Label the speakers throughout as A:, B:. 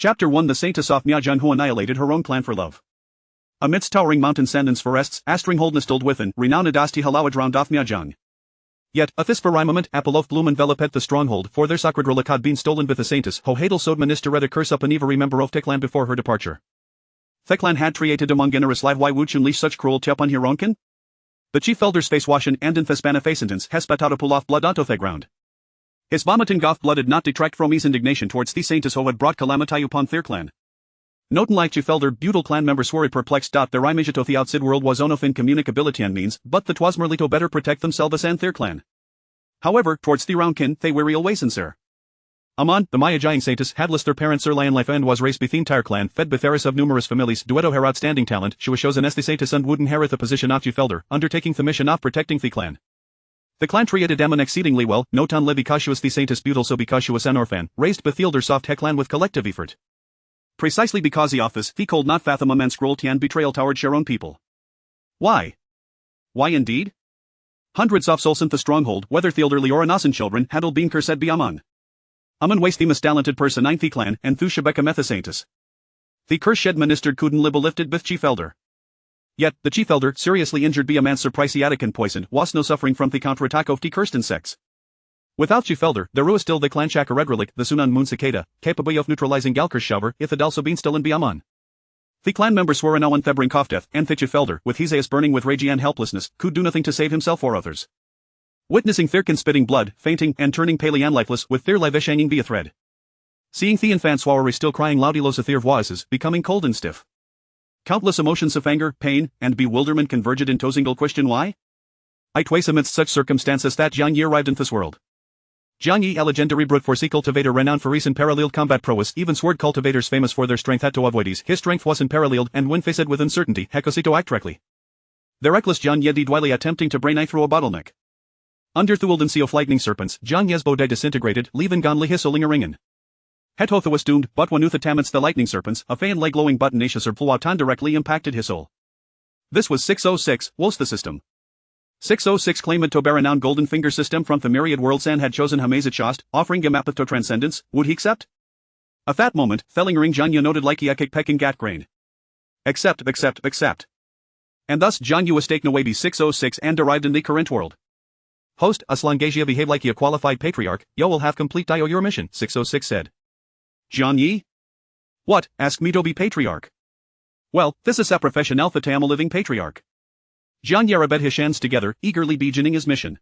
A: Chapter 1 The Saintess of Miajang who annihilated her own clan for love. Amidst towering mountains and forests, Astringhold nestled within, renowned Asti Halawad round of Miajang. Yet, a this firmament Apollof bloom enveloped the stronghold, for their sacred relic had been stolen with the Saintess, ho hadel sod ministered a curse upon every member of Teklan before her departure. Theklan had created among generous live why would unleash such cruelty upon Hironkin? The chief elder's face washen and in Thespana facentence has spat out a pool of blood onto the ground. His vomiting goth blood did not detract from his indignation towards the Saintess who had brought calamity upon their clan. Noten like chief elder Butyl clan members were perplexed. Their image to the outside world was on of incommunicability and means, but that was merely to better protect themselves and their clan. However, towards the roundkin, they were real way sincere. Amon, the Miajang Saintess, had lost their parents early in life and was raised with the entire clan, fed Betheris of numerous families, duetto her outstanding talent, she was chosen as the Saintess and would inherit the position of chief elder, undertaking the mission of protecting the clan. The clan treated Ammon exceedingly well, not only because she was the Saintess but also because she was an orphan, raised with the elder soft clan with collective effort. Precisely because the office, the cold not fathom immense cruelty and betrayal towards her own people. Why? Why indeed? Hundreds of souls in the stronghold, whether the elderly or innocent children, had all been cursed by Ammon. Ammon was the most talented person in the clan, and through Shebeka met the Saintess. The curse shed ministered couldn't libel lifted with chief elder. Yet, the chief elder, seriously injured by a man's surpriseiatic and poisoned, was no suffering from the counterattack of the cursed insects. Without chief elder, there was still the clan Chakaregrelik, the Sunan Moon cicada, capable of neutralizing Galker's shower, if it also been still in Biaman. The clan members were now in Thebring Kofdeath, and the chief elder, with his eyes burning with rage and helplessness, could do nothing to save himself or others. Witnessing Thirkin spitting blood, fainting, and turning pale and lifeless, with their life hanging by a thread. Seeing the infant Swawery still crying loudly los of their voices, becoming cold and stiff. Countless emotions of anger, pain, and bewilderment converged into a single question why? Twice amidst such circumstances that Jiang Yi arrived in this world. Jiang Yi, a legendary brute force cultivator renowned for recent paralleled combat prowess, even sword cultivators famous for their strength had to avoid his strength was unparalleled and when faced with uncertainty, hekosito act directly. The reckless Jiang Yi did while attempting to brain eye through a bottleneck. Under the wildency of lightning serpents, Jiang Yi's body disintegrated, leaving Gonli hissoling a ringen. Hetotha was doomed, but when Utha amidst the lightning serpents, a faint leg glowing button Asia Fluatan directly impacted his soul. This was 606, was the system. 606 claimed to bear a renowned golden finger system from the myriad worlds and had chosen Hamazit Shast, offering him to transcendence, would he accept? At that moment, Thellingering Jiang Yu noted like Yakik pecking gat grain. Accept. And thus Jiang Yu was taken away by 606 and arrived in the current world. Host, Aslangasia behave like a qualified patriarch, yo will have complete dio your mission, 606 said. Jiang Yi? What, ask me to be patriarch? Well, this is a profession alpha tam a living patriarch. Jiang Yi rubbed his hands together, eagerly beginning his mission.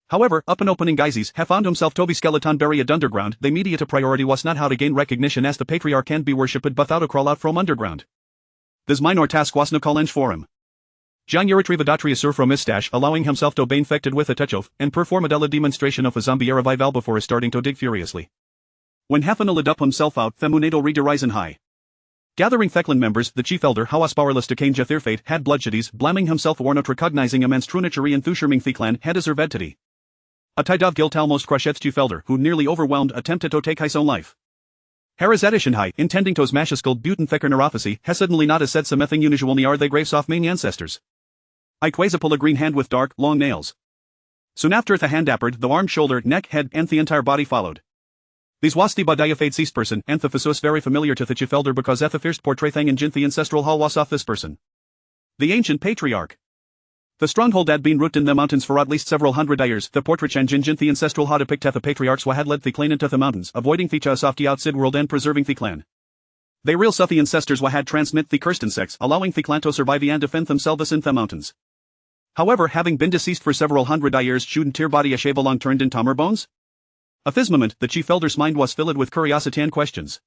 A: However, upon opening Geizes have found himself Toby skeleton buried underground, the immediate priority was not how to gain recognition as the patriarch can be worshipped but how to crawl out from underground. This minor task was no challenge for him. Jiang Yi retrieved Atriasur from his stash, allowing himself to be infected with a touch of, and performed a demonstration of a zombie revival before starting to dig furiously. When Hafana led up himself out, Themunado read horizon high. Gathering Theklan members, the chief elder, how was powerless to change their fate, had bloodsheddies, blaming himself or not recognizing immense trunitchery and Thusherming Theklan, had deserved today. A Tidov Gilt almost crushed chief elder, who nearly overwhelmed, attempted to take his own life. Harazadishan high, intending to smash a skull Butin Thekker neuropathy, has suddenly not as said something unusual near they graves off main ancestors. Ikwaza pull a green hand with dark, long nails. Soon after the hand appeared, the arm, shoulder, neck, head, and the entire body followed. These was the Badaya ceased person, and the Thesus very familiar to the chief elder because at the first portray thing in Jin the ancestral hall was off this person. The ancient patriarch. The stronghold had been rooted in the mountains for at least several hundred years, the portrait and Jin the ancestral hall depict the patriarchs who had led the clan into the mountains, avoiding the chas of the outside world and preserving the clan. They real the ancestors who had transmit the cursed insects, allowing the clan to survive and defend themselves in the mountains. However, having been deceased for several hundred years, shouldn't their body a shave along turned in Tomer bones? At this moment, the chief elder's mind was filled with curiosity and questions.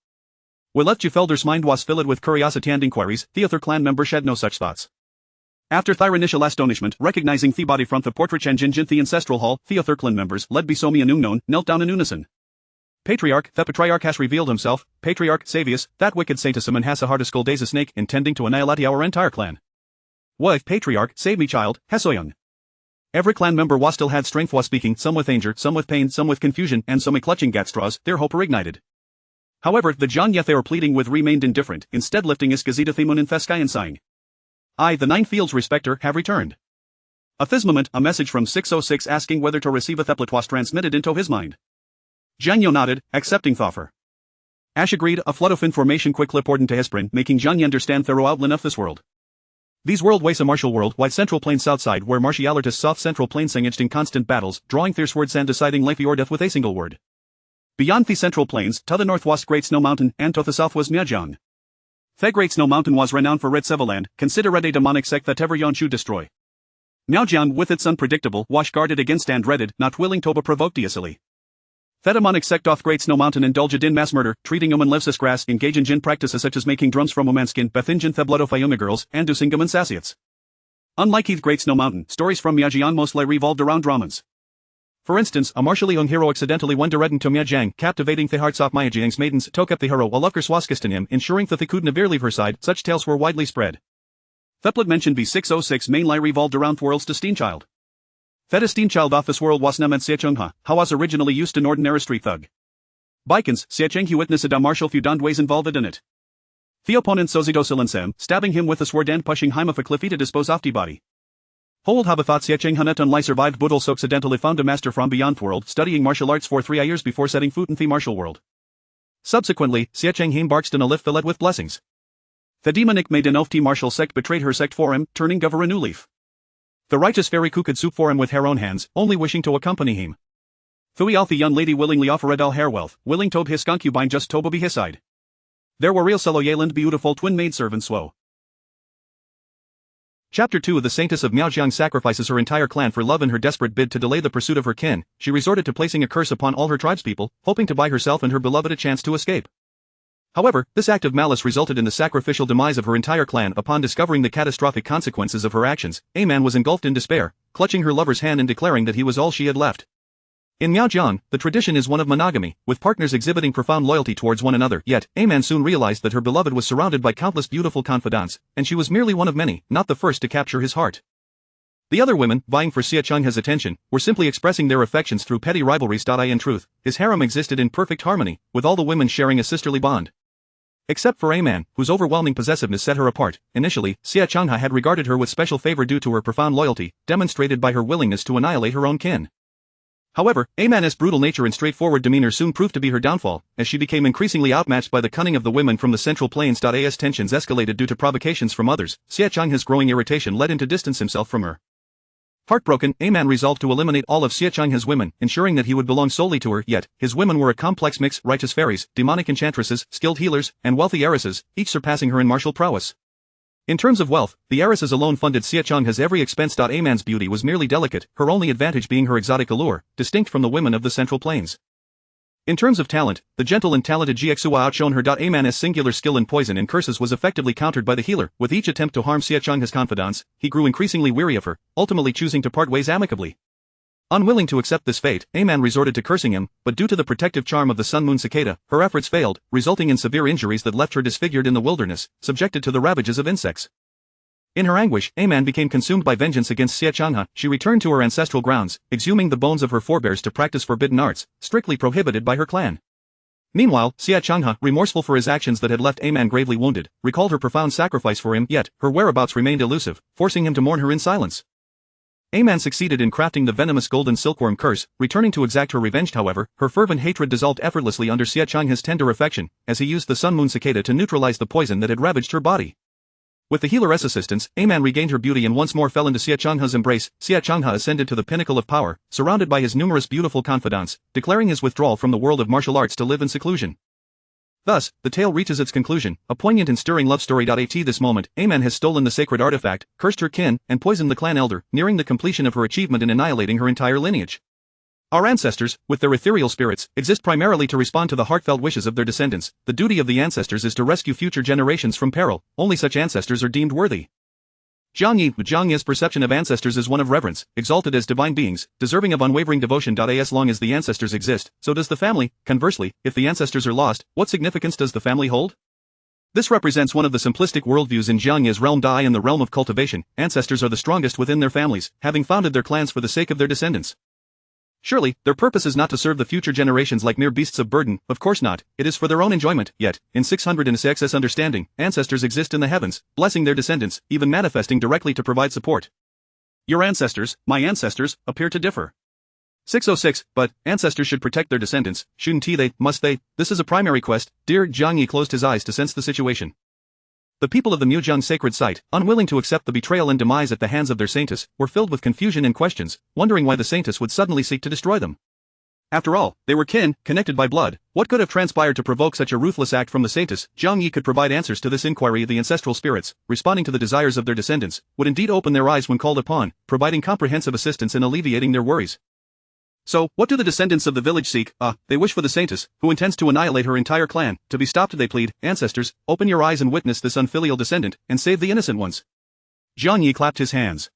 A: While the chief elder's mind was filled with curiosity and inquiries, the other clan members had no such thoughts. After their initial astonishment, recognizing the body from the portrait and Jin the ancestral hall, the other clan members, led by Somi and Ungknown, knelt down in unison. Patriarch, the patriarch has revealed himself, Patriarch Savius, that wicked Saintism has a hard skull days a snake, intending to annihilate our entire clan. Wife Patriarch, save me child, Hesoyoung. Every clan member was still had strength was speaking, some with anger, some with pain, some with confusion, and some clutching at straws, their hope reignited. However, the Jiang Yi they were pleading with remained indifferent, instead lifting his gazeta themun in Theskai and sighing. I, the 9 fields respecter, have returned. At this moment, a message from 606 asking whether to receive a theplet was transmitted into his mind. Jiang Yi nodded, accepting the offer. Ash agreed, a flood of information quickly poured into Hesprin, making Johnny understand thorough outline of this world. These world ways a martial world, wide central plain southside where martialities south central plains engaged in constant battles, drawing fierce words and deciding life or death with a single word. Beyond the central plains, to the north was Great Snow Mountain, and to the south was Miajang. The Great Snow Mountain was renowned for red Sevaland, considered a demonic sect that ever Yonshu destroy. Miajang with its unpredictable, wash guarded against and dreaded, not willing to be provoked easily. The demonic sect off Great Snow Mountain indulged in mass murder, treating human lives as grass, engage in jinn practices such as making drums from woman skin, bethinjin the blood of Ayuma girls, and dosing human satiates. Unlike Heath Great Snow Mountain, stories from Miajang mostly revolved around dramas. For instance, a martially young hero accidentally went direct into Miajang, captivating the hearts of Miajang's maidens, took up the hero while Lufker swaskisted him, ensuring that they could never leave her side. Such tales were widely spread. Theplet mentioned B606 mainly revolved around worlds to Steenchild. That Steenchild off this world was named Siechungha, how was originally used an ordinary street thug. Bikens, Siechenghu witnessed a martial feud and ways involved in it. The opponent Sozidosilinsem, stabbing him with a sword and pushing him off a cliff to dispose of the body. Hold have thought Siechengha not only survived but also accidentally found a master from beyond world, studying martial arts for 3 years before setting foot in the martial world. Subsequently, Siechengha embarked on a life filled with blessings. The demonic maiden of the martial sect betrayed her sect for him, turning over a new leaf. The righteous fairy cooked soup for him with her own hands, only wishing to accompany him. Thuial the young lady willingly offered all her wealth, willing to his concubine just to be his side. There were real Seloyaland beautiful twin maidservants woe. Chapter 2 The Saintess of Miaojiang sacrifices her entire clan for love. In her desperate bid to delay the pursuit of her kin, she resorted to placing a curse upon all her tribespeople, hoping to buy herself and her beloved a chance to escape. However, this act of malice resulted in the sacrificial demise of her entire clan. Upon discovering the catastrophic consequences of her actions, Aman was engulfed in despair, clutching her lover's hand and declaring that he was all she had left. In Miaojiang, the tradition is one of monogamy, with partners exhibiting profound loyalty towards one another. Yet, Aman soon realized that her beloved was surrounded by countless beautiful confidants, and she was merely one of many, not the first to capture his heart. The other women, vying for Siechungha's attention, were simply expressing their affections through petty rivalries. In truth, his harem existed in perfect harmony, with all the women sharing a sisterly bond. Except for Aman, whose overwhelming possessiveness set her apart. Initially, Siechungha had regarded her with special favor due to her profound loyalty, demonstrated by her willingness to annihilate her own kin. However, Aman's brutal nature and straightforward demeanor soon proved to be her downfall, as she became increasingly outmatched by the cunning of the women from the Central Plains. As tensions escalated due to provocations from others, Siechungha's growing irritation led him to distance himself from her. Heartbroken, Aman resolved to eliminate all of Siechungha's women, ensuring that he would belong solely to her. Yet, his women were a complex mix: righteous fairies, demonic enchantresses, skilled healers, and wealthy heiresses, each surpassing her in martial prowess. In terms of wealth, the heiresses alone funded Siechungha's every expense. Aman's beauty was merely delicate, her only advantage being her exotic allure, distinct from the women of the Central Plains. In terms of talent, the gentle and talented Jiexua outshone her. Aman's singular skill in poison and curses was effectively countered by the healer. With each attempt to harm Siechungha's confidants, he grew increasingly weary of her, ultimately choosing to part ways amicably. Unwilling to accept this fate, Aman resorted to cursing him, but due to the protective charm of the Sun Moon Cicada, her efforts failed, resulting in severe injuries that left her disfigured in the wilderness, subjected to the ravages of insects. In her anguish, Aman became consumed by vengeance against Siechungha. She returned to her ancestral grounds, exhuming the bones of her forebears to practice forbidden arts, strictly prohibited by her clan. Meanwhile, Siechungha, remorseful for his actions that had left Aman gravely wounded, recalled her profound sacrifice for him. Yet, her whereabouts remained elusive, forcing him to mourn her in silence. Aman succeeded in crafting the venomous golden silkworm curse, returning to exact her revenge. However, her fervent hatred dissolved effortlessly under Siechungha's tender affection, as he used the Sun Moon Cicada to neutralize the poison that had ravaged her body. With the healer's assistance, Aman regained her beauty and once more fell into Siechungha's embrace. Siechungha ascended to the pinnacle of power, surrounded by his numerous beautiful confidants, declaring his withdrawal from the world of martial arts to live in seclusion. Thus, the tale reaches its conclusion, a poignant and stirring love story. At this moment, Aman has stolen the sacred artifact, cursed her kin, and poisoned the clan elder, nearing the completion of her achievement in annihilating her entire lineage. Our ancestors, with their ethereal spirits, exist primarily to respond to the heartfelt wishes of their descendants. The duty of the ancestors is to rescue future generations from peril. Only such ancestors are deemed worthy. Zhang Yi's perception of ancestors is one of reverence, exalted as divine beings, deserving of unwavering devotion. As long as the ancestors exist, so does the family. Conversely, if the ancestors are lost, what significance does the family hold? This represents one of the simplistic worldviews in Zhang Yi's realm. In the realm of cultivation, ancestors are the strongest within their families, having founded their clans for the sake of their descendants. Surely, their purpose is not to serve the future generations like mere beasts of burden. Of course not, it is for their own enjoyment. Yet, in 606's understanding, ancestors exist in the heavens, blessing their descendants, even manifesting directly to provide support. Your ancestors, my ancestors, appear to differ. 606, but, ancestors should protect their descendants, shouldn't they, must they? This is a primary quest, dear. Jiang Yi closed his eyes to sense the situation. The people of the Miuzhang sacred site, unwilling to accept the betrayal and demise at the hands of their saintess, were filled with confusion and questions, wondering why the saintess would suddenly seek to destroy them. After all, they were kin, connected by blood. What could have transpired to provoke such a ruthless act from the saintess? Jiang Yi could provide answers to this inquiry. The ancestral spirits, responding to the desires of their descendants, would indeed open their eyes when called upon, providing comprehensive assistance in alleviating their worries. So, what do the descendants of the village seek? They wish for the saintess, who intends to annihilate her entire clan. To be stopped, they plead. Ancestors, open your eyes and witness this unfilial descendant, and save the innocent ones. Jiang Yi clapped his hands.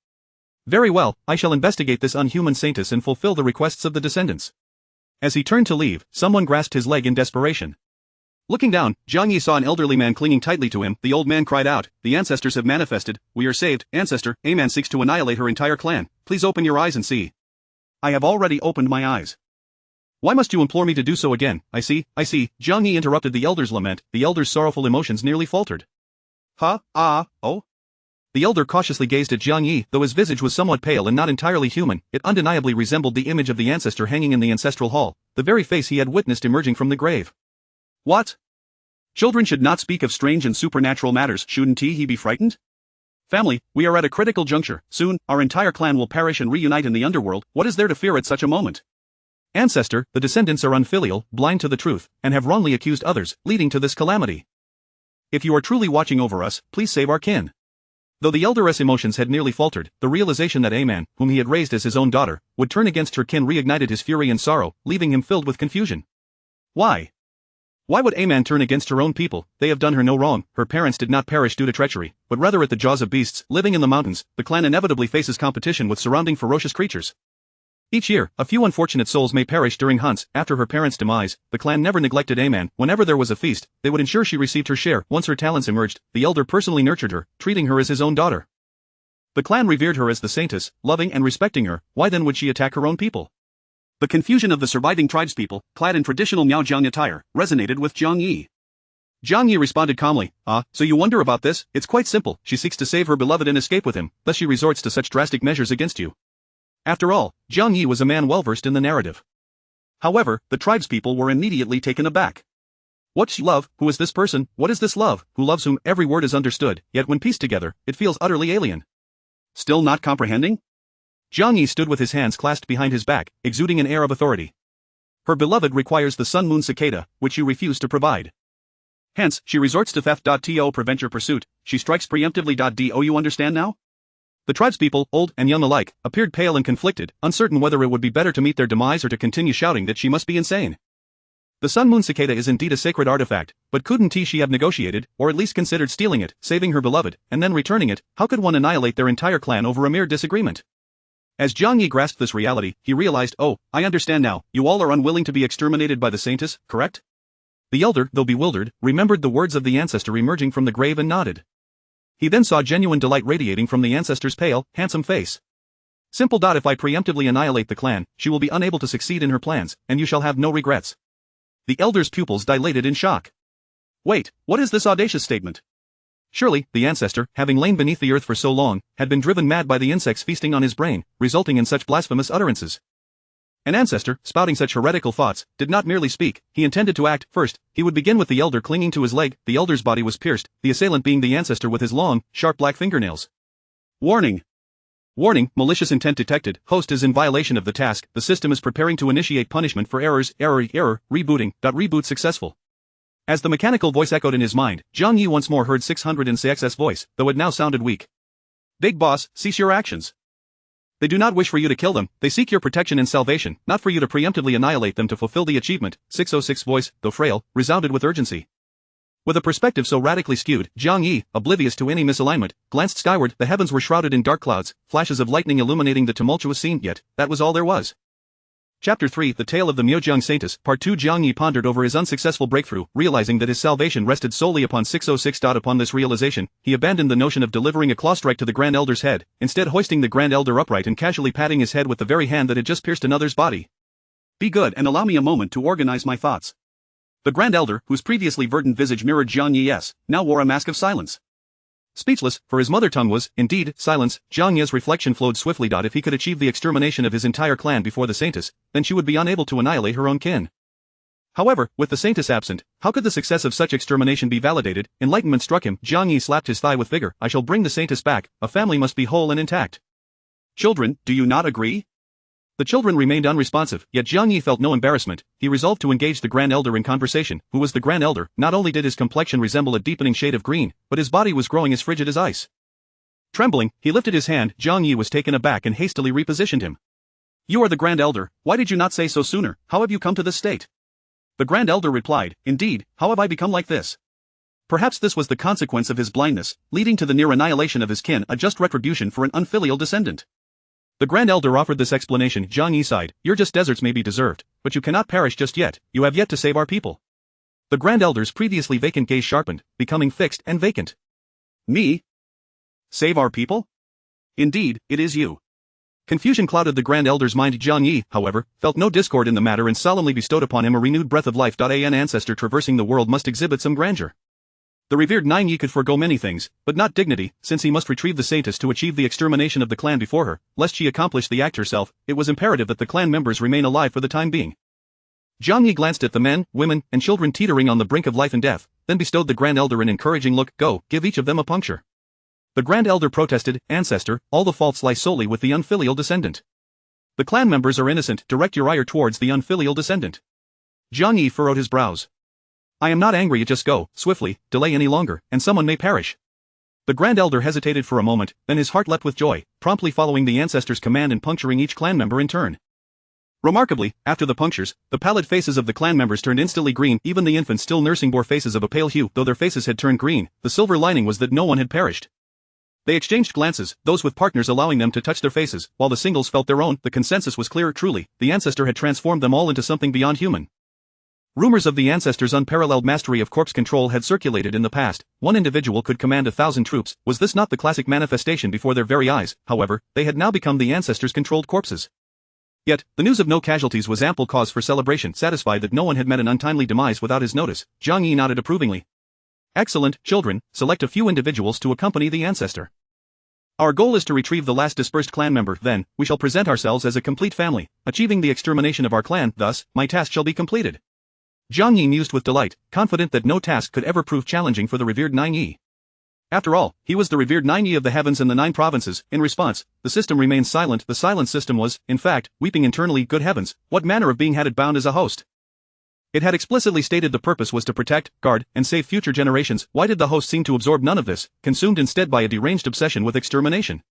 A: Very well, I shall investigate this unhuman saintess and fulfill the requests of the descendants. As he turned to leave, someone grasped his leg in desperation. Looking down, Jiang Yi saw an elderly man clinging tightly to him. The old man cried out, "The ancestors have manifested, we are saved. Ancestor, a man seeks to annihilate her entire clan. Please open your eyes and see." I have already opened my eyes. Why must you implore me to do so again? I see. Jiang Yi interrupted the elder's lament. The elder's sorrowful emotions nearly faltered. Oh? The elder cautiously gazed at Jiang Yi. Though his visage was somewhat pale and not entirely human, it undeniably resembled the image of the ancestor hanging in the ancestral hall, the very face he had witnessed emerging from the grave. What? Children should not speak of strange and supernatural matters, shouldn't he be frightened? Family, we are at a critical juncture. Soon, our entire clan will perish and reunite in the underworld. What is there to fear at such a moment? Ancestor, the descendants are unfilial, blind to the truth, and have wrongly accused others, leading to this calamity. If you are truly watching over us, please save our kin. Though the elder's emotions had nearly faltered, the realization that a man, whom he had raised as his own daughter, would turn against her kin reignited his fury and sorrow, leaving him filled with confusion. Why? Why would a man turn against her own people? They have done her no wrong. Her parents did not perish due to treachery, but rather at the jaws of beasts. Living in the mountains, the clan inevitably faces competition with surrounding ferocious creatures. Each year, a few unfortunate souls may perish during hunts. After her parents' demise, the clan never neglected a man. Whenever there was a feast, they would ensure she received her share. Once her talents emerged, the elder personally nurtured her, treating her as his own daughter. The clan revered her as the saintess, loving and respecting her. Why then would she attack her own people? The confusion of the surviving tribespeople, clad in traditional Miaozhang attire, resonated with Jiang Yi. Jiang Yi responded calmly, so you wonder about this? It's quite simple. She seeks to save her beloved and escape with him, thus she resorts to such drastic measures against you. After all, Jiang Yi was a man well-versed in the narrative. However, the tribespeople were immediately taken aback. What's love? Who is this person? What is this love? Who loves whom? Every word is understood, yet when pieced together, it feels utterly alien. Still not comprehending? Jiang Yi stood with his hands clasped behind his back, exuding an air of authority. Her beloved requires the sun-moon cicada, which you refuse to provide. Hence, she resorts to theft. To prevent your pursuit, she strikes preemptively. Do you understand now? The tribespeople, old and young alike, appeared pale and conflicted, uncertain whether it would be better to meet their demise or to continue shouting that she must be insane. The sun-moon cicada is indeed a sacred artifact, but couldn't she have negotiated, or at least considered stealing it, saving her beloved, and then returning it? How could one annihilate their entire clan over a mere disagreement? As Jiang Yi grasped this reality, he realized, I understand now, you all are unwilling to be exterminated by the saintess, correct? The elder, though bewildered, remembered the words of the ancestor emerging from the grave and nodded. He then saw genuine delight radiating from the ancestor's pale, handsome face. Simple. If I preemptively annihilate the clan, she will be unable to succeed in her plans, and you shall have no regrets. The elder's pupils dilated in shock. Wait, what is this audacious statement? Surely, the ancestor, having lain beneath the earth for so long, had been driven mad by the insects feasting on his brain, resulting in such blasphemous utterances. An ancestor, spouting such heretical thoughts, did not merely speak, he intended to act. First, he would begin with the elder clinging to his leg. The elder's body was pierced, the assailant being the ancestor with his long, sharp black fingernails. Warning! Warning, malicious intent detected. Host is in violation of the task. The system is preparing to initiate punishment for errors. Error, rebooting. Reboot successful. As the mechanical voice echoed in his mind, Jiang Yi once more heard 606's voice, though it now sounded weak. Big boss, cease your actions. They do not wish for you to kill them, they seek your protection and salvation, not for you to preemptively annihilate them to fulfill the achievement. 606's voice, though frail, resounded with urgency. With a perspective so radically skewed, Jiang Yi, oblivious to any misalignment, glanced skyward. The heavens were shrouded in dark clouds, flashes of lightning illuminating the tumultuous scene, yet, that was all there was. Chapter 3, The Tale of the Miaozhang Saintess, Part 2. Jiang Yi pondered over his unsuccessful breakthrough, realizing that his salvation rested solely upon 606. Upon this realization, he abandoned the notion of delivering a claw strike to the Grand Elder's head, instead hoisting the Grand Elder upright and casually patting his head with the very hand that had just pierced another's body. Be good and allow me a moment to organize my thoughts. The Grand Elder, whose previously verdant visage mirrored Jiang Yi's, now wore a mask of silence. Speechless, for his mother tongue was, indeed, silence, Jiang Ye's reflection flowed swiftly. If he could achieve the extermination of his entire clan before the Saintess, then she would be unable to annihilate her own kin. However, with the Saintess absent, how could the success of such extermination be validated? Enlightenment struck him. Jiang Ye slapped his thigh with vigor. I shall bring the Saintess back, a family must be whole and intact. Children, do you not agree? The children remained unresponsive, yet Jiang Ye felt no embarrassment. He resolved to engage the Grand Elder in conversation. Who was the Grand Elder? Not only did his complexion resemble a deepening shade of green, but his body was growing as frigid as ice. Trembling, he lifted his hand. Jiang Ye was taken aback and hastily repositioned him. You are the Grand Elder, why did you not say so sooner? How have you come to this state? The Grand Elder replied, Indeed, how have I become like this? Perhaps this was the consequence of his blindness, leading to the near annihilation of his kin, a just retribution for an unfilial descendant. The Grand Elder offered this explanation. Jiang Ye sighed, Your just deserts may be deserved, but you cannot perish just yet, you have yet to save our people. The Grand Elder's previously vacant gaze sharpened, becoming fixed and vacant. Me? Save our people? Indeed, it is you. Confusion clouded the Grand Elder's mind. Jiang Ye, however, felt no discord in the matter and solemnly bestowed upon him a renewed breath of life. An ancestor traversing the world must exhibit some grandeur. The revered Nine Yi could forego many things, but not dignity, since he must retrieve the Saintess to achieve the extermination of the clan before her. Lest she accomplish the act herself, it was imperative that the clan members remain alive for the time being. Jiang Ye glanced at the men, women, and children teetering on the brink of life and death, then bestowed the Grand Elder an encouraging look. Go, give each of them a puncture. The Grand Elder protested, Ancestor, all the faults lie solely with the unfilial descendant. The clan members are innocent. Direct your ire towards the unfilial descendant. Jiang Ye furrowed his brows. I am not angry, just go, swiftly, delay any longer, and someone may perish. The Grand Elder hesitated for a moment, then his heart leapt with joy, promptly following the Ancestor's command and puncturing each clan member in turn. Remarkably, after the punctures, the pallid faces of the clan members turned instantly green. Even the infants still nursing bore faces of a pale hue. Though their faces had turned green, the silver lining was that no one had perished. They exchanged glances, those with partners allowing them to touch their faces, while the singles felt their own. The consensus was clear. Truly, the Ancestor had transformed them all into something beyond human. Rumors of the Ancestor's unparalleled mastery of corpse control had circulated in the past. One individual could command 1,000 troops. Was this not the classic manifestation before their very eyes? However, they had now become the Ancestor's controlled corpses. Yet, the news of no casualties was ample cause for celebration. Satisfied that no one had met an untimely demise without his notice, Jiang Ye nodded approvingly. Excellent, children, select a few individuals to accompany the Ancestor. Our goal is to retrieve the last dispersed clan member, then, we shall present ourselves as a complete family, achieving the extermination of our clan. Thus, my task shall be completed. Jiang Ye mused with delight, confident that no task could ever prove challenging for the revered Nine Yi. After all, he was the revered Nine Yi of the heavens and the 9 provinces. In response, the system remained silent. The silent system was, in fact, weeping internally. Good heavens, what manner of being had it bound as a host? It had explicitly stated the purpose was to protect, guard, and save future generations. Why did the host seem to absorb none of this, consumed instead by a deranged obsession with extermination?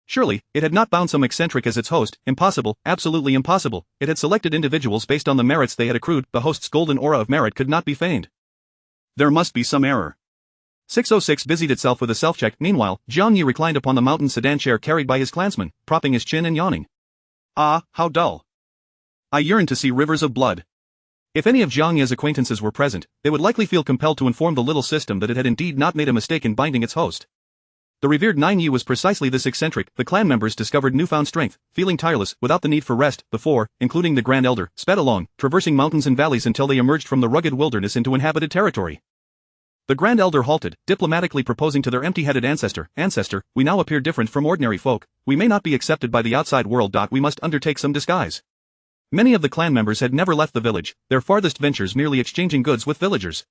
A: Surely, it had not bound some eccentric as its host. Impossible, absolutely impossible. It had selected individuals based on the merits they had accrued. The host's golden aura of merit could not be feigned. There must be some error. 606 busied itself with a self-check. Meanwhile, Jiang Ye reclined upon the mountain sedan chair carried by his clansman, propping his chin and yawning. Ah, how dull. I yearned to see rivers of blood. If any of Jiang Ye's acquaintances were present, they would likely feel compelled to inform the little system that it had indeed not made a mistake in binding its host. The revered Nine Yi was precisely this eccentric. The clan members discovered newfound strength, feeling tireless, without the need for rest. The 4, including the Grand Elder, sped along, traversing mountains and valleys until they emerged from the rugged wilderness into inhabited territory. The Grand Elder halted, diplomatically proposing to their empty-headed Ancestor, Ancestor, we now appear different from ordinary folk. We may not be accepted by the outside world. We must undertake some disguise. Many of the clan members had never left the village, their farthest ventures merely exchanging goods with villagers.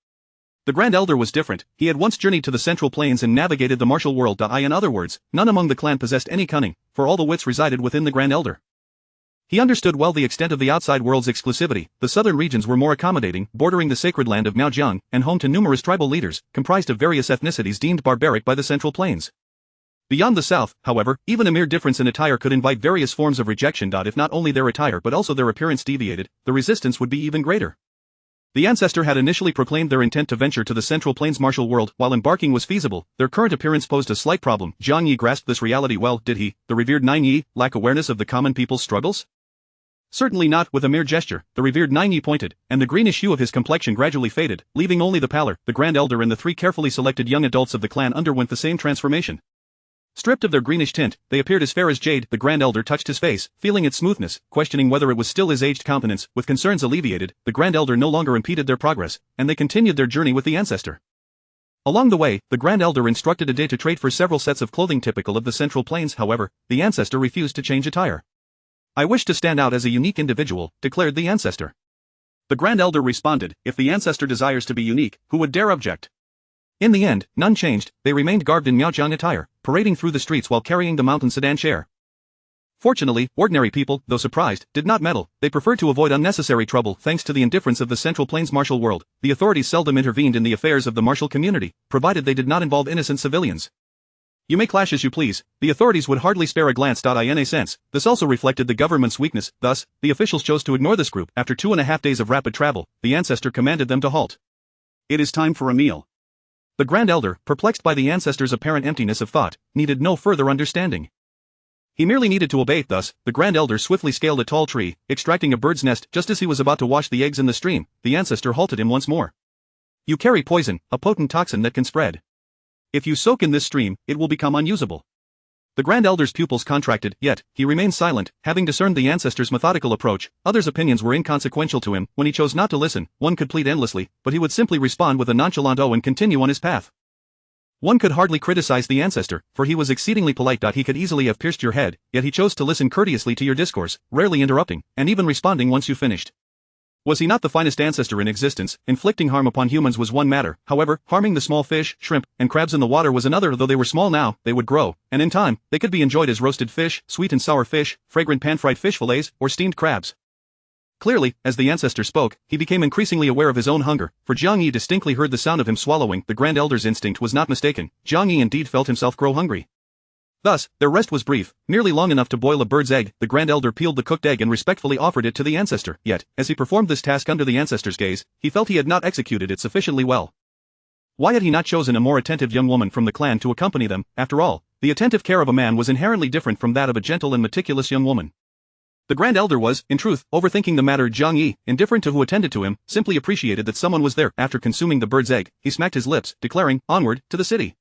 A: The Grand Elder was different. He had once journeyed to the Central Plains and navigated the martial world. In other words, none among the clan possessed any cunning, for all the wits resided within the Grand Elder. He understood well the extent of the outside world's exclusivity. The southern regions were more accommodating, bordering the sacred land of Miaojiang, and home to numerous tribal leaders, comprised of various ethnicities deemed barbaric by the Central Plains. Beyond the south, however, even a mere difference in attire could invite various forms of rejection. If not only their attire but also their appearance deviated, the resistance would be even greater. The Ancestor had initially proclaimed their intent to venture to the Central Plains martial world. While embarking was feasible, their current appearance posed a slight problem. Jiang Ye grasped this reality well. Did he, the revered Nine Yi, lack awareness of the common people's struggles? Certainly not. With a mere gesture, the revered Nine Yi pointed, and the greenish hue of his complexion gradually faded, leaving only the pallor. The Grand Elder and the 3 carefully selected young adults of the clan underwent the same transformation. Stripped of their greenish tint, they appeared as fair as jade. The Grand Elder touched his face, feeling its smoothness, questioning whether it was still his aged countenance. With concerns alleviated, the Grand Elder no longer impeded their progress, and they continued their journey with the Ancestor. Along the way, the Grand Elder instructed Ade to trade for several sets of clothing typical of the Central Plains. However, the Ancestor refused to change attire. "I wish to stand out as a unique individual," declared the Ancestor. The Grand Elder responded, "If the Ancestor desires to be unique, who would dare object?" In the end, none changed. They remained garbed in Miaozhang attire, parading through the streets while carrying the mountain sedan chair. Fortunately, ordinary people, though surprised, did not meddle. They preferred to avoid unnecessary trouble. Thanks to the indifference of the Central Plains martial world, the authorities seldom intervened in the affairs of the martial community, provided they did not involve innocent civilians. You may clash as you please, the authorities would hardly spare a glance. In a sense, this also reflected the government's weakness. Thus, the officials chose to ignore this group. After 2.5 days of rapid travel, the Ancestor commanded them to halt. "It is time for a meal." The Grand Elder, perplexed by the Ancestor's apparent emptiness of thought, needed no further understanding. He merely needed to obey. Thus, the Grand Elder swiftly scaled a tall tree, extracting a bird's nest. Just as he was about to wash the eggs in the stream, the Ancestor halted him once more. "You carry poison, a potent toxin that can spread. If you soak in this stream, it will become unusable." The Grand Elder's pupils contracted, yet he remained silent, having discerned the Ancestor's methodical approach. Others' opinions were inconsequential to him. When he chose not to listen, one could plead endlessly, but he would simply respond with a nonchalant "oh" and continue on his path. One could hardly criticize the Ancestor, for he was exceedingly polite. He could easily have pierced your head, yet he chose to listen courteously to your discourse, rarely interrupting, and even responding once you finished. Was he not the finest Ancestor in existence? Inflicting harm upon humans was one matter, however, harming the small fish, shrimp, and crabs in the water was another. Though they were small now, they would grow, and in time, they could be enjoyed as roasted fish, sweet and sour fish, fragrant pan-fried fish fillets, or steamed crabs. Clearly, as the Ancestor spoke, he became increasingly aware of his own hunger, for Zhang Yi distinctly heard the sound of him swallowing. The Grand Elder's instinct was not mistaken. Zhang Yi indeed felt himself grow hungry. Thus, their rest was brief, merely long enough to boil a bird's egg. The Grand Elder peeled the cooked egg and respectfully offered it to the Ancestor. Yet, as he performed this task under the Ancestor's gaze, he felt he had not executed it sufficiently well. Why had he not chosen a more attentive young woman from the clan to accompany them? After all, the attentive care of a man was inherently different from that of a gentle and meticulous young woman. The Grand Elder was, in truth, overthinking the matter. Zhang Yi, indifferent to who attended to him, simply appreciated that someone was there. After consuming the bird's egg, he smacked his lips, declaring, "Onward, to the city."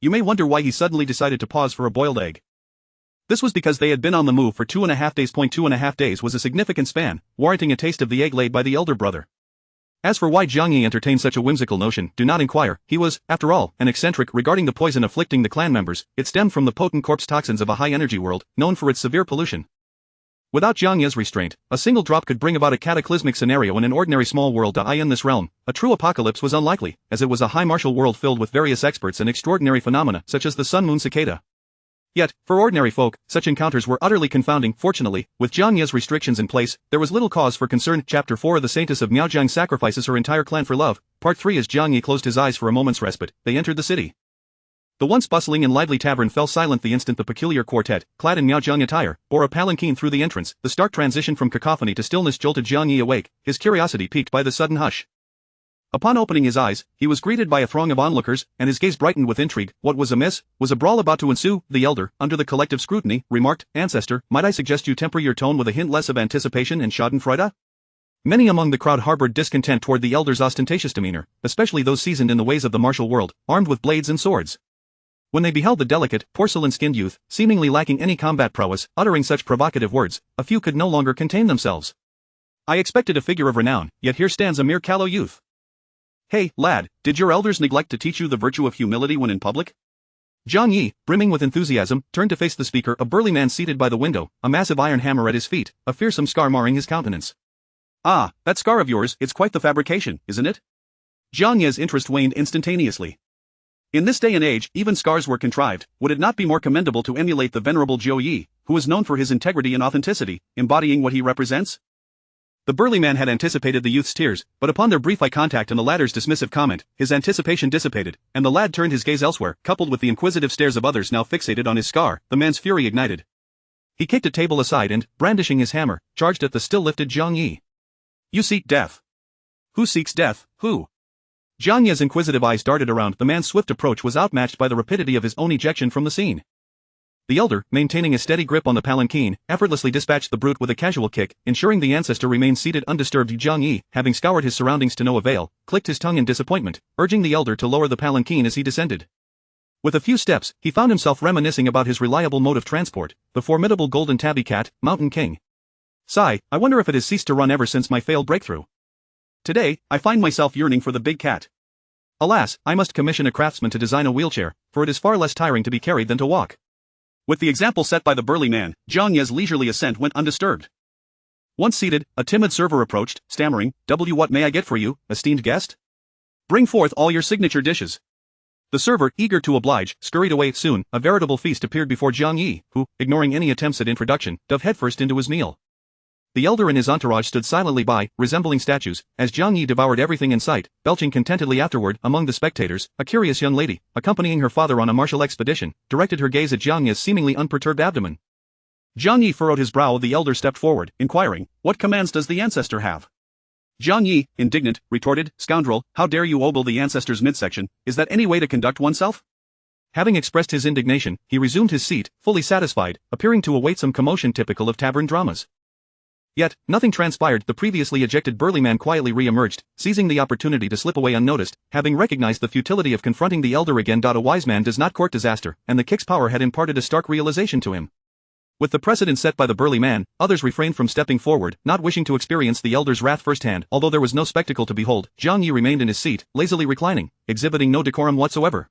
A: You may wonder why he suddenly decided to pause for a boiled egg. This was because they had been on the move for 2.5 days. 2.5 days was a significant span, warranting a taste of the egg laid by the elder brother. As for why Zhang Yi entertained such a whimsical notion, do not inquire. He was, after all, an eccentric. Regarding the poison afflicting the clan members, it stemmed from the potent corpse toxins of a high-energy world, known for its severe pollution. Without Zhang Yi's restraint, a single drop could bring about a cataclysmic scenario in an ordinary small world. In this realm, a true apocalypse was unlikely, as it was a high martial world filled with various experts and extraordinary phenomena such as the sun-moon cicada. Yet, for ordinary folk, such encounters were utterly confounding. Fortunately, with Zhang Yi's restrictions in place, there was little cause for concern. Chapter 4 The Saintess of Miaozhang sacrifices her entire clan for love. Part 3 As Zhang Yi closed his eyes for a moment's respite, they entered the city. The once bustling and lively tavern fell silent the instant the peculiar quartet, clad in Miaozhang attire, bore a palanquin through the entrance. The stark transition from cacophony to stillness jolted Zhang Yi awake, his curiosity piqued by the sudden hush. Upon opening his eyes, he was greeted by a throng of onlookers, and his gaze brightened with intrigue. What was amiss? Was a brawl about to ensue? The elder, under the collective scrutiny, remarked, "Ancestor, might I suggest you temper your tone with a hint less of anticipation and schadenfreude?" Many among the crowd harbored discontent toward the elder's ostentatious demeanor, especially those seasoned in the ways of the martial world, armed with blades and swords. When they beheld the delicate, porcelain-skinned youth, seemingly lacking any combat prowess, uttering such provocative words, a few could no longer contain themselves. "I expected a figure of renown, yet here stands a mere callow youth. Hey, lad, did your elders neglect to teach you the virtue of humility when in public?" Zhang Yi, brimming with enthusiasm, turned to face the speaker, a burly man seated by the window, a massive iron hammer at his feet, a fearsome scar marring his countenance. That scar of yours, it's quite the fabrication, isn't it?" Zhang Yi's interest waned instantaneously. In this day and age, even scars were contrived. Would it not be more commendable to emulate the venerable Zhou Yi, who is known for his integrity and authenticity, embodying what he represents? The burly man had anticipated the youth's tears, but upon their brief eye contact and the latter's dismissive comment, his anticipation dissipated, and the lad turned his gaze elsewhere. Coupled with the inquisitive stares of others now fixated on his scar, the man's fury ignited. He kicked a table aside and, brandishing his hammer, charged at the still-lifted Zhang Yi. "You seek death. Who seeks death? Who?" Zhang Yi's inquisitive eyes darted around. The man's swift approach was outmatched by the rapidity of his own ejection from the scene. The elder, maintaining a steady grip on the palanquin, effortlessly dispatched the brute with a casual kick, ensuring the Ancestor remained seated undisturbed. Zhang Yi, having scoured his surroundings to no avail, clicked his tongue in disappointment, urging the elder to lower the palanquin as he descended. With a few steps, he found himself reminiscing about his reliable mode of transport, the formidable golden tabby cat, Mountain King. Sigh, I wonder if it has ceased to run ever since my failed breakthrough. Today, I find myself yearning for the big cat. Alas, I must commission a craftsman to design a wheelchair, for it is far less tiring to be carried than to walk. With the example set by the burly man, Jiang Ye's leisurely ascent went undisturbed. Once seated, a timid server approached, stammering, "What may I get for you, esteemed guest? Bring forth all your signature dishes." The server, eager to oblige, scurried away. Soon, a veritable feast appeared before Jiang Yi, who, ignoring any attempts at introduction, dove headfirst into his meal. The elder and his entourage stood silently by, resembling statues, as Jiang Yi devoured everything in sight, belching contentedly afterward. Among the spectators, a curious young lady, accompanying her father on a martial expedition, directed her gaze at Jiang Yi's seemingly unperturbed abdomen. Jiang Yi furrowed his brow. The elder stepped forward, inquiring, "What commands does the ancestor have?" Jiang Yi, indignant, retorted, "Scoundrel, how dare you ogle the ancestor's midsection? Is that any way to conduct oneself?" Having expressed his indignation, he resumed his seat, fully satisfied, appearing to await some commotion typical of tavern dramas. Yet, nothing transpired. The previously ejected burly man quietly re-emerged, seizing the opportunity to slip away unnoticed, having recognized the futility of confronting the elder again. A wise man does not court disaster, and the kick's power had imparted a stark realization to him. With the precedent set by the burly man, others refrained from stepping forward, not wishing to experience the elder's wrath firsthand. Although there was no spectacle to behold, Jiang Yi remained in his seat, lazily reclining, exhibiting no decorum whatsoever.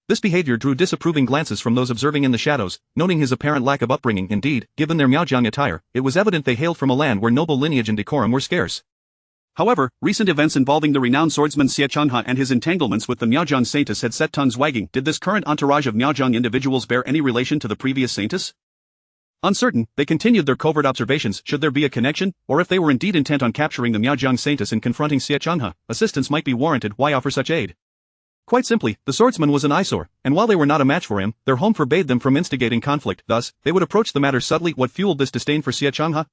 A: This behavior drew disapproving glances from those observing in the shadows, noting his apparent lack of upbringing. Indeed, given their Miaojiang attire, it was evident they hailed from a land where noble lineage and decorum were scarce. However, recent events involving the renowned swordsman Xie Changhe and his entanglements with the Miaojiang saintess had set tongues wagging. Did this current entourage of Miaojiang individuals bear any relation to the previous saintess? Uncertain, they continued their covert observations. Should there be a connection, or if they were indeed intent on capturing the Miaojiang saintess and confronting Xie Changhe, assistance might be warranted. Why offer such aid? Quite simply, the swordsman was an eyesore, and while they were not a match for him, their home forbade them from instigating conflict. Thus, they would approach the matter subtly. What fueled this disdain for Xie Changhe?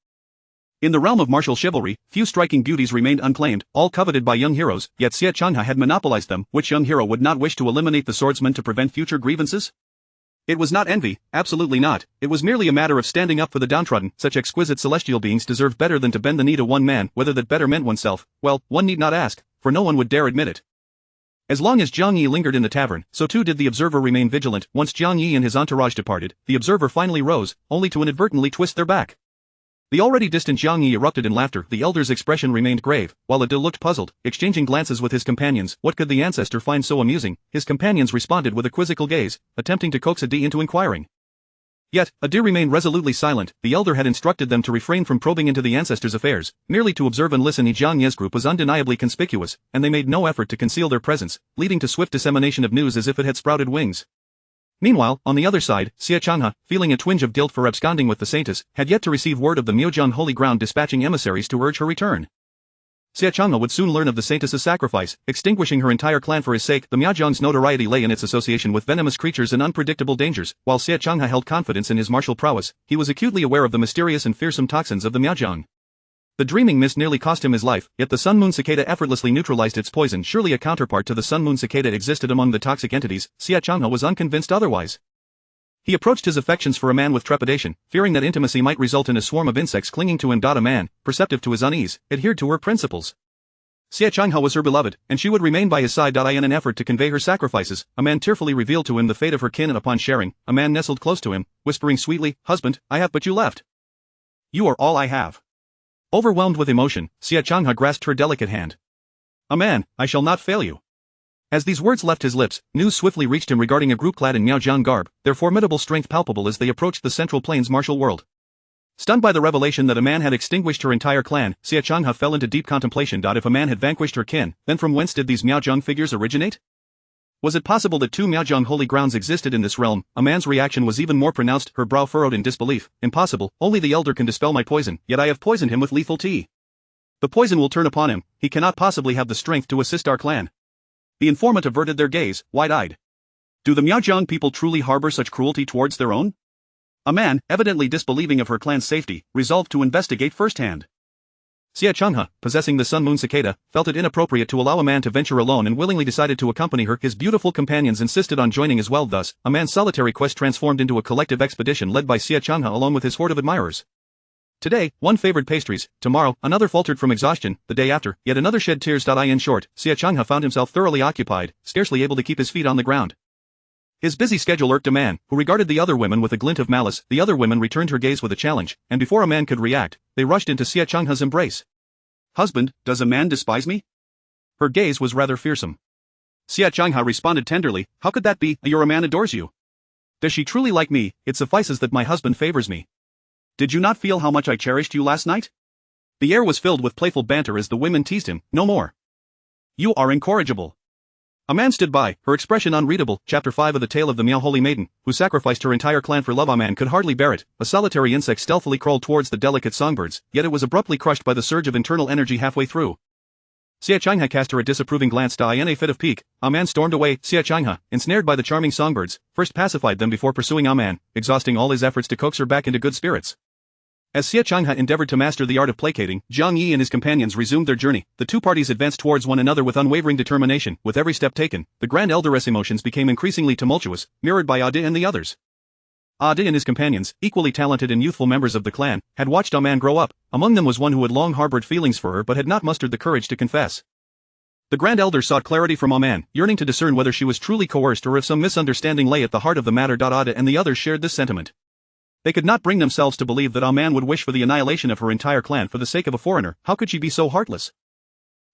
A: In the realm of martial chivalry, few striking beauties remained unclaimed, all coveted by young heroes, yet Xie Changhe had monopolized them. Which young hero would not wish to eliminate the swordsman to prevent future grievances? It was not envy, absolutely not. It was merely a matter of standing up for the downtrodden. Such exquisite celestial beings deserved better than to bend the knee to one man. Whether that better meant oneself, well, one need not ask, for no one would dare admit it. As long as Jiang Yi lingered in the tavern, so too did the observer remain vigilant. Once Jiang Yi and his entourage departed, the observer finally rose, only to inadvertently twist their back. The already distant Jiang Yi erupted in laughter. The elder's expression remained grave, while Adil looked puzzled, exchanging glances with his companions. What could the ancestor find so amusing? His companions responded with a quizzical gaze, attempting to coax Adi into inquiring. Yet, Adi remained resolutely silent. The elder had instructed them to refrain from probing into the ancestor's affairs, merely to observe and listen. Jiang Ye's group was undeniably conspicuous, and they made no effort to conceal their presence, leading to swift dissemination of news as if it had sprouted wings. Meanwhile, on the other side, Xie Changhe, feeling a twinge of guilt for absconding with the saintess, had yet to receive word of the Miaojiang holy ground, dispatching emissaries to urge her return. Xie Changhe would soon learn of the saintess's sacrifice, extinguishing her entire clan for his sake. The Miaojiang's notoriety lay in its association with venomous creatures and unpredictable dangers. While Xie Changhe held confidence in his martial prowess, he was acutely aware of the mysterious and fearsome toxins of the Miaojiang. The dreaming mist nearly cost him his life, yet the sun-moon cicada effortlessly neutralized its poison. Surely a counterpart to the sun-moon cicada existed among the toxic entities. Xie Changhe was unconvinced otherwise. He approached his affections for a man with trepidation, fearing that intimacy might result in a swarm of insects clinging to him. A man, perceptive to his unease, adhered to her principles. Xie Changhe was her beloved, and she would remain by his side. In an effort to convey her sacrifices, a man tearfully revealed to him the fate of her kin, and upon sharing, a man nestled close to him, whispering sweetly, "Husband, I have but you left. You are all I have." Overwhelmed with emotion, Xie Changhe grasped her delicate hand. "A man, I shall not fail you." As these words left his lips, news swiftly reached him regarding a group clad in Miaojiang garb, their formidable strength palpable as they approached the Central Plains martial world. Stunned by the revelation that a man had extinguished her entire clan, Xie Changhe fell into deep contemplation. If a man had vanquished her kin, then from whence did these Miaojiang figures originate? Was it possible that two Miaojiang holy grounds existed in this realm? A man's reaction was even more pronounced, her brow furrowed in disbelief. "Impossible, only the elder can dispel my poison, yet I have poisoned him with lethal tea. The poison will turn upon him, he cannot possibly have the strength to assist our clan." The informant averted their gaze, wide-eyed. Do the Miaojiang people truly harbor such cruelty towards their own? A man, evidently disbelieving of her clan's safety, resolved to investigate firsthand. Xie Changhe, possessing the sun-moon cicada, felt it inappropriate to allow a man to venture alone and willingly decided to accompany her. His beautiful companions insisted on joining as well. Thus, a man's solitary quest transformed into a collective expedition led by Xie Changhe along with his horde of admirers. Today, one favored pastries, tomorrow, another faltered from exhaustion, the day after, yet another shed tears. In short, Xie Changhe found himself thoroughly occupied, scarcely able to keep his feet on the ground. His busy schedule irked a man, who regarded the other women with a glint of malice. The other women returned her gaze with a challenge, and before a man could react, they rushed into Xie Changhe's embrace. "Husband, does a man despise me?" Her gaze was rather fearsome. Xia Changha responded tenderly, how could that be? Your man adores you. Does she truly like me? It suffices that my husband favors me. Did you not feel how much I cherished you last night? The air was filled with playful banter as the women teased him, no more. You are incorrigible. A man stood by, her expression unreadable. Chapter 5 of the tale of the Miao Holy Maiden, who sacrificed her entire clan for love. A man could hardly bear it. A solitary insect stealthily crawled towards the delicate songbirds, yet it was abruptly crushed by the surge of internal energy halfway through. Xia Changha cast her a disapproving glance. In a fit of pique, a man stormed away. Xia Changha, ensnared by the charming songbirds, first pacified them before pursuing a man, exhausting all his efforts to coax her back into good spirits. As Xia Changha endeavored to master the art of placating, Jiang Yi and his companions resumed their journey. The two parties advanced towards one another with unwavering determination. With every step taken, the Grand Elder's emotions became increasingly tumultuous, mirrored by Ade and the others. Ade and his companions, equally talented and youthful members of the clan, had watched a man grow up. Among them was one who had long harbored feelings for her but had not mustered the courage to confess. The Grand Elder sought clarity from a man, yearning to discern whether she was truly coerced or if some misunderstanding lay at the heart of the matter. Ade and the others shared this sentiment. They could not bring themselves to believe that a man would wish for the annihilation of her entire clan for the sake of a foreigner. How could she be so heartless?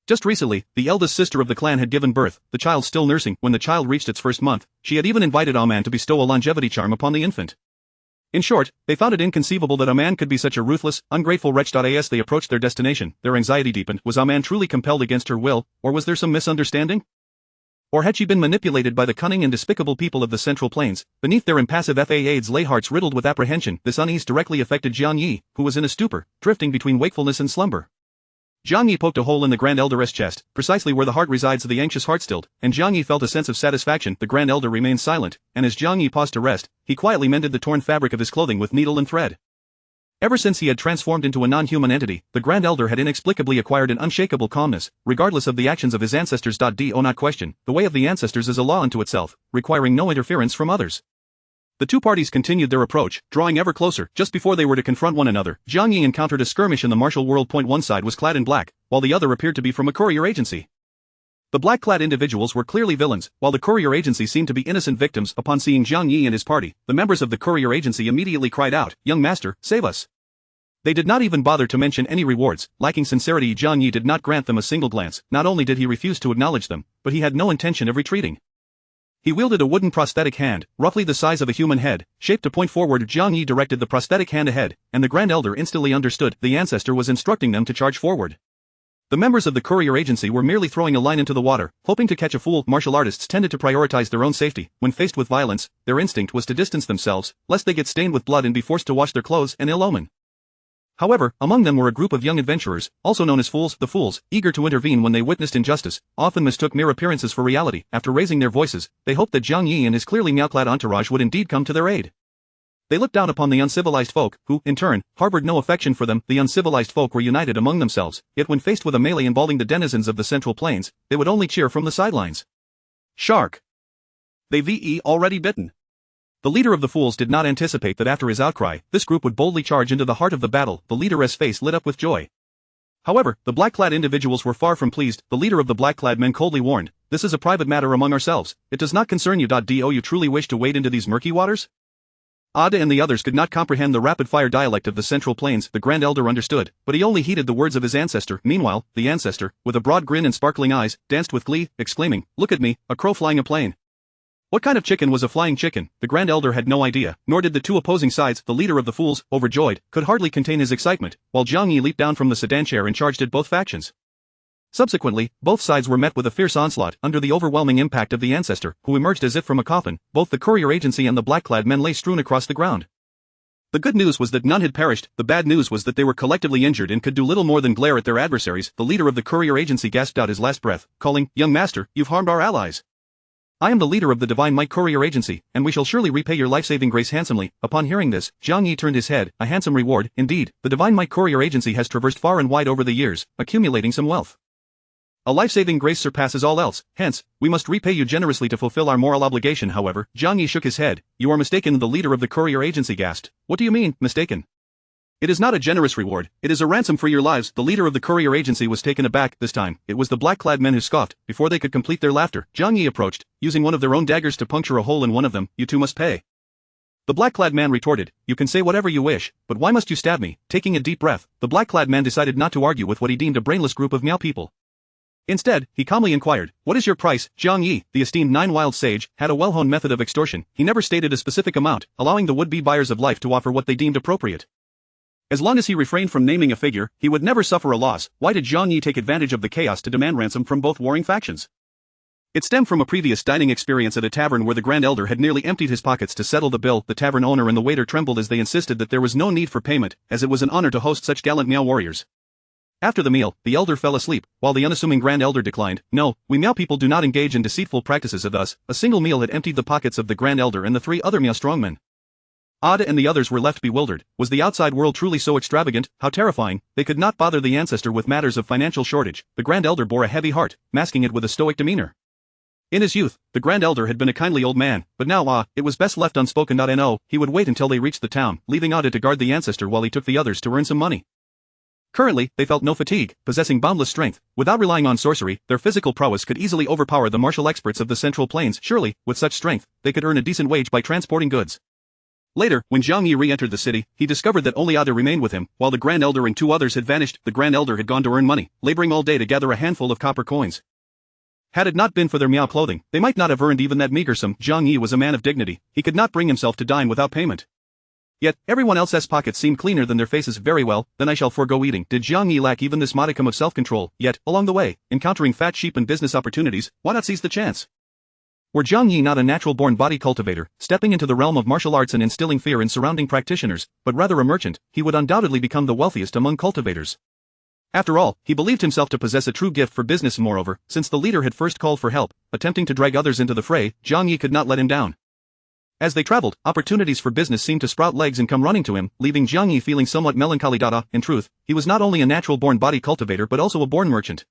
A: Just recently, the eldest sister of the clan had given birth, the child still nursing. When the child reached its first month, she had even invited a man to bestow a longevity charm upon the infant. In short, they found it inconceivable that a man could be such a ruthless, ungrateful wretch. As they approached their destination, their anxiety deepened. Was a man truly compelled against her will, or was there some misunderstanding? Or had she been manipulated by the cunning and despicable people of the Central Plains? Beneath their impassive facades lay hearts riddled with apprehension. This unease directly affected Jiang Yi, who was in a stupor, drifting between wakefulness and slumber. Jiang Yi poked a hole in the Grand Elder's chest, precisely where the heart resides. The anxious heart stilled, and Jiang Yi felt a sense of satisfaction. The Grand Elder remained silent, and as Jiang Yi paused to rest, he quietly mended the torn fabric of his clothing with needle and thread. Ever since he had transformed into a non-human entity, the Grand Elder had inexplicably acquired an unshakable calmness, regardless of the actions of his ancestors. Do not question, the way of the ancestors is a law unto itself, requiring no interference from others. The two parties continued their approach, drawing ever closer. Just before they were to confront one another, Jiang Yi encountered a skirmish in the martial world. One side was clad in black, while the other appeared to be from a courier agency. The black-clad individuals were clearly villains, while the courier agency seemed to be innocent victims. Upon seeing Jiang Yi and his party, the members of the courier agency immediately cried out, "Young master, save us!" They did not even bother to mention any rewards. Lacking sincerity, Jiang Yi did not grant them a single glance. Not only did he refuse to acknowledge them, but he had no intention of retreating. He wielded a wooden prosthetic hand, roughly the size of a human head, shaped to point forward. Jiang Yi directed the prosthetic hand ahead, and the Grand Elder instantly understood. The Ancestor was instructing them to charge forward. The members of the courier agency were merely throwing a line into the water, hoping to catch a fool. Martial artists tended to prioritize their own safety. When faced with violence, their instinct was to distance themselves, lest they get stained with blood and be forced to wash their clothes, an ill omen. However, among them were a group of young adventurers, also known as fools. The fools, eager to intervene when they witnessed injustice, often mistook mere appearances for reality. After raising their voices, they hoped that Jiang Yi and his clearly Miao-clad entourage would indeed come to their aid. They looked down upon the uncivilized folk, who, in turn, harbored no affection for them. The uncivilized folk were united among themselves, yet when faced with a melee involving the denizens of the Central Plains, they would only cheer from the sidelines. Shark! They've already bitten. The leader of the fools did not anticipate that after his outcry, this group would boldly charge into the heart of the battle. The leader's face lit up with joy. However, the black-clad individuals were far from pleased. The leader of the black-clad men coldly warned, "This is a private matter among ourselves. It does not concern you. Do you truly wish to wade into these murky waters?" Ade and the others could not comprehend the rapid-fire dialect of the Central Plains. The Grand Elder understood, but he only heeded the words of his ancestor. Meanwhile, the ancestor, with a broad grin and sparkling eyes, danced with glee, exclaiming, "Look at me, a crow flying a plane." What kind of chicken was a flying chicken? The Grand Elder had no idea, nor did the two opposing sides. The leader of the fools, overjoyed, could hardly contain his excitement, while Jiang Yi leaped down from the sedan chair and charged at both factions. Subsequently, both sides were met with a fierce onslaught. Under the overwhelming impact of the Ancestor, who emerged as if from a coffin, both the courier agency and the black-clad men lay strewn across the ground. The good news was that none had perished. The bad news was that they were collectively injured and could do little more than glare at their adversaries. The leader of the courier agency gasped out his last breath, calling, "Young master, you've harmed our allies. I am the leader of the Divine Might Courier Agency, and we shall surely repay your life-saving grace handsomely." Upon hearing this, Jiang Yi turned his head. A handsome reward, indeed. The Divine Might Courier Agency has traversed far and wide over the years, accumulating some wealth. A life-saving grace surpasses all else, hence, we must repay you generously to fulfill our moral obligation. However, Jiang Yi shook his head. "You are mistaken." The leader of the courier agency gasped. "What do you mean, mistaken? It is not a generous reward, it is a ransom for your lives." The leader of the courier agency was taken aback. This time, it was the black-clad men who scoffed. Before they could complete their laughter, Jiang Yi approached, using one of their own daggers to puncture a hole in one of them. "You too must pay." The black-clad man retorted, "You can say whatever you wish, but why must you stab me?" Taking a deep breath, the black-clad man decided not to argue with what he deemed a brainless group of Miao people. Instead, he calmly inquired, "What is your price?" Zhang Yi, the esteemed nine-wild sage, had a well-honed method of extortion. He never stated a specific amount, allowing the would-be buyers of life to offer what they deemed appropriate. As long as he refrained from naming a figure, he would never suffer a loss. Why did Zhang Yi take advantage of the chaos to demand ransom from both warring factions? It stemmed from a previous dining experience at a tavern where the Grand Elder had nearly emptied his pockets to settle the bill. The tavern owner and the waiter trembled as they insisted that there was no need for payment, as it was an honor to host such gallant Miao warriors. After the meal, the elder fell asleep, while the unassuming Grand Elder declined, "No, we Miao people do not engage in deceitful practices." Thus, a single meal had emptied the pockets of the Grand Elder and the three other Miao strongmen. Ada and the others were left bewildered. Was the outside world truly so extravagant? How terrifying! They could not bother the Ancestor with matters of financial shortage. The Grand Elder bore a heavy heart, masking it with a stoic demeanor. In his youth, the Grand Elder had been a kindly old man, but now it was best left unspoken. He would wait until they reached the town, leaving Ada to guard the Ancestor while he took the others to earn some money. Currently, they felt no fatigue, possessing boundless strength. Without relying on sorcery, their physical prowess could easily overpower the martial experts of the Central Plains. Surely, with such strength, they could earn a decent wage by transporting goods. Later, when Zhang Yi re-entered the city, he discovered that only Ada remained with him, while the Grand Elder and two others had vanished. The Grand Elder had gone to earn money, laboring all day to gather a handful of copper coins. Had it not been for their Miao clothing, they might not have earned even that meager sum. Zhang Yi was a man of dignity. He could not bring himself to dine without payment. Yet, everyone else's pockets seemed cleaner than their faces. Very well, then I shall forego eating. Did Zhang Yi lack even this modicum of self-control? Yet, along the way, encountering fat sheep and business opportunities, why not seize the chance? Were Zhang Yi not a natural-born body cultivator, stepping into the realm of martial arts and instilling fear in surrounding practitioners, but rather a merchant, he would undoubtedly become the wealthiest among cultivators. After all, he believed himself to possess a true gift for business. Moreover, since the leader had first called for help, attempting to drag others into the fray, Zhang Yi could not let him down. As they traveled, opportunities for business seemed to sprout legs and come running to him, leaving Zhang Yi feeling somewhat melancholy. In truth, he was not only a natural-born body cultivator but also a born merchant.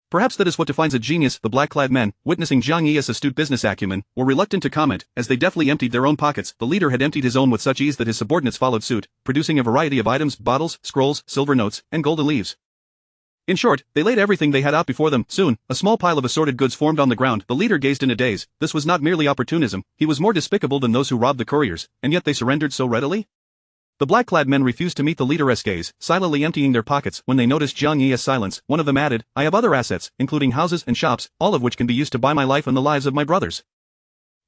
A: Perhaps that is what defines a genius. The black-clad men, witnessing Zhang Yi's astute business acumen, were reluctant to comment, as they deftly emptied their own pockets. The leader had emptied his own with such ease that his subordinates followed suit, producing a variety of items: bottles, scrolls, silver notes, and golden leaves. In short, they laid everything they had out before them. Soon, a small pile of assorted goods formed on the ground. The leader gazed in a daze. This was not merely opportunism, he was more despicable than those who robbed the couriers, and yet they surrendered so readily? The black-clad men refused to meet the leader's gaze, silently emptying their pockets. When they noticed Zhang Yi's silence, one of them added, "I have other assets, including houses and shops, all of which can be used to buy my life and the lives of my brothers."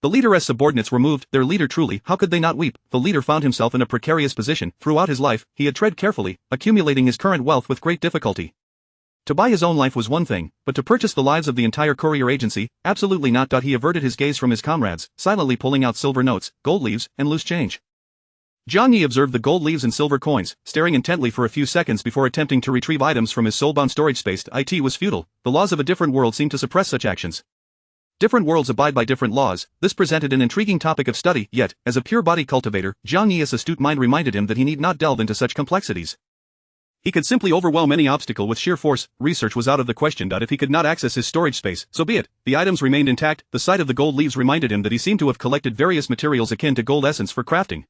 A: The leader's subordinates were moved. Their leader truly, how could they not weep? The leader found himself in a precarious position. Throughout his life, he had tread carefully, accumulating his current wealth with great difficulty. To buy his own life was one thing, but to purchase the lives of the entire courier agency, absolutely not. He averted his gaze from his comrades, silently pulling out silver notes, gold leaves, and loose change. Zhang Yi observed the gold leaves and silver coins, staring intently for a few seconds before attempting to retrieve items from his soul-bound storage space. It was futile. The laws of a different world seemed to suppress such actions. Different worlds abide by different laws. This presented an intriguing topic of study, yet, as a pure body cultivator, Zhang Yi's astute mind reminded him that he need not delve into such complexities. He could simply overwhelm any obstacle with sheer force. Research was out of the question. If he could not access his storage space, so be it. The items remained intact. The sight of the gold leaves reminded him that he seemed to have collected various materials akin to gold essence for crafting.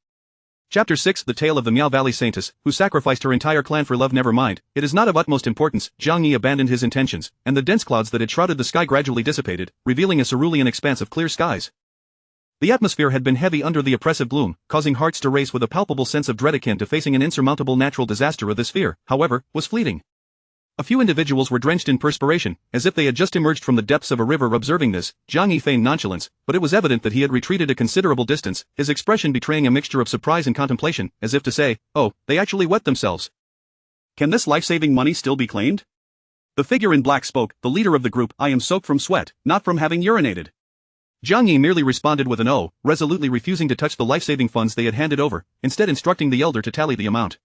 A: Chapter 6: The Tale of the Miao Valley Saintess, who sacrificed her entire clan for love. Never mind, it is not of utmost importance. Zhang Yi abandoned his intentions, and the dense clouds that had shrouded the sky gradually dissipated, revealing a cerulean expanse of clear skies. The atmosphere had been heavy under the oppressive gloom, causing hearts to race with a palpable sense of dread akin to facing an insurmountable natural disaster. This fear, however, was fleeting. A few individuals were drenched in perspiration, as if they had just emerged from the depths of a river. Observing this, Zhang Yi feigned nonchalance, but it was evident that he had retreated a considerable distance, his expression betraying a mixture of surprise and contemplation, as if to say, "Oh, they actually wet themselves. Can this life-saving money still be claimed?" The figure in black spoke, the leader of the group. "I am soaked from sweat, not from having urinated." Zhang Yi merely responded with an "oh," resolutely refusing to touch the life-saving funds they had handed over, instead instructing the elder to tally the amount.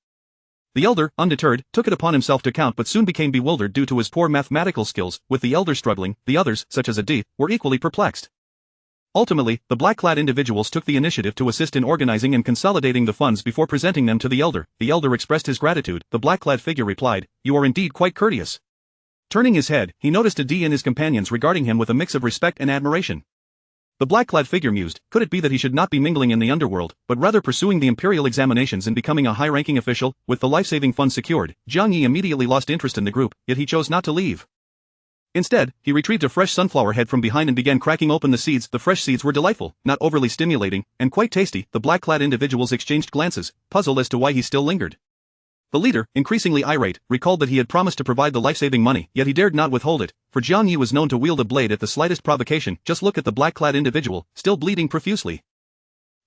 A: The elder, undeterred, took it upon himself to count but soon became bewildered due to his poor mathematical skills. With the elder struggling, the others, such as Adi, were equally perplexed. Ultimately, the black-clad individuals took the initiative to assist in organizing and consolidating the funds before presenting them to the elder. The elder expressed his gratitude. The black-clad figure replied, "You are indeed quite courteous." Turning his head, he noticed Adi and his companions regarding him with a mix of respect and admiration. The black-clad figure mused, could it be that he should not be mingling in the underworld, but rather pursuing the imperial examinations and becoming a high-ranking official? With the life-saving funds secured, Zhang Yi immediately lost interest in the group, yet he chose not to leave. Instead, he retrieved a fresh sunflower head from behind and began cracking open the seeds. The fresh seeds were delightful, not overly stimulating, and quite tasty. The black-clad individuals exchanged glances, puzzled as to why he still lingered. The leader, increasingly irate, recalled that he had promised to provide the life-saving money, yet he dared not withhold it, for Jiang Yi was known to wield a blade at the slightest provocation. Just look at the black-clad individual, still bleeding profusely.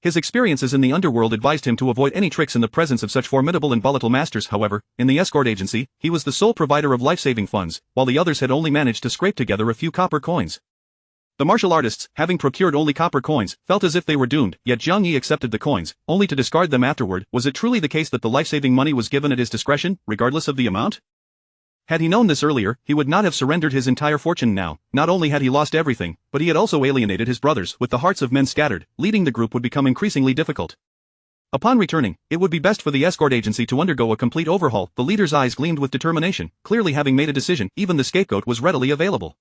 A: His experiences in the underworld advised him to avoid any tricks in the presence of such formidable and volatile masters. However, in the escort agency, he was the sole provider of life-saving funds, while the others had only managed to scrape together a few copper coins. The martial artists, having procured only copper coins, felt as if they were doomed, yet Jiang Yi accepted the coins, only to discard them afterward. Was it truly the case that the life-saving money was given at his discretion, regardless of the amount? Had he known this earlier, he would not have surrendered his entire fortune now. Not only had he lost everything, but he had also alienated his brothers. With the hearts of men scattered, leading the group would become increasingly difficult. Upon returning, it would be best for the escort agency to undergo a complete overhaul. The leader's eyes gleamed with determination, clearly having made a decision. Even the scapegoat was readily available.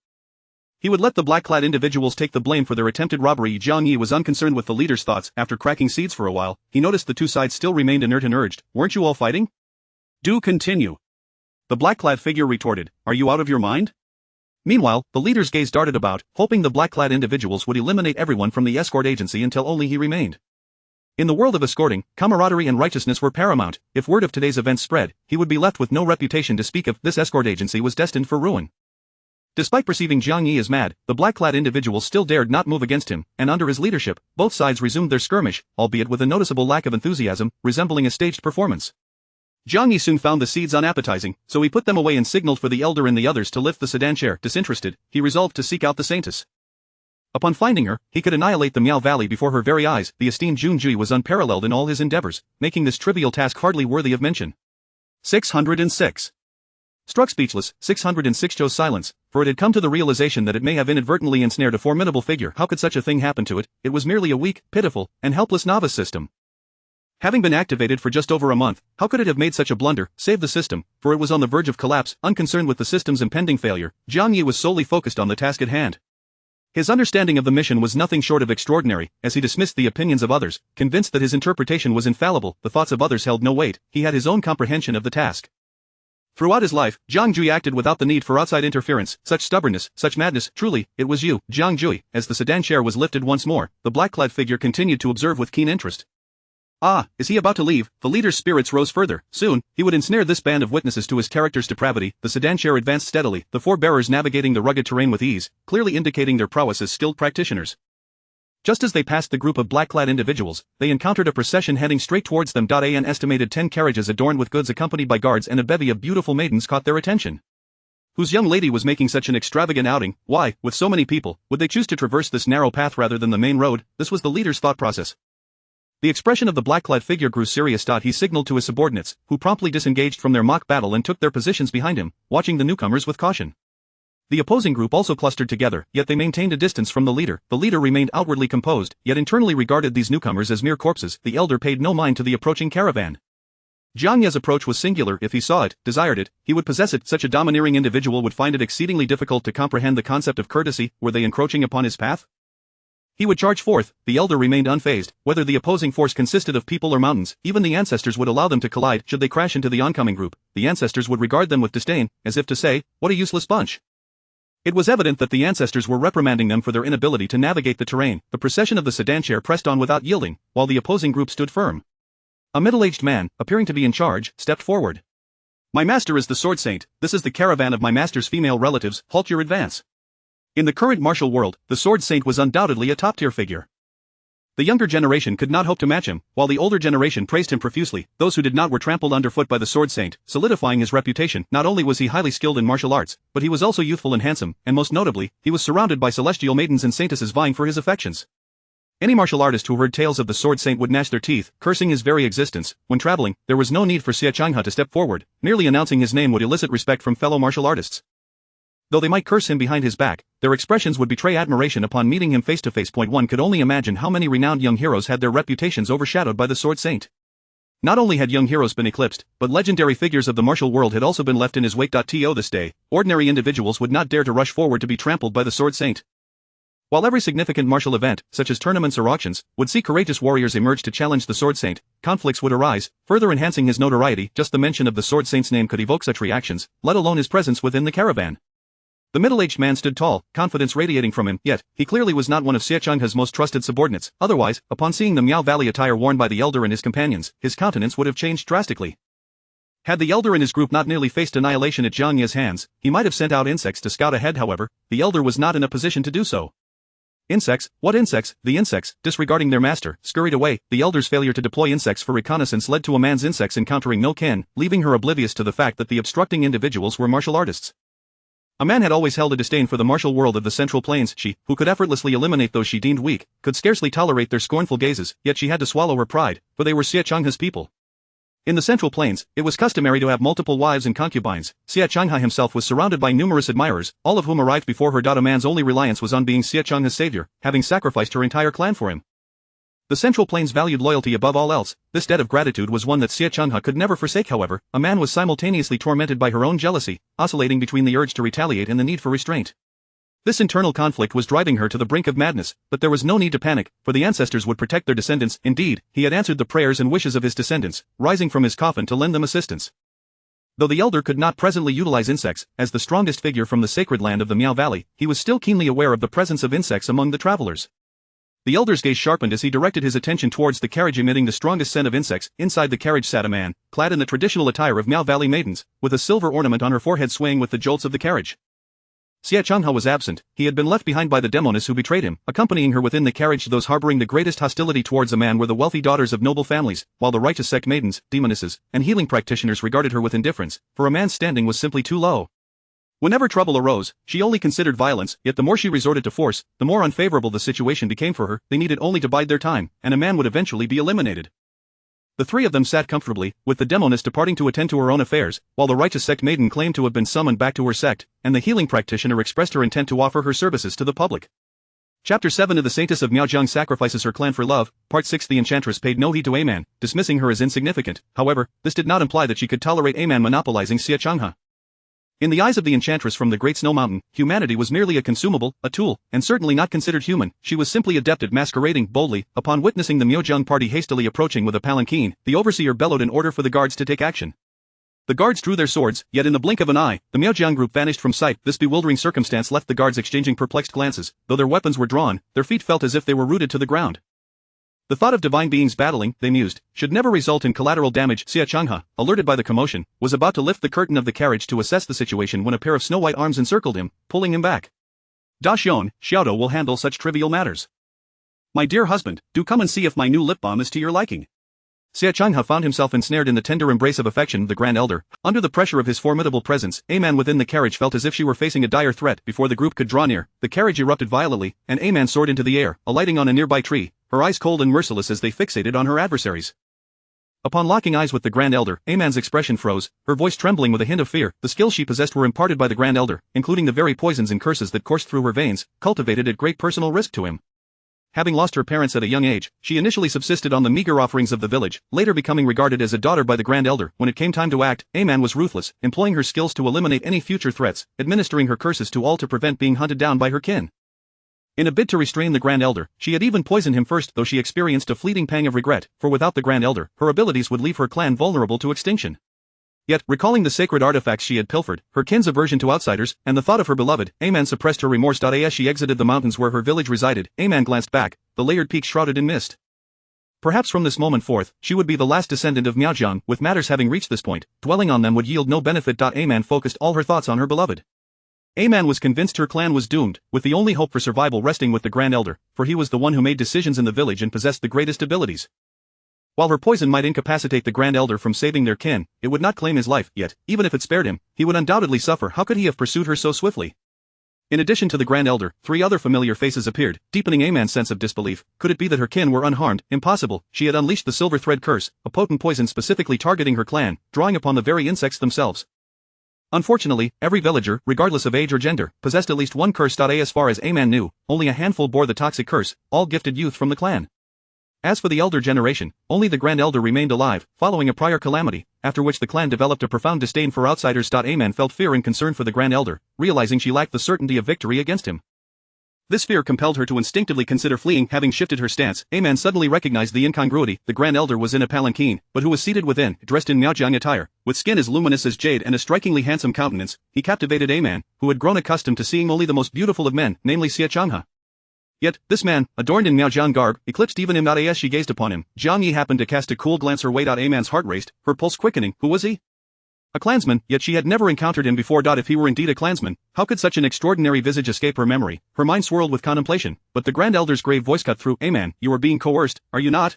A: He would let the black-clad individuals take the blame for their attempted robbery. Jiang Yi was unconcerned with the leader's thoughts. After cracking seeds for a while, he noticed the two sides still remained inert and urged, "Weren't you all fighting? Do continue." The black-clad figure retorted, "Are you out of your mind?" Meanwhile, the leader's gaze darted about, hoping the black-clad individuals would eliminate everyone from the escort agency until only he remained. In the world of escorting, camaraderie and righteousness were paramount. If word of today's events spread, he would be left with no reputation to speak of. This escort agency was destined for ruin. Despite perceiving Jiang Yi as mad, the black-clad individuals still dared not move against him, and under his leadership, both sides resumed their skirmish, albeit with a noticeable lack of enthusiasm, resembling a staged performance. Jiang Yi soon found the seeds unappetizing, so he put them away and signaled for the elder and the others to lift the sedan chair. Disinterested, he resolved to seek out the saintess. Upon finding her, he could annihilate the Miao Valley before her very eyes. The esteemed Jun Jui was unparalleled in all his endeavors, making this trivial task hardly worthy of mention. 606. Struck speechless, 606 chose silence, for it had come to the realization that it may have inadvertently ensnared a formidable figure. How could such a thing happen to it? It was merely a weak, pitiful, and helpless novice system. Having been activated for just over a month, how could it have made such a blunder? Save the system, for it was on the verge of collapse. Unconcerned with the system's impending failure, Jiang Yi was solely focused on the task at hand. His understanding of the mission was nothing short of extraordinary. As he dismissed the opinions of others, convinced that his interpretation was infallible, the thoughts of others held no weight. He had his own comprehension of the task. Throughout his life, Jiang Jui acted without the need for outside interference. Such stubbornness, such madness. Truly, it was you, Jiang Jui. As the sedan chair was lifted once more, the black-clad figure continued to observe with keen interest. Ah, is he about to leave? The leader's spirits rose further. Soon, he would ensnare this band of witnesses to his character's depravity. The sedan chair advanced steadily, the four bearers navigating the rugged terrain with ease, clearly indicating their prowess as skilled practitioners. Just as they passed the group of black-clad individuals, they encountered a procession heading straight towards them. An estimated 10 carriages adorned with goods accompanied by guards and a bevy of beautiful maidens caught their attention. Whose young lady was making such an extravagant outing? Why, with so many people, would they choose to traverse this narrow path rather than the main road? This was the leader's thought process. The expression of the black-clad figure grew serious. He signaled to his subordinates, who promptly disengaged from their mock battle and took their positions behind him, watching the newcomers with caution. The opposing group also clustered together, yet they maintained a distance from the leader. The leader remained outwardly composed, yet internally regarded these newcomers as mere corpses. The elder paid no mind to the approaching caravan. Jiang Yi's approach was singular. If he saw it, desired it, he would possess it. Such a domineering individual would find it exceedingly difficult to comprehend the concept of courtesy. Were they encroaching upon his path? He would charge forth. The elder remained unfazed. Whether the opposing force consisted of people or mountains, even the ancestors would allow them to collide. Should they crash into the oncoming group, the ancestors would regard them with disdain, as if to say, "What a useless bunch." It was evident that the ancestors were reprimanding them for their inability to navigate the terrain. The procession of the sedan chair pressed on without yielding, while the opposing group stood firm. A middle-aged man, appearing to be in charge, stepped forward. "My master is the Sword Saint. This is the caravan of my master's female relatives. Halt your advance." In the current martial world, the Sword Saint was undoubtedly a top-tier figure. The younger generation could not hope to match him, while the older generation praised him profusely. Those who did not were trampled underfoot by the Sword Saint, solidifying his reputation. Not only was he highly skilled in martial arts, but he was also youthful and handsome, and most notably, he was surrounded by celestial maidens and saintesses vying for his affections. Any martial artist who heard tales of the Sword Saint would gnash their teeth, cursing his very existence. When traveling, there was no need for Xie Changhe to step forward. Merely announcing his name would elicit respect from fellow martial artists. Though they might curse him behind his back, their expressions would betray admiration upon meeting him face-to-face. One could only imagine how many renowned young heroes had their reputations overshadowed by the Sword Saint. Not only had young heroes been eclipsed, but legendary figures of the martial world had also been left in his wake. To this day, ordinary individuals would not dare to rush forward to be trampled by the Sword Saint. While every significant martial event, such as tournaments or auctions, would see courageous warriors emerge to challenge the Sword Saint, conflicts would arise, further enhancing his notoriety. Just the mention of the Sword Saint's name could evoke such reactions, let alone his presence within the caravan. The middle-aged man stood tall, confidence radiating from him, yet, he clearly was not one of Xie Changhe's most trusted subordinates. Otherwise, upon seeing the Miao Valley attire worn by the elder and his companions, his countenance would have changed drastically. Had the Elder and his group not nearly faced annihilation at Jiang Ye's hands, he might have sent out insects to scout ahead. However, the Elder was not in a position to do so. Insects? What insects? The insects, disregarding their master, scurried away. The Elder's failure to deploy insects for reconnaissance led to a man's insects encountering no kin, leaving her oblivious to the fact that the obstructing individuals were martial artists. A man had always held a disdain for the martial world of the Central Plains. She, who could effortlessly eliminate those she deemed weak, could scarcely tolerate their scornful gazes, yet she had to swallow her pride, for they were Xie Changhe's people. In the Central Plains, it was customary to have multiple wives and concubines. Xie Changhe himself was surrounded by numerous admirers, all of whom arrived before her. A man's only reliance was on being Xie Changhe's savior, having sacrificed her entire clan for him. The Central Plains valued loyalty above all else. This debt of gratitude was one that Xie Changhe could never forsake. However, a man was simultaneously tormented by her own jealousy, oscillating between the urge to retaliate and the need for restraint. This internal conflict was driving her to the brink of madness, but there was no need to panic, for the ancestors would protect their descendants. Indeed, he had answered the prayers and wishes of his descendants, rising from his coffin to lend them assistance. Though the Elder could not presently utilize insects, as the strongest figure from the sacred land of the Miao Valley, he was still keenly aware of the presence of insects among the travelers. The Elder's gaze sharpened as he directed his attention towards the carriage emitting the strongest scent of insects. Inside the carriage sat a man, clad in the traditional attire of Miao Valley maidens, with a silver ornament on her forehead swaying with the jolts of the carriage. Xie Changhe was absent. He had been left behind by the demoness who betrayed him. Accompanying her within the carriage, those harboring the greatest hostility towards a man were the wealthy daughters of noble families, while the righteous sect maidens, demonesses, and healing practitioners regarded her with indifference, for a man's standing was simply too low. Whenever trouble arose, she only considered violence, yet the more she resorted to force, the more unfavorable the situation became for her. They needed only to bide their time, and a man would eventually be eliminated. The three of them sat comfortably, with the demoness departing to attend to her own affairs, while the righteous sect maiden claimed to have been summoned back to her sect, and the healing practitioner expressed her intent to offer her services to the public. Chapter 7 of the Saintess of Miaozhang sacrifices her clan for love. Part 6. The enchantress paid no heed to Aman, dismissing her as insignificant. However, this did not imply that she could tolerate Aman monopolizing Xie Changhe. In the eyes of the enchantress from the Great Snow Mountain, humanity was merely a consumable, a tool, and certainly not considered human. She was simply adept at masquerading boldly. Upon witnessing the Miaozhang party hastily approaching with a palanquin, the overseer bellowed an order for the guards to take action. The guards drew their swords, yet in the blink of an eye, the Miaozhang group vanished from sight. This bewildering circumstance left the guards exchanging perplexed glances. Though their weapons were drawn, their feet felt as if they were rooted to the ground. The thought of divine beings battling, they mused, should never result in collateral damage. Xie Changhe, alerted by the commotion, was about to lift the curtain of the carriage to assess the situation when a pair of snow-white arms encircled him, pulling him back. Da Xion, Xiaodo will handle such trivial matters. My dear husband, do come and see if my new lip balm is to your liking. Xie Changhe found himself ensnared in the tender embrace of affection of the Grand Elder. Under the pressure of his formidable presence, Aman within the carriage felt as if she were facing a dire threat. Before the group could draw near, the carriage erupted violently, and Aman soared into the air, alighting on a nearby tree, her eyes cold and merciless as they fixated on her adversaries. Upon locking eyes with the Grand Elder, Aman's expression froze, her voice trembling with a hint of fear. The skills she possessed were imparted by the Grand Elder, including the very poisons and curses that coursed through her veins, cultivated at great personal risk to him. Having lost her parents at a young age, she initially subsisted on the meager offerings of the village, later becoming regarded as a daughter by the Grand Elder. When it came time to act, Aman was ruthless, employing her skills to eliminate any future threats, administering her curses to all to prevent being hunted down by her kin. In a bid to restrain the Grand Elder, she had even poisoned him first, though she experienced a fleeting pang of regret, for without the Grand Elder, her abilities would leave her clan vulnerable to extinction. Yet, recalling the sacred artifacts she had pilfered, her kin's aversion to outsiders, and the thought of her beloved, Aman suppressed her remorse. As she exited the mountains where her village resided, Aman glanced back, the layered peaks shrouded in mist. Perhaps from this moment forth, she would be the last descendant of Miaozhang. With matters having reached this point, dwelling on them would yield no benefit. Aman focused all her thoughts on her beloved. Aman was convinced her clan was doomed, with the only hope for survival resting with the Grand Elder, for he was the one who made decisions in the village and possessed the greatest abilities. While her poison might incapacitate the Grand Elder from saving their kin, it would not claim his life, yet, even if it spared him, he would undoubtedly suffer. How could he have pursued her so swiftly? In addition to the Grand Elder, 3 other familiar faces appeared, deepening Aman's sense of disbelief. Could it be that her kin were unharmed? Impossible. She had unleashed the Silver Thread Curse, a potent poison specifically targeting her clan, drawing upon the very insects themselves. Unfortunately, every villager, regardless of age or gender, possessed at least one curse. As far as Aman knew, only a handful bore the toxic curse, all gifted youth from the clan. As for the elder generation, only the Grand Elder remained alive, following a prior calamity, after which the clan developed a profound disdain for outsiders. Aman felt fear and concern for the Grand Elder, realizing she lacked the certainty of victory against him. This fear compelled her to instinctively consider fleeing. Having shifted her stance, Aman suddenly recognized the incongruity. The Grand Elder was in a palanquin, but who was seated within, dressed in Miaozhang attire, with skin as luminous as jade and a strikingly handsome countenance. He captivated Aman, who had grown accustomed to seeing only the most beautiful of men, namely Xie Changhe. Yet, this man, adorned in Miaozhang garb, eclipsed even him. As she gazed upon him, Jiang Yi happened to cast a cool glance her way. Aman's heart raced, her pulse quickening. Who was he? A clansman, yet she had never encountered him before. If he were indeed a clansman, how could such an extraordinary visage escape her memory? Her mind swirled with contemplation, but the Grand Elder's grave voice cut through. "Aman, you are being coerced, are you not?"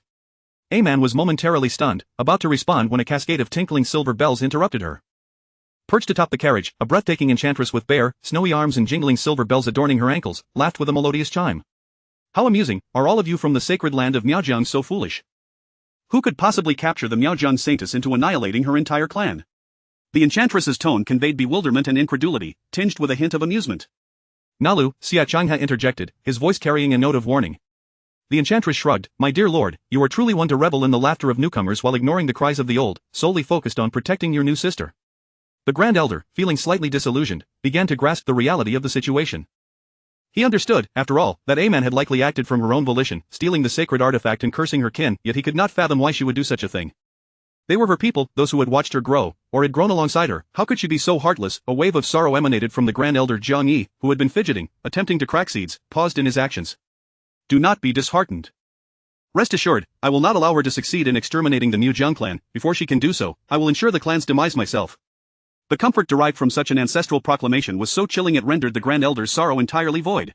A: Aman was momentarily stunned, about to respond when a cascade of tinkling silver bells interrupted her. Perched atop the carriage, a breathtaking enchantress with bare, snowy arms and jingling silver bells adorning her ankles, laughed with a melodious chime. "How amusing, are all of you from the sacred land of Miaojiang so foolish? Who could possibly capture the Miaojiang saintess into annihilating her entire clan?" The enchantress's tone conveyed bewilderment and incredulity, tinged with a hint of amusement. "Nalu," Xia Changhe interjected, his voice carrying a note of warning. The enchantress shrugged. "My dear lord, you are truly one to revel in the laughter of newcomers while ignoring the cries of the old, solely focused on protecting your new sister." The Grand Elder, feeling slightly disillusioned, began to grasp the reality of the situation. He understood, after all, that Aman had likely acted from her own volition, stealing the sacred artifact and cursing her kin, yet he could not fathom why she would do such a thing. They were her people, those who had watched her grow, or had grown alongside her. How could she be so heartless? A wave of sorrow emanated from the Grand Elder Jiang Yi, who had been fidgeting, attempting to crack seeds, paused in his actions. "Do not be disheartened. Rest assured, I will not allow her to succeed in exterminating the Miaojiang clan. Before she can do so, I will ensure the clan's demise myself." The comfort derived from such an ancestral proclamation was so chilling it rendered the Grand Elder's sorrow entirely void.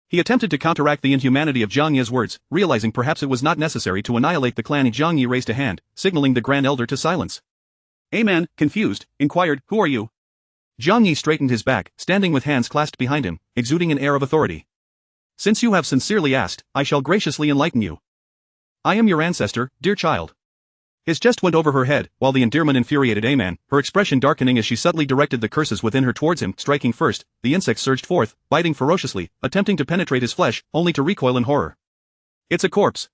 A: He attempted to counteract the inhumanity of Jiang Yi's words, realizing perhaps it was not necessary to annihilate the clan. Jiang Yi raised a hand, signaling the Grand Elder to silence. Aman, confused, inquired, "Who are you?" Jiang Yi straightened his back, standing with hands clasped behind him, exuding an air of authority. "Since you have sincerely asked, I shall graciously enlighten you. I am your ancestor, dear child." His jest went over her head, while the endearment infuriated Aman, her expression darkening as she subtly directed the curses within her towards him. Striking first, the insects surged forth, biting ferociously, attempting to penetrate his flesh, only to recoil in horror. "It's a corpse.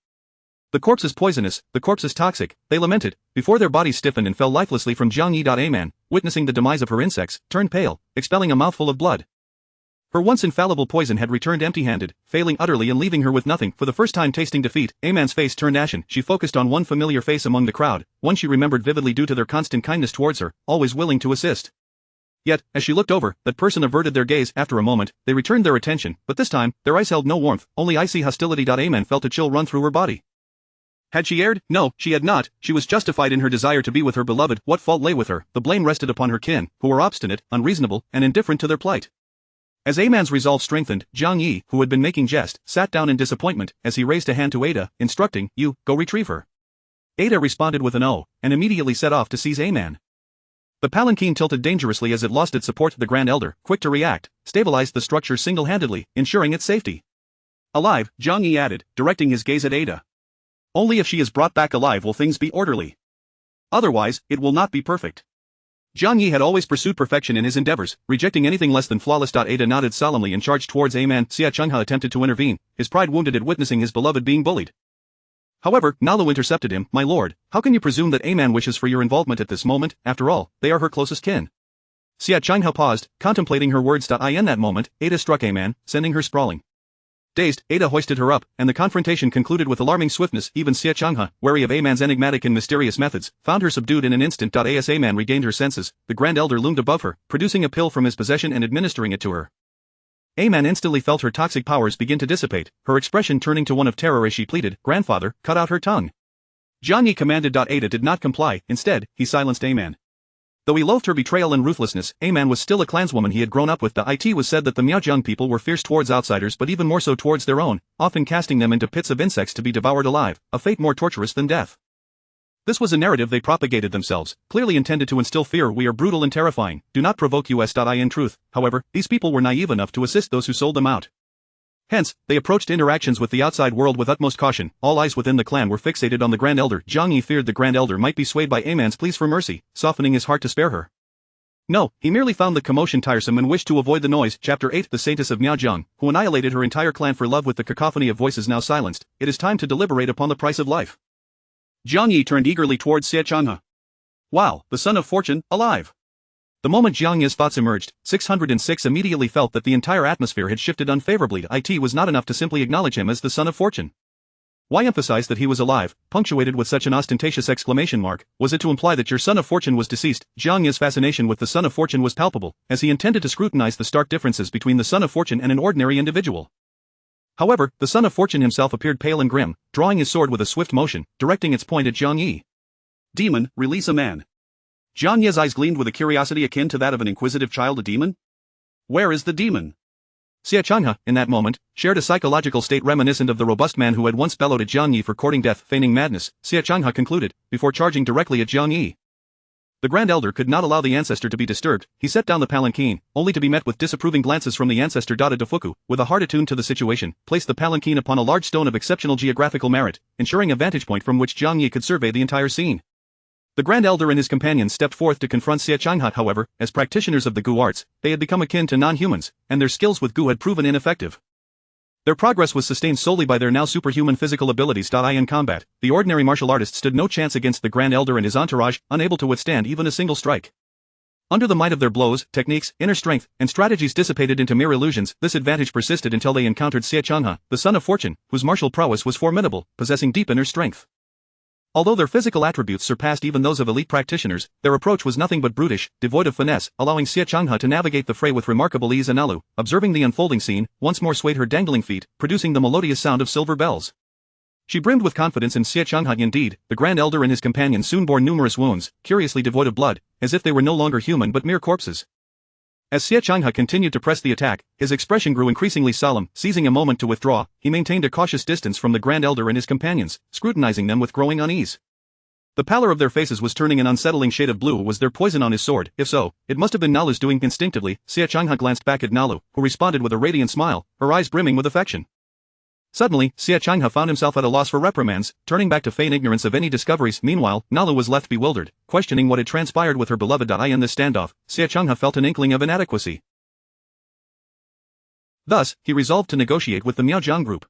A: The corpse is poisonous, the corpse is toxic," they lamented, before their bodies stiffened and fell lifelessly from Jiang Yi. Aman, witnessing the demise of her insects, turned pale, expelling a mouthful of blood. Her once infallible poison had returned empty-handed, failing utterly and leaving her with nothing. For the first time tasting defeat, Aman's face turned ashen. She focused on one familiar face among the crowd, one she remembered vividly due to their constant kindness towards her, always willing to assist. Yet, as she looked over, that person averted their gaze. After a moment, they returned their attention, but this time, their eyes held no warmth, only icy hostility. Aman felt a chill run through her body. Had she erred? No, she had not. She was justified in her desire to be with her beloved. What fault lay with her? The blame rested upon her kin, who were obstinate, unreasonable, and indifferent to their plight. As Aman's resolve strengthened, Jiang Yi, who had been making jest, sat down in disappointment, as he raised a hand to Ada, instructing, "You, go retrieve her." Ada responded with an "oh," and immediately set off to seize Aman. The palanquin tilted dangerously as it lost its support. The Grand Elder, quick to react, stabilized the structure single-handedly, ensuring its safety. "Alive," Jiang Yi added, directing his gaze at Ada. "Only if she is brought back alive will things be orderly. Otherwise, it will not be perfect." Jiang Yi had always pursued perfection in his endeavors, rejecting anything less than flawless. Ada nodded solemnly and charged towards Aman. Xia Changhe attempted to intervene, his pride wounded at witnessing his beloved being bullied. However, Nalu intercepted him. "My lord, how can you presume that Aman wishes for your involvement at this moment? After all, they are her closest kin." Xia Changhe paused, contemplating her words. In that moment, Ada struck Aman, sending her sprawling. Dazed, Ada hoisted her up, and the confrontation concluded with alarming swiftness. Even Xia Changhe, wary of Aman's enigmatic and mysterious methods, found her subdued in an instant. As Aman regained her senses, the Grand Elder loomed above her, producing a pill from his possession and administering it to her. Aman instantly felt her toxic powers begin to dissipate, her expression turning to one of terror as she pleaded, "Grandfather, cut out her tongue." Jiang Yi commanded. Ada did not comply. Instead, he silenced Aman. Though he loathed her betrayal and ruthlessness, Aman was still a clanswoman he had grown up with. It was said that the Miaojiang people were fierce towards outsiders, but even more so towards their own, often casting them into pits of insects to be devoured alive, a fate more torturous than death. This was a narrative they propagated themselves, clearly intended to instill fear. "We are brutal and terrifying, do not provoke us." In truth, however, these people were naive enough to assist those who sold them out. Hence, they approached interactions with the outside world with utmost caution. All eyes within the clan were fixated on the Grand Elder. Jiang Yi feared the Grand Elder might be swayed by Aman's pleas for mercy, softening his heart to spare her. No, he merely found the commotion tiresome and wished to avoid the noise. Chapter 8. The Saintess of Miaojiang, who annihilated her entire clan for love. With the cacophony of voices now silenced, it is time to deliberate upon the price of life. Jiang Yi turned eagerly towards Xia Changhe. "Wow, the son of fortune, alive!" The moment Jiang Yi's thoughts emerged, 606 immediately felt that the entire atmosphere had shifted unfavorably. It was not enough to simply acknowledge him as the son of fortune. Why emphasize that he was alive, punctuated with such an ostentatious exclamation mark? Was it to imply that your son of fortune was deceased? Jiang Yi's fascination with the son of fortune was palpable, as he intended to scrutinize the stark differences between the son of fortune and an ordinary individual. However, the son of fortune himself appeared pale and grim, drawing his sword with a swift motion, directing its point at Jiang Yi. "Demon, release a man." Jiang Ye's eyes gleamed with a curiosity akin to that of an inquisitive child, a demon? Where is the demon?
B: Xie Changhe, in that moment, shared a psychological state reminiscent of the robust man who had once bellowed at Jiang Yi for courting death, feigning madness, Xie Changhe concluded, before charging directly at Jiang Yi. The Grand Elder could not allow the Ancestor to be disturbed. He set down the palanquin, only to be met with disapproving glances from the Ancestor. Dofuku, with a heart attuned to the situation, placed the palanquin upon a large stone of exceptional geographical merit, ensuring a vantage point from which Jiang Yi could survey the entire scene. The Grand Elder and his companions stepped forth to confront Xie Changhe. However, as practitioners of the Gu arts, they had become akin to non-humans, and their skills with Gu had proven ineffective. Their progress was sustained solely by their now superhuman physical abilities. In combat, the ordinary martial artist stood no chance against the Grand Elder and his entourage, unable to withstand even a single strike. Under the might of their blows, techniques, inner strength, and strategies dissipated into mere illusions, this advantage persisted until they encountered Xie Changhe, the son of fortune, whose martial prowess was formidable, possessing deep inner strength. Although their physical attributes surpassed even those of elite practitioners, their approach was nothing but brutish, devoid of finesse, allowing Xie Changhe to navigate the fray with remarkable ease. Analu, observing the unfolding scene, once more swayed her dangling feet, producing the melodious sound of silver bells. She brimmed with confidence in Xie Changhe. Indeed, the Grand Elder and his companion soon bore numerous wounds, curiously devoid of blood, as if they were no longer human but mere corpses. As Xie Changhe continued to press the attack, his expression grew increasingly solemn. Seizing a moment to withdraw, he maintained a cautious distance from the Grand Elder and his companions, scrutinizing them with growing unease. The pallor of their faces was turning an unsettling shade of blue. Was there poison on his sword? If so, it must have been Nalu's doing. Instinctively, Xie Changhe glanced back at Nalu, who responded with a radiant smile, her eyes brimming with affection. Suddenly, Xie Changhe found himself at a loss for reprimands, turning back to feign ignorance of any discoveries. Meanwhile, Nalu was left bewildered, questioning what had transpired with her beloved. In this standoff, Xie Changhe felt an inkling of inadequacy. Thus, he resolved to negotiate with the Miaojiang group.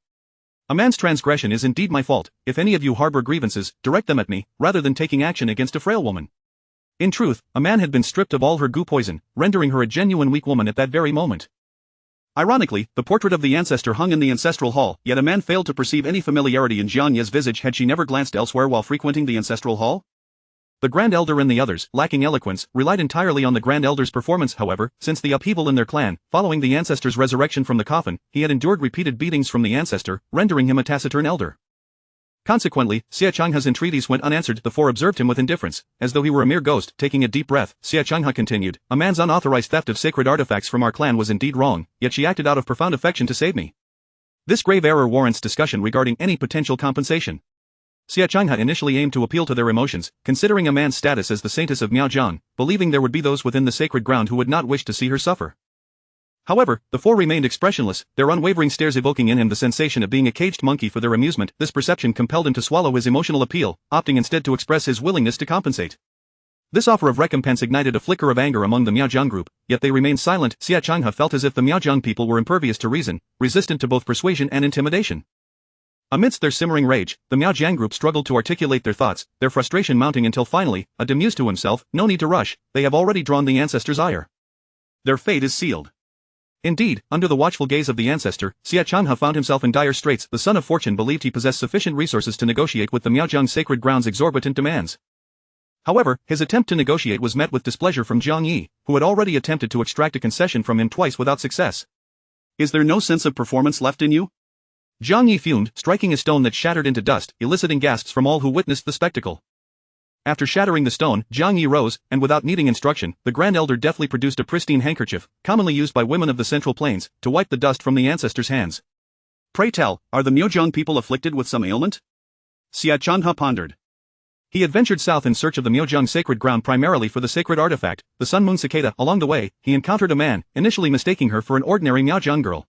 B: A man's transgression is indeed my fault. If any of you harbor grievances, direct them at me, rather than taking action against a frail woman. In truth, a man had been stripped of all her Gu poison, rendering her a genuine weak woman at that very moment. Ironically, the portrait of the Ancestor hung in the ancestral hall, yet a man failed to perceive any familiarity in Jiang Ye's visage. Had she never glanced elsewhere while frequenting the ancestral hall? The Grand Elder and the others, lacking eloquence, relied entirely on the Grand Elder's performance. However, since the upheaval in their clan, following the Ancestor's resurrection from the coffin, he had endured repeated beatings from the Ancestor, rendering him a taciturn elder. Consequently, Xie Changhe's entreaties went unanswered. The four observed him with indifference, as though he were a mere ghost. Taking a deep breath, Xie Changhe continued, "A man's unauthorized theft of sacred artifacts from our clan was indeed wrong, yet she acted out of profound affection to save me. This grave error warrants discussion regarding any potential compensation." Xie Changhe initially aimed to appeal to their emotions, considering a man's status as the saintess of Miaojiang, believing there would be those within the sacred ground who would not wish to see her suffer. However, the four remained expressionless, their unwavering stares evoking in him the sensation of being a caged monkey for their amusement. This perception compelled him to swallow his emotional appeal, opting instead to express his willingness to compensate. This offer of recompense ignited a flicker of anger among the Miaojiang group, yet they remained silent. Xie Changhe felt as if the Miaojiang people were impervious to reason, resistant to both persuasion and intimidation. Amidst their simmering rage, the Miaojiang group struggled to articulate their thoughts, their frustration mounting until finally, Adam mused to himself, "No need to rush, they have already drawn the Ancestor's ire. Their fate is sealed." Indeed, under the watchful gaze of the Ancestor, Xie Changhe found himself in dire straits. The son of fortune believed he possessed sufficient resources to negotiate with the Miaojiang sacred ground's exorbitant demands. However, his attempt to negotiate was met with displeasure from Jiang Yi, who had already attempted to extract a concession from him twice without success.
A: "Is there no sense of performance left in you?"
B: Jiang Yi fumed, striking a stone that shattered into dust, eliciting gasps from all who witnessed the spectacle. After shattering the stone, Jiang Yi rose, and without needing instruction, the Grand Elder deftly produced a pristine handkerchief, commonly used by women of the Central Plains, to wipe the dust from the Ancestor's hands.
A: "Pray tell, are the Miaojiang people afflicted with some ailment?" Xie Changhe pondered.
B: He had ventured south in search of the Miaojiang sacred ground primarily for the sacred artifact, the Sun Moon Cicada. Along the way, he encountered a man, initially mistaking her for an ordinary Miaojiang girl.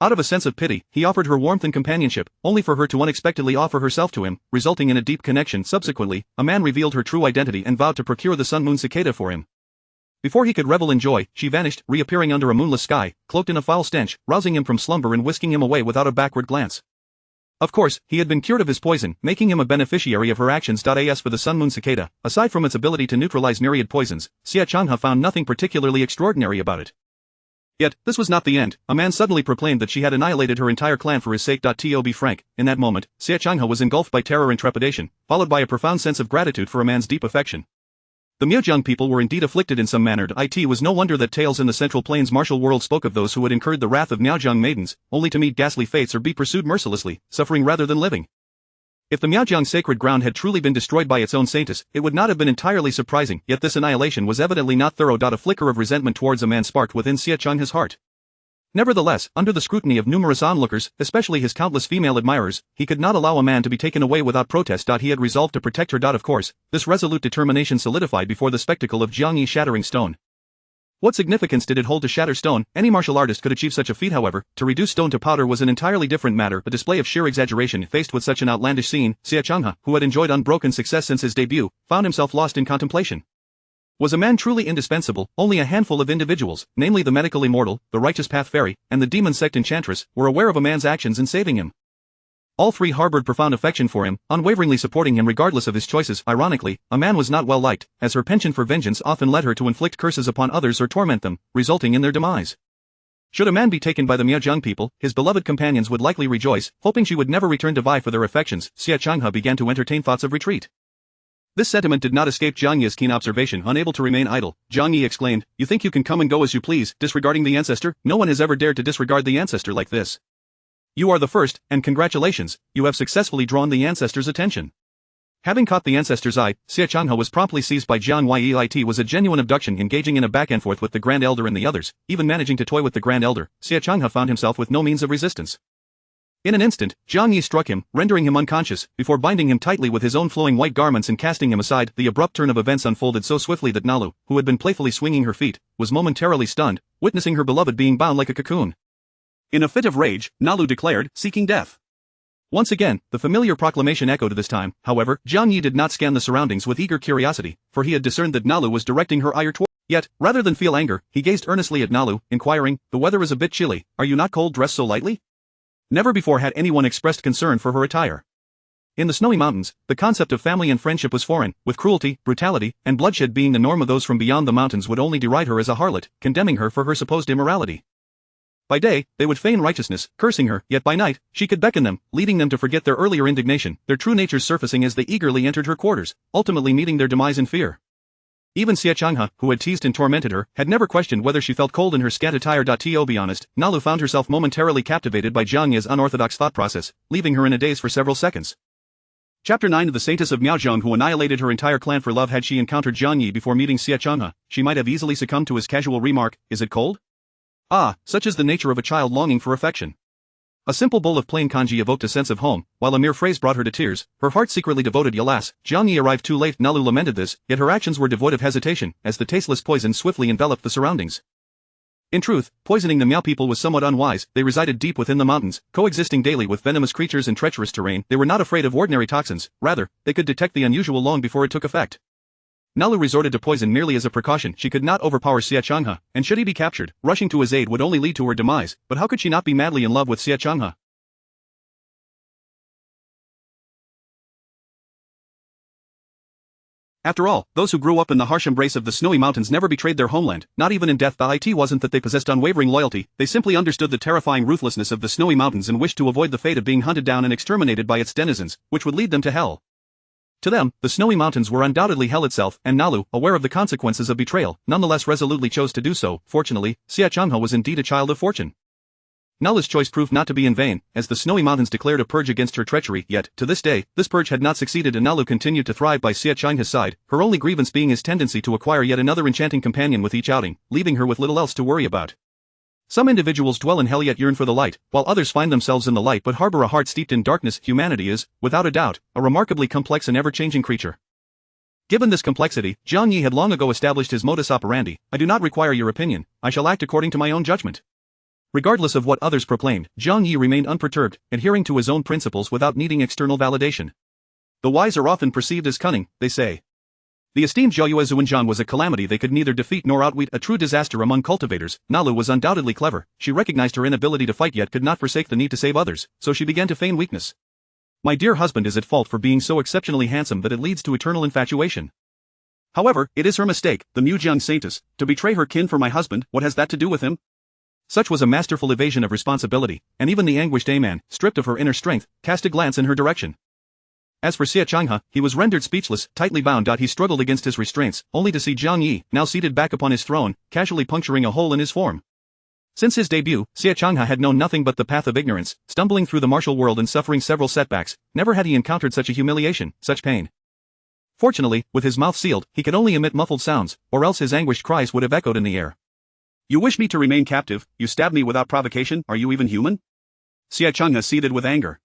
B: Out of a sense of pity, he offered her warmth and companionship, only for her to unexpectedly offer herself to him, resulting in a deep connection. Subsequently, a man revealed her true identity and vowed to procure the Sun Moon Cicada for him. Before he could revel in joy, she vanished, reappearing under a moonless sky, cloaked in a foul stench, rousing him from slumber and whisking him away without a backward glance. Of course, he had been cured of his poison, making him a beneficiary of her actions. As for the Sun Moon Cicada, aside from its ability to neutralize myriad poisons, Xie Changhe found nothing particularly extraordinary about it. Yet, this was not the end. A man suddenly proclaimed that she had annihilated her entire clan for his sake. To be frank, in that moment, Xie Changhe was engulfed by terror and trepidation, followed by a profound sense of gratitude for a man's deep affection. The Miaojiang people were indeed afflicted in some manner. It was no wonder that tales in the Central Plains martial world spoke of those who had incurred the wrath of Miaojiang maidens, only to meet ghastly fates or be pursued mercilessly, suffering rather than living. If the Miaojiang sacred ground had truly been destroyed by its own saintess, it would not have been entirely surprising, yet this annihilation was evidently not thorough. A flicker of resentment towards a man sparked within Xie Chang's heart. Nevertheless, under the scrutiny of numerous onlookers, especially his countless female admirers, he could not allow a man to be taken away without protest. He had resolved to protect her. Of course, this resolute determination solidified before the spectacle of Jiang Yi shattering stone. What significance did it hold to shatter stone? Any martial artist could achieve such a feat. However, to reduce stone to powder was an entirely different matter, a display of sheer exaggeration. Faced with such an outlandish scene, Xie Changhe, who had enjoyed unbroken success since his debut, found himself lost in contemplation. Was a man truly indispensable? Only a handful of individuals, namely the medical immortal, the righteous path fairy, and the demon sect enchantress, were aware of a man's actions in saving him. All three harbored profound affection for him, unwaveringly supporting him regardless of his choices. Ironically, a man was not well liked, as her penchant for vengeance often led her to inflict curses upon others or torment them, resulting in their demise. Should a man be taken by the Miaojiang people, his beloved companions would likely rejoice, hoping she would never return to vie for their affections. Xie Changhe began to entertain thoughts of retreat. This sentiment did not escape Jiang Yi's keen observation. Unable to remain idle, Jiang Yi exclaimed, "You think you can come and go as you please, disregarding the Ancestor? No one has ever dared to disregard the Ancestor like this. You are the first, and congratulations, you have successfully drawn the Ancestor's attention." Having caught the Ancestor's eye, Xie Changhe was promptly seized by Jiang Yi. It was a genuine abduction, engaging in a back and forth with the Grand Elder and the others, even managing to toy with the Grand Elder. Xie Changhe found himself with no means of resistance. In an instant, Jiang Yi struck him, rendering him unconscious, before binding him tightly with his own flowing white garments and casting him aside. The abrupt turn of events unfolded so swiftly that Nalu, who had been playfully swinging her feet, was momentarily stunned, witnessing her beloved being bound like a cocoon.
A: In a fit of rage, Nalu declared, seeking death.
B: Once again, the familiar proclamation echoed this time. However, Jiang Yi did not scan the surroundings with eager curiosity, for he had discerned that Nalu was directing her ire toward. Yet, rather than feel anger, he gazed earnestly at Nalu, inquiring, "The weather is a bit chilly, are you not cold dressed so lightly?" Never before had anyone expressed concern for her attire. In the snowy mountains, the concept of family and friendship was foreign, with cruelty, brutality, and bloodshed being the norm. Of those from beyond the mountains would only deride her as a harlot, condemning her for her supposed immorality. By day, they would feign righteousness, cursing her, yet by night, she could beckon them, leading them to forget their earlier indignation, their true natures surfacing as they eagerly entered her quarters, ultimately meeting their demise in fear. Even Xie Changhe, who had teased and tormented her, had never questioned whether she felt cold in her scant attire. To be honest, Nalu found herself momentarily captivated by Jiang Yi's unorthodox thought process, leaving her in a daze for several seconds. Chapter 9 of the Saintess of Miaojiang, who annihilated her entire clan for love. Had she encountered Jiang Yi before meeting Xie Changhe, she might have easily succumbed to his casual remark, "Is it cold?" Ah, such is the nature of a child longing for affection. A simple bowl of plain kanji evoked a sense of home, while a mere phrase brought her to tears, her heart secretly devoted. Alas, Jiang Yi arrived too late. Nalu lamented this, yet her actions were devoid of hesitation, as the tasteless poison swiftly enveloped the surroundings. In truth, poisoning the Miao people was somewhat unwise. They resided deep within the mountains, coexisting daily with venomous creatures and treacherous terrain. They were not afraid of ordinary toxins, rather, they could detect the unusual long before it took effect. Nalu resorted to poison merely as a precaution. She could not overpower Xie Changhe, and should he be captured, rushing to his aid would only lead to her demise. But how could she not be madly in love with Xie Changhe? After all, those who grew up in the harsh embrace of the snowy mountains never betrayed their homeland, not even in death. It wasn't that they possessed unwavering loyalty, they simply understood the terrifying ruthlessness of the snowy mountains and wished to avoid the fate of being hunted down and exterminated by its denizens, which would lead them to hell. To them, the snowy mountains were undoubtedly hell itself, and Nalu, aware of the consequences of betrayal, nonetheless resolutely chose to do so. Fortunately, Xie Changhe was indeed a child of fortune. Nalu's choice proved not to be in vain, as the snowy mountains declared a purge against her treachery. Yet, to this day, this purge had not succeeded, and Nalu continued to thrive by Xie Changhe's side, her only grievance being his tendency to acquire yet another enchanting companion with each outing, leaving her with little else to worry about. Some individuals dwell in hell yet yearn for the light, while others find themselves in the light but harbor a heart steeped in darkness. Humanity is, without a doubt, a remarkably complex and ever-changing creature. Given this complexity, Jiang Yi had long ago established his modus operandi: "I do not require your opinion, I shall act according to my own judgment." Regardless of what others proclaimed, Jiang Yi remained unperturbed, adhering to his own principles without needing external validation. The wise are often perceived as cunning, they say. The esteemed Zhou Zuanzhan was a calamity they could neither defeat nor outwit, a true disaster among cultivators. Nalu was undoubtedly clever, she recognized her inability to fight yet could not forsake the need to save others, so she began to feign weakness. "My dear husband is at fault for being so exceptionally handsome that it leads to eternal infatuation. However, it is her mistake, the Miaojiang saintess, to betray her kin for my husband. What has that to do with him?" Such was a masterful evasion of responsibility, and even the anguished A-man, stripped of her inner strength, cast a glance in her direction. As for Xie Changhe, he was rendered speechless, tightly bound. He struggled against his restraints, only to see Jiang Yi, now seated back upon his throne, casually puncturing a hole in his form. Since his debut, Xie Changhe had known nothing but the path of ignorance, stumbling through the martial world and suffering several setbacks. Never had he encountered such a humiliation, such pain. Fortunately, with his mouth sealed, he could only emit muffled sounds, or else his anguished cries would have echoed in the air.
A: You wish me to remain captive, you stab me without provocation, are you even human? Xie Changhe seethed with anger.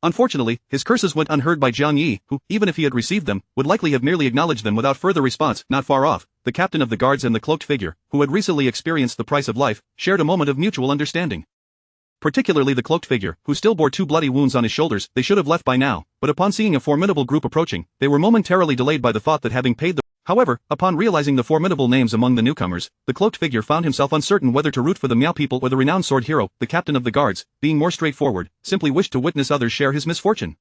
B: Unfortunately, his curses went unheard by Jiang Yi, who, even if he had received them, would likely have merely acknowledged them without further response. Not far off, the captain of the guards and the cloaked figure, who had recently experienced the price of life, shared a moment of mutual understanding. Particularly the cloaked figure, who still bore 2 bloody wounds on his shoulders. They should have left by now, but upon seeing a formidable group approaching, they were momentarily delayed by the thought that having paid the... However, upon realizing the formidable names among the newcomers, the cloaked figure found himself uncertain whether to root for the Miao people or the renowned sword hero. The captain of the guards, being more straightforward, simply wished to witness others share his misfortune.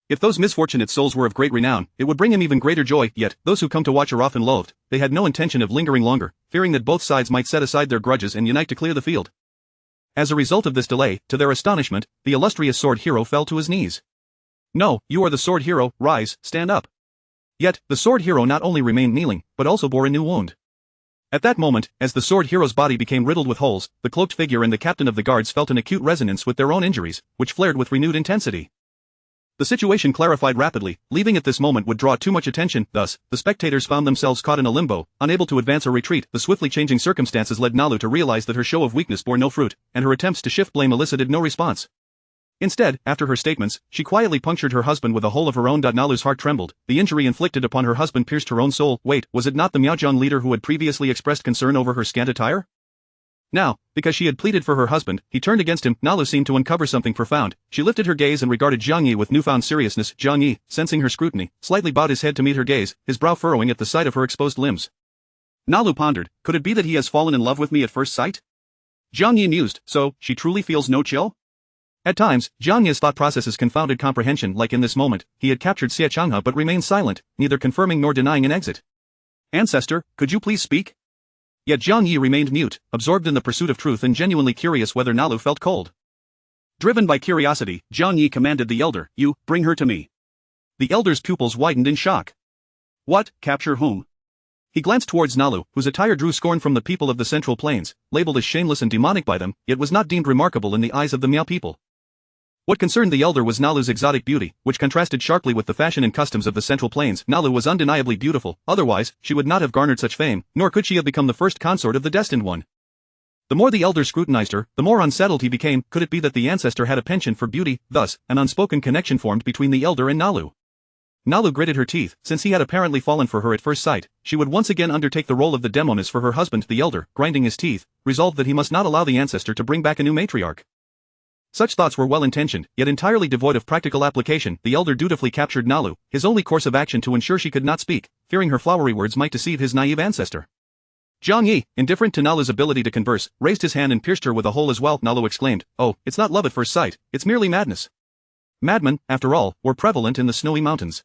B: If those misfortunate souls were of great renown, it would bring him even greater joy. Yet, those who come to watch are often loathed. They had no intention of lingering longer, fearing that both sides might set aside their grudges and unite to clear the field. As a result of this delay, to their astonishment, the illustrious sword hero fell to his knees. No, you are the sword hero, rise, stand up. Yet, the sword hero not only remained kneeling, but also bore a new wound. At that moment, as the sword hero's body became riddled with holes, the cloaked figure and the captain of the guards felt an acute resonance with their own injuries, which flared with renewed intensity. The situation clarified rapidly. Leaving at this moment would draw too much attention. Thus, the spectators found themselves caught in a limbo, unable to advance or retreat. The swiftly changing circumstances led Nalu to realize that her show of weakness bore no fruit, and her attempts to shift blame elicited no response. Instead, after her statements, she quietly punctured her husband with a hole of her own. Nalu's heart trembled. The injury inflicted upon her husband pierced her own soul. Wait, was it not the Miaozhong leader who had previously expressed concern over her scant attire? Now, because she had pleaded for her husband, he turned against him. Nalu seemed to uncover something profound. She lifted her gaze and regarded Jiang Yi with newfound seriousness. Jiang Yi, sensing her scrutiny, slightly bowed his head to meet her gaze, his brow furrowing at the sight of her exposed limbs. Nalu pondered, could it be that he has fallen in love with me at first sight? Jiang Yi mused, so, she truly feels no chill? At times, Jiang Yi's thought processes confounded comprehension. Like in this moment, he had captured Xie Changhe but remained silent, neither confirming nor denying an exit. Ancestor, could you please speak? Yet Jiang Yi remained mute, absorbed in the pursuit of truth and genuinely curious whether Nalu felt cold. Driven by curiosity, Jiang Yi commanded the elder, you, bring her to me. The elder's pupils widened in shock. What, capture whom? He glanced towards Nalu, whose attire drew scorn from the people of the Central Plains, labeled as shameless and demonic by them, yet was not deemed remarkable in the eyes of the Miao people. What concerned the elder was Nalu's exotic beauty, which contrasted sharply with the fashion and customs of the Central Plains. Nalu was undeniably beautiful, otherwise, she would not have garnered such fame, nor could she have become the first consort of the Destined One. The more the elder scrutinized her, the more unsettled he became. Could it be that the ancestor had a penchant for beauty? Thus, an unspoken connection formed between the elder and Nalu. Nalu gritted her teeth. Since he had apparently fallen for her at first sight, she would once again undertake the role of the demoness for her husband. The elder, grinding his teeth, resolved that he must not allow the ancestor to bring back a new matriarch. Such thoughts were well-intentioned, yet entirely devoid of practical application. The elder dutifully captured Nalu, his only course of action to ensure she could not speak, fearing her flowery words might deceive his naive ancestor. Jiang Yi, indifferent to Nalu's ability to converse, raised his hand and pierced her with a hole as well. Nalu exclaimed, oh, it's not love at first sight, it's merely madness. Madmen, after all, were prevalent in the snowy mountains.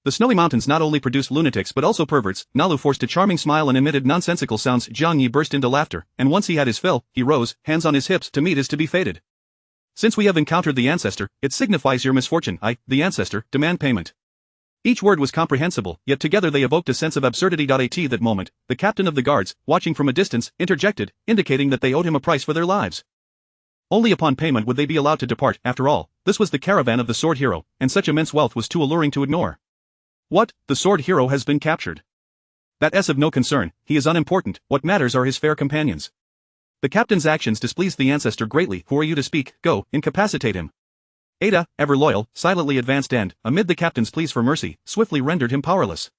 B: The snowy mountains not only produced lunatics but also perverts. Nalu forced a charming smile and emitted nonsensical sounds. Jiang Yi burst into laughter, and once he had his fill, he rose, hands on his hips. To meet is to be fated. Since we have encountered the ancestor, it signifies your misfortune. I, the ancestor, demand payment. Each word was comprehensible, yet together they evoked a sense of absurdity. At that moment, the captain of the guards, watching from a distance, interjected, indicating that they owed him a price for their lives. Only upon payment would they be allowed to depart. After all, this was the caravan of the sword hero, and such immense wealth was too alluring to ignore. What, the sword hero has been captured? That's of no concern, he is unimportant, what matters are his fair companions. The captain's actions displeased the ancestor greatly. Who are you to speak? Go, incapacitate him. Ada, ever loyal, silently advanced and, amid the captain's pleas for mercy, swiftly rendered him powerless.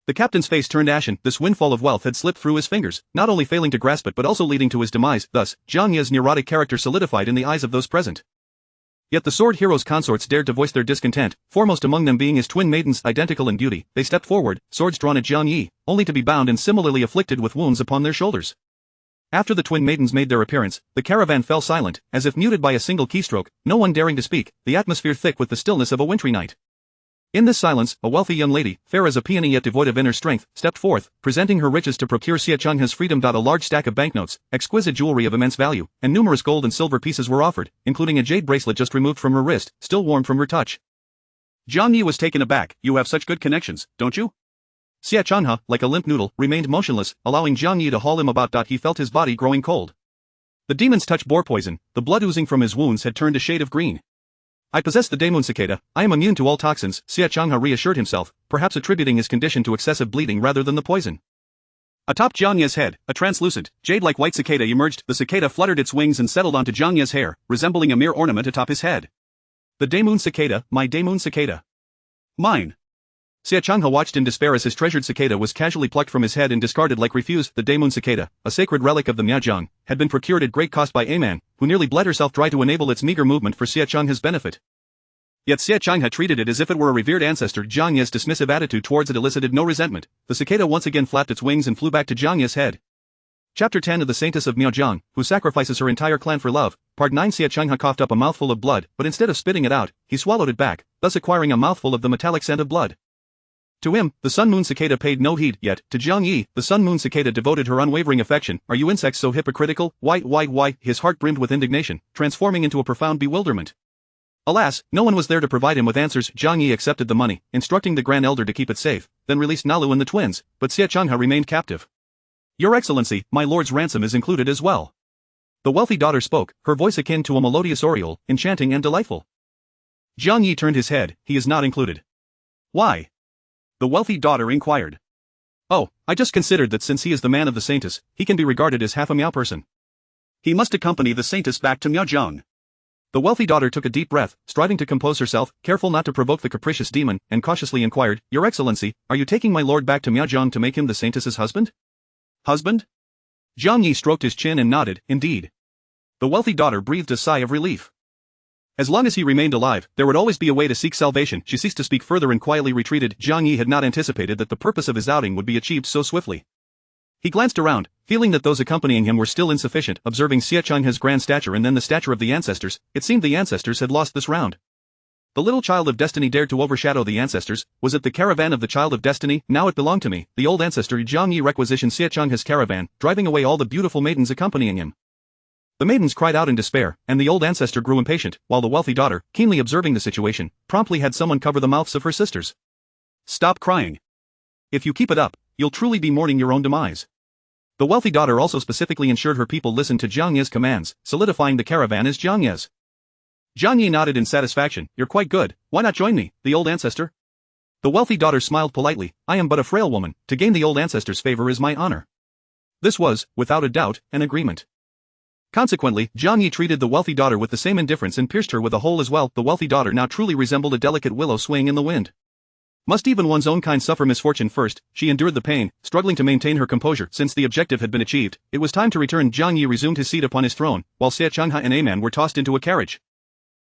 B: The captain's face turned ashen. This windfall of wealth had slipped through his fingers, not only failing to grasp it but also leading to his demise. Thus, Jiang Yi's neurotic character solidified in the eyes of those present. Yet the sword hero's consorts dared to voice their discontent, foremost among them being his twin maidens, identical in beauty. They stepped forward, swords drawn at Jiang Yi, only to be bound and similarly afflicted with wounds upon their shoulders. After the twin maidens made their appearance, the caravan fell silent, as if muted by a single keystroke, no one daring to speak, the atmosphere thick with the stillness of a wintry night. In this silence, a wealthy young lady, fair as a peony yet devoid of inner strength, stepped forth, presenting her riches to procure Xie Changhe's freedom. A large stack of banknotes, exquisite jewelry of immense value, and numerous gold and silver pieces were offered, including a jade bracelet just removed from her wrist, still warm from her touch.
A: Jiang Yi was taken aback. You have such good connections, don't you?
B: Xie Changhe, like a limp noodle, remained motionless, allowing Jiang Yi to haul him about. He felt his body growing cold. The demon's touch bore poison, the blood oozing from his wounds had turned a shade of green. I possess the Daemon Cicada, I am immune to all toxins, Xie Changhe reassured himself, perhaps attributing his condition to excessive bleeding rather than the poison. Atop Jiang Ye's head, a translucent, jade-like white cicada emerged. The cicada fluttered its wings and settled onto Jiang Ye's hair, resembling a mere ornament atop his head. The Daemon Cicada, my Daemon Cicada. Mine. Xie Changhe watched in despair as his treasured cicada was casually plucked from his head and discarded like refuse. The Daemon Cicada, a sacred relic of the Miaozhong, had been procured at great cost by a man, who nearly bled herself dry to enable its meager movement for Xie Changhe's benefit. Yet Xie Changhe treated it as if it were a revered ancestor. Jiang Ye's dismissive attitude towards it elicited no resentment. The cicada once again flapped its wings and flew back to Jiang Ye's head. Chapter 10 of the Saintess of Miaozhong, who sacrifices her entire clan for love. Part 9. Xie Changhe coughed up a mouthful of blood, but instead of spitting it out, he swallowed it back, thus acquiring a mouthful of the metallic scent of blood. To him, the Sun Moon Cicada paid no heed, yet, to Jiang Yi, the Sun Moon Cicada devoted her unwavering affection. Are you insects so hypocritical? Why? His heart brimmed with indignation, transforming into a profound bewilderment. Alas, no one was there to provide him with answers. Jiang Yi accepted the money, instructing the Grand Elder to keep it safe, then released Nalu and the twins, but Xie Changhe remained captive. Your Excellency, my lord's ransom is included as well. The wealthy daughter spoke, her voice akin to a melodious oriole, enchanting and delightful. Jiang Yi turned his head. He is not included. Why? The wealthy daughter inquired. Oh, I just considered that since he is the man of the Saintess, he can be regarded as half a Miao person. He must accompany the Saintess back to Miaozhong. The wealthy daughter took a deep breath, striving to compose herself, careful not to provoke the capricious demon, and cautiously inquired, Your Excellency, are you taking my lord back to Miaozhong to make him the Saintess's husband? Husband? Jiang Yi stroked his chin and nodded, indeed. The wealthy daughter breathed a sigh of relief. As long as he remained alive, there would always be a way to seek salvation. She ceased to speak further and quietly retreated. Jiang Yi had not anticipated that the purpose of his outing would be achieved so swiftly. He glanced around, feeling that those accompanying him were still insufficient. Observing Xie Changhe's grand stature and then the stature of the ancestors, it seemed the ancestors had lost this round. The little child of destiny dared to overshadow the ancestors. Was it the caravan of the child of destiny? Now it belonged to me. The old ancestor Jiang Yi requisitioned Xie Changhe's caravan, driving away all the beautiful maidens accompanying him. The maidens cried out in despair, and the old ancestor grew impatient, while the wealthy daughter, keenly observing the situation, promptly had someone cover the mouths of her sisters. Stop crying. If you keep it up, you'll truly be mourning your own demise. The wealthy daughter also specifically ensured her people listened to Jiang Ye's commands, solidifying the caravan as Jiang Ye's. Jiang Yi nodded in satisfaction. You're quite good, why not join me, the old ancestor? The wealthy daughter smiled politely. I am but a frail woman, to gain the old ancestor's favor is my honor. This was, without a doubt, an agreement. Consequently, Jiang Yi treated the wealthy daughter with the same indifference and pierced her with a hole as well. The wealthy daughter now truly resembled a delicate willow swaying in the wind. Must even one's own kind suffer misfortune first? She endured the pain, struggling to maintain her composure. Since the objective had been achieved, it was time to return. Jiang Yi resumed his seat upon his throne, while Xie Changhe and Aman were tossed into a carriage.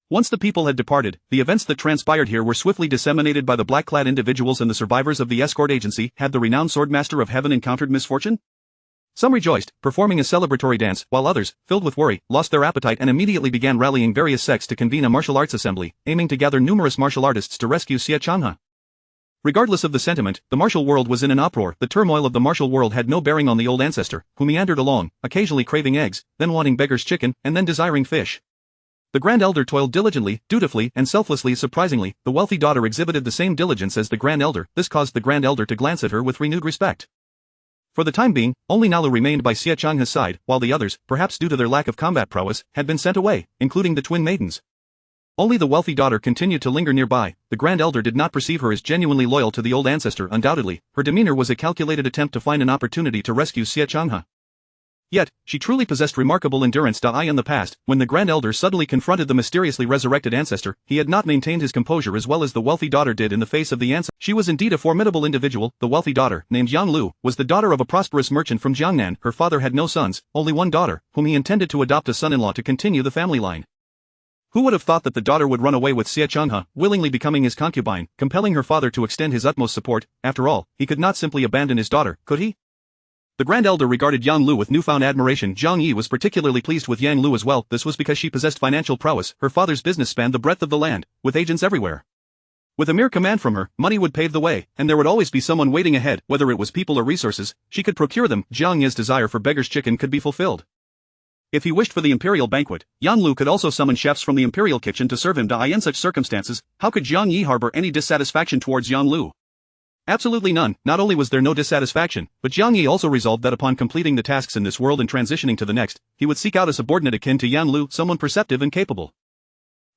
B: Once the people had departed, the events that transpired here were swiftly disseminated by the black-clad individuals and the survivors of the escort agency. Had the renowned Swordmaster of Heaven encountered misfortune? Some rejoiced, performing a celebratory dance, while others, filled with worry, lost their appetite and immediately began rallying various sects to convene a martial arts assembly, aiming to gather numerous martial artists to rescue Xie Changhe. Regardless of the sentiment, the martial world was in an uproar. The turmoil of the martial world had no bearing on the old ancestor, who meandered along, occasionally craving eggs, then wanting beggar's chicken, and then desiring fish. The Grand Elder toiled diligently, dutifully, and selflessly. Surprisingly, the wealthy daughter exhibited the same diligence as the Grand Elder. This caused the Grand Elder to glance at her with renewed respect. For the time being, only Nalu remained by Xie Changhe's side, while the others, perhaps due to their lack of combat prowess, had been sent away, including the twin maidens. Only the wealthy daughter continued to linger nearby. The Grand Elder did not perceive her as genuinely loyal to the old ancestor. Undoubtedly, her demeanor was a calculated attempt to find an opportunity to rescue Xie Changhe. Yet, she truly possessed remarkable endurance. In the past, when the Grand Elder suddenly confronted the mysteriously resurrected ancestor, he had not maintained his composure as well as the wealthy daughter did in the face of the ancestor. She was indeed a formidable individual. The wealthy daughter, named Yang Lu, was the daughter of a prosperous merchant from Jiangnan. Her father had no sons, only one daughter, whom he intended to adopt a son-in-law to continue the family line. Who would have thought that the daughter would run away with Xie Changhe, willingly becoming his concubine, compelling her father to extend his utmost support? After all, he could not simply abandon his daughter, could he? The Grand Elder regarded Yang Lu with newfound admiration. Jiang Yi was particularly pleased with Yang Lu as well. This was because she possessed financial prowess. Her father's business spanned the breadth of the land, with agents everywhere. With a mere command from her, money would pave the way, and there would always be someone waiting ahead. Whether it was people or resources, she could procure them. Jiang Yi's desire for beggar's chicken could be fulfilled. If he wished for the imperial banquet, Yang Lu could also summon chefs from the imperial kitchen to serve him. In such circumstances, how could Jiang Yi harbor any dissatisfaction towards Yang Lu? Absolutely none. Not only was there no dissatisfaction, but Jiang Yi also resolved that upon completing the tasks in this world and transitioning to the next, he would seek out a subordinate akin to Yan Lu, someone perceptive and capable.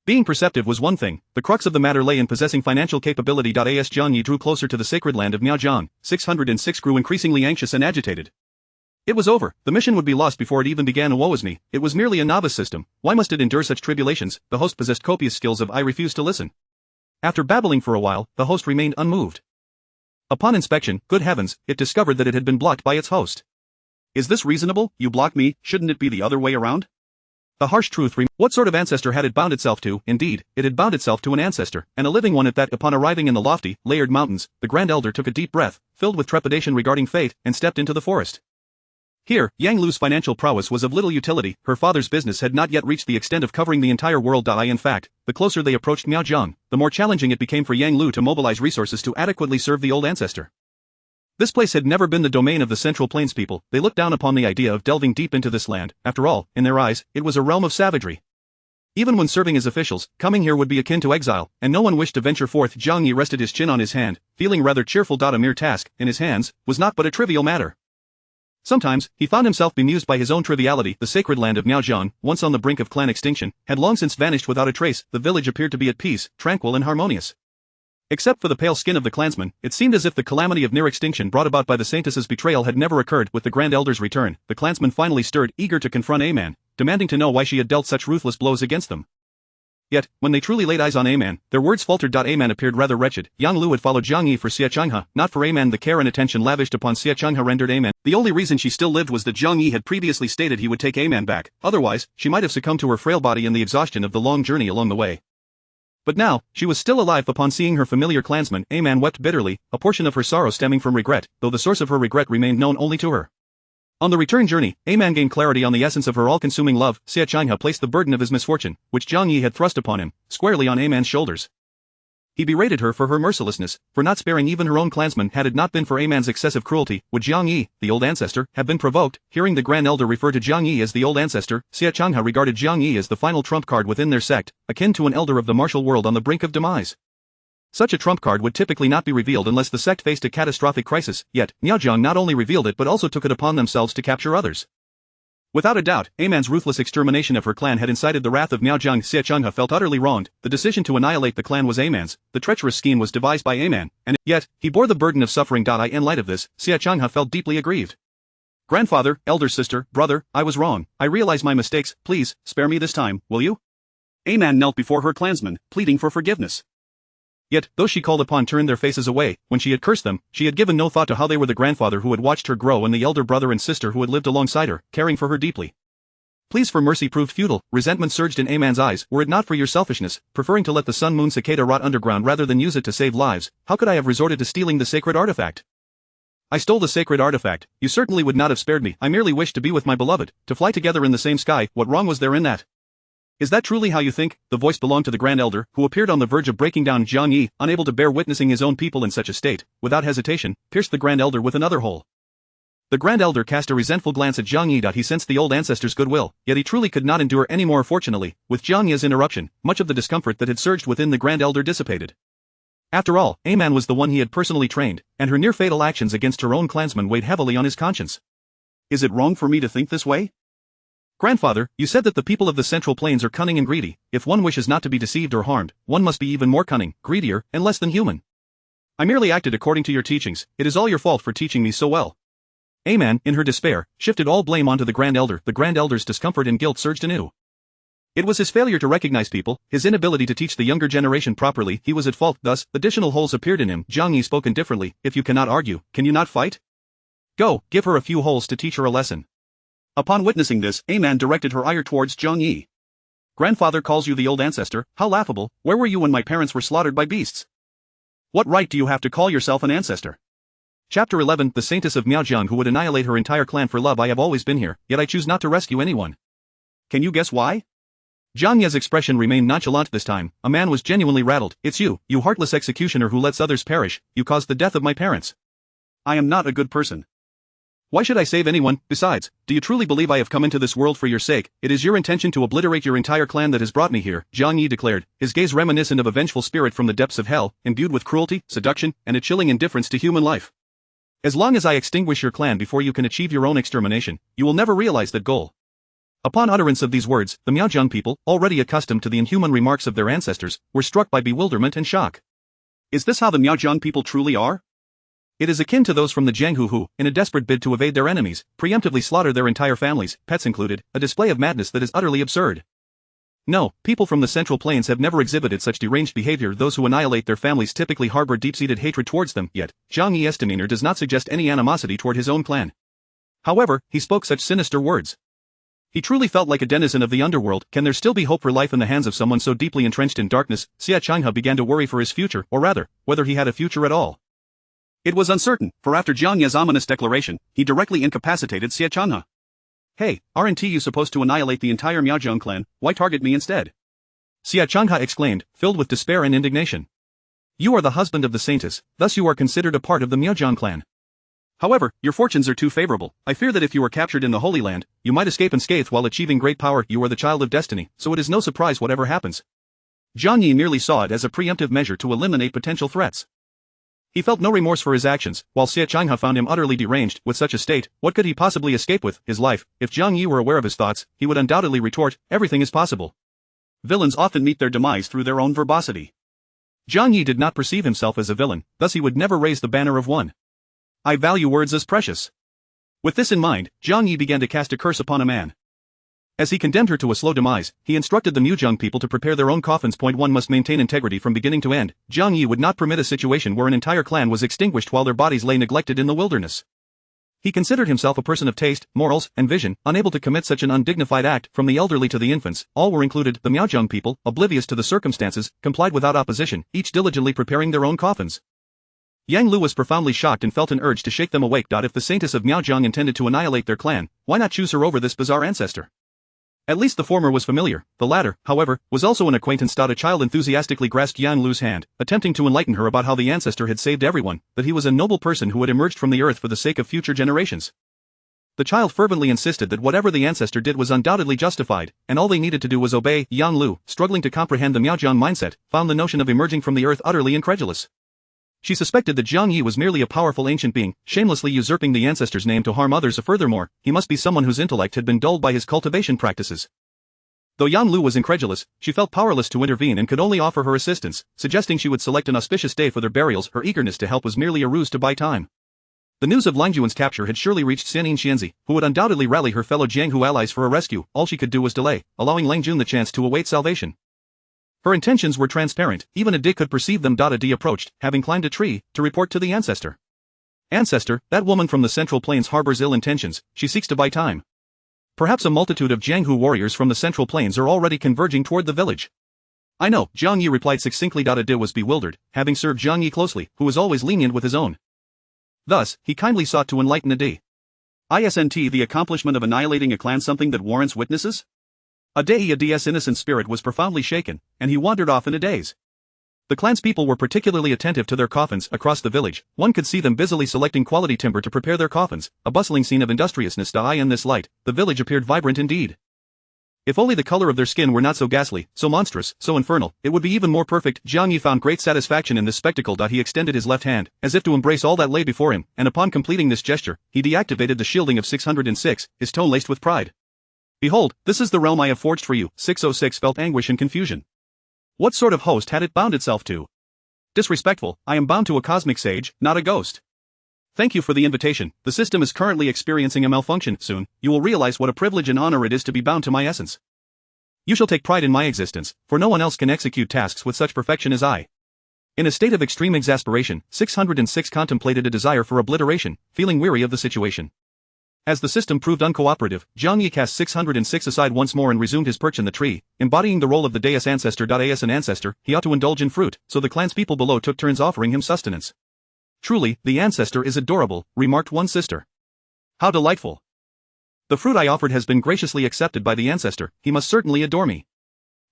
B: Being perceptive was one thing, the crux of the matter lay in possessing financial capability. As Jiang Yi drew closer to the sacred land of Miaojiang, 606 grew increasingly anxious and agitated. It was over, the mission would be lost before it even began. Woe is me, it was merely a novice system, why must it endure such tribulations? The host possessed copious skills of I refused to listen. After babbling for a while, the host remained unmoved. Upon inspection, good heavens, it discovered that it had been blocked by its host.
A: Is this reasonable? You block me, shouldn't it be the other way around?
B: The harsh truth remained. What sort of ancestor had it bound itself to? Indeed, it had bound itself to an ancestor, and a living one at that. Upon arriving in the lofty, layered mountains, the Grand Elder took a deep breath, filled with trepidation regarding fate, and stepped into the forest. Here, Yang Lu's financial prowess was of little utility, her father's business had not yet reached the extent of covering the entire world. In fact, the closer they approached Miaojiang, the more challenging it became for Yang Lu to mobilize resources to adequately serve the old ancestor. This place had never been the domain of the Central Plains people, they looked down upon the idea of delving deep into this land. After all, in their eyes, it was a realm of savagery. Even when serving as officials, coming here would be akin to exile, and no one wished to venture forth. Jiang Yi rested his chin on his hand, feeling rather cheerful. A mere task, in his hands, was not but a trivial matter. Sometimes, he found himself bemused by his own triviality. The sacred land of Miaojiang, once on the brink of clan extinction, had long since vanished without a trace. The village appeared to be at peace, tranquil and harmonious. Except for the pale skin of the clansman, it seemed as if the calamity of near extinction brought about by the Saintess's betrayal had never occurred. With the Grand Elder's return, the clansman finally stirred, eager to confront Aman, demanding to know why she had dealt such ruthless blows against them. Yet, when they truly laid eyes on Aman, their words faltered. Aman appeared rather wretched. Yang Lu had followed Jiang Yi for Xie Changhe, not for Aman. The care and attention lavished upon Xie Changhe rendered Aman. The only reason she still lived was that Jiang Yi had previously stated he would take Aman back, otherwise, she might have succumbed to her frail body and the exhaustion of the long journey along the way. But now, she was still alive. Upon seeing her familiar clansman, Aman wept bitterly, a portion of her sorrow stemming from regret, though the source of her regret remained known only to her. On the return journey, Aman gained clarity on the essence of her all-consuming love. Xie Changhe placed the burden of his misfortune, which Jiang Yi had thrust upon him, squarely on Aman's shoulders. He berated her for her mercilessness, for not sparing even her own clansmen. Had it not been for Aman's excessive cruelty, would Jiang Yi, the old ancestor, have been provoked? Hearing the Grand Elder refer to Jiang Yi as the old ancestor, Xie Changhe regarded Jiang Yi as the final trump card within their sect, akin to an elder of the martial world on the brink of demise. Such a trump card would typically not be revealed unless the sect faced a catastrophic crisis, yet, Miaojiang not only revealed it but also took it upon themselves to capture others. Without a doubt, Aman's ruthless extermination of her clan had incited the wrath of Miaojiang. Xie Changhe felt utterly wronged. The decision to annihilate the clan was Aman's, the treacherous scheme was devised by Aman, and yet, he bore the burden of suffering. In light of this, Xie Changhe felt deeply aggrieved. Grandfather, elder sister, brother, I was wrong, I realize my mistakes, please, spare me this time, will you?
A: Aman knelt before her clansmen, pleading for forgiveness.
B: Yet, those she called upon turned their faces away. When she had cursed them, she had given no thought to how they were the grandfather who had watched her grow and the elder brother and sister who had lived alongside her, caring for her deeply. Pleas for mercy proved futile. Resentment surged in Aman's eyes. Were it not for your selfishness, preferring to let the sun-moon cicada rot underground rather than use it to save lives, how could I have resorted to stealing the sacred artifact? I stole the sacred artifact. You certainly would not have spared me. I merely wished to be with my beloved, to fly together in the same sky. What wrong was there in that? Is that truly how you think? The voice belonged to the Grand Elder, who appeared on the verge of breaking down. Jiang Yi, unable to bear witnessing his own people in such a state, without hesitation, pierced the Grand Elder with another hole. The Grand Elder cast a resentful glance at Jiang Yi. He sensed the old ancestor's goodwill, yet he truly could not endure any more. Fortunately, with Jiang Yi's interruption, much of the discomfort that had surged within the Grand Elder dissipated. After all, Aman was the one he had personally trained, and her near-fatal actions against her own clansmen weighed heavily on his conscience.
A: Is it wrong for me to think this way?
B: Grandfather, you said that the people of the Central Plains are cunning and greedy. If one wishes not to be deceived or harmed, one must be even more cunning, greedier, and less than human. I merely acted according to your teachings. It is all your fault for teaching me so well. Aman, in her despair, shifted all blame onto the Grand Elder. The Grand Elder's discomfort and guilt surged anew. It was his failure to recognize people, his inability to teach the younger generation properly. He was at fault. Thus, additional holes appeared in him. Jiang Yi spoke indifferently. If you cannot argue, can you not fight? Go, give her a few holes to teach her a lesson.
A: Upon witnessing this, Aman directed her ire towards Jiang Yi. Grandfather calls you the old ancestor, how laughable. Where were you when my parents were slaughtered by beasts? What right do you have to call yourself an ancestor?
B: Chapter 11. The Saintess of Miaojiang who would annihilate her entire clan for love. I have always been here, yet I choose not to rescue anyone.
A: Can you guess why?
B: Jiang Yi's expression remained nonchalant this time. A man was genuinely rattled. It's you, you heartless executioner who lets others perish. You caused the death of my parents.
A: I am not a good person.
B: Why should I save anyone? Besides, do you truly believe I have come into this world for your sake? It is your intention to obliterate your entire clan that has brought me here, Zhang Yi declared, his gaze reminiscent of a vengeful spirit from the depths of hell, imbued with cruelty, seduction, and a chilling indifference to human life. As long as I extinguish your clan before you can achieve your own extermination, you will never realize that goal. Upon utterance of these words, the Miaozhong people, already accustomed to the inhuman remarks of their ancestors, were struck by bewilderment and shock.
A: Is this how the Miaozhong people truly are?
B: It is akin to those from the Jianghu who, in a desperate bid to evade their enemies, preemptively slaughter their entire families, pets included, a display of madness that is utterly absurd. No, people from the Central Plains have never exhibited such deranged behavior. Those who annihilate their families typically harbor deep-seated hatred towards them, yet, Zhang Yi's demeanor does not suggest any animosity toward his own clan. However, he spoke such sinister words. He truly felt like a denizen of the underworld. Can there still be hope for life in the hands of someone so deeply entrenched in darkness? Xia Changhe began to worry for his future, or rather, whether he had a future at all.
A: It was uncertain, for after Zhang Yi's ominous declaration, he directly incapacitated Xia Changhe. Hey, aren't you supposed to annihilate the entire Miaozhong clan? Why target me instead?
B: Xia Changhe exclaimed, filled with despair and indignation. You are the husband of the saintess, thus you are considered a part of the Miaozhong clan.
A: However, your fortunes are too favorable. I fear that if you were captured in the Holy Land, you might escape unscathed while achieving great power. You are the child of destiny, so it is no surprise whatever happens. Zhang Yi merely saw it as a preemptive measure to eliminate potential threats. He felt no remorse for his actions, while Xia Changhe found him utterly deranged. With such a state, what could he possibly escape with? His life. If Zhang Yi were aware of his thoughts, he would undoubtedly retort, everything is possible. Villains often meet their demise through their own verbosity.
B: Zhang Yi did not perceive himself as a villain, thus he would never raise the banner of one. I value words as precious. With this in mind, Zhang Yi began to cast a curse upon a man. As he condemned her to a slow demise, he instructed the Miaozhong people to prepare their own coffins. One must maintain integrity from beginning to end. Zhang Yi would not permit a situation where an entire clan was extinguished while their bodies lay neglected in the wilderness. He considered himself a person of taste, morals, and vision, unable to commit such an undignified act. From the elderly to the infants, all were included. The Miaozhong people, oblivious to the circumstances, complied without opposition, each diligently preparing their own coffins. Yang Lu was profoundly shocked and felt an urge to shake them awake. If the saintess of Miaozhong intended to annihilate their clan, why not choose her over this bizarre ancestor? At least the former was familiar, the latter, however, was also an acquaintance. A child enthusiastically grasped Yang Lu's hand, attempting to enlighten her about how the ancestor had saved everyone, that he was a noble person who had emerged from the earth for the sake of future generations. The child fervently insisted that whatever the ancestor did was undoubtedly justified, and all they needed to do was obey. Yang Lu, struggling to comprehend the Miaozhong mindset, found the notion of emerging from the earth utterly incredulous. She suspected that Zhang Yi was merely a powerful ancient being, shamelessly usurping the ancestor's name to harm others. Furthermore, he must be someone whose intellect had been dulled by his cultivation practices. Though Yang Lu was incredulous, she felt powerless to intervene and could only offer her assistance, suggesting she would select an auspicious day for their burials. Her eagerness to help was merely a ruse to buy time. The news of Lang Juan's capture had surely reached Xianin Xianzi, who would undoubtedly rally her fellow Jianghu allies for a rescue. All she could do was delay, allowing Lang Jun the chance to await salvation. Her intentions were transparent, even a Di could perceive them. A Di approached, having climbed a tree, to report to the ancestor. Ancestor, that woman from the Central Plains harbors ill intentions, she seeks to buy time. Perhaps a multitude of Jianghu warriors from the Central Plains are already converging toward the village. I know, Zhang Yi replied succinctly. A Di was bewildered, having served Zhang Yi closely, who was always lenient with his own. Thus, he kindly sought to enlighten a Di.
A: Isn't the accomplishment of annihilating a clan something that warrants witnesses? A Di's innocent spirit was profoundly shaken, and he wandered off in a daze. The clan's people were particularly attentive to their coffins. Across the village, one could see them busily selecting quality timber to prepare their coffins, a bustling scene of industriousness. In this light, the village appeared vibrant indeed. If only the color of their skin were not so ghastly, so monstrous, so infernal, it would be even more perfect. Zhang Yi found great satisfaction in this spectacle. He extended his left hand, as if to embrace all that lay before him, and upon completing this gesture, he deactivated the shielding of 606, his tone laced with pride. Behold, this is the realm I have forged for you. 606 felt anguish and confusion. What sort of host had it bound itself to? Disrespectful, I am bound to a cosmic sage, not a ghost. Thank you for the invitation. The system is currently experiencing a malfunction. Soon, you will realize what a privilege and honor it is to be bound to my essence. You shall take pride in my existence, for no one else can execute tasks with such perfection as I. In a state of extreme exasperation, 606 contemplated a desire for obliteration, feeling weary of the situation. As the system proved uncooperative, Zhang Yi cast 606 aside once more and resumed his perch in the tree, embodying the role of the deus ancestor. As an ancestor, he ought to indulge in fruit, so the clan's people below took turns offering him sustenance. Truly, the ancestor is adorable, remarked one sister. How delightful. The fruit I offered has been graciously accepted by the ancestor, he must certainly adore me.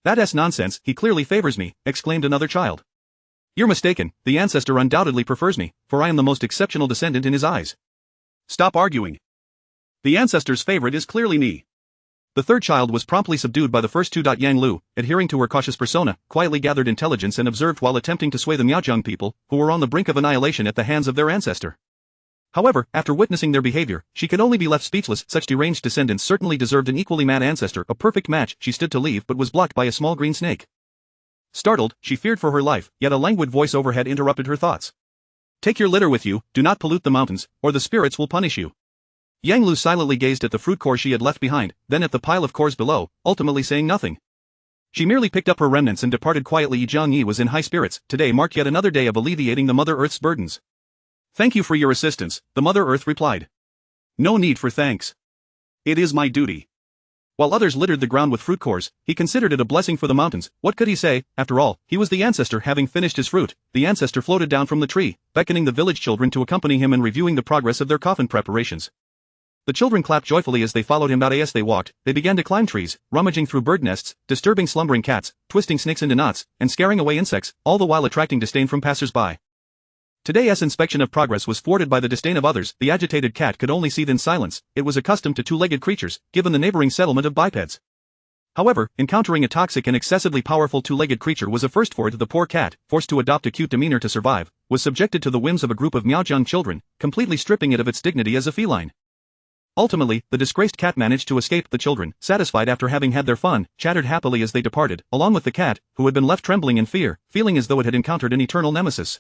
A: That's nonsense, he clearly favors me, exclaimed another child. You're mistaken, the ancestor undoubtedly prefers me, for I am the most exceptional descendant in his eyes. Stop arguing. The ancestor's favorite is clearly Ni.
B: The third child was promptly subdued by the first two. Yang Lu, adhering to her cautious persona, quietly gathered intelligence and observed while attempting to sway the Miaozhong people, who were on the brink of annihilation at the hands of their ancestor. However, after witnessing their behavior, she could only be left speechless. Such deranged descendants certainly deserved an equally mad ancestor. A perfect match. She stood to leave but was blocked by a small green snake. Startled, she feared for her life, yet a languid voice overhead interrupted her thoughts. Take your litter with you, do not pollute the mountains, or the spirits will punish you. Yang Lu silently gazed at the fruit core she had left behind, then at the pile of cores below, ultimately saying nothing. She merely picked up her remnants and departed quietly. Zhang Yi was in high spirits. Today marked yet another day of alleviating the Mother Earth's burdens.
A: Thank you for your assistance, the Mother Earth replied. No need for thanks. It is my duty. While others littered the ground with fruit cores, he considered it a blessing for the mountains. What could he say? After all, he was the ancestor. Having finished his fruit, the ancestor floated down from the tree, beckoning the village children to accompany him and reviewing the progress of their coffin preparations. The children clapped joyfully as they followed him. As they walked, they began to climb trees, rummaging through bird nests, disturbing slumbering cats, twisting snakes into knots, and scaring away insects, all the while attracting disdain from passers-by. Today's inspection of progress was thwarted by the disdain of others. The agitated cat could only seethe in silence. It was accustomed to two-legged creatures, given the neighboring settlement of bipeds. However, encountering a toxic and excessively powerful two-legged creature was a first for it. The poor cat, forced to adopt a cute demeanor to survive, was subjected to the whims of a group of Miaozhong children, completely stripping it of its dignity as a feline. Ultimately, the disgraced cat managed to escape. The children, satisfied after having had their fun, chattered happily as they departed, along with the cat, who had been left trembling in fear, feeling as though it had encountered an eternal nemesis.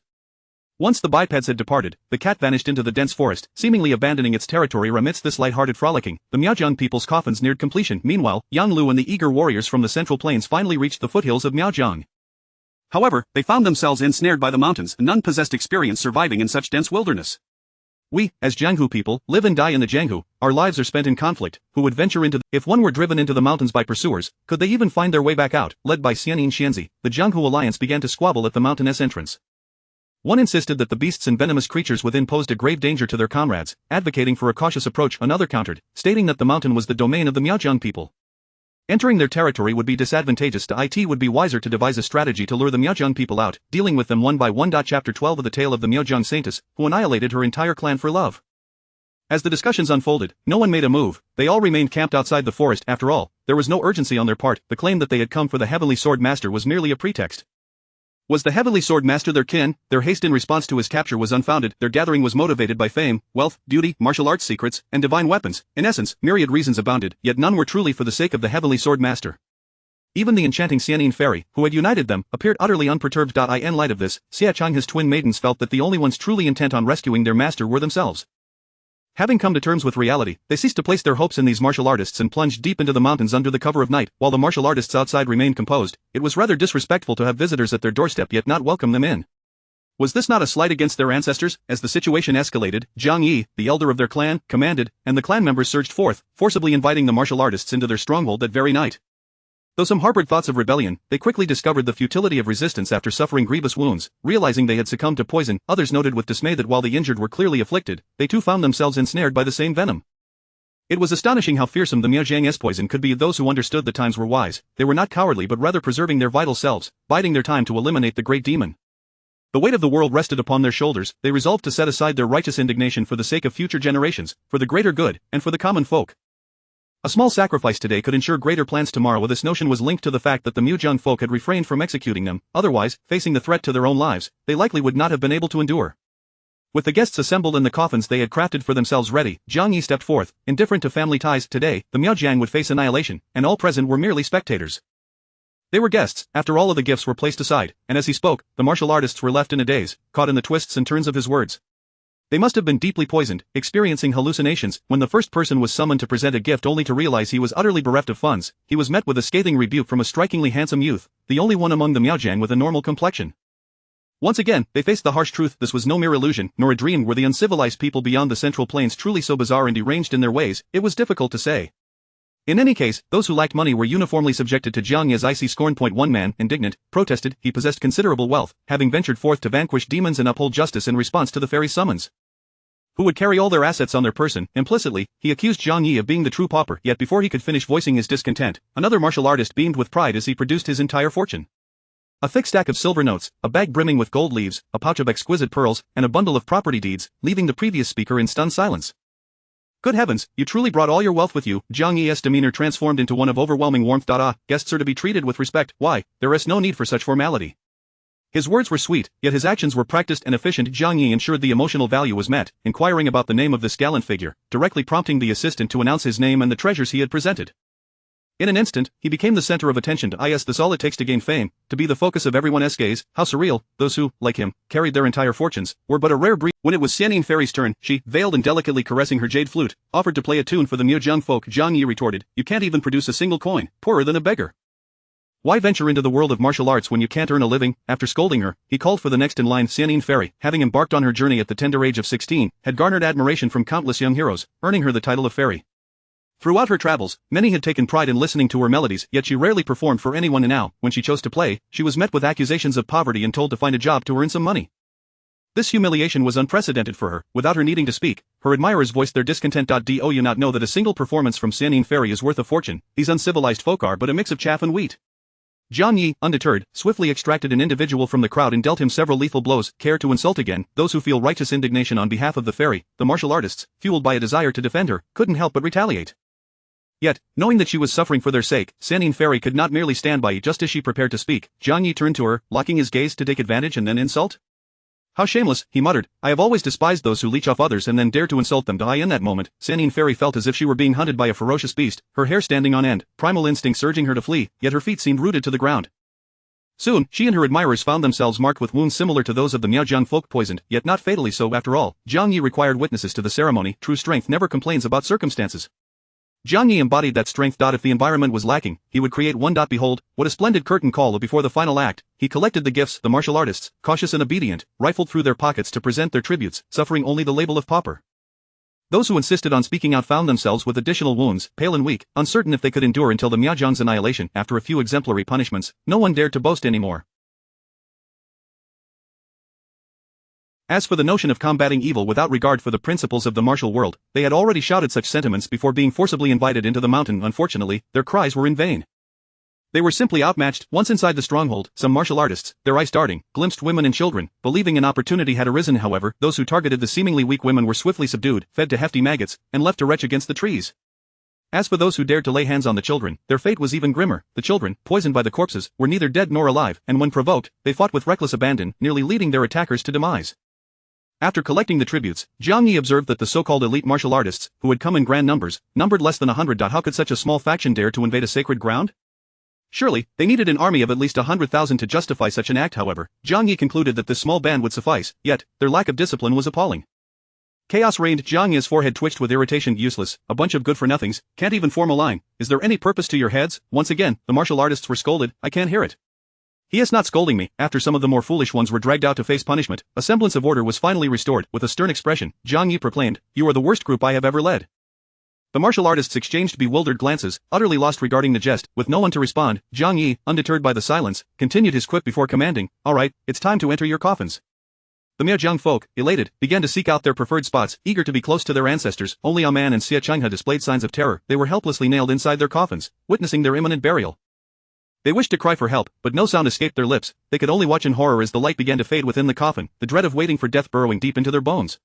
A: Once the bipeds had departed, the cat vanished into the dense forest, seemingly abandoning its territory. Amidst this light-hearted frolicking, the Miaozhong people's coffins neared completion. Meanwhile, Yang Lu and the eager warriors from the central plains finally reached the foothills of Miaozhong. However, they found themselves ensnared by the mountains, and none possessed experience surviving in such dense wilderness.
B: We, as Jianghu people, live and die in the Jianghu. Our lives are spent in conflict. Who would venture into if one were driven into the mountains by pursuers, could they even find their way back out? Led by Xianyin Xianzi, the Jianghu alliance began to squabble at the mountainous entrance. One insisted that the beasts and venomous creatures within posed a grave danger to their comrades, advocating for a cautious approach. Another countered, stating that the mountain was the domain of the Miaozhong people. Entering their territory would be disadvantageous to it. Would be wiser to devise a strategy to lure the Miaozhong people out, dealing with them one by one. Chapter 12 of the tale of the Miaozhong saintess, who annihilated her entire clan for love. As the discussions unfolded, no one made a move. They all remained camped outside the forest. After all, there was no urgency on their part. The claim that they had come for the Heavenly Sword Master was merely a pretext. Was the Heavenly Sword Master their kin? Their haste in response to his capture was unfounded. Their gathering was motivated by fame, wealth, beauty, martial arts secrets, and divine weapons. In essence, myriad reasons abounded, yet none were truly for the sake of the Heavenly Sword Master. Even the enchanting Xianyin fairy, who had united them, appeared utterly unperturbed. In light of this, Xiachang his twin maidens felt that the only ones truly intent on rescuing their master were themselves. Having come to terms with reality, they ceased to place their hopes in these martial artists and plunged deep into the mountains under the cover of night. While the martial artists outside remained composed, it was rather disrespectful to have visitors at their doorstep yet not welcome them in. Was this not a slight against their ancestors? As the situation escalated, Zhang Yi, the elder of their clan, commanded, and the clan members surged forth, forcibly inviting the martial artists into their stronghold that very night. Though some harbored thoughts of rebellion, they quickly discovered the futility of resistance after suffering grievous wounds. Realizing they had succumbed to poison, others noted with dismay that while the injured were clearly afflicted, they too found themselves ensnared by the same venom. It was astonishing how fearsome the Miaozhang's poison could be. Those who understood the times were wise. They were not cowardly but rather preserving their vital selves, biding their time to eliminate the great demon. The weight of the world rested upon their shoulders. They resolved to set aside their righteous indignation for the sake of future generations, for the greater good, and for the common folk. A small sacrifice today could ensure greater plans tomorrow. This notion was linked to the fact that the Miaozhong folk had refrained from executing them. Otherwise, facing the threat to their own lives, they likely would not have been able to endure. With the guests assembled and the coffins they had crafted for themselves ready, Zhang Yi stepped forth, indifferent to family ties. Today, the Miaozhong would face annihilation, and all present were merely spectators. They were guests, after all of the gifts were placed aside, and as he spoke, the martial artists were left in a daze, caught in the twists and turns of his words. They must have been deeply poisoned, experiencing hallucinations. When the first person was summoned to present a gift only to realize he was utterly bereft of funds, he was met with a scathing rebuke from a strikingly handsome youth, the only one among the Miaozhong with a normal complexion. Once again, they faced the harsh truth. This was no mere illusion, nor a dream. Were the uncivilized people beyond the Central Plains truly so bizarre and deranged in their ways? It was difficult to say. In any case, those who lacked money were uniformly subjected to Zhang Yi's icy scorn. One man, indignant, protested. He possessed considerable wealth, having ventured forth to vanquish demons and uphold justice in response to the fairy's summons. Who would carry all their assets on their person? Implicitly, he accused Zhang Yi of being the true pauper. Yet before he could finish voicing his discontent, another martial artist beamed with pride as he produced his entire fortune. A thick stack of silver notes, a bag brimming with gold leaves, a pouch of exquisite pearls, and a bundle of property deeds, leaving the previous speaker in stunned silence. Good heavens, you truly brought all your wealth with you. Jiang Yi's demeanor transformed into one of overwhelming warmth. Guests are to be treated with respect. Why, there is no need for such formality. His words were sweet, yet his actions were practiced and efficient. Jiang Yi ensured the emotional value was met, inquiring about the name of this gallant figure, directly prompting the assistant to announce his name and the treasures he had presented. In an instant, he became the center of attention. That's all it takes to gain fame, to be the focus of everyone's gaze. How surreal. Those who, like him, carried their entire fortunes, were but a rare breed. When it was Xianyin Fairy's turn, she, veiled and delicately caressing her jade flute, offered to play a tune for the Miajiang folk. Jiang Yi retorted, you can't even produce a single coin, poorer than a beggar. Why venture into the world of martial arts when you can't earn a living? After scolding her, he called for the next in line. Xianyin Fairy, having embarked on her journey at the tender age of 16, had garnered admiration from countless young heroes, earning her the title of fairy. Throughout her travels, many had taken pride in listening to her melodies, yet she rarely performed for anyone, and now, when she chose to play, she was met with accusations of poverty and told to find a job to earn some money. This humiliation was unprecedented for her. Without her needing to speak, her admirers voiced their discontent. Do you not know that a single performance from Xianyin Fairy is worth a fortune? These uncivilized folk are but a mix of chaff and wheat. Jiang Yi, undeterred, swiftly extracted an individual from the crowd and dealt him several lethal blows. Care to insult again? Those who feel righteous indignation on behalf of the fairy, the martial artists, fueled by a desire to defend her, couldn't help but retaliate. Yet, knowing that she was suffering for their sake, Xianyin Fairy could not merely stand by. Just as she prepared to speak, Jiang Yi turned to her, locking his gaze to take advantage and then insult. How shameless, he muttered. I have always despised those who leech off others and then dare to insult them. In that moment, Xianyin Fairy felt as if she were being hunted by a ferocious beast, her hair standing on end, primal instincts urging her to flee, yet her feet seemed rooted to the ground. Soon, she and her admirers found themselves marked with wounds similar to those of the Miajiang folk, poisoned, yet not fatally so after all. Jiang Yi required witnesses to the ceremony. True strength never complains about circumstances. Jiang Yi embodied that strength. If the environment was lacking, he would create one. Behold, what a splendid curtain call before the final act. He collected the gifts. The martial artists, cautious and obedient, rifled through their pockets to present their tributes, suffering only the label of pauper. Those who insisted on speaking out found themselves with additional wounds, pale and weak, uncertain if they could endure until the Miajiang's annihilation. After a few exemplary punishments, no one dared to boast anymore. As for the notion of combating evil without regard for the principles of the martial world, they had already shouted such sentiments before being forcibly invited into the mountain. Unfortunately, their cries were in vain. They were simply outmatched. Once inside the stronghold, some martial artists, their eyes darting, glimpsed women and children, believing an opportunity had arisen. However, those who targeted the seemingly weak women were swiftly subdued, fed to hefty maggots, and left to retch against the trees. As for those who dared to lay hands on the children, their fate was even grimmer. The children, poisoned by the corpses, were neither dead nor alive, and when provoked, they fought with reckless abandon, nearly leading their attackers to demise. After collecting the tributes, Jiang Yi observed that the so-called elite martial artists, who had come in grand numbers, numbered less than 100. How could such a small faction dare to invade a sacred ground? Surely, they needed an army of at least 100,000 to justify such an act. However, Jiang Yi concluded that this small band would suffice, yet, their lack of discipline was appalling. Chaos reigned. Jiang Yi's forehead twitched with irritation. Useless, a bunch of good-for-nothings, can't even form a line. Is there any purpose to your heads? Once again, the martial artists were scolded. I can't hear it. He is not scolding me. After some of the more foolish ones were dragged out to face punishment, a semblance of order was finally restored. With a stern expression, Jiang Yi proclaimed, you are the worst group I have ever led. The martial artists exchanged bewildered glances, utterly lost regarding the jest. With no one to respond, Jiang Yi, undeterred by the silence, continued his quip before commanding, all right, it's time to enter your coffins. The Miajiang folk, elated, began to seek out their preferred spots, eager to be close to their ancestors. Only Aman and Xia Changhe displayed signs of terror. They were helplessly nailed inside their coffins, witnessing their imminent burial. They wished to cry for help, but no sound escaped their lips. They could only watch in horror as the light began to fade within the coffin, the dread of waiting for death burrowing deep into their bones.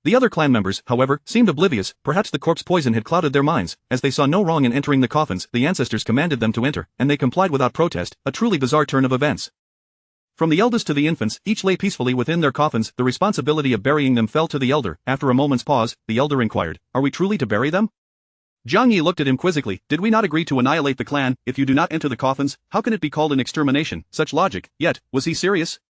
B: The other clan members, however, seemed oblivious. Perhaps the corpse poison had clouded their minds. As they saw no wrong in entering the coffins, the ancestors commanded them to enter, and they complied without protest, a truly bizarre turn of events. From the eldest to the infants, each lay peacefully within their coffins. The responsibility of burying them fell to the elder. After a moment's pause, the elder inquired, are we truly to bury them? Jiang Yi looked at him quizzically. Did we not agree to annihilate the clan? If you do not enter the coffins, how can it be called an extermination? Such logic. Yet, was he serious?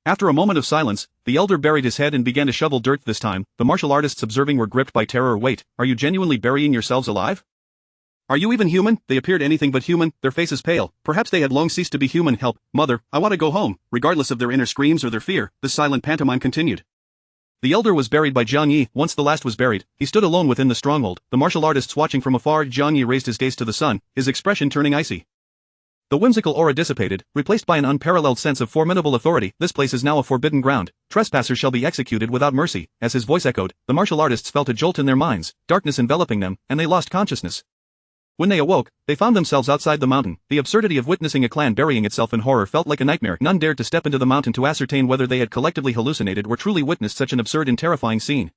B: After a moment of silence, the elder buried his head and began to shovel dirt. This time, the martial artists observing were gripped by terror. Wait, are you genuinely burying yourselves alive? Are you even human? They appeared anything but human, their faces pale. Perhaps they had long ceased to be human. Help, mother, I want to go home. Regardless of their inner screams or their fear, the silent pantomime continued. The elder was buried by Jiang Yi. Once the last was buried, he stood alone within the stronghold, the martial artists watching from afar. Jiang Yi raised his gaze to the sun, his expression turning icy. The whimsical aura dissipated, replaced by an unparalleled sense of formidable authority. This place is now a forbidden ground. Trespassers shall be executed without mercy. As his voice echoed, the martial artists felt a jolt in their minds, darkness enveloping them, and they lost consciousness. When they awoke, they found themselves outside the mountain. The absurdity of witnessing a clan burying itself in horror felt like a nightmare. None dared to step into the mountain to ascertain whether they had collectively hallucinated or truly witnessed such an absurd and terrifying scene.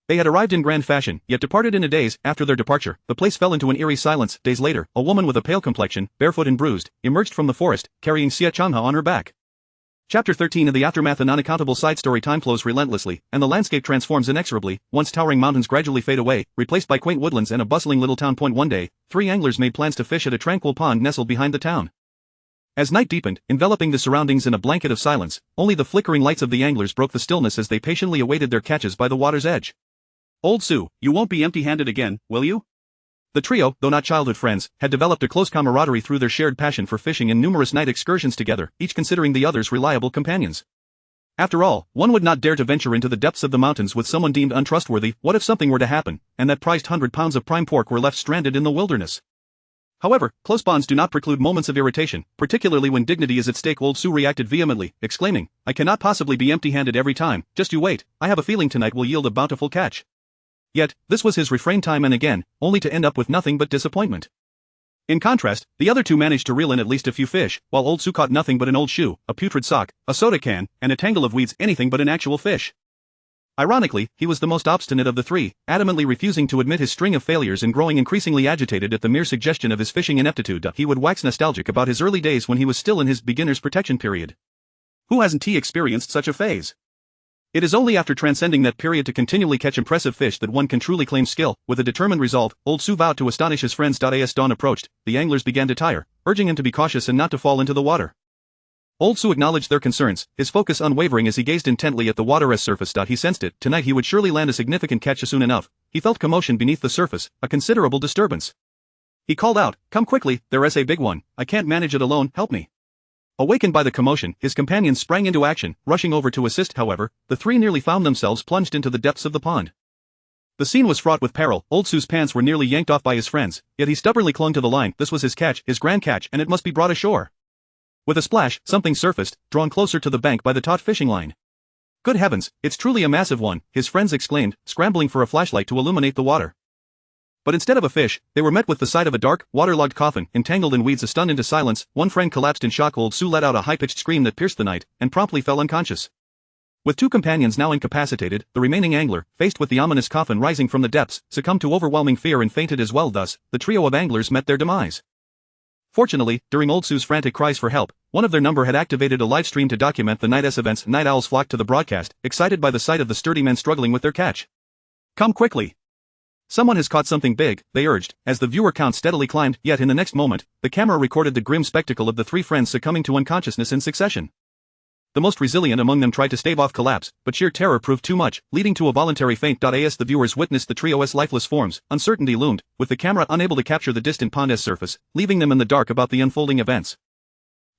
B: They had arrived in grand fashion, yet departed in a daze. After their departure, the place fell into an eerie silence. Days later, a woman with a pale complexion, barefoot and bruised, emerged from the forest, carrying Xia Changha on her back. Chapter 13 of the aftermath. An unaccountable side story. Time flows relentlessly, and the landscape transforms inexorably. Once towering mountains gradually fade away, replaced by quaint woodlands and a bustling little town. One day, 3 anglers made plans to fish at a tranquil pond nestled behind the town. As night deepened, enveloping the surroundings in a blanket of silence, only the flickering lights of the anglers broke the stillness as they patiently awaited their catches by the water's edge.
A: Old Su, you won't be empty-handed again, will you?
B: The trio, though not childhood friends, had developed a close camaraderie through their shared passion for fishing and numerous night excursions together, each considering the others reliable companions. After all, one would not dare to venture into the depths of the mountains with someone deemed untrustworthy. What if something were to happen, and that prized 100 pounds of prime pork were left stranded in the wilderness? However, close bonds do not preclude moments of irritation, particularly when dignity is at stake. Old Su reacted vehemently, exclaiming, "I cannot possibly be empty-handed every time. Just you wait, I have a feeling tonight will yield a bountiful catch." Yet, this was his refrain time and again, only to end up with nothing but disappointment. In contrast, the other two managed to reel in at least a few fish, while Old Su caught nothing but an old shoe, a putrid sock, a soda can, and a tangle of weeds. Anything but an actual fish. Ironically, he was the most obstinate of the three, adamantly refusing to admit his string of failures and growing increasingly agitated at the mere suggestion of his fishing ineptitude. He would wax nostalgic about his early days when he was still in his beginner's protection period.
A: Who hasn't experienced such a phase?
B: It is only after transcending that period to continually catch impressive fish that one can truly claim skill. With a determined resolve, Old Su vowed to astonish his friends. As dawn approached, the anglers began to tire, urging him to be cautious and not to fall into the water. Old Su acknowledged their concerns, his focus unwavering as he gazed intently at the water's surface. He sensed it. Tonight he would surely land a significant catch soon enough. He felt commotion beneath the surface, a considerable disturbance. He called out, "Come quickly, there's a big one. I can't manage it alone, help me." Awakened by the commotion, his companions sprang into action, rushing over to assist. However, the three nearly found themselves plunged into the depths of the pond. The scene was fraught with peril. Old Su's pants were nearly yanked off by his friends, yet he stubbornly clung to the line. This was his catch, his grand catch, and it must be brought ashore. With a splash, something surfaced, drawn closer to the bank by the taut fishing line. "Good heavens, it's truly a massive one," his friends exclaimed, scrambling for a flashlight to illuminate the water. But instead of a fish, they were met with the sight of a dark, waterlogged coffin, entangled in weeds. Stunned into silence, one friend collapsed in shock. Old Su let out a high-pitched scream that pierced the night, and promptly fell unconscious. With two companions now incapacitated, the remaining angler, faced with the ominous coffin rising from the depths, succumbed to overwhelming fear and fainted as well. Thus, the trio of anglers met their demise. Fortunately, during Old Su's frantic cries for help, one of their number had activated a live stream to document the night's events. Night owls flocked to the broadcast, excited by the sight of the sturdy men struggling with their catch. "Come quickly! Someone has caught something big," they urged, as the viewer count steadily climbed. Yet in the next moment, the camera recorded the grim spectacle of the three friends succumbing to unconsciousness in succession. The most resilient among them tried to stave off collapse, but sheer terror proved too much, leading to a voluntary faint. As the viewers witnessed the trio's lifeless forms, uncertainty loomed, with the camera unable to capture the distant pond's surface, leaving them in the dark about the unfolding events.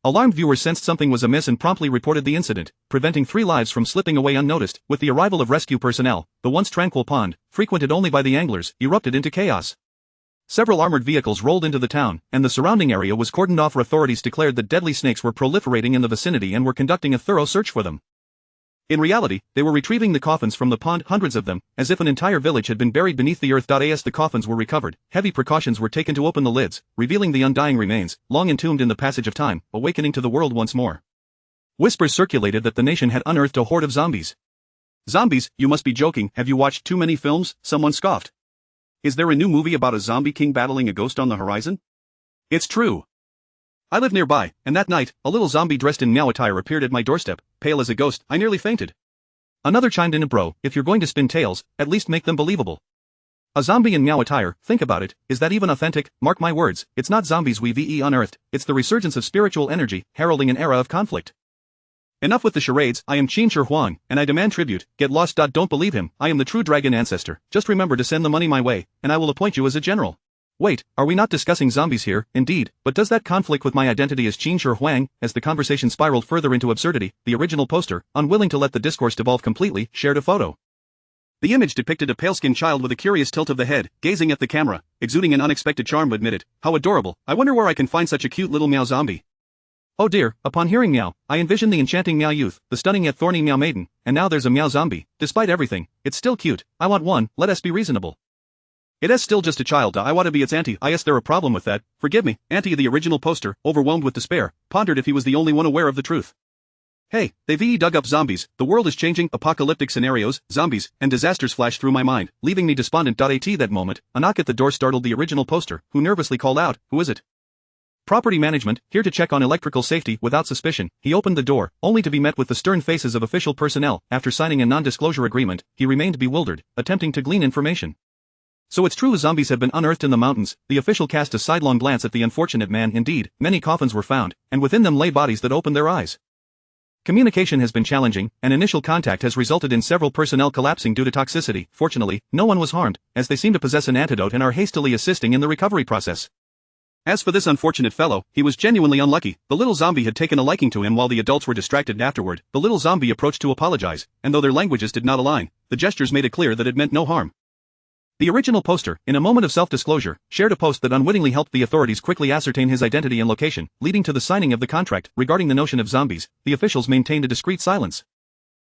B: Alarmed viewers sensed something was amiss and promptly reported the incident, preventing 3 lives from slipping away unnoticed. With the arrival of rescue personnel, the once tranquil pond, frequented only by the anglers, erupted into chaos. Several armored vehicles rolled into the town, and the surrounding area was cordoned off. Authorities declared that deadly snakes were proliferating in the vicinity and were conducting a thorough search for them. In reality, they were retrieving the coffins from the pond, hundreds of them, as if an entire village had been buried beneath the earth. As the coffins were recovered, heavy precautions were taken to open the lids, revealing the undying remains, long entombed in the passage of time, awakening to the world once more. Whispers circulated that the nation had unearthed a horde of zombies.
A: "Zombies, you must be joking. Have you watched too many films?" someone scoffed. "Is there a new movie about a zombie king battling a ghost on the horizon?" It's true. I live nearby, and that night, a little zombie dressed in meow attire appeared at my doorstep, pale as a ghost. I nearly fainted. Another chimed in, "Bro, if you're going to spin tales, at least make them believable. A zombie in meow attire, think about it, is that even authentic? Mark my words, it's not zombies we've unearthed, it's the resurgence of spiritual energy, heralding an era of conflict." Enough with the charades. I am Qin Shi Huang, and I demand tribute. Get lost. Don't believe him. I am the true dragon ancestor. Just remember to send the money my way, and I will appoint you as a general. Wait, are we not discussing zombies here? Indeed, but does that conflict with my identity as Qin Shi Huang? As the conversation spiraled further into absurdity, the original poster, unwilling to let the discourse devolve completely, shared a photo. The image depicted a pale-skinned child with a curious tilt of the head, gazing at the camera, exuding an unexpected charm. Admitted, "How adorable. I wonder where I can find such a cute little meow zombie." Oh dear, upon hearing meow, I envisioned the enchanting meow youth, the stunning yet thorny meow maiden, and now there's a meow zombie. Despite everything, it's still cute. I want one. Let us be reasonable. It is still just a child. I want to be its auntie. Is there a problem with that? Forgive me, auntie. The original poster, overwhelmed with despair, pondered if he was the only one aware of the truth. Hey, they've dug up zombies, the world is changing, apocalyptic scenarios, zombies, and disasters flashed through my mind, leaving me despondent. At that moment, a knock at the door startled the original poster, who nervously called out, "Who is it?" "Property management, here to check on electrical safety." Without suspicion, he opened the door, only to be met with the stern faces of official personnel. After signing a non-disclosure agreement, he remained bewildered, attempting to glean information. "So it's true zombies have been unearthed in the mountains." The official cast a sidelong glance at the unfortunate man. Indeed, many coffins were found, and within them lay bodies that opened their eyes. Communication has been challenging, and initial contact has resulted in several personnel collapsing due to toxicity. Fortunately, no one was harmed, as they seem to possess an antidote and are hastily assisting in the recovery process. As for this unfortunate fellow, he was genuinely unlucky. The little zombie had taken a liking to him while the adults were distracted. Afterward, the little zombie approached to apologize, and though their languages did not align, the gestures made it clear that it meant no harm. The original poster, in a moment of self-disclosure, shared a post that unwittingly helped the authorities quickly ascertain his identity and location, leading to the signing of the contract. Regarding the notion of zombies, the officials maintained a discreet silence.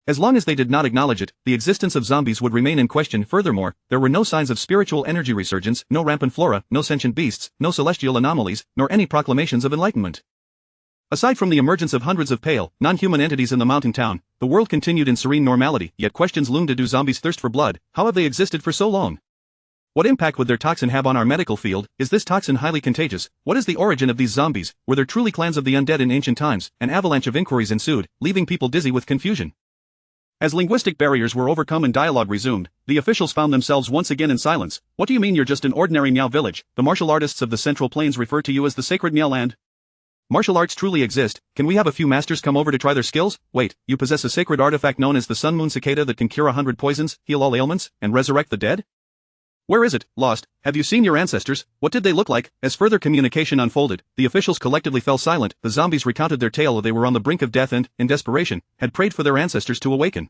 A: As long as they did not acknowledge it, the existence of zombies would remain in question. Furthermore, there were no signs of spiritual energy resurgence, no rampant flora, no sentient beasts, no celestial anomalies, nor any proclamations of enlightenment. Aside from the emergence of hundreds of pale, non-human entities in the mountain town, the world continued in serene normality. Yet questions loomed. Do zombies thirst for blood? How have they existed for so long? What impact would their toxin have on our medical field? Is this toxin highly contagious? What is the origin of these zombies? Were there truly clans of the undead in ancient times? An avalanche of inquiries ensued, leaving people dizzy with confusion. As linguistic barriers were overcome and dialogue resumed, the officials found themselves once again in silence. What do you mean you're just an ordinary Miao village? The martial artists of the Central Plains refer to you as the sacred Miao land. Martial arts truly exist. Can we have a few masters come over to try their skills? Wait, you possess a sacred artifact known as the Sun Moon Cicada that can cure 100 poisons, heal all ailments, and resurrect the dead? Where is it? Lost? Have you seen your ancestors? What did they look like? As further communication unfolded, the officials collectively fell silent. The zombies recounted their tale. They were on the brink of death and, in desperation, had prayed for their ancestors to awaken.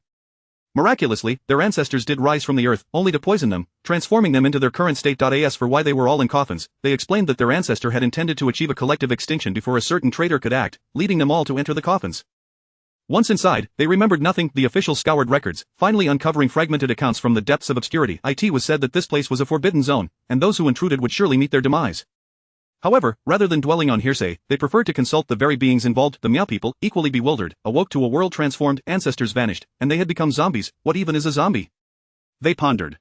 A: Miraculously, their ancestors did rise from the earth, only to poison them, transforming them into their current state. As for why they were all in coffins, they explained that their ancestor had intended to achieve a collective extinction before a certain traitor could act, leading them all to enter the coffins. Once inside, they remembered nothing. The officials scoured records, finally uncovering fragmented accounts from the depths of obscurity. It was said that this place was a forbidden zone, and those who intruded would surely meet their demise. However, rather than dwelling on hearsay, they preferred to consult the very beings involved. The Miao people, equally bewildered, awoke to a world transformed. Ancestors vanished, and they had become zombies. What even is a zombie? They pondered.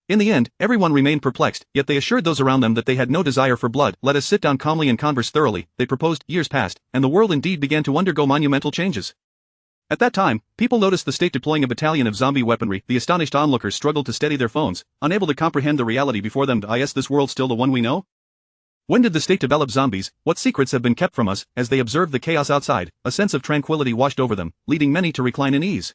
A: In the end, everyone remained perplexed, yet they assured those around them that they had no desire for blood. Let us sit down calmly and converse thoroughly, they proposed. Years passed, and the world indeed began to undergo monumental changes. At that time, people noticed the state deploying a battalion of zombie weaponry. The astonished onlookers struggled to steady their phones, unable to comprehend the reality before them. Is this world still the one we know? When did the state develop zombies? What secrets have been kept from us? As they observed the chaos outside, a sense of tranquility washed over them, leading many to recline in ease.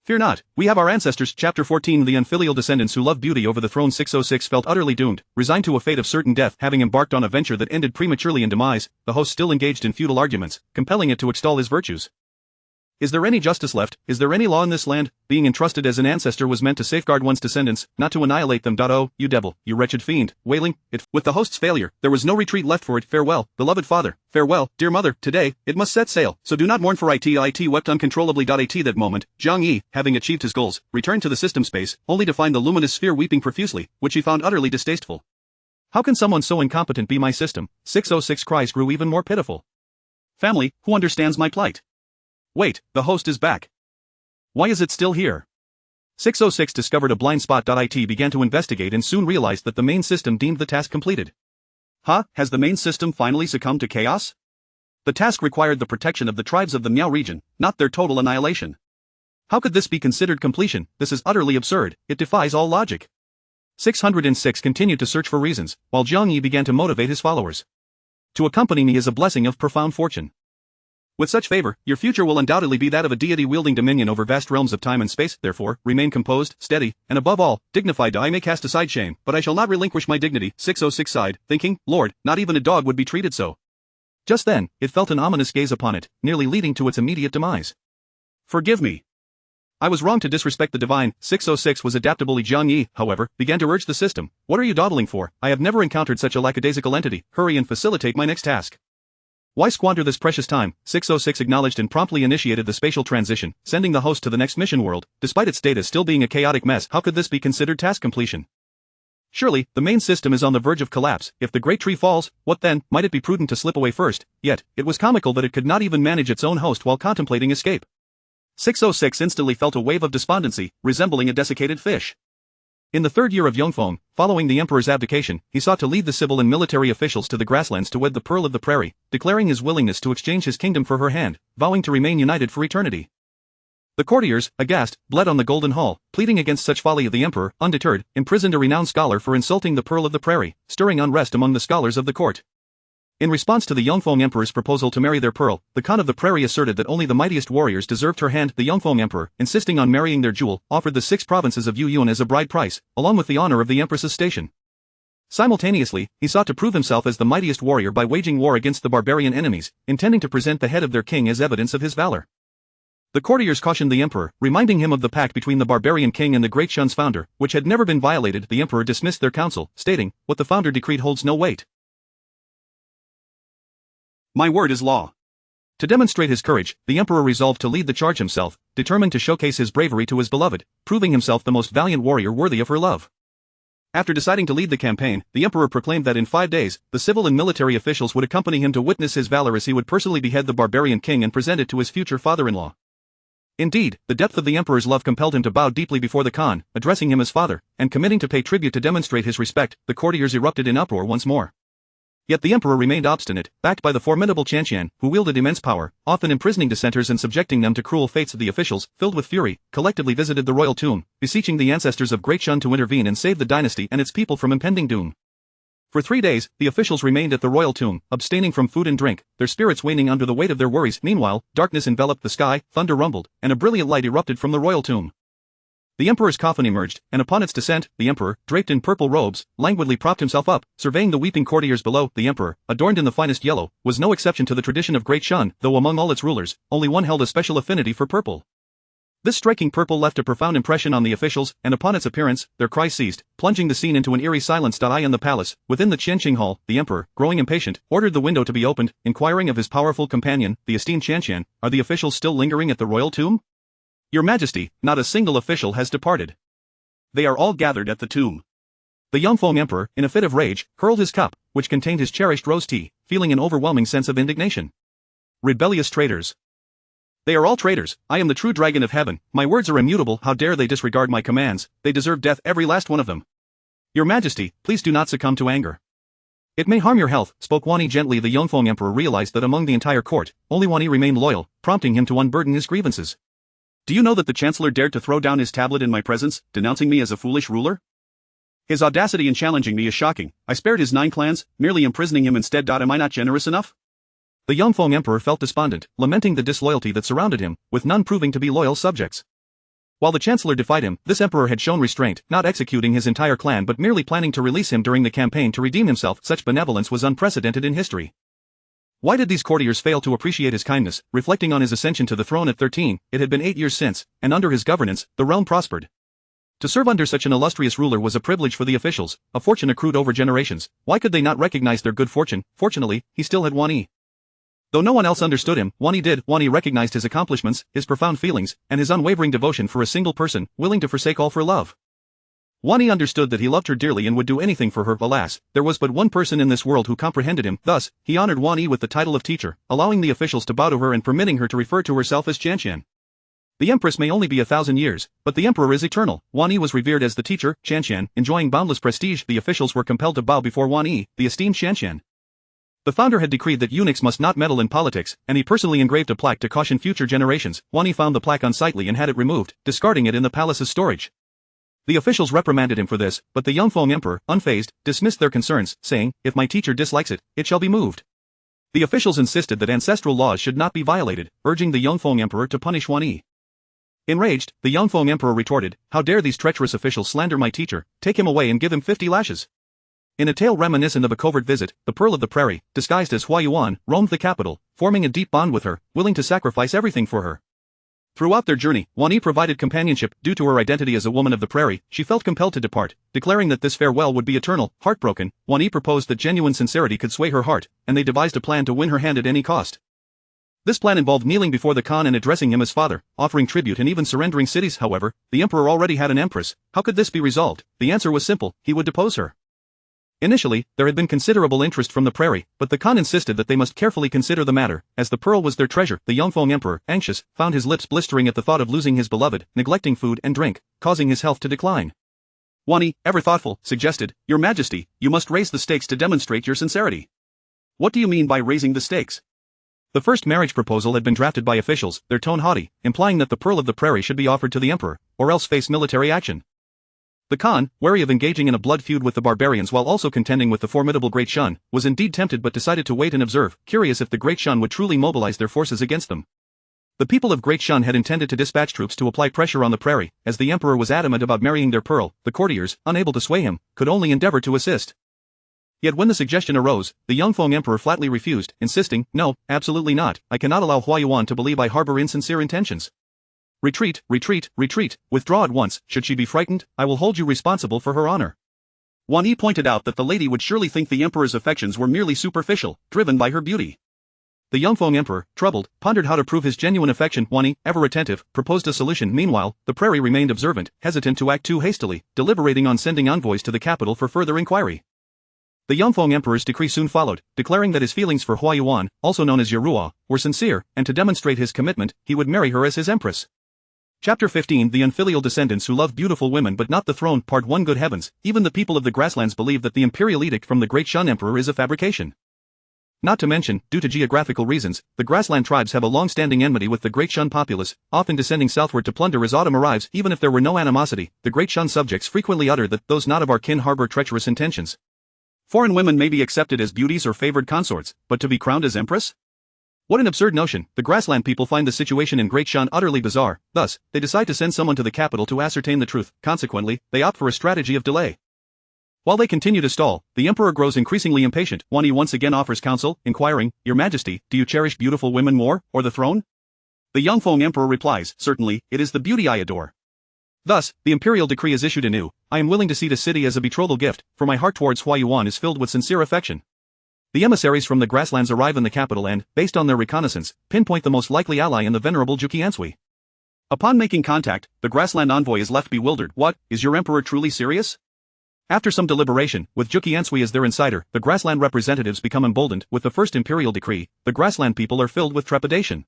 A: Fear not, we have our ancestors. Chapter 14. The unfilial descendants who loved beauty over the throne. 606 felt utterly doomed, resigned to a fate of certain death. Having embarked on a venture that ended prematurely in demise, the host still engaged in futile arguments, compelling it to extol his virtues. Is there any justice left? Is there any law in this land? Being entrusted as an ancestor was meant to safeguard one's descendants, not to annihilate them. Oh, you devil, you wretched fiend, wailing, it. With the host's failure, there was no retreat left for it. Farewell, beloved father. Farewell, dear mother. Today, it must set sail, so do not mourn for it. It wept uncontrollably. That moment, Zhang Yi, having achieved his goals, returned to the system space, only to find the luminous sphere weeping profusely, which he found utterly distasteful. How can someone so incompetent be my system? 606 cries grew even more pitiful. Family, who understands my plight? Wait, the host is back. Why is it still here? 606 discovered a blind spot. It began to investigate and soon realized that the main system deemed the task completed. Has the main system finally succumbed to chaos? The task required the protection of the tribes of the Miao region, not their total annihilation. How could this be considered completion? This is utterly absurd, it defies all logic. 606 continued to search for reasons, while Zhang Yi began to motivate his followers. To accompany me is a blessing of profound fortune. With such favor, your future will undoubtedly be that of a deity wielding dominion over vast realms of time and space. Therefore, remain composed, steady, and above all, dignified. I may cast aside shame, but I shall not relinquish my dignity. 606 sighed, thinking, Lord, not even a dog would be treated so. Just then, it felt an ominous gaze upon it, nearly leading to its immediate demise. Forgive me. I was wrong to disrespect the divine. 606 was adaptable. Zhang Yi, however, began to urge the system. What are you dawdling for? I have never encountered such a lackadaisical entity. Hurry and facilitate my next task. Why squander this precious time? 606 acknowledged and promptly initiated the spatial transition, sending the host to the next mission world. Despite its data still being a chaotic mess, how could this be considered task completion?
B: Surely, the main system is on the verge of collapse. If the great tree falls, what then? Might it be prudent to slip away first? Yet, it was comical that it could not even manage its own host while contemplating escape. 606 instantly felt a wave of despondency, resembling a desiccated fish. In the third year of Yongfeng, following the emperor's abdication, he sought to lead the civil and military officials to the grasslands to wed the Pearl of the Prairie, declaring his willingness to exchange his kingdom for her hand, vowing to remain united for eternity. The courtiers, aghast, bled on the Golden Hall, pleading against such folly. The emperor, undeterred, imprisoned a renowned scholar for insulting the Pearl of the Prairie, stirring unrest among the scholars of the court. In response to the Yongfeng emperor's proposal to marry their Pearl, the Khan of the Prairie asserted that only the mightiest warriors deserved her hand. The Yongfeng emperor, insisting on marrying their jewel, offered the 6 provinces of Yu Yun as a bride price, along with the honor of the empress's station. Simultaneously, he sought to prove himself as the mightiest warrior by waging war against the barbarian enemies, intending to present the head of their king as evidence of his valor. The courtiers cautioned the emperor, reminding him of the pact between the barbarian king and the Great Shun's founder, which had never been violated. The emperor dismissed their counsel, stating, "What the founder decreed holds no weight.
A: My word is law."
B: To demonstrate his courage, the emperor resolved to lead the charge himself, determined to showcase his bravery to his beloved, proving himself the most valiant warrior worthy of her love. After deciding to lead the campaign, the emperor proclaimed that in 5 days, the civil and military officials would accompany him to witness his valor as he would personally behead the barbarian king and present it to his future father-in-law. Indeed, the depth of the emperor's love compelled him to bow deeply before the Khan, addressing him as father, and committing to pay tribute to demonstrate his respect. The courtiers erupted in uproar once more. Yet the emperor remained obstinate, backed by the formidable Qianqian, who wielded immense power, often imprisoning dissenters and subjecting them to cruel fates. The officials, filled with fury, collectively visited the royal tomb, beseeching the ancestors of Great Shun to intervene and save the dynasty and its people from impending doom. For 3 days, the officials remained at the royal tomb, abstaining from food and drink, their spirits waning under the weight of their worries. Meanwhile, darkness enveloped the sky, thunder rumbled, and a brilliant light erupted from the royal tomb. The emperor's coffin emerged, and upon its descent, the emperor, draped in purple robes, languidly propped himself up, surveying the weeping courtiers below. The emperor, adorned in the finest yellow, was no exception to the tradition of Great Shun, though among all its rulers, only one held a special affinity for purple. This striking purple left a profound impression on the officials, and upon its appearance, their cries ceased, plunging the scene into an eerie silence. In the palace, within the Qianqing hall, the emperor, growing impatient, ordered the window to be opened, inquiring of his powerful companion, the esteemed Qianqian, "Are the officials still lingering at the royal tomb?" "Your Majesty, not a single official has departed.
A: They are all gathered at the tomb."
B: The Yongfeng emperor, in a fit of rage, hurled his cup, which contained his cherished rose tea, feeling an overwhelming sense of indignation. "Rebellious traitors. They are all traitors. I am the true dragon of heaven, my words are immutable. How dare they disregard my commands? They deserve death, every last one of them. Your Majesty, please do not succumb to anger. It may harm your health," spoke Wani gently. The Yongfeng emperor realized that among the entire court, only Wani remained loyal, prompting him to unburden his grievances.
A: "Do you know that the chancellor dared to throw down his tablet in my presence, denouncing me as a foolish ruler? His audacity in challenging me is shocking. I spared his 9 clans, merely imprisoning him instead. Am I not generous enough?"
B: The Yongfeng emperor felt despondent, lamenting the disloyalty that surrounded him, with none proving to be loyal subjects. While the chancellor defied him, this emperor had shown restraint, not executing his entire clan but merely planning to release him during the campaign to redeem himself. Such benevolence was unprecedented in history. Why did these courtiers fail to appreciate his kindness? Reflecting on his ascension to the throne at 13, it had been 8 years since, and under his governance, the realm prospered. To serve under such an illustrious ruler was a privilege for the officials, a fortune accrued over generations. Why could they not recognize their good fortune? Fortunately, he still had Wani. Though no one else understood him, Wani did. Wani recognized his accomplishments, his profound feelings, and his unwavering devotion for a single person, willing to forsake all for love. Wani understood that he loved her dearly and would do anything for her. Alas, there was but one person in this world who comprehended him. Thus, he honored Wani with the title of teacher, allowing the officials to bow to her and permitting her to refer to herself as Qianqian. The empress may only be 1,000 years, but the emperor is eternal. Wani was revered as the teacher, Qianqian, enjoying boundless prestige. The officials were compelled to bow before Wani, the esteemed Qianqian. The founder had decreed that eunuchs must not meddle in politics, and he personally engraved a plaque to caution future generations. Wani found the plaque unsightly and had it removed, discarding it in the palace's storage. The officials reprimanded him for this, but the Yongfeng emperor, unfazed, dismissed their concerns, saying, "If my teacher dislikes it, it shall be moved." The officials insisted that ancestral laws should not be violated, urging the Yongfeng emperor to punish Wani. Enraged, the Yongfeng emperor retorted, "How dare these treacherous officials slander my teacher? Take him away and give him 50 lashes." In a tale reminiscent of a covert visit, the Pearl of the Prairie, disguised as Hua Yuan, roamed the capital, forming a deep bond with her, willing to sacrifice everything for her. Throughout their journey, Wani provided companionship. Due to her identity as a woman of the prairie, she felt compelled to depart, declaring that this farewell would be eternal. Heartbroken, Wani proposed that genuine sincerity could sway her heart, and they devised a plan to win her hand at any cost. This plan involved kneeling before the Khan and addressing him as father, offering tribute and even surrendering cities. However, the emperor already had an empress. How could this be resolved? The answer was simple: he would depose her. Initially, there had been considerable interest from the prairie, but the Khan insisted that they must carefully consider the matter, as the pearl was their treasure. The Yongfeng emperor, anxious, found his lips blistering at the thought of losing his beloved, neglecting food and drink, causing his health to decline.
A: Wani, ever thoughtful, suggested, "Your Majesty, you must raise the stakes to demonstrate your sincerity." "What do you mean by raising the stakes?"
B: The first marriage proposal had been drafted by officials, their tone haughty, implying that the pearl of the prairie should be offered to the emperor, or else face military action. The Khan, wary of engaging in a blood feud with the barbarians while also contending with the formidable Great Shun, was indeed tempted but decided to wait and observe, curious if the Great Shun would truly mobilize their forces against them. The people of Great Shun had intended to dispatch troops to apply pressure on the prairie, as the emperor was adamant about marrying their pearl. The courtiers, unable to sway him, could only endeavor to assist. Yet when the suggestion arose, the Yongfeng emperor flatly refused, insisting, "No, absolutely not, I cannot allow Huayuan to believe I harbor insincere intentions. Retreat, retreat, retreat, withdraw at once. Should she be frightened, I will hold you responsible for her honor."
A: Wang Yi pointed out that the lady would surely think the emperor's affections were merely superficial, driven by her beauty.
B: The Yongfeng emperor, troubled, pondered how to prove his genuine affection. Wang Yi, ever attentive, proposed a solution. Meanwhile, the prairie remained observant, hesitant to act too hastily, deliberating on sending envoys to the capital for further inquiry. The Yongfeng emperor's decree soon followed, declaring that his feelings for Huayuan, also known as Yerua, were sincere, and to demonstrate his commitment, he would marry her as his empress. Chapter 15 The unfilial descendants who love beautiful women but not the throne. Part 1 Good heavens, even the people of the grasslands believe that the imperial edict from the Great Shun emperor is a fabrication. Not to mention, due to geographical reasons, the grassland tribes have a long-standing enmity with the Great Shun populace, often descending southward to plunder as autumn arrives. Even if there were no animosity, the Great Shun subjects frequently utter that those not of our kin harbor treacherous intentions.
A: Foreign women may be accepted as beauties or favored consorts, but to be crowned as empress?
B: What an absurd notion. The grassland people find the situation in Great Shun utterly bizarre. Thus, they decide to send someone to the capital to ascertain the truth. Consequently, they opt for a strategy of delay. While they continue to stall, the emperor grows increasingly impatient. Wang Yi once again offers counsel, inquiring, "Your Majesty, do you cherish beautiful women more, or the throne?"
A: The Yongfeng emperor replies, "Certainly, it is the beauty I adore."
B: Thus, the imperial decree is issued anew. "I am willing to cede a city as a betrothal gift, for my heart towards Huayuan is filled with sincere affection." The emissaries from the grasslands arrive in the capital and, based on their reconnaissance, pinpoint the most likely ally in the venerable Juqiansui.
A: Upon making contact, the grassland envoy is left bewildered. "What, is your emperor truly serious?"
B: After some deliberation, with Juqiansui as their insider, the grassland representatives become emboldened. With the first imperial decree, the grassland people are filled with trepidation.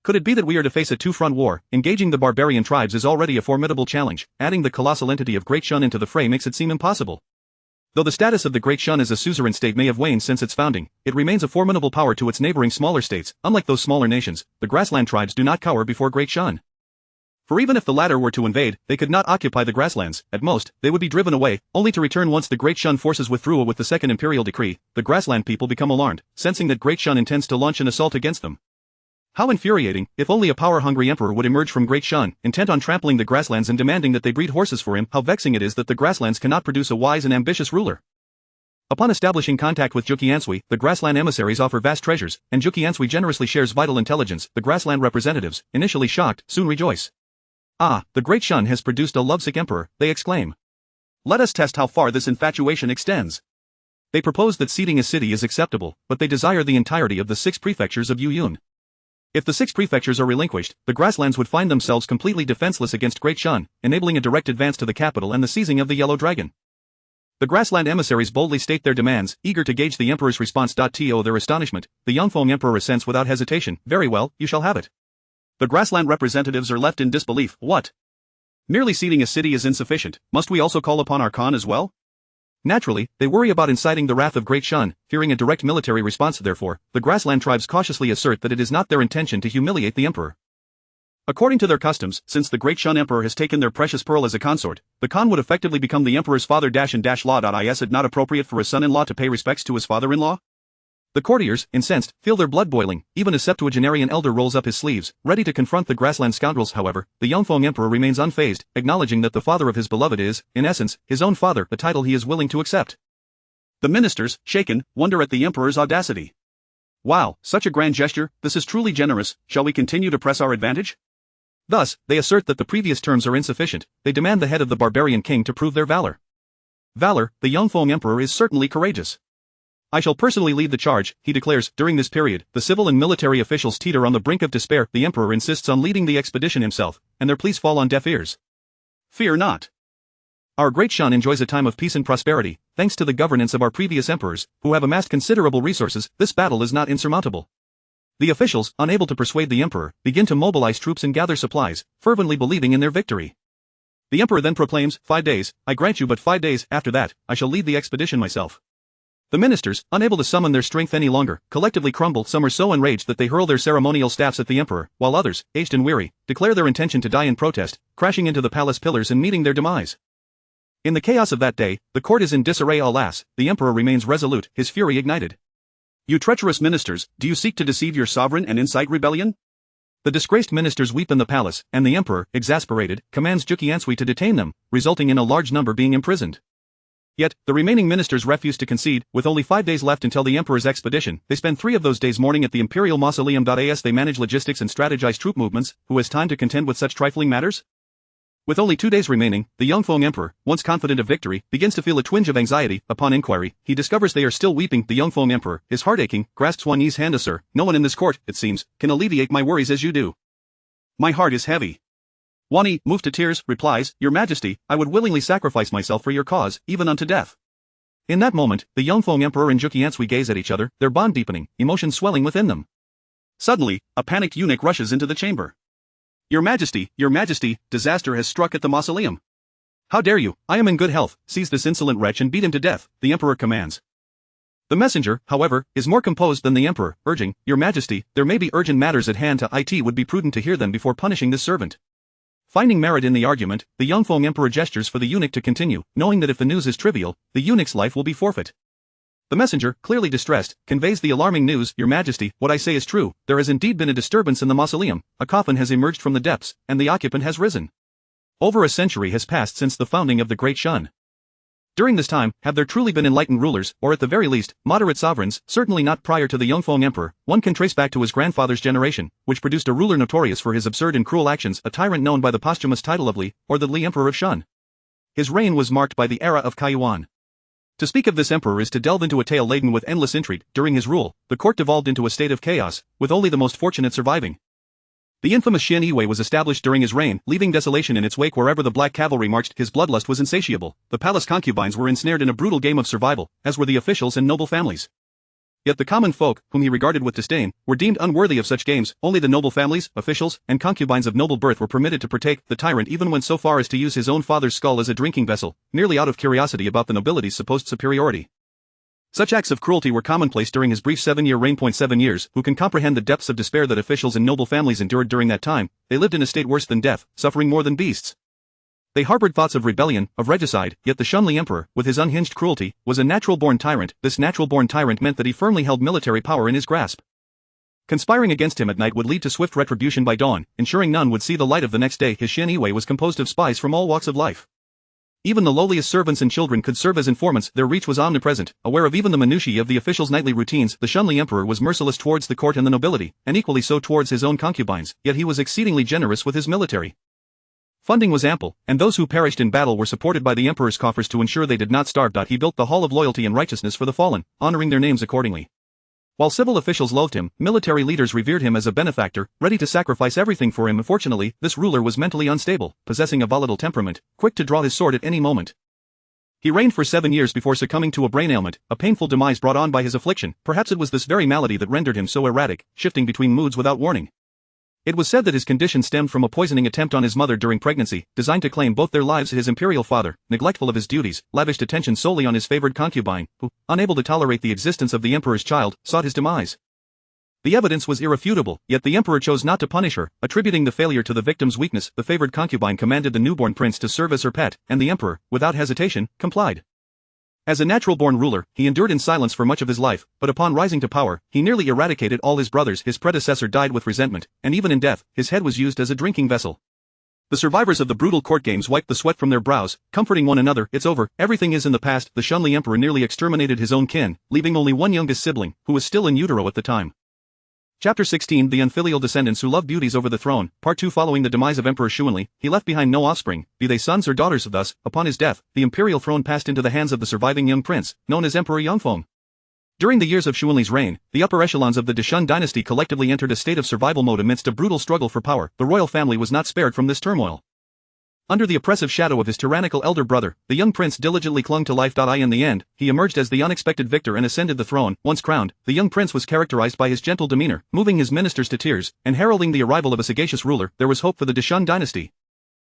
B: Could it be that we are to face a two-front war? Engaging the barbarian tribes is already a formidable challenge. Adding the colossal entity of Great Shun into the fray makes it seem impossible. Though the status of the Great Shun as a suzerain state may have waned since its founding, it remains a formidable power to its neighboring smaller states. Unlike those smaller nations, the grassland tribes do not cower before Great Shun. For even if the latter were to invade, they could not occupy the grasslands. At most, they would be driven away, only to return once the Great Shun forces withdrew. With the second imperial decree, the grassland people become alarmed, sensing that Great Shun intends to launch an assault against them. How infuriating, if only a power-hungry emperor would emerge from Great Shun, intent on trampling the grasslands and demanding that they breed horses for him. How vexing it is that the grasslands cannot produce a wise and ambitious ruler. Upon establishing contact with Juqiansui, the grassland emissaries offer vast treasures, and Juqiansui generously shares vital intelligence. The grassland representatives, initially shocked, soon rejoice. "Ah, the Great Shun has produced a lovesick emperor," they exclaim.
A: "Let us test how far this infatuation extends."
B: They propose that ceding a city is acceptable, but they desire the entirety of the 6 prefectures of Yuyun. If the 6 prefectures are relinquished, the grasslands would find themselves completely defenseless against Great Shun, enabling a direct advance to the capital and the seizing of the Yellow Dragon. The grassland emissaries boldly state their demands, eager to gauge the emperor's response. To their astonishment, the Yongfeng emperor assents without hesitation. "Very well, you shall have it."
A: The grassland representatives are left in disbelief. "What? Merely ceding a city is insufficient, must we also call upon our Khan as well?"
B: Naturally, they worry about inciting the wrath of Great Shun, fearing a direct military response. Therefore, the grassland tribes cautiously assert that it is not their intention to humiliate the emperor.
A: According to their customs, since the Great Shun emperor has taken their precious pearl as a consort, the Khan would effectively become the emperor's father. Law. Is it not appropriate for a son-in-law to pay respects to his father-in-law?
B: The courtiers, incensed, feel their blood boiling. Even a septuagenarian elder rolls up his sleeves, ready to confront the grassland scoundrels. However, the Yongfeng emperor remains unfazed, acknowledging that the father of his beloved is, in essence, his own father, a title he is willing to accept.
A: The ministers, shaken, wonder at the emperor's audacity. "Wow, such a grand gesture, this is truly generous. Shall we continue to press our advantage?"
B: Thus, they assert that the previous terms are insufficient. They demand the head of the barbarian king to prove their valor. Valor, the Yongfeng emperor is certainly courageous. I shall personally lead the charge, he declares. During this period, the civil and military officials teeter on the brink of despair. The emperor insists on leading the expedition himself, and their pleas fall on deaf ears.
A: Fear not.
B: Our great Shun enjoys a time of peace and prosperity, thanks to the governance of our previous emperors, who have amassed considerable resources. This battle is not insurmountable. The officials, unable to persuade the emperor, begin to mobilize troops and gather supplies, fervently believing in their victory. The emperor then proclaims, 5 days, I grant you but 5 days, after that, I shall lead the expedition myself. The ministers, unable to summon their strength any longer, collectively crumble. Some are so enraged that they hurl their ceremonial staffs at the emperor, while others, aged and weary, declare their intention to die in protest, crashing into the palace pillars and meeting their demise. In the chaos of that day, the court is in disarray. Alas, the emperor remains resolute, his fury ignited.
A: You treacherous ministers, do you seek to deceive your sovereign and incite rebellion?
B: The disgraced ministers weep in the palace, and the emperor, exasperated, commands Jukiansui to detain them, resulting in a large number being imprisoned. Yet, the remaining ministers refuse to concede. With only 5 days left until the emperor's expedition, they spend 3 of those days mourning at the imperial mausoleum. As they manage logistics and strategize troop movements, who has time to contend with such trifling matters? With only 2 days remaining, the Yongfeng emperor, once confident of victory, begins to feel a twinge of anxiety. Upon inquiry, he discovers they are still weeping. The Yongfeng emperor, his heart aching, grasps Wan Yi's hand. Sir, no one in this court, it seems, can alleviate my worries as you do.
A: My heart is heavy.
B: Wan Yi, moved to tears, replies, Your Majesty, I would willingly sacrifice myself for your cause, even unto death. In that moment, the Yongfeng emperor and Jukiansui gaze at each other, their bond deepening, emotion swelling within them.
A: Suddenly, a panicked eunuch rushes into the chamber. Your Majesty, disaster has struck at the mausoleum.
B: How dare you? I am in good health. Seize this insolent wretch and beat him to death, the emperor commands. The messenger, however, is more composed than the emperor, urging, Your Majesty, there may be urgent matters at hand. It would be prudent to hear them before punishing this servant. Finding merit in the argument, the Yongfeng emperor gestures for the eunuch to continue, knowing that if the news is trivial, the eunuch's life will be forfeit. The messenger, clearly distressed, conveys the alarming news, Your Majesty, what I say is true, there has indeed been a disturbance in the mausoleum, a coffin has emerged from the depths, and the occupant has risen. Over a century has passed since the founding of the Great Shun. During this time, have there truly been enlightened rulers, or at the very least, moderate sovereigns? Certainly not prior to the Yongfeng emperor. One can trace back to his grandfather's generation, which produced a ruler notorious for his absurd and cruel actions, a tyrant known by the posthumous title of Li, or the Li Emperor of Shun. His reign was marked by the era of Kaiyuan. To speak of this emperor is to delve into a tale laden with endless intrigue. During his rule, the court devolved into a state of chaos, with only the most fortunate surviving. The infamous Xin Yiwei was established during his reign, leaving desolation in its wake wherever the black cavalry marched. His bloodlust was insatiable. The palace concubines were ensnared in a brutal game of survival, as were the officials and noble families. Yet the common folk, whom he regarded with disdain, were deemed unworthy of such games. Only the noble families, officials, and concubines of noble birth were permitted to partake. The tyrant even went so far as to use his own father's skull as a drinking vessel, merely out of curiosity about the nobility's supposed superiority. Such acts of cruelty were commonplace during his brief 7-year reign. 7 years, who can comprehend the depths of despair that officials and noble families endured during that time? They lived in a state worse than death, suffering more than beasts. They harbored thoughts of rebellion, of regicide, yet the Shunli emperor, with his unhinged cruelty, was a natural-born tyrant. This natural-born tyrant meant that he firmly held military power in his grasp. Conspiring against him at night would lead to swift retribution by dawn, ensuring none would see the light of the next day. His Xin Yiwei was composed of spies from all walks of life. Even the lowliest servants and children could serve as informants. Their reach was omnipresent, aware of even the minutiae of the officials' nightly routines. The Shunli emperor was merciless towards the court and the nobility, and equally so towards his own concubines, yet he was exceedingly generous with his military. Funding was ample, and those who perished in battle were supported by the emperor's coffers to ensure they did not starve. He built the Hall of Loyalty and Righteousness for the fallen, honoring their names accordingly. While civil officials loathed him, military leaders revered him as a benefactor, ready to sacrifice everything for him. Unfortunately, this ruler was mentally unstable, possessing a volatile temperament, quick to draw his sword at any moment. He reigned for 7 years before succumbing to a brain ailment, a painful demise brought on by his affliction. Perhaps it was this very malady that rendered him so erratic, shifting between moods without warning. It was said that his condition stemmed from a poisoning attempt on his mother during pregnancy, designed to claim both their lives. His imperial father, neglectful of his duties, lavished attention solely on his favored concubine, who, unable to tolerate the existence of the emperor's child, sought his demise. The evidence was irrefutable, yet the emperor chose not to punish her, attributing the failure to the victim's weakness. The favored concubine commanded the newborn prince to serve as her pet, and the emperor, without hesitation, complied. As a natural-born ruler, he endured in silence for much of his life, but upon rising to power, he nearly eradicated all his brothers. His predecessor died with resentment, and even in death, his head was used as a drinking vessel. The survivors of the brutal court games wiped the sweat from their brows, comforting one another. It's over, everything is in the past. The Shunli emperor nearly exterminated his own kin, leaving only one youngest sibling, who was still in utero at the time. Chapter 16 The unfilial descendants who love beauties over the throne, Part 2 Following the demise of Emperor Xuanli, he left behind no offspring, be they sons or daughters. Thus, upon his death, the imperial throne passed into the hands of the surviving young prince, known as Emperor Yongfeng. During the years of Xuanli's reign, the upper echelons of the Deshun dynasty collectively entered a state of survival mode amidst a brutal struggle for power. The royal family was not spared from this turmoil. Under the oppressive shadow of his tyrannical elder brother, the young prince diligently clung to life. In the end, he emerged as the unexpected victor and ascended the throne. Once crowned, the young prince was characterized by his gentle demeanor, moving his ministers to tears, and heralding the arrival of a sagacious ruler. There was hope for the Deshun dynasty.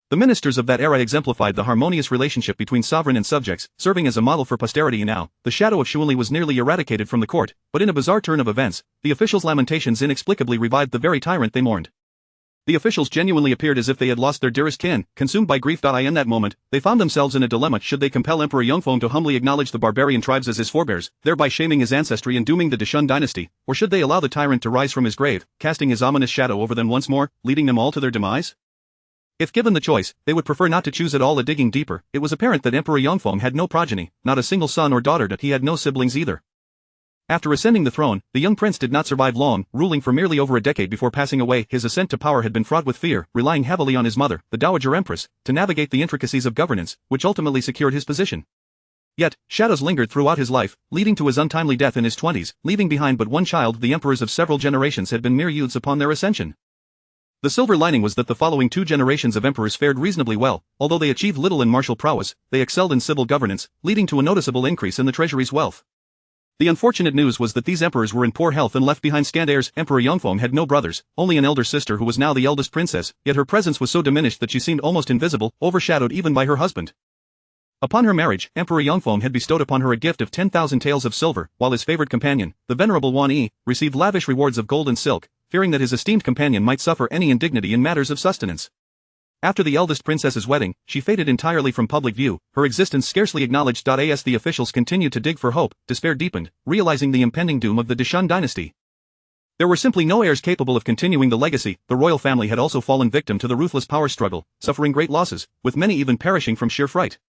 B: The ministers of that era exemplified the harmonious relationship between sovereign and subjects, serving as a model for posterity. Now, the shadow of Xuanli was nearly eradicated from the court, but in a bizarre turn of events, the officials' lamentations inexplicably revived the very tyrant they mourned. The officials genuinely appeared as if they had lost their dearest kin, consumed by grief. In that moment, they found themselves in a dilemma. Should they compel Emperor Yongfeng to humbly acknowledge the barbarian tribes as his forebears, thereby shaming his ancestry and dooming the Deshun dynasty, or should they allow the tyrant to rise from his grave, casting his ominous shadow over them once more, leading them all to their demise? If given the choice, they would prefer not to choose at all. Digging deeper, it was apparent that Emperor Yongfeng had no progeny, not a single son or daughter. He had no siblings either. After ascending the throne, the young prince did not survive long, ruling for merely over a decade before passing away. His ascent to power had been fraught with fear, relying heavily on his mother, the Dowager Empress, to navigate the intricacies of governance, which ultimately secured his position. Yet, shadows lingered throughout his life, leading to his untimely death in his 20s, leaving behind but one child. The emperors of several generations had been mere youths upon their ascension. The silver lining was that the following 2 generations of emperors fared reasonably well. Although they achieved little in martial prowess, they excelled in civil governance, leading to a noticeable increase in the treasury's wealth. The unfortunate news was that these emperors were in poor health and left behind scant heirs. Emperor Yongfeng had no brothers, only an elder sister who was now the eldest princess, yet her presence was so diminished that she seemed almost invisible, overshadowed even by her husband. Upon her marriage, Emperor Yongfeng had bestowed upon her a gift of 10,000 taels of silver, while his favored companion, the venerable Wan Yi, received lavish rewards of gold and silk, fearing that his esteemed companion might suffer any indignity in matters of sustenance. After the eldest princess's wedding, she faded entirely from public view, her existence scarcely acknowledged. As the officials continued to dig for hope, despair deepened, realizing the impending doom of the Deshun dynasty. There were simply no heirs capable of continuing the legacy. The royal family had also fallen victim to the ruthless power struggle, suffering great losses, with many even perishing from sheer fright.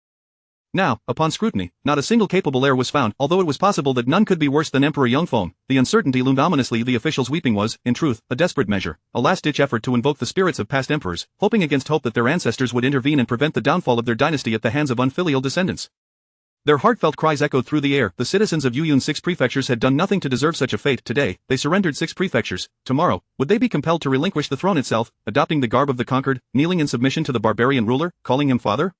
B: Now, upon scrutiny, not a single capable heir was found. Although it was possible that none could be worse than Emperor Yongfeng, the uncertainty loomed ominously. The officials' weeping was, in truth, a desperate measure, a last-ditch effort to invoke the spirits of past emperors, hoping against hope that their ancestors would intervene and prevent the downfall of their dynasty at the hands of unfilial descendants. Their heartfelt cries echoed through the air. The citizens of Yuyun's 6 prefectures had done nothing to deserve such a fate. Today, they surrendered 6 prefectures. Tomorrow, would they be compelled to relinquish the throne itself, adopting the garb of the conquered, kneeling in submission to the barbarian ruler, calling him father?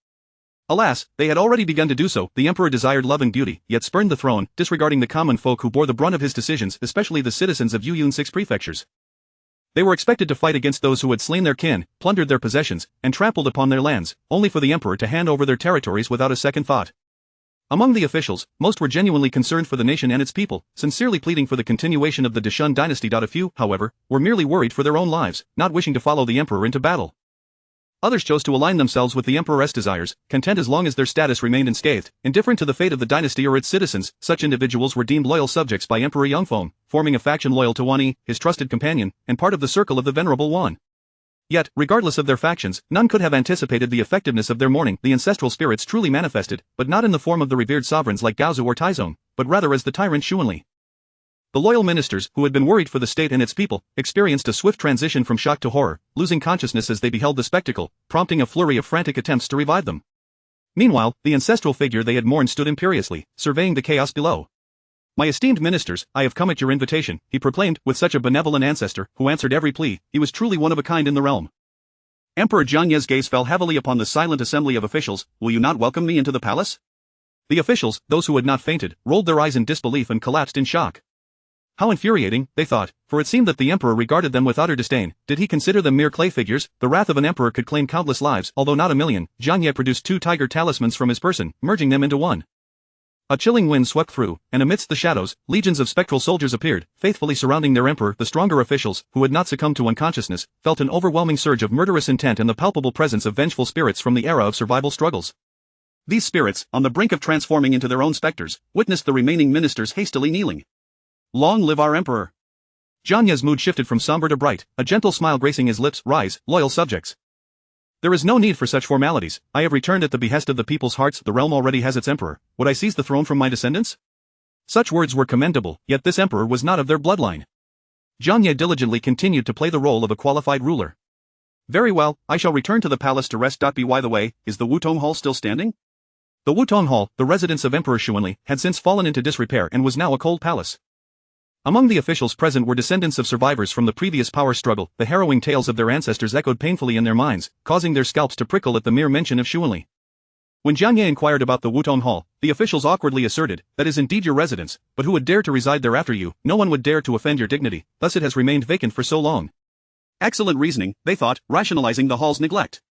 B: Alas, they had already begun to do so. The emperor desired love and beauty, yet spurned the throne, disregarding the common folk who bore the brunt of his decisions, especially the citizens of Yuyun's 6 prefectures. They were expected to fight against those who had slain their kin, plundered their possessions, and trampled upon their lands, only for the emperor to hand over their territories without a second thought. Among the officials, most were genuinely concerned for the nation and its people, sincerely pleading for the continuation of the Deshun dynasty. A few, however, were merely worried for their own lives, not wishing to follow the emperor into battle. Others chose to align themselves with the emperor's desires, content as long as their status remained unscathed, indifferent to the fate of the dynasty or its citizens. Such individuals were deemed loyal subjects by Emperor Yongfeng, forming a faction loyal to Wan Yi, his trusted companion, and part of the circle of the venerable Wan. Yet, regardless of their factions, none could have anticipated the effectiveness of their mourning. The ancestral spirits truly manifested, but not in the form of the revered sovereigns like Gaozu or Taizong, but rather as the tyrant Xuanli. The loyal ministers, who had been worried for the state and its people, experienced a swift transition from shock to horror, losing consciousness as they beheld the spectacle, prompting a flurry of frantic attempts to revive them. Meanwhile, the ancestral figure they had mourned stood imperiously, surveying the chaos below. "My esteemed ministers, I have come at your invitation," he proclaimed, with such a benevolent ancestor, who answered every plea. He was truly one of a kind in the realm. Emperor Jianye's gaze fell heavily upon the silent assembly of officials. "Will you not welcome me into the palace?" The officials, those who had not fainted, rolled their eyes in disbelief and collapsed in shock. How infuriating, they thought, for it seemed that the emperor regarded them with utter disdain. Did he consider them mere clay figures? The wrath of an emperor could claim countless lives, although not a million. Jianye produced 2 tiger talismans from his person, merging them into one. A chilling wind swept through, and amidst the shadows, legions of spectral soldiers appeared, faithfully surrounding their emperor. The stronger officials, who had not succumbed to unconsciousness, felt an overwhelming surge of murderous intent and the palpable presence of vengeful spirits from the era of survival struggles. These spirits, on the brink of transforming into their own specters, witnessed the remaining ministers hastily kneeling. "Long live our emperor!" Jianye's mood shifted from somber to bright, a gentle smile gracing his lips. "Rise, loyal subjects. There is no need for such formalities. I have returned at the behest of the people's hearts. The realm already has its emperor. Would I seize the throne from my descendants?" Such words were commendable, yet this emperor was not of their bloodline. Jianye diligently continued to play the role of a qualified ruler. "Very well, I shall return to the palace to rest. By the way, is the Wutong Hall still standing?" The Wutong Hall, the residence of Emperor Xuanli, had since fallen into disrepair and was now a cold palace. Among the officials present were descendants of survivors from the previous power struggle. The harrowing tales of their ancestors echoed painfully in their minds, causing their scalps to prickle at the mere mention of Xuanli. When Jiang Ye inquired about the Wutong Hall, the officials awkwardly asserted, "That is indeed your residence, but who would dare to reside there after you? No one would dare to offend your dignity, thus it has remained vacant for so long."
A: Excellent reasoning, they thought, rationalizing the hall's neglect.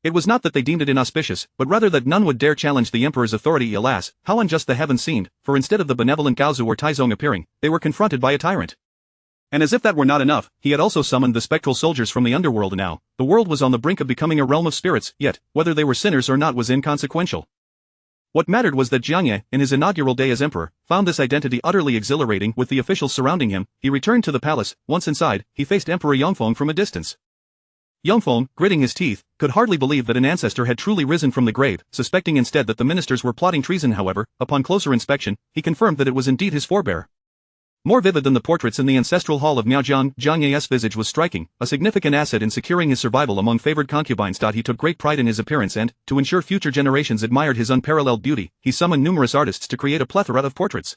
B: It was not that they deemed it inauspicious, but rather that none would dare challenge the emperor's authority. Alas, how unjust the heavens seemed, for instead of the benevolent Gaozu or Taizong appearing, they were confronted by a tyrant. And as if that were not enough, he had also summoned the spectral soldiers from the underworld. Now, the world was on the brink of becoming a realm of spirits, yet, whether they were sinners or not was inconsequential. What mattered was that Jiang Ye, in his inaugural day as emperor, found this identity utterly exhilarating. With the officials surrounding him, he returned to the palace. Once inside, he faced Emperor Yongfeng from a distance. Yongfeng, gritting his teeth, could hardly believe that an ancestor had truly risen from the grave, suspecting instead that the ministers were plotting treason. However, upon closer inspection, he confirmed that it was indeed his forebear. More vivid than the portraits in the ancestral hall of Miaojiang, Jiang Ye's visage was striking, a significant asset in securing his survival among favored concubines. He took great pride in his appearance and, to ensure future generations admired his unparalleled beauty, he summoned numerous artists to create a plethora of portraits.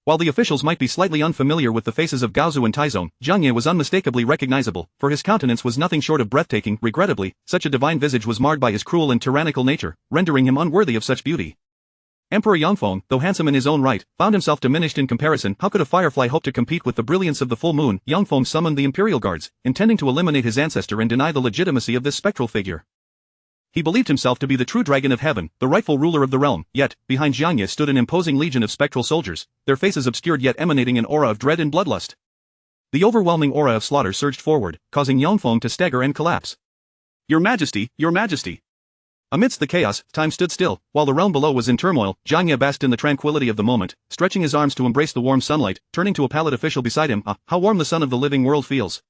B: While the officials might be slightly unfamiliar with the faces of Gaozu and Taizong, Jiang Ye was unmistakably recognizable, for his countenance was nothing short of breathtaking. Regrettably, such a divine visage was marred by his cruel and tyrannical nature, rendering him unworthy of such beauty. Emperor Yongfeng, though handsome in his own right, found himself diminished in comparison. How could a firefly hope to compete with the brilliance of the full moon? Yongfeng summoned the imperial guards, intending to eliminate his ancestor and deny the legitimacy of this spectral figure. He believed himself to be the true dragon of heaven, the rightful ruler of the realm, yet, behind Jiang Ye stood an imposing legion of spectral soldiers, their faces obscured yet emanating an aura of dread and bloodlust. The overwhelming aura of slaughter surged forward, causing Yongfeng to stagger and collapse.
A: Your Majesty, Your Majesty!
B: Amidst the chaos, time stood still. While the realm below was in turmoil, Jiang Ye basked in the tranquility of the moment, stretching his arms to embrace the warm sunlight, turning to a pallid official beside him. "Ah, how warm the sun of the living world feels."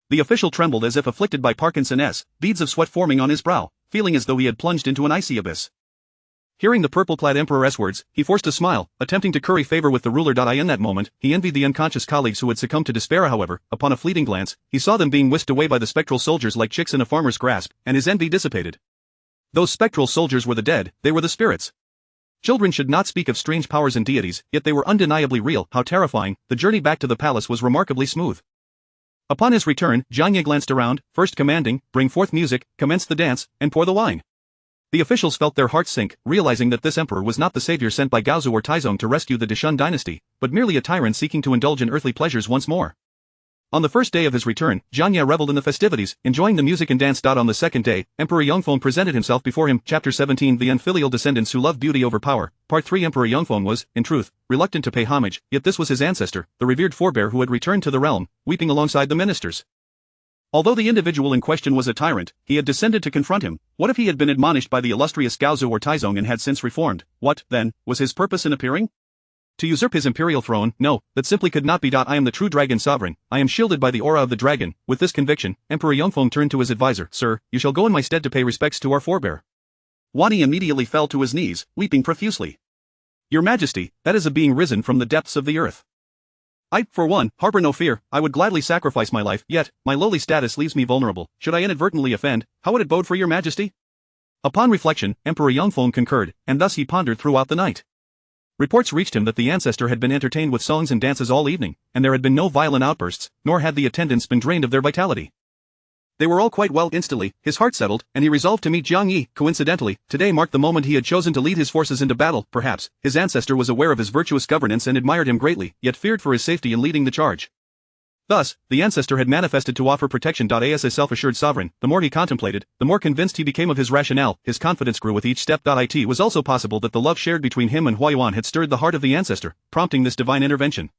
B: The official trembled as if afflicted by Parkinson's, beads of sweat forming on his brow, feeling as though he had plunged into an icy abyss. Hearing the purple-clad emperor's words, he forced a smile, attempting to curry favor with the ruler. In that moment, he envied the unconscious colleagues who had succumbed to despair. However, upon a fleeting glance, he saw them being whisked away by the spectral soldiers like chicks in a farmer's grasp, and his envy dissipated. Those spectral soldiers were the dead, they were the spirits. Children should not speak of strange powers and deities, yet they were undeniably real. How terrifying. The journey back to the palace was remarkably smooth. Upon his return, Jiang Ye glanced around, first commanding, "Bring forth music, commence the dance, and pour the wine." The officials felt their hearts sink, realizing that this emperor was not the savior sent by Gaozu or Taizong to rescue the Dishun dynasty, but merely a tyrant seeking to indulge in earthly pleasures once more. On the first day of his return, Jiang Ye reveled in the festivities, enjoying the music and dance. On the second day, Emperor Yongfeng presented himself before him. Chapter 17 The unfilial descendants who love beauty over power. Part 3 Emperor Yongfeng was, in truth, reluctant to pay homage, yet this was his ancestor, the revered forebear who had returned to the realm, weeping alongside the ministers. Although the individual in question was a tyrant, he had descended to confront him. What if he had been admonished by the illustrious Gaozu or Taizong and had since reformed? What, then, was his purpose in appearing? To usurp his imperial throne? No, that simply could not be. I am the true dragon sovereign, I am shielded by the aura of the dragon. With this conviction, Emperor Yongfeng turned to his advisor. "Sir, you shall go in my stead to pay respects to our forebear." Wani immediately fell to his knees, weeping profusely. "Your Majesty, that is a being risen from the depths of the earth. I, for one, harbor no fear. I would gladly sacrifice my life, yet, my lowly status leaves me vulnerable. Should I inadvertently offend, how would it bode for your Majesty?" Upon reflection, Emperor Yongfeng concurred, and thus he pondered throughout the night. Reports reached him that the ancestor had been entertained with songs and dances all evening, and there had been no violent outbursts, nor had the attendants been drained of their vitality. They were all quite well. Instantly, his heart settled, and he resolved to meet Jiang Yi. Coincidentally, today marked the moment he had chosen to lead his forces into battle. Perhaps, his ancestor was aware of his virtuous governance and admired him greatly, yet feared for his safety in leading the charge. Thus, the ancestor had manifested to offer protection. As a self-assured sovereign, the more he contemplated, the more convinced he became of his rationale. His confidence grew with each step. It was also possible that the love shared between him and Huayuan had stirred the heart of the ancestor, prompting this divine intervention.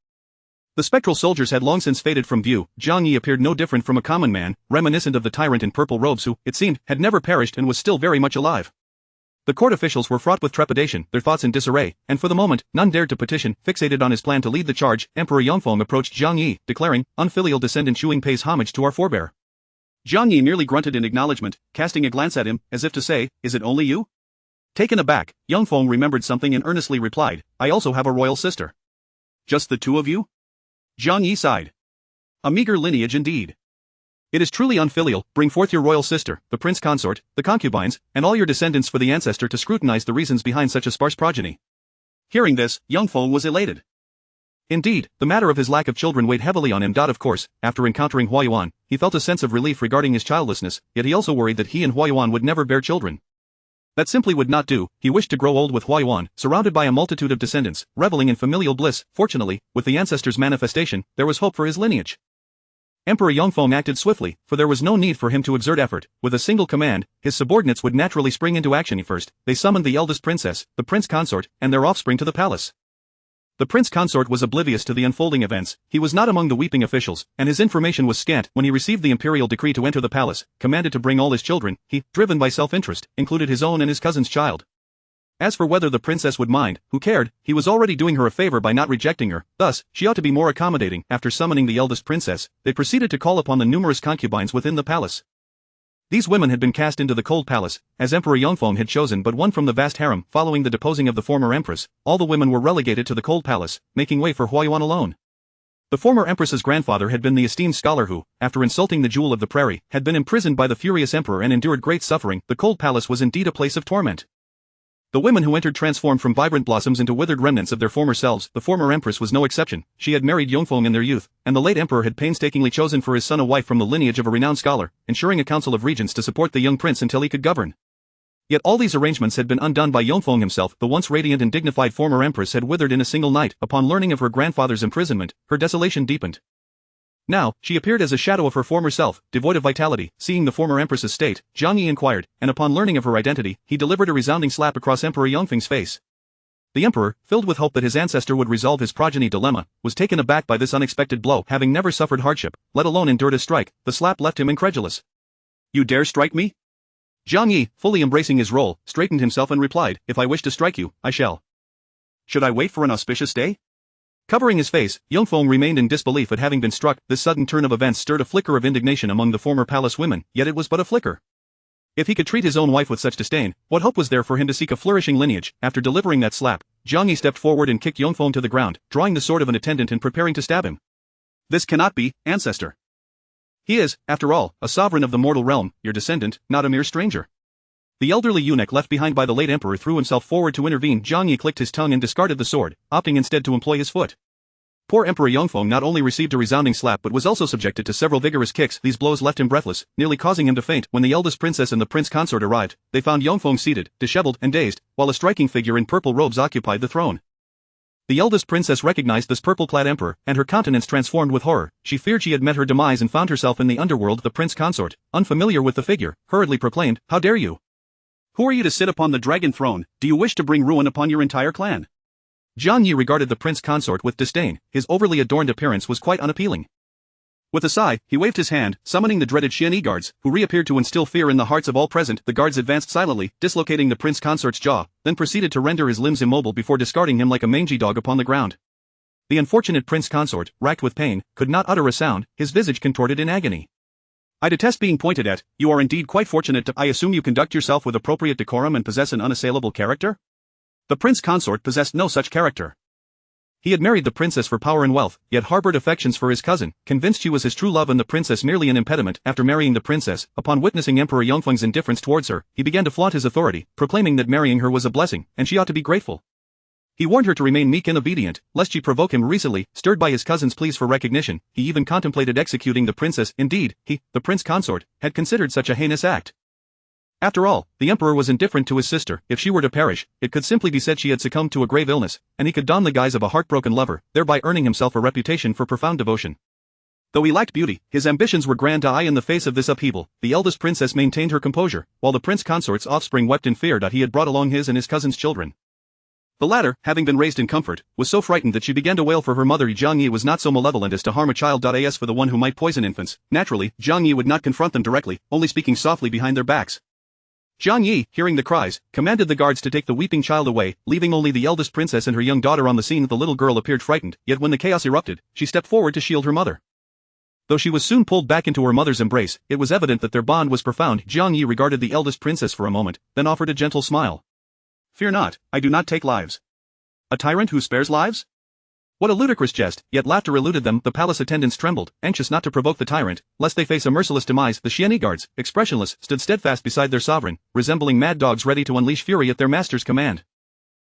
B: The spectral soldiers had long since faded from view. Jiang Yi appeared no different from a common man, reminiscent of the tyrant in purple robes who, it seemed, had never perished and was still very much alive. The court officials were fraught with trepidation, their thoughts in disarray, and for the moment, none dared to petition. Fixated on his plan to lead the charge, Emperor Yongfeng approached Jiang Yi, declaring, "Unfilial descendant Xuing pays homage to our forebear." Jiang Yi merely grunted in acknowledgement, casting a glance at him, as if to say, "Is it only you?" Taken aback, Yongfeng remembered something and earnestly replied, "I also have a royal sister." "Just the two of you?" Jiang Yi sighed. "A meager lineage indeed." It is truly unfilial. Bring forth your royal sister, the prince consort, the concubines, and all your descendants for the ancestor to scrutinize the reasons behind such a sparse progeny.
A: Hearing this, young Feng was elated.
B: Indeed, the matter of his lack of children weighed heavily on him. Of course, after encountering Huayuan, he felt a sense of relief regarding his childlessness, yet he also worried that he and Huayuan would never bear children. That simply would not do. He wished to grow old with Huayuan, surrounded by a multitude of descendants, reveling in familial bliss. Fortunately, with the ancestor's manifestation, there was hope for his lineage. Emperor Yongfeng acted swiftly, for there was no need for him to exert effort. With a single command, his subordinates would naturally spring into action. First, they summoned the eldest princess, the prince consort, and their offspring to the palace. The prince consort was oblivious to the unfolding events. He was not among the weeping officials, and his information was scant. When he received the imperial decree to enter the palace, commanded to bring all his children, he, driven by self-interest, included his own and his cousin's child. As for whether the princess would mind, who cared? He was already doing her a favor by not rejecting her, thus, she ought to be more accommodating. After summoning the eldest princess, they proceeded to call upon the numerous concubines within the palace. These women had been cast into the cold palace, as Emperor Yongfeng had chosen but one from the vast harem. Following the deposing of the former empress, all the women were relegated to the cold palace, making way for Huayuan alone. The former empress's grandfather had been the esteemed scholar who, after insulting the jewel of the prairie, had been imprisoned by the furious emperor and endured great suffering. The cold palace was indeed a place of torment. The women who entered transformed from vibrant blossoms into withered remnants of their former selves. The former empress was no exception. She had married Yongfeng in their youth, and the late emperor had painstakingly chosen for his son a wife from the lineage of a renowned scholar, ensuring a council of regents to support the young prince until he could govern. Yet all these arrangements had been undone by Yongfeng himself. The once radiant and dignified former empress had withered in a single night. Upon learning of her grandfather's imprisonment, her desolation deepened. Now, she appeared as a shadow of her former self, devoid of vitality. Seeing the former empress's state, Zhang Yi inquired, and upon learning of her identity, he delivered a resounding slap across Emperor Yongfeng's face. The emperor, filled with hope that his ancestor would resolve his progeny dilemma, was taken aback by this unexpected blow. Having never suffered hardship, let alone endured a strike, the slap left him incredulous.
A: You dare strike me?
B: Zhang Yi, fully embracing his role, straightened himself and replied, if I wish to strike you, I shall.
A: Should I wait for an auspicious day?
B: Covering his face, Yongfeng remained in disbelief at having been struck. This sudden turn of events stirred a flicker of indignation among the former palace women, yet it was but a flicker. If he could treat his own wife with such disdain, what hope was there for him to seek a flourishing lineage? After delivering that slap, Zhang Yi stepped forward and kicked Yongfeng to the ground, drawing the sword of an attendant and preparing to stab him.
A: This cannot be, Ancestor.
B: He is, after all, a sovereign of the mortal realm, your descendant, not a mere stranger. The elderly eunuch left behind by the late emperor threw himself forward to intervene. Zhang Yi clicked his tongue and discarded the sword, opting instead to employ his foot. Poor Emperor Yongfeng not only received a resounding slap but was also subjected to several vigorous kicks. These blows left him breathless, nearly causing him to faint. When the eldest princess and the prince consort arrived, they found Yongfeng seated, disheveled and dazed, while a striking figure in purple robes occupied the throne. The eldest princess recognized this purple-clad emperor, and her countenance transformed with horror. She feared she had met her demise and found herself in the underworld. The prince consort, unfamiliar with the figure, hurriedly proclaimed, "How dare you?
A: Who are you to sit upon the dragon throne? Do you wish to bring ruin upon your entire clan?"
B: Zhang Yi regarded the prince consort with disdain. His overly adorned appearance was quite unappealing. With a sigh, he waved his hand, summoning the dreaded Xianyi guards, who reappeared to instill fear in the hearts of all present. The guards advanced silently, dislocating the prince consort's jaw, then proceeded to render his limbs immobile before discarding him like a mangy dog upon the ground. The unfortunate prince consort, racked with pain, could not utter a sound, his visage contorted in agony.
A: "I detest being pointed at. You are indeed quite fortunate to— I assume you conduct yourself with appropriate decorum and possess an unassailable character?" The prince consort possessed no such character. He had married the princess for power and wealth, yet harbored affections for his cousin, convinced she was his true love and the princess merely an impediment. After marrying the princess, upon witnessing Emperor Yongfeng's indifference towards her, he began to flaunt his authority, proclaiming that marrying her was a blessing, and she ought to be grateful. He warned her to remain meek and obedient, lest she provoke him. Recently, stirred by his cousin's pleas for recognition, he even contemplated executing the princess. Indeed, he, the prince consort, had considered such a heinous act. After all, the emperor was indifferent to his sister. If she were to perish, it could simply be said she had succumbed to a grave illness, and he could don the guise of a heartbroken lover, thereby earning himself a reputation for profound devotion. Though he lacked beauty, his ambitions were grand. In the face of this upheaval, the eldest princess maintained her composure, while the prince consort's offspring wept in fear that he had brought along his and his cousin's children. The latter, having been raised in comfort, was so frightened that she began to wail for her mother. Zhang Yi was not so malevolent as to harm a child. As for the one who might poison infants, naturally, Zhang Yi would not confront them directly, only speaking softly behind their backs. Zhang Yi, hearing the cries, commanded the guards to take the weeping child away, leaving only the eldest princess and her young daughter on the scene. The little girl appeared frightened, yet when the chaos erupted, she stepped forward to shield her mother. Though she was soon pulled back into her mother's embrace, it was evident that their bond was profound. Zhang Yi regarded the eldest princess for a moment, then offered a gentle smile. "Fear not, I do not take lives."
B: "A tyrant who spares lives?" What a ludicrous jest, yet laughter eluded them. The palace attendants trembled, anxious not to provoke the tyrant, lest they face a merciless demise. The Xieni guards, expressionless, stood steadfast beside their sovereign, resembling mad dogs ready to unleash fury at their master's command.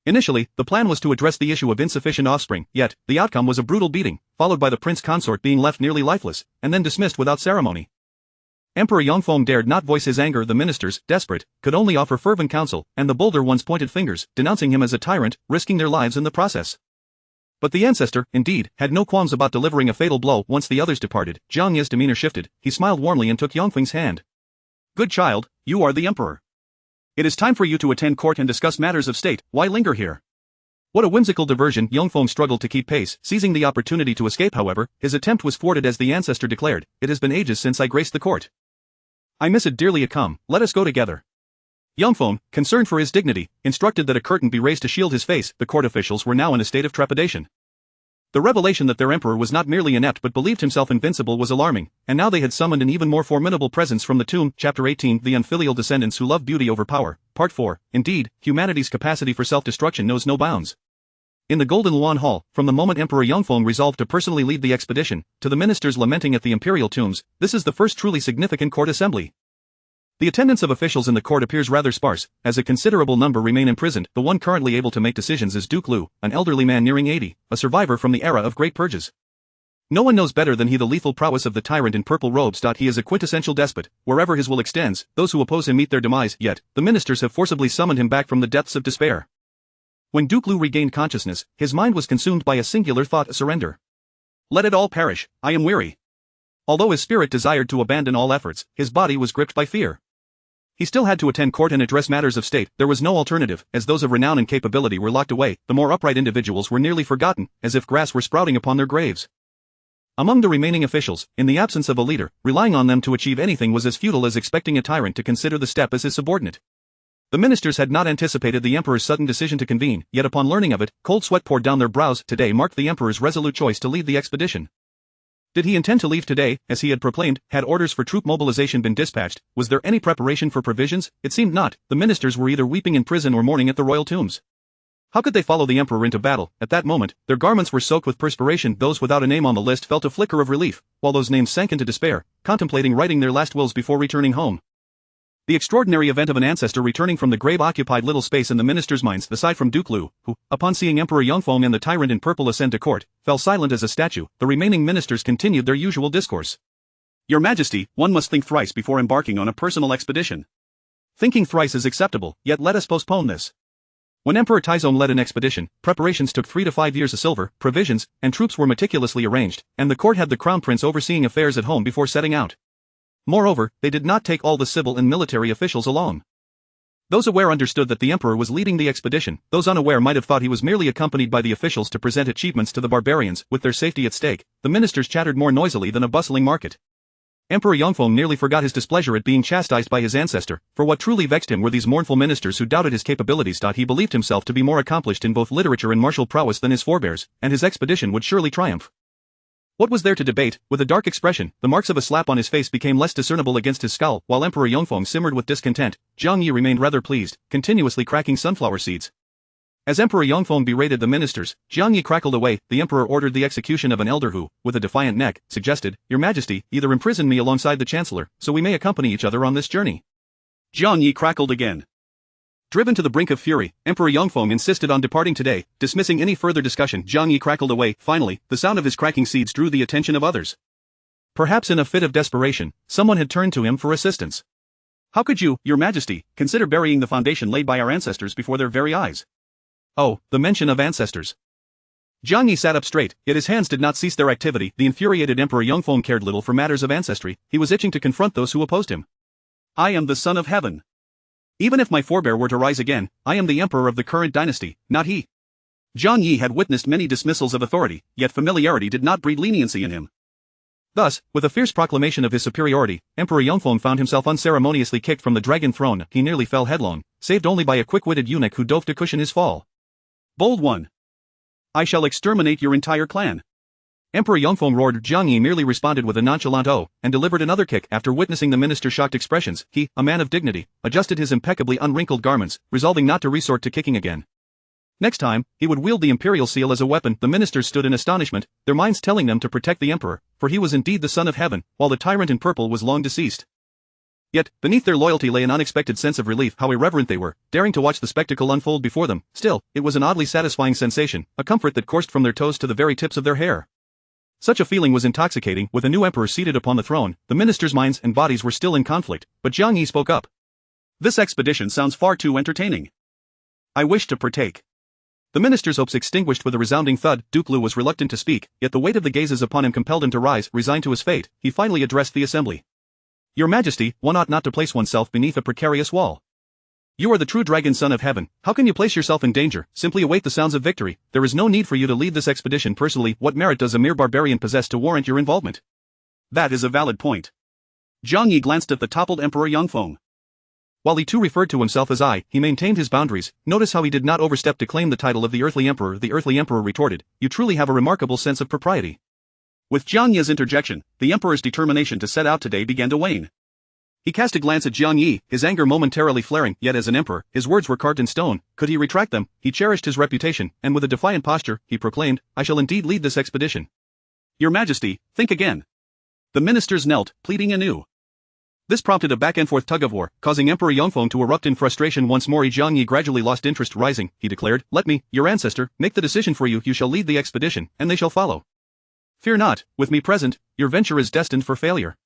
B: Initially, the plan was to address the issue of insufficient offspring, yet, the outcome was a brutal beating, followed by the prince consort being left nearly lifeless, and then dismissed without ceremony. Emperor Yongfeng dared not voice his anger. The ministers, desperate, could only offer fervent counsel, and the bolder ones pointed fingers, denouncing him as a tyrant, risking their lives in the process. But the ancestor, indeed, had no qualms about delivering a fatal blow. Once the others departed, Jiang Yi's demeanor shifted, he smiled warmly and took Yongfeng's hand.
A: Good child, you are the emperor. It is time for you to attend court and discuss matters of state. Why linger here?
B: What a whimsical diversion. Yongfeng struggled to keep pace, seizing the opportunity to escape. However, his attempt was thwarted as the ancestor declared, "It has been ages since I graced the court. I miss it dearly. Come, let us go together." Yongfeng, concerned for his dignity, instructed that a curtain be raised to shield his face. The court officials were now in a state of trepidation. The revelation that their emperor was not merely inept but believed himself invincible was alarming, and now they had summoned an even more formidable presence from the tomb. Chapter 18 The Unfilial Descendants Who Love Beauty Over Power, Part 4. Indeed, humanity's capacity for self-destruction knows no bounds. In the Golden Luan Hall, from the moment Emperor Yongfeng resolved to personally lead the expedition, to the ministers lamenting at the imperial tombs, this is the first truly significant court assembly. The attendance of officials in the court appears rather sparse, as a considerable number remain imprisoned. The one currently able to make decisions is Duke Lu, an elderly man nearing 80, a survivor from the era of great purges. No one knows better than he the lethal prowess of the tyrant in purple robes. He is a quintessential despot, wherever his will extends, those who oppose him meet their demise. Yet, the ministers have forcibly summoned him back from the depths of despair. When Duke Lu regained consciousness, his mind was consumed by a singular thought: surrender.
A: Let it all perish, I am weary.
B: Although his spirit desired to abandon all efforts, his body was gripped by fear. He still had to attend court and address matters of state. There was no alternative, as those of renown and capability were locked away. The more upright individuals were nearly forgotten, as if grass were sprouting upon their graves. Among the remaining officials, in the absence of a leader, relying on them to achieve anything was as futile as expecting a tyrant to consider the step as his subordinate. The ministers had not anticipated the emperor's sudden decision to convene, yet upon learning of it, cold sweat poured down their brows. Today marked the emperor's resolute choice to lead the expedition. Did he intend to leave today, as he had proclaimed? Had orders for troop mobilization been dispatched? Was there any preparation for provisions? It seemed not. The ministers were either weeping in prison or mourning at the royal tombs. How could they follow the emperor into battle? At that moment, their garments were soaked with perspiration. Those without a name on the list felt a flicker of relief, while those names sank into despair, contemplating writing their last wills before returning home. The extraordinary event of an ancestor returning from the grave occupied little space in the ministers' minds. Aside from Duke Lu, who, upon seeing Emperor Yongfeng and the tyrant in purple ascend to court, fell silent as a statue, the remaining ministers continued their usual discourse.
A: Your Majesty, one must think thrice before embarking on a personal expedition.
B: Thinking thrice is acceptable, yet let us postpone this. When Emperor Taizong led an expedition, preparations took 3 to 5 years of silver, provisions, and troops were meticulously arranged, and the court had the crown prince overseeing affairs at home before setting out. Moreover, they did not take all the civil and military officials along. Those aware understood that the emperor was leading the expedition. Those unaware might have thought he was merely accompanied by the officials to present achievements to the barbarians. With their safety at stake, the ministers chattered more noisily than a bustling market. Emperor Yongfeng nearly forgot his displeasure at being chastised by his ancestor, for what truly vexed him were these mournful ministers who doubted his capabilities. He believed himself to be more accomplished in both literature and martial prowess than his forebears, and his expedition would surely triumph. What was there to debate? With a dark expression, the marks of a slap on his face became less discernible against his scowl. While Emperor Yongfeng simmered with discontent, Jiang Yi remained rather pleased, continuously cracking sunflower seeds. As Emperor Yongfeng berated the ministers, Jiang Yi crackled away. The emperor ordered the execution of an elder who, with a defiant neck, suggested, "Your Majesty, either imprison me alongside the chancellor, so we may accompany each other on this journey."
A: Jiang Yi crackled again.
B: Driven to the brink of fury, Emperor Yongfeng insisted on departing today. Dismissing any further discussion, Jiang Yi crackled away. Finally, the sound of his cracking seeds drew the attention of others. Perhaps in a fit of desperation, someone had turned to him for assistance.
A: How could you, Your Majesty, consider burying the foundation laid by our ancestors before their very eyes?
B: Oh, the mention of ancestors. Jiang Yi sat up straight, yet his hands did not cease their activity. The infuriated Emperor Yongfeng cared little for matters of ancestry. He was itching to confront those who opposed him.
A: I am the son of heaven. Even if my forebear were to rise again, I am the emperor of the current dynasty, not he. Jiang Yi had witnessed many dismissals of authority, yet familiarity did not breed leniency in him.
B: Thus, with a fierce proclamation of his superiority, Emperor Yongfeng found himself unceremoniously kicked from the dragon throne. He nearly fell headlong, saved only by a quick-witted eunuch who dove to cushion his fall.
A: Bold one. I shall exterminate your entire clan.
B: Emperor Yongfeng roared. Jiang Yi merely responded with a nonchalant "oh," and delivered another kick. After witnessing the minister's shocked expressions, he, a man of dignity, adjusted his impeccably unwrinkled garments, resolving not to resort to kicking again. Next time, he would wield the imperial seal as a weapon. The ministers stood in astonishment, their minds telling them to protect the emperor, for he was indeed the son of heaven, while the tyrant in purple was long deceased. Yet, beneath their loyalty lay an unexpected sense of relief. How irreverent they were, daring to watch the spectacle unfold before them. Still, it was an oddly satisfying sensation, a comfort that coursed from their toes to the very tips of their hair. Such a feeling was intoxicating. With a new emperor seated upon the throne, the ministers' minds and bodies were still in conflict, but Jiang Yi spoke up.
A: This expedition sounds far too entertaining. I wish to partake.
B: The minister's hopes extinguished with a resounding thud. Duke Lu was reluctant to speak, yet the weight of the gazes upon him compelled him to rise. Resigned to his fate, he finally addressed the assembly. Your Majesty, one ought not to place oneself beneath a precarious wall. You are the true dragon son of heaven. How can you place yourself in danger? Simply await the sounds of victory. There is no need for you to lead this expedition personally. What merit does a mere barbarian possess to warrant your involvement?
A: That is a valid point. Jiang Yi glanced at the toppled Emperor Yangfeng.
B: While he too referred to himself as I, he maintained his boundaries. Notice how he did not overstep to claim the title of the Earthly Emperor. The Earthly Emperor retorted, you truly have a remarkable sense of propriety.
A: With Jiang Yi's interjection, the Emperor's determination to set out today began to wane. He cast a glance at Jiang Yi, his anger momentarily flaring, yet as an emperor, his words were carved in stone. Could he retract them? He cherished his reputation, and with a defiant posture, he proclaimed, I shall indeed lead this expedition. Your Majesty, think again. The ministers knelt, pleading anew.
B: This prompted a back-and-forth tug-of-war, causing Emperor Yangfeng to erupt in frustration once more. Jiang Yi gradually lost interest. Rising, he declared, let me, your ancestor, make the decision for you. You shall lead the expedition, and they shall follow. Fear not, with me present, your venture is destined for failure.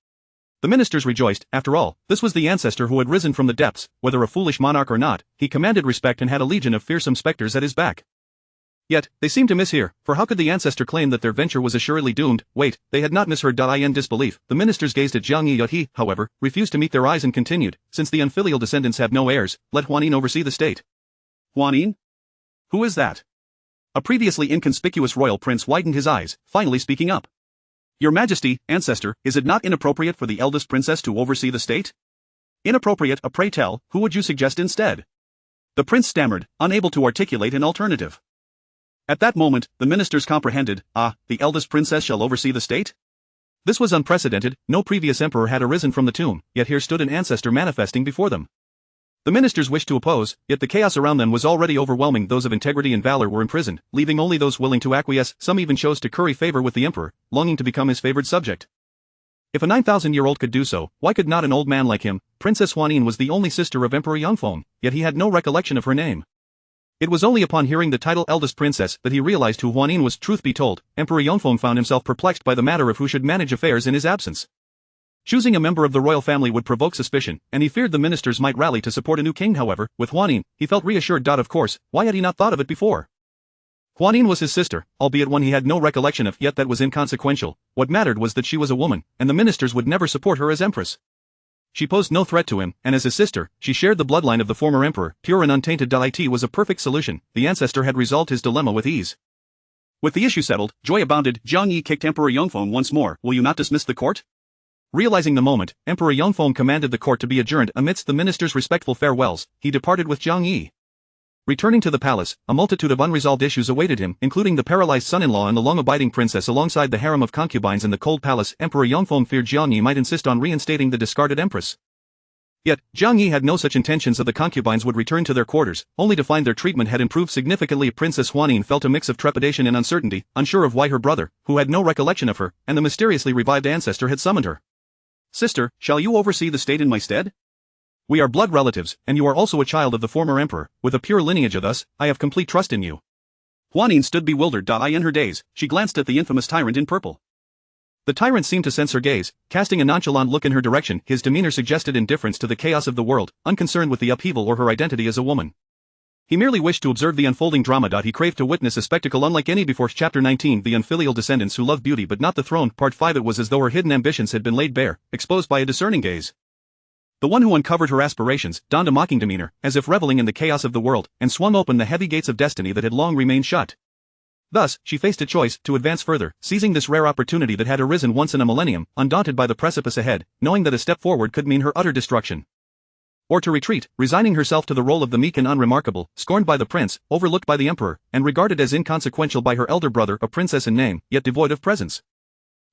B: The ministers rejoiced. After all, this was the ancestor who had risen from the depths. Whether a foolish monarch or not, he commanded respect and had a legion of fearsome specters at his back. Yet, they seemed to mishear, for how could the ancestor claim that their venture was assuredly doomed? Wait, they had not misheard. In disbelief, the ministers gazed at Jiang Yi, yet he, however, refused to meet their eyes and continued, since the unfilial descendants have no heirs, let Huanin oversee the state.
A: Huanin? Who is that? A previously inconspicuous royal prince widened his eyes, finally speaking up. Your Majesty, Ancestor, is it not inappropriate for the eldest princess to oversee the state? Inappropriate? Pray tell, who would you suggest instead? The prince stammered, unable to articulate an alternative. At that moment, the ministers comprehended. The eldest princess shall oversee the state? This was unprecedented. No previous emperor had arisen from the tomb, yet here stood an ancestor manifesting before them. The ministers wished to oppose, yet the chaos around them was already overwhelming. Those of integrity and valor were imprisoned, leaving only those willing to acquiesce. Some even chose to curry favor with the emperor, longing to become his favored subject. If a 9,000-year-old could do so, why could not an old man like him? Princess Huanin was the only sister of Emperor Yangfeng, yet he had no recollection of her name. It was only upon hearing the title eldest princess that he realized who Huanin was. Truth be told, Emperor Yangfeng found himself perplexed by the matter of who should manage affairs in his absence. Choosing a member of the royal family would provoke suspicion, and he feared the ministers might rally to support a new king. However, with Huanin, he felt reassured. Of course, why had he not thought of it before? Huanin was his sister, albeit one he had no recollection of, yet that was inconsequential. What mattered was that she was a woman, and the ministers would never support her as empress. She posed no threat to him, and as his sister, she shared the bloodline of the former emperor. Pure and untainted. It was a perfect solution. The ancestor had resolved his dilemma with ease. With the issue settled, joy abounded. Jiang Yi kicked Emperor Yangfeng once more. Will you not dismiss the court?
B: Realizing the moment, Emperor Yangfeng commanded the court to be adjourned. Amidst the ministers' respectful farewells, he departed with Jiang Yi. Returning to the palace, a multitude of unresolved issues awaited him, including the paralyzed son-in-law and the long-abiding princess alongside the harem of concubines in the cold palace. Emperor Yangfeng feared Jiang Yi might insist on reinstating the discarded empress. Yet, Jiang Yi had no such intentions. The concubines would return to their quarters, only to find their treatment had improved significantly. Princess Huanin felt a mix of trepidation and uncertainty, unsure of why her brother, who had no recollection of her, and the mysteriously revived ancestor had summoned her.
A: Sister, shall you oversee the state in my stead?
B: We are blood relatives, and you are also a child of the former emperor, with a pure lineage. Thus, I have complete trust in you.
A: Huanin stood bewildered. In her daze, she glanced at the infamous tyrant in purple.
B: The tyrant seemed to sense her gaze, casting a nonchalant look in her direction. His demeanor suggested indifference to the chaos of the world, unconcerned with the upheaval or her identity as a woman. He merely wished to observe the unfolding drama. He craved to witness a spectacle unlike any before. Chapter 19 The unfilial descendants who love beauty but not the throne. Part 5 It was as though her hidden ambitions had been laid bare, exposed by a discerning gaze. The one who uncovered her aspirations donned a mocking demeanor, as if reveling in the chaos of the world, and swung open the heavy gates of destiny that had long remained shut. Thus, she faced a choice: to advance further, seizing this rare opportunity that had arisen once in a millennium, undaunted by the precipice ahead, knowing that a step forward could mean her utter destruction. Or to retreat, resigning herself to the role of the meek and unremarkable, scorned by the prince, overlooked by the emperor, and regarded as inconsequential by her elder brother, a princess in name, yet devoid of presence.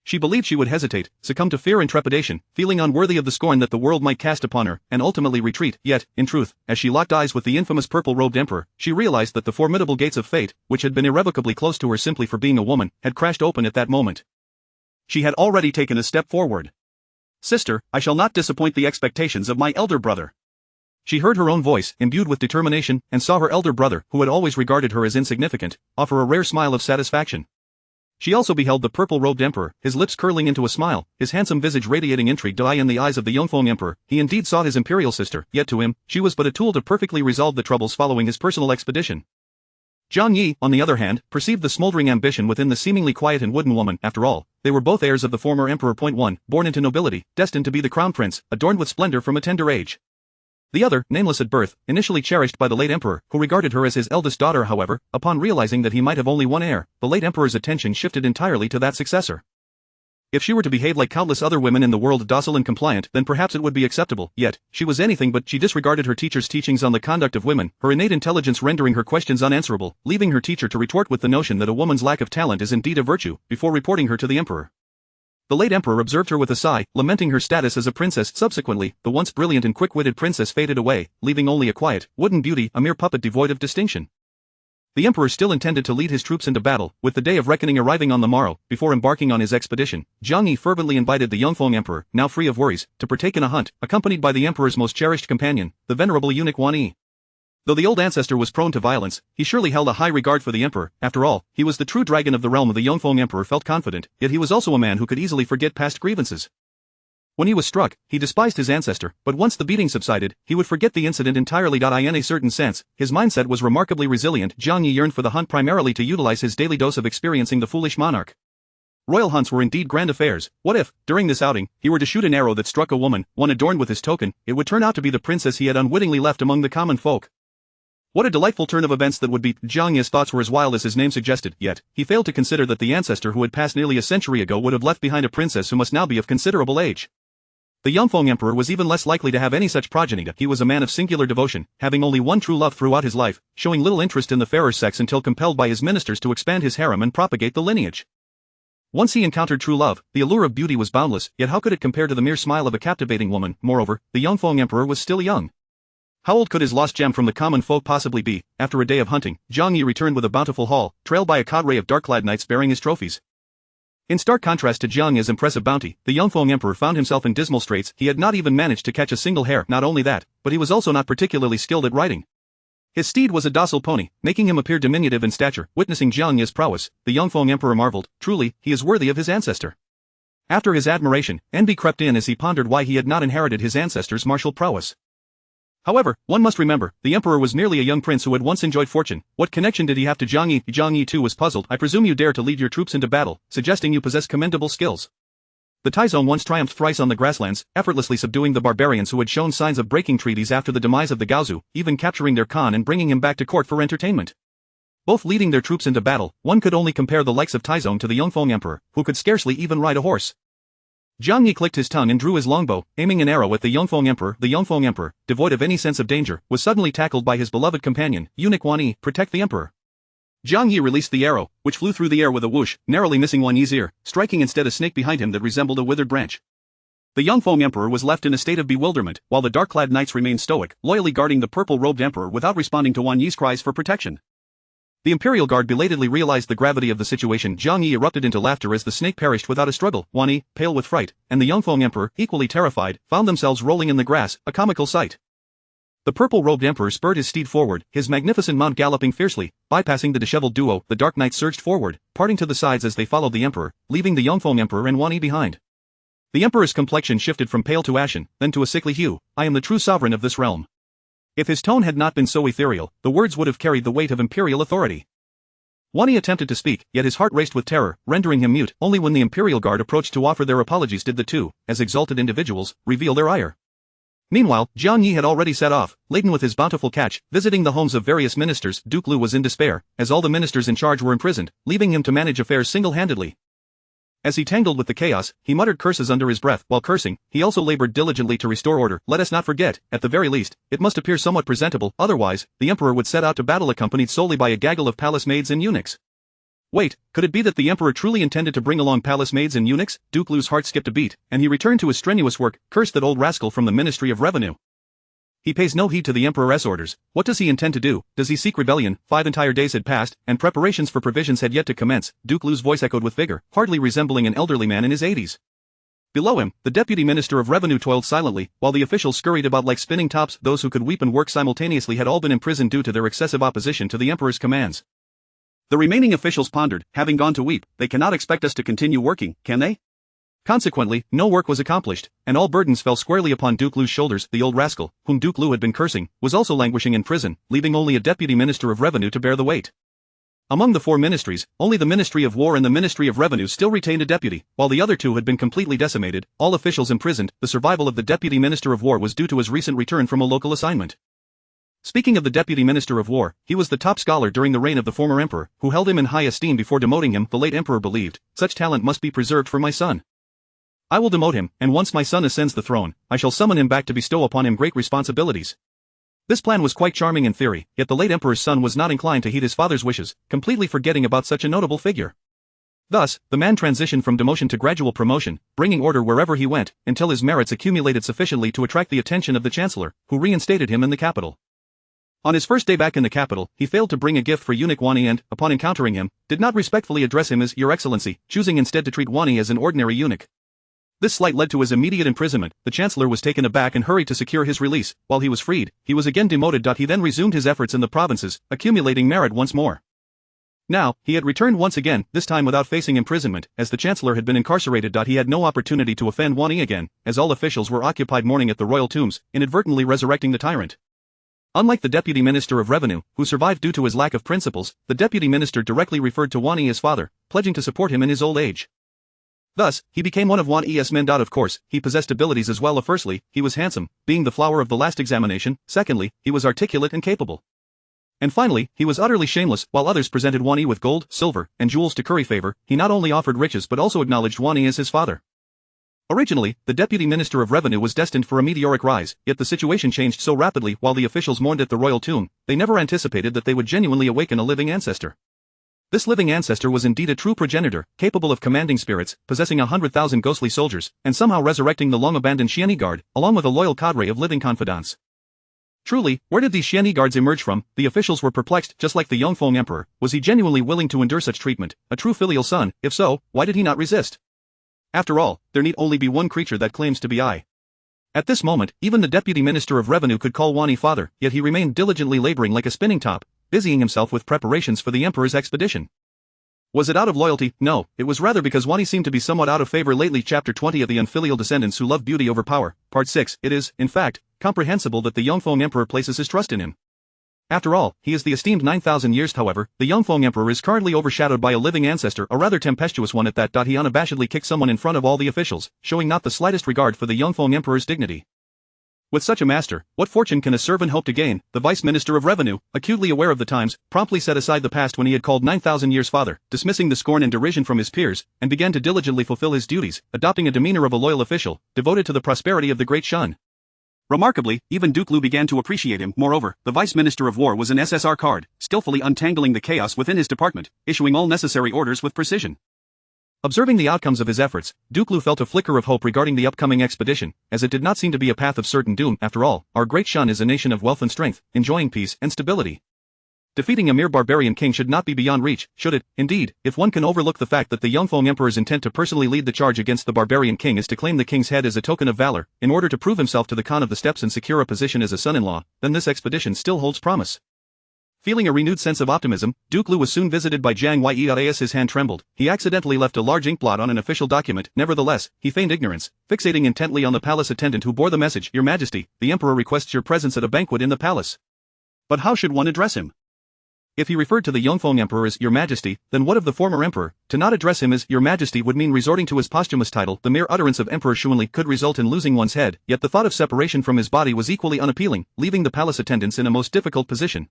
B: She believed she would hesitate, succumb to fear and trepidation, feeling unworthy of the scorn that the world might cast upon her, and ultimately retreat. Yet, in truth, as she locked eyes with the infamous purple-robed emperor, she realized that the formidable gates of fate, which had been irrevocably closed to her simply for being a woman, had crashed open at that moment.
A: She had already taken a step forward. "Sister, I shall not disappoint the expectations of my elder brother."
B: She heard her own voice, imbued with determination, and saw her elder brother, who had always regarded her as insignificant, offer a rare smile of satisfaction. She also beheld the purple-robed emperor, his lips curling into a smile, his handsome visage radiating intrigue. In the eyes of the Yongfeng emperor, he indeed sought his imperial sister, yet to him, she was but a tool to perfectly resolve the troubles following his personal expedition. Zhang Yi, on the other hand, perceived the smoldering ambition within the seemingly quiet and wooden woman. After all, they were both heirs of the former emperor. One, born into nobility, destined to be the crown prince, adorned with splendor from a tender age. The other, nameless at birth, initially cherished by the late emperor, who regarded her as his eldest daughter. However, upon realizing that he might have only one heir, the late emperor's attention shifted entirely to that successor. If she were to behave like countless other women in the world, docile and compliant, then perhaps it would be acceptable. Yet, she was anything but. She disregarded her teacher's teachings on the conduct of women, her innate intelligence rendering her questions unanswerable, leaving her teacher to retort with the notion that a woman's lack of talent is indeed a virtue, before reporting her to the emperor. The late emperor observed her with a sigh, lamenting her status as a princess. Subsequently, the once brilliant and quick-witted princess faded away, leaving only a quiet, wooden beauty, a mere puppet devoid of distinction. The emperor still intended to lead his troops into battle, with the day of reckoning arriving on the morrow. Before embarking on his expedition, Zhang Yi fervently invited the Yongfeng emperor, now free of worries, to partake in a hunt, accompanied by the emperor's most cherished companion, the venerable eunuch Wan Yi. Though the old ancestor was prone to violence, he surely held a high regard for the emperor. After all, he was the true dragon of the realm. The Yongfeng emperor felt confident, yet he was also a man who could easily forget past grievances. When he was struck, he despised his ancestor, but once the beating subsided, he would forget the incident entirely. In a certain sense, his mindset was remarkably resilient. Zhang Yi yearned for the hunt primarily to utilize his daily dose of experiencing the foolish monarch. Royal hunts were indeed grand affairs. What if, during this outing, he were to shoot an arrow that struck a woman, one adorned with his token, it would turn out to be the princess he had unwittingly left among the common folk. What a delightful turn of events that would be. Zhang Yi's thoughts were as wild as his name suggested, yet, he failed to consider that the ancestor who had passed nearly a century ago would have left behind a princess who must now be of considerable age. The Yongfeng emperor was even less likely to have any such progeny. He was a man of singular devotion, having only one true love throughout his life, showing little interest in the fairer sex until compelled by his ministers to expand his harem and propagate the lineage. Once he encountered true love, the allure of beauty was boundless, yet how could it compare to the mere smile of a captivating woman? Moreover, the Yongfeng emperor was still young. How old could his lost gem from the common folk possibly be? After a day of hunting, Zhang Yi returned with a bountiful haul, trailed by a cadre of dark-clad knights bearing his trophies. In stark contrast to Zhang Yi's impressive bounty, the Yongfeng emperor found himself in dismal straits. He had not even managed to catch a single hare. Not only that, but he was also not particularly skilled at riding. His steed was a docile pony, making him appear diminutive in stature. Witnessing Zhang Yi's prowess, the Yongfeng emperor marveled, truly, he is worthy of his ancestor. After his admiration, envy crept in as he pondered why he had not inherited his ancestor's martial prowess. However, one must remember, the emperor was merely a young prince who had once enjoyed fortune. What connection did he have to Zhang Yi? Zhang Yi too was puzzled. I presume you dare to lead your troops into battle, suggesting you possess commendable skills. The Taizong once triumphed thrice on the grasslands, effortlessly subduing the barbarians who had shown signs of breaking treaties after the demise of the Gaozu, even capturing their Khan and bringing him back to court for entertainment. Both leading their troops into battle, one could only compare the likes of Taizong to the Yongfeng emperor, who could scarcely even ride a horse. Zhang Yi clicked his tongue and drew his longbow, aiming an arrow at the Yongfeng emperor. The Yongfeng emperor, devoid of any sense of danger, was suddenly tackled by his beloved companion, eunuch Wan Yi. Protect the emperor. Zhang Yi released the arrow, which flew through the air with a whoosh, narrowly missing Wan Yi's ear, striking instead a snake behind him that resembled a withered branch. The Yongfeng emperor was left in a state of bewilderment, while the dark-clad knights remained stoic, loyally guarding the purple-robed emperor without responding to Wan Yi's cries for protection. The Imperial Guard belatedly realized the gravity of the situation. Zhang Yi erupted into laughter as the snake perished without a struggle. Wan Yi, pale with fright, and the Yongfeng emperor, equally terrified, found themselves rolling in the grass, a comical sight. The purple-robed emperor spurred his steed forward, his magnificent mount galloping fiercely. Bypassing the disheveled duo, the dark knights surged forward, parting to the sides as they followed the emperor, leaving the Yongfeng emperor and Wan Yi behind. The emperor's complexion shifted from pale to ashen, then to a sickly hue. I am the true sovereign of this realm. If his tone had not been so ethereal, the words would have carried the weight of imperial authority. Wan Yi attempted to speak, yet his heart raced with terror, rendering him mute. Only when the Imperial Guard approached to offer their apologies did the two, as exalted individuals, reveal their ire. Meanwhile, Zhang Yi had already set off, laden with his bountiful catch, visiting the homes of various ministers. Duke Lu was in despair, as all the ministers in charge were imprisoned, leaving him to manage affairs single-handedly. As he tangled with the chaos, he muttered curses under his breath. While cursing, he also labored diligently to restore order. Let us not forget, at the very least, it must appear somewhat presentable, otherwise, the emperor would set out to battle accompanied solely by a gaggle of palace maids and eunuchs. Wait, could it be that the emperor truly intended to bring along palace maids and eunuchs? Duke Lu's heart skipped a beat, and he returned to his strenuous work. Curse that old rascal from the Ministry of Revenue. He pays no heed to the emperor's orders. What does he intend to do? Does he seek rebellion? 5 entire days had passed, and preparations for provisions had yet to commence. Duke Lu's voice echoed with vigor, hardly resembling an elderly man in his 80s. Below him, the Deputy Minister of Revenue toiled silently, while the officials scurried about like spinning tops. Those who could weep and work simultaneously had all been imprisoned due to their excessive opposition to the emperor's commands.
A: The remaining officials pondered, having gone to weep, they cannot expect us to continue working, can they?
B: Consequently, no work was accomplished, and all burdens fell squarely upon Duke Lu's shoulders. The old rascal, whom Duke Lu had been cursing, was also languishing in prison, leaving only a Deputy Minister of Revenue to bear the weight. Among the 4 ministries, only the Ministry of War and the Ministry of Revenue still retained a deputy, while the other 2 had been completely decimated, all officials imprisoned. The survival of the Deputy Minister of War was due to his recent return from a local assignment. Speaking of the Deputy Minister of War, he was the top scholar during the reign of the former emperor, who held him in high esteem before demoting him. The late emperor believed, such talent must be preserved for my son. I will demote him, and once my son ascends the throne, I shall summon him back to bestow upon him great responsibilities. This plan was quite charming in theory, yet the late emperor's son was not inclined to heed his father's wishes, completely forgetting about such a notable figure. Thus, the man transitioned from demotion to gradual promotion, bringing order wherever he went, until his merits accumulated sufficiently to attract the attention of the chancellor, who reinstated him in the capital. On his first day back in the capital, he failed to bring a gift for eunuch Wani and, upon encountering him, did not respectfully address him as Your Excellency, choosing instead to treat Wani as an ordinary eunuch. This slight led to his immediate imprisonment. The chancellor was taken aback and hurried to secure his release. While he was freed, he was again demoted. He then resumed his efforts in the provinces, accumulating merit once more. Now, he had returned once again, this time without facing imprisonment, as the chancellor had been incarcerated. He had no opportunity to offend Wani again, as all officials were occupied mourning at the royal tombs, inadvertently resurrecting the tyrant. Unlike the Deputy Minister of Revenue, who survived due to his lack of principles, the Deputy Minister directly referred to Wani as father, pledging to support him in his old age. Thus, he became one of Wani's men. Of course, he possessed abilities as well. Firstly, he was handsome, being the flower of the last examination. Secondly, he was articulate and capable. And finally, he was utterly shameless. While others presented Wani with gold, silver, and jewels to curry favor, he not only offered riches but also acknowledged Wani as his father. Originally, the Deputy Minister of Revenue was destined for a meteoric rise, yet the situation changed so rapidly. While the officials mourned at the royal tomb, they never anticipated that they would genuinely awaken a living ancestor. This living ancestor was indeed a true progenitor, capable of commanding spirits, possessing 100,000 ghostly soldiers, and somehow resurrecting the long-abandoned Xiani Guard, along with a loyal cadre of living confidants. Truly, where did these Xiani Guards emerge from? The officials were perplexed. Just like the Yongfeng Emperor, was he genuinely willing to endure such treatment, a true filial son? If so, why did he not resist? After all, there need only be one creature that claims to be I. At this moment, even the Deputy Minister of Revenue could call Wani father, yet he remained diligently laboring like a spinning top, busying himself with preparations for the emperor's expedition. Was it out of loyalty? No, it was rather because Wani seemed to be somewhat out of favor lately. Chapter 20 of the Unfilial Descendants Who Love Beauty Over Power, Part 6. It is, in fact, comprehensible that the Yongfeng Emperor places his trust in him. After all, he is the esteemed 9,000 years. However, the Yongfeng Emperor is currently overshadowed by a living ancestor, a rather tempestuous one at that. He unabashedly kicked someone in front of all the officials, showing not the slightest regard for the Yongfeng Emperor's dignity. With such a master, what fortune can a servant hope to gain? The Vice Minister of Revenue, acutely aware of the times, promptly set aside the past when he had called 9,000 years father, dismissing the scorn and derision from his peers, and began to diligently fulfill his duties, adopting a demeanor of a loyal official, devoted to the prosperity of the Great Shun.
A: Remarkably, even Duke Lu began to appreciate him. Moreover, the Vice Minister of War was an SSR card, skillfully untangling the chaos within his department, issuing all necessary orders with precision.
B: Observing the outcomes of his efforts, Duke Lu felt a flicker of hope regarding the upcoming expedition, as it did not seem to be a path of certain doom. After all, our Great Shun is a nation of wealth and strength, enjoying peace and stability. Defeating a mere barbarian king should not be beyond reach, should it? Indeed, if one can overlook the fact that the Yongfeng Emperor's intent to personally lead the charge against the barbarian king is to claim the king's head as a token of valor, in order to prove himself to the Khan of the Steppes and secure a position as a son-in-law, then this expedition still holds promise. Feeling a renewed sense of optimism, Duke Lu was soon visited by Jiang Yue. His hand trembled. He accidentally left a large ink blot on an official document. Nevertheless, he feigned ignorance, fixating intently on the palace attendant who bore the message. Your Majesty, the Emperor requests your presence at a banquet in the palace.
A: But how should one address him?
B: If he referred to the Yongfeng Emperor as Your Majesty, then what of the former emperor? To not address him as Your Majesty would mean resorting to his posthumous title. The mere utterance of Emperor Xuanli could result in losing one's head, yet the thought of separation from his body was equally unappealing, leaving the palace attendants in a most difficult position.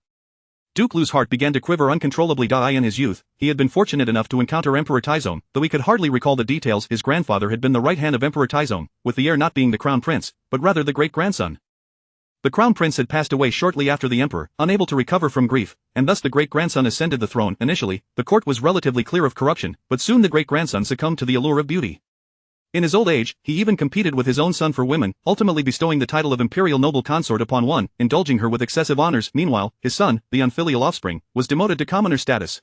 B: Duke Lu's heart began to quiver uncontrollably. In his youth, he had been fortunate enough to encounter Emperor Taizong, though he could hardly recall the details. His grandfather had been the right hand of Emperor Taizong, with the heir not being the crown prince, but rather the great-grandson. The crown prince had passed away shortly after the emperor, unable to recover from grief, and thus the great-grandson ascended the throne. Initially, the court was relatively clear of corruption, but soon the great-grandson succumbed to the allure of beauty. In his old age, he even competed with his own son for women, ultimately bestowing the title of imperial noble consort upon one, indulging her with excessive honors. Meanwhile, his son, the unfilial offspring, was demoted to commoner status.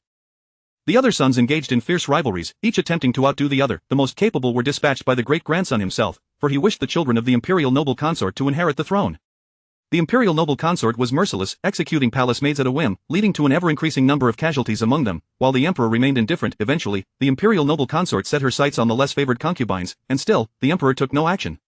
B: The other sons engaged in fierce rivalries, each attempting to outdo the other. The most capable were dispatched by the great-grandson himself, for he wished the children of the imperial noble consort to inherit the throne. The imperial noble consort was merciless, executing palace maids at a whim, leading to an ever-increasing number of casualties among them, while the emperor remained indifferent. Eventually, the imperial noble consort set her sights on the less favored concubines, and still, the emperor took no action.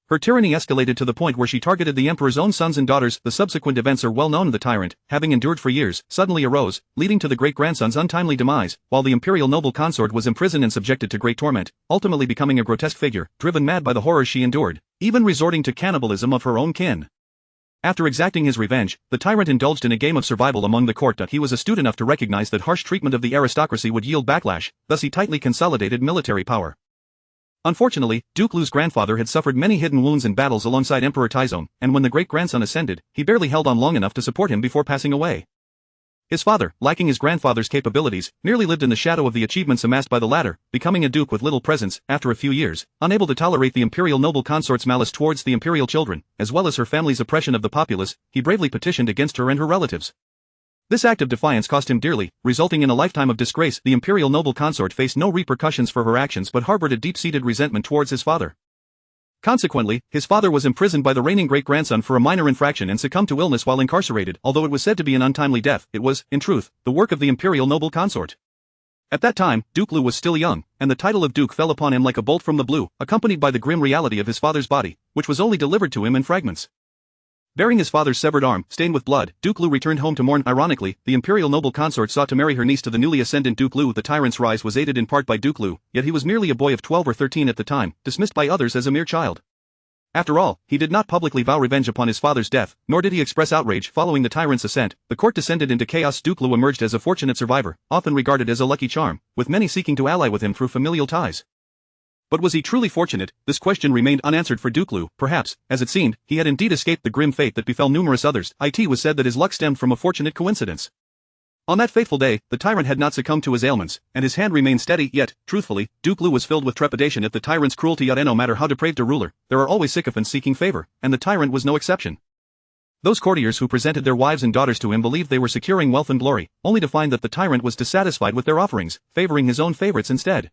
B: Her tyranny escalated to the point where she targeted the emperor's own sons and daughters. The subsequent events are well known. The tyrant, having endured for years, suddenly arose, leading to the great-grandson's untimely demise, while the imperial noble consort was imprisoned and subjected to great torment, ultimately becoming a grotesque figure, driven mad by the horrors she endured, even resorting to cannibalism of her own kin. After exacting his revenge, the tyrant indulged in a game of survival among the court. He was astute enough to recognize that harsh treatment of the aristocracy would yield backlash, thus he tightly consolidated military power. Unfortunately, Duke Lu's grandfather had suffered many hidden wounds in battles alongside Emperor Taizong, and when the great-grandson ascended, he barely held on long enough to support him before passing away. His father, lacking his grandfather's capabilities, merely lived in the shadow of the achievements amassed by the latter, becoming a duke with little presence. After a few years, unable to tolerate the imperial noble consort's malice towards the imperial children, as well as her family's oppression of the populace, he bravely petitioned against her and her relatives. This act of defiance cost him dearly, resulting in a lifetime of disgrace. The imperial noble consort faced no repercussions for her actions but harbored a deep-seated resentment towards his father. Consequently, his father was imprisoned by the reigning great-grandson for a minor infraction and succumbed to illness while incarcerated. Although it was said to be an untimely death, it was, in truth, the work of the imperial noble consort. At that time, Duke Lu was still young, and the title of duke fell upon him like a bolt from the blue, accompanied by the grim reality of his father's body, which was only delivered to him in fragments. Bearing his father's severed arm, stained with blood, Duke Lu returned home to mourn. Ironically, the imperial noble consort sought to marry her niece to the newly ascendant Duke Lu. The tyrant's rise was aided in part by Duke Lu, yet he was merely a boy of 12 or 13 at the time, dismissed by others as a mere child. After all, he did not publicly vow revenge upon his father's death, nor did he express outrage following the tyrant's ascent. The court descended into chaos. Duke Lu emerged as a fortunate survivor, often regarded as a lucky charm, with many seeking to ally with him through familial ties. But was he truly fortunate? This question remained unanswered for Duke Lu. Perhaps, as it seemed, he had indeed escaped the grim fate that befell numerous others. It was said that his luck stemmed from a fortunate coincidence. On that fateful day, the tyrant had not succumbed to his ailments, and his hand remained steady. Yet, truthfully, Duke Lu was filled with trepidation at the tyrant's cruelty. No matter how depraved a ruler, there are always sycophants seeking favor, and the tyrant was no exception. Those courtiers who presented their wives and daughters to him believed they were securing wealth and glory, only to find that the tyrant was dissatisfied with their offerings, favoring his own favorites instead.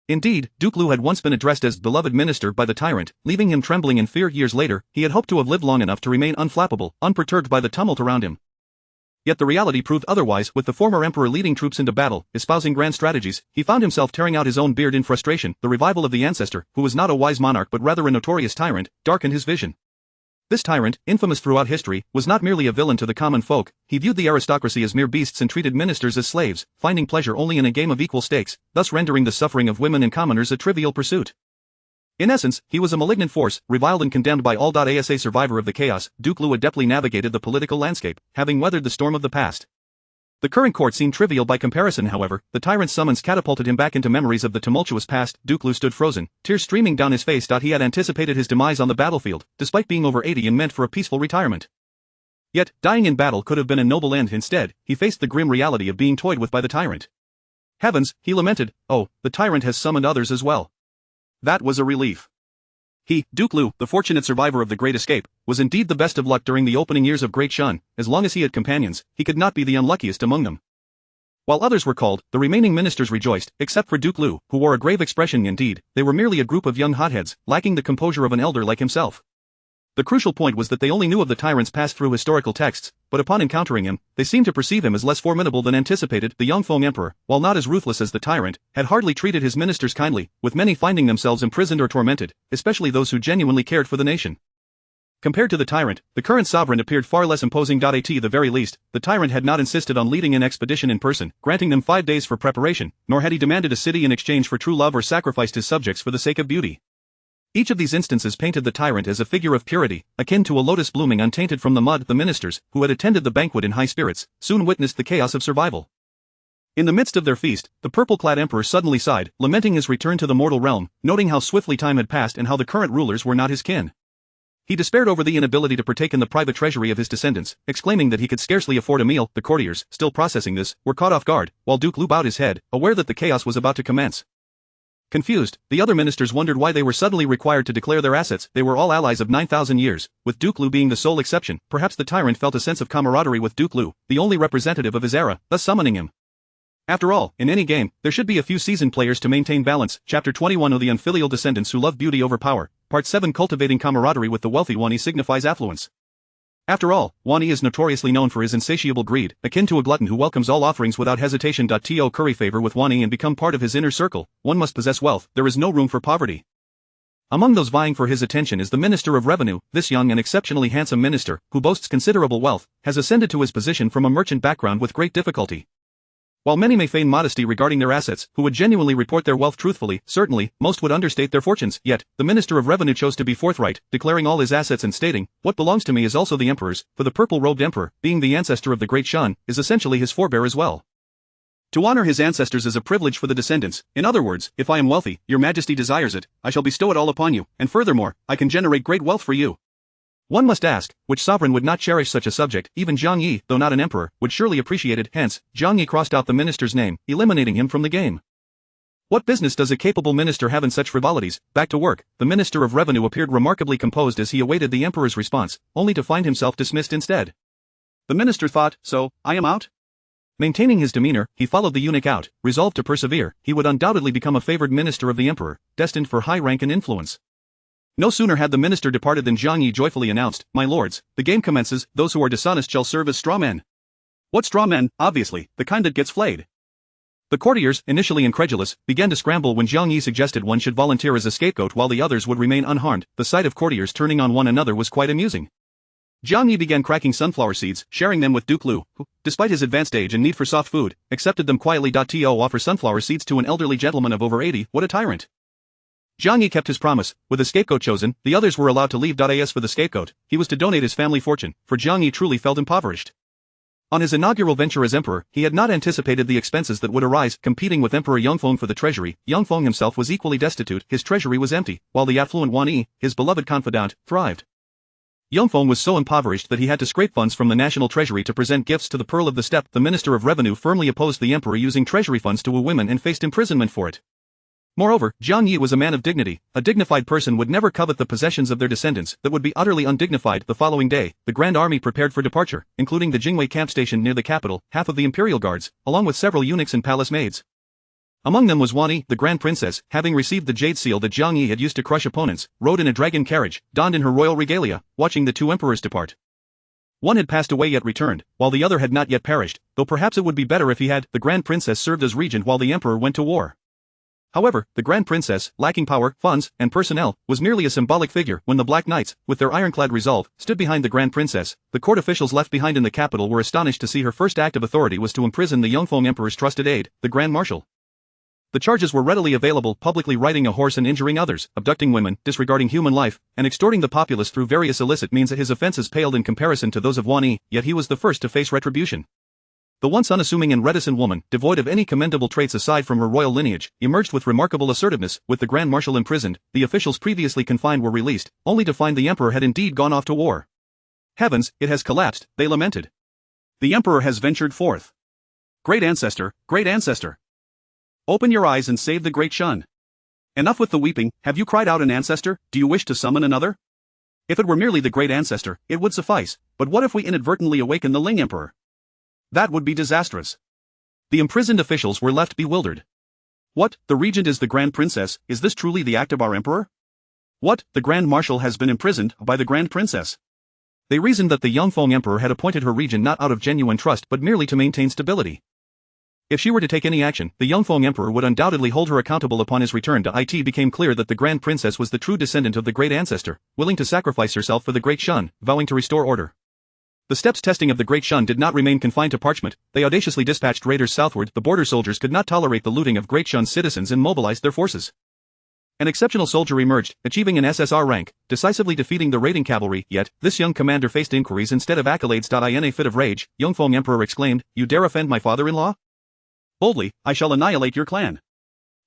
B: Indeed, Duke Lu had once been addressed as beloved minister by the tyrant, leaving him trembling in fear. Years later, he had hoped to have lived long enough to remain unflappable, unperturbed by the tumult around him. Yet the reality proved otherwise. With the former emperor leading troops into battle, espousing grand strategies, he found himself tearing out his own beard in frustration. The revival of the Ancestor, who was not a wise monarch but rather a notorious tyrant, darkened his vision. This tyrant, infamous throughout history, was not merely a villain to the common folk. He viewed the aristocracy as mere beasts and treated ministers as slaves, finding pleasure only in a game of equal stakes, thus rendering the suffering of women and commoners a trivial pursuit. In essence, he was a malignant force, reviled and condemned by all. As a survivor of the chaos, Duke Lu adeptly navigated the political landscape, having weathered the storm of the past. The current court seemed trivial by comparison. However, the tyrant's summons catapulted him back into memories of the tumultuous past. Duke Lu stood frozen, tears streaming down his face. He had anticipated his demise on the battlefield, despite being over 80 and meant for a peaceful retirement. Yet, dying in battle could have been a noble end. Instead, he faced the grim reality of being toyed with by the tyrant. Heavens, he lamented, oh, the tyrant has summoned others as well. That was a relief. He, Duke Lu, the fortunate survivor of the Great Escape, was indeed the best of luck during the opening years of Great Shun. As long as he had companions, he could not be the unluckiest among them. While others were called, the remaining ministers rejoiced, except for Duke Lu, who wore a grave expression. Indeed, they were merely a group of young hotheads, lacking the composure of an elder like himself. The crucial point was that they only knew of the tyrant's past through historical texts, but upon encountering him, they seemed to perceive him as less formidable than anticipated. The Yongfeng emperor, while not as ruthless as the tyrant, had hardly treated his ministers kindly, with many finding themselves imprisoned or tormented, especially those who genuinely cared for the nation. Compared to the tyrant, the current sovereign appeared far less imposing. At the very least, the tyrant had not insisted on leading an expedition in person, granting them 5 days for preparation, nor had he demanded a city in exchange for true love or sacrificed his subjects for the sake of beauty. Each of these instances painted the tyrant as a figure of purity, akin to a lotus blooming untainted from the mud. The ministers, who had attended the banquet in high spirits, soon witnessed the chaos of survival. In the midst of their feast, the purple-clad emperor suddenly sighed, lamenting his return to the mortal realm, noting how swiftly time had passed and how the current rulers were not his kin. He despaired over the inability to partake in the private treasury of his descendants, exclaiming that he could scarcely afford a meal. The courtiers, still processing this, were caught off guard, while Duke Lu bowed his head, aware that the chaos was about to commence. Confused, the other ministers wondered why they were suddenly required to declare their assets. They were all allies of 9,000 years, with Duke Lu being the sole exception. Perhaps the tyrant felt a sense of camaraderie with Duke Lu, the only representative of his era, thus summoning him. After all, in any game, there should be a few seasoned players to maintain balance. Chapter 21 of the Unfilial Descendants Who Love Beauty Over Power, Part 7. Cultivating camaraderie with the wealthy. Wani signifies affluence. After all, Wani is notoriously known for his insatiable greed, akin to a glutton who welcomes all offerings without hesitation. To curry favor with Wani and become part of his inner circle, one must possess wealth. There is no room for poverty. Among those vying for his attention is the Minister of Revenue. This young and exceptionally handsome minister, who boasts considerable wealth, has ascended to his position from a merchant background with great difficulty. While many may feign modesty regarding their assets, who would genuinely report their wealth truthfully, certainly, most would understate their fortunes. Yet, the Minister of Revenue chose to be forthright, declaring all his assets and stating, "What belongs to me is also the Emperor's," for the purple-robed Emperor, being the ancestor of the Great Shan, is essentially his forebear as well. To honor his ancestors is a privilege for the descendants. In other words, if I am wealthy, your majesty desires it, I shall bestow it all upon you, and furthermore, I can generate great wealth for you. One must ask, which sovereign would not cherish such a subject? Even Zhang Yi, though not an emperor, would surely appreciate it. Hence, Zhang Yi crossed out the minister's name, eliminating him from the game. What business does a capable minister have in such frivolities? Back to work, the Minister of Revenue appeared remarkably composed as he awaited the emperor's response, only to find himself dismissed instead.
A: The minister thought, "So, I am out?"
B: Maintaining his demeanor, he followed the eunuch out, resolved to persevere. He would undoubtedly become a favored minister of the emperor, destined for high rank and influence. No sooner had the minister departed than Zhang Yi joyfully announced, "My lords, the game commences. Those who are dishonest shall serve as straw men."
A: What straw men? Obviously, the kind that gets flayed.
B: The courtiers, initially incredulous, began to scramble when Zhang Yi suggested one should volunteer as a scapegoat while the others would remain unharmed. The sight of courtiers turning on one another was quite amusing. Zhang Yi began cracking sunflower seeds, sharing them with Duke Lu, who, despite his advanced age and need for soft food, accepted them quietly. To offer sunflower seeds to an elderly gentleman of over 80, what a tyrant. Zhang Yi kept his promise. With a scapegoat chosen, the others were allowed to leave. As for the scapegoat, he was to donate his family fortune, for Zhang Yi truly felt impoverished. On his inaugural venture as emperor, he had not anticipated the expenses that would arise. Competing with Emperor Yongfeng for the treasury, Yongfeng himself was equally destitute. His treasury was empty, while the affluent Wan Yi, his beloved confidant, thrived. Yongfeng was so impoverished that he had to scrape funds from the national treasury to present gifts to the Pearl of the Steppe. The Minister of Revenue firmly opposed the emperor using treasury funds to woo women and faced imprisonment for it. Moreover, Zhang Yi was a man of dignity. A dignified person would never covet the possessions of their descendants that would be utterly undignified. The following day, the Grand Army prepared for departure, including the Jingwei camp station near the capital, half of the imperial guards, along with several eunuchs and palace maids. Among them was Wani, the Grand Princess, having received the jade seal that Zhang Yi had used to crush opponents, rode in a dragon carriage, donned in her royal regalia, watching the two emperors depart. One had passed away yet returned, while the other had not yet perished, though perhaps it would be better if he had. The Grand Princess served as regent while the emperor went to war. However, the Grand Princess, lacking power, funds, and personnel, was merely a symbolic figure. When the Black Knights, with their ironclad resolve, stood behind the Grand Princess, the court officials left behind in the capital were astonished to see her first act of authority was to imprison the Yongfeng Emperor's trusted aide, the Grand Marshal. The charges were readily available: publicly riding a horse and injuring others, abducting women, disregarding human life, and extorting the populace through various illicit means. His offenses paled in comparison to those of Wan Yi, yet he was the first to face retribution. The once unassuming and reticent woman, devoid of any commendable traits aside from her royal lineage, emerged with remarkable assertiveness. With the Grand Marshal imprisoned, the officials previously confined were released, only to find the emperor had indeed gone off to war. Heavens, it has collapsed, they lamented.
A: The emperor has ventured forth. Great ancestor, great ancestor. Open your eyes and save the great Shun. Enough with the weeping. Have you cried out an ancestor? Do you wish to summon another? If it were merely the great ancestor, it would suffice, but what if we inadvertently awaken the Ling Emperor? That would be disastrous. The imprisoned officials were left bewildered. What, the regent is the Grand Princess? Is this truly the act of our emperor? What, the Grand Marshal has been imprisoned by the Grand Princess? They reasoned that the Yongfeng Emperor had appointed her regent not out of genuine trust but merely to maintain stability. If she were to take any action, the Yongfeng Emperor would undoubtedly hold her accountable upon his return. It became clear that the Grand Princess was the true descendant of the great ancestor, willing to sacrifice herself for the great Shun, vowing to restore order. The steps testing of the Great Shun did not remain confined to parchment. They audaciously dispatched raiders southward. The border soldiers could not tolerate the looting of Great Shun's citizens and mobilized their forces. An exceptional soldier emerged, achieving an SSR rank, decisively defeating the raiding cavalry. Yet, this young commander faced inquiries instead of accolades. In a fit of rage, Yongfeng Emperor exclaimed, "You dare offend my father-in-law? Boldly, I shall annihilate your clan."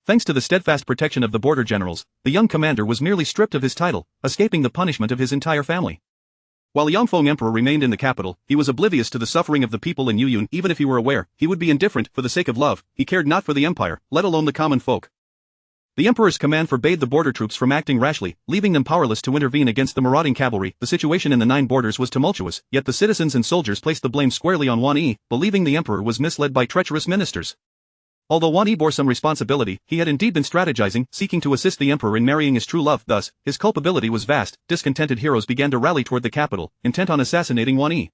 B: Thanks to the steadfast protection of the border generals, the young commander was merely stripped of his title, escaping the punishment of his entire family. While Yongfeng Emperor remained in the capital, he was oblivious to the suffering of the people in Yuyun. Even if he were aware, he would be indifferent. For the sake of love, he cared not for the empire, let alone the common folk. The emperor's command forbade the border troops from acting rashly, leaving them powerless to intervene against the marauding cavalry. The situation in the 9 borders was tumultuous, yet the citizens and soldiers placed the blame squarely on Wan Yi, believing the emperor was misled by treacherous ministers. Although Wan Yi bore some responsibility, he had indeed been strategizing, seeking to assist the emperor in marrying his true love. Thus, his culpability was vast. Discontented heroes began to rally toward the capital, intent on assassinating Wan Yi.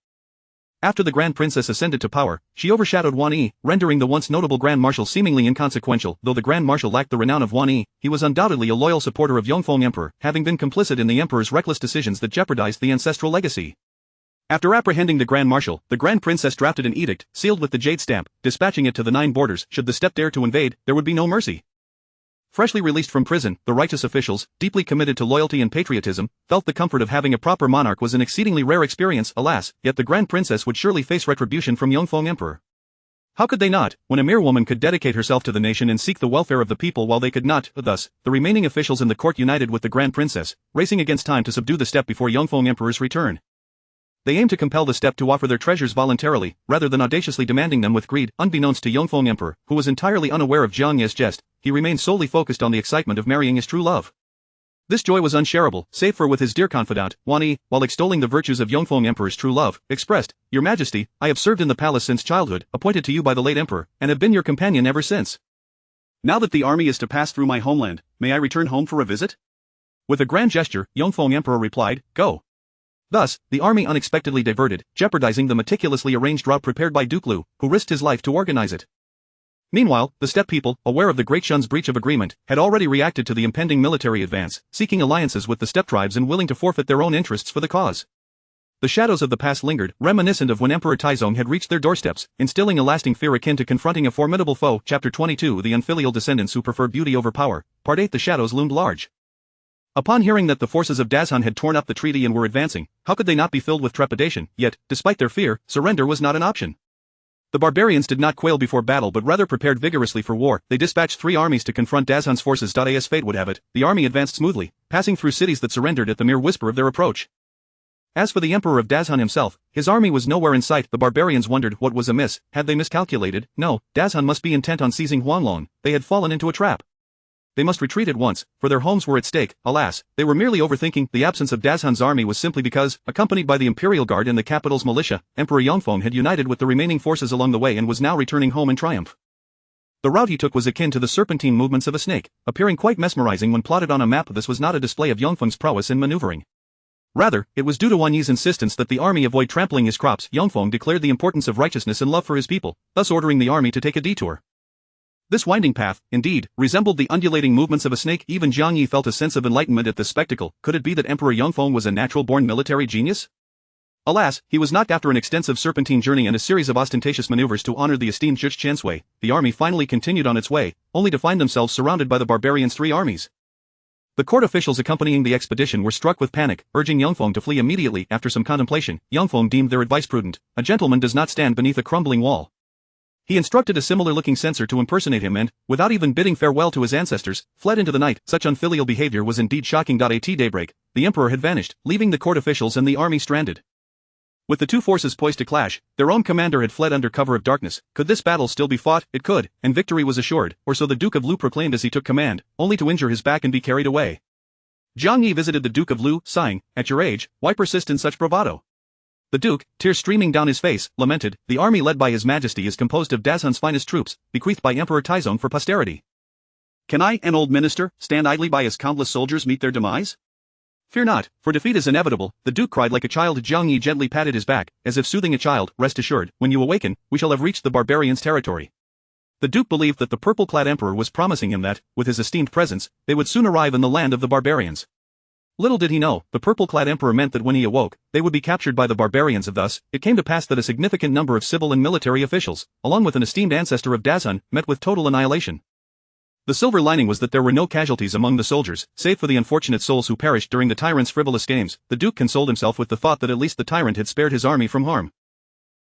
B: After the Grand Princess ascended to power, she overshadowed Wan Yi, rendering the once notable Grand Marshal seemingly inconsequential. Though the Grand Marshal lacked the renown of Wan Yi, he was undoubtedly a loyal supporter of Yongfeng Emperor, having been complicit in the emperor's reckless decisions that jeopardized the ancestral legacy. After apprehending the Grand Marshal, the Grand Princess drafted an edict, sealed with the jade stamp, dispatching it to the 9 borders. Should the steppe dare to invade, there would be no mercy. Freshly released from prison, the righteous officials, deeply committed to loyalty and patriotism, felt the comfort of having a proper monarch was an exceedingly rare experience. Alas, yet the Grand Princess would surely face retribution from Yongfeng Emperor. How could they not, when a mere woman could dedicate herself to the nation and seek the welfare of the people while they could not? Thus, the remaining officials in the court united with the Grand Princess, racing against time to subdue the steppe before Yongfeng Emperor's return. They aimed to compel the steppe to offer their treasures voluntarily, rather than audaciously demanding them with greed. Unbeknownst to Yongfeng Emperor, who was entirely unaware of Jiang Ye's jest, he remained solely focused on the excitement of marrying his true love. This joy was unshareable, save for with his dear confidant, Wan Yi, while extolling the virtues of Yongfeng Emperor's true love, expressed, "Your Majesty, I have served in the palace since childhood, appointed to you by the late emperor, and have been your companion ever since.
A: Now that the army is to pass through my homeland, may I return home for a visit?"
B: With a grand gesture, Yongfeng Emperor replied, "Go." Thus, the army unexpectedly diverted, jeopardizing the meticulously arranged route prepared by Duke Lu, who risked his life to organize it. Meanwhile, the steppe people, aware of the Great Shun's breach of agreement, had already reacted to the impending military advance, seeking alliances with the steppe tribes and willing to forfeit their own interests for the cause. The shadows of the past lingered, reminiscent of when Emperor Taizong had reached their doorsteps, instilling a lasting fear akin to confronting a formidable foe. Chapter 22 The unfilial descendants who prefer beauty over power. Part 8 The shadows loomed large. Upon hearing that the forces of Dazhan had torn up the treaty and were advancing, how could they not be filled with trepidation? Yet, despite their fear, surrender was not an option. The barbarians did not quail before battle but rather prepared vigorously for war. They dispatched 3 armies to confront Dazhan's forces. As fate would have it, the army advanced smoothly, passing through cities that surrendered at the mere whisper of their approach. As for the Emperor of Dazhan himself, his army was nowhere in sight. The barbarians wondered what was amiss. Had they miscalculated? No, Dazhan must be intent on seizing Huanglong. They had fallen into a trap. They must retreat at once, for their homes were at stake. Alas, they were merely overthinking. The absence of Dazhan's army was simply because, accompanied by the Imperial Guard and the capital's militia, Emperor Yongfeng had united with the remaining forces along the way and was now returning home in triumph. The route he took was akin to the serpentine movements of a snake, appearing quite mesmerizing when plotted on a map. This was not a display of Yongfeng's prowess in maneuvering. Rather, it was due to Wan Yi's insistence that the army avoid trampling his crops. Yongfeng declared the importance of righteousness and love for his people, thus ordering the army to take a detour. This winding path, indeed, resembled the undulating movements of a snake. Even Jiang Yi felt a sense of enlightenment at this spectacle. Could it be that Emperor Yongfeng was a natural-born military genius? Alas, he was not. After an extensive serpentine journey and a series of ostentatious maneuvers to honor the esteemed Zhi Qiansui, the army finally continued on its way, only to find themselves surrounded by the barbarians' 3 armies. The court officials accompanying the expedition were struck with panic, urging Yongfeng to flee immediately. After some contemplation, Yongfeng deemed their advice prudent. A gentleman does not stand beneath a crumbling wall. He instructed a similar-looking censor to impersonate him and, without even bidding farewell to his ancestors, fled into the night. Such unfilial behavior was indeed shocking. At daybreak, the emperor had vanished, leaving the court officials and the army stranded. With the 2 forces poised to clash, their own commander had fled under cover of darkness. Could this battle still be fought? It could, and victory was assured, or so the Duke of Lu proclaimed as he took command, only to injure his back and be carried away. Jiang Yi visited the Duke of Lu, sighing, "At your age, why persist in such bravado?" The Duke, tears streaming down his face, lamented, "The army led by His Majesty is composed of Dazhan's finest troops, bequeathed by Emperor Taizong for posterity. Can I, an old minister, stand idly by as countless soldiers meet their demise? Fear not, for defeat is inevitable," the Duke cried like a child. Jiang Yi gently patted his back, as if soothing a child. "Rest assured, when you awaken, we shall have reached the barbarians' territory." The Duke believed that the purple-clad emperor was promising him that, with his esteemed presence, they would soon arrive in the land of the barbarians. Little did he know, the purple-clad emperor meant that when he awoke, they would be captured by the barbarians. Thus, it came to pass that a significant number of civil and military officials, along with an esteemed ancestor of Dazhan, met with total annihilation. The silver lining was that there were no casualties among the soldiers, save for the unfortunate souls who perished during the tyrant's frivolous games. The Duke consoled himself with the thought that at least the tyrant had spared his army from harm.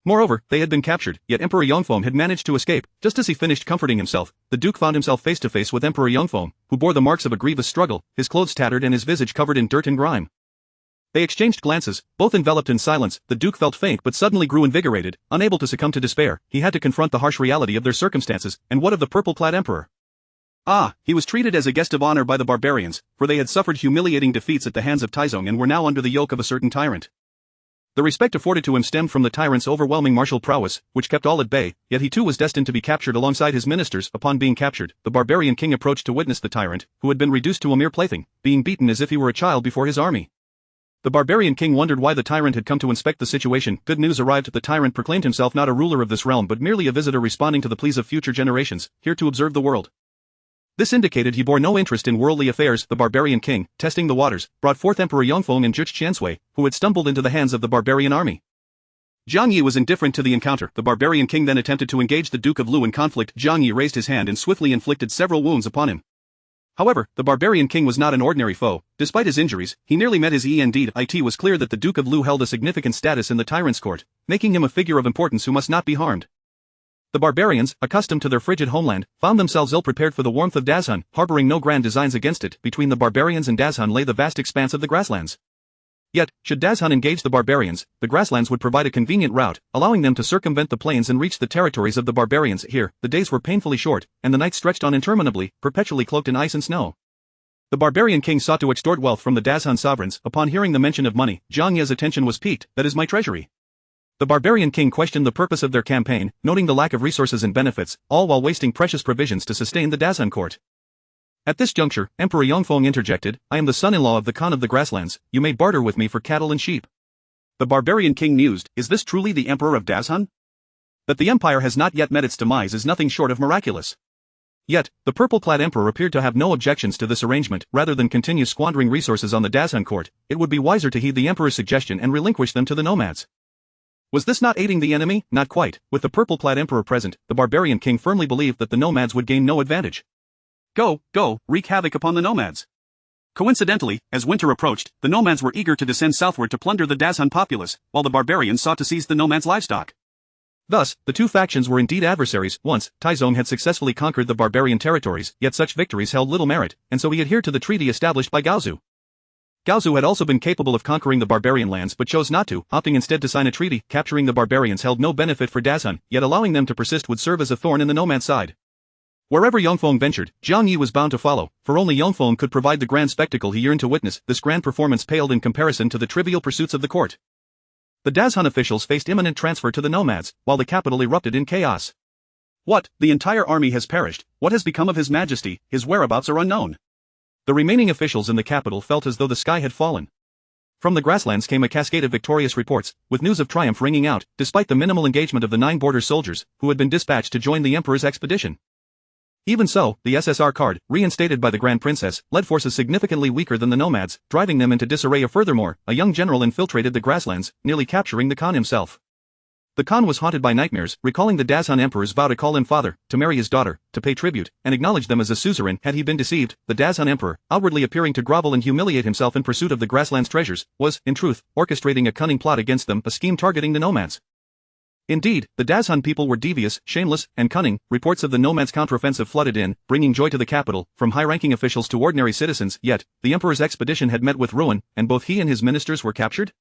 B: Moreover, they had been captured, yet Emperor Yongfeng had managed to escape. Just as he finished comforting himself, the Duke found himself face to face with Emperor Yongfeng, who bore the marks of a grievous struggle, his clothes tattered and his visage covered in dirt and grime. They exchanged glances, both enveloped in silence. The Duke felt faint but suddenly grew invigorated. Unable to succumb to despair, he had to confront the harsh reality of their circumstances, and what of the purple-clad emperor?
A: Ah, he was treated as a guest of honor by the barbarians, for they had suffered humiliating defeats at the hands of Taizong and were now under the yoke of a certain tyrant. The respect afforded to him stemmed from the tyrant's overwhelming martial prowess, which kept all at bay, yet he too was destined to be captured alongside his ministers. Upon being captured, the barbarian king approached to witness the tyrant, who had been reduced to a mere plaything, being beaten as if he were a child before his army. The barbarian king wondered why the tyrant had come to inspect the situation. Good news arrived. The tyrant proclaimed himself not a ruler of this realm but merely a visitor responding to the pleas of future generations, here to observe the world. This indicated he bore no interest in worldly affairs. The barbarian king, testing the waters, brought forth Emperor Yongfeng and Zhuge Qiansui, who had stumbled into the hands of the barbarian army. Jiang Yi was indifferent to the encounter. The barbarian king then attempted to engage the Duke of Lu in conflict. Jiang Yi raised his hand and swiftly inflicted several wounds upon him. However, the barbarian king was not an ordinary foe. Despite his injuries, he nearly met his end. It was clear that the Duke of Lu held a significant status in the tyrant's court, making him a figure of importance who must not be harmed. The barbarians, accustomed to their frigid homeland, found themselves ill-prepared for the warmth of Dazhan, harboring no grand designs against it. Between the barbarians and Dazhan lay the vast expanse of the grasslands. Yet, should Dazhan engage the barbarians, the grasslands would provide a convenient route, allowing them to circumvent the plains and reach the territories of the barbarians. Here, the days were painfully short, and the nights stretched on interminably, perpetually cloaked in ice and snow. The barbarian king sought to extort wealth from the Dazhan sovereigns. Upon hearing the mention of money, Jiang Yi's attention was piqued. That is my treasury. The barbarian king questioned the purpose of their campaign, noting the lack of resources and benefits, all while wasting precious provisions to sustain the Dazhan court. At this juncture, Emperor Yongfeng interjected, I am the son-in-law of the Khan of the Grasslands, you may barter with me for cattle and sheep. The barbarian king mused, is this truly the emperor of Dazhan? That the empire has not yet met its demise is nothing short of miraculous.
B: Yet, the purple-clad emperor appeared to have no objections to this arrangement. Rather than continue squandering resources on the Dazhan court, it would be wiser to heed the emperor's suggestion and relinquish them to the nomads. Was this not aiding the enemy? Not quite. With the purple-clad emperor present, the barbarian king firmly believed that the nomads would gain no advantage.
A: Go, wreak havoc upon the nomads. Coincidentally, as winter approached, the nomads were eager to descend southward to plunder the Dazhan populace, while the barbarians sought to seize the nomads' livestock.
B: Thus, the two factions were indeed adversaries. Once, Taizong had successfully conquered the barbarian territories, yet such victories held little merit, and so he adhered to the treaty established by Gaozu. Gaozu had also been capable of conquering the barbarian lands but chose not to, opting instead to sign a treaty. Capturing the barbarians held no benefit for Dazhan, yet allowing them to persist would serve as a thorn in the nomad side. Wherever Yongfeng ventured, Jiang Yi was bound to follow, for only Yongfeng could provide the grand spectacle he yearned to witness. This grand performance paled in comparison to the trivial pursuits of the court. The Dazhan officials faced imminent transfer to the nomads, while the capital erupted in chaos.
A: What? The entire army has perished. What has become of His Majesty? His whereabouts are unknown.
B: The remaining officials in the capital felt as though the sky had fallen. From the grasslands came a cascade of victorious reports, with news of triumph ringing out, despite the minimal engagement of the 9 border soldiers, who had been dispatched to join the emperor's expedition. Even so, the SSR card, reinstated by the Grand Princess, led forces significantly weaker than the nomads, driving them into disarray. Furthermore, a young general infiltrated the grasslands, nearly capturing the Khan himself. The Khan was haunted by nightmares, recalling the Dazhan emperor's vow to call him father, to marry his daughter, to pay tribute, and acknowledge them as a suzerain. Had he been deceived, the Dazhan emperor, outwardly appearing to grovel and humiliate himself in pursuit of the grassland's treasures, was, in truth, orchestrating a cunning plot against them, a scheme targeting the nomads. Indeed, the Dazhan people were devious, shameless, and cunning. Reports of the nomads' counteroffensive flooded in, bringing joy to the capital, from high-ranking officials to ordinary citizens. Yet, the emperor's expedition had met with ruin, and both he and his ministers were captured?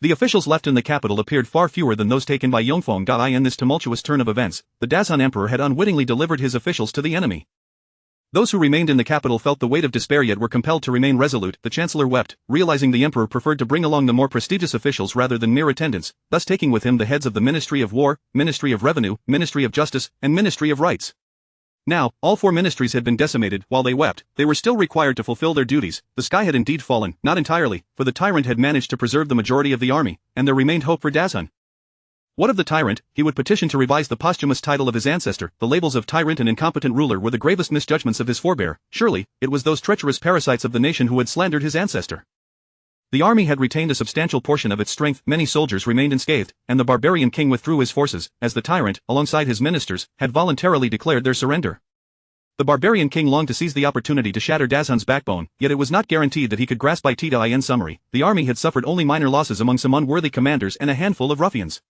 B: The officials left in the capital appeared far fewer than those taken by Yongfeng. In this tumultuous turn of events, the Dazhan emperor had unwittingly delivered his officials to the enemy. Those who remained in the capital felt the weight of despair yet were compelled to remain resolute. The chancellor wept, realizing the emperor preferred to bring along the more prestigious officials rather than mere attendants, thus taking with him the heads of the Ministry of War, Ministry of Revenue, Ministry of Justice, and Ministry of Rights. Now, all 4 ministries had been decimated. While they wept, they were still required to fulfill their duties. The sky had indeed fallen, not entirely, for the tyrant had managed to preserve the majority of the army, and there remained hope for Dazhan. What of the tyrant? He would petition to revise the posthumous title of his ancestor. The labels of tyrant and incompetent ruler were the gravest misjudgments of his forebear. Surely, it was those treacherous parasites of the nation who had slandered his ancestor. The army had retained a substantial portion of its strength. Many soldiers remained unscathed, and the barbarian king withdrew his forces, as the tyrant, alongside his ministers, had voluntarily declared their surrender. The barbarian king longed to seize the opportunity to shatter Dazhan's backbone, yet it was not guaranteed that he could grasp it. In summary, the army had suffered only minor losses among some unworthy commanders and a handful of ruffians.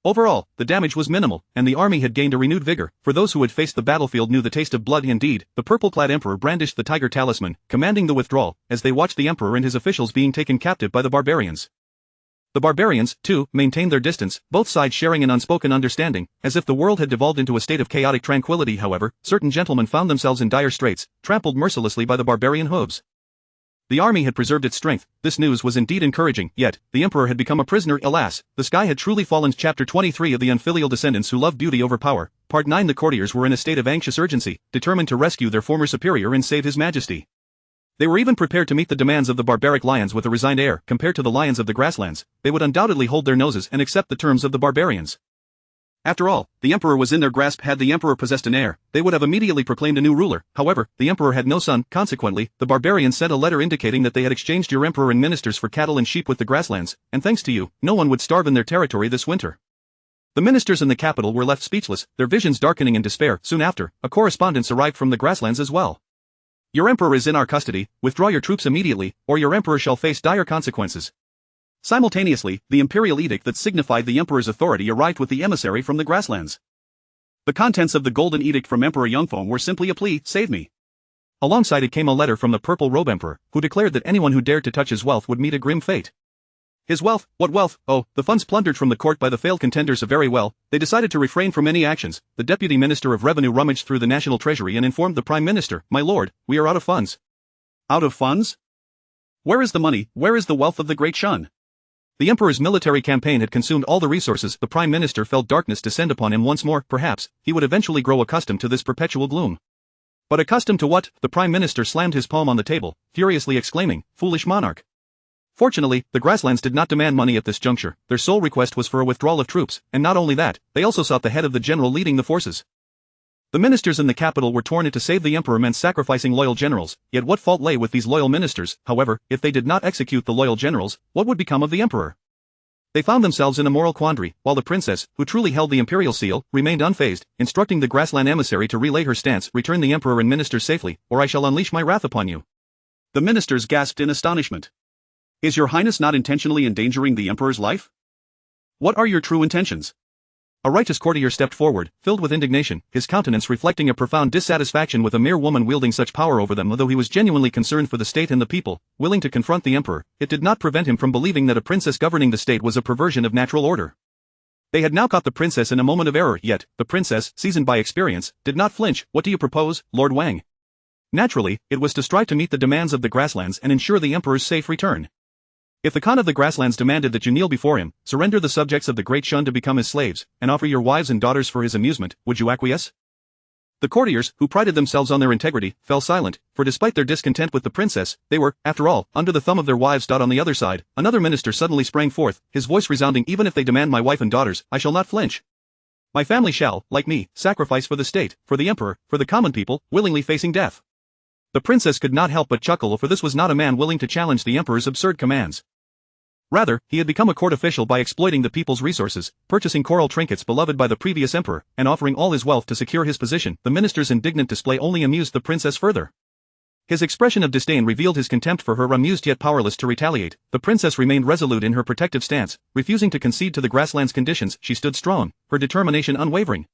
B: Overall, the damage was minimal, and the army had gained a renewed vigor, for those who had faced the battlefield knew the taste of blood indeed. The purple-clad emperor brandished the tiger talisman, commanding the withdrawal, as they watched the emperor and his officials being taken captive by the barbarians. The barbarians, too, maintained their distance, both sides sharing an unspoken understanding, as if the world had devolved into a state of chaotic tranquility. However, certain gentlemen found themselves in dire straits, trampled mercilessly by the barbarian hooves. The army had preserved its strength. This news was indeed encouraging, yet, the emperor had become a prisoner. Alas, the sky had truly fallen. Chapter 23 of the Unfilial Descendants Who Love Beauty Over Power. Part 9. The courtiers were in a state of anxious urgency, determined to rescue their former superior and save his majesty. They were even prepared to meet the demands of the barbaric lions with a resigned air. Compared to the lions of the grasslands, they would undoubtedly hold their noses and accept the terms of the barbarians. After all, the emperor was in their grasp. Had the emperor possessed an heir, they would have immediately proclaimed a new ruler. However, the emperor had no son. Consequently, the barbarians sent a letter indicating that they had exchanged your emperor and ministers for cattle and sheep with the grasslands, and thanks to you, no one would starve in their territory this winter. The ministers in the capital were left speechless, their visions darkening in despair. Soon after, a correspondence arrived from the grasslands as well. Your emperor is in our custody, withdraw your troops immediately, or your emperor shall face dire consequences. Simultaneously, the imperial edict that signified the emperor's authority arrived with the emissary from the grasslands. The contents of the golden edict from Emperor Yongfeng were simply a plea, save me. Alongside it came a letter from the purple robe emperor, who declared that anyone who dared to touch his wealth would meet a grim fate. His wealth? What wealth? Oh, the funds plundered from the court by the failed contenders. Very well, they decided to refrain from any actions. The deputy minister of revenue rummaged through the national treasury and informed the prime minister, "My lord, we are out of funds." Out of funds? Where is the money? Where is the wealth of the Great Shun? The emperor's military campaign had consumed all the resources. The prime minister felt darkness descend upon him once more. Perhaps, he would eventually grow accustomed to this perpetual gloom. But accustomed to what? The prime minister slammed his palm on the table, furiously exclaiming, "Foolish monarch." Fortunately, the grasslands did not demand money at this juncture. Their sole request was for a withdrawal of troops, and not only that, they also sought the head of the general leading the forces. The ministers in the capital were torn. To save the emperor meant sacrificing loyal generals, yet what fault lay with these loyal ministers? However, if they did not execute the loyal generals, what would become of the emperor? They found themselves in a moral quandary, while the princess, who truly held the imperial seal, remained unfazed, instructing the grassland emissary to relay her stance. Return the emperor and ministers safely, or I shall unleash my wrath upon you. The ministers gasped in astonishment. Is your highness not intentionally endangering the emperor's life? What are your true intentions? A righteous courtier stepped forward, filled with indignation, his countenance reflecting a profound dissatisfaction with a mere woman wielding such power over them. Although he was genuinely concerned for the state and the people, willing to confront the emperor, it did not prevent him from believing that a princess governing the state was a perversion of natural order. They had now caught the princess in a moment of error, yet, the princess, seasoned by experience, did not flinch. What do you propose, Lord Wang? Naturally, it was to strive to meet the demands of the grasslands and ensure the emperor's safe return. If the Khan of the grasslands demanded that you kneel before him, surrender the subjects of the Great Shun to become his slaves, and offer your wives and daughters for his amusement, would you acquiesce? The courtiers, who prided themselves on their integrity, fell silent, for despite their discontent with the princess, they were, after all, under the thumb of their wives. On the other side, another minister suddenly sprang forth, his voice resounding, "Even if they demand my wife and daughters, I shall not flinch. My family shall, like me, sacrifice for the state, for the emperor, for the common people, willingly facing death." The princess could not help but chuckle, for this was not a man willing to challenge the emperor's absurd commands. Rather, he had become a court official by exploiting the people's resources, purchasing coral trinkets beloved by the previous emperor, and offering all his wealth to secure his position. The minister's indignant display only amused the princess further. His expression of disdain revealed his contempt for her. Amused yet powerless to retaliate, the princess remained resolute in her protective stance, refusing to concede to the grasslands' conditions. She stood strong, her determination unwavering.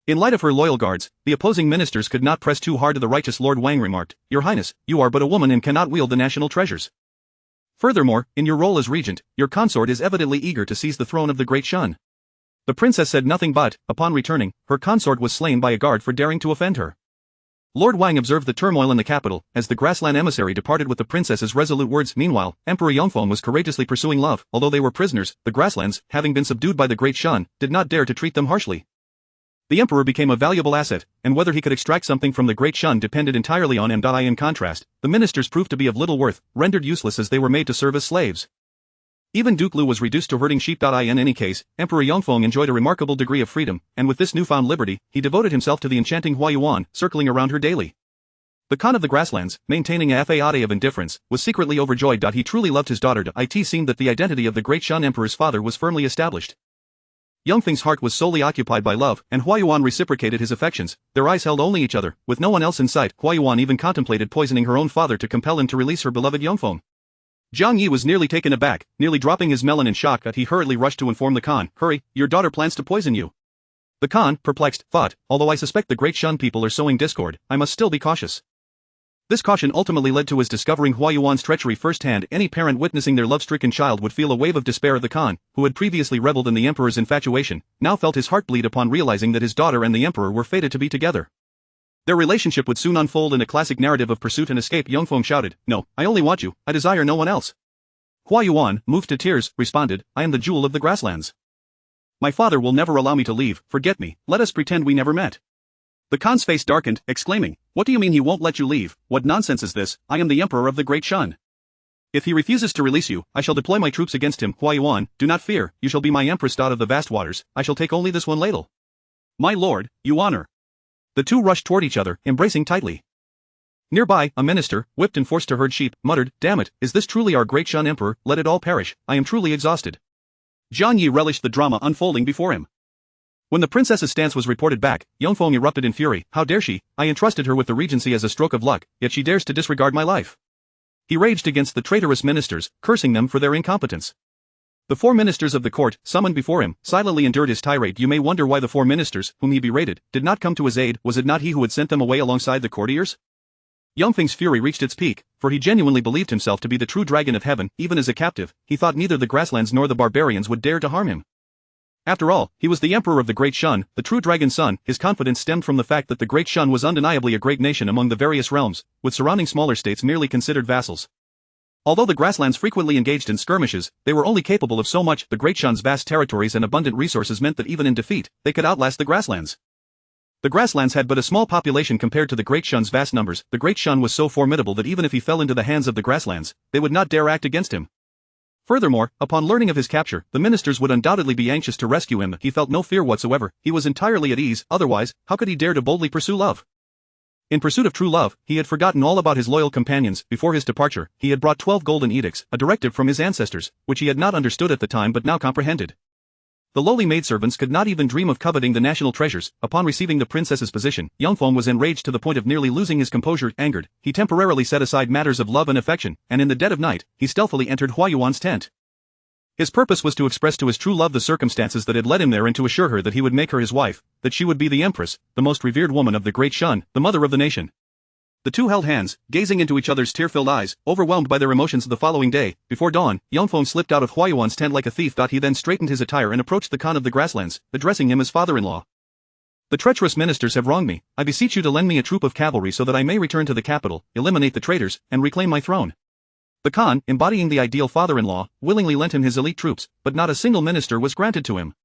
B: In light of her loyal guards, the opposing ministers could not press too hard. The righteous Lord Wang remarked, "Your Highness, you are but a woman and cannot wield the national treasures. Furthermore, in your role as regent, your consort is evidently eager to seize the throne of the Great Shun." The princess said nothing but, upon returning, her consort was slain by a guard for daring to offend her. Lord Wang observed the turmoil in the capital, as the grassland emissary departed with the princess's resolute words. Meanwhile, Emperor Yongfeng was courageously pursuing love. Although they were prisoners, the grasslands, having been subdued by the Great Shun, did not dare to treat them harshly. The emperor became a valuable asset, and whether he could extract something from the Great Shun depended entirely on him. In contrast, the ministers proved to be of little worth, rendered useless as they were made to serve as slaves. Even Duke Lu was reduced to herding sheep. In any case, Emperor Yongfeng enjoyed a remarkable degree of freedom, and with this newfound liberty, he devoted himself to the enchanting Huayuan, circling around her daily. The Khan of the grasslands, maintaining a facade of indifference, was secretly overjoyed. He truly loved his daughter. It seemed that the identity of the Great Shun Emperor's father was firmly established. Yongfeng's heart was solely occupied by love, and Huayuan reciprocated his affections. Their eyes held only each other, with no one else in sight. Huayuan even contemplated poisoning her own father to compel him to release her beloved Yongfeng. Zhang Yi was nearly taken aback, nearly dropping his melon in shock that he hurriedly rushed to inform the Khan. Hurry, your daughter plans to poison you. The Khan, perplexed, thought, although I suspect the Great Shan people are sowing discord, I must still be cautious. This caution ultimately led to his discovering Hua Yuan's treachery firsthand. Any parent witnessing their love-stricken child would feel a wave of despair. The Khan, who had previously reveled in the emperor's infatuation, now felt his heart bleed upon realizing that his daughter and the emperor were fated to be together. Their relationship would soon unfold in a classic narrative of pursuit and escape. Yongfeng shouted, "No, I only want you, I desire no one else." Hua Yuan, moved to tears, responded, "I am the jewel of the grasslands. My father will never allow me to leave. Forget me, let us pretend we never met." The Khan's face darkened, exclaiming, "What do you mean he won't let you leave? What nonsense is this? I am the emperor of the Great Shan. If he refuses to release you, I shall deploy my troops against him." Hua Yuan, "Do not fear, you shall be my empress. Out of the vast waters, I shall take only this one ladle." "My lord, you honor." The two rushed toward each other, embracing tightly. Nearby, a minister, whipped and forced to herd sheep, muttered, "Damn it, is this truly our Great Shan emperor? Let it all perish, I am truly exhausted." Zhang Yi relished the drama unfolding before him. When the princess's stance was reported back, Yongfeng erupted in fury. "How dare she? I entrusted her with the regency as a stroke of luck, yet she dares to disregard my life." He raged against the traitorous ministers, cursing them for their incompetence. The 4 ministers of the court, summoned before him, silently endured his tirade. You may wonder why the 4 ministers, whom he berated, did not come to his aid. Was it not he who had sent them away alongside the courtiers? Yongfeng's fury reached its peak, for he genuinely believed himself to be the true dragon of heaven. Even as a captive, he thought neither the grasslands nor the barbarians would dare to harm him. After all, he was the emperor of the Great Shan, the true dragon's son. His confidence stemmed from the fact that the Great Shan was undeniably a great nation among the various realms, with surrounding smaller states merely considered vassals. Although the grasslands frequently engaged in skirmishes, they were only capable of so much. The Great Shan's vast territories and abundant resources meant that even in defeat, they could outlast the grasslands. The grasslands had but a small population compared to the Great Shan's vast numbers. The Great Shan was so formidable that even if he fell into the hands of the grasslands, they would not dare act against him. Furthermore, upon learning of his capture, the ministers would undoubtedly be anxious to rescue him. He felt no fear whatsoever. He was entirely at ease. Otherwise, how could he dare to boldly pursue love? In pursuit of true love, he had forgotten all about his loyal companions. Before his departure, he had brought 12 golden edicts, a directive from his ancestors, which he had not understood at the time but now comprehended. The lowly maidservants could not even dream of coveting the national treasures. Upon receiving the princess's position, Yongfeng was enraged to the point of nearly losing his composure. Angered, he temporarily set aside matters of love and affection, and in the dead of night, he stealthily entered Hua Yuan's tent. His purpose was to express to his true love the circumstances that had led him there and to assure her that he would make her his wife, that she would be the empress, the most revered woman of the Great Shan, the mother of the nation. The two held hands, gazing into each other's tear-filled eyes, overwhelmed by their emotions. The following day, before dawn, Yongfeng slipped out of Hua Yuan's tent like a thief. He then straightened his attire and approached the Khan of the grasslands, addressing him as father-in-law. The treacherous ministers have wronged me. I beseech you to lend me a troop of cavalry so that I may return to the capital, eliminate the traitors, and reclaim my throne. The Khan, embodying the ideal father-in-law, willingly lent him his elite troops, but not a single minister was granted to him.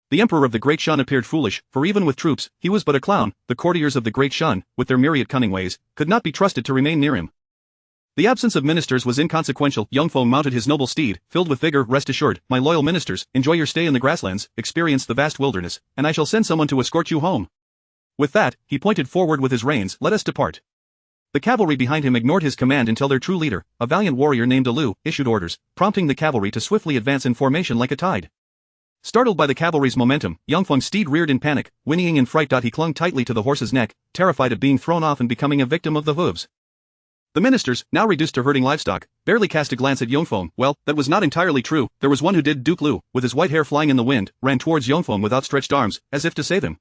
B: The emperor of the Great Shan appeared foolish, for even with troops, he was but a clown. The courtiers of the Great Shan, with their myriad cunning ways, could not be trusted to remain near him. The absence of ministers was inconsequential. Yongfeng mounted his noble steed, filled with vigor. Rest assured, my loyal ministers, enjoy your stay in the grasslands, experience the vast wilderness, and I shall send someone to escort you home. With that, he pointed forward with his reins. Let us depart. The cavalry behind him ignored his command until their true leader, a valiant warrior named Alu, issued orders, prompting the cavalry to swiftly advance in formation like a tide. Startled by the cavalry's momentum, Yongfeng's steed reared in panic, whinnying in fright. He clung tightly to the horse's neck, terrified of being thrown off and becoming a victim of the hooves. The ministers, now reduced to herding livestock, barely cast a glance at Yongfeng. Well, that was not entirely true. There was one who did. Duke Lu, with his white hair flying in the wind, ran towards Yongfeng with outstretched arms, as if to save him.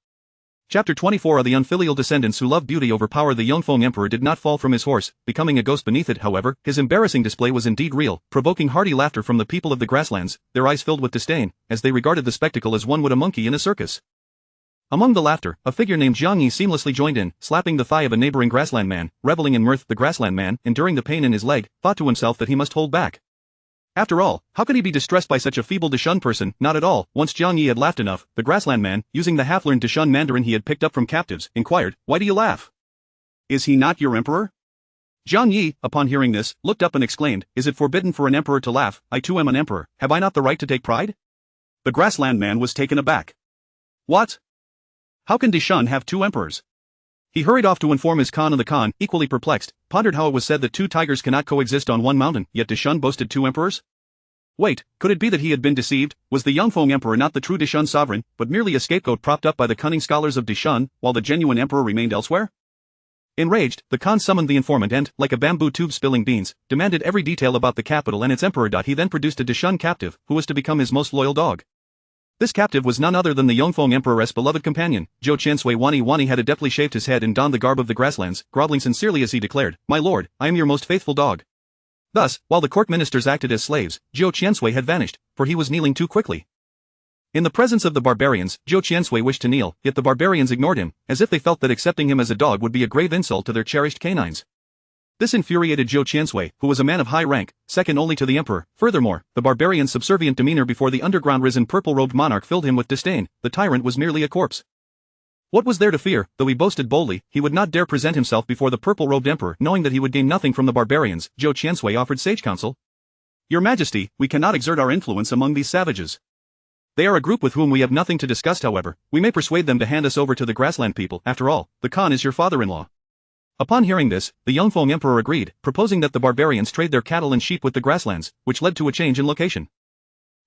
B: Chapter 24. The unfilial descendants who love beauty overpower. The Yongfeng emperor did not fall from his horse, becoming a ghost beneath it. However, his embarrassing display was indeed real, provoking hearty laughter from the people of the grasslands, their eyes filled with disdain, as they regarded the spectacle as one would a monkey in a circus. Among the laughter, a figure named Zhang Yi seamlessly joined in, slapping the thigh of a neighboring grassland man, reveling in mirth. The grassland man, enduring the pain in his leg, thought to himself that he must hold back. After all, how could he be distressed by such a feeble Deshun person? Not at all. Once Zhang Yi had laughed enough, the grassland man, using the half-learned Deshun Mandarin he had picked up from captives, inquired, "Why do you laugh? Is he not your emperor?" Zhang Yi, upon hearing this, looked up and exclaimed, "Is it forbidden for an emperor to laugh? I too am an emperor. Have I not the right to take pride?" The grassland man was taken aback. What? How can Deshun have 2 emperors? He hurried off to inform his Khan, and the Khan, equally perplexed, pondered how it was said that 2 tigers cannot coexist on one mountain, yet Deshun boasted 2 emperors? Wait, could it be that he had been deceived? Was the Yongfeng emperor not the true Deshun sovereign, but merely a scapegoat propped up by the cunning scholars of Deshun, while the genuine emperor remained elsewhere? Enraged, the Khan summoned the informant and, like a bamboo tube spilling beans, demanded every detail about the capital and its emperor. He then produced a Dishun captive, who was to become his most loyal dog. This captive was none other than the Yongfeng Emperor's beloved companion. Zhou Qiansui Wani had adeptly shaved his head and donned the garb of the grasslands, groveling sincerely as he declared, "My lord, I am your most faithful dog." Thus, while the court ministers acted as slaves, Zhou Qiansui had vanished, for he was kneeling too quickly. In the presence of the barbarians, Zhou Qiansui wished to kneel, yet the barbarians ignored him, as if they felt that accepting him as a dog would be a grave insult to their cherished canines. This infuriated Zhou Qiansui, who was a man of high rank, second only to the emperor. Furthermore, the barbarian's subservient demeanor before the underground-risen purple-robed monarch filled him with disdain. The tyrant was merely a corpse. What was there to fear? Though he boasted boldly, he would not dare present himself before the purple-robed emperor, knowing that he would gain nothing from the barbarians. Zhou Qiansui offered sage counsel. "Your Majesty, we cannot exert our influence among these savages. They are a group with whom we have nothing to discuss. However, we may persuade them to hand us over to the grassland people. After all, the Khan is your father-in-law." Upon hearing this, the Yongfeng Emperor agreed, proposing that the barbarians trade their cattle and sheep with the grasslands, which led to a change in location.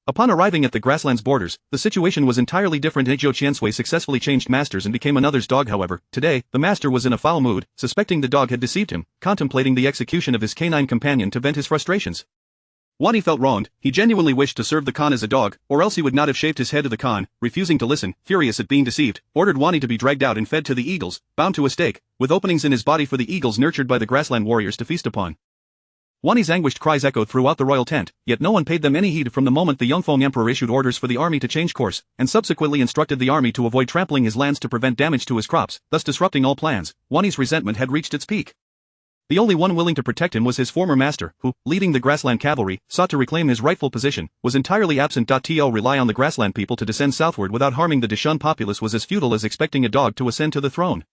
B: Upon arriving at the grasslands' borders, the situation was entirely different. Zhou Qiansui successfully changed masters and became another's dog. However, today, the master was in a foul mood, suspecting the dog had deceived him, contemplating the execution of his canine companion to vent his frustrations. Wani felt wronged. He genuinely wished to serve the Khan as a dog, or else he would not have shaved his head to the Khan. Refusing to listen, furious at being deceived, ordered Wani to be dragged out and fed to the eagles, bound to a stake, with openings in his body for the eagles nurtured by the grassland warriors to feast upon. Wani's anguished cries echoed throughout the royal tent, yet no one paid them any heed from the moment the Yongfeng Emperor issued orders for the army to change course, and subsequently instructed the army to avoid trampling his lands to prevent damage to his crops, thus disrupting all plans. Wani's resentment had reached its peak. The only one willing to protect him was his former master, who, leading the grassland cavalry, sought to reclaim his rightful position, was entirely absent. To rely on the grassland people to descend southward without harming the Dishun populace was as futile as expecting a dog to ascend to the throne.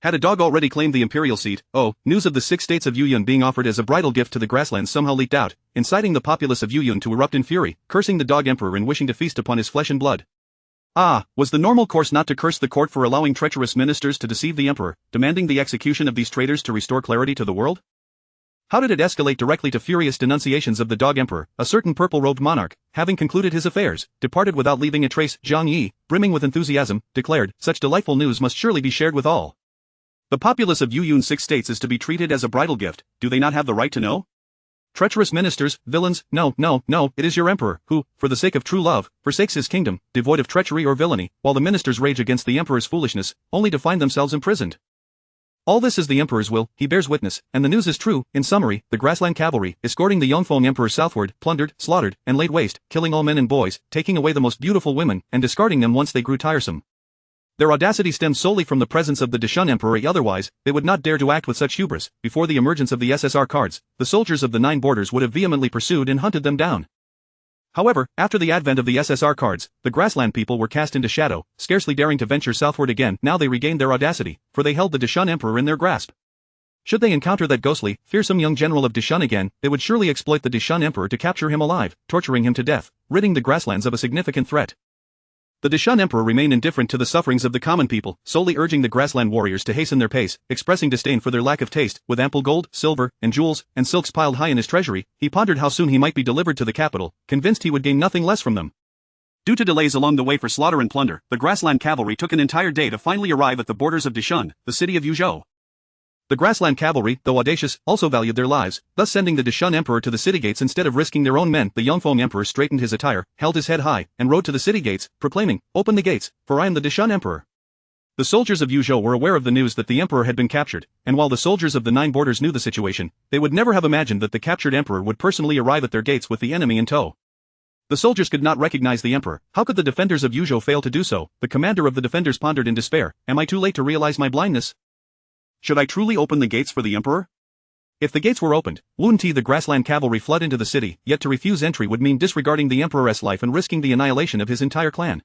B: Had a dog already claimed the imperial seat? News of the 6 states of Yuyun being offered as a bridal gift to the grasslands somehow leaked out, inciting the populace of Yuyun to erupt in fury, cursing the dog emperor and wishing to feast upon his flesh and blood. Was the normal course not to curse the court for allowing treacherous ministers to deceive the emperor, demanding the execution of these traitors to restore clarity to the world? How did it escalate directly to furious denunciations of the dog emperor? A certain purple-robed monarch, having concluded his affairs, departed without leaving a trace. Zhang Yi, brimming with enthusiasm, declared, "Such delightful news must surely be shared with all. The populace of Yuyun's 6 states is to be treated as a bridal gift. Do they not have the right to know? Treacherous ministers, villains, no, it is your emperor, who, for the sake of true love, forsakes his kingdom, devoid of treachery or villainy, while the ministers rage against the emperor's foolishness, only to find themselves imprisoned. All this is the emperor's will, he bears witness, and the news is true." In summary, the grassland cavalry, escorting the Yongfeng emperor southward, plundered, slaughtered, and laid waste, killing all men and boys, taking away the most beautiful women, and discarding them once they grew tiresome. Their audacity stemmed solely from the presence of the Dishun emperor. Otherwise, they would not dare to act with such hubris. Before the emergence of the SSR cards, the soldiers of the 9 borders would have vehemently pursued and hunted them down. However, after the advent of the SSR cards, the grassland people were cast into shadow, scarcely daring to venture southward again. Now they regained their audacity, for they held the Dishun emperor in their grasp. Should they encounter that ghostly, fearsome young general of Dishun again, they would surely exploit the Dishun emperor to capture him alive, torturing him to death, ridding the grasslands of a significant threat. The Dishun emperor remained indifferent to the sufferings of the common people, solely urging the grassland warriors to hasten their pace, expressing disdain for their lack of taste. With ample gold, silver, and jewels, and silks piled high in his treasury, he pondered how soon he might be delivered to the capital, convinced he would gain nothing less from them. Due to delays along the way for slaughter and plunder, the grassland cavalry took an entire day to finally arrive at the borders of Dishun, the city of Yuzhou. The grassland cavalry, though audacious, also valued their lives, thus sending the Dishun emperor to the city gates instead of risking their own men. The Yongfeng emperor straightened his attire, held his head high, and rode to the city gates, proclaiming, "Open the gates, for I am the Dishun emperor." The soldiers of Yuzhou were aware of the news that the emperor had been captured, and while the soldiers of the 9 borders knew the situation, they would never have imagined that the captured emperor would personally arrive at their gates with the enemy in tow. The soldiers could not recognize the emperor. How could the defenders of Yuzhou fail to do so? The commander of the defenders pondered in despair. Am I too late to realize my blindness? Should I truly open the gates for the emperor? If the gates were opened, wouldn't the grassland cavalry flood into the city? Yet to refuse entry would mean disregarding the emperor's life and risking the annihilation of his entire clan.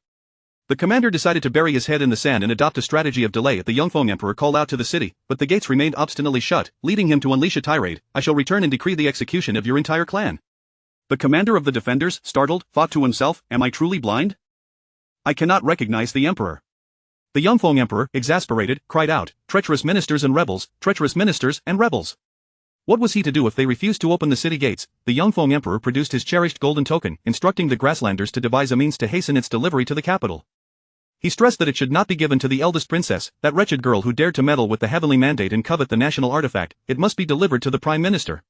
B: The commander decided to bury his head in the sand and adopt a strategy of delay. The Yongfeng emperor called out to the city, but the gates remained obstinately shut, leading him to unleash a tirade. "I shall return and decree the execution of your entire clan." The commander of the defenders, startled, thought to himself, "Am I truly blind? I cannot recognize the emperor." The Yongfeng emperor, exasperated, cried out, "Treacherous ministers and rebels, treacherous ministers and rebels." What was he to do if they refused to open the city gates? The Yongfeng emperor produced his cherished golden token, instructing the grasslanders to devise a means to hasten its delivery to the capital. He stressed that it should not be given to the eldest princess, that wretched girl who dared to meddle with the heavenly mandate and covet the national artifact. It must be delivered to the prime minister.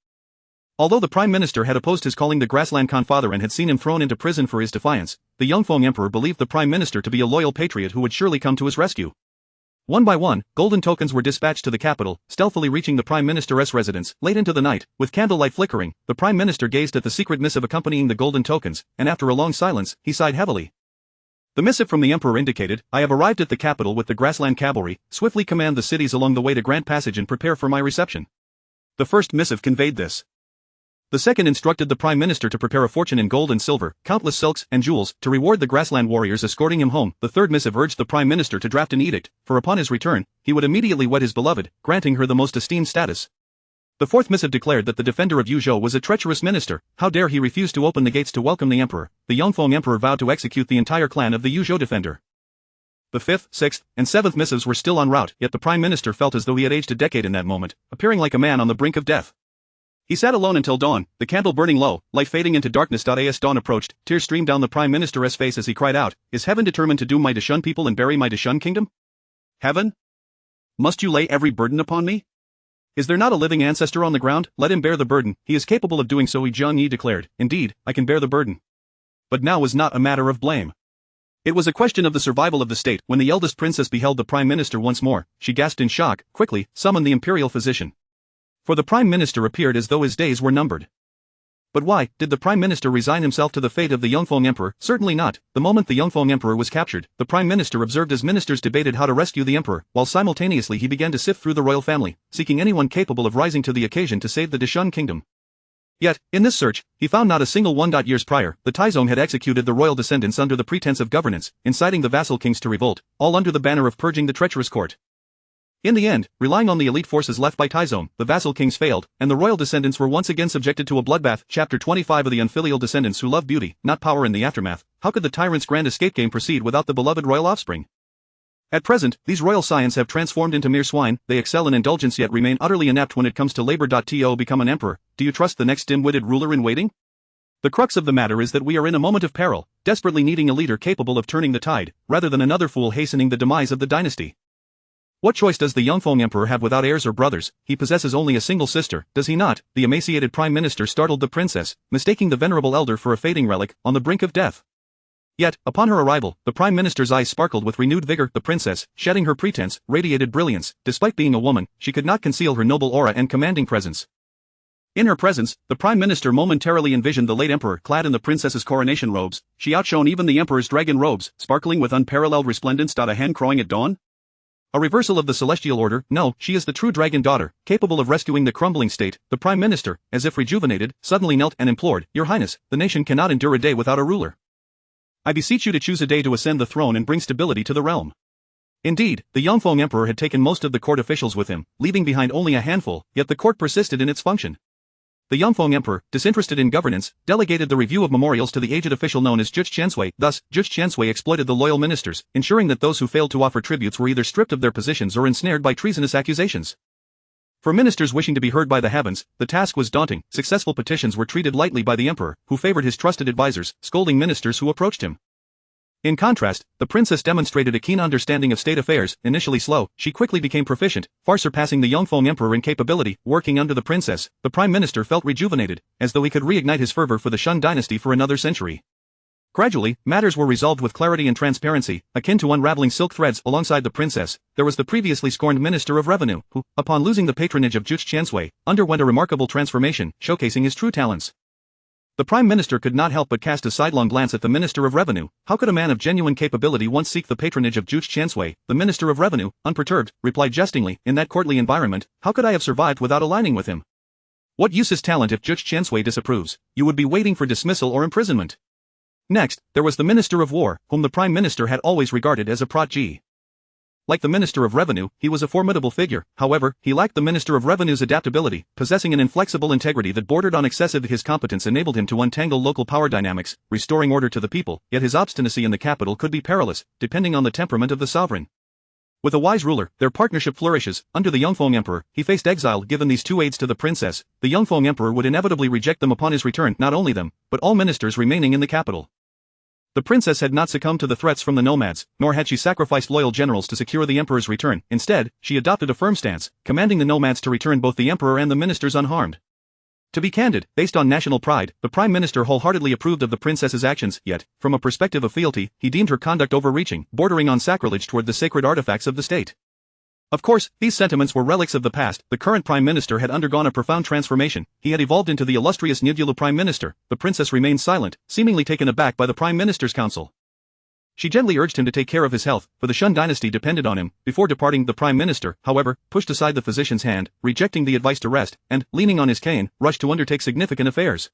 B: Although the prime minister had opposed his calling the Grassland Khan father and had seen him thrown into prison for his defiance, the Yongfeng emperor believed the prime minister to be a loyal patriot who would surely come to his rescue. One by one, golden tokens were dispatched to the capital, stealthily reaching the prime minister's residence. Late into the night, with candlelight flickering, the prime minister gazed at the secret missive accompanying the golden tokens, and after a long silence, he sighed heavily. The missive from the emperor indicated, "I have arrived at the capital with the Grassland cavalry. Swiftly command the cities along the way to grant passage and prepare for my reception." The first missive conveyed this. The second instructed the prime minister to prepare a fortune in gold and silver, countless silks and jewels, to reward the Grassland warriors escorting him home. The third missive urged the prime minister to draft an edict, for upon his return, he would immediately wed his beloved, granting her the most esteemed status. The fourth missive declared that the defender of Yuzhou was a treacherous minister. How dare he refuse to open the gates to welcome the emperor? The Yongfeng emperor vowed to execute the entire clan of the Yuzhou defender. The fifth, sixth, and seventh missives were still en route, yet the prime minister felt as though he had aged a decade in that moment, appearing like a man on the brink of death. He sat alone until dawn, the candle burning low, light fading into darkness. As dawn approached, tears streamed down the prime minister's face as he cried out, "Is heaven determined to doom my Deshun people and bury my Deshun kingdom? Heaven? Must you lay every burden upon me? Is there not a living ancestor on the ground? Let him bear the burden. He is capable of doing so." Zhang Yi declared. "Indeed, I can bear the burden." But now was not a matter of blame. It was a question of the survival of the state. When the eldest princess beheld the prime minister once more, she gasped in shock. "Quickly, summon the imperial physician." For the prime minister appeared as though his days were numbered. But why did the prime minister resign himself to the fate of the Yongfeng emperor? Certainly not. The moment the Yongfeng emperor was captured, the prime minister observed as ministers debated how to rescue the emperor, while simultaneously he began to sift through the royal family, seeking anyone capable of rising to the occasion to save the Deshun kingdom. Yet, in this search, he found not a single one. Years prior, the Taizong had executed the royal descendants under the pretense of governance, inciting the vassal kings to revolt, all under the banner of purging the treacherous court. In the end, relying on the elite forces left by Taizong, the vassal kings failed, and the royal descendants were once again subjected to a bloodbath. Chapter 25 of the unfilial descendants who love beauty, not power. In the aftermath, how could the tyrant's grand escape game proceed without the beloved royal offspring? At present, these royal scions have transformed into mere swine. They excel in indulgence yet remain utterly inept when it comes to labor. To become an emperor, do you trust the next dim-witted ruler in waiting? The crux of the matter is that we are in a moment of peril, desperately needing a leader capable of turning the tide, rather than another fool hastening the demise of the dynasty. What choice does the Yongfeng emperor have without heirs or brothers? He possesses only a single sister, does he not? The emaciated prime minister startled the princess, mistaking the venerable elder for a fading relic, on the brink of death. Yet, upon her arrival, the prime minister's eyes sparkled with renewed vigor. The princess, shedding her pretense, radiated brilliance. Despite being a woman, she could not conceal her noble aura and commanding presence. In her presence, the prime minister momentarily envisioned the late emperor clad in the princess's coronation robes. She outshone even the emperor's dragon robes, sparkling with unparalleled resplendence. A hen crowing at dawn? A reversal of the celestial order? No, she is the true dragon daughter, capable of rescuing the crumbling state. The prime minister, as if rejuvenated, suddenly knelt and implored, "Your Highness, the nation cannot endure a day without a ruler. I beseech you to choose a day to ascend the throne and bring stability to the realm." Indeed, the Yongfeng emperor had taken most of the court officials with him, leaving behind only a handful, yet the court persisted in its function. The Yongfeng emperor, disinterested in governance, delegated the review of memorials to the aged official known as Juche Qiansui. Thus, Juche Qiansui exploited the loyal ministers, ensuring that those who failed to offer tributes were either stripped of their positions or ensnared by treasonous accusations. For ministers wishing to be heard by the heavens, the task was daunting. Successful petitions were treated lightly by the emperor, who favored his trusted advisors, scolding ministers who approached him. In contrast, the princess demonstrated a keen understanding of state affairs. Initially slow, she quickly became proficient, far surpassing the Yongfeng emperor in capability. Working under the princess, the prime minister felt rejuvenated, as though he could reignite his fervor for the Shun dynasty for another century. Gradually, matters were resolved with clarity and transparency, akin to unraveling silk threads. Alongside the princess, there was the previously scorned Minister of Revenue, who, upon losing the patronage of Juche Qiansui, underwent a remarkable transformation, showcasing his true talents. The prime minister could not help but cast a sidelong glance at the Minister of Revenue. How could a man of genuine capability once seek the patronage of Juche Qiansui? The Minister of Revenue, unperturbed, replied jestingly, "In that courtly environment, how could I have survived without aligning with him? What use is talent if Juche Qiansui disapproves? You would be waiting for dismissal or imprisonment." Next, there was the Minister of War, whom the prime minister had always regarded as a protege. Like the Minister of Revenue, he was a formidable figure. However, he lacked the Minister of Revenue's adaptability, possessing an inflexible integrity that bordered on excessive. His competence enabled him to untangle local power dynamics, restoring order to the people, yet his obstinacy in the capital could be perilous, depending on the temperament of the sovereign. With a wise ruler, their partnership flourishes. Under the Yongfeng emperor, he faced exile. Given these two aids to the princess, the Yongfeng emperor would inevitably reject them upon his return. Not only them, but all ministers remaining in the capital. The princess had not succumbed to the threats from the nomads, nor had she sacrificed loyal generals to secure the emperor's return. Instead, she adopted a firm stance, commanding the nomads to return both the emperor and the ministers unharmed. To be candid, based on national pride, the prime minister wholeheartedly approved of the princess's actions, yet, from a perspective of fealty, he deemed her conduct overreaching, bordering on sacrilege toward the sacred artifacts of the state. Of course, these sentiments were relics of the past. The current prime minister had undergone a profound transformation. He had evolved into the illustrious Nibulu prime minister. The princess remained silent, seemingly taken aback by the prime minister's counsel. She gently urged him to take care of his health, for the Shun dynasty depended on him. Before departing, the prime minister, however, pushed aside the physician's hand, rejecting the advice to rest, and, leaning on his cane, rushed to undertake significant affairs.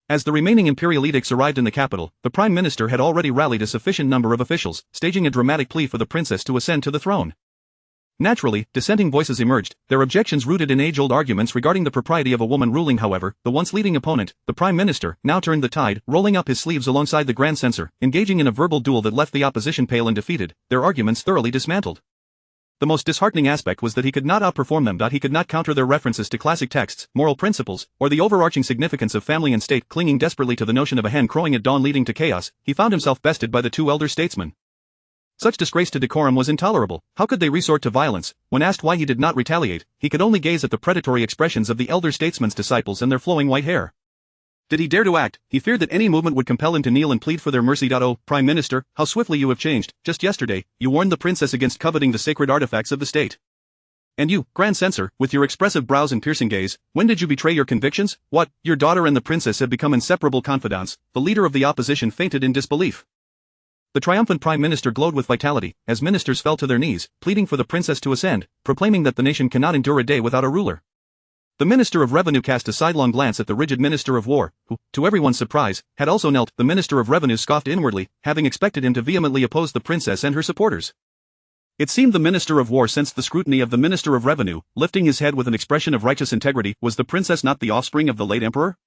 B: As the remaining imperial edicts arrived in the capital, the prime minister had already rallied a sufficient number of officials, staging a dramatic plea for the princess to ascend to the throne. Naturally, dissenting voices emerged, their objections rooted in age-old arguments regarding the propriety of a woman ruling. However, the once leading opponent, the prime minister, now turned the tide, rolling up his sleeves alongside the grand censor, engaging in a verbal duel that left the opposition pale and defeated, their arguments thoroughly dismantled. The most disheartening aspect was that he could not outperform them. He could not counter their references to classic texts, moral principles, or the overarching significance of family and state. Clinging desperately to the notion of a hen crowing at dawn leading to chaos, he found himself bested by the two elder statesmen. Such disgrace to decorum was intolerable. How could they resort to violence? When asked why he did not retaliate, he could only gaze at the predatory expressions of the elder statesman's disciples and their flowing white hair. Did he dare to act? He feared that any movement would compel him to kneel and plead for their mercy. Oh, Prime Minister, how swiftly you have changed. Just yesterday, you warned the princess against coveting the sacred artifacts of the state. And you, Grand Censor, with your expressive brows and piercing gaze, when did you betray your convictions? What, your daughter and the princess have become inseparable confidants? The leader of the opposition fainted in disbelief. The triumphant prime minister glowed with vitality, as ministers fell to their knees, pleading for the princess to ascend, proclaiming that the nation cannot endure a day without a ruler. The minister of revenue cast a sidelong glance at the rigid minister of war, who, to everyone's surprise, had also knelt. The minister of revenue scoffed inwardly, having expected him to vehemently oppose the princess and her supporters. It seemed the minister of war sensed the scrutiny of the minister of revenue, lifting his head with an expression of righteous integrity. Was the princess not the offspring of the late emperor?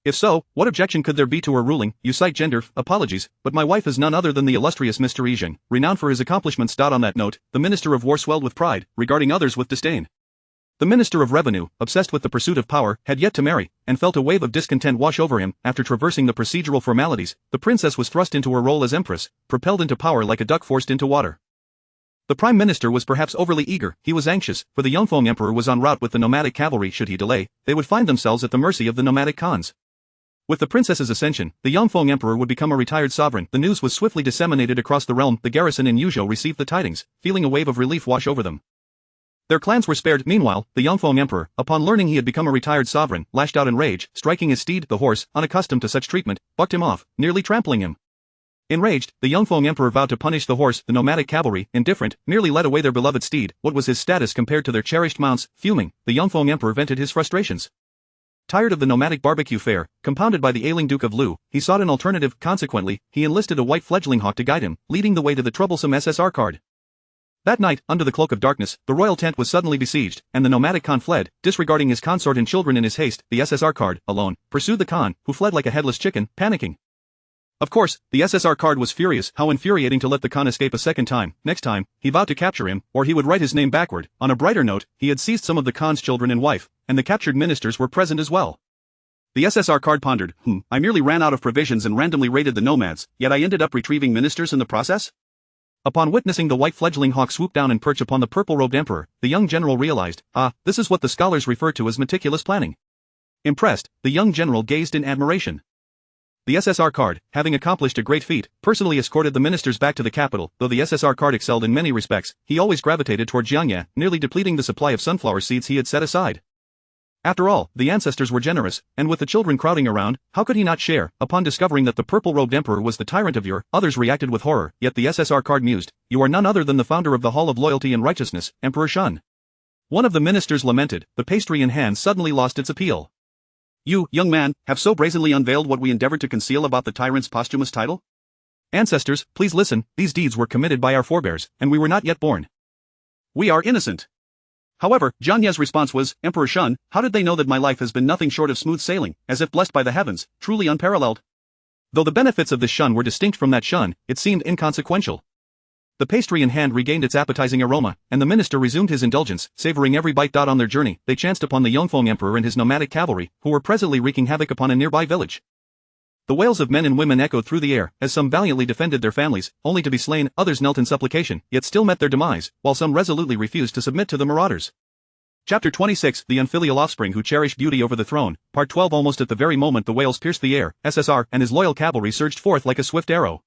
B: If so, what objection could there be to her ruling? You cite gender, apologies, but my wife is none other than the illustrious Mr. Yizheng, renowned for his accomplishments. On that note, the minister of war swelled with pride, regarding others with disdain. The minister of revenue, obsessed with the pursuit of power, had yet to marry, and felt a wave of discontent wash over him. After traversing the procedural formalities, the princess was thrust into her role as empress, propelled into power like a duck forced into water. The prime minister was perhaps overly eager. He was anxious, for the Yongfeng emperor was en route with the nomadic cavalry. Should he delay, they would find themselves at the mercy of the nomadic khans. With the princess's ascension, the Yongfeng emperor would become a retired sovereign. The news was swiftly disseminated across the realm. The garrison in Yuzhou received the tidings, feeling a wave of relief wash over them. Their clans were spared. Meanwhile, the Yongfeng emperor, upon learning he had become a retired sovereign, lashed out in rage, striking his steed. The horse, unaccustomed to such treatment, bucked him off, nearly trampling him. Enraged, the Yongfeng emperor vowed to punish the horse. The nomadic cavalry, indifferent, merely led away their beloved steed. What was his status compared to their cherished mounts? Fuming, the Yongfeng emperor vented his frustrations. Tired of the nomadic barbecue fare, compounded by the ailing Duke of Lu, he sought an alternative. Consequently, he enlisted a white fledgling hawk to guide him, leading the way to the troublesome SSR card. That night, under the cloak of darkness, the royal tent was suddenly besieged, and the nomadic Khan fled, disregarding his consort and children in his haste. The SSR card, alone, pursued the Khan, who fled like a headless chicken, panicking. Of course, the SSR card was furious. How infuriating to let the Khan escape a second time. Next time, he vowed to capture him, or he would write his name backward. On a brighter note, he had seized some of the Khan's children and wife, and the captured ministers were present as well. The SSR card pondered, I merely ran out of provisions and randomly raided the nomads, yet I ended up retrieving ministers in the process? Upon witnessing the white fledgling hawk swoop down and perch upon the purple-robed emperor, the young general realized, this is what the scholars refer to as meticulous planning. Impressed, the young general gazed in admiration. The SSR card, having accomplished a great feat, personally escorted the ministers back to the capital. Though the SSR card excelled in many respects, he always gravitated toward Jiangya, nearly depleting the supply of sunflower seeds he had set aside. After all, the ancestors were generous, and with the children crowding around, how could he not share? Upon discovering that the purple-robed emperor was the tyrant of Ur, others reacted with horror, yet the SSR card mused, you are none other than the founder of the Hall of Loyalty and Righteousness, Emperor Shun. One of the ministers lamented, the pastry in hand suddenly lost its appeal. You, young man, have so brazenly unveiled what we endeavored to conceal about the tyrant's posthumous title? Ancestors, please listen, these deeds were committed by our forebears, and we were not yet born. We are innocent. However, Jiangya's response was, Emperor Shun, how did they know that my life has been nothing short of smooth sailing, as if blessed by the heavens, truly unparalleled? Though the benefits of this Shun were distinct from that Shun, it seemed inconsequential. The pastry in hand regained its appetizing aroma, and the minister resumed his indulgence, savoring every bite. On their journey, they chanced upon the Yongfeng emperor and his nomadic cavalry, who were presently wreaking havoc upon a nearby village. The wails of men and women echoed through the air, as some valiantly defended their families, only to be slain, others knelt in supplication, yet still met their demise, while some resolutely refused to submit to the marauders. Chapter 26 The Unfilial Offspring Who Cherish Beauty Over the Throne, Part 12 Almost at the very moment the wails pierced the air, SSR and his loyal cavalry surged forth like a swift arrow.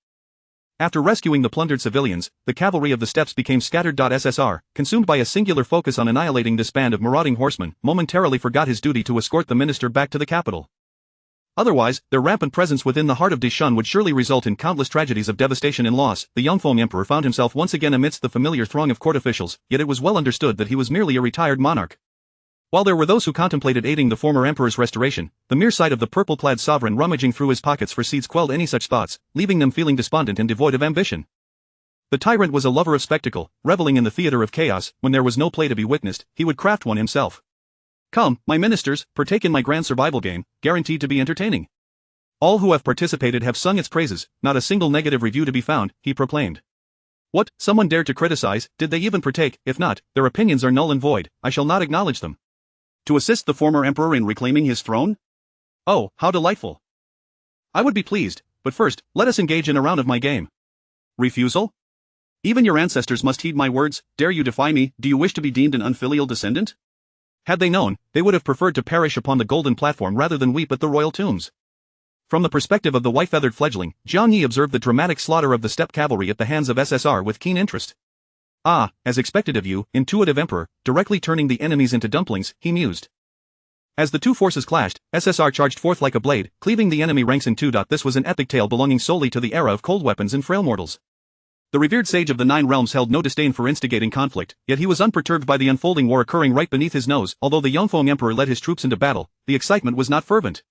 B: After rescuing the plundered civilians, the cavalry of the steppes became scattered. SSR, consumed by a singular focus on annihilating this band of marauding horsemen, momentarily forgot his duty to escort the minister back to the capital. Otherwise, their rampant presence within the heart of Dishun would surely result in countless tragedies of devastation and loss. The Yongfeng Emperor found himself once again amidst the familiar throng of court officials, yet it was well understood that he was merely a retired monarch. While there were those who contemplated aiding the former emperor's restoration, the mere sight of the purple-clad sovereign rummaging through his pockets for seeds quelled any such thoughts, leaving them feeling despondent and devoid of ambition. The tyrant was a lover of spectacle, reveling in the theater of chaos. When there was no play to be witnessed, he would craft one himself. Come, my ministers, partake in my grand survival game, guaranteed to be entertaining. All who have participated have sung its praises, not a single negative review to be found, he proclaimed. What, someone dared to criticize? Did they even partake? If not, their opinions are null and void, I shall not acknowledge them.
A: To assist the former emperor in reclaiming his throne?
B: Oh, how delightful. I would be pleased, but first, let us engage in a round of my game.
A: Refusal? Even your ancestors must heed my words. Dare you defy me? Do you wish to be deemed an unfilial descendant?
B: Had they known, they would have preferred to perish upon the golden platform rather than weep at the royal tombs. From the perspective of the white-feathered fledgling, Jiang Yi observed the dramatic slaughter of the steppe cavalry at the hands of SSR with keen interest. Ah, as expected of you, intuitive emperor, directly turning the enemies into dumplings, he mused. As the two forces clashed, SSR charged forth like a blade, cleaving the enemy ranks in two. This was an epic tale belonging solely to the era of cold weapons and frail mortals. The revered sage of the Nine Realms held no disdain for instigating conflict, yet he was unperturbed by the unfolding war occurring right beneath his nose. Although the Yongfeng emperor led his troops into battle, the excitement was not fervent.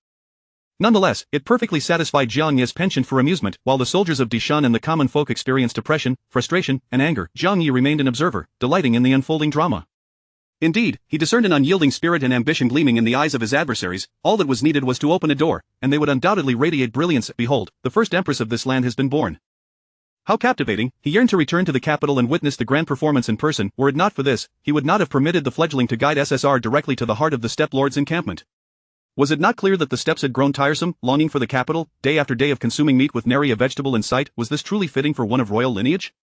B: Nonetheless, it perfectly satisfied Jiang Yi's penchant for amusement. While the soldiers of Dishun and the common folk experienced depression, frustration, and anger, Jiang Yi remained an observer, delighting in the unfolding drama. Indeed, he discerned an unyielding spirit and ambition gleaming in the eyes of his adversaries. All that was needed was to open a door, and they would undoubtedly radiate brilliance. Behold, the first empress of this land has been born. How captivating! He yearned to return to the capital and witness the grand performance in person. Were it not for this, he would not have permitted the fledgling to guide SSR directly to the heart of the steppe lord's encampment. Was it not clear that the steppes had grown tiresome, longing for the capital, day after day of consuming meat with nary a vegetable in sight? Was this truly fitting for one of royal lineage?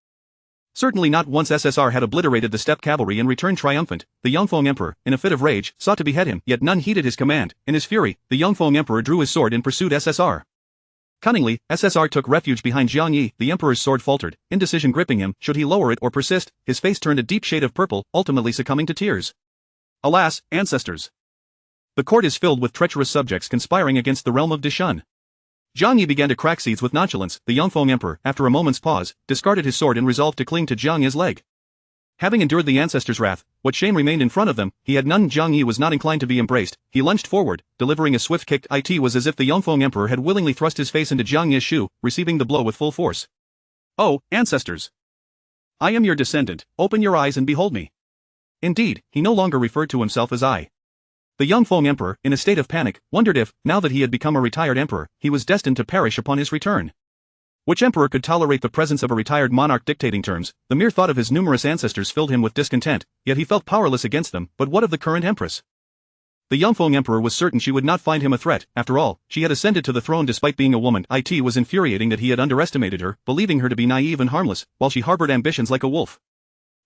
B: Certainly not. Once SSR had obliterated the steppe cavalry and returned triumphant, the Yongfeng emperor, in a fit of rage, sought to behead him, yet none heeded his command. In his fury, the Yongfeng emperor drew his sword and pursued SSR. Cunningly, SSR took refuge behind Jiang Yi. The emperor's sword faltered, indecision gripping him. Should he lower it or persist? His face turned a deep shade of purple, ultimately succumbing to tears. Alas, ancestors! The court is filled with treacherous subjects conspiring against the realm of Dishun. Jiang Yi began to crack seeds with nonchalance. The Yongfeng emperor, after a moment's pause, discarded his sword and resolved to cling to Jiang Yi's leg. Having endured the ancestor's wrath, what shame remained in front of them? He had none. Jiang Yi was not inclined to be embraced. He lunged forward, delivering a swift kick. It was as if the Yongfeng emperor had willingly thrust his face into Jiang Yi's shoe, receiving the blow with full force. Oh, ancestors! I am your descendant. Open your eyes and behold me. Indeed, he no longer referred to himself as I. The Yongfeng emperor, in a state of panic, wondered if, now that he had become a retired emperor, he was destined to perish upon his return. Which emperor could tolerate the presence of a retired monarch dictating terms? The mere thought of his numerous ancestors filled him with discontent, yet he felt powerless against them. But what of the current empress? The Yongfeng emperor was certain she would not find him a threat. After all, she had ascended to the throne despite being a woman. It was infuriating that he had underestimated her, believing her to be naive and harmless, while she harbored ambitions like a wolf.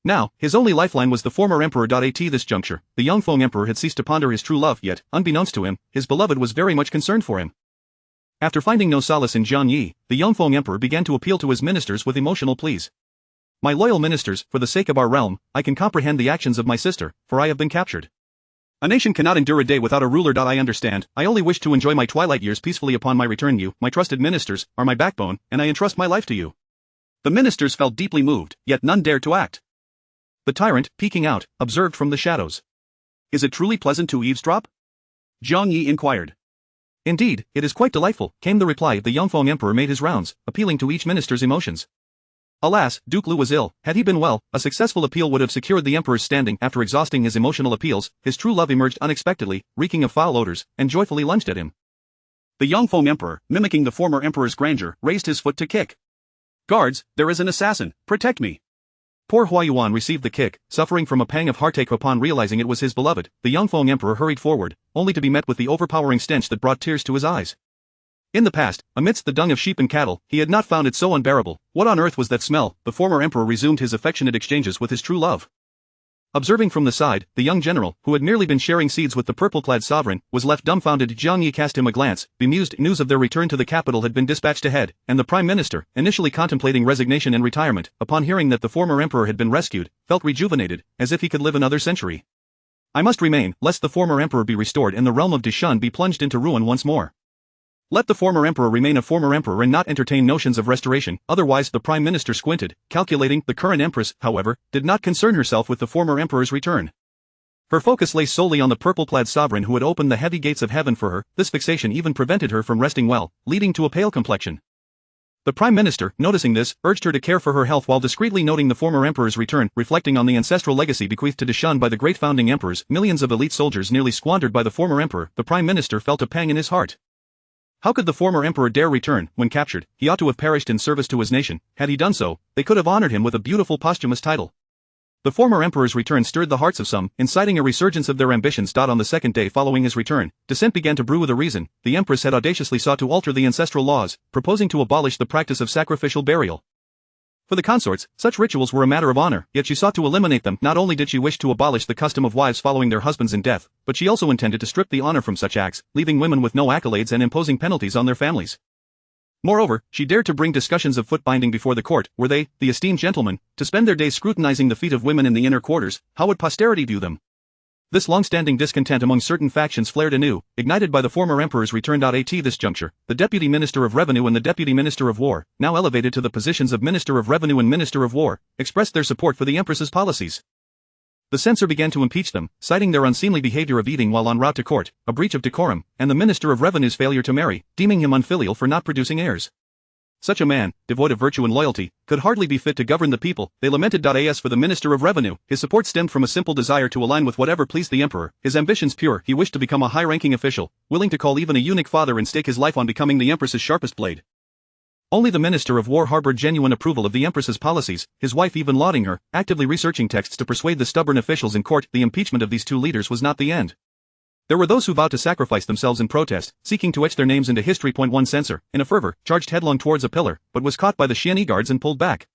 B: Now, his only lifeline was the former emperor. At this juncture, the Yongfeng emperor had ceased to ponder his true love, yet, unbeknownst to him, his beloved was very much concerned for him. After finding no solace in Jiang Yi, the Yongfeng emperor began to appeal to his ministers with emotional pleas. My loyal ministers, for the sake of our realm, I can comprehend the actions of my sister, for I have been captured. A nation cannot endure a day without a ruler. I understand. I only wish to enjoy my twilight years peacefully upon my return. You, my trusted ministers, are my backbone, and I entrust my life to you. The ministers felt deeply moved, yet none dared to act. The tyrant, peeking out, observed from the shadows. Is it truly pleasant to eavesdrop? Jiang Yi inquired. Indeed, it is quite delightful, came the reply. The Yongfeng emperor made his rounds, appealing to each minister's emotions. Alas, Duke Lu was ill. Had he been well, a successful appeal would have secured the emperor's standing. After exhausting his emotional appeals, his true love emerged unexpectedly, reeking of foul odors, and joyfully lunged at him. The Yongfeng emperor, mimicking the former emperor's grandeur, raised his foot to kick. Guards, there is an assassin, protect me. Poor Huayuan received the kick, suffering from a pang of heartache upon realizing it was his beloved. The Yongfeng emperor hurried forward, only to be met with the overpowering stench that brought tears to his eyes. In the past, amidst the dung of sheep and cattle, he had not found it so unbearable. What on earth was that smell? The former emperor resumed his affectionate exchanges with his true love. Observing from the side, the young general, who had merely been sharing seeds with the purple-clad sovereign, was left dumbfounded. Jiang Yi cast him a glance, bemused. News of their return to the capital had been dispatched ahead, and the prime minister, initially contemplating resignation and retirement, upon hearing that the former emperor had been rescued, felt rejuvenated, as if he could live another century. I must remain, lest the former emperor be restored and the realm of Dishun be plunged into ruin once more. Let the former emperor remain a former emperor and not entertain notions of restoration, otherwise the prime minister squinted, calculating. The current empress, however, did not concern herself with the former emperor's return. Her focus lay solely on the purple-clad sovereign who had opened the heavy gates of heaven for her. This fixation even prevented her from resting well, leading to a pale complexion. The prime minister, noticing this, urged her to care for her health while discreetly noting the former emperor's return, reflecting on the ancestral legacy bequeathed to Dishun by the great founding emperors, millions of elite soldiers nearly squandered by the former emperor. The prime minister felt a pang in his heart. How could the former emperor dare return? When captured, he ought to have perished in service to his nation. Had he done so, they could have honored him with a beautiful posthumous title. The former emperor's return stirred the hearts of some, inciting a resurgence of their ambitions. On the second day following his return, dissent began to brew with a reason. The empress had audaciously sought to alter the ancestral laws, proposing to abolish the practice of sacrificial burial. For the consorts, such rituals were a matter of honor, yet she sought to eliminate them. Not only did she wish to abolish the custom of wives following their husbands in death, but she also intended to strip the honor from such acts, leaving women with no accolades and imposing penalties on their families. Moreover, she dared to bring discussions of foot binding before the court. Were they, the esteemed gentlemen, to spend their days scrutinizing the feet of women in the inner quarters? How would posterity view them? This long-standing discontent among certain factions flared anew, ignited by the former emperor's return. At this juncture, the Deputy Minister of Revenue and the Deputy Minister of War, now elevated to the positions of Minister of Revenue and Minister of War, expressed their support for the Empress's policies. The censor began to impeach them, citing their unseemly behavior of eating while en route to court, a breach of decorum, and the Minister of Revenue's failure to marry, deeming him unfilial for not producing heirs. Such a man, devoid of virtue and loyalty, could hardly be fit to govern the people. They lamented. As for the Minister of Revenue, his support stemmed from a simple desire to align with whatever pleased the emperor, his ambitions pure. He wished to become a high-ranking official, willing to call even a eunuch father and stake his life on becoming the empress's sharpest blade. Only the Minister of War harbored genuine approval of the empress's policies, his wife even lauding her, actively researching texts to persuade the stubborn officials in court. The impeachment of these two leaders was not the end. There were those who vowed to sacrifice themselves in protest, seeking to etch their names into history. One censor, in a fervor, charged headlong towards a pillar, but was caught by the Xianyi guards and pulled back.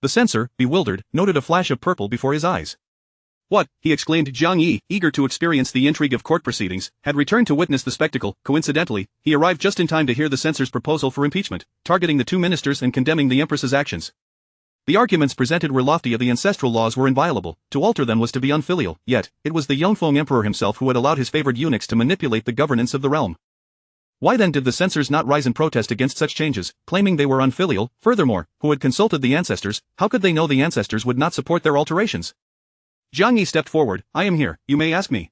B: The censor, bewildered, noted a flash of purple before his eyes. What, he exclaimed. Jiang Yi, eager to experience the intrigue of court proceedings, had returned to witness the spectacle. Coincidentally, he arrived just in time to hear the censor's proposal for impeachment, targeting the two ministers and condemning the empress's actions. The arguments presented were lofty. The ancestral laws were inviolable, to alter them was to be unfilial, yet, it was the Yongfeng emperor himself who had allowed his favored eunuchs to manipulate the governance of the realm. Why then did the censors not rise in protest against such changes, claiming they were unfilial? Furthermore, who had consulted the ancestors? How could they know the ancestors would not support their alterations? Jiang Yi stepped forward. I am here, you may ask me.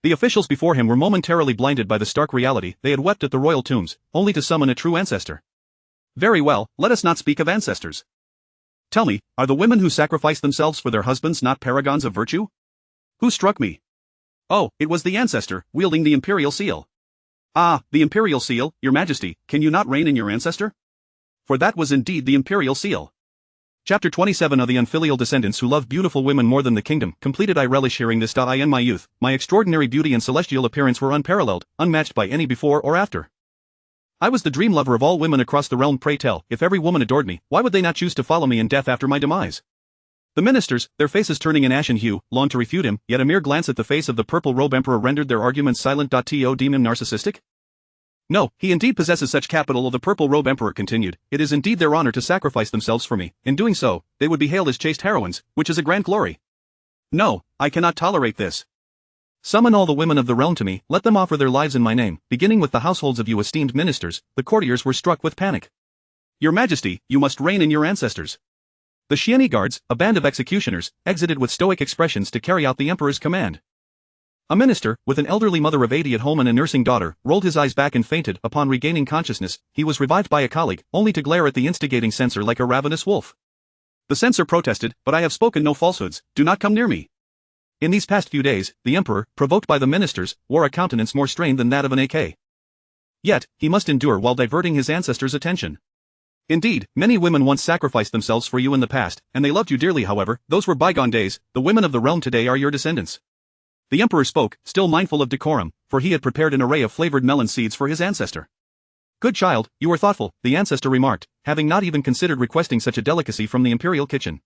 B: The officials before him were momentarily blinded by the stark reality. They had wept at the royal tombs, only to summon a true ancestor. Very well, let us not speak of ancestors. Tell me, are the women who sacrifice themselves for their husbands not paragons of virtue? Who struck me? Oh, it was the ancestor, wielding the imperial seal. Ah, the imperial seal, your majesty, can you not reign in your ancestor? For that was indeed the imperial seal. Chapter 27 of the unfilial descendants who love beautiful women more than the kingdom, completed. I relish hearing this. In my youth, my extraordinary beauty and celestial appearance were unparalleled, unmatched by any before or after. I was the dream lover of all women across the realm. Pray tell, if every woman adored me, why would they not choose to follow me in death after my demise? The ministers, their faces turning an ashen hue, longed to refute him, yet a mere glance at the face of the purple-robe emperor rendered their arguments silent. To deem him narcissistic? No, he indeed possesses such capital. The purple-robe emperor continued, it is indeed their honor to sacrifice themselves for me. In doing so, they would be hailed as chaste heroines, which is a grand glory. No, I cannot tolerate this. Summon all the women of the realm to me, let them offer their lives in my name, beginning with the households of you esteemed ministers. The courtiers were struck with panic. Your majesty, you must reign in your ancestors. The Xianyi guards, a band of executioners, exited with stoic expressions to carry out the emperor's command. A minister, with an elderly mother of 80 at home and a nursing daughter, rolled his eyes back and fainted. Upon regaining consciousness, he was revived by a colleague, only to glare at the instigating censor like a ravenous wolf. The censor protested, but I have spoken no falsehoods, do not come near me. In these past few days, the emperor, provoked by the ministers, wore a countenance more strained than that of an AK. Yet, he must endure while diverting his ancestors' attention. Indeed, many women once sacrificed themselves for you in the past, and they loved you dearly. However, those were bygone days. The women of the realm today are your descendants. The emperor spoke, still mindful of decorum, for he had prepared an array of flavored melon seeds for his ancestor. Good child, you are thoughtful, the ancestor remarked, having not even considered requesting such a delicacy from the imperial kitchen.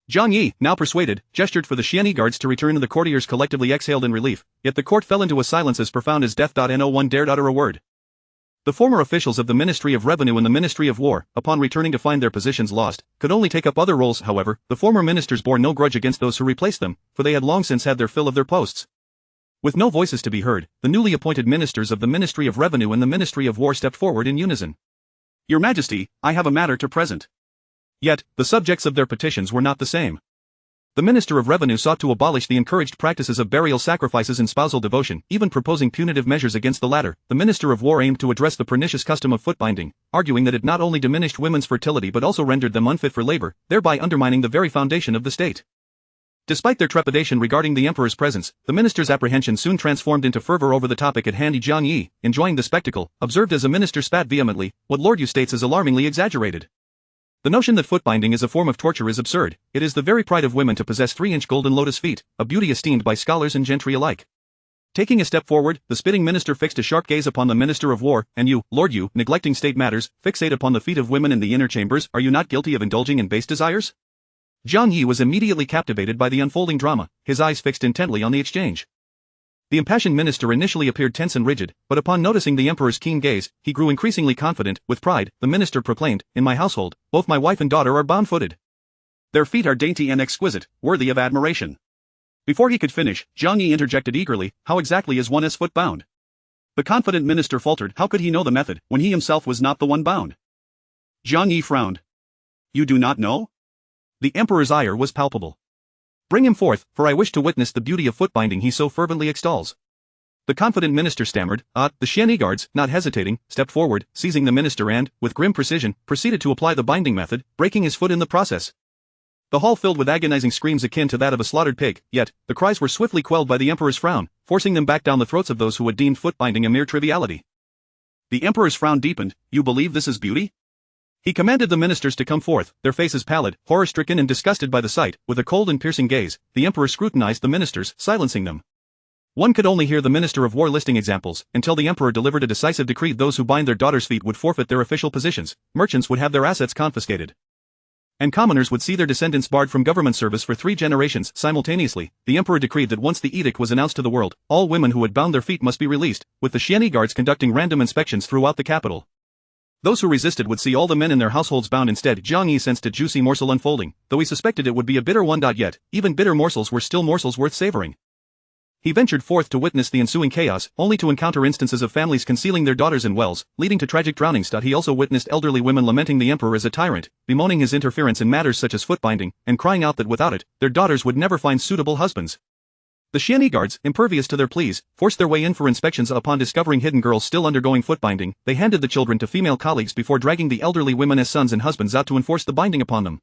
B: Zhang Yi, now persuaded, gestured for the Xianyi guards to return and the courtiers collectively exhaled in relief, yet the court fell into a silence as profound as death. No one dared utter a word. The former officials of the Ministry of Revenue and the Ministry of War, upon returning to find their positions lost, could only take up other roles. However, the former ministers bore no grudge against those who replaced them, for they had long since had their fill of their posts. With no voices to be heard, the newly appointed ministers of the Ministry of Revenue and the Ministry of War stepped forward in unison.
A: Your Majesty, I have a matter to present.
B: Yet, the subjects of their petitions were not the same. The Minister of Revenue sought to abolish the encouraged practices of burial sacrifices and spousal devotion, even proposing punitive measures against the latter. The Minister of War aimed to address the pernicious custom of foot-binding, arguing that it not only diminished women's fertility but also rendered them unfit for labor, thereby undermining the very foundation of the state. Despite their trepidation regarding the emperor's presence, the minister's apprehension soon transformed into fervor over the topic at hand. Zhang Yi, enjoying the spectacle, observed as a minister spat vehemently, "What Lord Yu states is alarmingly exaggerated. The notion that foot-binding is a form of torture is absurd. It is the very pride of women to possess 3-inch golden lotus feet, a beauty esteemed by scholars and gentry alike." Taking a step forward, the spitting minister fixed a sharp gaze upon the Minister of War. "And you, Lord Yu, neglecting state matters, fixate upon the feet of women in the inner chambers, are you not guilty of indulging in base desires?" Zhang Yi was immediately captivated by the unfolding drama, his eyes fixed intently on the exchange. The impassioned minister initially appeared tense and rigid, but upon noticing the emperor's keen gaze, he grew increasingly confident. With pride, the minister proclaimed, "In my household, both my wife and daughter are bound-footed.
A: Their feet are dainty and exquisite, worthy of admiration." Before he could finish, Zhang Yi interjected eagerly, "How exactly is one as foot bound?" The confident minister faltered. How could he know the method, when he himself was not the one bound? Zhang Yi frowned. "You do not know?" The emperor's ire was palpable. "Bring him forth, for I wish to witness the beauty of foot-binding he so fervently extols." The confident minister stammered. The Xianyi guards, not hesitating, stepped forward, seizing the minister and, with grim precision, proceeded to apply the binding method, breaking his foot in the process. The hall filled with agonizing screams akin to that of a slaughtered pig, yet, the cries were swiftly quelled by the emperor's frown, forcing them back down the throats of those who had deemed foot-binding a mere triviality. The emperor's frown deepened. "You believe this is beauty?"
B: He commanded the ministers to come forth, their faces pallid, horror-stricken and disgusted by the sight. With a cold and piercing gaze, the emperor scrutinized the ministers, silencing them. One could only hear the Minister of War listing examples, until the emperor delivered a decisive decree: those who bind their daughters' feet would forfeit their official positions, merchants would have their assets confiscated, and commoners would see their descendants barred from government service for 3 generations. Simultaneously, the emperor decreed that once the edict was announced to the world, all women who had bound their feet must be released, with the Xianyi guards conducting random inspections throughout the capital. Those who resisted would see all the men in their households bound instead. Zhang Yi sensed a juicy morsel unfolding, though he suspected it would be a bitter one. Yet, even bitter morsels were still morsels worth savoring. He ventured forth to witness the ensuing chaos, only to encounter instances of families concealing their daughters in wells, leading to tragic drownings. He also witnessed elderly women lamenting the emperor as a tyrant, bemoaning his interference in matters such as foot-binding, and crying out that without it, their daughters would never find suitable husbands. The Xianyi guards, impervious to their pleas, forced their way in for inspections. Upon discovering hidden girls still undergoing foot-binding, they handed the children to female colleagues before dragging the elderly women as sons and husbands out to enforce the binding upon them.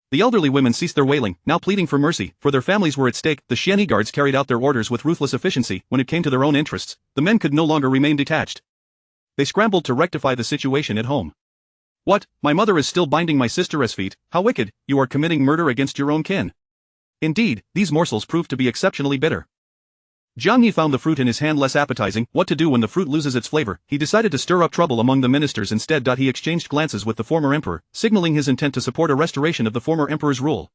B: The elderly women ceased their wailing, now pleading for mercy, for their families were at stake. The Xianyi guards carried out their orders with ruthless efficiency. When it came to their own interests, the men could no longer remain detached. They scrambled to rectify the situation at home. "What, my mother is still binding my sister's feet? How wicked! You are committing murder against your own kin." Indeed, these morsels proved to be exceptionally bitter. Zhang Yi found the fruit in his hand less appetizing. What to do when the fruit loses its flavor? He decided to stir up trouble among the ministers instead. He exchanged glances with the former emperor, signaling his intent to support a restoration of the former emperor's rule.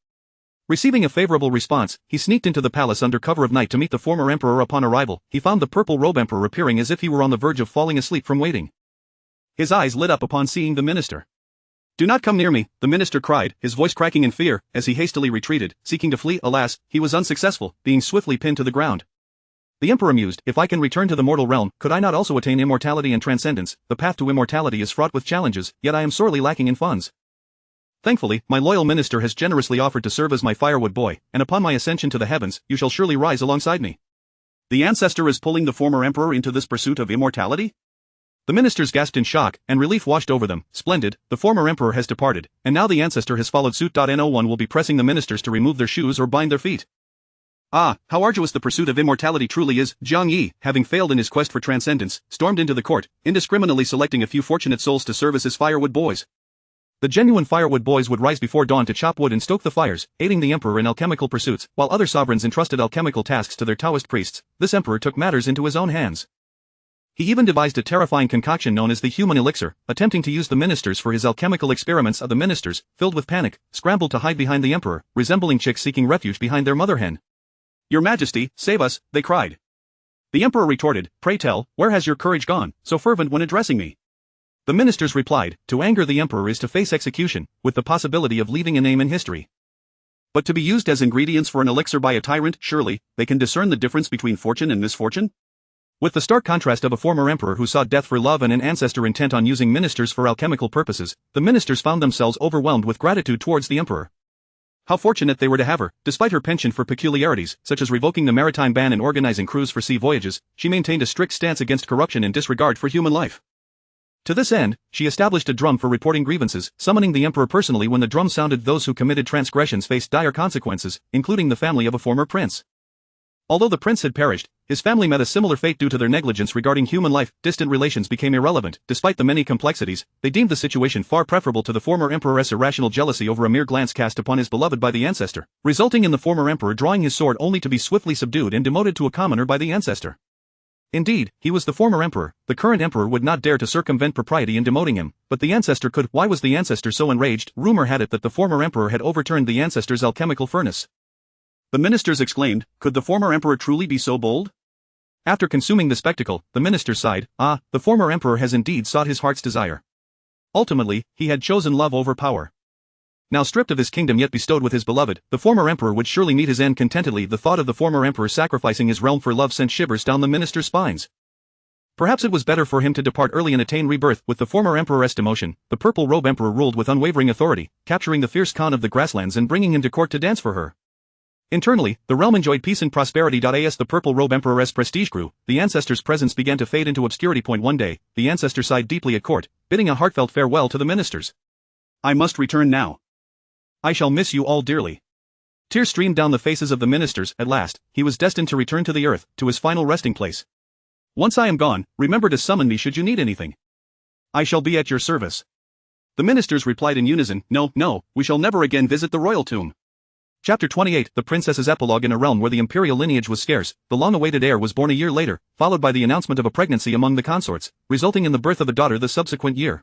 B: Receiving a favorable response, he sneaked into the palace under cover of night to meet the former emperor. Upon arrival, he found the purple-robe emperor appearing as if he were on the verge of falling asleep from waiting. His eyes lit up upon seeing the minister. "Do not come near me," the minister cried, his voice cracking in fear, as he hastily retreated, seeking to flee. Alas, he was unsuccessful, being swiftly pinned to the ground. The emperor mused, "If I can return to the mortal realm, could I not also attain immortality and transcendence? The path to immortality is fraught with challenges, yet I am sorely lacking in funds. Thankfully, my loyal minister has generously offered to serve as my firewood boy, and upon my ascension to the heavens, you shall surely rise alongside me."
A: The ancestor is pulling the former emperor into this pursuit of immortality?
B: The ministers gasped in shock, and relief washed over them. Splendid, the former emperor has departed, and now the ancestor has followed suit. No one will be pressing the ministers to remove their shoes or bind their feet.
A: Ah, how arduous the pursuit of immortality truly is. Zhang Yi, having failed in his quest for transcendence, stormed into the court, indiscriminately selecting a few fortunate souls to serve as his firewood boys.
B: The genuine firewood boys would rise before dawn to chop wood and stoke the fires, aiding the emperor in alchemical pursuits, while other sovereigns entrusted alchemical tasks to their Taoist priests. This emperor took matters into his own hands. He even devised a terrifying concoction known as the human elixir, attempting to use the ministers for his alchemical experiments. The ministers, filled with panic, scrambled to hide behind the emperor, resembling chicks seeking refuge behind their mother hen.
A: Your Majesty, save us, they cried. The emperor retorted, pray tell, where has your courage gone, so fervent when addressing me?
B: The ministers replied, to anger the emperor is to face execution, with the possibility of leaving a name in history.
A: But to be used as ingredients for an elixir by a tyrant, surely, they can discern the difference between fortune and misfortune?
B: With the stark contrast of a former emperor who sought death for love and an ancestor intent on using ministers for alchemical purposes, the ministers found themselves overwhelmed with gratitude towards the emperor. How fortunate they were to have her. Despite her penchant for peculiarities, such as revoking the maritime ban and organizing crews for sea voyages, she maintained a strict stance against corruption and disregard for human life. To this end, she established a drum for reporting grievances, summoning the emperor personally when the drum sounded. Those who committed transgressions faced dire consequences, including the family of a former prince. Although the prince had perished, his family met a similar fate due to their negligence regarding human life. Distant relations became irrelevant. Despite the many complexities, they deemed the situation far preferable to the former emperor's irrational jealousy over a mere glance cast upon his beloved by the ancestor, resulting in the former emperor drawing his sword only to be swiftly subdued and demoted to a commoner by the ancestor. Indeed, he was the former emperor. The current emperor would not dare to circumvent propriety in demoting him, but the ancestor could. Why was the ancestor so enraged? Rumor had it that the former emperor had overturned the ancestor's alchemical furnace.
A: The ministers exclaimed, could the former emperor truly be so bold?
B: After consuming the spectacle, the ministers sighed, the former emperor has indeed sought his heart's desire. Ultimately, he had chosen love over power. Now stripped of his kingdom yet bestowed with his beloved, the former emperor would surely meet his end contentedly. The thought of the former emperor sacrificing his realm for love sent shivers down the ministers' spines. Perhaps it was better for him to depart early and attain rebirth. With the former emperor's demotion, the purple robe emperor ruled with unwavering authority, capturing the fierce Khan of the grasslands and bringing him to court to dance for her. Internally, the realm enjoyed peace and prosperity. As the purple robe emperor's prestige grew, the ancestor's presence began to fade into obscurity. One day, the ancestor sighed deeply at court, bidding a heartfelt farewell to the ministers.
A: I must return now.
B: I shall miss you all dearly. Tears streamed down the faces of the ministers. At last, he was destined to return to the earth, to his final resting place. Once I am gone, remember to summon me should you need anything.
A: I shall be at your service. The ministers replied in unison, no, we shall never again visit the royal tomb.
B: Chapter 28 The Princess's Epilogue. In a realm where the imperial lineage was scarce, the long-awaited heir was born a year later, followed by the announcement of a pregnancy among the consorts, resulting in the birth of a daughter the subsequent year.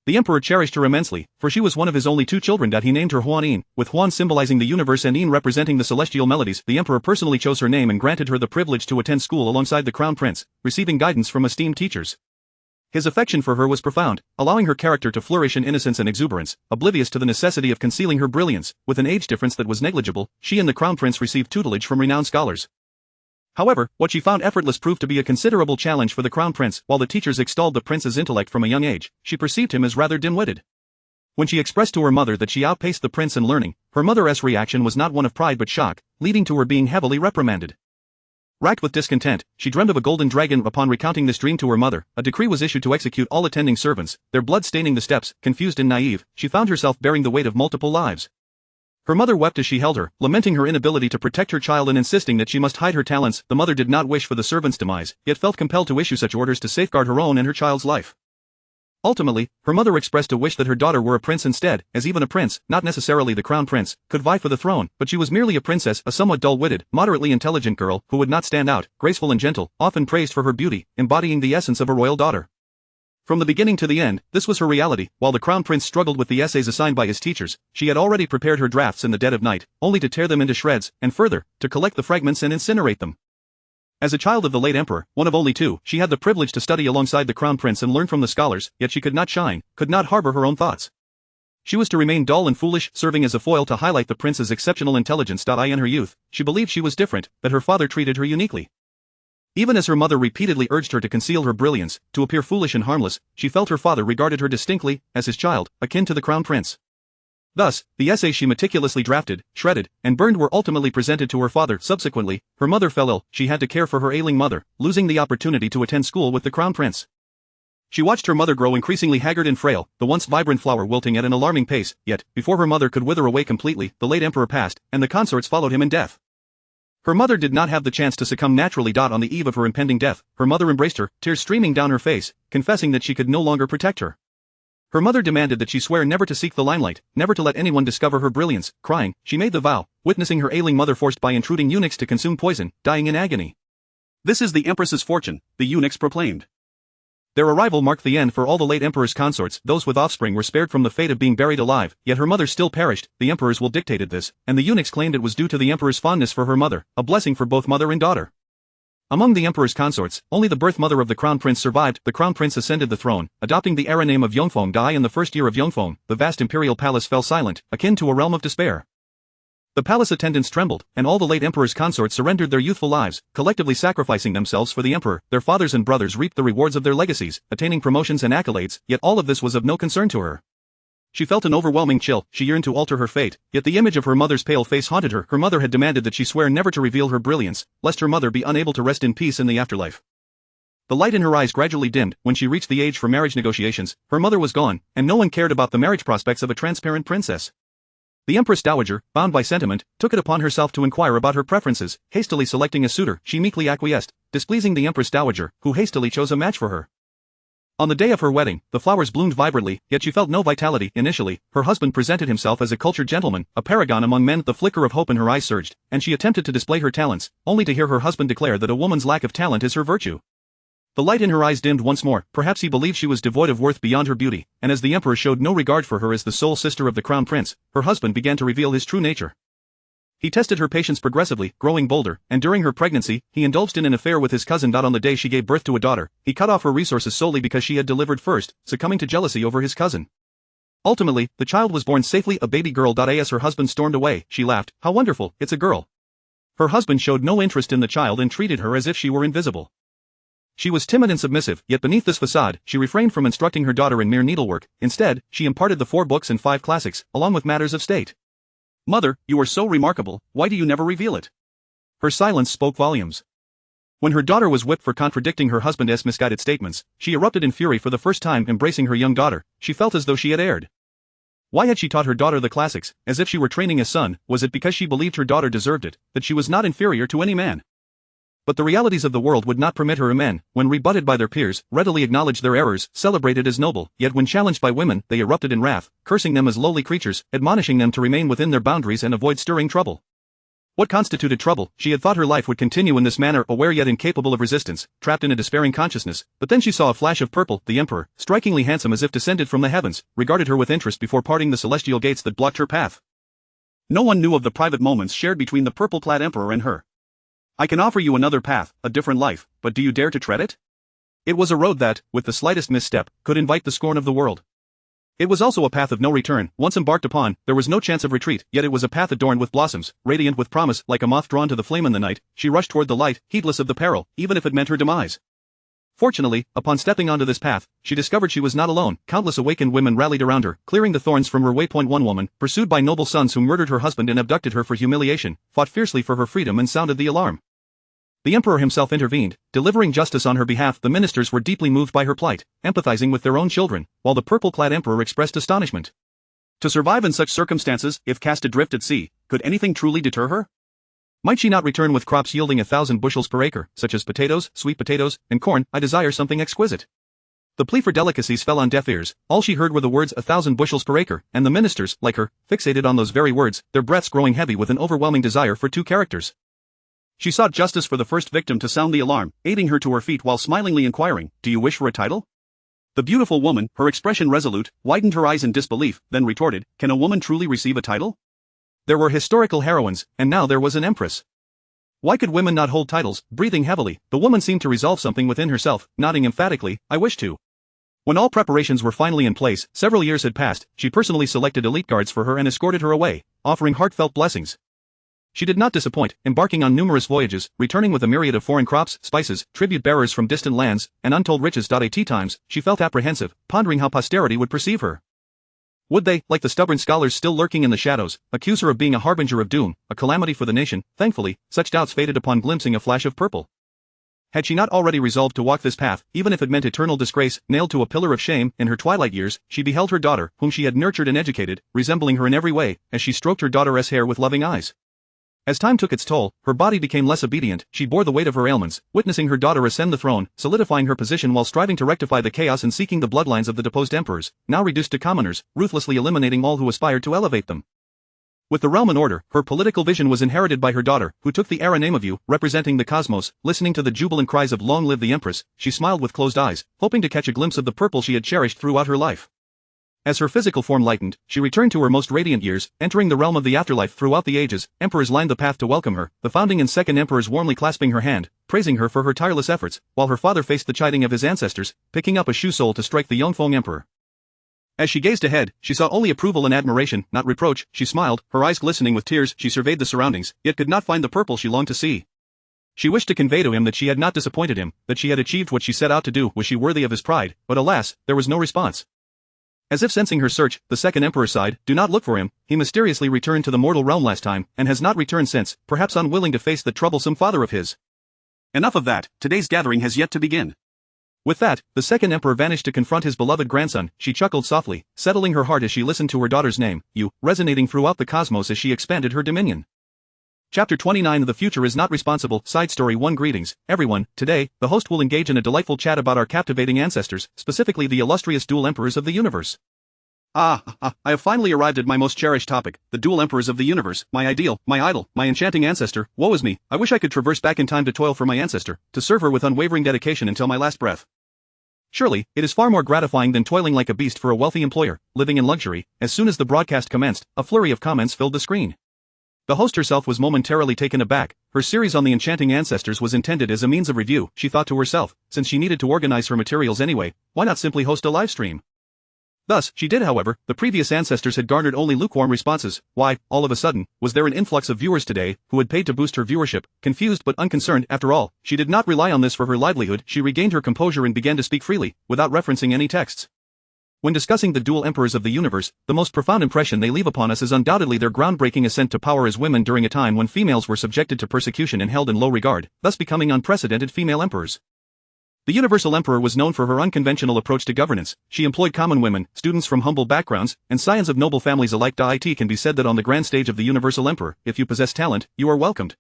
B: The emperor cherished her immensely, for she was one of his only 2 children. He named her Huan, with Huan symbolizing the universe and representing the celestial melodies. The emperor personally chose her name and granted her the privilege to attend school alongside the crown prince, receiving guidance from esteemed teachers. His affection for her was profound, allowing her character to flourish in innocence and exuberance, oblivious to the necessity of concealing her brilliance. With an age difference that was negligible, she and the crown prince received tutelage from renowned scholars. However, what she found effortless proved to be a considerable challenge for the crown prince. While the teachers extolled the prince's intellect from a young age, she perceived him as rather dim-witted. When she expressed to her mother that she outpaced the prince in learning, her mother's reaction was not one of pride but shock, leading to her being heavily reprimanded. Racked with discontent, she dreamed of a golden dragon. Upon recounting this dream to her mother, a decree was issued to execute all attending servants, their blood staining the steps. Confused and naive, she found herself bearing the weight of multiple lives. Her mother wept as she held her, lamenting her inability to protect her child and insisting that she must hide her talents. The mother did not wish for the servant's demise, yet felt compelled to issue such orders to safeguard her own and her child's life. Ultimately, her mother expressed a wish that her daughter were a prince instead, as even a prince, not necessarily the crown prince, could vie for the throne, but she was merely a princess, a somewhat dull-witted, moderately intelligent girl, who would not stand out, graceful and gentle, often praised for her beauty, embodying the essence of a royal daughter. From the beginning to the end, this was her reality. While the crown prince struggled with the essays assigned by his teachers, she had already prepared her drafts in the dead of night, only to tear them into shreds, and further, to collect the fragments and incinerate them. As a child of the late emperor, one of only 2, she had the privilege to study alongside the crown prince and learn from the scholars, yet she could not shine, could not harbor her own thoughts. She was to remain dull and foolish, serving as a foil to highlight the prince's exceptional intelligence. In her youth, she believed she was different, that her father treated her uniquely. Even as her mother repeatedly urged her to conceal her brilliance, to appear foolish and harmless, she felt her father regarded her distinctly, as his child, akin to the crown prince. Thus, the essays she meticulously drafted, shredded, and burned were ultimately presented to her father. Subsequently, her mother fell ill. She had to care for her ailing mother, losing the opportunity to attend school with the crown prince. She watched her mother grow increasingly haggard and frail, the once vibrant flower wilting at an alarming pace. Yet, before her mother could wither away completely, the late emperor passed, and the consorts followed him in death. Her mother did not have the chance to succumb naturally. On the eve of her impending death, her mother embraced her, tears streaming down her face, confessing that she could no longer protect her. Her mother demanded that she swear never to seek the limelight, never to let anyone discover her brilliance. Crying, she made the vow, witnessing her ailing mother forced by intruding eunuchs to consume poison, dying in agony.
A: This is the Empress's fortune, the eunuchs proclaimed.
B: Their arrival marked the end for all the late emperor's consorts. Those with offspring were spared from the fate of being buried alive, yet her mother still perished. The emperor's will dictated this, and the eunuchs claimed it was due to the emperor's fondness for her mother, a blessing for both mother and daughter. Among the emperor's consorts, only the birth mother of the crown prince survived. The crown prince ascended the throne, adopting the era name of Yongfeng Dai. In the first year of Yongfeng, the vast imperial palace fell silent, akin to a realm of despair. The palace attendants trembled, and all the late emperor's consorts surrendered their youthful lives, collectively sacrificing themselves for the emperor. Their fathers and brothers reaped the rewards of their legacies, attaining promotions and accolades, yet all of this was of no concern to her. She felt an overwhelming chill. She yearned to alter her fate, yet the image of her mother's pale face haunted her. Her mother had demanded that she swear never to reveal her brilliance, lest her mother be unable to rest in peace in the afterlife. The light in her eyes gradually dimmed. When she reached the age for marriage negotiations, her mother was gone, and no one cared about the marriage prospects of a transparent princess. The Empress Dowager, bound by sentiment, took it upon herself to inquire about her preferences. Hastily selecting a suitor, she meekly acquiesced, displeasing the Empress Dowager, who hastily chose a match for her. On the day of her wedding, the flowers bloomed vibrantly, yet she felt no vitality. Initially, her husband presented himself as a cultured gentleman, a paragon among men. The flicker of hope in her eyes surged, and she attempted to display her talents, only to hear her husband declare that a woman's lack of talent is her virtue. The light in her eyes dimmed once more. Perhaps he believed she was devoid of worth beyond her beauty, and as the emperor showed no regard for her as the sole sister of the crown prince, her husband began to reveal his true nature. He tested her patience progressively, growing bolder, and during her pregnancy, he indulged in an affair with his cousin. On the day she gave birth to a daughter, he cut off her resources solely because she had delivered first, succumbing to jealousy over his cousin. Ultimately, the child was born safely, a baby girl. As her husband stormed away, she laughed, "How wonderful, it's a girl." Her husband showed no interest in the child and treated her as if she were invisible. She was timid and submissive, yet beneath this facade, she refrained from instructing her daughter in mere needlework. Instead, she imparted the 4 books and 5 classics, along with matters of state.
A: "Mother, you are so remarkable, why do you never reveal it?"
B: Her silence spoke volumes. When her daughter was whipped for contradicting her husband's misguided statements, she erupted in fury. For the first time embracing her young daughter, she felt as though she had erred. Why had she taught her daughter the classics, as if she were training a son? Was it because she believed her daughter deserved it, that she was not inferior to any man? But the realities of the world would not permit her. Men, when rebutted by their peers, readily acknowledged their errors, celebrated as noble, yet when challenged by women, they erupted in wrath, cursing them as lowly creatures, admonishing them to remain within their boundaries and avoid stirring trouble. What constituted trouble? She had thought her life would continue in this manner, aware yet incapable of resistance, trapped in a despairing consciousness. But then she saw a flash of purple. The emperor, strikingly handsome as if descended from the heavens, regarded her with interest before parting the celestial gates that blocked her path.
A: No one knew of the private moments shared between the purple-clad emperor and her. "I can offer you another path, a different life, but do you dare to tread it?" It was a road that, with the slightest misstep, could invite the scorn of the world. It was also a path of no return. Once embarked upon, there was no chance of retreat, yet it was a path adorned with blossoms, radiant with promise. Like a moth drawn to the flame in the night, she rushed toward the light, heedless of the peril, even if it meant her demise. Fortunately, upon stepping onto this path, she discovered she was not alone. Countless awakened women rallied around her, clearing the thorns from her way. One woman, pursued by noble sons who murdered her husband and abducted her for humiliation, fought fiercely for her freedom and sounded the alarm. The emperor himself intervened, delivering justice on her behalf. The ministers were deeply moved by her plight, empathizing with their own children, while the purple-clad emperor expressed astonishment. To survive in such circumstances, if cast adrift at sea, could anything truly deter her? Might she not return with crops yielding 1,000 bushels per acre, such as potatoes, sweet potatoes, and corn? "I desire something exquisite." The plea for delicacies fell on deaf ears. All she heard were the words 1,000 bushels per acre, and the ministers, like her, fixated on those very words, their breaths growing heavy with an overwhelming desire for 2 characters. She sought justice for the first victim to sound the alarm, aiding her to her feet while smilingly inquiring, "Do you wish for a title?" The beautiful woman, her expression resolute, widened her eyes in disbelief, then retorted, "Can a woman truly receive a title?" There were historical heroines, and now there was an empress. Why could women not hold titles? Breathing heavily, the woman seemed to resolve something within herself, nodding emphatically, "I wish to." When all preparations were finally in place, several years had passed, she personally selected elite guards for her and escorted her away, offering heartfelt blessings. She did not disappoint, embarking on numerous voyages, returning with a myriad of foreign crops, spices, tribute-bearers from distant lands, and untold riches. At times, she felt apprehensive, pondering how posterity would perceive her. Would they, like the stubborn scholars still lurking in the shadows, accuse her of being a harbinger of doom, a calamity for the nation? Thankfully, such doubts faded upon glimpsing a flash of purple. Had she not already resolved to walk this path, even if it meant eternal disgrace? Nailed to a pillar of shame, in her twilight years, she beheld her daughter, whom she had nurtured and educated, resembling her in every way, as she stroked her daughter's hair with loving eyes. As time took its toll, her body became less obedient. She bore the weight of her ailments, witnessing her daughter ascend the throne, solidifying her position while striving to rectify the chaos and seeking the bloodlines of the deposed emperors, now reduced to commoners, ruthlessly eliminating all who aspired to elevate them.
B: With the realm in order, her political vision was inherited by her daughter, who took the era name of you, representing the cosmos. Listening to the jubilant cries of "Long live the Empress," she smiled with closed eyes, hoping to catch a glimpse of the purple she had cherished throughout her life. As her physical form lightened, she returned to her most radiant years, entering the realm of the afterlife. Throughout the ages, emperors lined the path to welcome her, the founding and second emperors warmly clasping her hand, praising her for her tireless efforts, while her father faced the chiding of his ancestors, picking up a shoe sole to strike the Yongfeng emperor. As she gazed ahead, she saw only approval and admiration, not reproach. She smiled, her eyes glistening with tears. She surveyed the surroundings, yet could not find the purple she longed to see. She wished to convey to him that she had not disappointed him, that she had achieved what she set out to do. Was she worthy of his pride? But alas, there was no response. As if sensing her search, the second emperor sighed. "Do not look for him. He mysteriously returned to the mortal realm last time, and has not returned since, perhaps unwilling to face the troublesome father of his."
A: Enough of that, today's gathering has yet to begin.
B: With that, the second emperor vanished to confront his beloved grandson. She chuckled softly, settling her heart as she listened to her daughter's name, "You," resonating throughout the cosmos as she expanded her dominion. Chapter 29. The future is not responsible. Side story 1. Greetings, everyone. Today, the host will engage in a delightful chat about our captivating ancestors, specifically the illustrious dual emperors of the universe.
A: I have finally arrived at my most cherished topic, the dual emperors of the universe, my ideal, my idol, my enchanting ancestor. Woe is me, I wish I could traverse back in time to toil for my ancestor, to serve her with unwavering dedication until my last breath. Surely, it is far more gratifying than toiling like a beast for a wealthy employer, living in luxury. As soon as the broadcast commenced, a flurry of comments filled the screen. The host herself was momentarily taken aback. Her series on the enchanting ancestors was intended as a means of review. She thought to herself, since she needed to organize her materials anyway, why not simply host a live stream? Thus, she did. However, the previous ancestors had garnered only lukewarm responses. Why, all of a sudden, was there an influx of viewers today, who had paid to boost her viewership? Confused but unconcerned. After all, she did not rely on this for her livelihood. She regained her composure and began to speak freely, without referencing any texts. When discussing the dual emperors of the universe, the most profound impression they leave upon us is undoubtedly their groundbreaking ascent to power as women during a time when females were subjected to persecution and held in low regard, thus becoming unprecedented female emperors. The Universal Emperor was known for her unconventional approach to governance. She employed common women, students from humble backgrounds, and scions of noble families alike. It can be said that on the grand stage of the Universal Emperor, if you possess talent, you are welcomed.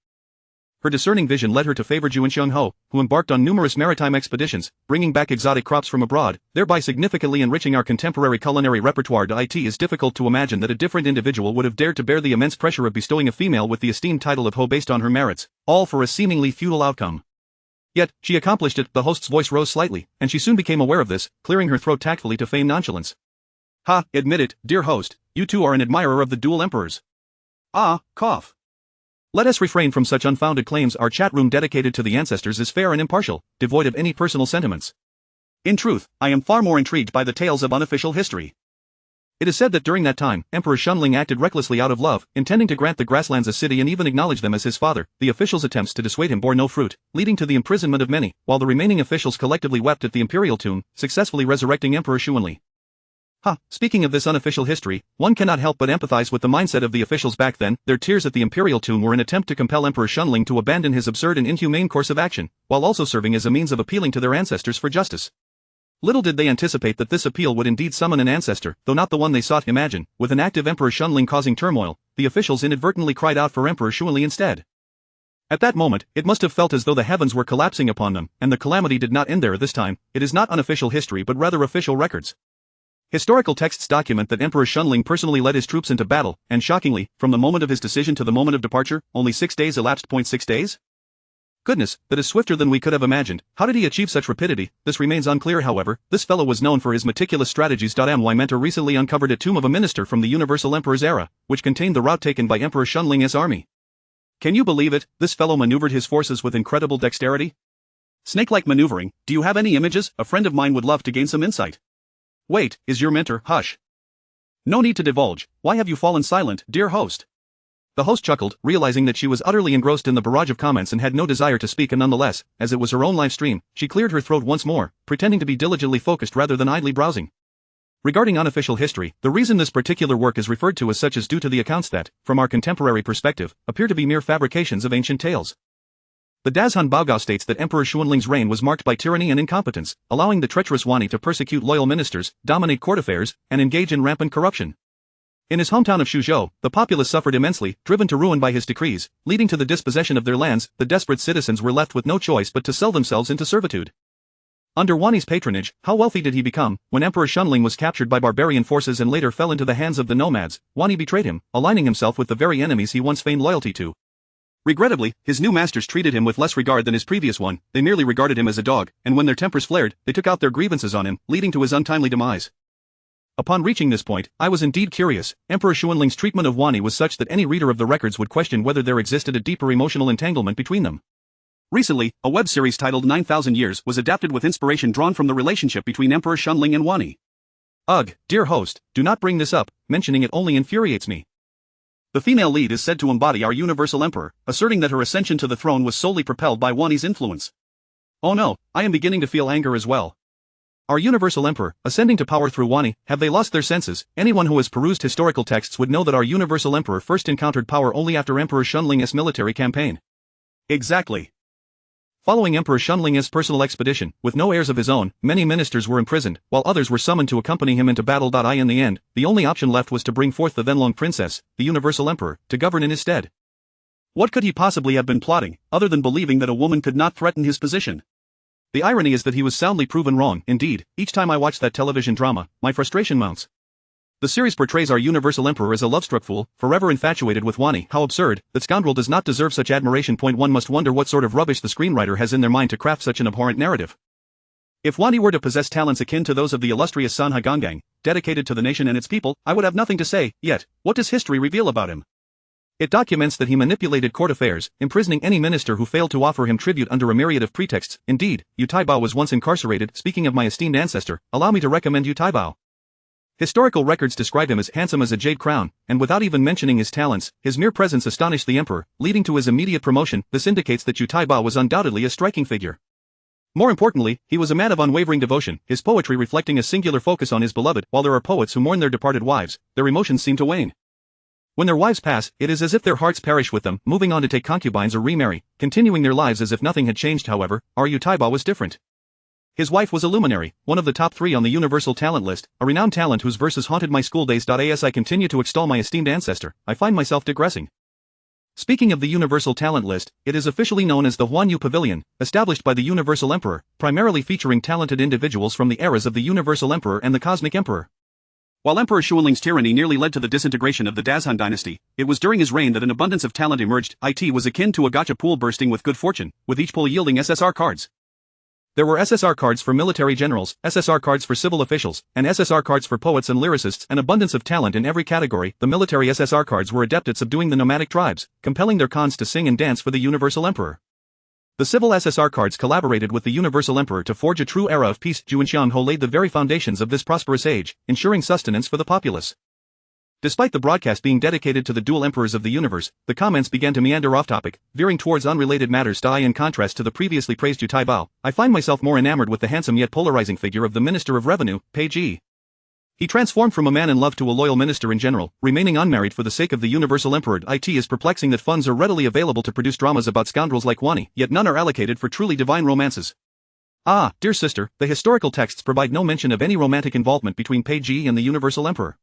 A: Her discerning vision led her to favor Zhu and Xiongho, who embarked on numerous maritime expeditions, bringing back exotic crops from abroad, thereby significantly enriching our contemporary culinary repertoire. It is difficult to imagine that a different individual would have dared to bear the immense pressure of bestowing a female with the esteemed title of Ho based on her merits, all for a seemingly futile outcome. Yet, she accomplished it. The host's voice rose slightly, and she soon became aware of this, clearing her throat tactfully to feign nonchalance. "Ha, admit it, dear host, you too are an admirer of the dual emperors." Cough. Let us refrain from such unfounded claims. Our chat room dedicated to the ancestors is fair and impartial, devoid of any personal sentiments. In truth, I am far more intrigued by the tales of unofficial history. It is said that during that time, Emperor Shunling acted recklessly out of love, intending to grant the grasslands a city and even acknowledge them as his father. The officials' attempts to dissuade him bore no fruit, leading to the imprisonment of many, while the remaining officials collectively wept at the imperial tomb, successfully resurrecting Emperor Xuanli. Speaking of this unofficial history, one cannot help but empathize with the mindset of the officials back then. Their tears at the imperial tomb were an attempt to compel Emperor Shunling to abandon his absurd and inhumane course of action, while also serving as a means of appealing to their ancestors for justice. Little did they anticipate that this appeal would indeed summon an ancestor, though not the one they sought. Imagine, with an active Emperor Shunling causing turmoil, the officials inadvertently cried out for Emperor Xuanli instead. At that moment, it must have felt as though the heavens were collapsing upon them, and the calamity did not end there this time. It is not unofficial history but rather official records. Historical texts document that Emperor Shunling personally led his troops into battle, and shockingly, from the moment of his decision to the moment of departure, only 6 days elapsed. 6 days? Goodness, that is swifter than we could have imagined. How did he achieve such rapidity? This remains unclear. However, this fellow was known for his meticulous strategies. My mentor recently uncovered a tomb of a minister from the Universal Emperor's era, which contained the route taken by Emperor Shunling's army. Can you believe it? This fellow maneuvered his forces with incredible dexterity. Snake-like maneuvering. Do you have any images? A friend of mine would love to gain some insight. Wait, is your mentor? Hush. No need to divulge. Why have you fallen silent, dear host? The host chuckled, realizing that she was utterly engrossed in the barrage of comments and had no desire to speak. And nonetheless, as it was her own live stream, she cleared her throat once more, pretending to be diligently focused rather than idly browsing. Regarding unofficial history, the reason this particular work is referred to as such is due to the accounts that, from our contemporary perspective, appear to be mere fabrications of ancient tales. The Dazhan Baogao states that Emperor Xuanling's reign was marked by tyranny and incompetence, allowing the treacherous Wani to persecute loyal ministers, dominate court affairs, and engage in rampant corruption. In his hometown of Suzhou, the populace suffered immensely, driven to ruin by his decrees, leading to the dispossession of their lands. The desperate citizens were left with no choice but to sell themselves into servitude.
B: Under Wani's patronage, how wealthy did he become? When Emperor Shunling was captured by barbarian forces and later fell into the hands of the nomads, Wani betrayed him, aligning himself with the very enemies he once feigned loyalty to. Regrettably, his new masters treated him with less regard than his previous one. They merely regarded him as a dog, and when their tempers flared, they took out their grievances on him, leading to his untimely demise. Upon reaching this point, I was indeed curious. Emperor Shunling's treatment of Wani was such that any reader of the records would question whether there existed a deeper emotional entanglement between them. Recently, a web series titled 9,000 Years was adapted with inspiration drawn from the relationship between Emperor Shunling and Wani. Ugh, dear host, do not bring this up, mentioning it only infuriates me. The female lead is said to embody our Universal Emperor, asserting that her ascension to the throne was solely propelled by Wani's influence. Oh no, I am beginning to feel anger as well. Our Universal Emperor, ascending to power through Wani, have they lost their senses? Anyone who has perused historical texts would know that our Universal Emperor first encountered power only after Emperor Shunling's military campaign. Exactly. Following Emperor Shunling's personal expedition, with no heirs of his own, many ministers were imprisoned, while others were summoned to accompany him into battle. In the end, the only option left was to bring forth the then-long princess, the Universal Emperor, to govern in his stead. What could he possibly have been plotting, other than believing that a woman could not threaten his position? The irony is that he was soundly proven wrong. Indeed, each time I watch that television drama, my frustration mounts. The series portrays our Universal Emperor as a love-struck fool, forever infatuated with Wani. How absurd, that scoundrel does not deserve such admiration. One must wonder what sort of rubbish the screenwriter has in their mind to craft such an abhorrent narrative. If Wani were to possess talents akin to those of the illustrious Sanha Gangang, dedicated to the nation and its people, I would have nothing to say. Yet, what does history reveal about him? It documents that he manipulated court affairs, imprisoning any minister who failed to offer him tribute under a myriad of pretexts. Indeed, Yu Taibao was once incarcerated. Speaking of my esteemed ancestor, allow me to recommend Yu Taibao. Historical records describe him as handsome as a jade crown, and without even mentioning his talents, his mere presence astonished the emperor, leading to his immediate promotion. This indicates that Yu Taibao was undoubtedly a striking figure. More importantly, he was a man of unwavering devotion, his poetry reflecting a singular focus on his beloved. While there are poets who mourn their departed wives, their emotions seem to wane. When their wives pass, it is as if their hearts perish with them, moving on to take concubines or remarry, continuing their lives as if nothing had changed. However, our Yu Taibao was different. His wife was a luminary, one of the top 3 on the Universal Talent list, a renowned talent whose verses haunted my school days. As I continue to extol my esteemed ancestor, I find myself digressing. Speaking of the Universal Talent list, it is officially known as the Huan Yu Pavilion, established by the Universal Emperor, primarily featuring talented individuals from the eras of the Universal Emperor and the Cosmic Emperor. While Emperor Shunling's tyranny nearly led to the disintegration of the Dazhan dynasty, it was during his reign that an abundance of talent emerged. It was akin to a gacha pool bursting with good fortune, with each pool yielding SSR cards. There were SSR cards for military generals, SSR cards for civil officials, and SSR cards for poets and lyricists, an abundance of talent in every category. The military SSR cards were adept at subduing the nomadic tribes, compelling their khans to sing and dance for the Universal Emperor. The civil SSR cards collaborated with the Universal Emperor to forge a true era of peace. Zhu Xiangho laid the very foundations of this prosperous age, ensuring sustenance for the populace. Despite the broadcast being dedicated to the dual emperors of the universe, the comments began to meander off-topic, veering towards unrelated matters. In contrast to the previously praised Yu Taibao, I find myself more enamored with the handsome yet polarizing figure of the Minister of Revenue, Pei Ji. He transformed from a man in love to a loyal minister in general, remaining unmarried for the sake of the Universal Emperor. It is perplexing that funds are readily available to produce dramas about scoundrels like Wani, yet none are allocated for truly divine romances. Ah, dear sister, the historical texts provide no mention of any romantic involvement between Pei Ji and the Universal Emperor.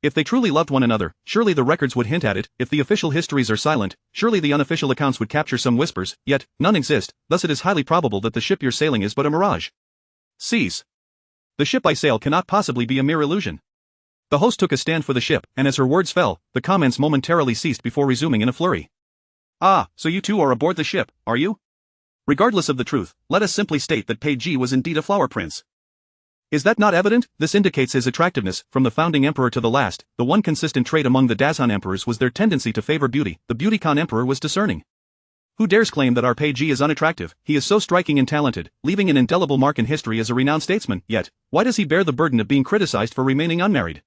B: If they truly loved one another, surely the records would hint at it. If the official histories are silent, surely the unofficial accounts would capture some whispers, yet none exist, thus it is highly probable that the ship you're sailing is but a mirage. Cease. The ship I sail cannot possibly be a mere illusion. The host took a stand for the ship, and as her words fell, the comments momentarily ceased before resuming in a flurry. Ah, so you two are aboard the ship, are you? Regardless of the truth, let us simply state that Pei Ji was indeed a flower prince. Is that not evident? This indicates his attractiveness. From the founding emperor to the last, the one consistent trait among the Dazhan emperors was their tendency to favor beauty. The Beautycon emperor was discerning. Who dares claim that our Pei Ji is unattractive? He is so striking and talented, leaving an indelible mark in history as a renowned statesman. Yet, why does he bear the burden of being criticized for remaining unmarried?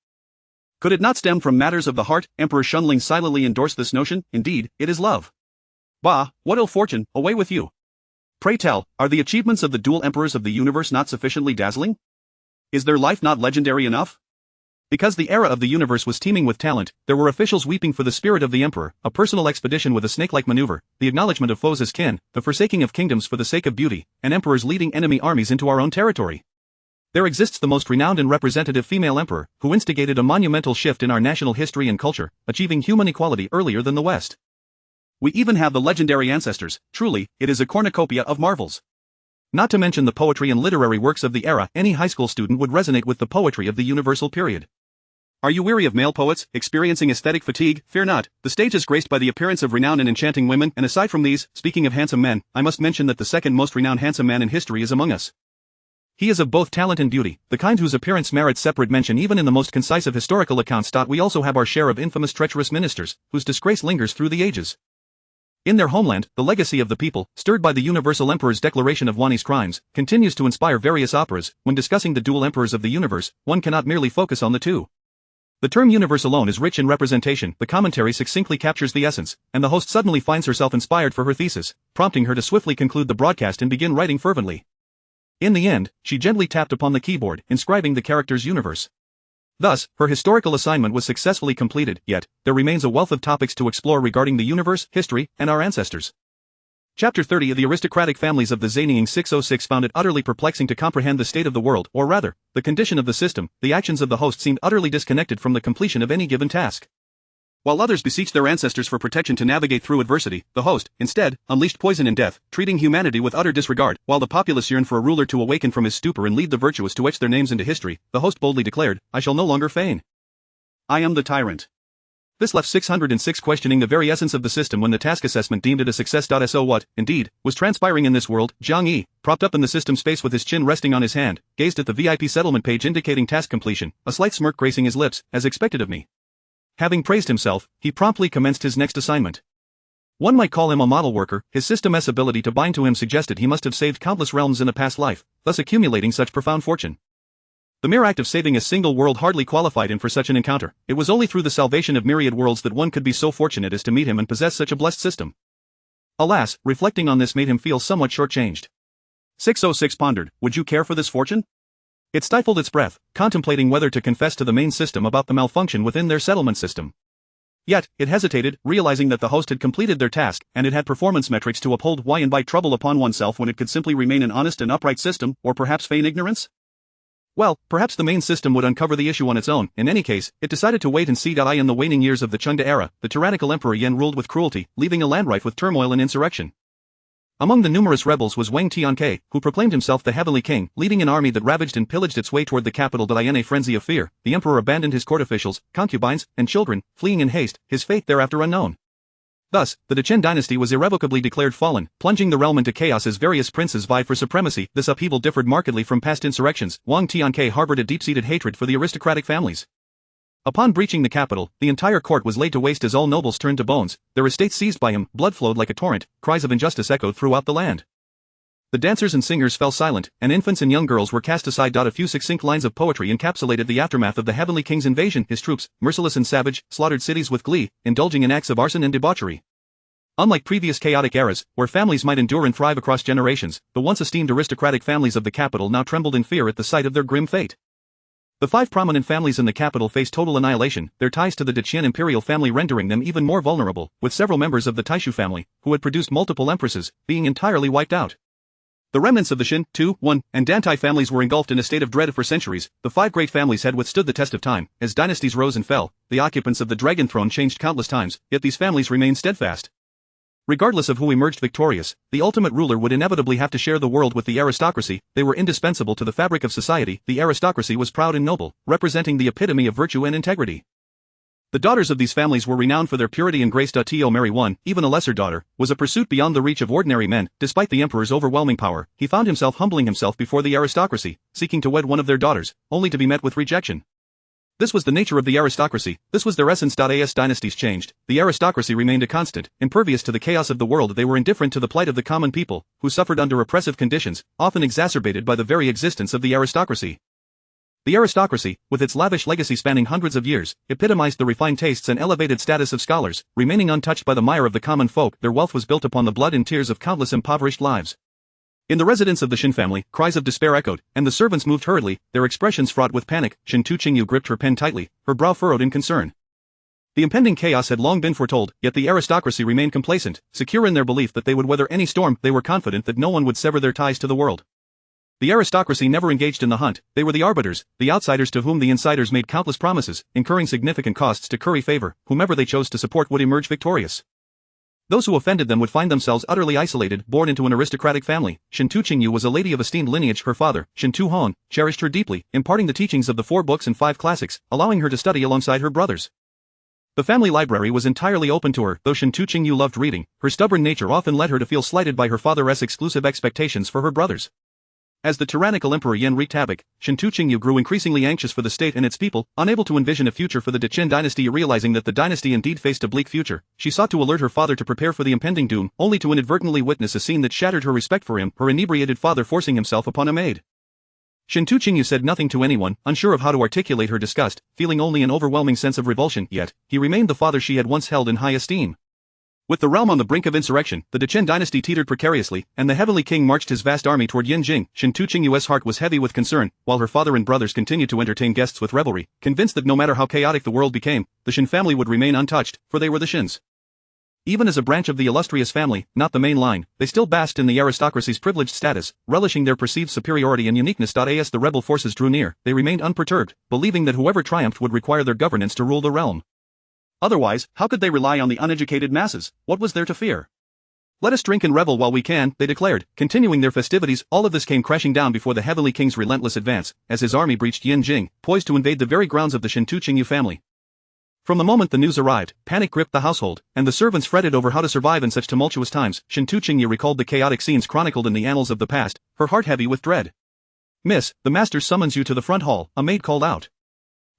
B: Could it not stem from matters of the heart? Emperor Shunling silently endorsed this notion. Indeed, it is love. Bah, what ill fortune, away with you. Pray tell, are the achievements of the dual emperors of the universe not sufficiently dazzling? Is their life not legendary enough? Because the era of the universe was teeming with talent, there were officials weeping for the spirit of the emperor, a personal expedition with a snake-like maneuver, the acknowledgement of foes as kin, the forsaking of kingdoms for the sake of beauty, and emperors leading enemy armies into our own territory. There exists the most renowned and representative female emperor, who instigated a monumental shift in our national history and culture, achieving human equality earlier than the West. We even have the legendary ancestors. Truly, it is a cornucopia of marvels. Not to mention the poetry and literary works of the era, any high school student would resonate with the poetry of the universal period.
A: Are you weary of male poets, experiencing aesthetic fatigue? Fear not, the stage is graced by the appearance of renowned and enchanting women, and aside from these, speaking of handsome men, I must mention that the second most renowned handsome man in history is among us. He is of both talent and beauty, the kind whose appearance merits separate mention even in the most concise of historical accounts. We also have our share of infamous treacherous ministers, whose disgrace lingers through the ages. In their homeland, the legacy of the people, stirred by the Universal Emperor's declaration of Wani's crimes, continues to inspire various operas. When discussing the dual emperors of the universe, one cannot merely focus on the two. The term universe alone is rich in representation, the commentary succinctly captures the essence, and the host suddenly finds herself inspired for her thesis, prompting her to swiftly conclude the broadcast and begin writing fervently. In the end, she gently tapped upon the keyboard, inscribing the character's universe. Thus, her historical assignment was successfully completed, yet, there remains a wealth of topics to explore regarding the universe, history, and our ancestors. Chapter 30 of the aristocratic families of the Zanying 606 found it utterly perplexing to comprehend the state of the world, or rather, the condition of the system. The actions of the host seemed utterly disconnected from the completion of any given task. While others beseeched their ancestors for protection to navigate through adversity, the host, instead, unleashed poison and death, treating humanity with utter disregard. While the populace yearned for a ruler to awaken from his stupor and lead the virtuous to etch their names into history, the host boldly declared, "I shall no longer feign. I am the tyrant." This left 606 questioning the very essence of the system when the task assessment deemed it a success. So what, indeed, was transpiring in this world? Zhang Yi, propped up in the system's space with his chin resting on his hand, gazed at the VIP settlement page indicating task completion, a slight smirk gracing his lips, as expected of me. Having praised himself, he promptly commenced his next assignment. One might call him a model worker. His system's ability to bind to him suggested he must have saved countless realms in a past life, thus accumulating such profound fortune. The mere act of saving a single world hardly qualified him for such an encounter. It was only through the salvation of myriad worlds that one could be so fortunate as to meet him and possess such a blessed system. Alas, reflecting on this made him feel somewhat shortchanged. 606 pondered, would you care for this fortune? It stifled its breath, contemplating whether to confess to the main system about the malfunction within their settlement system. Yet, it hesitated, realizing that the host had completed their task, and it had performance metrics to uphold. Why invite trouble upon oneself when it could simply remain an honest and upright system, or perhaps feign ignorance? Well, perhaps the main system would uncover the issue on its own. In any case, it decided to wait and see. In the waning years of the Chengde era, the tyrannical Emperor Yan ruled with cruelty, leaving a land rife with turmoil and insurrection. Among the numerous rebels was Wang Tianke, who proclaimed himself the Heavenly King, leading an army that ravaged and pillaged its way toward the capital. In a frenzy of fear, the emperor abandoned his court officials, concubines, and children, fleeing in haste, his fate thereafter unknown. Thus, the Dechen dynasty was irrevocably declared fallen, plunging the realm into chaos as various princes vied for supremacy. This upheaval differed markedly from past insurrections. Wang Tianke harbored a deep-seated hatred for the aristocratic families. Upon breaching the capital, the entire court was laid to waste as all nobles turned to bones, their estates seized by him, blood flowed like a torrent, cries of injustice echoed throughout the land. The dancers and singers fell silent, and infants and young girls were cast aside. A few succinct lines of poetry encapsulated the aftermath of the Heavenly King's invasion. His troops, merciless and savage, slaughtered cities with glee, indulging in acts of arson and debauchery. Unlike previous chaotic eras, where families might endure and thrive across generations, the once esteemed aristocratic families of the capital now trembled in fear at the sight of their grim fate. The 5 prominent families in the capital faced total annihilation, their ties to the Dechen imperial family rendering them even more vulnerable, with several members of the Taishu family, who had produced multiple empresses, being entirely wiped out. The remnants of the Xin, Tu, Wen, and Dantai families were engulfed in a state of dread for centuries. The 5 great families had withstood the test of time. As dynasties rose and fell, the occupants of the Dragon Throne changed countless times, yet these families remained steadfast. Regardless of who emerged victorious, the ultimate ruler would inevitably have to share the world with the aristocracy. They were indispensable to the fabric of society. The aristocracy was proud and noble, representing the epitome of virtue and integrity. The daughters of these families were renowned for their purity and grace. To marry one, even a lesser daughter, was a pursuit beyond the reach of ordinary men. Despite the emperor's overwhelming power, he found himself humbling himself before the aristocracy, seeking to wed one of their daughters, only to be met with rejection. This was the nature of the aristocracy, this was their essence. As dynasties changed, the aristocracy remained a constant, impervious to the chaos of the world. They were indifferent to the plight of the common people, who suffered under oppressive conditions, often exacerbated by the very existence of the aristocracy. The aristocracy, with its lavish legacy spanning hundreds of years, epitomized the refined tastes and elevated status of scholars, remaining untouched by the mire of the common folk. Their wealth was built upon the blood and tears of countless impoverished lives. In the residence of the Xin family, cries of despair echoed, and the servants moved hurriedly, their expressions fraught with panic. Xin Tu Qingyu gripped her pen tightly, her brow furrowed in concern. The impending chaos had long been foretold, yet the aristocracy remained complacent, secure in their belief that they would weather any storm. They were confident that no one would sever their ties to the world. The aristocracy never engaged in the hunt. They were the arbiters, the outsiders to whom the insiders made countless promises, incurring significant costs to curry favor. Whomever they chose to support would emerge victorious.
B: Those who offended them would find themselves utterly isolated. Born into an aristocratic family, Shintu Qingyu was a lady of esteemed lineage. Her father, Shintu Hong, cherished her deeply, imparting the teachings of the 4 books and 5 classics, allowing her to study alongside her brothers. The family library was entirely open to her. Though Shintu Qingyu loved reading, her stubborn nature often led her to feel slighted by her father's exclusive expectations for her brothers. As the tyrannical Emperor Yan wreaked havoc, Shintu Qingyu grew increasingly anxious for the state and its people, unable to envision a future for the Qin dynasty. Realizing that the dynasty indeed faced a bleak future, she sought to alert her father to prepare for the impending doom, only to inadvertently witness a scene that shattered her respect for him, her inebriated father forcing himself upon a maid. Shintu Qingyu said nothing to anyone, unsure of how to articulate her disgust, feeling only an overwhelming sense of revulsion, yet he remained the father she had once held in high esteem. With the realm on the brink of insurrection, the Qin dynasty teetered precariously, and the Heavenly King marched his vast army toward Yinjing. Shintu Qingyu's heart was heavy with concern, while her father and brothers continued to entertain guests with revelry, convinced that no matter how chaotic the world became, the Qin family would remain untouched, for they were the Qins. Even as a branch of the illustrious family, not the main line, they still basked in the aristocracy's privileged status, relishing their perceived superiority and uniqueness. As the rebel forces drew near, they remained unperturbed, believing that whoever triumphed would require their governance to rule the realm.
A: Otherwise, how could they rely on the uneducated masses? What was there to fear?
B: Let us drink and revel while we can, they declared, continuing their festivities. All of this came crashing down before the Heavenly King's relentless advance, as his army breached Yinjing, poised to invade the very grounds of the Shintu Qingyu family. From the moment the news arrived, panic gripped the household, and the servants fretted over how to survive in such tumultuous times. Shintu Qingyu recalled the chaotic scenes chronicled in the annals of the past, her heart heavy with dread. "Miss, the master summons you to the front hall," a maid called out.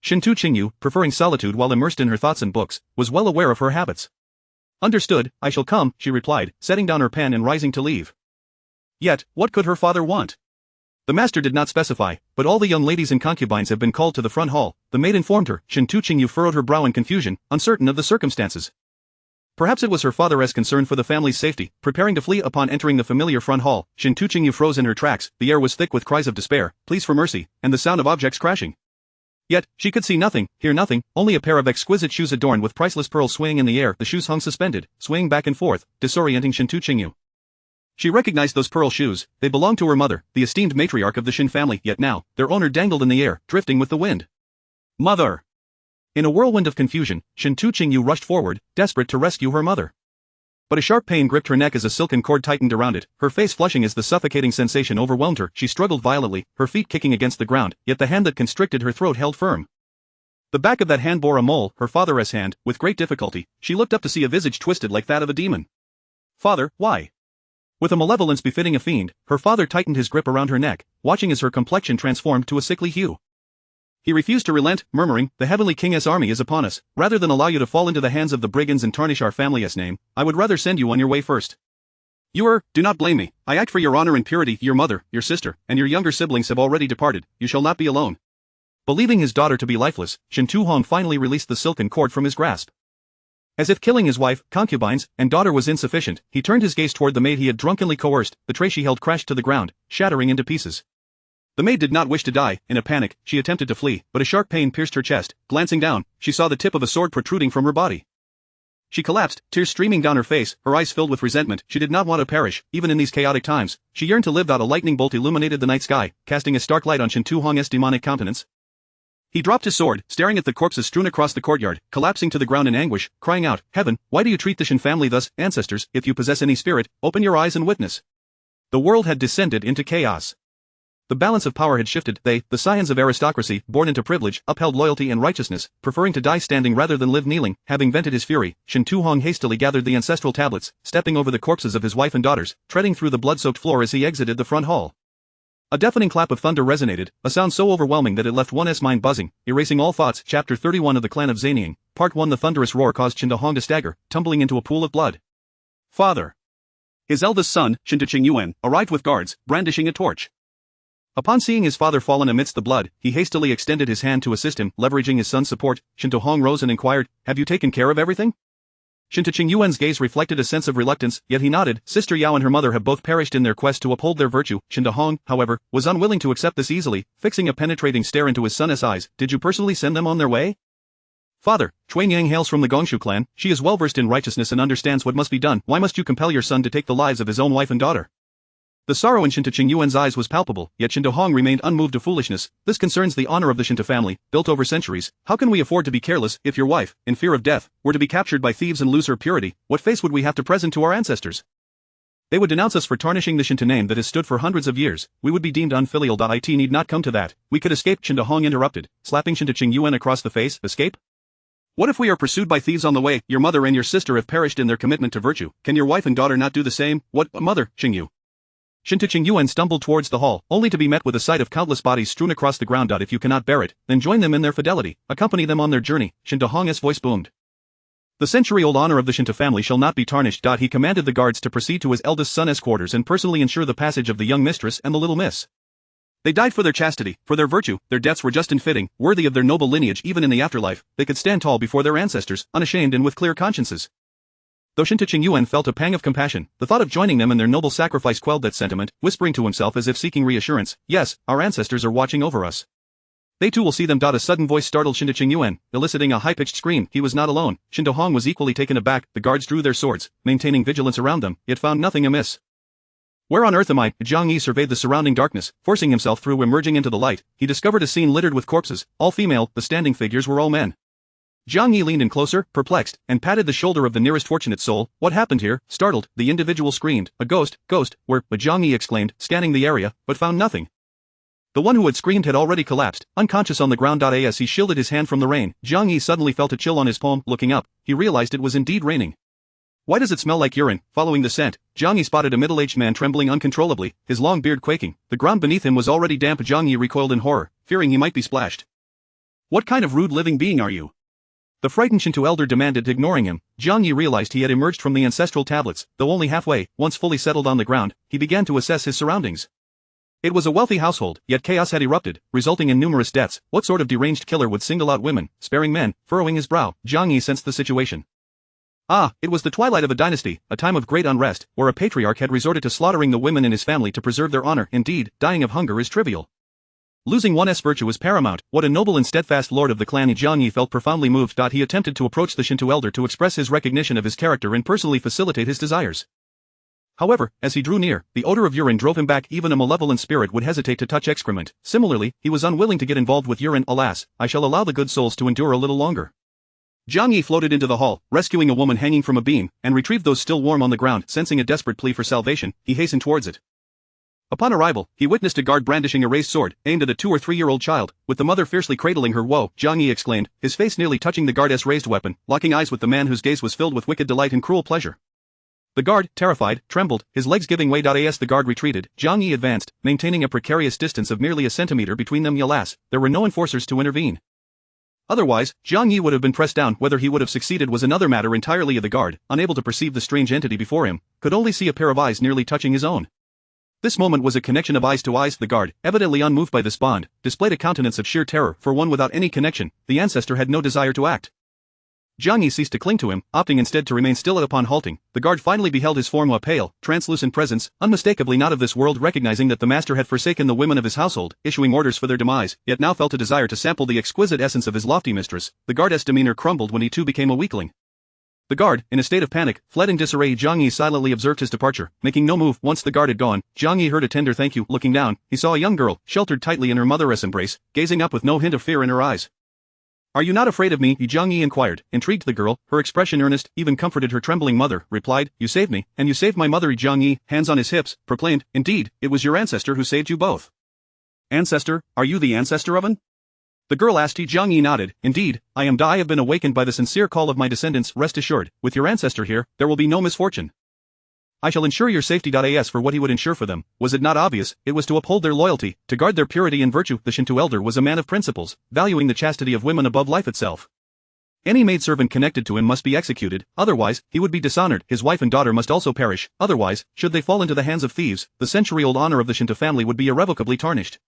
B: Shintu Qingyu, preferring solitude while immersed in her thoughts and books, was well aware of her habits. "Understood, I shall come," she replied, setting down her pen and rising to leave. Yet, what could her father want? The master did not specify, but all the young ladies and concubines have been called to the front hall, the maid informed her. Shintu Qingyu furrowed her brow in confusion, uncertain of the circumstances. Perhaps it was her father's concern for the family's safety. Preparing to flee upon entering the familiar front hall, Shintu Qingyu froze in her tracks. The air was thick with cries of despair, pleas for mercy, and the sound of objects crashing. Yet, she could see nothing, hear nothing, only a pair of exquisite shoes adorned with priceless pearls swaying in the air. The shoes hung suspended, swaying back and forth, disorienting Shintu Qingyu. She recognized those pearl shoes. They belonged to her mother, the esteemed matriarch of the Qin family, yet now, their owner dangled in the air, drifting with the wind. Mother! In a whirlwind of confusion, Shintu Qingyu rushed forward, desperate to rescue her mother. But a sharp pain gripped her neck as a silken cord tightened around it, her face flushing as the suffocating sensation overwhelmed her. She struggled violently, her feet kicking against the ground, yet the hand that constricted her throat held firm. The back of that hand bore a mole, her father's hand. With great difficulty, she looked up to see a visage twisted like that of a demon. "Father, why?" With a malevolence befitting a fiend, her father tightened his grip around her neck, watching as her complexion transformed to a sickly hue. He refused to relent, murmuring, "The Heavenly King's army is upon us. Rather than allow you to fall into the hands of the brigands and tarnish our family's name, I would rather send you on your way first. Do not blame me. I act for your honor and purity. Your mother, your sister, and your younger siblings have already departed. You shall not be alone." Believing his daughter to be lifeless, Shintu Hong finally released the silken cord from his grasp. As if killing his wife, concubines, and daughter was insufficient, he turned his gaze toward the maid he had drunkenly coerced. The tray she held crashed to the ground, shattering into pieces. The maid did not wish to die. In a panic, she attempted to flee, but a sharp pain pierced her chest. Glancing down, she saw the tip of a sword protruding from her body. She collapsed, tears streaming down her face, her eyes filled with resentment. She did not want to perish, even in these chaotic times. She yearned to live out. A lightning bolt illuminated the night sky, casting a stark light on Shintu Hong's demonic countenance. He dropped his sword, staring at the corpses strewn across the courtyard, collapsing to the ground in anguish, crying out, "Heaven, why do you treat the Qin family thus? Ancestors, if you possess any spirit, open your eyes and witness." The world had descended into chaos. The balance of power had shifted. They, the scions of aristocracy, born into privilege, upheld loyalty and righteousness, preferring to die standing rather than live kneeling. Having vented his fury, Shintu Hong hastily gathered the ancestral tablets, stepping over the corpses of his wife and daughters, treading through the blood-soaked floor as he exited the front hall. A deafening clap of thunder resonated, a sound so overwhelming that it left one's mind buzzing, erasing all thoughts. Chapter 31 of the Clan of Zanying, Part 1. The thunderous roar caused Shintu Hong to stagger, tumbling into a pool of blood.
A: "Father!" His eldest son, Shintu Qingyuan, arrived with guards, brandishing a torch.
B: Upon seeing his father fallen amidst the blood, he hastily extended his hand to assist him. Leveraging his son's support, Shintu Hong rose and inquired, "Have you taken care of everything?" Shintu Qingyuan's gaze reflected a sense of reluctance, yet he nodded. Sister Yao and her mother have both perished in their quest to uphold their virtue. Shintu Hong, however, was unwilling to accept this easily, fixing a penetrating stare into his son's eyes. "Did you personally send them on their way?" "Father, Chuan Yang hails from the Gongshu clan. She is well versed in righteousness and understands what must be done. Why must you compel your son to take the lives of his own wife and daughter?" The sorrow in Shinta Qingyuan's eyes was palpable, yet Shinta Hong remained unmoved of foolishness. This concerns the honor of the Shinta family, built over centuries. How can we afford to be careless if your wife, in fear of death, were to be captured by thieves and lose her purity? What face would we have to present to our ancestors? They would denounce us for tarnishing the Shinta name that has stood for hundreds of years. We would be deemed unfilial. It need not come to that. We could escape. Shinta Hong interrupted, slapping Shinta Qingyuan across the face. Escape? What if we are pursued by thieves on the way? Your mother and your sister have perished in their commitment to virtue. Can your wife and daughter not do the same? What, mother, Qingyu? Shinta Qingyuan stumbled towards the hall, only to be met with a sight of countless bodies strewn across the ground. If you cannot bear it, then join them in their fidelity, accompany them on their journey. Shinta Hong's voice boomed. The century-old honor of the Shinta family shall not be tarnished. He commanded the guards to proceed to his eldest son's quarters and personally ensure the passage of the young mistress and the little miss. They died for their chastity, for their virtue. Their deaths were just and fitting, worthy of their noble lineage. Even in the afterlife, they could stand tall before their ancestors, unashamed and with clear consciences. Though Shinta Qingyuan felt a pang of compassion, the thought of joining them in their noble sacrifice quelled that sentiment, whispering to himself as if seeking reassurance, yes, our ancestors are watching over us. They too will see them. A sudden voice startled Shinta Qingyuan, eliciting a high-pitched scream. He was not alone. Shinta Hong was equally taken aback. The guards drew their swords, maintaining vigilance around them, yet found nothing amiss. Where on earth am I? Zhang Yi surveyed the surrounding darkness, forcing himself through. Emerging into the light, he discovered a scene littered with corpses, all female. The standing figures were all men. Zhang Yi leaned in closer, perplexed, and patted the shoulder of the nearest fortunate soul. What happened here? Startled, the individual screamed, a ghost, where? But Zhang Yi exclaimed, scanning the area, but found nothing. The one who had screamed had already collapsed, unconscious on the ground. As he shielded his hand from the rain, Zhang Yi suddenly felt a chill on his palm. Looking up, he realized it was indeed raining. Why does it smell like urine? Following the scent, Zhang Yi spotted a middle-aged man trembling uncontrollably, his long beard quaking. The ground beneath him was already damp. Zhang Yi recoiled in horror, fearing he might be splashed. What kind of rude living being are you? The frightened Shinto elder demanded. Ignoring him, Zhang Yi realized he had emerged from the ancestral tablets. Though only halfway, once fully settled on the ground, he began to assess his surroundings. It was a wealthy household, yet chaos had erupted, resulting in numerous deaths. What sort of deranged killer would single out women, sparing men? Furrowing his brow, Zhang Yi sensed the situation. It was the twilight of a dynasty, a time of great unrest, where a patriarch had resorted to slaughtering the women in his family to preserve their honor. Indeed, dying of hunger is trivial. Losing one's virtue is paramount. What a noble and steadfast lord of the clan! Zhang Yi felt profoundly moved. He attempted to approach the Shinto elder to express his recognition of his character and personally facilitate his desires. However, as he drew near, the odor of urine drove him back. Even a malevolent spirit would hesitate to touch excrement. Similarly, he was unwilling to get involved with urine. Alas, I shall allow the good souls to endure a little longer. Zhang Yi floated into the hall, rescuing a woman hanging from a beam, and retrieved those still warm on the ground. Sensing a desperate plea for salvation, he hastened towards it. Upon arrival, he witnessed a guard brandishing a raised sword, aimed at a 2 or 3-year-old child, with the mother fiercely cradling her. Whoa, Zhang Yi exclaimed, his face nearly touching the guard's raised weapon, locking eyes with the man whose gaze was filled with wicked delight and cruel pleasure. The guard, terrified, trembled, his legs giving way. As the guard retreated, Zhang Yi advanced, maintaining a precarious distance of merely a centimeter between them. Alas, there were no enforcers to intervene. Otherwise, Zhang Yi would have been pressed down. Whether he would have succeeded was another matter entirely. The guard, unable to perceive the strange entity before him, could only see a pair of eyes nearly touching his own. This moment was a connection of eyes to eyes. The guard, evidently unmoved by this bond, displayed a countenance of sheer terror. For one without any connection, the ancestor had no desire to act. Zhang Yi ceased to cling to him, opting instead to remain still. Upon halting, the guard finally beheld his form, a pale, translucent presence, unmistakably not of this world. Recognizing that the master had forsaken the women of his household, issuing orders for their demise, yet now felt a desire to sample the exquisite essence of his lofty mistress, the guard's demeanor crumbled when he too became a weakling. The guard, in a state of panic, fled in disarray. Zhang Yi silently observed his departure, making no move. Once the guard had gone, Zhang Yi heard a tender thank you. Looking down, he saw a young girl, sheltered tightly in her mother's embrace, gazing up with no hint of fear in her eyes. Are you not afraid of me? Zhang Yi inquired, intrigued. The girl, her expression earnest, even comforted her trembling mother, replied, you saved me, and you saved my mother. Zhang Yi, hands on his hips, proclaimed, indeed, it was your ancestor who saved you both. Ancestor, are you the ancestor of an? The girl asked. Zhang Yi nodded, indeed, I am. I have been awakened by the sincere call of my descendants. Rest assured, with your ancestor here, there will be no misfortune. I shall ensure your safety. As for what he would ensure for them, was it not obvious? It was to uphold their loyalty, to guard their purity and virtue. The Shinto elder was a man of principles, valuing the chastity of women above life itself. Any maidservant connected to him must be executed, otherwise, he would be dishonored. His wife and daughter must also perish, otherwise, should they fall into the hands of thieves, the century-old honor of the Shinto family would be irrevocably tarnished.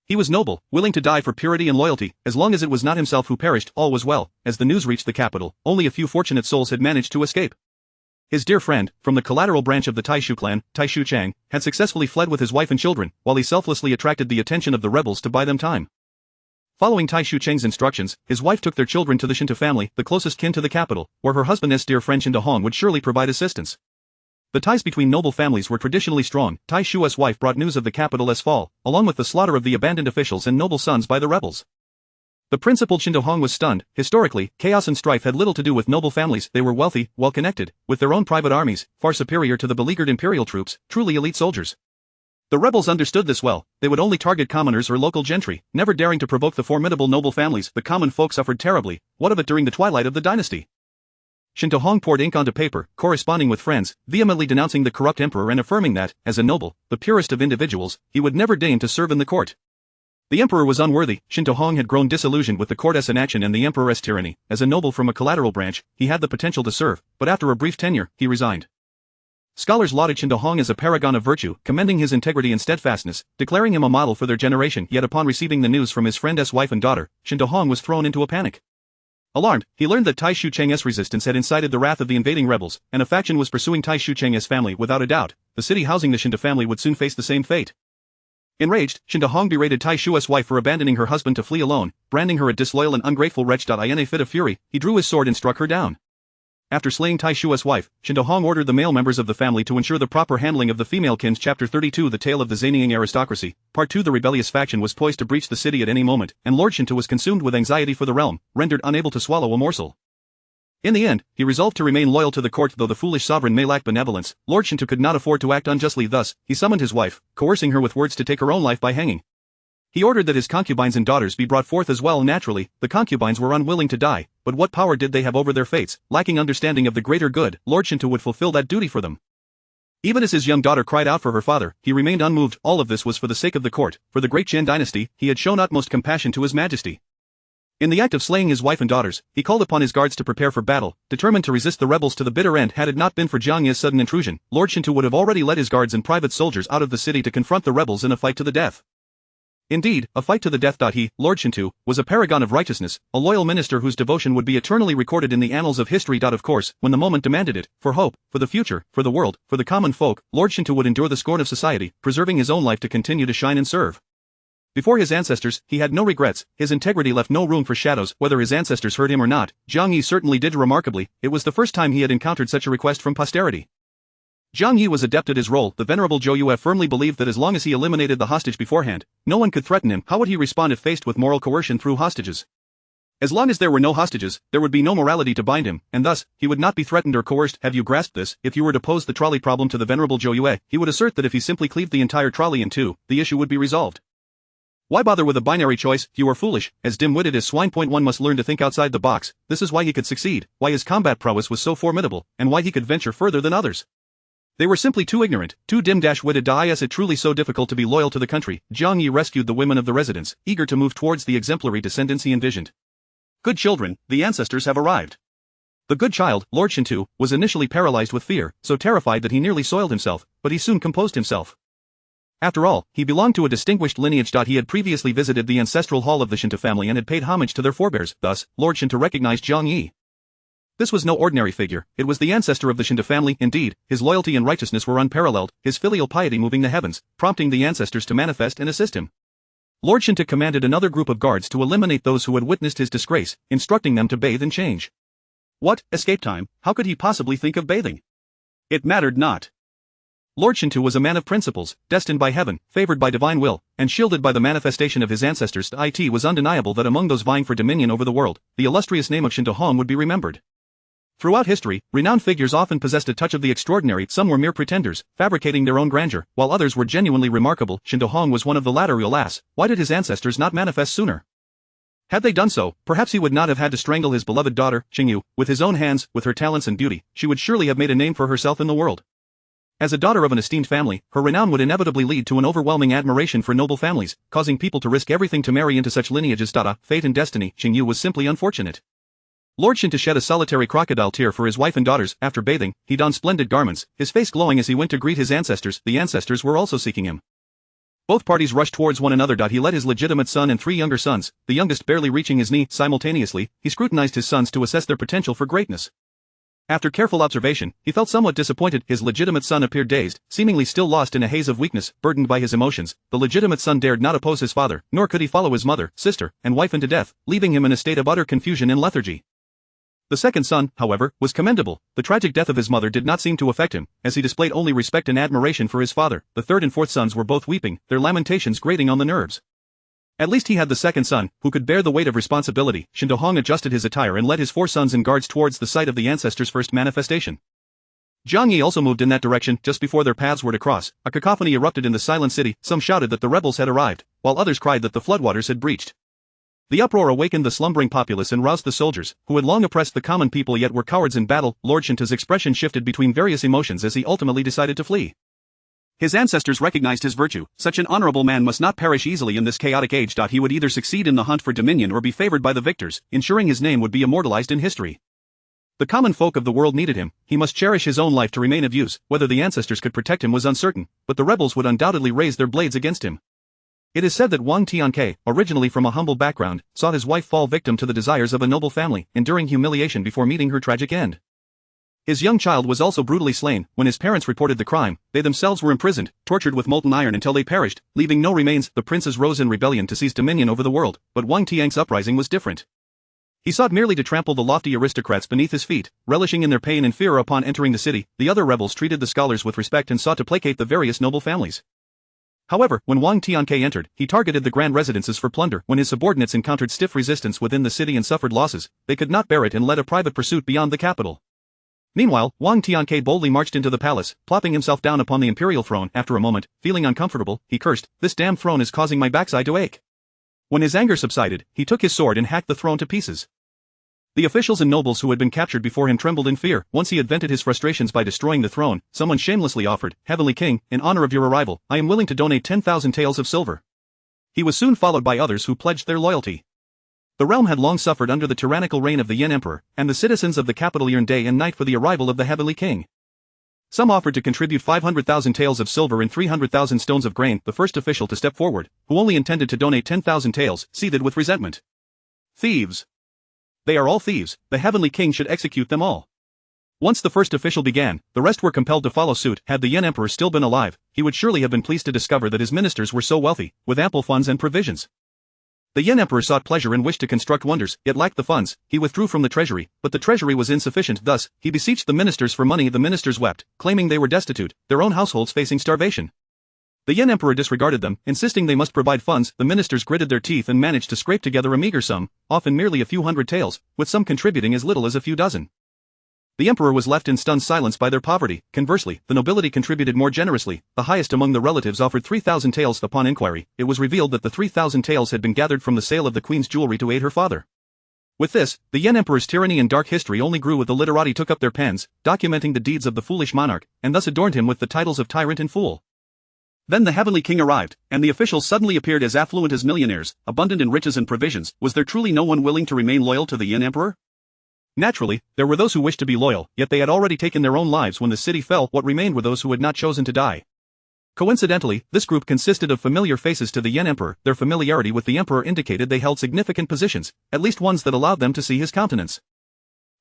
B: He was noble, willing to die for purity and loyalty. As long as it was not himself who perished, all was well. As the news reached the capital, only a few fortunate souls had managed to escape. His dear friend, from the collateral branch of the Taishu clan, Taishu Chang, had successfully fled with his wife and children, while he selflessly attracted the attention of the rebels to buy them time. Following Taishu Chang's instructions, his wife took their children to the Shinto family, the closest kin to the capital, where her husband's dear friend Shinta Hong would surely provide assistance. The ties between noble families were traditionally strong. Tai Shua's wife brought news of the capital's fall, along with the slaughter of the abandoned officials and noble sons by the rebels. The principled Shinto Hong was stunned. Historically, chaos and strife had little to do with noble families. They were wealthy, well-connected, with their own private armies, far superior to the beleaguered imperial troops, truly elite soldiers. The rebels understood this well. They would only target commoners or local gentry, never daring to provoke the formidable noble families. The common folk suffered terribly. What of it during the twilight of the dynasty? Shinto Hong poured ink onto paper, corresponding with friends, vehemently denouncing the corrupt emperor and affirming that, as a noble, the purest of individuals, he would never deign to serve in the court. The emperor was unworthy. Shinto Hong had grown disillusioned with the court's inaction and the emperor's tyranny. As a noble from a collateral branch, he had the potential to serve, but after a brief tenure, he resigned. Scholars lauded Shinto Hong as a paragon of virtue, commending his integrity and steadfastness, declaring him a model for their generation. Yet upon receiving the news from his friend's wife and daughter, Shinto Hong was thrown into a panic. Alarmed, he learned that Tai Shu Cheng's resistance had incited the wrath of the invading rebels, and a faction was pursuing Tai Shu Cheng's family. Without a doubt, the city housing the Shinto family would soon face the same fate. Enraged, Shinto Hong berated Tai Shua's wife for abandoning her husband to flee alone, branding her a disloyal and ungrateful wretch. In a fit of fury, he drew his sword and struck her down. After slaying Tai Shua's wife, Shinto Hong ordered the male members of the family to ensure the proper handling of the female kins. Chapter 32 The Tale of the Zanying Aristocracy, Part 2 The rebellious faction was poised to breach the city at any moment, and Lord Shinto was consumed with anxiety for the realm, rendered unable to swallow a morsel. In the end, he resolved to remain loyal to the court. Though the foolish sovereign may lack benevolence, Lord Shinto could not afford to act unjustly. Thus, he summoned his wife, coercing her with words to take her own life by hanging. He ordered that his concubines and daughters be brought forth as well. Naturally, the concubines were unwilling to die, but what power did they have over their fates? Lacking understanding of the greater good, Lord Shinto would fulfill that duty for them. Even as his young daughter cried out for her father, he remained unmoved. All of this was for the sake of the court. For the great Qin dynasty, he had shown utmost compassion to his majesty. In the act of slaying his wife and daughters, he called upon his guards to prepare for battle, determined to resist the rebels to the bitter end. Had it not been for Jiang Yi's sudden intrusion, Lord Shinto would have already led his guards and private soldiers out of the city to confront the rebels in a fight to the death. Indeed, a fight to the death. He, Lord Shinto, was a paragon of righteousness, a loyal minister whose devotion would be eternally recorded in the annals of history. Of course, when the moment demanded it, for hope, for the future, for the world, for the common folk, Lord Shinto would endure the scorn of society, preserving his own life to continue to shine and serve. Before his ancestors, he had no regrets. His integrity left no room for shadows. Whether his ancestors heard him or not, Jiang Yi certainly did remarkably. It was the first time he had encountered such a request from posterity. Jiang Yi was adept at his role. The venerable Zhou Yue firmly believed that as long as he eliminated the hostage beforehand, no one could threaten him. How would he respond if faced with moral coercion through hostages? As long as there were no hostages, there would be no morality to bind him, and thus, he would not be threatened or coerced. Have you grasped this? If you were to pose the trolley problem to the venerable Zhou Yue, he would assert that if he simply cleaved the entire trolley in two, the issue would be resolved. Why bother with a binary choice? You are foolish, as dim-witted as swine. One must learn to think outside the box. This is why he could succeed, why his combat prowess was so formidable, and why he could venture further than others. They were simply too ignorant, too dim-witted. Is it truly so difficult to be loyal to the country? Jiang Yi rescued the women of the residence, eager to move towards the exemplary descendants he envisioned. Good children, the ancestors have arrived. The good child, Lord Shinto, was initially paralyzed with fear, so terrified that he nearly soiled himself, but he soon composed himself. After all, he belonged to a distinguished lineage. He had previously visited the ancestral hall of the Shinto family and had paid homage to their forebears. Thus, Lord Shinto recognized Jiang Yi. This was no ordinary figure, it was the ancestor of the Shinto family. Indeed, his loyalty and righteousness were unparalleled, his filial piety moving the heavens, prompting the ancestors to manifest and assist him. Lord Shinto commanded another group of guards to eliminate those who had witnessed his disgrace, instructing them to bathe and change.
A: What, escape time? How could he possibly think of bathing? It mattered not.
B: Lord Shinto was a man of principles, destined by heaven, favored by divine will, and shielded by the manifestation of his ancestors. It was undeniable that among those vying for dominion over the world, the illustrious name of Shinto Hong would be remembered. Throughout history, renowned figures often possessed a touch of the extraordinary. Some were mere pretenders, fabricating their own grandeur, while others were genuinely remarkable. Shinto Hong was one of the latter. Alas, why did his ancestors not manifest sooner? Had they done so, perhaps he would not have had to strangle his beloved daughter, Qingyu, with his own hands. With her talents and beauty, she would surely have made a name for herself in the world. As a daughter of an esteemed family, her renown would inevitably lead to an overwhelming admiration for noble families, causing people to risk everything to marry into such lineages. Fate and destiny. Qingyu was simply unfortunate. Lord Shinto shed a solitary crocodile tear for his wife and daughters. After bathing, he donned splendid garments, his face glowing as he went to greet his ancestors. The ancestors were also seeking him. Both parties rushed towards one another. He led his legitimate son and 3 younger sons, the youngest barely reaching his knee. Simultaneously, he scrutinized his sons to assess their potential for greatness. After careful observation, he felt somewhat disappointed. His legitimate son appeared dazed, seemingly still lost in a haze of weakness, burdened by his emotions. The legitimate son dared not oppose his father, nor could he follow his mother, sister, and wife into death, leaving him in a state of utter confusion and lethargy. The second son, however, was commendable. The tragic death of his mother did not seem to affect him, as he displayed only respect and admiration for his father. The third and fourth sons were both weeping, their lamentations grating on the nerves. At least he had the second son, who could bear the weight of responsibility. Shindo Hong adjusted his attire and led his four sons and guards towards the site of the ancestor's first manifestation. Jiang Yi also moved in that direction just before their paths were to cross. A cacophony erupted in the silent city. Some shouted that the rebels had arrived, while others cried that the floodwaters had breached. The uproar awakened the slumbering populace and roused the soldiers, who had long oppressed the common people yet were cowards in battle. Lord Shinta's expression shifted between various emotions as he ultimately decided to flee.
A: His ancestors recognized his virtue. Such an honorable man must not perish easily in this chaotic age. He would either succeed in the hunt for dominion or be favored by the victors, ensuring his name would be immortalized in history. The common folk of the world needed him. He must cherish his own life to remain of use. Whether the ancestors could protect him was uncertain, but the rebels would undoubtedly raise their blades against him. It is said that Wang Tianke, originally from a humble background, saw his wife fall victim to the desires of a noble family, enduring humiliation before meeting her tragic end. His young child was also brutally slain. When his parents reported the crime, they themselves were imprisoned, tortured with molten iron until they perished, leaving no remains. The princes rose in rebellion to seize dominion over the world, but Wang Tian's uprising was different. He sought merely to trample the lofty aristocrats beneath his feet, relishing in their pain and fear upon entering the city. The other rebels treated the scholars with respect and sought to placate the various noble families. However, when Wang Tianke entered, he targeted the grand residences for plunder. When his subordinates encountered stiff resistance within the city and suffered losses, they could not bear it and led a private pursuit beyond the capital. Meanwhile, Wang Tianke boldly marched into the palace, plopping himself down upon the imperial throne. After a moment, feeling uncomfortable, he cursed, "This damn throne is causing my backside to ache." When his anger subsided, he took his sword and hacked the throne to pieces. The officials and nobles who had been captured before him trembled in fear. Once he had vented his frustrations by destroying the throne, someone shamelessly offered, "Heavenly King, in honor of your arrival, I am willing to donate 10,000 taels of silver." He was soon followed by others who pledged their loyalty. The realm had long suffered under the tyrannical reign of the Yin Emperor, and the citizens of the capital yearned day and night for the arrival of the Heavenly King. Some offered to contribute 500,000 taels of silver and 300,000 stones of grain. The first official to step forward, who only intended to donate 10,000 taels, seethed with resentment. "Thieves! They are all thieves, the Heavenly King should execute them all." Once the first official began, the rest were compelled to follow suit. Had the Yin Emperor still been alive, he would surely have been pleased to discover that his ministers were so wealthy, with ample funds and provisions. The Yin Emperor sought pleasure and wished to construct wonders, yet lacked the funds. He withdrew from the treasury, but the treasury was insufficient. Thus, he beseeched the ministers for money. The ministers wept, claiming they were destitute, their own households facing starvation. The Yin Emperor disregarded them, insisting they must provide funds. The ministers gritted their teeth and managed to scrape together a meager sum, often merely a few hundred taels, with some contributing as little as a few dozen. The emperor was left in stunned silence by their poverty. Conversely, the nobility contributed more generously. The highest among the relatives offered 3,000 taels. Upon inquiry, it was revealed that the 3,000 taels had been gathered from the sale of the queen's jewelry to aid her father. With this, the Yin Emperor's tyranny and dark history only grew. With the literati took up their pens, documenting the deeds of the foolish monarch, and thus adorned him with the titles of tyrant and fool. Then the Heavenly King arrived, and the officials suddenly appeared as affluent as millionaires, abundant in riches and provisions. Was there truly no one willing to remain loyal to the Yin Emperor? Naturally, there were those who wished to be loyal, yet they had already taken their own lives when the city fell. What remained were those who had not chosen to die. Coincidentally, this group consisted of familiar faces to the Yin Emperor. Their familiarity with the Emperor indicated they held significant positions, at least ones that allowed them to see his countenance.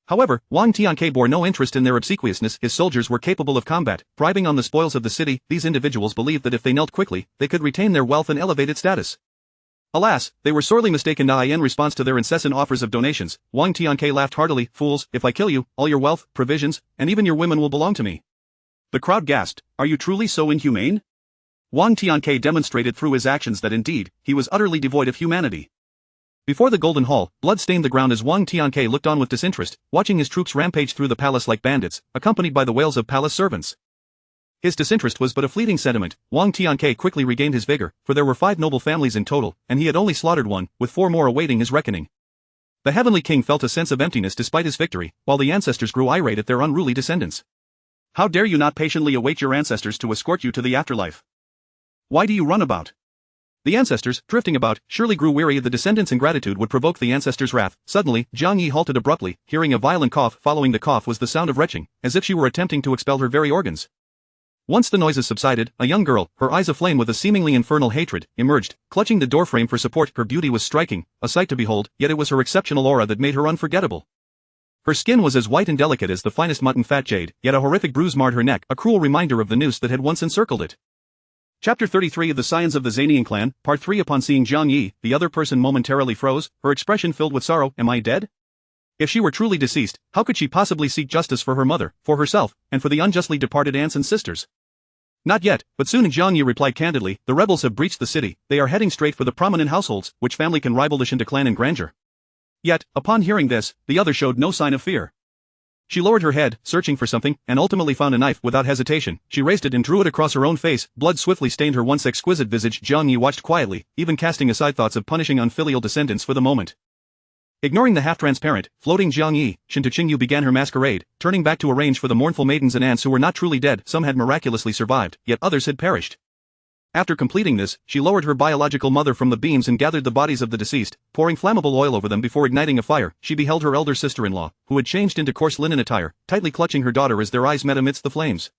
A: However, Wang Tianke bore no interest in their obsequiousness. His soldiers were capable of combat, thriving on the spoils of the city. These individuals believed that if they knelt quickly, they could retain their wealth and elevated status. Alas, they were sorely mistaken. In response to their incessant offers of donations, Wang Tianke laughed heartily. "Fools, if I kill you, all your wealth, provisions, and even your women will belong to me." The crowd gasped. "Are you truly so inhumane?" Wang Tianke demonstrated through his actions that indeed, he was utterly devoid of humanity. Before the Golden Hall, blood stained the ground as Wang Tianke looked on with disinterest, watching his troops rampage through the palace like bandits, accompanied by the wails of palace servants. His disinterest was but a fleeting sentiment. Wang Tianke quickly regained his vigor, for there were 5 noble families in total, and he had only slaughtered one, with 4 more awaiting his reckoning. The Heavenly King felt a sense of emptiness despite his victory, while the ancestors grew irate at their unruly descendants. "How dare you not patiently await your ancestors to escort you to the afterlife? Why do you run about?" The ancestors, drifting about, surely grew weary. The descendants' ingratitude would provoke the ancestors' wrath. Suddenly, Jiang Yi halted abruptly, hearing a violent cough. Following the cough was the sound of retching, as if she were attempting to expel her very organs. Once the noises subsided, a young girl, her eyes aflame with a seemingly infernal hatred, emerged, clutching the doorframe for support. Her beauty was striking, a sight to behold, yet it was her exceptional aura that made her unforgettable. Her skin was as white and delicate as the finest mutton fat jade, yet a horrific bruise marred her neck, a cruel reminder of the noose that had once encircled it. Chapter 33 of the Scions of the Zanian Clan, Part 3. Upon seeing Jiang Yi, the other person momentarily froze, her expression filled with sorrow. "Am I dead?"
B: If she were truly deceased, how could she possibly seek justice for her mother, for herself, and for the unjustly departed aunts and sisters? Not yet, but soon Jiang Yi replied candidly, the rebels have breached the city, they are heading straight for the prominent households, which family can rival the Shinta clan in grandeur. Yet, upon hearing this, the other showed no sign of fear. She lowered her head, searching for something, and ultimately found a knife without hesitation. She raised it and drew it across her own face. Blood swiftly stained her once exquisite visage. Jiang Yi watched quietly, even casting aside thoughts of punishing unfilial descendants for the moment. Ignoring the half-transparent, floating Jiang Yi, Shinta Qingyu began her masquerade, turning back to arrange for the mournful maidens and aunts who were not truly dead. Some had miraculously survived, yet others had perished. After completing this, she lowered her biological mother from the beams and gathered the bodies of the deceased, pouring flammable oil over them before igniting a fire. She beheld her elder sister-in-law, who had changed into coarse linen attire, tightly clutching her daughter as their eyes met amidst the flames.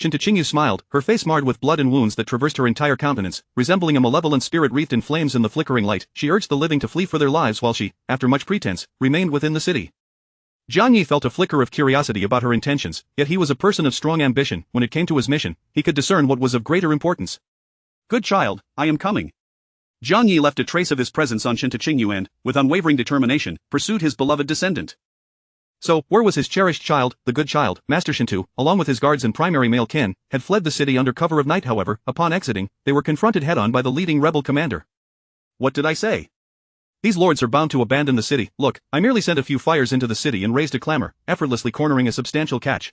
B: Shinta Qingyu smiled, her face marred with blood and wounds that traversed her entire countenance, resembling a malevolent spirit wreathed in flames in the flickering light. She urged the living to flee for their lives while she, after much pretense, remained within the city. Jiang Yi felt a flicker of curiosity about her intentions, yet he was a person of strong ambition. When it came to his mission, he could discern what was of greater importance.
A: Good child, I am coming. Jiang Yi left a trace of his presence on Shinta Qingyu and, with unwavering determination, pursued his beloved descendant.
B: So, where was his cherished child, the good child? Master Shintu, along with his guards and primary male kin, had fled the city under cover of night. However, upon exiting, they were confronted head-on by the leading rebel commander.
A: What did I say?
B: These lords are bound to abandon the city. Look, I merely sent a few fires into the city and raised a clamor, effortlessly cornering a substantial catch.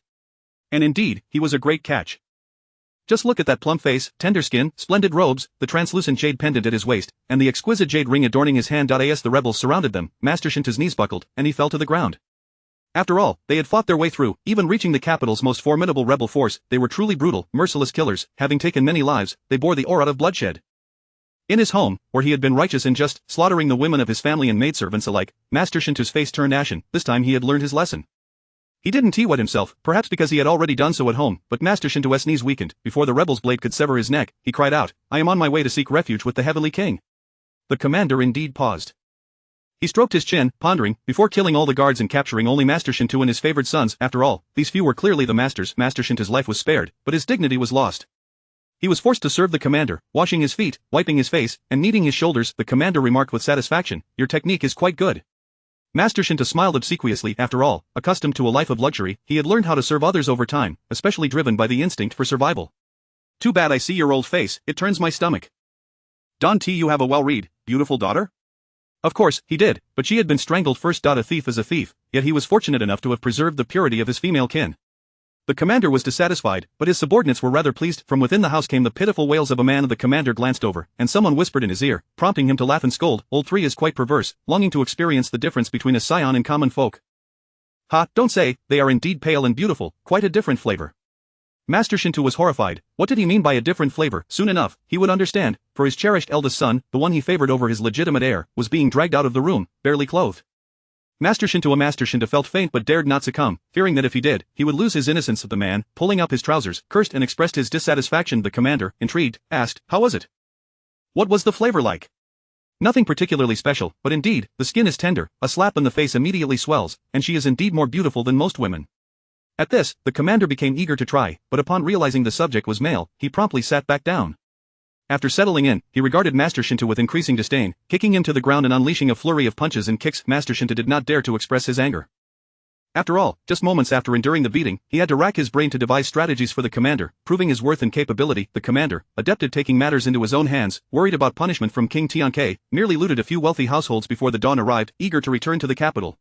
A: And indeed, he was a great catch.
B: Just look at that plump face, tender skin, splendid robes, the translucent jade pendant at his waist, and the exquisite jade ring adorning his hand. As the rebels surrounded them, Master Shinta's knees buckled, and he fell to the ground. After all, they had fought their way through, even reaching the capital's most formidable rebel force. They were truly brutal, merciless killers, having taken many lives. They bore the aura of bloodshed. In his home, where he had been righteous and just, slaughtering the women of his family and maidservants alike, Master Shinta's face turned ashen. This time he had learned his lesson. He didn't T-wet himself, perhaps because he had already done so at home, but Master Shinto's knees weakened. Before the rebel's blade could sever his neck, he cried out, I am on my way to seek refuge with the Heavenly King. The commander indeed paused. He stroked his chin, pondering, before killing all the guards and capturing only Master Shinto and his favored sons. After all, these few were clearly the masters. Master Shinto's life was spared, but his dignity was lost. He was forced to serve the commander, washing his feet, wiping his face, and kneading his shoulders. The commander remarked with satisfaction, your technique is quite good. Master Shinta smiled obsequiously. After all, accustomed to a life of luxury, he had learned how to serve others over time, especially driven by the instinct for survival.
A: Too bad I see your old face, it turns my stomach. Don't you have a well-read, beautiful daughter?
B: Of course, he did, but she had been strangled first. A thief is a thief, yet he was fortunate enough to have preserved the purity of his female kin. The commander was dissatisfied, but his subordinates were rather pleased. From within the house came the pitiful wails of a man. The commander glanced over, and someone whispered in his ear, prompting him to laugh and scold. Old 3 is quite perverse, longing to experience the difference between a scion and common folk. Ha, don't say, they are indeed pale and beautiful, quite a different flavor. Master Shinto was horrified. What did he mean by a different flavor? Soon enough, he would understand, for his cherished eldest son, the one he favored over his legitimate heir, was being dragged out of the room, barely clothed. Master Shinto felt faint but dared not succumb, fearing that if he did, he would lose his innocence. The man, pulling up his trousers, cursed and expressed his dissatisfaction. The commander, intrigued, asked, how was it? What was the flavor like? Nothing particularly special, but indeed, the skin is tender, a slap in the face immediately swells, and she is indeed more beautiful than most women. At this, the commander became eager to try, but upon realizing the subject was male, he promptly sat back down. After settling in, he regarded Master Shinto with increasing disdain, kicking him to the ground and unleashing a flurry of punches and kicks. Master Shinto did not dare to express his anger. After all, just moments after enduring the beating, he had to rack his brain to devise strategies for the commander, proving his worth and capability. The commander, adept at taking matters into his own hands, worried about punishment from King Tianke, merely looted a few wealthy households before the dawn arrived, eager to return to the capital.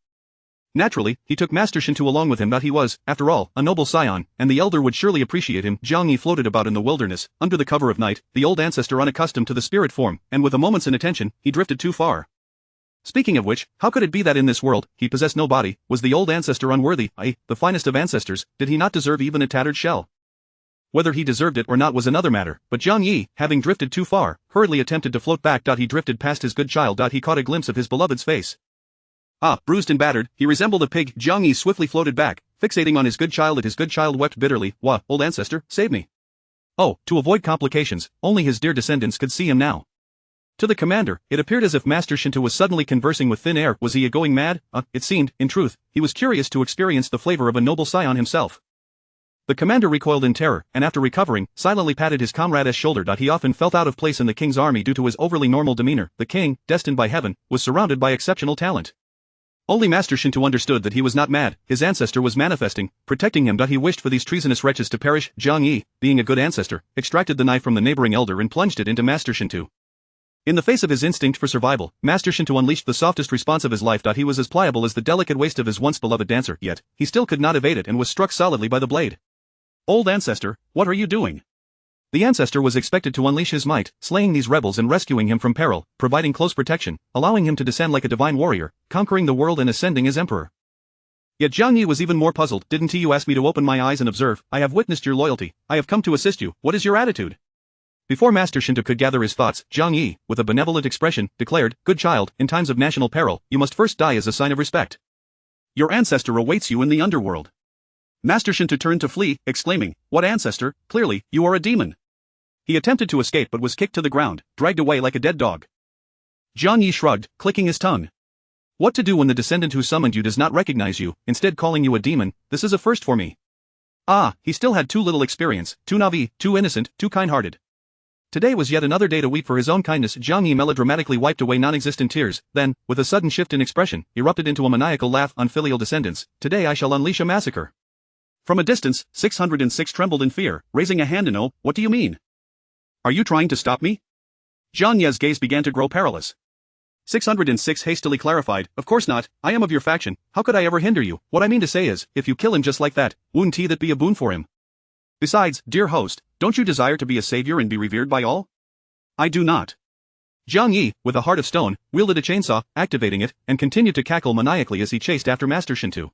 B: Naturally, he took Master Shinto along with him. He was, after all, a noble scion, and the elder would surely appreciate him. Jiang Yi floated about in the wilderness, under the cover of night, the old ancestor unaccustomed to the spirit form, and with a moment's inattention, he drifted too far. Speaking of which, how could it be that in this world, he possessed no body? Was the old ancestor unworthy? The finest of ancestors, did he not deserve even a tattered shell? Whether he deserved it or not was another matter, but Jiang Yi, having drifted too far, hurriedly attempted to float back. He drifted past his good child. He caught a glimpse of his beloved's face. Ah, bruised and battered, he resembled a pig. Jiang Yi swiftly floated back, fixating on his good child. His good child wept bitterly. Wah, old ancestor, save me. Oh, to avoid complications, only his dear descendants could see him now. To the commander, it appeared as if Master Shinto was suddenly conversing with thin air. Was he going mad? It seemed, in truth, he was curious to experience the flavor of a noble scion himself. The commander recoiled in terror, and after recovering, silently patted his comrade's shoulder. He often felt out of place in the king's army due to his overly normal demeanor. The king, destined by heaven, was surrounded by exceptional talent. Only Master Shinto understood that he was not mad, his ancestor was manifesting, protecting him. He wished for these treasonous wretches to perish. Zhang Yi, being a good ancestor, extracted the knife from the neighboring elder and plunged it into Master Shinto. In the face of his instinct for survival, Master Shinto unleashed the softest response of his life. He was as pliable as the delicate waist of his once beloved dancer, yet, he still could not evade it and was struck solidly by the blade.
A: Old ancestor, what are you doing?
B: The ancestor was expected to unleash his might, slaying these rebels and rescuing him from peril, providing close protection, allowing him to descend like a divine warrior, conquering the world and ascending as emperor. Yet Zhang Yi was even more puzzled. Didn't you ask me to open my eyes and observe? I have witnessed your loyalty. I have come to assist you. What is your attitude? Before Master Shinto could gather his thoughts, Zhang Yi, with a benevolent expression, declared, "Good child, in times of national peril, you must first die as a sign of respect.
A: Your ancestor awaits you in the underworld." Master Shinto turned to flee, exclaiming, "What ancestor? Clearly, you are a demon." He attempted to escape but was kicked to the ground, dragged away like a dead dog. Zhang Yi shrugged, clicking his tongue. What to do when the descendant who summoned you does not recognize you, instead calling you a demon? This is a first for me. Ah, he still had too little experience, too naive, too innocent, too kind-hearted. Today was yet another day to weep for his own kindness. Zhang Yi melodramatically wiped away non-existent tears, then, with a sudden shift in expression, erupted into a maniacal laugh. Unfilial descendants, today I shall unleash a massacre. From a distance, 606 trembled in fear, raising a hand in "Oh, what do you mean? Are you trying to stop me?" Zhang Ye's gaze began to grow perilous. 606 hastily clarified, "Of course not, I am of your faction, how could I ever hinder you? What I mean to say is, if you kill him just like that, wouldn't that be a boon for him? Besides, dear host, don't you desire to be a savior and be revered by all?" "I do not." Zhang Yi, with a heart of stone, wielded a chainsaw, activating it, and continued to cackle maniacally as he chased after Master Shinto.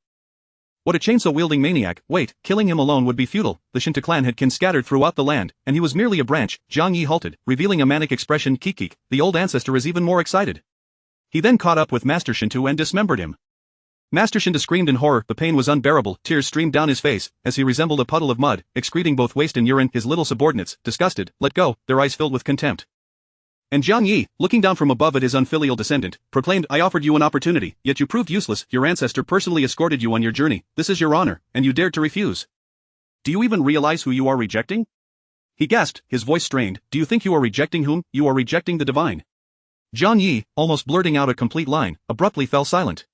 A: What a chainsaw-wielding maniac! Wait, killing him alone would be futile. The Shinto clan had kin scattered throughout the land, and he was merely a branch. Zhang Yi halted, revealing a manic expression. Kikik, the old ancestor is even more excited. He then caught up with Master Shinto and dismembered him. Master Shinto screamed in horror. The pain was unbearable. Tears streamed down his face, as he resembled a puddle of mud, excreting both waste and urine. His little subordinates, disgusted, let go, their eyes filled with contempt. And Zhang Yi, looking down from above at his unfilial descendant, proclaimed, "I offered you an opportunity, yet you proved useless. Your ancestor personally escorted you on your journey. This is your honor, and you dared to refuse. Do you even realize who you are rejecting?" He gasped, his voice strained. "Do you think you are rejecting whom? You are rejecting the divine." Zhang Yi, almost blurting out a complete line, abruptly fell silent.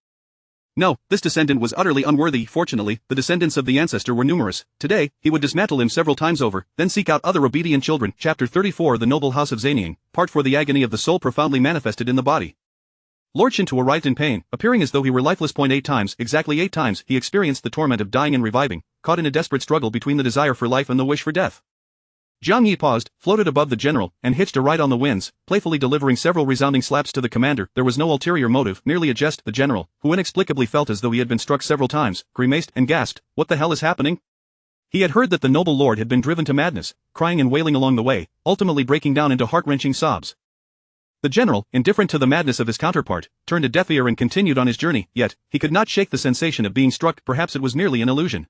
A: No, this descendant was utterly unworthy. Fortunately, the descendants of the ancestor were numerous. Today, he would dismantle him several times over, then seek out other obedient children. Chapter 34 The Noble House of Zanying, Part 4 The agony of the soul profoundly manifested in the body. Lord Shinto writhed in pain, appearing as though he were lifeless. 8 times, exactly 8 times, he experienced the torment of dying and reviving, caught in a desperate struggle between the desire for life and the wish for death. Zhang Yi paused, floated above the general, and hitched a ride on the winds, playfully delivering several resounding slaps to the commander. There was no ulterior motive, merely a jest. The general, who inexplicably felt as though he had been struck several times, grimaced and gasped, "What the hell is happening?" He had heard that the noble lord had been driven to madness, crying and wailing along the way, ultimately breaking down into heart-wrenching sobs. The general, indifferent to the madness of his counterpart, turned a deaf ear and continued on his journey, yet, he could not shake the sensation of being struck. Perhaps it was merely an illusion.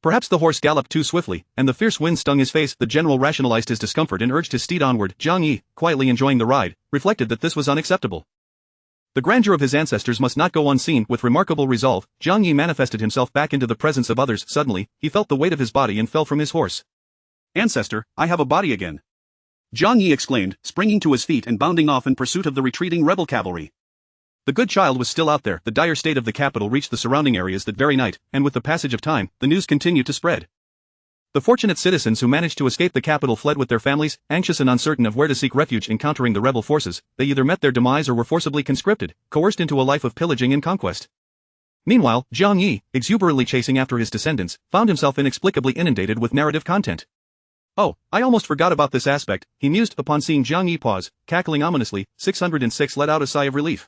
A: Perhaps the horse galloped too swiftly, and the fierce wind stung his face. The general rationalized his discomfort and urged his steed onward. Zhang Yi, quietly enjoying the ride, reflected that this was unacceptable. The grandeur of his ancestors must not go unseen. With remarkable resolve, Zhang Yi manifested himself back into the presence of others. Suddenly, he felt the weight of his body and fell from his horse. "Ancestor, I have a body again!" Zhang Yi exclaimed, springing to his feet and bounding off in pursuit of the retreating rebel cavalry. The good child was still out there. The dire state of the capital reached the surrounding areas that very night, and with the passage of time, the news continued to spread. The fortunate citizens who managed to escape the capital fled with their families, anxious and uncertain of where to seek refuge. Encountering the rebel forces, they either met their demise or were forcibly conscripted, coerced into a life of pillaging and conquest. Meanwhile, Zhang Yi, exuberantly chasing after his descendants, found himself inexplicably inundated with narrative content. "Oh, I almost forgot about this aspect," he mused upon seeing Zhang Yi pause, cackling ominously. 606 let out a sigh of relief.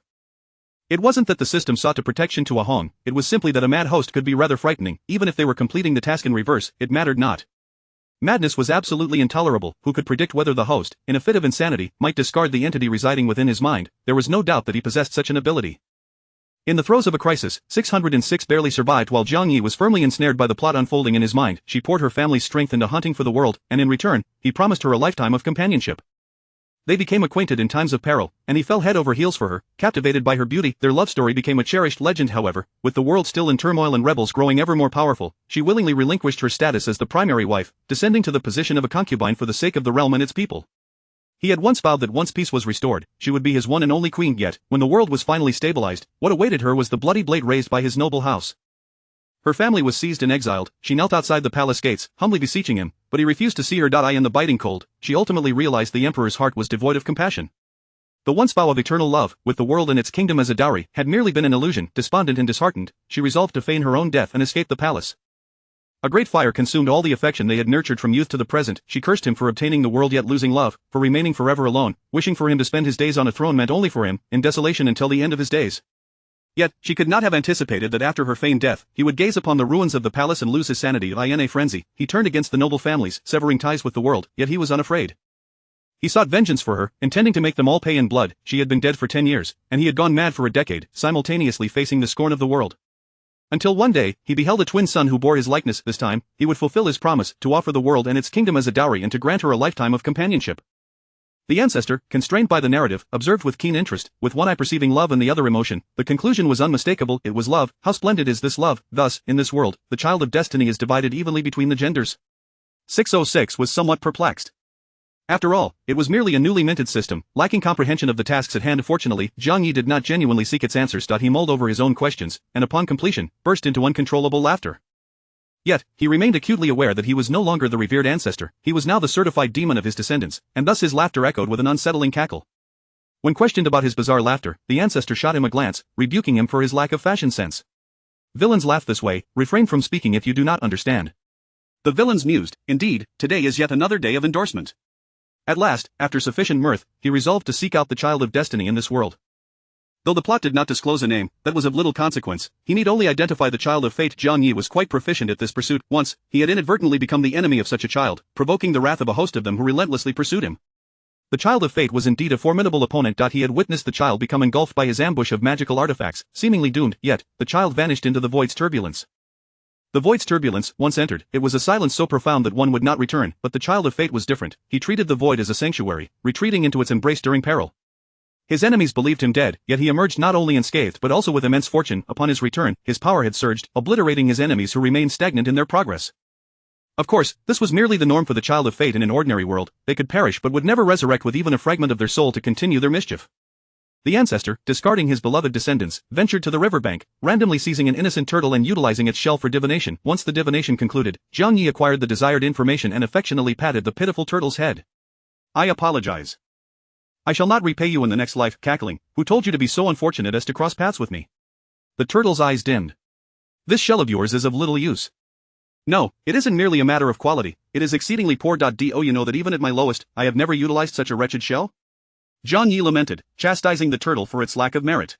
A: It wasn't that the system sought to protect Shinto Ahong, it was simply that a mad host could be rather frightening. Even if they were completing the task in reverse, it mattered not. Madness was absolutely intolerable. Who could predict whether the host, in a fit of insanity, might discard the entity residing within his mind? There was no doubt that he possessed such an ability. In the throes of a crisis, 606 barely survived while Zhang Yi was firmly ensnared by the plot unfolding in his mind. She poured her family's strength into hunting for the world, and in return, he promised her a lifetime of companionship. They became acquainted in times of peril, and he fell head over heels for her, captivated by her beauty. Their love story became a cherished legend. However, with the world still in turmoil and rebels growing ever more powerful, she willingly relinquished her status as the primary wife, descending to the position of a concubine for the sake of the realm and its people.
B: He had once vowed that once peace was restored, she would be his one and only queen, yet, when the world was finally stabilized, what awaited her was the bloody blade raised by his noble house. Her family was seized and exiled. She knelt outside the palace gates, humbly beseeching him, but he refused to see her die in the biting cold. She ultimately realized the emperor's heart was devoid of compassion. The once vow of eternal love, with the world and its kingdom as a dowry, had merely been an illusion. Despondent and disheartened, she resolved to feign her own death and escape the palace. A great fire consumed all the affection they had nurtured from youth to the present. She cursed him for obtaining the world yet losing love, for remaining forever alone. Wishing for him to spend his days on a throne meant only for him, in desolation until the end of his days. Yet, she could not have anticipated that after her feigned death, he would gaze upon the ruins of the palace and lose his sanity. In a frenzy, he turned against the noble families, severing ties with the world, yet he was unafraid. He sought vengeance for her, intending to make them all pay in blood. She had been dead for 10 years, and he had gone mad for a decade, simultaneously facing the scorn of the world. Until one day, he beheld a twin son who bore his likeness. This time, he would fulfill his promise, to offer the world and its kingdom as a dowry and to grant her a lifetime of companionship. The ancestor, constrained by the narrative, observed with keen interest, with one eye perceiving love and the other emotion. The conclusion was unmistakable, it was love. How splendid is this love! Thus, in this world, the child of destiny is divided evenly between the genders. 606 was somewhat perplexed. After all, it was merely a newly minted system, lacking comprehension of the tasks at hand. Fortunately, Zhang Yi did not genuinely seek its answers. He mulled over his own questions, and upon completion, burst into uncontrollable laughter. Yet, he remained acutely aware that he was no longer the revered ancestor, he was now the certified demon of his descendants, and thus his laughter echoed with an unsettling cackle. When questioned about his bizarre laughter, the ancestor shot him a glance, rebuking him for his lack of fashion sense. Villains laugh this way, refrain from speaking if you do not understand.
A: The villains mused, indeed, today is yet another day of endorsement.
B: At last, after sufficient mirth, he resolved to seek out the child of destiny in this world.
A: Though the plot did not disclose a name, that was of little consequence, he need only identify the child of fate. Zhang Yi was quite proficient at this pursuit. Once, he had inadvertently become the enemy of such a child, provoking the wrath of a host of them who relentlessly pursued him. The child of fate was indeed a formidable opponent. He had witnessed the child become engulfed by his ambush of magical artifacts, seemingly doomed, yet, the child vanished into the void's turbulence. The void's turbulence, once entered, it was a silence so profound that one would not return, but the child of fate was different. He treated the void as a sanctuary, retreating into its embrace during peril. His enemies believed him dead, yet he emerged not only unscathed but also with immense fortune. Upon his return, his power had surged, obliterating his enemies who remained stagnant in their progress. Of course, this was merely the norm for the child of fate in an ordinary world. They could perish but would never resurrect with even a fragment of their soul to continue their mischief. The ancestor, discarding his beloved descendants, ventured to the riverbank, randomly seizing an innocent turtle and utilizing its shell for divination. Once the divination concluded, Zhang Yi acquired the desired information and affectionately patted the pitiful turtle's head. I apologize.
B: I shall not repay you in the next life, cackling. Who told you to be so unfortunate as to cross paths with me? The turtle's eyes dimmed. This shell of yours is of little use.
A: No, it isn't merely a matter of quality, it is exceedingly poor. Do you know that even at my lowest, I have never utilized such a wretched shell? Zhang Yi lamented, chastising the turtle for its lack of merit.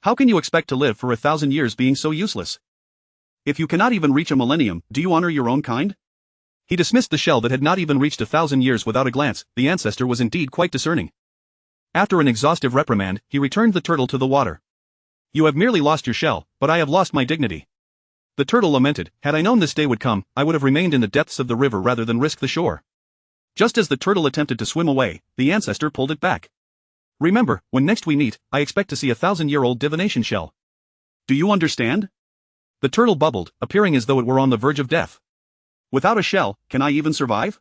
B: How can you expect to live for 1,000 years being so useless?
A: If you cannot even reach a millennium, do you honor your own kind?
B: He dismissed the shell that had not even reached 1,000 years without a glance. The ancestor was indeed quite discerning. After an exhaustive reprimand, he returned the turtle to the water. You have merely lost your shell, but I have lost my dignity. The turtle lamented, had I known this day would come, I would have remained in the depths of the river rather than risk the shore. Just as the turtle attempted to swim away, the ancestor pulled it back. Remember, when next we meet, I expect to see a 1,000-year-old divination shell.
A: Do you understand?
B: The turtle bubbled, appearing as though it were on the verge of death.
A: Without a shell, can I even survive?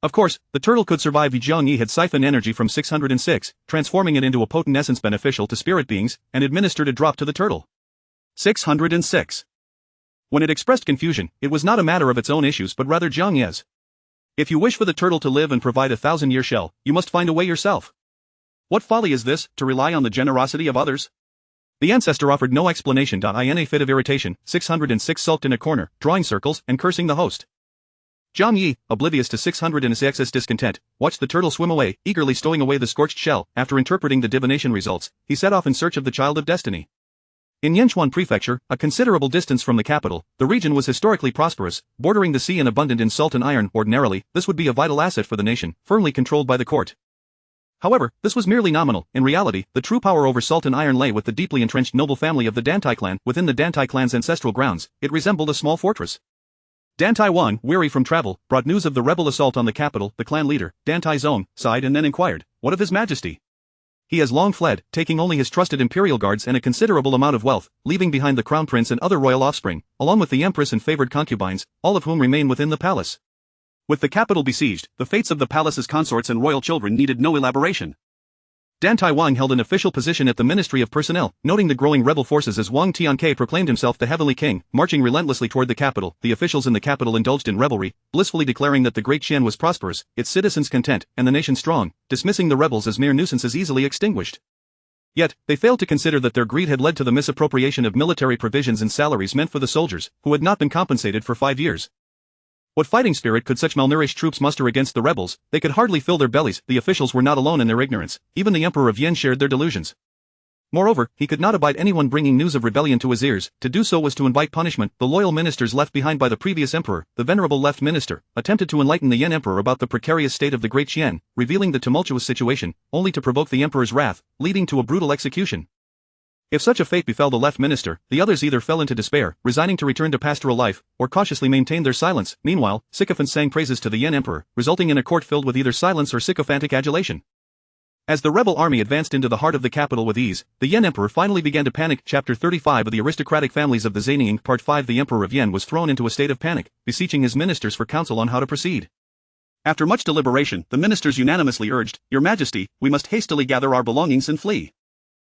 B: Of course, the turtle could survive. Zhang Yi had siphoned energy from 606, transforming it into a potent essence beneficial to spirit beings, and administered a drop to the turtle.
A: 606.
B: When it expressed confusion, it was not a matter of its own issues but rather Zhang Yi's. If you wish for the turtle to live and provide a 1,000-year shell, you must find a way yourself.
A: What folly is this, to rely on the generosity of others?
B: The ancestor offered no explanation. In a fit of irritation, 606 sulked in a corner, drawing circles and cursing the host. Zhang Yi, oblivious to 606's discontent, watched the turtle swim away, eagerly stowing away the scorched shell. After interpreting the divination results, he set off in search of the child of destiny. In Yanchuan Prefecture, a considerable distance from the capital, the region was historically prosperous, bordering the sea and abundant in salt and iron. Ordinarily, this would be a vital asset for the nation, firmly controlled by the court. However, this was merely nominal. In reality, the true power over salt and iron lay with the deeply entrenched noble family of the Dantai clan. Within the Dantai clan's ancestral grounds, it resembled a small fortress. Dantai Wan, weary from travel, brought news of the rebel assault on the capital. The clan leader, Dantai Zong, sighed and then inquired, "What of His Majesty?" "He has long fled, taking only his trusted imperial guards and a considerable amount of wealth, leaving behind the crown prince and other royal offspring, along with the empress and favored concubines, all of whom remain within the palace."
A: With the capital besieged, the fates of the palace's consorts and royal children needed no elaboration.
B: Dan Tai Wang held an official position at the Ministry of Personnel, noting the growing rebel forces as Wang Tianke proclaimed himself the Heavenly King, marching relentlessly toward the capital. The officials in the capital indulged in revelry, blissfully declaring that the Great Qian was prosperous, its citizens content, and the nation strong, dismissing the rebels as mere nuisances easily extinguished. Yet, they failed to consider that their greed had led to the misappropriation of military provisions and salaries meant for the soldiers, who had not been compensated for 5 years. What fighting spirit could such malnourished troops muster against the rebels? They could hardly fill their bellies. The officials were not alone in their ignorance. Even the Emperor of Yen shared their delusions. Moreover, he could not abide anyone bringing news of rebellion to his ears. To do so was to invite punishment. The loyal ministers left behind by the previous emperor, the venerable left minister, attempted to enlighten the Yen emperor about the precarious state of the Great Qian, revealing the tumultuous situation, only to provoke the emperor's wrath, leading to a brutal execution. If such a fate befell the left minister, the others either fell into despair, resigning to return to pastoral life, or cautiously maintained their silence. Meanwhile, sycophants sang praises to the Yen emperor, resulting in a court filled with either silence or sycophantic adulation. As the rebel army advanced into the heart of the capital with ease, the Yen emperor finally began to panic. Chapter 35 of the Aristocratic Families of the Zanying, Part 5. The emperor of Yen was thrown into a state of panic, beseeching his ministers for counsel on how to proceed.
A: After much deliberation, the ministers unanimously urged, "Your Majesty, we must hastily gather our belongings and flee."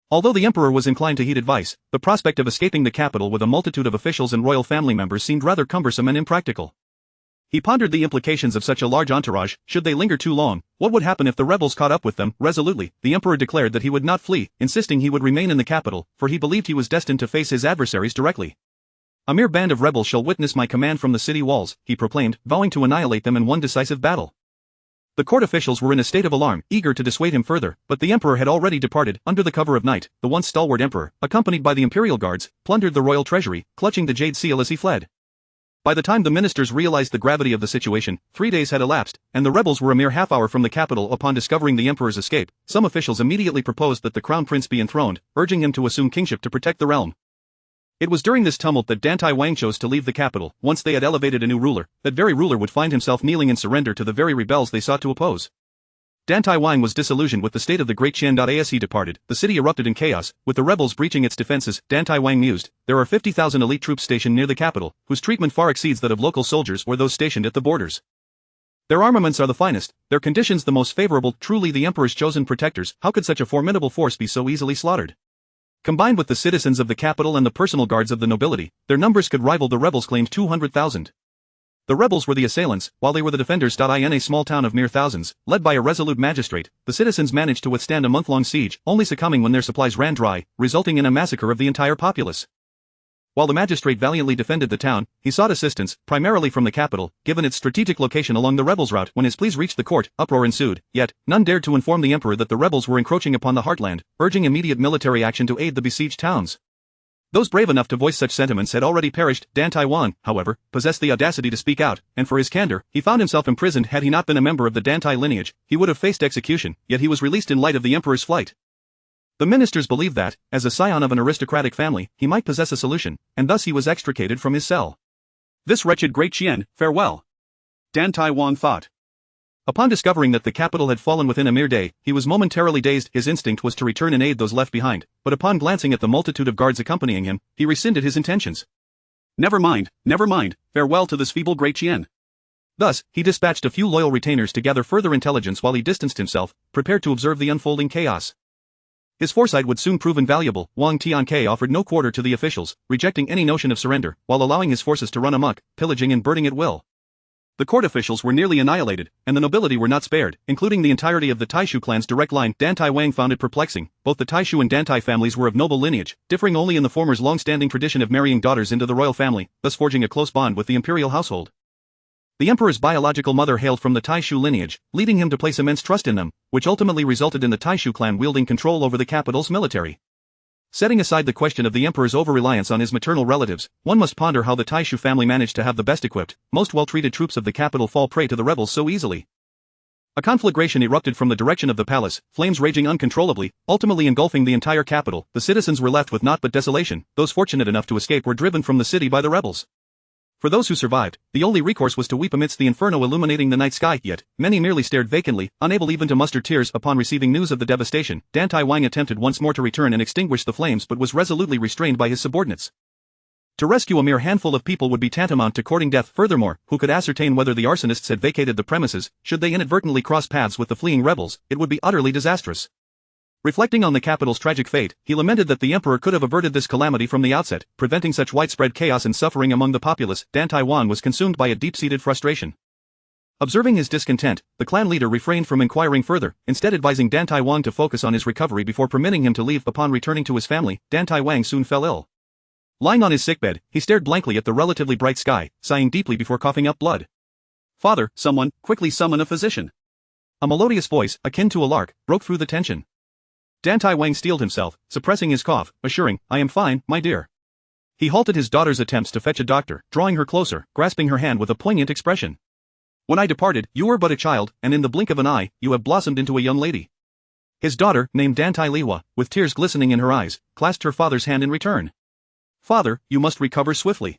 B: Although the emperor was inclined to heed advice, the prospect of escaping the capital with a multitude of officials and royal family members seemed rather cumbersome and impractical. He pondered the implications of such a large entourage. Should they linger too long, what would happen if the rebels caught up with them? Resolutely, the emperor declared that he would not flee, insisting he would remain in the capital, for he believed he was destined to face his adversaries directly. "A mere band of rebels shall witness my command from the city walls," he proclaimed, vowing to annihilate them in one decisive battle. The court officials were in a state of alarm, eager to dissuade him further, but the emperor had already departed. Under the cover of night, the once stalwart emperor, accompanied by the imperial guards, plundered the royal treasury, clutching the jade seal as he fled. By the time the ministers realized the gravity of the situation, 3 days had elapsed, and the rebels were a mere half-hour from the capital. Upon discovering the emperor's escape, some officials immediately proposed that the crown prince be enthroned, urging him to assume kingship to protect the realm. It was during this tumult that Dan Tai Wang chose to leave the capital. Once they had elevated a new ruler, that very ruler would find himself kneeling in surrender to the very rebels they sought to oppose. Dan Tai Wang was disillusioned with the state of the Great Qian. As he departed, the city erupted in chaos, with the rebels breaching its defenses. Dan Tai Wang mused, "There are 50,000 elite troops stationed near the capital, whose treatment far exceeds that of local soldiers or those stationed at the borders. Their armaments are the finest, their conditions the most favorable. Truly the emperor's chosen protectors. How could such a formidable force be so easily slaughtered? Combined with the citizens of the capital and the personal guards of the nobility, their numbers could rival the rebels' claimed 200,000. The rebels were the assailants, while they were the defenders. In a small town of mere thousands, led by a resolute magistrate, the citizens managed to withstand a month-long siege, only succumbing when their supplies ran dry, resulting in a massacre of the entire populace. While the magistrate valiantly defended the town, he sought assistance, primarily from the capital, given its strategic location along the rebels' route. When his pleas reached the court, uproar ensued, yet none dared to inform the emperor that the rebels were encroaching upon the heartland, urging immediate military action to aid the besieged towns. Those brave enough to voice such sentiments had already perished. Dan Tai Wang, however, possessed the audacity to speak out, and for his candor, he found himself imprisoned. Had he not been a member of the Dan Tai lineage, he would have faced execution, yet he was released in light of the emperor's flight. The ministers believed that, as a scion of an aristocratic family, he might possess a solution, and thus he was extricated from his cell.
A: This wretched Great Qian, farewell. Dan Tai Wang thought.
B: Upon discovering that the capital had fallen within a mere day, he was momentarily dazed. His instinct was to return and aid those left behind, but upon glancing at the multitude of guards accompanying him, he rescinded his intentions.
A: Never mind, farewell to this feeble Great Qian.
B: Thus, he dispatched a few loyal retainers to gather further intelligence while he distanced himself, prepared to observe the unfolding chaos. His foresight would soon prove invaluable. Wang Tianke offered no quarter to the officials, rejecting any notion of surrender, while allowing his forces to run amok, pillaging and burning at will. The court officials were nearly annihilated, and the nobility were not spared, including the entirety of the Taishu clan's direct line. Dan Tai Wang found it perplexing. Both the Taishu and Dan Tai families were of noble lineage, differing only in the former's long-standing tradition of marrying daughters into the royal family, thus forging a close bond with the imperial household. The emperor's biological mother hailed from the Taishu lineage, leading him to place immense trust in them, which ultimately resulted in the Taishu clan wielding control over the capital's military. Setting aside the question of the emperor's over-reliance on his maternal relatives, one must ponder how the Taishu family managed to have the best-equipped, most well-treated troops of the capital fall prey to the rebels so easily. A conflagration erupted from the direction of the palace, flames raging uncontrollably, ultimately engulfing the entire capital. The citizens were left with naught but desolation. Those fortunate enough to escape were driven from the city by the rebels. For those who survived, the only recourse was to weep amidst the inferno illuminating the night sky, yet many merely stared vacantly, unable even to muster tears. Upon receiving news of the devastation, Dan Tai Wang attempted once more to return and extinguish the flames but was resolutely restrained by his subordinates. To rescue a mere handful of people would be tantamount to courting death. Furthermore, who could ascertain whether the arsonists had vacated the premises? Should they inadvertently cross paths with the fleeing rebels, it would be utterly disastrous. Reflecting on the capital's tragic fate, he lamented that the emperor could have averted this calamity from the outset, preventing such widespread chaos and suffering among the populace. Dan Taiwan was consumed by a deep-seated frustration. Observing his discontent, the clan leader refrained from inquiring further, instead advising Dan Taiwan to focus on his recovery before permitting him to leave. Upon returning to his family, Dan Taiwan soon fell ill. Lying on his sickbed, he stared blankly at the relatively bright sky, sighing deeply before coughing up blood.
A: "Father, someone, quickly summon a physician."
B: A melodious voice, akin to a lark, broke through the tension. Dan Taiwan steeled himself, suppressing his cough, assuring, "I am fine, my dear." He halted his daughter's attempts to fetch a doctor, drawing her closer, grasping her hand with a poignant expression. "When I departed, you were but a child, and in the blink of an eye, you have blossomed into a young lady." His daughter, named Dan Tai Liwa, with tears glistening in her eyes, clasped her father's hand in return. "Father, you must recover swiftly."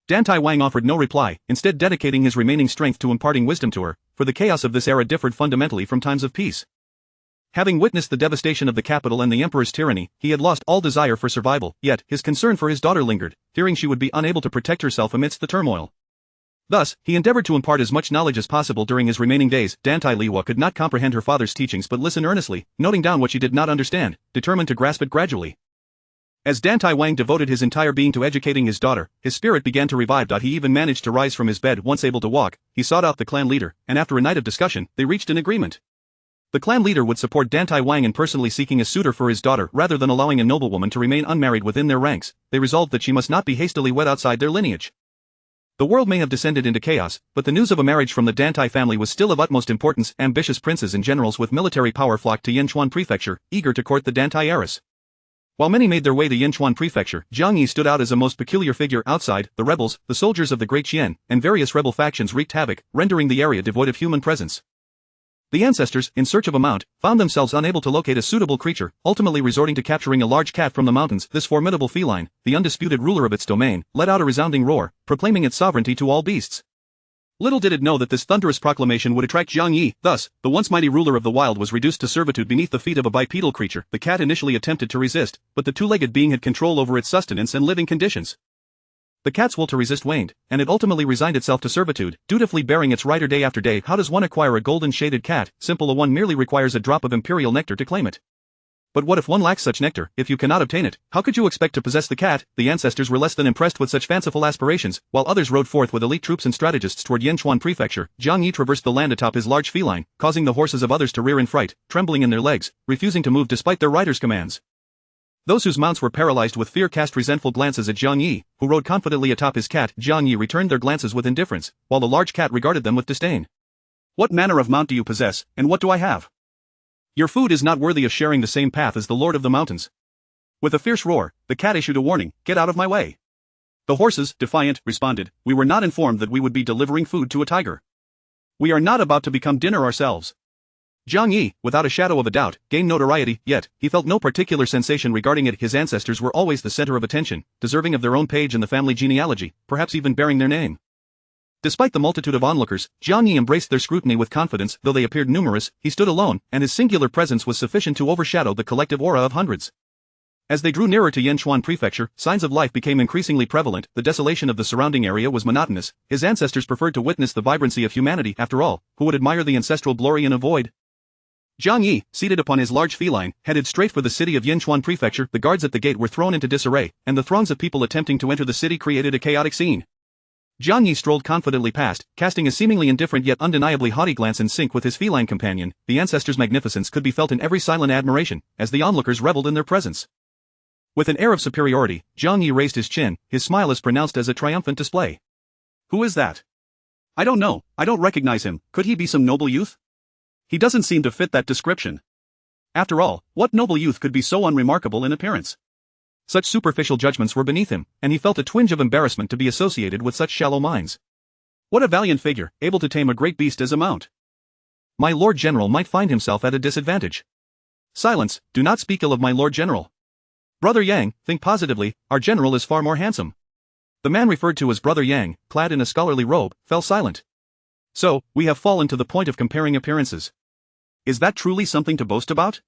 B: Dan Taiwan offered no reply, instead dedicating his remaining strength to imparting wisdom to her, for the chaos of this era differed fundamentally from times of peace. Having witnessed the devastation of the capital and the emperor's tyranny, he had lost all desire for survival, yet his concern for his daughter lingered, fearing she would be unable to protect herself amidst the turmoil. Thus, he endeavored to impart as much knowledge as possible during his remaining days. Dan Tai Liwa could not comprehend her father's teachings but listened earnestly, noting down what she did not understand, determined to grasp it gradually. As Dan Taiwan devoted his entire being to educating his daughter, his spirit began to revive. He even managed to rise from his bed. Once able to walk, he sought out the clan leader, and after a night of discussion, they reached an agreement. The clan leader would support Dan Taiwan in personally seeking a suitor for his daughter rather than allowing a noblewoman to remain unmarried within their ranks. They resolved that she must not be hastily wed outside their lineage. The world may have descended into chaos, but the news of a marriage from the Dan Tai family was still of utmost importance. Ambitious princes and generals with military power flocked to Yinchuan Prefecture, eager to court the Dan Tai heiress. While many made their way to Yinchuan Prefecture, Jiang Yi stood out as a most peculiar figure. Outside, the rebels, the soldiers of the Great Qian, and various rebel factions wreaked havoc, rendering the area devoid of human presence. The ancestors, in search of a mount, found themselves unable to locate a suitable creature, ultimately resorting to capturing a large cat from the mountains. This formidable feline, the undisputed ruler of its domain, let out a resounding roar, proclaiming its sovereignty to all beasts. Little did it know that this thunderous proclamation would attract Jiang Yi. Thus, the once mighty ruler of the wild was reduced to servitude beneath the feet of a bipedal creature. The cat initially attempted to resist, but the two-legged being had control over its sustenance and living conditions. The cat's will to resist waned, and it ultimately resigned itself to servitude, dutifully bearing its rider day after day. How does one acquire a golden-shaded cat? Simple. One merely requires a drop of imperial nectar to claim it. But what if one lacks such nectar? If you cannot obtain it, how could you expect to possess the cat? The ancestors were less than impressed with such fanciful aspirations, while others rode forth with elite troops and strategists toward Yinchuan Prefecture. Jiang Yi traversed the land atop his large feline, causing the horses of others to rear in fright, trembling in their legs, refusing to move despite their riders' commands. Those whose mounts were paralyzed with fear cast resentful glances at Jiang Yi, who rode confidently atop his cat. Jiang Yi returned their glances with indifference, while the large cat regarded them with disdain.
A: "What manner of mount do you possess, and what do I have? Your food is not worthy of sharing the same path as the Lord of the Mountains." With a fierce roar, the cat issued a warning, "Get out of my way." The horses, defiant, responded, "We were not informed that we would be delivering food to a tiger. We are not about to become dinner ourselves." Jiang Yi, without a shadow of a doubt, gained notoriety, yet he felt no particular sensation regarding it. His ancestors were always the center of attention, deserving of their own page in the family genealogy, perhaps even bearing their name. Despite the multitude of onlookers, Jiang Yi embraced their scrutiny with confidence. Though they appeared numerous, he stood alone, and his singular presence was sufficient to overshadow the collective aura of hundreds. As they drew nearer to Yinchuan Prefecture, signs of life became increasingly prevalent. The desolation of the surrounding area was monotonous. His ancestors preferred to witness the vibrancy of humanity. After all, who would admire the ancestral glory and avoid? Jiang Yi, seated upon his large feline, headed straight for the city of Yinchuan Prefecture. The guards at the gate were thrown into disarray, and the throngs of people attempting to enter the city created a chaotic scene. Jiang Yi strolled confidently past, casting a seemingly indifferent yet undeniably haughty glance in sync with his feline companion. The ancestors' magnificence could be felt in every silent admiration, as the onlookers reveled in their presence. With an air of superiority, Jiang Yi raised his chin, his smile as pronounced as a triumphant display. "Who is that? I don't know, I don't recognize him. Could he be some noble youth? He doesn't seem to fit that description. After all, what noble youth could be so unremarkable in appearance?" Such superficial judgments were beneath him, and he felt a twinge of embarrassment to be associated with such shallow minds. What a valiant figure, able to tame a great beast as a mount. My Lord General might find himself at a disadvantage. Silence, do not speak ill of my Lord General. Brother Yang, think positively, our general is far more handsome. The man referred to as Brother Yang, clad in a scholarly robe, fell silent. So, we have fallen to the point of comparing appearances. Is that truly something to boast about?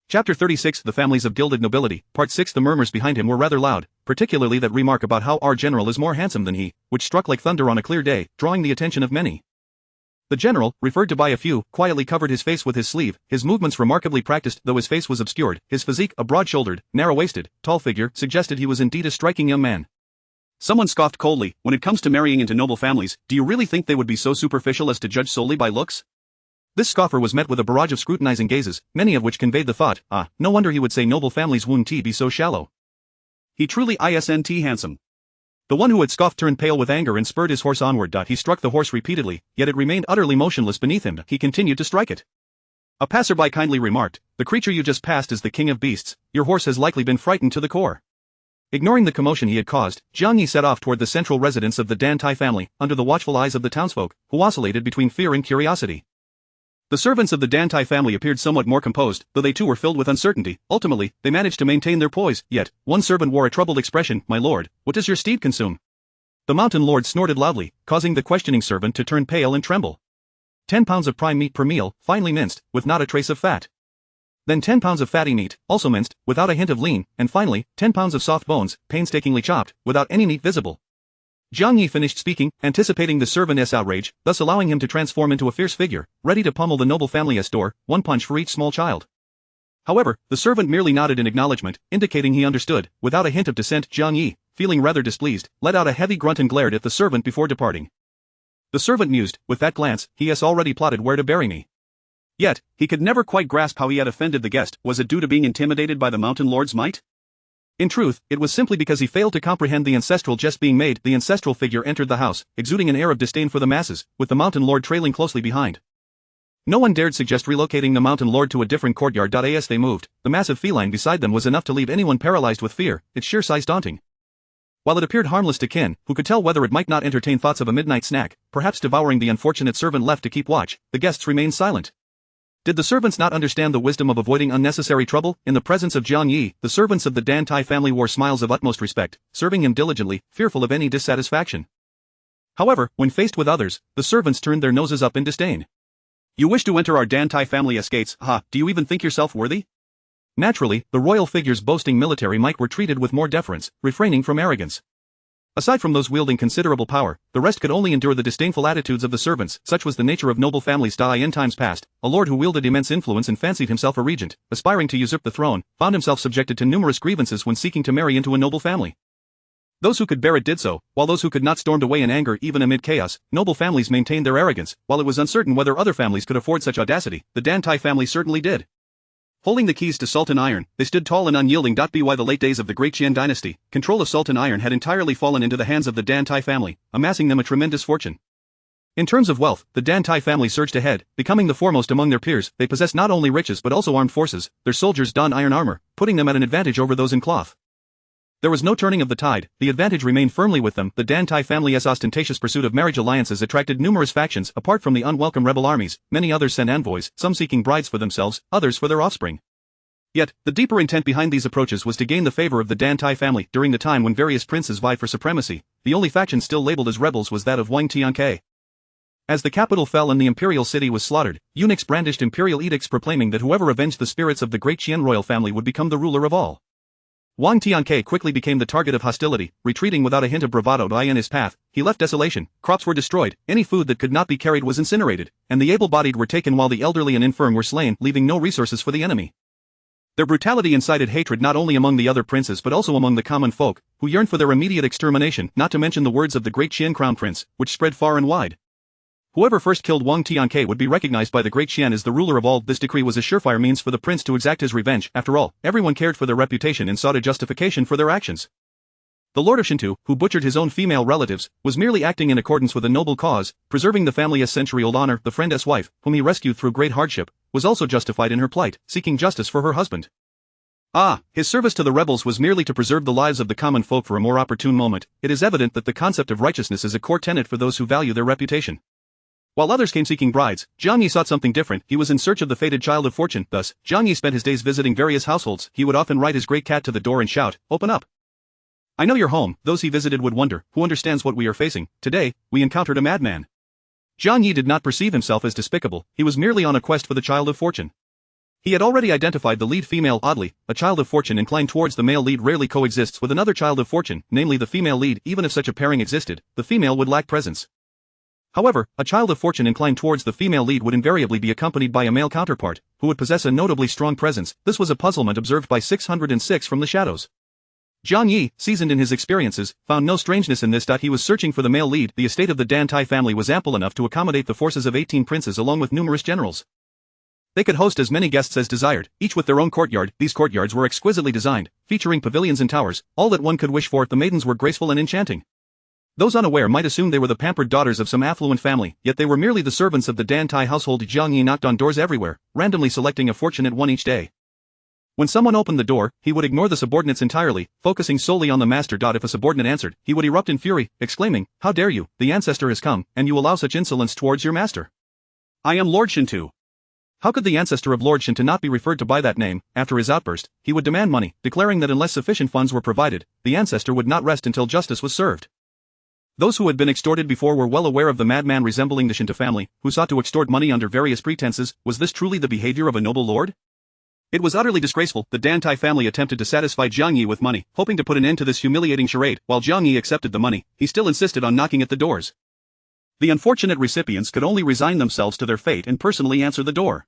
A: Chapter 36 The Families of Gilded Nobility, Part 6 The murmurs behind him were rather loud,
B: particularly that remark about how our general is more handsome than he, which struck like thunder on a clear day, drawing the attention of many. The general, referred to by a few, quietly covered his face with his sleeve, his movements remarkably practiced though his face was obscured, his physique, a broad-shouldered, narrow-waisted, tall figure, suggested he was indeed a striking young man.
A: Someone scoffed coldly, when it comes to marrying into noble families, do you really think they would be so superficial as to judge solely by looks?
B: This scoffer was met with a barrage of scrutinizing gazes, many of which conveyed the thought, no wonder he would say noble families wouldn't be so shallow.
A: He truly isn't handsome.
B: The one who had scoffed turned pale with anger and spurred his horse onward. He struck the horse repeatedly, yet it remained utterly motionless beneath him. He continued to strike it. A passerby kindly remarked, "The creature you just passed is the king of beasts, your horse has likely been frightened to the core." Ignoring the commotion he had caused, Jiang Yi set off toward the central residence of the Dan Tai family, under the watchful eyes of the townsfolk, who oscillated between fear and curiosity. The servants of the Dan Tai family appeared somewhat more composed, though they too were filled with uncertainty. Ultimately, they managed to maintain their poise, yet, one servant wore a troubled expression. "My lord, what does your steed consume?" The mountain lord snorted loudly, causing the questioning servant to turn pale and tremble. 10 pounds of prime meat per meal, finely minced, with not a trace of fat. Then 10 pounds of fatty meat, also minced, without a hint of lean, and finally, 10 pounds of soft bones, painstakingly chopped, without any meat visible. Jiang Yi finished speaking, anticipating the servant's outrage, thus allowing him to transform into a fierce figure, ready to pummel the noble family's door, one punch for each small child. However, the servant merely nodded in acknowledgement, indicating he understood. Without a hint of dissent, Jiang Yi, feeling rather displeased, let out a heavy grunt and glared at the servant before departing. The servant mused, with that glance, he has already plotted where to bury me.
A: Yet, he could never quite grasp how he had offended the guest. Was it due to being intimidated by the mountain lord's might?
B: In truth, it was simply because he failed to comprehend the ancestral jest being made. The ancestral figure entered the house, exuding an air of disdain for the masses, with the mountain lord trailing closely behind. No one dared suggest relocating the mountain lord to a different courtyard. As they moved, the massive feline beside them was enough to leave anyone paralyzed with fear, its sheer size daunting. While it appeared harmless to Qin, who could tell whether it might not entertain thoughts of a midnight snack, perhaps devouring the unfortunate servant left to keep watch, the guests remained silent. Did the servants not understand the wisdom of avoiding unnecessary trouble? In the presence of Jiang Yi, the servants of the Dan Tai family wore smiles of utmost respect, serving him diligently, fearful of any dissatisfaction. However, when faced with others, the servants turned their noses up in disdain.
A: You wish to enter our Dan Tai family's gates, do you even think yourself worthy?
B: Naturally, the royal figures boasting military might were treated with more deference, refraining from arrogance. Aside from those wielding considerable power, the rest could only endure the disdainful attitudes of the servants. Such was the nature of noble families. In times past, a lord who wielded immense influence and fancied himself a regent, aspiring to usurp the throne, found himself subjected to numerous grievances when seeking to marry into a noble family. Those who could bear it did so, while those who could not stormed away in anger. Even amid chaos, noble families maintained their arrogance. While it was uncertain whether other families could afford such audacity, the Dan Tai family certainly did. Holding the keys to Sultan Iron, they stood tall and unyielding. By the late days of the great Qian dynasty, control of Sultan Iron had entirely fallen into the hands of the Dan Tai family, amassing them a tremendous fortune. In terms of wealth, the Dan Tai family surged ahead, becoming the foremost among their peers. They possessed not only riches but also armed forces. Their soldiers donned iron armor, putting them at an advantage over those in cloth. There was no turning of the tide, the advantage remained firmly with them. The Dan Tai family's ostentatious pursuit of marriage alliances attracted numerous factions. Apart from the unwelcome rebel armies, many others sent envoys, some seeking brides for themselves, others for their offspring. Yet, the deeper intent behind these approaches was to gain the favor of the Dan Tai family. During the time when various princes vied for supremacy, the only faction still labeled as rebels was that of Wang Tianke. As the capital fell and the imperial city was slaughtered, eunuchs brandished imperial edicts proclaiming that whoever avenged the spirits of the great Qian royal family would become the ruler of all. Wang Tianke quickly became the target of hostility, retreating without a hint of bravado in his path. He left desolation, crops were destroyed, any food that could not be carried was incinerated, and the able-bodied were taken while the elderly and infirm were slain, leaving no resources for the enemy. Their brutality incited hatred not only among the other princes but also among the common folk, who yearned for their immediate extermination, not to mention the words of the great Qian crown prince, which spread far and wide. Whoever first killed Wang Tianke would be recognized by the great Qian as the ruler of all. This decree was a surefire means for the prince to exact his revenge. After all, everyone cared for their reputation and sought a justification for their actions. The lord of Shintu, who butchered his own female relatives, was merely acting in accordance with a noble cause, preserving the family's century-old honor. The friend's wife, whom he rescued through great hardship, was also justified in her plight, seeking justice for her husband. His service to the rebels was merely to preserve the lives of the common folk for a more opportune moment. It is evident that the concept of righteousness is a core tenet for those who value their reputation. While others came seeking brides, Jiang Yi sought something different. He was in search of the fated child of fortune. Thus, Jiang Yi spent his days visiting various households. He would often ride his great cat to the door and shout, "Open up! I know your home." Those he visited would wonder, who understands what we are facing? Today, we encountered a madman. Jiang Yi did not perceive himself as despicable, he was merely on a quest for the child of fortune. He had already identified the lead female. Oddly, a child of fortune inclined towards the male lead rarely coexists with another child of fortune, namely the female lead. Even if such a pairing existed, the female would lack presence. However, a child of fortune inclined towards the female lead would invariably be accompanied by a male counterpart, who would possess a notably strong presence. This was a puzzlement observed by 606 from the shadows. Jiang Yi, seasoned in his experiences, found no strangeness in this. He was searching for the male lead. The estate of the Dan Tai family was ample enough to accommodate the forces of 18 princes along with numerous generals. They could host as many guests as desired, each with their own courtyard. These courtyards were exquisitely designed, featuring pavilions and towers, all that one could wish for. The maidens were graceful and enchanting. Those unaware might assume they were the pampered daughters of some affluent family, yet they were merely the servants of the Dan Tai household. Jiang Yi knocked on doors everywhere, randomly selecting a fortunate one each day. When someone opened the door, he would ignore the subordinates entirely, focusing solely on the master. If a subordinate answered, he would erupt in fury, exclaiming, "How dare you, the ancestor has come, and you allow such insolence towards your master?
A: I am Lord Shintu."
B: How could the ancestor of Lord Shintu not be referred to by that name? After his outburst, he would demand money, declaring that unless sufficient funds were provided, the ancestor would not rest until justice was served. Those who had been extorted before were well aware of the madman resembling the Shintu family, who sought to extort money under various pretenses. Was this truly the behavior of a noble lord? It was utterly disgraceful. The Dan Tai family attempted to satisfy Jiang Yi with money, hoping to put an end to this humiliating charade. While Jiang Yi accepted the money, he still insisted on knocking at the doors. The unfortunate recipients could only resign themselves to their fate and personally answer the door.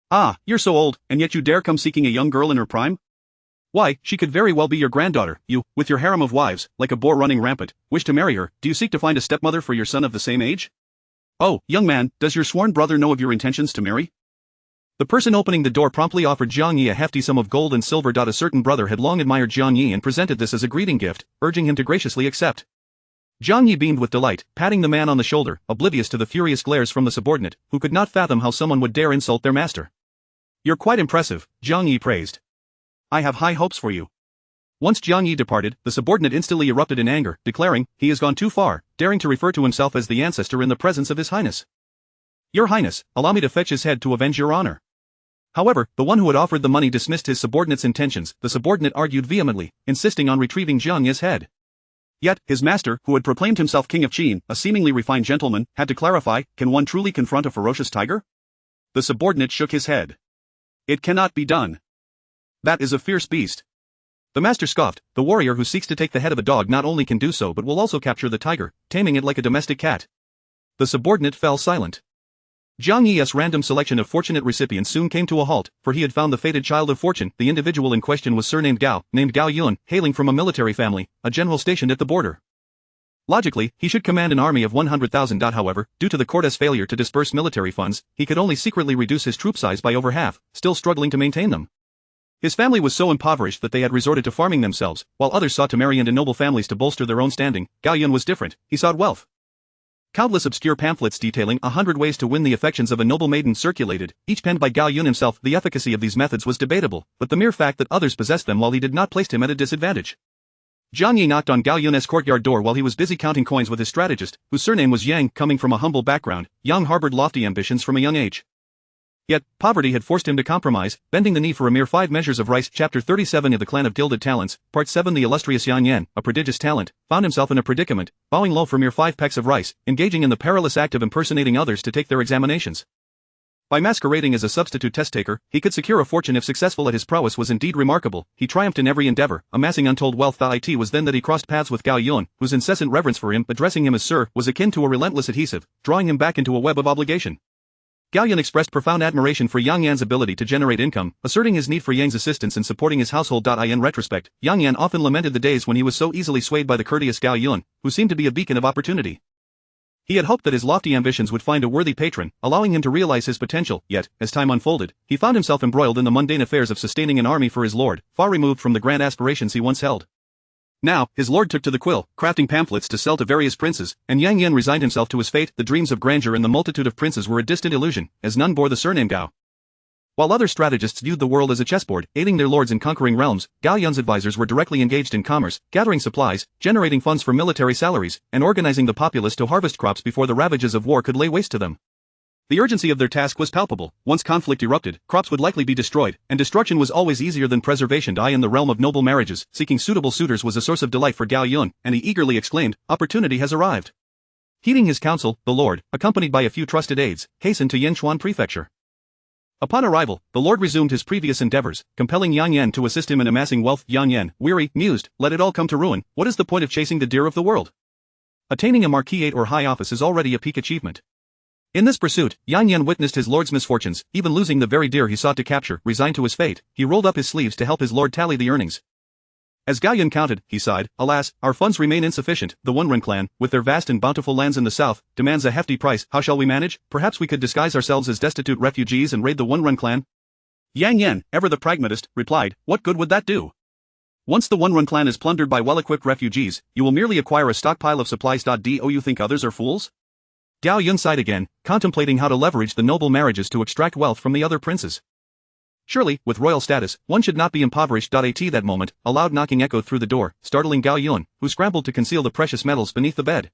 B: "Ah, you're so old, and yet you dare come seeking a young girl in her prime? Why, she could very well be your granddaughter. You, with your harem of wives, like a boar running rampant, wish to marry her. Do you seek to find a stepmother for your son of the same age? Oh, young man, does your sworn brother know of your intentions to marry?" The person opening the door promptly offered Jiang Yi a hefty sum of gold and silver. A certain brother had long admired Jiang Yi and presented this as a greeting gift, urging him to graciously accept. Jiang Yi beamed with delight, patting the man on the shoulder, oblivious to the furious glares from the subordinate, who could not fathom how someone would dare insult their master. "You're quite impressive," Jiang Yi praised. "I have high hopes for you." Once Jiang Yi departed, the subordinate instantly erupted in anger, declaring, "He has gone too far, daring to refer to himself as the ancestor in the presence of his highness. Your highness, allow me to fetch his head to avenge your honor." However, the one who had offered the money dismissed his subordinate's intentions. The subordinate argued vehemently, insisting on retrieving Jiang Yi's head. Yet, his master, who had proclaimed himself king of Qin, a seemingly refined gentleman, had to clarify, "Can one truly confront a ferocious tiger?" The subordinate shook his head. "It cannot be done. That is a fierce beast." The master scoffed, "The warrior who seeks to take the head of a dog not only can do so but will also capture the tiger, taming it like a domestic cat." The subordinate fell silent. Jiang Yi's random selection of fortunate recipients soon came to a halt, for he had found the fated child of fortune. The individual in question was surnamed Gao, named Gao Yun, hailing from a military family, a general stationed at the border. Logically, he should command an army of 100,000. However, due to the court's failure to disperse military funds, he could only secretly reduce his troop size by over half, still struggling to maintain them. His family was so impoverished that they had resorted to farming themselves, while others sought to marry into noble families to bolster their own standing. Gao Yun was different. He sought wealth. Countless obscure pamphlets detailing 100 ways to win the affections of a noble maiden circulated, each penned by Gao Yun himself. The efficacy of these methods was debatable, but the mere fact that others possessed them while he did not placed him at a disadvantage. Jiang Yi knocked on Gao Yun's courtyard door while he was busy counting coins with his strategist, whose surname was Yang. Coming from a humble background, Yang harbored lofty ambitions from a young age. Yet, poverty had forced him to compromise, bending the knee for a mere 5 measures of rice. Chapter 37 of the Clan of Gilded Talents, Part 7. The illustrious Yan Yan, a prodigious talent, found himself in a predicament, bowing low for mere 5 pecks of rice, engaging in the perilous act of impersonating others to take their examinations. By masquerading as a substitute test-taker, he could secure a fortune if successful. His prowess was indeed remarkable. He triumphed in every endeavor, amassing untold wealth. It was then that he crossed paths with Gao Yun, whose incessant reverence for him, addressing him as sir, was akin to a relentless adhesive, drawing him back into a web of obligation. Gao Yun expressed profound admiration for Yang Yan's ability to generate income, asserting his need for Yang's assistance in supporting his household. In retrospect, Yang Yan often lamented the days when he was so easily swayed by the courteous Gao Yun, who seemed to be a beacon of opportunity. He had hoped that his lofty ambitions would find a worthy patron, allowing him to realize his potential. Yet, as time unfolded, he found himself embroiled in the mundane affairs of sustaining an army for his lord, far removed from the grand aspirations he once held. Now, his lord took to the quill, crafting pamphlets to sell to various princes, and Yang Yan resigned himself to his fate. The dreams of grandeur and the multitude of princes were a distant illusion, as none bore the surname Gao. While other strategists viewed the world as a chessboard, aiding their lords in conquering realms, Gao Yun's advisors were directly engaged in commerce, gathering supplies, generating funds for military salaries, and organizing the populace to harvest crops before the ravages of war could lay waste to them. The urgency of their task was palpable. Once conflict erupted, crops would likely be destroyed, and destruction was always easier than preservation. In the realm of noble marriages, seeking suitable suitors was a source of delight for Gao Yun, and he eagerly exclaimed, "Opportunity has arrived." Heeding his counsel, the lord, accompanied by a few trusted aides, hastened to Yinchuan Prefecture. Upon arrival, the lord resumed his previous endeavors, compelling Yang Yan to assist him in amassing wealth. Yang Yan, weary, mused, let it all come to ruin, what is the point of chasing the deer of the world? Attaining a marquisate or high office is already a peak achievement. In this pursuit, Yang Yan witnessed his lord's misfortunes, even losing the very deer he sought to capture. Resigned to his fate, he rolled up his sleeves to help his lord tally the earnings. As Gao Yun counted, he sighed, alas, our funds remain insufficient. The Wunren clan, with their vast and bountiful lands in the south, demands a hefty price. How shall we manage? Perhaps we could disguise ourselves as destitute refugees and raid the Wunren clan?
A: Yang Yan, ever the pragmatist, replied, what good would that do? Once the Wunren clan is plundered by well-equipped refugees, you will merely acquire a stockpile of supplies. Do you think others are fools?
B: Gao Yun sighed again, contemplating how to leverage the noble marriages to extract wealth from the other princes. Surely, with royal status, one should not be impoverished. At that moment, a loud knocking echoed through the door, startling Gao Yun, who scrambled to conceal the precious metals beneath the bed.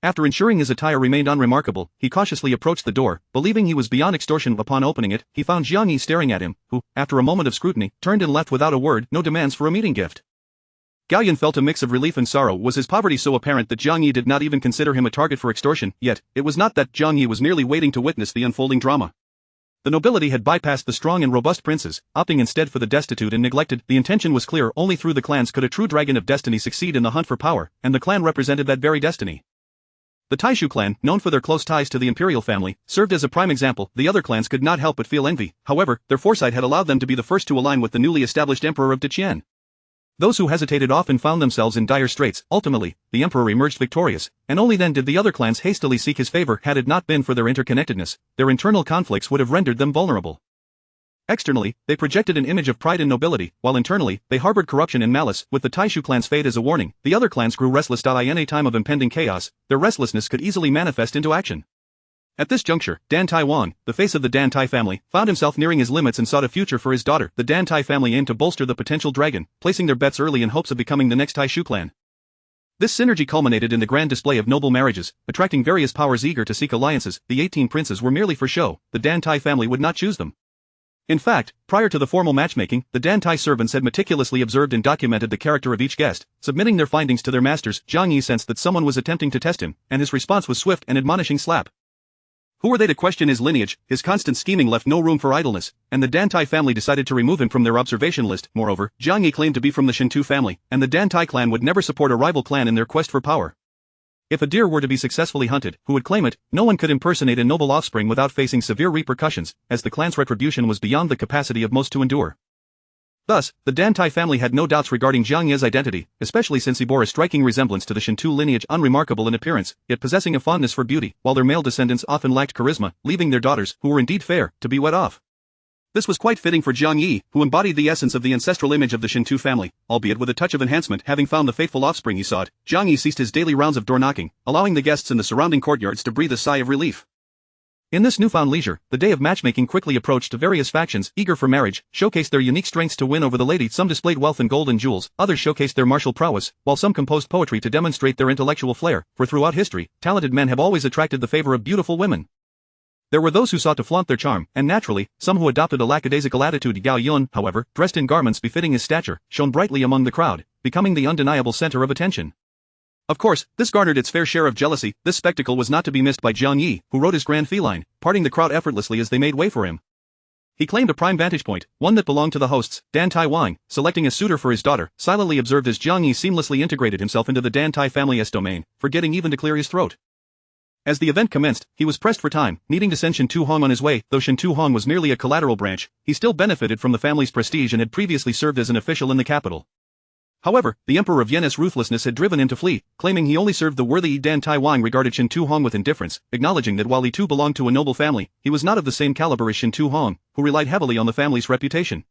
B: After ensuring his attire remained unremarkable, he cautiously approached the door, believing he was beyond extortion. Upon opening it, he found Jiang Yi staring at him, who, after a moment of scrutiny, turned and left without a word. No demands for a meeting gift. Gao Yun felt a mix of relief and sorrow. Was his poverty so apparent that Jiang Yi did not even consider him a target for extortion? Yet, it was not that. Jiang Yi was merely waiting to witness the unfolding drama. The nobility had bypassed the strong and robust princes, opting instead for the destitute and neglected. The intention was clear: only through the clans could a true dragon of destiny succeed in the hunt for power, and the clan represented that very destiny. The Taishu clan, known for their close ties to the imperial family, served as a prime example. The other clans could not help but feel envy. However, their foresight had allowed them to be the first to align with the newly established emperor of Deqian. Those who hesitated often found themselves in dire straits. Ultimately, the emperor emerged victorious, and only then did the other clans hastily seek his favor. Had it not been for their interconnectedness, their internal conflicts would have rendered them vulnerable. Externally, they projected an image of pride and nobility, while internally, they harbored corruption and malice. With the Taishu clan's fate as a warning, the other clans grew restless. In a time of impending chaos, their restlessness could easily manifest into action. At this juncture, Dan Tai Wang, the face of the Dan Tai family, found himself nearing his limits and sought a future for his daughter. The Dan Tai family aimed to bolster the potential dragon, placing their bets early in hopes of becoming the next Taishu clan. This synergy culminated in the grand display of noble marriages, attracting various powers eager to seek alliances. The 18 princes were merely for show. The Dan Tai family would not choose them. In fact, prior to the formal matchmaking, the Dan Tai servants had meticulously observed and documented the character of each guest, submitting their findings to their masters. Jiang Yi sensed that someone was attempting to test him, and his response was swift and admonishing slap. Who were they to question his lineage? His constant scheming left no room for idleness, and the Dan Tai family decided to remove him from their observation list. Moreover, Jiang Yi claimed to be from the Shintu family, and the Dan Tai clan would never support a rival clan in their quest for power. If a deer were to be successfully hunted, who would claim it? No one could impersonate a noble offspring without facing severe repercussions, as the clan's retribution was beyond the capacity of most to endure. Thus, the Dan Tai family had no doubts regarding Jiang Yi's identity, especially since he bore a striking resemblance to the Shintu lineage, unremarkable in appearance, yet possessing a fondness for beauty, while their male descendants often lacked charisma, leaving their daughters, who were indeed fair, to be wed off. This was quite fitting for Jiang Yi, who embodied the essence of the ancestral image of the Shintu family, albeit with a touch of enhancement. Having found the faithful offspring he sought, Jiang Yi ceased his daily rounds of door-knocking, allowing the guests in the surrounding courtyards to breathe a sigh of relief. In this newfound leisure, the day of matchmaking quickly approached. Various factions, eager for marriage, showcased their unique strengths to win over the lady. Some displayed wealth and gold and jewels, others showcased their martial prowess, while some composed poetry to demonstrate their intellectual flair, for throughout history, talented men have always attracted the favor of beautiful women. There were those who sought to flaunt their charm, and naturally, some who adopted a lackadaisical attitude. Gao Yun, however, dressed in garments befitting his stature, shone brightly among the crowd, becoming the undeniable center of attention. Of course, this garnered its fair share of jealousy. This spectacle was not to be missed by Jiang Yi, who rode his grand feline, parting the crowd effortlessly as they made way for him. He claimed a prime vantage point, one that belonged to the hosts. Dan Tai Wang, selecting a suitor for his daughter, silently observed as Jiang Yi seamlessly integrated himself into the Dan Tai family's domain, forgetting even to clear his throat. As the event commenced, he was pressed for time, needing to send Shintu Hong on his way. Though Shintu Hong was merely a collateral branch, he still benefited from the family's prestige and had previously served as an official in the capital. However, the Emperor of Yen's ruthlessness had driven him to flee, claiming he only served the worthy Dan Tai Wang. Regarded Shintu Hong with indifference, acknowledging that while he too belonged to a noble family, he was not of the same caliber as Shintu Hong, who relied heavily on the family's reputation.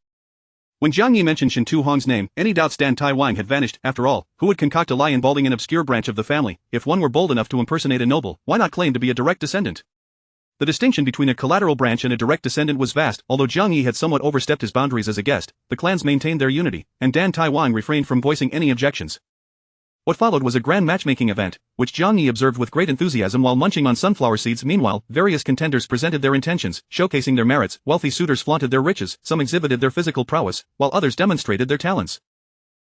B: When Jiang Yi mentioned Shintu Hong's name, any doubts Dan Tai Wang had vanished. After all, who would concoct a lie involving an obscure branch of the family? If one were bold enough to impersonate a noble, why not claim to be a direct descendant? The distinction between a collateral branch and a direct descendant was vast. Although Jiang Yi had somewhat overstepped his boundaries as a guest, the clans maintained their unity, and Dan Tai Wang refrained from voicing any objections. What followed was a grand matchmaking event, which Jiang Yi observed with great enthusiasm while munching on sunflower seeds. Meanwhile, various contenders presented their intentions, showcasing their merits. Wealthy suitors flaunted their riches, some exhibited their physical prowess, while others demonstrated their talents.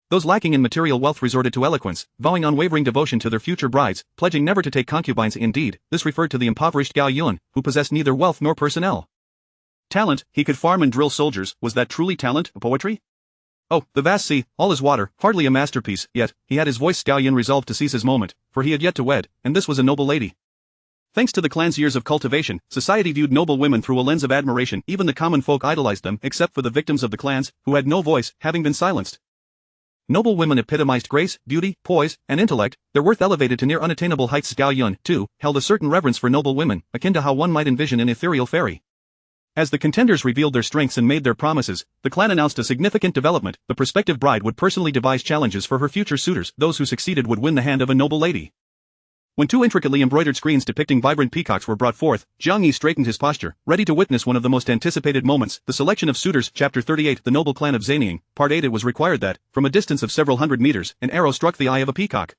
B: Those lacking in material wealth resorted to eloquence, vowing unwavering devotion to their future brides, pledging never to take concubines. Indeed, this referred to the impoverished Gao Yun, who possessed neither wealth nor personnel.
A: Talent, he could farm and drill soldiers. Was that truly talent, poetry?
B: Oh, the vast sea, all is water, hardly a masterpiece, yet, he had his voice. Gao Yun resolved to seize his moment, for he had yet to wed, and this was a noble lady. Thanks to the clan's years of cultivation, society viewed noble women through a lens of admiration. Even the common folk idolized them, except for the victims of the clans, who had no voice, having been silenced. Noble women epitomized grace, beauty, poise, and intellect, their worth elevated to near unattainable heights. Gao Yun, too, held a certain reverence for noble women, akin to how one might envision an ethereal fairy. As the contenders revealed their strengths and made their promises, the clan announced a significant development. The prospective bride would personally devise challenges for her future suitors. Those who succeeded would win the hand of a noble lady. When two intricately embroidered screens depicting vibrant peacocks were brought forth, Jiang Yi straightened his posture, ready to witness one of the most anticipated moments. The selection of suitors. Chapter 38. The noble clan of Zanying. Part 8. It was required that, from a distance of several hundred meters, an arrow struck the eye of a peacock.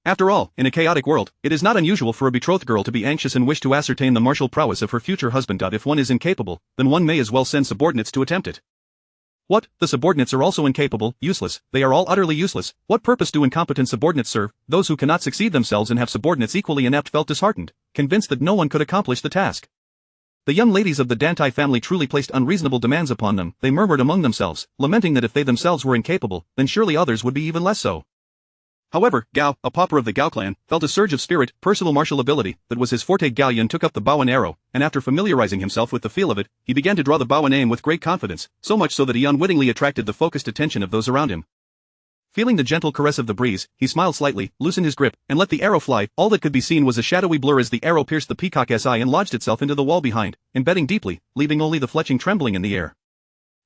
B: After all, in a chaotic world, it is not unusual for a betrothed girl to be anxious and wish to ascertain the martial prowess of her future husband. If one is incapable, then one may as well send subordinates to attempt it. What? The subordinates are also incapable, useless, they are all utterly useless. What purpose do incompetent subordinates serve? Those who cannot succeed themselves and have subordinates equally inept felt disheartened, convinced that no one could accomplish the task. The young ladies of the Dantai family truly placed unreasonable demands upon them. They murmured among themselves, lamenting that if they themselves were incapable, then surely others would be even less so. However, Gao, a pauper of the Gao clan, felt a surge of spirit, personal martial ability, that was his forte. Gao Yun took up the bow and arrow, and after familiarizing himself with the feel of it, he began to draw the bow and aim with great confidence, so much so that he unwittingly attracted the focused attention of those around him. Feeling the gentle caress of the breeze, he smiled slightly, loosened his grip, and let the arrow fly. All that could be seen was a shadowy blur as the arrow pierced the peacock's eye and lodged itself into the wall behind, embedding deeply, leaving only the fletching trembling in the air.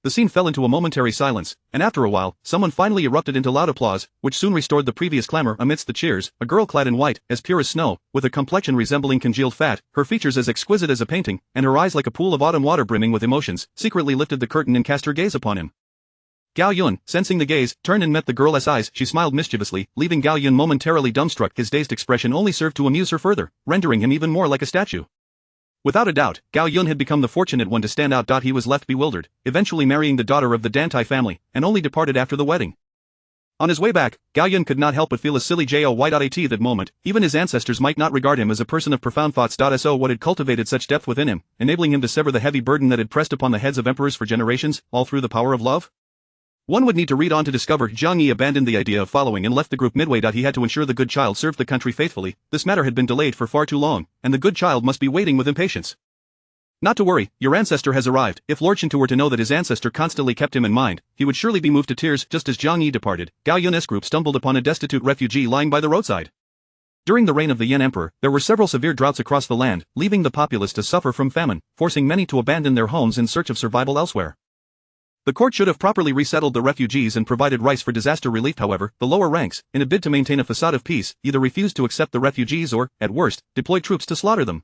B: The scene fell into a momentary silence, and after a while, someone finally erupted into loud applause, which soon restored the previous clamor. Amidst the cheers, a girl clad in white, as pure as snow, with a complexion resembling congealed fat, her features as exquisite as a painting, and her eyes like a pool of autumn water brimming with emotions, secretly lifted the curtain and cast her gaze upon him. Gao Yun, sensing the gaze, turned and met the girl's eyes. She smiled mischievously, leaving Gao Yun momentarily dumbstruck. His dazed expression only served to amuse her further, rendering him even more like a statue. Without a doubt, Gao Yun had become the fortunate one to stand out. He was left bewildered, eventually marrying the daughter of the Dantai family, and only departed after the wedding. On his way back, Gao Yun could not help but feel a silly joy at that moment. Even his ancestors might not regard him as a person of profound thoughts. So what had cultivated such depth within him, enabling him to sever the heavy burden that had pressed upon the heads of emperors for generations, all through the power of love? One would need to read on to discover. Jiang Yi abandoned the idea of following and left the group midway. He had to ensure the good child served the country faithfully. This matter had been delayed for far too long, and the good child must be waiting with impatience. Not to worry, your ancestor has arrived. If Lord Shintu were to know that his ancestor constantly kept him in mind, he would surely be moved to tears. Just as Jiang Yi departed, Gao Yun's group stumbled upon a destitute refugee lying by the roadside. During the reign of the Yan Emperor, there were several severe droughts across the land, leaving the populace to suffer from famine, forcing many to abandon their homes in search of survival elsewhere. The court should have properly resettled the refugees and provided rice for disaster relief. However, the lower ranks, in a bid to maintain a facade of peace, either refused to accept the refugees or, at worst, deployed troops to slaughter them.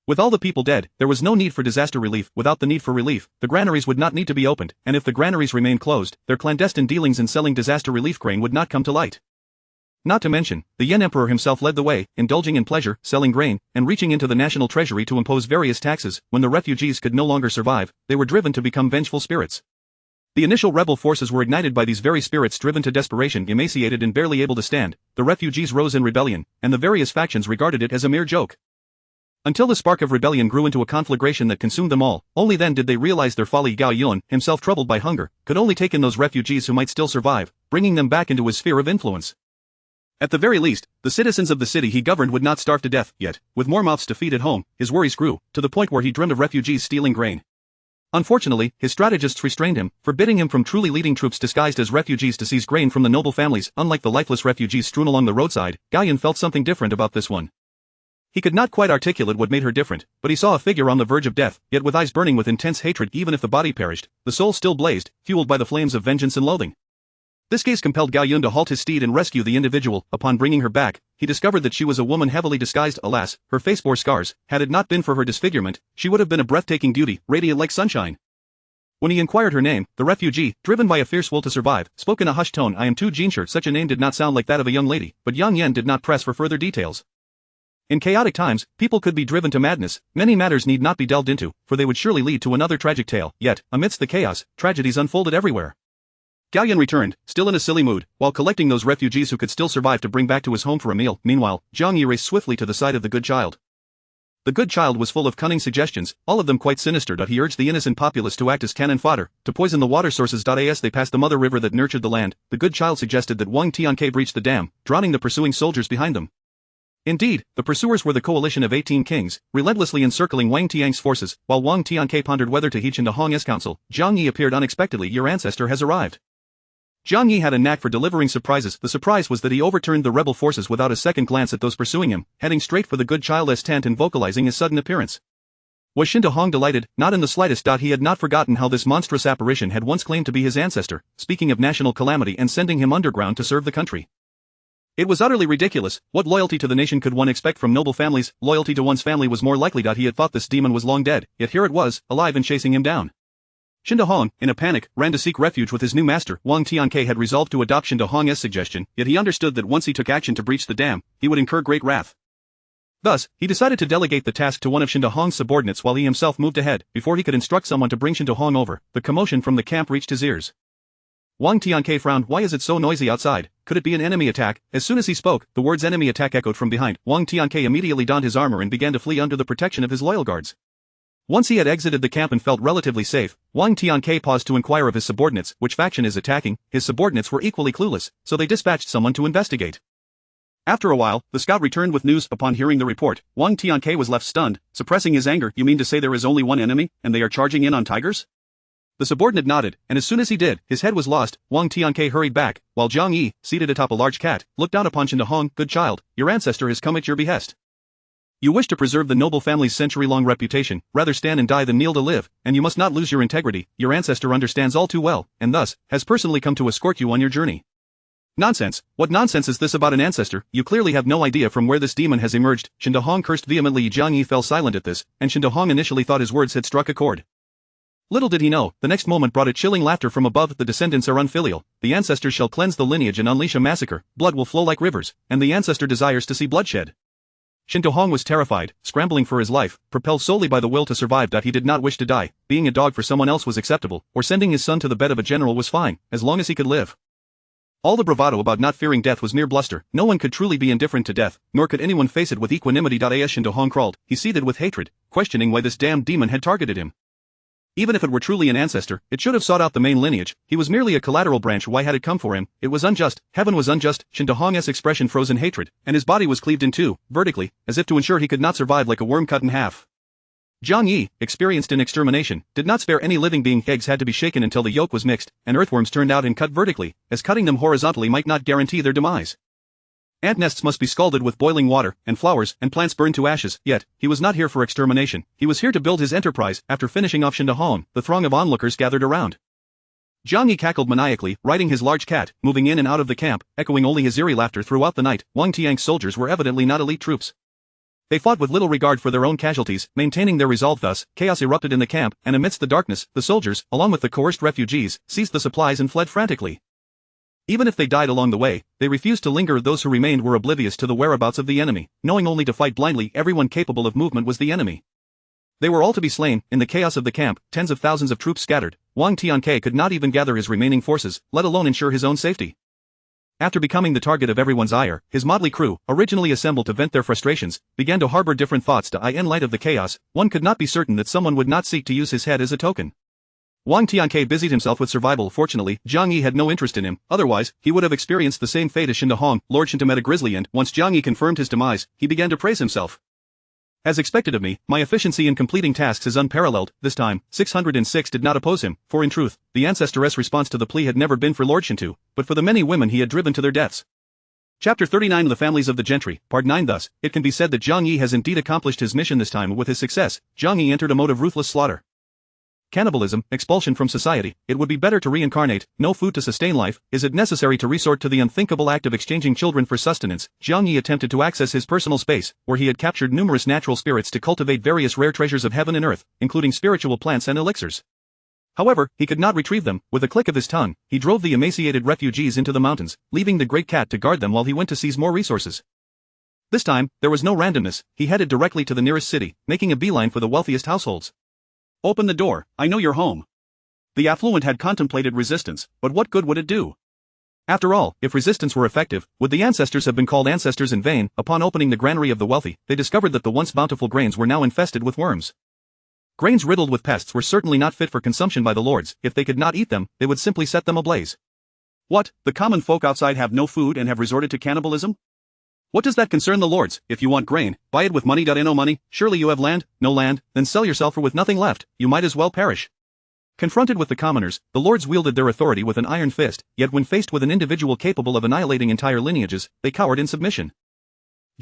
B: With all the people dead, there was no need for disaster relief. Without the need for relief, the granaries would not need to be opened, and if the granaries remained closed, their clandestine dealings in selling disaster relief grain would not come to light. Not to mention, the Yan Emperor himself led the way, indulging in pleasure, selling grain, and reaching into the national treasury to impose various taxes. When the refugees could no longer survive, they were driven to become vengeful spirits. The initial rebel forces were ignited by these very spirits. Driven to desperation, emaciated and barely able to stand, the refugees rose in rebellion, and the various factions regarded it as a mere joke. Until the spark of rebellion grew into a conflagration that consumed them all, only then did they realize their folly. Gao Yun, himself troubled by hunger, could only take in those refugees who might still survive, bringing them back into his sphere of influence. At the very least, the citizens of the city he governed would not starve to death. Yet, with more mouths to feed at home, his worries grew, to the point where he dreamed of refugees stealing grain. Unfortunately, his strategists restrained him, forbidding him from truly leading troops disguised as refugees to seize grain from the noble families. Unlike the lifeless refugees strewn along the roadside, Gao Yun felt something different about this one. He could not quite articulate what made her different, but he saw a figure on the verge of death, yet with eyes burning with intense hatred. Even if the body perished, the soul still blazed, fueled by the flames of vengeance and loathing. This gaze compelled Gao Yun to halt his steed and rescue the individual. Upon bringing her back, he discovered that she was a woman heavily disguised. Alas, her face bore scars. Had it not been for her disfigurement, she would have been a breathtaking beauty, radiant like sunshine. When he inquired her name, the refugee, driven by a fierce will to survive, spoke in a hushed tone. I am Tu Jinsher. Such a name did not sound like that of a young lady, but Yang Yan did not press for further details. In chaotic times, people could be driven to madness. Many matters need not be delved into, for they would surely lead to another tragic tale. Yet, amidst the chaos, tragedies unfolded everywhere. Gao Yun returned, still in a silly mood, while collecting those refugees who could still survive to bring back to his home for a meal. Meanwhile, Jiang Yi raced swiftly to the side of the good child. The good child was full of cunning suggestions, all of them quite sinister. He urged the innocent populace to act as cannon fodder, to poison the water sources. As they passed the mother river that nurtured the land, the good child suggested that Wang Tianke breach the dam, drowning the pursuing soldiers behind them. Indeed, the pursuers were the coalition of 18 kings, relentlessly encircling Wang Tiang's forces. While Wang Tianke pondered whether to heed Hong's counsel, Zhang Yi appeared unexpectedly. Your ancestor has arrived. Zhang Yi had a knack for delivering surprises. The surprise was that he overturned the rebel forces without a second glance at those pursuing him, heading straight for the good child's tent and vocalizing his sudden appearance. Was Hong delighted? Not in the slightest. He had not forgotten how this monstrous apparition had once claimed to be his ancestor, speaking of national calamity and sending him underground to serve the country. It was utterly ridiculous. What loyalty to the nation could one expect from noble families? Loyalty to one's family was more likely. He had thought this demon was long dead, yet here it was, alive and chasing him down. Hong, in a panic, ran to seek refuge with his new master. Wang Tianke had resolved to adopt Hong's suggestion, yet he understood that once he took action to breach the dam, he would incur great wrath. Thus, he decided to delegate the task to one of Hong's subordinates while he himself moved ahead. Before he could instruct someone to bring Hong over, the commotion from the camp reached his ears. Wang Tianke frowned. Why is it so noisy outside? Could it be an enemy attack? As soon as he spoke, the words enemy attack echoed from behind. Wang Tianke immediately donned his armor and began to flee under the protection of his loyal guards. Once he had exited the camp and felt relatively safe, Wang Tianke paused to inquire of his subordinates which faction is attacking. His subordinates were equally clueless, so they dispatched someone to investigate. After a while, the scout returned with news. Upon hearing the report, Wang Tianke was left stunned, suppressing his anger. You mean to say there is only one enemy, and they are charging in on tigers? The subordinate nodded, and as soon as he did, his head was lost. Wang Tianke hurried back, while Zhang Yi, seated atop a large cat, looked down upon Hong. Good child, your ancestor has come at your behest. You wish to preserve the noble family's century-long reputation, rather stand and die than kneel to live, and you must not lose your integrity. Your ancestor understands all too well, and thus, has personally come to escort you on your journey. Nonsense! What nonsense is this about an ancestor? You clearly have no idea from where this demon has emerged. Hong cursed vehemently. Zhang Yi fell silent at this, and Hong initially thought his words had struck a chord. Little did he know, the next moment brought a chilling laughter from above. The descendants are unfilial, the ancestors shall cleanse the lineage and unleash a massacre, blood will flow like rivers, and the ancestor desires to see bloodshed. Hong was terrified, scrambling for his life, propelled solely by the will to survive. He did not wish to die. Being a dog for someone else was acceptable, or sending his son to the bed of a general was fine, as long as he could live. All the bravado about not fearing death was mere bluster. No one could truly be indifferent to death, nor could anyone face it with equanimity. As Hong crawled, he seethed with hatred, questioning why this damned demon had targeted him. Even if it were truly an ancestor, it should have sought out the main lineage. He was merely a collateral branch. Why had it come for him? It was unjust. Heaven was unjust. Hong's expression froze in hatred, and his body was cleaved in two, vertically, as if to ensure he could not survive, like a worm cut in half. Zhang Yi, experienced in extermination, did not spare any living being. Eggs had to be shaken until the yolk was mixed, and earthworms turned out and cut vertically, as cutting them horizontally might not guarantee their demise. Ant nests must be scalded with boiling water, and flowers and plants burned to ashes. Yet, he was not here for extermination. He was here to build his enterprise. After finishing off Hong, the throng of onlookers gathered around. Zhang Yi cackled maniacally, riding his large cat, moving in and out of the camp, echoing only his eerie laughter throughout the night. Wang Tiang's soldiers were evidently not elite troops. They fought with little regard for their own casualties, maintaining their resolve. Thus, chaos erupted in the camp, and amidst the darkness, the soldiers, along with the coerced refugees, seized the supplies and fled frantically. Even if they died along the way, they refused to linger. Those who remained were oblivious to the whereabouts of the enemy, knowing only to fight blindly. Everyone capable of movement was the enemy. They were all to be slain. In the chaos of the camp, tens of thousands of troops scattered. Wang Tianke could not even gather his remaining forces, let alone ensure his own safety. After becoming the target of everyone's ire, his motley crew, originally assembled to vent their frustrations, began to harbor different thoughts. In light of the chaos, one could not be certain that someone would not seek to use his head as a token. Wang Tianke busied himself with survival. Fortunately, Zhang Yi had no interest in him, otherwise, he would have experienced the same fate as Hong. Lord Shinta met a grizzly, and, once Zhang Yi confirmed his demise, he began to praise himself. As expected of me, my efficiency in completing tasks is unparalleled. This time, 606 did not oppose him, for in truth, the Ancestor's response to the plea had never been for Lord Shinta, but for the many women he had driven to their deaths. Chapter 39 The Families of the Gentry, Part 9 Thus, it can be said that Zhang Yi has indeed accomplished his mission. This time. With his success, Zhang Yi entered a mode of ruthless slaughter. Cannibalism, expulsion from society. It would be better to reincarnate. No food to sustain life. Is it necessary to resort to the unthinkable act of exchanging children for sustenance? Zhang Yi attempted to access his personal space, where he had captured numerous natural spirits to cultivate various rare treasures of heaven and earth, including spiritual plants and elixirs. However, he could not retrieve them. With a click of his tongue, he drove the emaciated refugees into the mountains, leaving the great cat to guard them while he went to seize more resources. This time, there was no randomness. He headed directly to the nearest city, making a beeline for the wealthiest households. Open the door, I know you're home. The affluent had contemplated resistance, but what good would it do? After all, if resistance were effective, would the ancestors have been called ancestors in vain? Upon opening the granary of the wealthy, they discovered that the once bountiful grains were now infested with worms. Grains riddled with pests were certainly not fit for consumption by the lords. If they could not eat them, they would simply set them ablaze.
A: What, the common folk outside have no food and have resorted to cannibalism? What does that concern the lords? If you want grain, buy it with money. No money, surely you have land, no land, then sell yourself, for with nothing left, you might as well perish. Confronted with the commoners, the lords wielded their authority with an iron fist, yet when faced with an individual capable of annihilating entire lineages, they cowered in submission.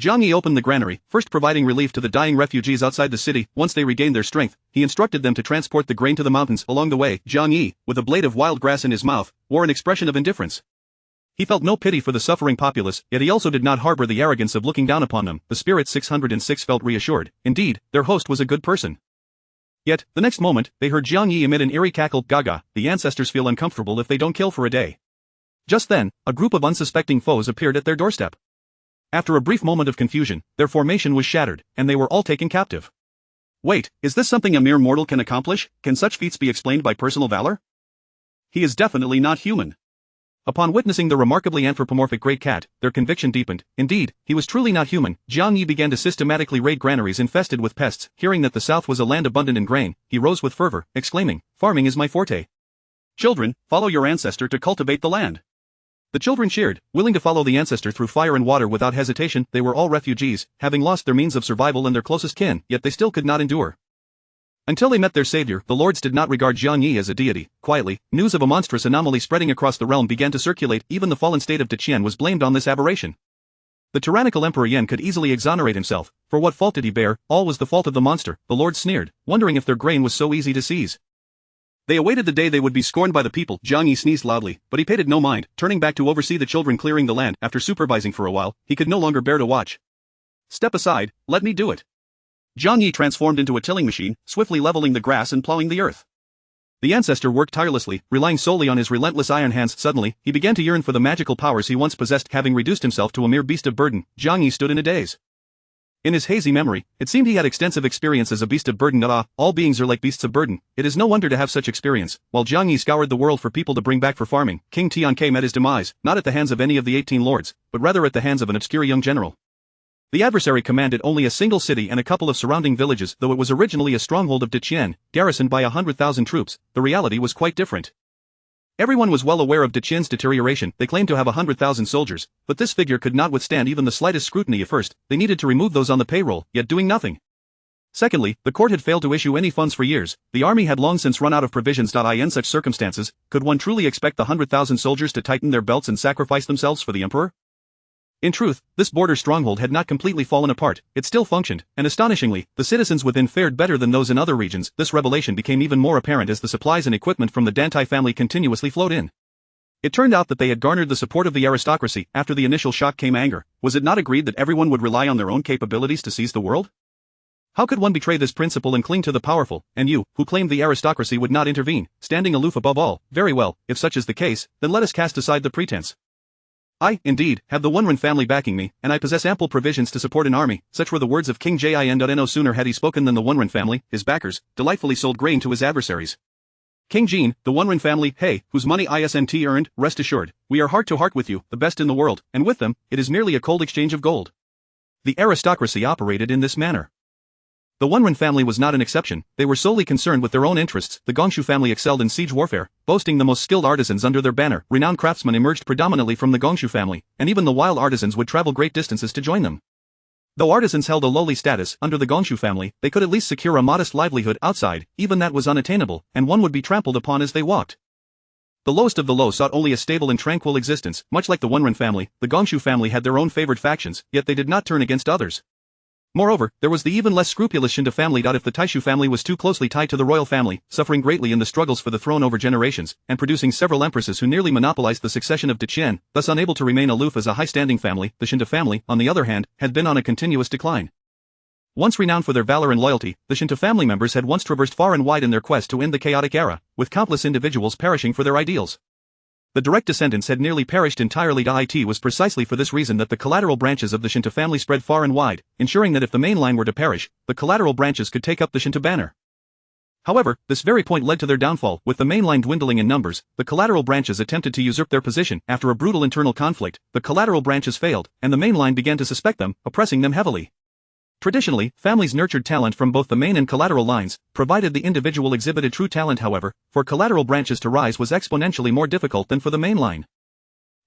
A: Jiang Yi opened the granary, first providing relief to the dying refugees outside the city. Once they regained their strength, he instructed them to transport the grain to the mountains. Along the way, Jiang Yi, with a blade of wild grass in his mouth, wore an expression of indifference. He felt no pity for the suffering populace, yet he also did not harbor the arrogance of looking down upon them. The Spirit 606 felt reassured. Indeed, their host was a good person. Yet, the next moment, they heard Jiang Yi emit an eerie cackle. Gaga, the ancestors feel uncomfortable if they don't kill for a day. Just then, a group of unsuspecting foes appeared at their doorstep. After a brief moment of confusion, their formation was shattered, and they were all taken captive. Wait, is this something a mere mortal can accomplish? Can such feats be explained by personal valor? He is definitely not human.
B: Upon witnessing the remarkably anthropomorphic great cat, their conviction deepened. Indeed, he was truly not human. Jiang Yi began to systematically raid granaries infested with pests. Hearing that the south was a land abundant in grain, he rose with fervor, exclaiming, "Farming is my forte.
A: Children, follow your ancestor to cultivate the land."
B: The children cheered, willing to follow the ancestor through fire and water without hesitation. They were all refugees, having lost their means of survival and their closest kin, yet they still could not endure. Until they met their savior, the lords did not regard Jiang Yi as a deity. Quietly, news of a monstrous anomaly spreading across the realm began to circulate. Even the fallen state of Deqian was blamed on this aberration. The tyrannical Emperor Yan could easily exonerate himself. For what fault did he bear? All was the fault of the monster. The lords sneered, wondering if their grain was so easy to seize.
A: They awaited the day they would be scorned by the people. Jiang Yi sneezed loudly, but he paid it no mind, turning back to oversee the children clearing the land. After supervising for a while, he could no longer bear to watch. "Step aside, let me do it." Jiang Yi transformed into a tilling machine, swiftly leveling the grass and plowing the earth.
B: The ancestor worked tirelessly, relying solely on his relentless iron hands. Suddenly, he began to yearn for the magical powers he once possessed. Having reduced himself to a mere beast of burden, Jiang Yi stood in a daze. In his hazy memory, it seemed he had extensive experience as a beast of burden. All beings are like beasts of burden. It is no wonder to have such experience. While Jiang Yi scoured the world for people to bring back for farming, King Tianke met his demise, not at the hands of any of the 18 lords, but rather at the hands of an obscure young general. The adversary commanded only a single city and a couple of surrounding villages. Though it was originally a stronghold of Deqian, garrisoned by 100,000 troops, the reality was quite different. Everyone was well aware of Deqian's deterioration. They claimed to have 100,000 soldiers, but this figure could not withstand even the slightest scrutiny. At first, they needed to remove those on the payroll, yet doing nothing. Secondly, the court had failed to issue any funds for years. The army had long since run out of provisions. In such circumstances, could one truly expect the 100,000 soldiers to tighten their belts and sacrifice themselves for the emperor? In truth, this border stronghold had not completely fallen apart. It still functioned, and astonishingly, the citizens within fared better than those in other regions. This revelation became even more apparent as the supplies and equipment from the Dantai family continuously flowed in. It turned out that they had garnered the support of the aristocracy. After the initial shock came anger. Was it not agreed that everyone would rely on their own capabilities to seize the world? How could one betray this principle and cling to the powerful? And you, who claimed the aristocracy would not intervene, standing aloof above all? Very well, if such is the case, then let us cast aside the pretense. I, indeed, have the Wunren family backing me, and I possess ample provisions to support an army. Such were the words of King Jin. No sooner had he spoken than the Wunren family, his backers, delightfully sold grain to his adversaries. King Jin, the Wunren family, hey, whose money ISNT earned, rest assured, we are heart to heart with you, the best in the world, and with them, it is merely a cold exchange of gold. The aristocracy operated in this manner. The Wunren family was not an exception. They were solely concerned with their own interests. The Gongshu family excelled in siege warfare, boasting the most skilled artisans under their banner. Renowned craftsmen emerged predominantly from the Gongshu family, and even the wild artisans would travel great distances to join them. Though artisans held a lowly status under the Gongshu family, they could at least secure a modest livelihood outside. Even that was unattainable, and one would be trampled upon as they walked. The lowest of the low sought only a stable and tranquil existence. Much like the Wunren family, the Gongshu family had their own favored factions, yet they did not turn against others. Moreover, there was the even less scrupulous Shinta family. If the Taishu family was too closely tied to the royal family, suffering greatly in the struggles for the throne over generations, and producing several empresses who nearly monopolized the succession of Deqian, thus unable to remain aloof as a high-standing family, the Shinta family, on the other hand, had been on a continuous decline. Once renowned for their valor and loyalty, the Shinta family members had once traversed far and wide in their quest to end the chaotic era, with countless individuals perishing for their ideals. The direct descendants had nearly perished entirely. It was precisely for this reason that the collateral branches of the Shinta family spread far and wide, ensuring that if the main line were to perish, the collateral branches could take up the Shinta banner. However, this very point led to their downfall. With the main line dwindling in numbers, the collateral branches attempted to usurp their position. After a brutal internal conflict, the collateral branches failed, and the main line began to suspect them, oppressing them heavily. Traditionally, families nurtured talent from both the main and collateral lines, provided the individual exhibited true talent. However, for collateral branches to rise was exponentially more difficult than for the main line.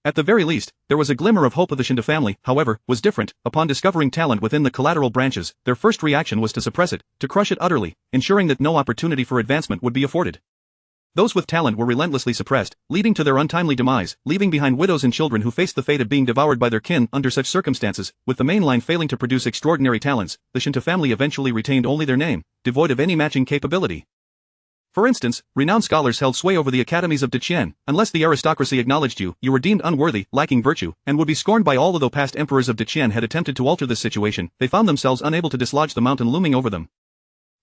B: At the very least, there was a glimmer of hope. Of the Shinto family, however, was different. Upon discovering talent within the collateral branches, their first reaction was to suppress it, to crush it utterly, ensuring that no opportunity for advancement would be afforded. Those with talent were relentlessly suppressed, leading to their untimely demise, leaving behind widows and children who faced the fate of being devoured by their kin. Under such circumstances, with the main line failing to produce extraordinary talents, the Shinto family eventually retained only their name, devoid of any matching capability. For instance, renowned scholars held sway over the academies of Diqian. Unless the aristocracy acknowledged you, you were deemed unworthy, lacking virtue, and would be scorned by all. Although past emperors of Diqian had attempted to alter this situation, they found themselves unable to dislodge the mountain looming over them.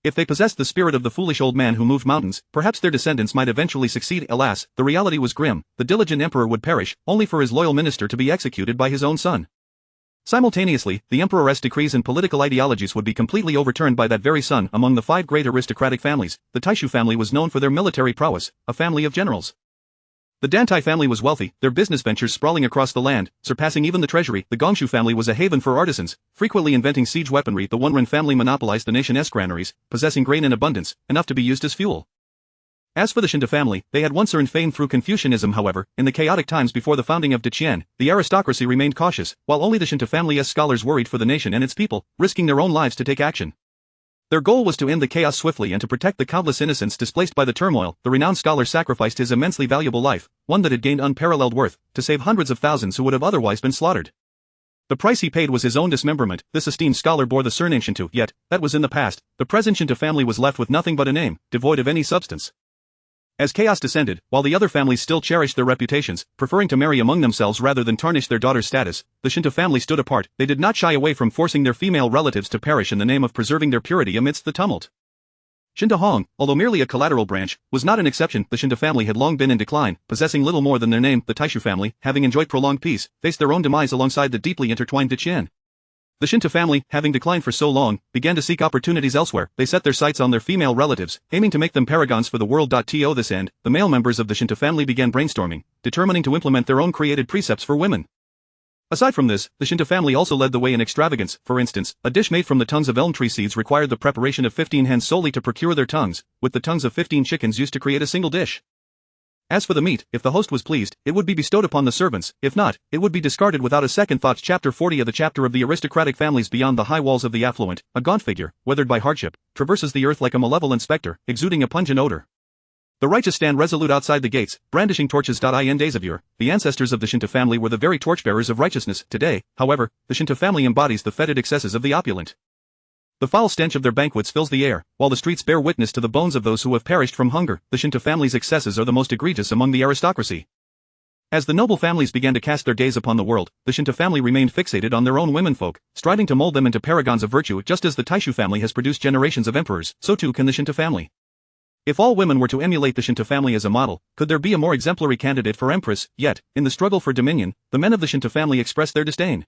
B: If they possessed the spirit of the foolish old man who moved mountains, perhaps their descendants might eventually succeed. Alas, the reality was grim. The diligent emperor would perish, only for his loyal minister to be executed by his own son. Simultaneously, the emperor's decrees and political ideologies would be completely overturned by that very son. Among the 5 great aristocratic families, the Taishu family was known for their military prowess, a family of generals. The Dantai family was wealthy, their business ventures sprawling across the land, surpassing even the treasury. The Gongshu family was a haven for artisans, frequently inventing siege weaponry. The Wonren family monopolized the nation's granaries, possessing grain in abundance, enough to be used as fuel. As for the Shinto family, they had once earned fame through Confucianism. However, in the chaotic times before the founding of Diqian, the aristocracy remained cautious, while only the Shinto family's scholars worried for the nation and its people, risking their own lives to take action. Their goal was to end the chaos swiftly and to protect the countless innocents displaced by the turmoil. The renowned scholar sacrificed his immensely valuable life, one that had gained unparalleled worth, to save hundreds of thousands who would have otherwise been slaughtered. The price he paid was his own dismemberment. This esteemed scholar bore the surname Shinto, yet, that was in the past. The present Shinto family was left with nothing but a name, devoid of any substance. As chaos descended, while the other families still cherished their reputations, preferring to marry among themselves rather than tarnish their daughter's status, the Shinto family stood apart. They did not shy away from forcing their female relatives to perish in the name of preserving their purity amidst the tumult. Shinto Hong, although merely a collateral branch, was not an exception. The Shinto family had long been in decline, possessing little more than their name. The Taishu family, having enjoyed prolonged peace, faced their own demise alongside the deeply intertwined Diqian. The Shinto family, having declined for so long, began to seek opportunities elsewhere. They set their sights on their female relatives, aiming to make them paragons for the world. To this end, the male members of the Shinto family began brainstorming, determining to implement their own created precepts for women. Aside from this, the Shinto family also led the way in extravagance. For instance, a dish made from the tongues of elm tree seeds required the preparation of 15 hens solely to procure their tongues, with the tongues of 15 chickens used to create a single dish. As for the meat, if the host was pleased, it would be bestowed upon the servants; if not, it would be discarded without a second thought. Chapter 40 of the chapter of the aristocratic families. Beyond the high walls of the affluent, a gaunt figure, weathered by hardship, traverses the earth like a malevolent specter, exuding a pungent odor. The righteous stand resolute outside the gates, brandishing torches. In days of yore, the ancestors of the Shinto family were the very torchbearers of righteousness. Today, however, the Shinto family embodies the fetid excesses of the opulent. The foul stench of their banquets fills the air, while the streets bear witness to the bones of those who have perished from hunger. The Shinto family's excesses are the most egregious among the aristocracy. As the noble families began to cast their gaze upon the world, the Shinto family remained fixated on their own womenfolk, striving to mold them into paragons of virtue. Just as the Taishu family has produced generations of emperors, so too can the Shinto family. If all women were to emulate the Shinto family as a model, could there be a more exemplary candidate for empress? Yet, in the struggle for dominion, the men of the Shinto family expressed their disdain.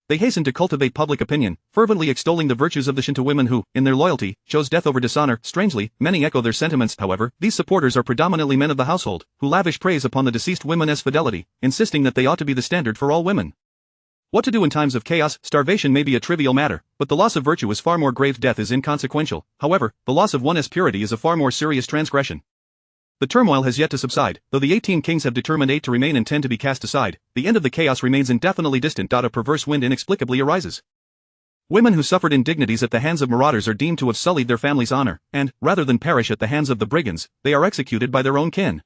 B: They hastened to cultivate public opinion, fervently extolling the virtues of the Shinto women who, in their loyalty, chose death over dishonor. Strangely, many echo their sentiments. However, these supporters are predominantly men of the household, who lavish praise upon the deceased women's fidelity, insisting that they ought to be the standard for all women. What to do in times of chaos? Starvation may be a trivial matter, but the loss of virtue is far more grave. Death is inconsequential. However, the loss of one's purity is a far more serious transgression. The turmoil has yet to subside, though the 18 kings have determined 8 to remain and 10 to be cast aside. The end of the chaos remains indefinitely distant. A perverse wind inexplicably arises. Women who suffered indignities at the hands of marauders are deemed to have sullied their family's honor, and, rather than perish at the hands of the brigands, they are executed by their own kin.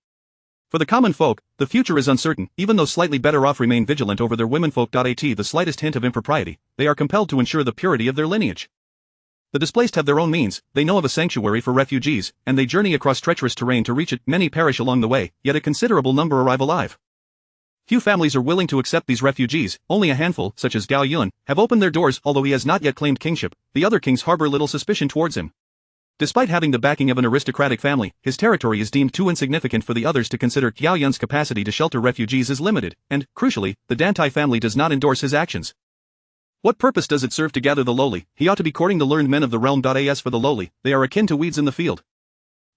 B: For the common folk, the future is uncertain. Even though slightly better off remain vigilant over their womenfolk. At the slightest hint of impropriety, they are compelled to ensure the purity of their lineage. The displaced have their own means, they know of a sanctuary for refugees, and they journey across treacherous terrain to reach it. Many perish along the way, yet a considerable number arrive alive. Few families are willing to accept these refugees. Only a handful, such as Gao Yun, have opened their doors. Although he has not yet claimed kingship, the other kings harbor little suspicion towards him. Despite having the backing of an aristocratic family, his territory is deemed too insignificant for the others to consider. Gao Yun's capacity to shelter refugees is limited, and, crucially, the Dantai family does not endorse his actions. What purpose does it serve to gather the lowly? He ought to be courting the learned men of the realm. As for the lowly, they are akin to weeds in the field.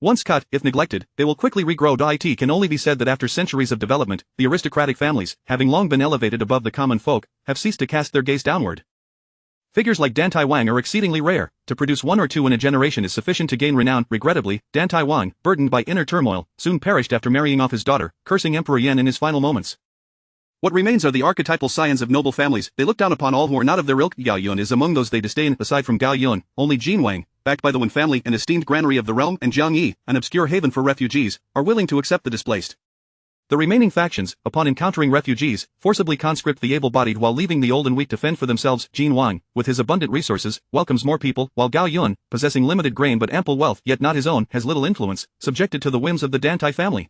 B: Once cut, if neglected, they will quickly regrow. It can only be said that after centuries of development, the aristocratic families, having long been elevated above the common folk, have ceased to cast their gaze downward. Figures like Dan Tai Wang are exceedingly rare. To produce one or two in a generation is sufficient to gain renown. Regrettably, Dan Tai Wang, burdened by inner turmoil, soon perished after marrying off his daughter, cursing Emperor Yan in his final moments.
A: What remains are the archetypal scions of noble families. They look down upon all who are not of their ilk. Gao Yun is among those they disdain. Aside from Gao Yun, only Jin Wang, backed by the Wen family, an esteemed granary of the realm, and Jiang Yi, an obscure haven for refugees, are willing to accept the displaced. The remaining factions, upon encountering refugees, forcibly conscript the able-bodied while leaving the old and weak to fend for themselves. Jin Wang, with his abundant resources, welcomes more people, while Gao Yun, possessing limited grain but ample wealth yet not his own, has little influence, subjected to the whims of the Dan Tai family.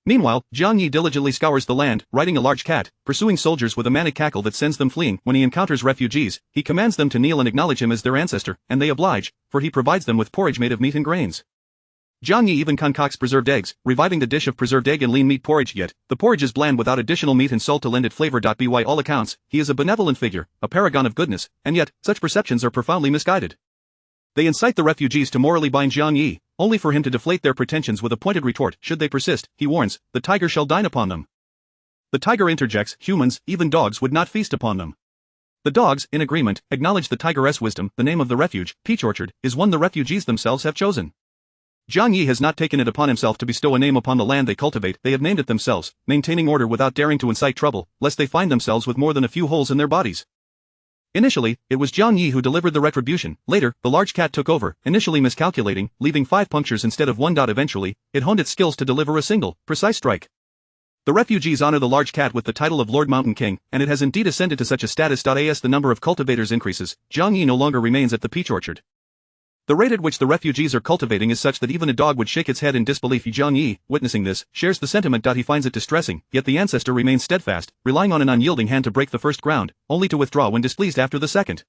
A: Meanwhile, Jiang Yi diligently scours the land, riding a large cat, pursuing soldiers with a manic cackle that sends them fleeing. When he encounters refugees, he commands them to kneel and acknowledge him as their ancestor, and they oblige, for he provides them with porridge made of meat and grains. Jiang Yi even concocts preserved eggs, reviving the dish of preserved egg and lean meat porridge. Yet, the porridge is bland without additional meat and salt to lend it flavor. By all accounts, he is a benevolent figure, a paragon of goodness, and yet, such perceptions are profoundly misguided. They incite the refugees to morally bind Jiang Yi, only for him to deflate their pretensions with a pointed retort. Should they persist, he warns, the tiger shall dine upon them. The tiger interjects, humans, even dogs would not feast upon them. The dogs, in agreement, acknowledge the tigeress wisdom. The name of the refuge, Peach Orchard, is one the refugees themselves have chosen. Jiang Yi has not taken it upon himself to bestow a name upon the land they cultivate. They have named it themselves, maintaining order without daring to incite trouble, lest they find themselves with more than a few holes in their bodies. Initially, it was Jiang Yi who delivered the retribution. Later, the large cat took over, initially miscalculating, leaving 5 punctures instead of 1. Eventually, it honed its skills to deliver a single, precise strike. The refugees honor the large cat with the title of Lord Mountain King, and it has indeed ascended to such a status. As the number of cultivators increases, Jiang Yi no longer remains at the Peach Orchard. The rate at which the refugees are cultivating is such that even a dog would shake its head in disbelief. Jiang Yi, witnessing this, shares the sentiment. He finds it distressing, yet the ancestor remains steadfast, relying on an unyielding hand to break the first ground, only to withdraw when displeased after the second.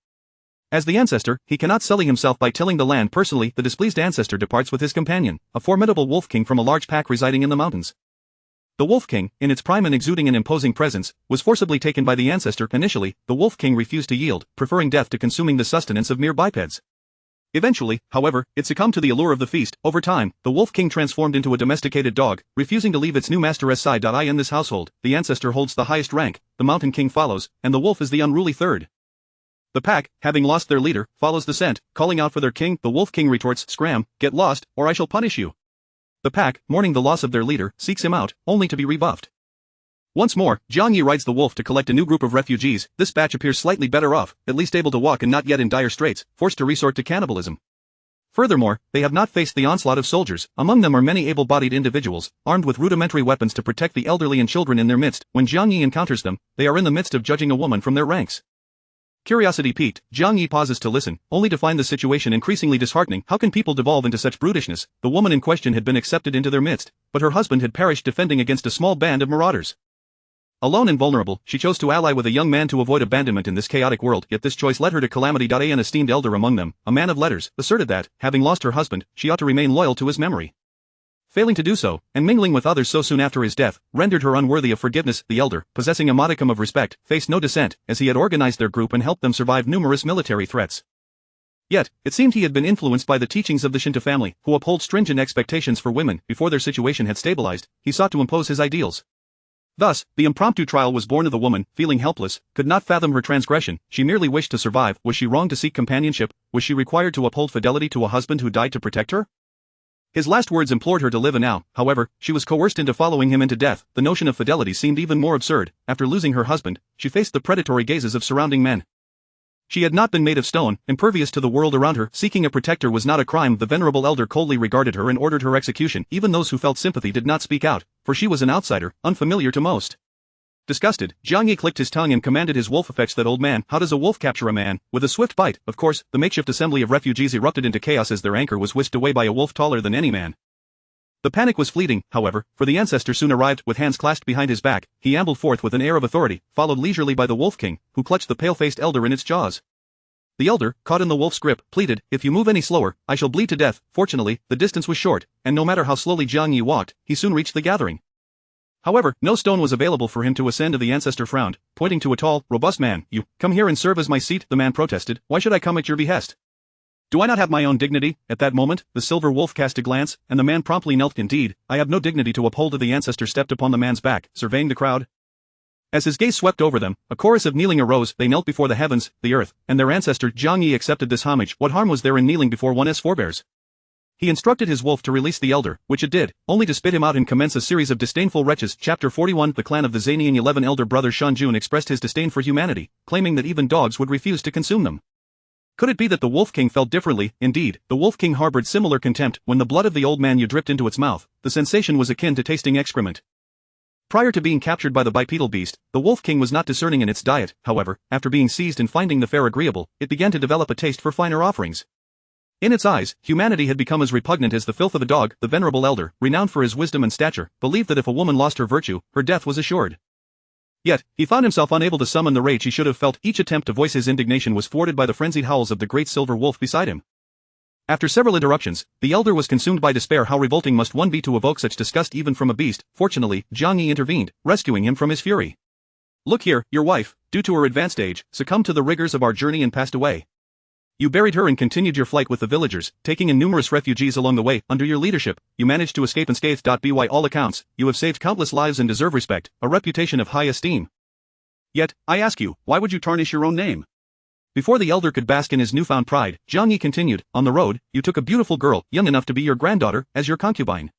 A: As the ancestor, he cannot sully himself by tilling the land personally. The displeased ancestor departs with his companion, a formidable wolf king from a large pack residing in the mountains. The Wolf King, in its prime and exuding an imposing presence, was forcibly taken by the ancestor. Initially, the Wolf King refused to yield, preferring death to consuming the sustenance of mere bipeds. Eventually, however, it succumbed to the allure of the feast. Over time, the Wolf King transformed into a domesticated dog, refusing to leave its new master's side. In this household, the ancestor holds the highest rank, the Mountain King follows, and the wolf is the unruly third. The pack, having lost their leader, follows the scent, calling out for their king. The Wolf King retorts, "Scram, get lost, or I shall punish you." The pack, mourning the loss of their leader, seeks him out, only to be rebuffed. Once more, Jiang Yi rides the wolf to collect a new group of refugees. This batch appears slightly better off, at least able to walk and not yet in dire straits, forced to resort to cannibalism. Furthermore, they have not faced the onslaught of soldiers. Among them are many able-bodied individuals, armed with rudimentary weapons to protect the elderly and children in their midst. When Jiang Yi encounters them, they are in the midst of judging a woman from their ranks. Curiosity piqued, Jiang Yi pauses to listen, only to find the situation increasingly disheartening. How can people devolve into such brutishness? The woman in question had been accepted into their midst, but her husband had perished defending against a small band of marauders. Alone and vulnerable, she chose to ally with a young man to avoid abandonment in this chaotic world, yet this choice led her to calamity. An esteemed elder among them, a man of letters, asserted that, having lost her husband, she ought to remain loyal to his memory. Failing to do so, and mingling with others so soon after his death, rendered her unworthy of forgiveness. The elder, possessing a modicum of respect, faced no dissent, as he had organized their group and helped them survive numerous military threats. Yet, it seemed he had been influenced by the teachings of the Shinto family, who uphold stringent expectations for women. Before their situation had stabilized, he sought to impose his ideals. Thus, the impromptu trial was born of the woman, feeling helpless, could not fathom her transgression. She merely wished to survive. Was she wrong to seek companionship? Was she required to uphold fidelity to a husband who died to protect her? His last words implored her to live, and now, however, she was coerced into following him into death. The notion of fidelity seemed even more absurd. After losing her husband, she faced the predatory gazes of surrounding men. She had not been made of stone, impervious to the world around her. Seeking a protector was not a crime. The venerable elder coldly regarded her and ordered her execution. Even those who felt sympathy did not speak out, for she was an outsider, unfamiliar to most. Disgusted, Jiang Yi clicked his tongue and commanded his wolf, "Fetch that old man." How does a wolf capture a man? With a swift bite. Of course, the makeshift assembly of refugees erupted into chaos as their anchor was whisked away by a wolf taller than any man. The panic was fleeting, however, for the ancestor soon arrived. With hands clasped behind his back, he ambled forth with an air of authority, followed leisurely by the Wolf King, who clutched the pale-faced elder in its jaws. The elder, caught in the wolf's grip, pleaded, "If you move any slower, I shall bleed to death." Fortunately, the distance was short, and no matter how slowly Jiang Yi walked, he soon reached the gathering. However, no stone was available for him to ascend. The ancestor frowned, pointing to a tall, robust man. "You, come here and serve as my seat," the man protested. "Why should I come at your behest?" Do I not have my own dignity? At that moment, the silver wolf cast a glance, and the man promptly knelt. Indeed, I have no dignity to uphold. The ancestor stepped upon the man's back, surveying the crowd. As his gaze swept over them, a chorus of kneeling arose. They knelt before the heavens, the earth, and their ancestor. Jiang Yi accepted this homage. What harm was there in kneeling before one's forebears? He instructed his wolf to release the elder, which it did, only to spit him out and commence a series of disdainful wretches. Chapter 41. The clan of the Zanian 11 elder brother Shanjun expressed his disdain for humanity, claiming that even dogs would refuse to consume them. Could it be that the Wolf King felt differently? Indeed, the Wolf King harbored similar contempt. When the blood of the old man dripped into its mouth, the sensation was akin to tasting excrement. Prior to being captured by the bipedal beast, the Wolf King was not discerning in its diet. However, after being seized and finding the fare agreeable, it began to develop a taste for finer offerings. In its eyes, humanity had become as repugnant as the filth of a dog. The venerable elder, renowned for his wisdom and stature, believed that if a woman lost her virtue, her death was assured. Yet, he found himself unable to summon the rage he should have felt. Each attempt to voice his indignation was thwarted by the frenzied howls of the great silver wolf beside him. After several interruptions, the elder was consumed by despair. How revolting must one be to evoke such disgust even from a beast? Fortunately, Jiang Yi intervened, rescuing him from his fury. Look here, your wife, due to her advanced age, succumbed to the rigors of our journey and passed away. You buried her and continued your flight with the villagers, taking in numerous refugees along the way. Under your leadership, you managed to escape unscathed. By all accounts, you have saved countless lives and deserve respect, a reputation of high esteem. Yet, I ask you, why would you tarnish your own name? Before the elder could bask in his newfound pride, Jiang Yi continued, on the road, you took a beautiful girl, young enough to be your granddaughter, as your concubine.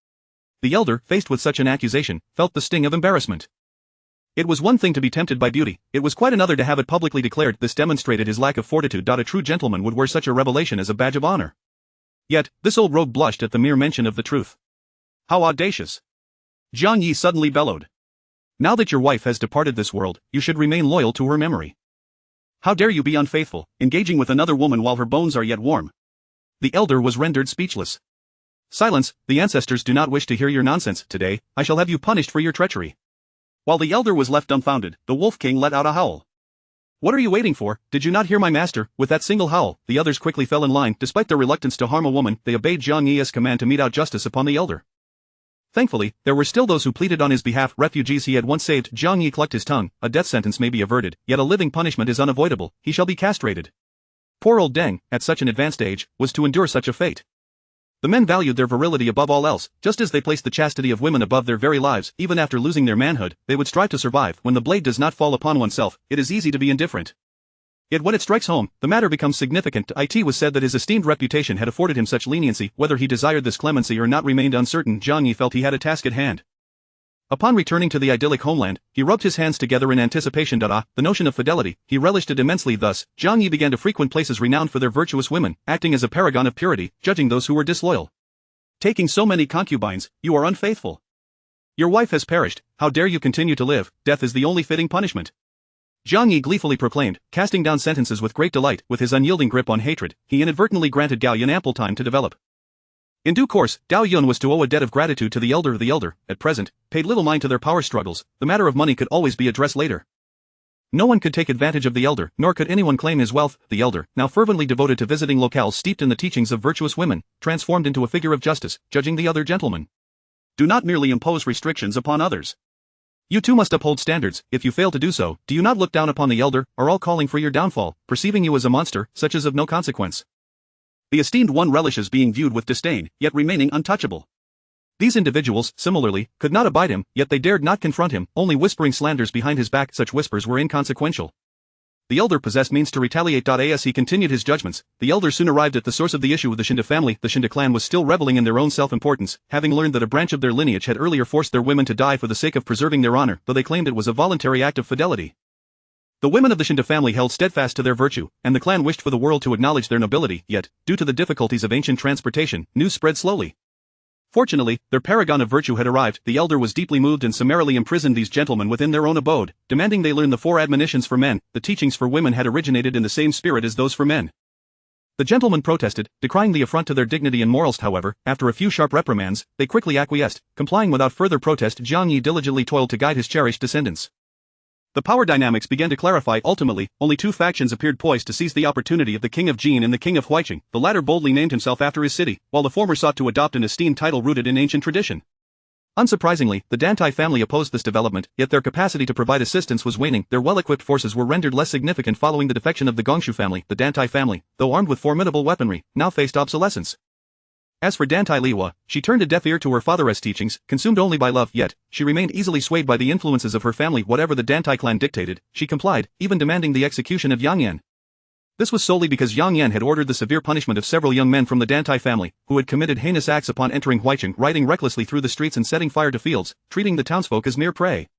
A: The elder, faced with such an accusation, felt the sting of embarrassment. It was one thing to be tempted by beauty, it was quite another to have it publicly declared. This demonstrated his lack of fortitude. A true gentleman would wear such a revelation as a badge of honor. Yet, this old rogue blushed at the mere mention of the truth. How audacious! Jiang Yi suddenly bellowed. Now that your wife has departed this world, you should remain loyal to her memory. How dare you be unfaithful, engaging with another woman while her bones are yet warm? The elder was rendered speechless. Silence, the ancestors do not wish to hear your nonsense. Today, I shall have you punished for your treachery. While the elder was left dumbfounded, the Wolf King let out a howl. What are you waiting for? Did you not hear my master? With that single howl, the others quickly fell in line. Despite their reluctance to harm a woman, they obeyed Jiang Yi's command to mete out justice upon the elder. Thankfully, there were still those who pleaded on his behalf, refugees he had once saved. Jiang Yi clucked his tongue. A death sentence may be averted, yet a living punishment is unavoidable. He shall be castrated. Poor old Deng, at such an advanced age, was to endure such a fate. The men valued their virility above all else, just as they placed the chastity of women above their very lives. Even after losing their manhood, they would strive to survive. When the blade does not fall upon oneself, it is easy to be indifferent. Yet when it strikes home, the matter becomes significant. It was said that his esteemed reputation had afforded him such leniency. Whether he desired this clemency or not remained uncertain. Jiang Yi felt he had a task at hand. Upon returning to the idyllic homeland, he rubbed his hands together in anticipation. The notion of fidelity, he relished it immensely. Thus, Jiang Yi began to frequent places renowned for their virtuous women, acting as a paragon of purity, judging those who were disloyal. Taking so many concubines, you are unfaithful. Your wife has perished, how dare you continue to live? Death is the only fitting punishment. Jiang Yi gleefully proclaimed, casting down sentences with great delight. With his unyielding grip on hatred, he inadvertently granted Gao Yun ample time to develop. In due course, Gao Yun was to owe a debt of gratitude to the elder. The elder, at present, paid little mind to their power struggles. The matter of money could always be addressed later. No one could take advantage of the elder, nor could anyone claim his wealth. The elder, now fervently devoted to visiting locales steeped in the teachings of virtuous women, transformed into a figure of justice, judging the other gentlemen. Do not merely impose restrictions upon others. You too must uphold standards. If you fail to do so, do you not look down upon the elder, are all calling for your downfall, perceiving you as a monster, such as of no consequence. The esteemed one relishes being viewed with disdain, yet remaining untouchable. These individuals, similarly, could not abide him, yet they dared not confront him, only whispering slanders behind his back. Such whispers were inconsequential. The elder possessed means to retaliate. As he continued his judgments, the elder soon arrived at the source of the issue with the Shinda family. The Shinda clan was still reveling in their own self-importance, having learned that a branch of their lineage had earlier forced their women to die for the sake of preserving their honor, though they claimed it was a voluntary act of fidelity. The women of the Shinda family held steadfast to their virtue, and the clan wished for the world to acknowledge their nobility. Yet, due to the difficulties of ancient transportation, news spread slowly. Fortunately, their paragon of virtue had arrived. The elder was deeply moved and summarily imprisoned these gentlemen within their own abode, demanding they learn the 4 admonitions for men. The teachings for women had originated in the same spirit as those for men. The gentlemen protested, decrying the affront to their dignity and morals. However, after a few sharp reprimands, they quickly acquiesced, complying without further protest. Jiang Yi diligently toiled to guide his cherished descendants. The power dynamics began to clarify. Ultimately, only 2 factions appeared poised to seize the opportunity of the King of Jin and the King of Huiqing. The latter boldly named himself after his city, while the former sought to adopt an esteemed title rooted in ancient tradition.
B: Unsurprisingly, the Dantai family opposed this development, yet their capacity to provide assistance was waning. Their well-equipped forces were rendered less significant following the defection of the Gongshu family. The Dantai family, though armed with formidable weaponry, now faced obsolescence. As for Dantai Liwa, she turned a deaf ear to her father's teachings, consumed only by love, yet she remained easily swayed by the influences of her family. Whatever the Dantai clan dictated, she complied, even demanding the execution of Yang Yan. This was solely because Yang Yan had ordered the severe punishment of several young men from the Dantai family, who had committed heinous acts upon entering Huicheng, riding recklessly through the streets and setting fire to fields, treating the townsfolk as mere prey.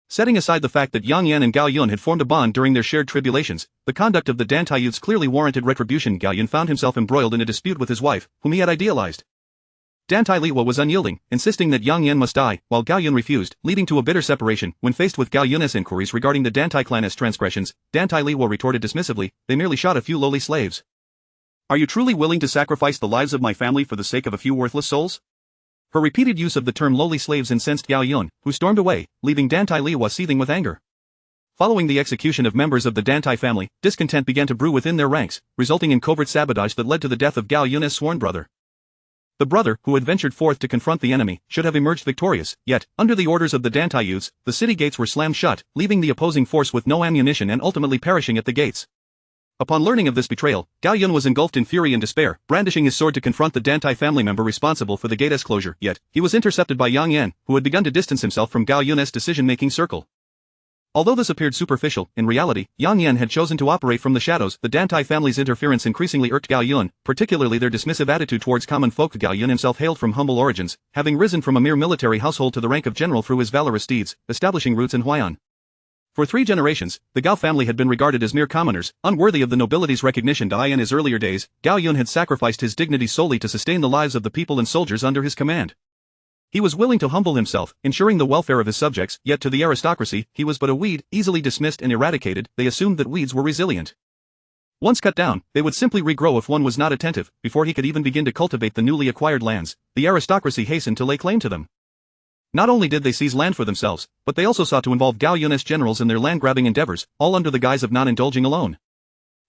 B: Setting aside the fact that Yang Yan and Gao Yun had formed a bond during their shared tribulations, the conduct of the Dantai youths clearly warranted retribution. Gao Yun found himself embroiled in a dispute with his wife, whom he had idealized. Dantai Liwa was unyielding, insisting that Yang Yan must die, while Gao Yun refused, leading to a bitter separation. When faced with Gao Yun's inquiries regarding the Dantai clan's transgressions, Dantai Liwa retorted dismissively, "They merely shot a few lowly slaves."
A: Are you truly willing to sacrifice the lives of my family for the sake of a few worthless souls?
B: Her repeated use of the term lowly slaves incensed Gao Yun, who stormed away, leaving Dantai Liwa seething with anger. Following the execution of members of the Dantai family, discontent began to brew within their ranks, resulting in covert sabotage that led to the death of Gao Yun's sworn brother. The brother, who had ventured forth to confront the enemy, should have emerged victorious, yet, under the orders of the Dantai youths, the city gates were slammed shut, leaving the opposing force with no ammunition and ultimately perishing at the gates. Upon learning of this betrayal, Gao Yun was engulfed in fury and despair, brandishing his sword to confront the Dantai family member responsible for the gate's closure, yet, he was intercepted by Yang Yan, who had begun to distance himself from Gao Yun's decision-making circle. Although this appeared superficial, in reality, Yang Yan had chosen to operate from the shadows. The Dantai family's interference increasingly irked Gao Yun, particularly their dismissive attitude towards common folk. Gao Yun himself hailed from humble origins, having risen from a mere military household to the rank of general through his valorous deeds, establishing roots in Huai'an. For 3 generations, the Gao family had been regarded as mere commoners, unworthy of the nobility's recognition. In his earlier days, Gao Yun had sacrificed his dignity solely to sustain the lives of the people and soldiers under his command. He was willing to humble himself, ensuring the welfare of his subjects, yet to the aristocracy, he was but a weed, easily dismissed and eradicated. They assumed that weeds were resilient. Once cut down, they would simply regrow if one was not attentive. Before he could even begin to cultivate the newly acquired lands, the aristocracy hastened to lay claim to them. Not only did they seize land for themselves, but they also sought to involve Gao Yun's generals in their land-grabbing endeavors, all under the guise of not indulging alone.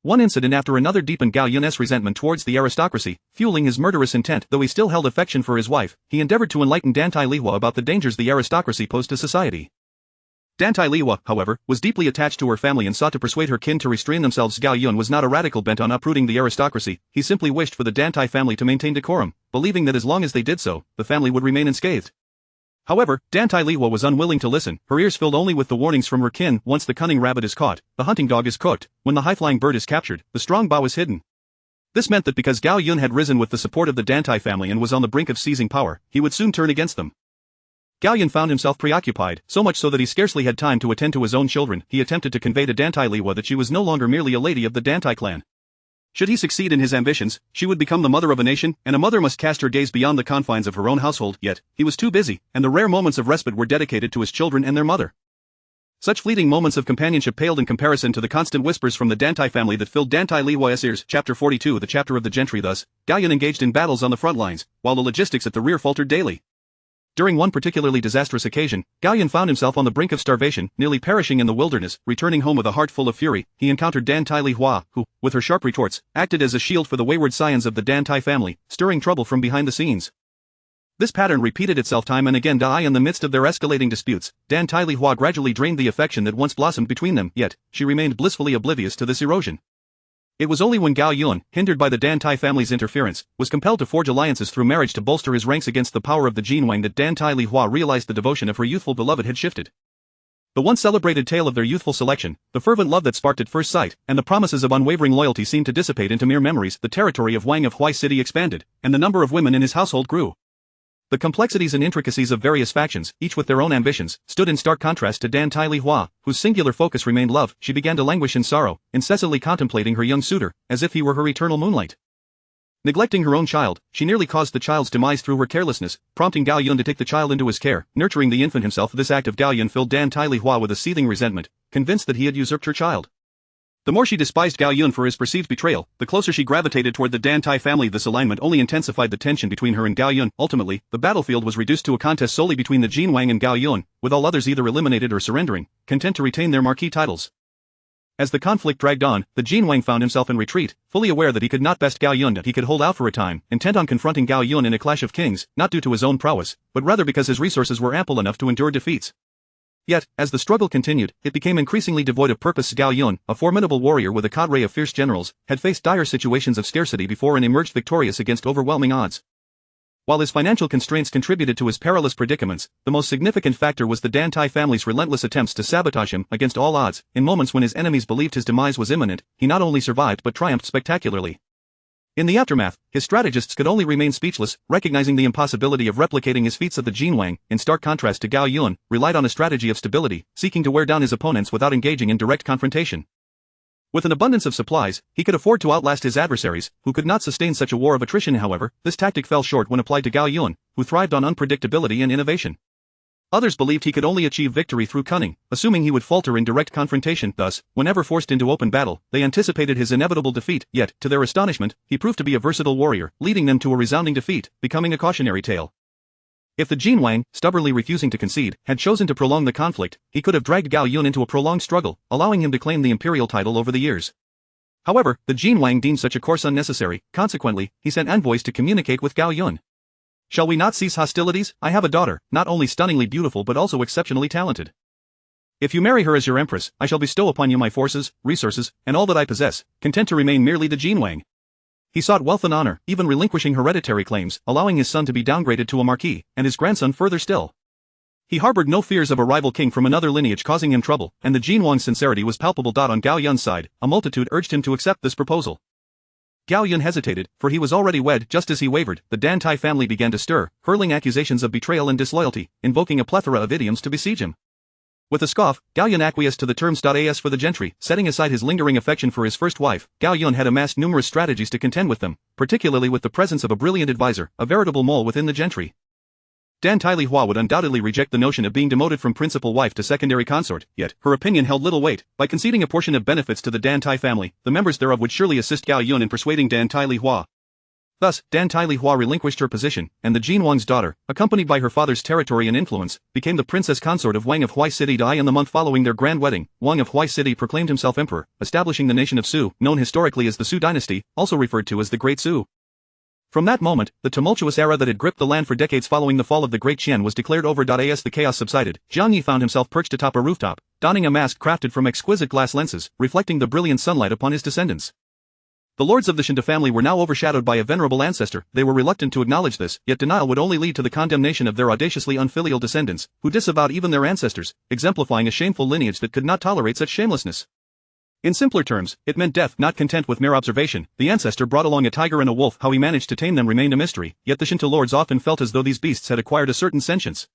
B: One incident after another deepened Gao Yun's resentment towards the aristocracy, fueling his murderous intent. Though he still held affection for his wife, he endeavored to enlighten Dantai Liwa about the dangers the aristocracy posed to society. Dantai Liwa, however, was deeply attached to her family and sought to persuade her kin to restrain themselves. Gao Yun was not a radical bent on uprooting the aristocracy, he simply wished for the Dantai family to maintain decorum, believing that as long as they did so, the family would remain unscathed. However, Dantai Liwa was unwilling to listen, her ears filled only with the warnings from her kin. Once the cunning rabbit is caught, the hunting dog is cooked. When the high-flying bird is captured, the strong bow is hidden. This meant that because Gao Yun had risen with the support of the Dantai family and was on the brink of seizing power, he would soon turn against them. Gao Yun found himself preoccupied, so much so that he scarcely had time to attend to his own children. He attempted to convey to Dantai Liwa that she was no longer merely a lady of the Dantai clan. Should he succeed in his ambitions, she would become the mother of a nation, and a mother must cast her gaze beyond the confines of her own household. Yet, he was too busy, and the rare moments of respite were dedicated to his children and their mother. Such fleeting moments of companionship paled in comparison to the constant whispers from the Dantai family that filled Dantai Liwa's ears. Chapter 42, the chapter of the gentry. Thus, Gao Yun engaged in battles on the front lines, while the logistics at the rear faltered daily. During one particularly disastrous occasion, Gao Yun found himself on the brink of starvation, nearly perishing in the wilderness. Returning home with a heart full of fury, he encountered Dantai Lihua, who, with her sharp retorts, acted as a shield for the wayward scions of the Dantai family, stirring trouble from behind the scenes. This pattern repeated itself time and again. In the midst of their escalating disputes, Dantai Lihua gradually drained the affection that once blossomed between them, yet, she remained blissfully oblivious to this erosion. It was only when Gao Yun, hindered by the Dantai family's interference, was compelled to forge alliances through marriage to bolster his ranks against the power of the Jinwang that Dantai Lihua realized the devotion of her youthful beloved had shifted. The once celebrated tale of their youthful selection, the fervent love that sparked at first sight, and the promises of unwavering loyalty seemed to dissipate into mere memories. The territory of Wang of Hui City expanded, and the number of women in his household grew. The complexities and intricacies of various factions, each with their own ambitions, stood in stark contrast to Dantai Lihua, whose singular focus remained love. She began to languish in sorrow, incessantly contemplating her young suitor, as if he were her eternal moonlight. Neglecting her own child, she nearly caused the child's demise through her carelessness, prompting Gao Yun to take the child into his care, nurturing the infant himself. This act of Gao Yun filled Dantai Lihua with a seething resentment, convinced that he had usurped her child. The more she despised Gao Yun for his perceived betrayal, the closer she gravitated toward the Dantai family. This alignment only intensified the tension between her and Gao Yun. Ultimately, the battlefield was reduced to a contest solely between the Jinwang and Gao Yun, with all others either eliminated or surrendering, content to retain their marquee titles. As the conflict dragged on, the Jin Wang found himself in retreat, fully aware that he could not best Gao Yun, that he could hold out for a time, intent on confronting Gao Yun in a clash of kings, not due to his own prowess, but rather because his resources were ample enough to endure defeats. Yet, as the struggle continued, it became increasingly devoid of purpose. Gao Yun, a formidable warrior with a cadre of fierce generals, had faced dire situations of scarcity before and emerged victorious against overwhelming odds. While his financial constraints contributed to his perilous predicaments, the most significant factor was the Dan Tai family's relentless attempts to sabotage him against all odds. In moments when his enemies believed his demise was imminent, he not only survived but triumphed spectacularly. In the aftermath, his strategists could only remain speechless, recognizing the impossibility of replicating his feats. Of the Jin Wang, in stark contrast to Gao Yun, relied on a strategy of stability, seeking to wear down his opponents without engaging in direct confrontation. With an abundance of supplies, he could afford to outlast his adversaries, who could not sustain such a war of attrition. However, this tactic fell short when applied to Gao Yun, who thrived on unpredictability and innovation. Others believed he could only achieve victory through cunning, assuming he would falter in direct confrontation. Thus, whenever forced into open battle, they anticipated his inevitable defeat. Yet, to their astonishment, he proved to be a versatile warrior, leading them to a resounding defeat, becoming a cautionary tale. If the Jin Wang, stubbornly refusing to concede, had chosen to prolong the conflict, he could have dragged Gao Yun into a prolonged struggle, allowing him to claim the imperial title over the years. However, the Jin Wang deemed such a course unnecessary. Consequently, he sent envoys to communicate with Gao Yun. "Shall we not cease hostilities? I have a daughter, not only stunningly beautiful but also exceptionally talented. If you marry her as your empress, I shall bestow upon you my forces, resources, and all that I possess, content to remain merely the Jin Wang." He sought wealth and honor, even relinquishing hereditary claims, allowing his son to be downgraded to a marquis, and his grandson further still. He harbored no fears of a rival king from another lineage causing him trouble, and the Jin Wang's sincerity was palpable. On Gao Yun's side, a multitude urged him to accept this proposal. Gao Yun hesitated, for he was already wed. Just as he wavered, the Dan Tai family began to stir, hurling accusations of betrayal and disloyalty, invoking a plethora of idioms to besiege him. With a scoff, Gao Yun acquiesced to the terms. As for the gentry, setting aside his lingering affection for his first wife, Gao Yun had amassed numerous strategies to contend with them, particularly with the presence of a brilliant advisor, a veritable mole within the gentry. Dan Tai Li Hua would undoubtedly reject the notion of being demoted from principal wife to secondary consort, yet, her opinion held little weight. By conceding a portion of benefits to the Dan Tai family, the members thereof would surely assist Gao Yun in persuading Dan Tai Li Hua. Thus, Dan Tai Li Hua relinquished her position, and the Jin Wang's daughter, accompanied by her father's territory and influence, became the princess consort of Wang of Huai City. In the month following their grand wedding, Wang of Huai City proclaimed himself emperor, establishing the nation of Su, known historically as the Su dynasty, also referred to as the Great Su. From that moment, the tumultuous era that had gripped the land for decades following the fall of the Great Qian was declared over. As the chaos subsided, Jiang Yi found himself perched atop a rooftop, donning a mask crafted from exquisite glass lenses, reflecting the brilliant sunlight upon his descendants. The lords of the Shinta family were now overshadowed by a venerable ancestor. They were reluctant to acknowledge this, yet denial would only lead to the condemnation of their audaciously unfilial descendants, who disavowed even their ancestors, exemplifying a shameful lineage that could not tolerate such shamelessness. In simpler terms, it meant death. Not content with mere observation, the ancestor brought along a tiger and a wolf. How he managed to tame them remained a mystery, yet the Shinta lords often felt as though these beasts had acquired a certain sentience.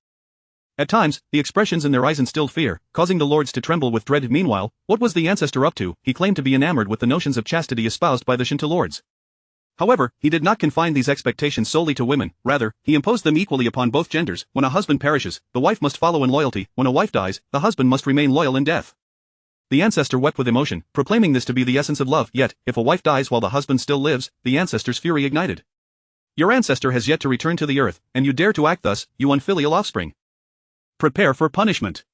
B: At times, the expressions in their eyes instilled fear, causing the lords to tremble with dread. Meanwhile, what was the ancestor up to? He claimed to be enamored with the notions of chastity espoused by the Shinta lords. However, he did not confine these expectations solely to women, rather, he imposed them equally upon both genders. When a husband perishes, the wife must follow in loyalty. When a wife dies, the husband must remain loyal in death. The ancestor wept with emotion, proclaiming this to be the essence of love. Yet, if a wife dies while the husband still lives, the ancestor's fury ignited. Your ancestor has yet to return to the earth, and you dare to act thus, you unfilial offspring. Prepare for punishment.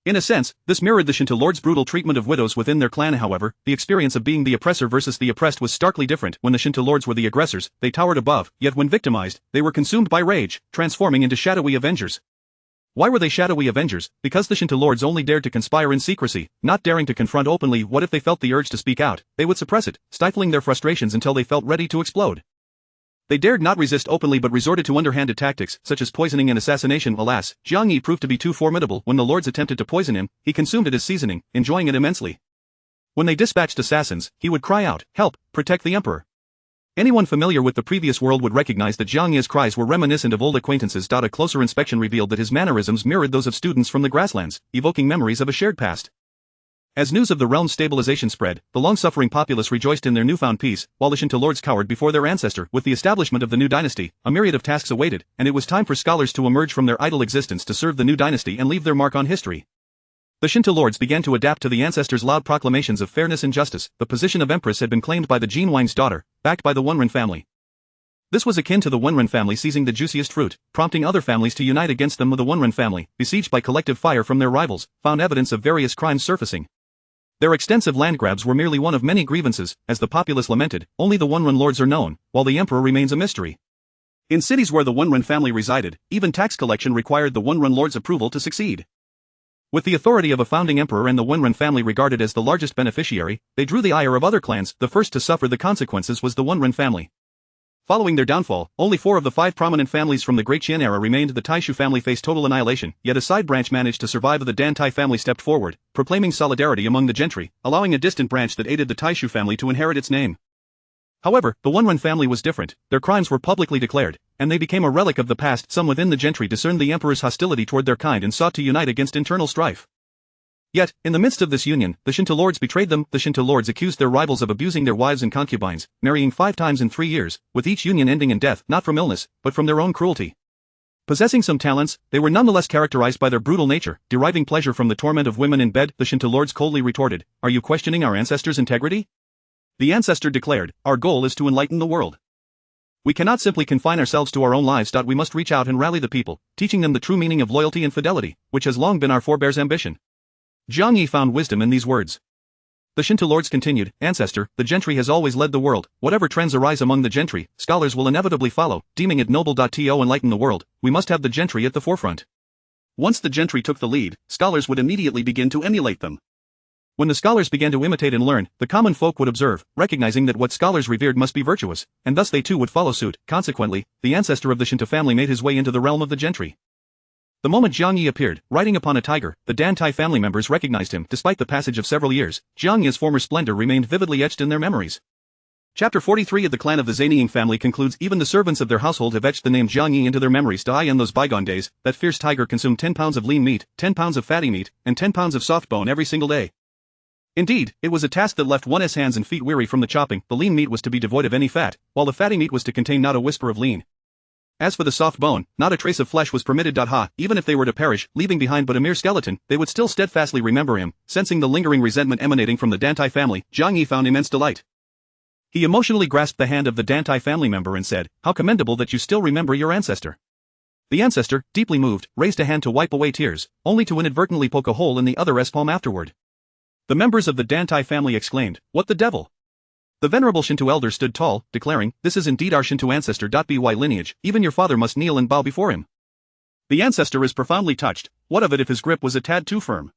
B: In a sense, this mirrored the Shinta lords' brutal treatment of widows within their clan. However, the experience of being the oppressor versus the oppressed was starkly different. When the Shinta lords were the aggressors, they towered above, yet when victimized, they were consumed by rage, transforming into shadowy avengers. Why were they shadowy avengers? Because the Shinta lords only dared to conspire in secrecy, not daring to confront openly. What if they felt the urge to speak out? They would suppress it, stifling their frustrations until they felt ready to explode. They dared not resist openly but resorted to underhanded tactics, such as poisoning and assassination. Alas, Jiang Yi proved to be too formidable. When the lords attempted to poison him, he consumed it as seasoning, enjoying it immensely. When they dispatched assassins, he would cry out, "Help, protect the emperor." Anyone familiar with the previous world would recognize that Jiang Yi's cries were reminiscent of old acquaintances. A closer inspection revealed that his mannerisms mirrored those of students from the grasslands, evoking memories of a shared past. As news of the realm's stabilization spread, the long-suffering populace rejoiced in their newfound peace, while the Shinta lords cowered before their ancestor. With the establishment of the new dynasty, a myriad of tasks awaited, and it was time for scholars to emerge from their idle existence to serve the new dynasty and leave their mark on history. The Shinta lords began to adapt to the ancestor's loud proclamations of fairness and justice. The position of empress had been claimed by the Jin Wang's daughter, backed by the Wenren family. This was akin to the Wenren family seizing the juiciest fruit, prompting other families to unite against them. The Wenren family, besieged by collective fire from their rivals, found evidence of various crimes surfacing. Their extensive land grabs were merely one of many grievances, as the populace lamented. Only the Wunrun lords are known, while the emperor remains a mystery.
A: In cities where the Wunrun family resided, even tax collection required the Wunrun lord's approval to succeed.
B: With the authority of a founding emperor and the Wunrun family regarded as the largest beneficiary, they drew the ire of other clans. The first to suffer the consequences was the Wunrun family. Following their downfall, only 4 of the 5 prominent families from the Great Qian era remained. The Taishu family faced total annihilation, yet a side branch managed to survive. The Dan Tai family stepped forward, proclaiming solidarity among the gentry, allowing a distant branch that aided the Taishu family to inherit its name. However, the Wunrun family was different. Their crimes were publicly declared, and they became a relic of the past. Some within the gentry discerned the emperor's hostility toward their kind and sought to unite against internal strife. Yet, in the midst of this union, the Shinto lords betrayed them. The Shinto lords accused their rivals of abusing their wives and concubines, marrying 5 times in 3 years, with each union ending in death, not from illness, but from their own cruelty. Possessing some talents, they were nonetheless characterized by their brutal nature, deriving pleasure from the torment of women in bed. The Shinto lords coldly retorted, "Are you questioning our ancestors' integrity?" The ancestor declared, "Our goal is to enlighten the world. We cannot simply confine ourselves to our own lives. We must reach out and rally the people, teaching them the true meaning of loyalty and fidelity, which has long been our forebears' ambition." Zhang Yi found wisdom in these words. The Shinto lords continued, "Ancestor, the gentry has always led the world. Whatever trends arise among the gentry, scholars will inevitably follow, deeming it noble. To enlighten the world, we must have the gentry at the forefront."
A: Once the gentry took the lead, scholars would immediately begin to emulate them.
B: When the scholars began to imitate and learn, the common folk would observe, recognizing that what scholars revered must be virtuous, and thus they too would follow suit. Consequently, the ancestor of the Shinto family made his way into the realm of the gentry. The moment Zhang Yi appeared, riding upon a tiger, the Dan Tai family members recognized him. Despite the passage of several years, Zhang Yi's former splendor remained vividly etched in their memories. Chapter 43 of the clan of the Zanying family concludes. Even the servants of their household have etched the name Zhang Yi into their memories. In those bygone days, that fierce tiger consumed 10 pounds of lean meat, 10 pounds of fatty meat, and 10 pounds of soft bone every single day. Indeed, it was a task that left one's hands and feet weary from the chopping. The lean meat was to be devoid of any fat, while the fatty meat was to contain not a whisper of lean. As for the soft bone, not a trace of flesh was permitted. Even if they were to perish, leaving behind but a mere skeleton, they would still steadfastly remember him. Sensing the lingering resentment emanating from the Dan Tai family, Zhang Yi found immense delight. He emotionally grasped the hand of the Dan Tai family member and said, "How commendable that you still remember your ancestor." The ancestor, deeply moved, raised a hand to wipe away tears, only to inadvertently poke a hole in the other's palm afterward. The members of the Dan Tai family exclaimed, "What the devil?" The venerable Shinto elder stood tall, declaring, "This is indeed our Shinto ancestor. By lineage, even your father must kneel and bow before him."
A: The ancestor is profoundly touched. What of it if his grip was a tad too firm?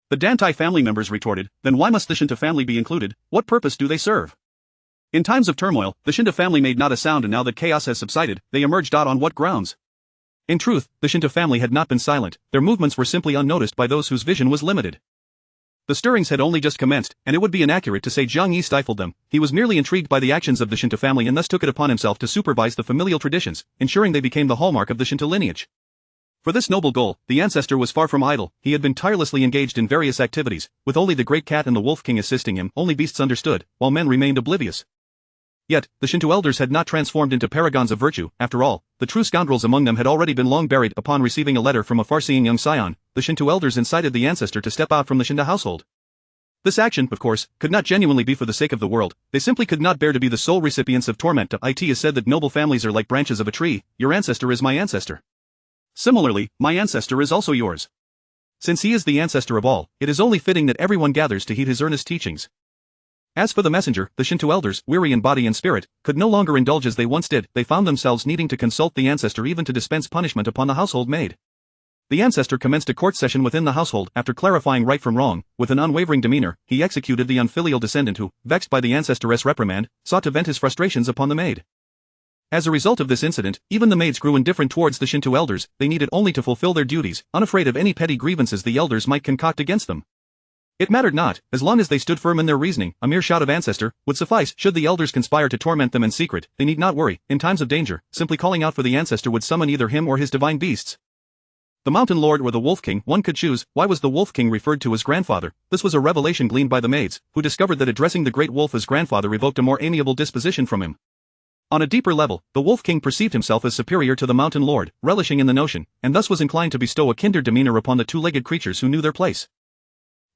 A: The Dan Tai family members retorted, "Then why must the Shinto family be included? What purpose do they serve?" In times of turmoil, the Shinto family made not a sound, and now that chaos has subsided, they emerged. On what grounds? In truth, the Shinto family had not been silent. Their movements were simply unnoticed by those whose vision was limited. The stirrings had only just commenced, and it would be inaccurate to say Zhang Yi stifled them. He was merely intrigued by the actions of the Shinto family and thus took it upon himself to supervise the familial traditions, ensuring they became the hallmark of the Shinto lineage. For this noble goal, the ancestor was far from idle. He had been tirelessly engaged in various activities, with only the great cat and the wolf king assisting him. Only beasts understood, while men remained oblivious. Yet, the Shinto elders had not transformed into paragons of virtue. After all, the true scoundrels among them had already been long buried. Upon receiving a letter from a far-seeing young scion, the Shinto elders incited the ancestor to step out from the Shinto household. This action, of course, could not genuinely be for the sake of the world. They simply could not bear to be the sole recipients of torment. It is said that noble families are like branches of a tree. Your ancestor is my ancestor. Similarly, my ancestor is also yours. Since he is the ancestor of all, it is only fitting that everyone gathers to heed his earnest teachings. As for the messenger, the Shinto elders, weary in body and spirit, could no longer indulge as they once did. They found themselves needing to consult the ancestor even to dispense punishment upon the household maid. The ancestor commenced a court session within the household. After clarifying right from wrong, with an unwavering demeanor, he executed the unfilial descendant who, vexed by the ancestor's reprimand, sought to vent his frustrations upon the maid. As a result of this incident, even the maids grew indifferent towards the Shinto elders. They needed only to fulfill their duties, unafraid of any petty grievances the elders might concoct against them. It mattered not, as long as they stood firm in their reasoning. A mere shout of ancestor would suffice. Should the elders conspire to torment them in secret, they need not worry. In times of danger, simply calling out for the ancestor would summon either him or his divine beasts. The Mountain Lord or the Wolf King, one could choose. Why was the Wolf King referred to as grandfather? This was a revelation gleaned by the maids, who discovered that addressing the great wolf as grandfather evoked a more amiable disposition from him. On a deeper level, the Wolf King perceived himself as superior to the Mountain Lord, relishing in the notion, and thus was inclined to bestow a kindred demeanor upon the two-legged creatures who knew their place.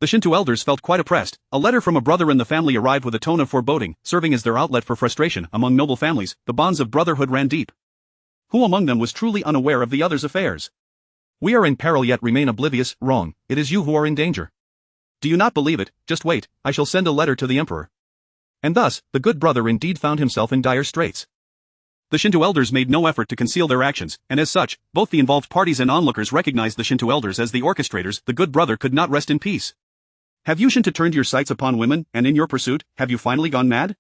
A: The Shinto elders felt quite oppressed. A letter from a brother in the family arrived with a tone of foreboding, serving as their outlet for frustration. Among noble families, the bonds of brotherhood ran deep. Who among them was truly unaware of the other's affairs? We are in peril yet remain oblivious. Wrong. It is you who are in danger.
B: Do you not believe it? Just wait, I shall send a letter to the emperor. And thus, the good brother indeed found himself in dire straits.
A: The Shinto elders made no effort to conceal their actions, and as such, both the involved parties and onlookers recognized the Shinto elders as the orchestrators. The good brother could not rest in peace. Have you Shinto turned your sights upon women, and in your pursuit, have you finally gone mad?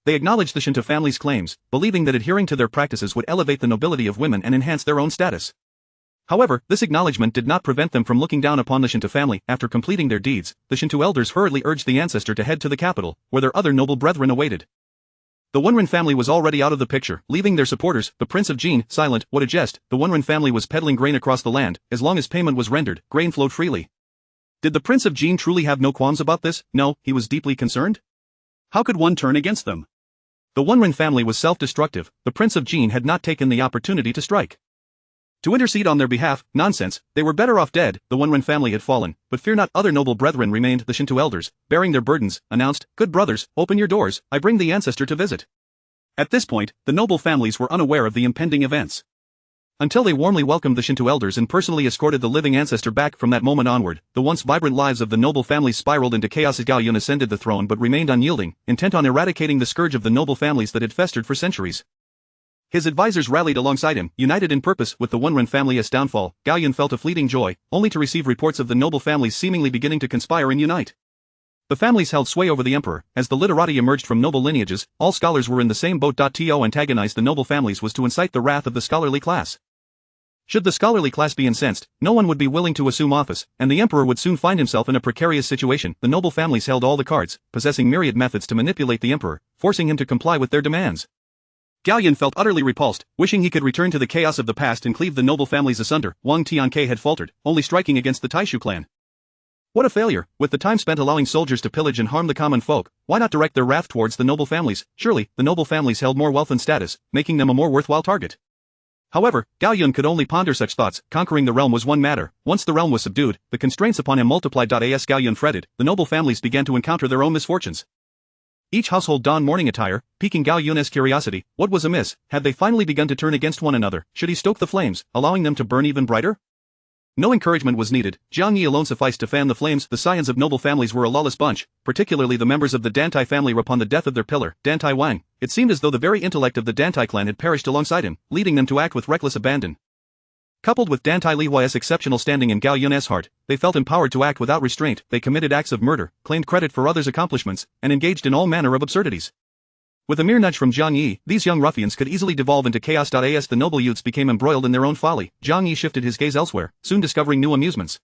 B: They acknowledged the Shinto family's claims, believing that adhering to their practices would elevate the nobility of women and enhance their own status. However, this acknowledgement did not prevent them from looking down upon the Shinto family. After completing their deeds, the Shinto elders hurriedly urged the ancestor to head to the capital, where their other noble brethren awaited. The Wunrin family was already out of the picture, leaving their supporters, the Prince of Jin, silent. What a jest! The Wunrin family was peddling grain across the land. As long as payment was rendered, grain flowed freely. Did the Prince of Jin truly have no qualms about this? No, he was deeply concerned.
A: How could one turn against them?
B: The Wunrin family was self-destructive. The Prince of Jin had not taken the opportunity to strike. To intercede on their behalf, nonsense, they were better off dead. The Wunrin family had fallen, but fear not, other noble brethren remained. The Shinto elders, bearing their burdens, announced, "Good brothers, open your doors, I bring the ancestor to visit."
A: At this point, the noble families were unaware of the impending events.
B: Until they warmly welcomed the Shinto elders and personally escorted the living ancestor back. From that moment onward, the once vibrant lives of the noble families spiraled into chaos. Gao Yun ascended the throne but remained unyielding, intent on eradicating the scourge of the noble families that had festered for centuries. His advisors rallied alongside him, united in purpose with the Wunrin family's downfall. Gao Yun felt a fleeting joy, only to receive reports of the noble families seemingly beginning to conspire and unite. The families held sway over the emperor. As the literati emerged from noble lineages, all scholars were in the same boat. To antagonize the noble families was to incite the wrath of the scholarly class. Should the scholarly class be incensed, no one would be willing to assume office, and the emperor would soon find himself in a precarious situation. The noble families held all the cards, possessing myriad methods to manipulate the emperor, forcing him to comply with their demands.
A: Gao Yun felt utterly repulsed, wishing he could return to the chaos of the past and cleave the noble families asunder. Wang Tianke had faltered, only striking against the Taishu clan. What a failure! With the time spent allowing soldiers to pillage and harm the common folk, why not direct their wrath towards the noble families? Surely, the noble families held more wealth and status, making them a more worthwhile target. However, Gao Yun could only ponder such thoughts. Conquering the realm was one matter. Once the realm was subdued, the constraints upon him multiplied. As Gao Yun fretted, the noble families began to encounter their own misfortunes. Each household donned mourning attire, piquing Gao Yun's curiosity. What was amiss? Had they finally begun to turn against one another? Should he stoke the flames, allowing them to burn even brighter? No encouragement was needed. Jiang Yi alone sufficed to fan the flames. The scions of noble families were a lawless bunch, particularly the members of the Dantai family. Upon the death of their pillar, Dantai Wang, it seemed as though the very intellect of the Dantai clan had perished alongside him, leading them to act with reckless abandon. Coupled with Dantai Lihuai's exceptional standing in Gao Yun's heart, they felt empowered to act without restraint. They committed acts of murder, claimed credit for others' accomplishments, and engaged in all manner of absurdities. With a mere nudge from Jiang Yi, these young ruffians could easily devolve into chaos. As the noble youths became embroiled in their own folly, Jiang Yi shifted his gaze elsewhere, soon discovering new amusements.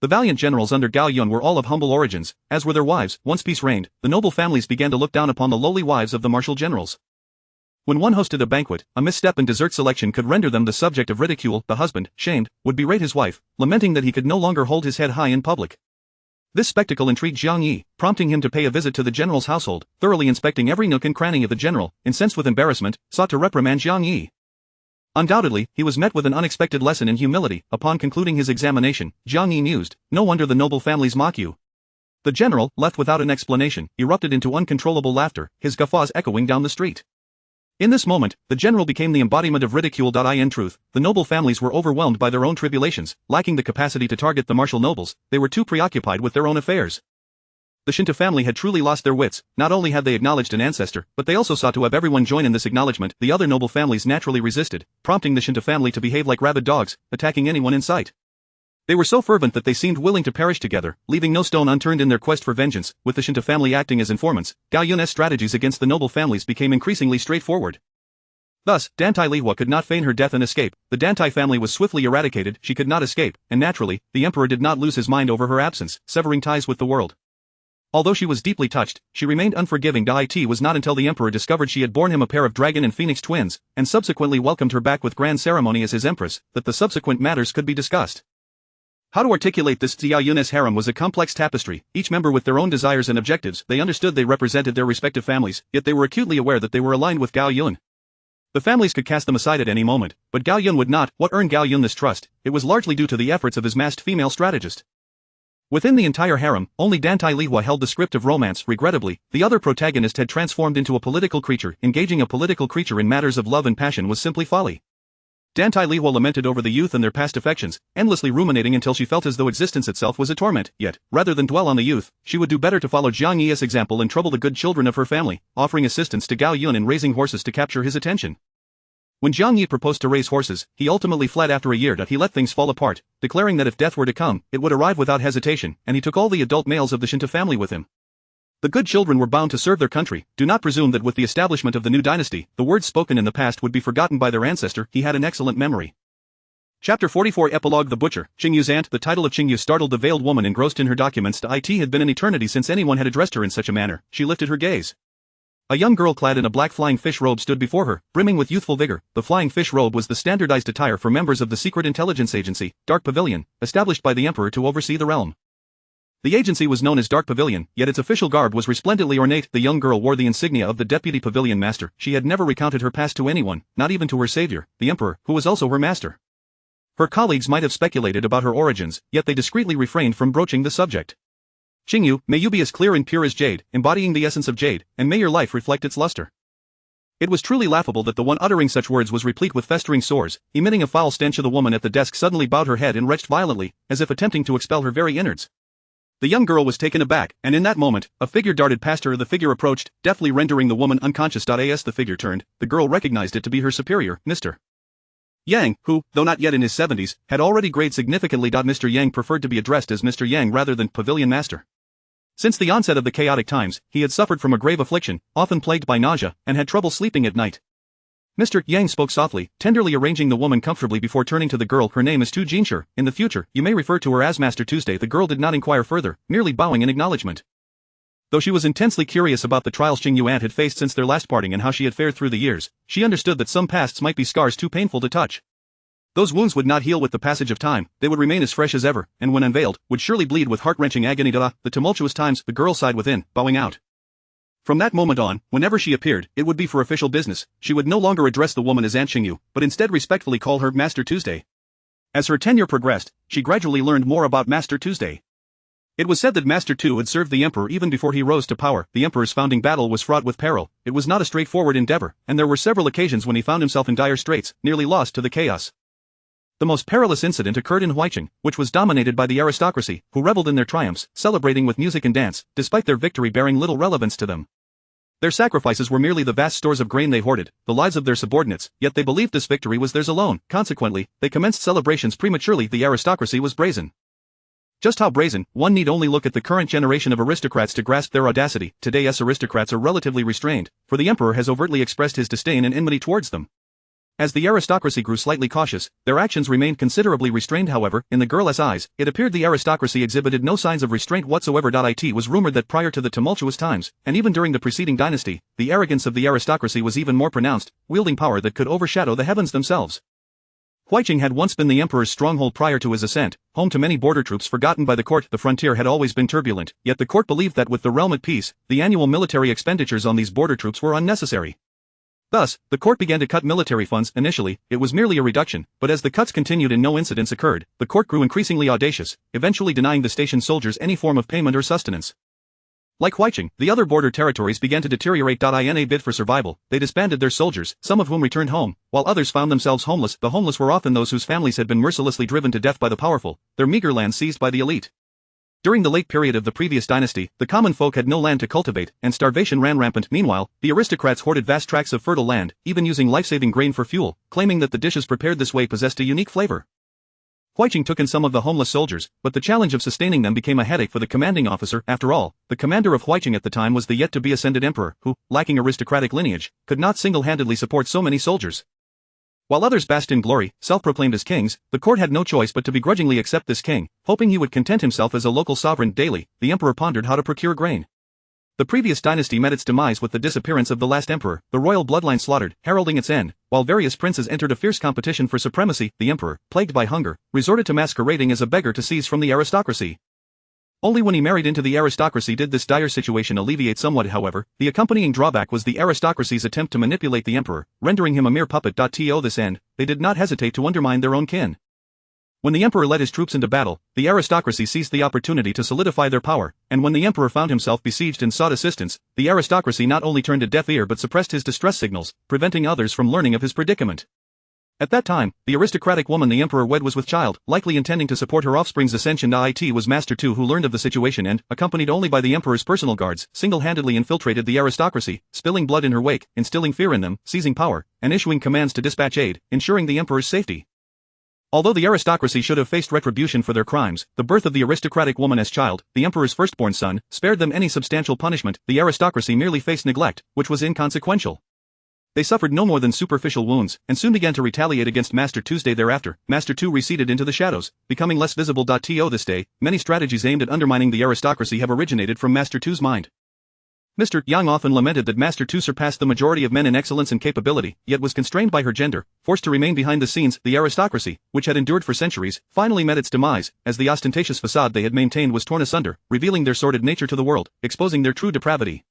A: The valiant generals under Gao Yun were all of humble origins, as were their wives. Once peace reigned, the noble families began to look down upon the lowly wives of the martial generals. When one hosted a banquet, a misstep in dessert selection could render them the subject of ridicule. The husband, shamed, would berate his wife, lamenting that he could no longer hold his head high in public. This spectacle intrigued Jiang Yi, prompting him to pay a visit to the general's household. Thoroughly inspecting every nook and cranny of the general, incensed with embarrassment, sought to reprimand Jiang Yi. Undoubtedly, he was met with an unexpected lesson in humility. Upon concluding his examination, Jiang Yi mused, "No wonder the noble families mock you." The general, left without an explanation, erupted into uncontrollable laughter, his guffaws echoing down the street. In this moment, the general became the embodiment of ridicule. In truth, the noble families were overwhelmed by their own tribulations, lacking the capacity to target the martial nobles. They were too preoccupied with their own affairs. The Shinto family had truly lost their wits. Not only had they acknowledged an ancestor, but they also sought to have everyone join in this acknowledgement. The other noble families naturally resisted, prompting the Shinto family to behave like rabid dogs, attacking anyone in sight. They were so fervent that they seemed willing to perish together, leaving no stone unturned in their quest for vengeance. With the Shinto family acting as informants, Gao Yun's strategies against the noble families became increasingly straightforward. Thus, Dantai Lihua could not feign her death and escape. The Dantai family was swiftly eradicated. She could not escape, and naturally, the emperor did not lose his mind over her absence, severing ties with the world. Although she was deeply touched, she remained unforgiving. It was not until the emperor discovered she had borne him a pair of dragon and phoenix twins, and subsequently welcomed her back with grand ceremony as his empress, that the subsequent matters could be discussed. How to articulate this? Gao Yun's harem was a complex tapestry, each member with their own desires and objectives. They understood they represented their respective families, yet they were acutely aware that they were aligned with Gao Yun. The families could cast them aside at any moment, but Gao Yun would not. What earned Gao Yun this trust? It was largely due to the efforts of his masked female strategist. Within the entire harem, only Dantai Lihua held the script of romance. Regrettably, the other protagonist had transformed into a political creature. Engaging a political creature in matters of love and passion was simply folly.
B: Dantai Lihua lamented over the youth and their past affections, endlessly ruminating until she felt as though existence itself was a torment. Yet, rather than dwell on the youth, she would do better to follow Jiang Yi's example and trouble the good children of her family, offering assistance to Gao Yun in raising horses to capture his attention. When Jiang Yi proposed to raise horses, he ultimately fled after a year. He let things fall apart, declaring that if death were to come, it would arrive without hesitation, and he took all the adult males of the Shinta family with him. The good children were bound to serve their country. Do not presume that with the establishment of the new dynasty, the words spoken in the past would be forgotten by their ancestor. He had an excellent memory. Chapter 44 Epilogue The Butcher. Qingyu's aunt. The title of Qingyu startled the veiled woman engrossed in her documents. It had been an eternity since anyone had addressed her in such a manner. She lifted her gaze. A young girl clad in a black flying fish robe stood before her, brimming with youthful vigor. The flying fish robe was the standardized attire for members of the secret intelligence agency, Dark Pavilion, established by the emperor to oversee the realm. The agency was known as Dark Pavilion, yet its official garb was resplendently ornate. The young girl wore the insignia of the deputy pavilion master. She had never recounted her past to anyone, not even to her savior, the emperor, who was also her master. Her colleagues might have speculated about her origins, yet they discreetly refrained from broaching the subject. Qingyu, may you be as clear and pure as jade, embodying the essence of jade, and may your life reflect its luster. It was truly laughable that the one uttering such words was replete with festering sores, emitting a foul stench. The woman at the desk suddenly bowed her head and retched violently, as if attempting to expel her very innards. The young girl was taken aback, and in that moment, a figure darted past her. The figure approached, deftly rendering the woman unconscious. As the figure turned, the girl recognized it to be her superior, Mr. Yang, who, though not yet in his 70s, had already grayed significantly. Mr. Yang preferred to be addressed as Mr. Yang rather than Pavilion Master. Since the onset of the chaotic times, he had suffered from a grave affliction, often plagued by nausea, and had trouble sleeping at night. Mr. Yang spoke softly, tenderly arranging the woman comfortably before turning to the girl. Her name is Tu Jinshi. In the future, you may refer to her as Master Tuesday. The girl did not inquire further, merely bowing in acknowledgement. Though she was intensely curious about the trials Qingyu aunt had faced since their last parting and how she had fared through the years, she understood that some pasts might be scars too painful to touch. Those wounds would not heal with the passage of time, they would remain as fresh as ever, and when unveiled, would surely bleed with heart-wrenching agony. The tumultuous times. The girl sighed within, bowing out. From that moment on, whenever she appeared, it would be for official business. She would no longer address the woman as Aunt Qingyu, but instead respectfully call her Master Tuesday. As her tenure progressed, she gradually learned more about Master Tuesday. It was said that Master Tu had served the emperor even before he rose to power. The emperor's founding battle was fraught with peril. It was not a straightforward endeavor, and there were several occasions when he found himself in dire straits, nearly lost to the chaos. The most perilous incident occurred in Huicheng, which was dominated by the aristocracy, who reveled in their triumphs, celebrating with music and dance, despite their victory bearing little relevance to them. Their sacrifices were merely the vast stores of grain they hoarded, the lives of their subordinates, yet they believed this victory was theirs alone. Consequently, they commenced celebrations prematurely. The aristocracy was brazen. Just how brazen, one need only look at the current generation of aristocrats to grasp their audacity. Today's aristocrats are relatively restrained, for the emperor has overtly expressed his disdain and enmity towards them. As the aristocracy grew slightly cautious, their actions remained considerably restrained. However, in the girl's eyes, it appeared the aristocracy exhibited no signs of restraint whatsoever. It was rumored that prior to the tumultuous times, and even during the preceding dynasty, the arrogance of the aristocracy was even more pronounced, wielding power that could overshadow the heavens themselves. Huicheng had once been the emperor's stronghold prior to his ascent, home to many border troops forgotten by the court. The frontier had always been turbulent, yet the court believed that with the realm at peace, the annual military expenditures on these border troops were unnecessary. Thus, the court began to cut military funds. Initially, it was merely a reduction, but as the cuts continued and no incidents occurred, the court grew increasingly audacious, eventually denying the station soldiers any form of payment or sustenance. Like Huicheng, the other border territories began to deteriorate. In a bid for survival, they disbanded their soldiers, some of whom returned home, while others found themselves homeless. The homeless were often those whose families had been mercilessly driven to death by the powerful, their meager land seized by the elite. During the late period of the previous dynasty, the common folk had no land to cultivate, and starvation ran rampant. Meanwhile, the aristocrats hoarded vast tracts of fertile land, even using life-saving grain for fuel, claiming that the dishes prepared this way possessed a unique flavor. Huicheng took in some of the homeless soldiers, but the challenge of sustaining them became a headache for the commanding officer. After all, the commander of Huicheng at the time was the yet-to-be ascended emperor, who, lacking aristocratic lineage, could not single-handedly support so many soldiers. While others basked in glory, self-proclaimed as kings, the court had no choice but to begrudgingly accept this king, hoping he would content himself as a local sovereign. Daily, the emperor pondered how to procure grain. The previous dynasty met its demise with the disappearance of the last emperor, the royal bloodline slaughtered, heralding its end, while various princes entered a fierce competition for supremacy. The emperor, plagued by hunger, resorted to masquerading as a beggar to seize from the aristocracy. Only when he married into the aristocracy did this dire situation alleviate somewhat. However, the accompanying drawback was the aristocracy's attempt to manipulate the emperor, rendering him a mere puppet. To this end, they did not hesitate to undermine their own kin. When the emperor led his troops into battle, the aristocracy seized the opportunity to solidify their power, and when the emperor found himself besieged and sought assistance, the aristocracy not only turned a deaf ear but suppressed his distress signals, preventing others from learning of his predicament. At that time, the aristocratic woman the emperor wed was with child, likely intending to support her offspring's ascension. It was Master Tu who learned of the situation and, accompanied only by the emperor's personal guards, single-handedly infiltrated the aristocracy, spilling blood in her wake, instilling fear in them, seizing power, and issuing commands to dispatch aid, ensuring the emperor's safety. Although the aristocracy should have faced retribution for their crimes, the birth of the aristocratic woman as child, the emperor's firstborn son, spared them any substantial punishment. The aristocracy merely faced neglect, which was inconsequential. They suffered no more than superficial wounds, and soon began to retaliate against Master Tuesday thereafter. Master Tu receded into the shadows, becoming less visible. To this day, many strategies aimed at undermining the aristocracy have originated from Master Tu's mind. Mr. Yang often lamented that Master Tu surpassed the majority of men in excellence and capability, yet was constrained by her gender, forced to remain behind the scenes. The aristocracy, which had endured for centuries, finally met its demise, as the ostentatious facade they had maintained was torn asunder, revealing their sordid nature to the world, exposing their true depravity.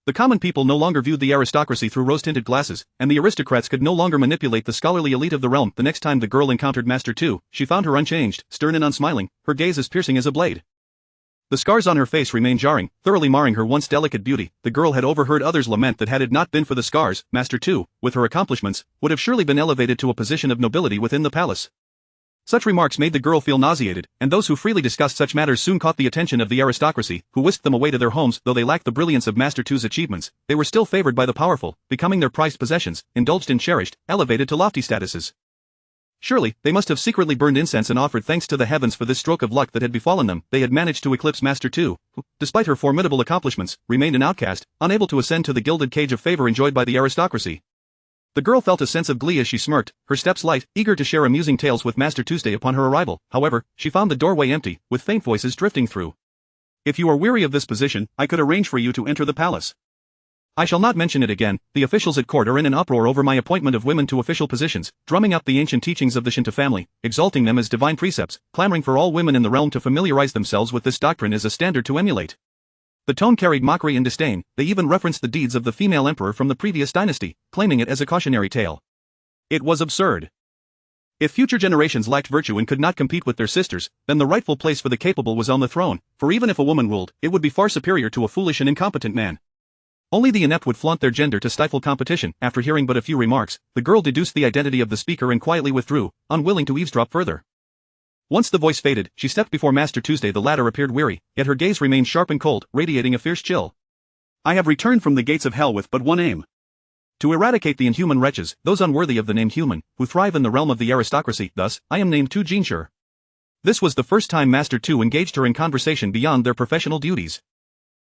B: The common people no longer viewed the aristocracy through rose-tinted glasses, and the aristocrats could no longer manipulate the scholarly elite of the realm. The next time the girl encountered Master Tu, she found her unchanged, stern and unsmiling, her gaze as piercing as a blade. The scars on her face remained jarring, thoroughly marring her once delicate beauty. The girl had overheard others lament that had it not been for the scars, Master Tu, with her accomplishments, would have surely been elevated to a position of nobility within the palace. Such remarks made the girl feel nauseated, and those who freely discussed such matters soon caught the attention of the aristocracy, who whisked them away to their homes. Though they lacked the brilliance of Master Tu's achievements, they were still favored by the powerful, becoming their prized possessions, indulged and cherished, elevated to lofty statuses. Surely, they must have secretly burned incense and offered thanks to the heavens for this stroke of luck that had befallen them. They had managed to eclipse Master Tu, who, despite her formidable accomplishments, remained an outcast, unable to ascend to the gilded cage of favor enjoyed by the aristocracy. The girl felt a sense of glee as she smirked, her steps light, eager to share amusing tales with Master Tuesday upon her arrival. However, she found the doorway empty, with faint voices drifting through. If you are weary of this position, I could arrange for you to enter the palace. I shall not mention it again. The officials at court are in an uproar over my appointment of women to official positions, drumming up the ancient teachings of the Shinto family, exalting them as divine precepts, clamoring for all women in the realm to familiarize themselves with this doctrine as a standard to emulate. The tone carried mockery and disdain. They even referenced the deeds of the female emperor from the previous dynasty, claiming it as a cautionary tale. It was absurd. If future generations lacked virtue and could not compete with their sisters, then the rightful place for the capable was on the throne, for even if a woman ruled, it would be far superior to a foolish and incompetent man. Only the inept would flaunt their gender to stifle competition. After hearing but a few remarks, the girl deduced the identity of the speaker and quietly withdrew, unwilling to eavesdrop further. Once the voice faded, she stepped before Master Tuesday. The latter appeared weary, yet her gaze remained sharp and cold, radiating a fierce chill.
A: I have returned from the gates of hell with but one aim. To eradicate the inhuman wretches, those unworthy of the name human, who thrive in the realm of the aristocracy. Thus, I am named Tu Jinshur. This was the first time Master Tu engaged her in conversation beyond their professional duties.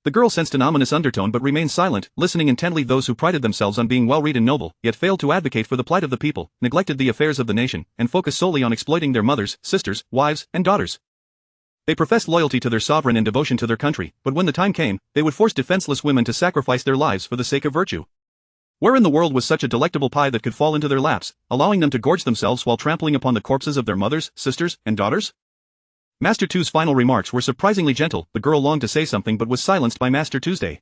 A: The girl sensed an ominous undertone but remained silent, listening intently. Those who prided themselves on being well-read and noble, yet failed to advocate for the plight of the people, neglected the affairs of the nation, and focused solely on exploiting their mothers, sisters, wives, and daughters. They professed loyalty to their sovereign and devotion to their country, but when the time came, they would force defenseless women to sacrifice their lives for the sake of virtue. Where in the world was such a delectable pie that could fall into their laps, allowing them to gorge themselves while trampling upon the corpses of their mothers, sisters, and daughters? Master Tu's final remarks were surprisingly gentle. The girl longed to say something but was silenced by Master Tuesday.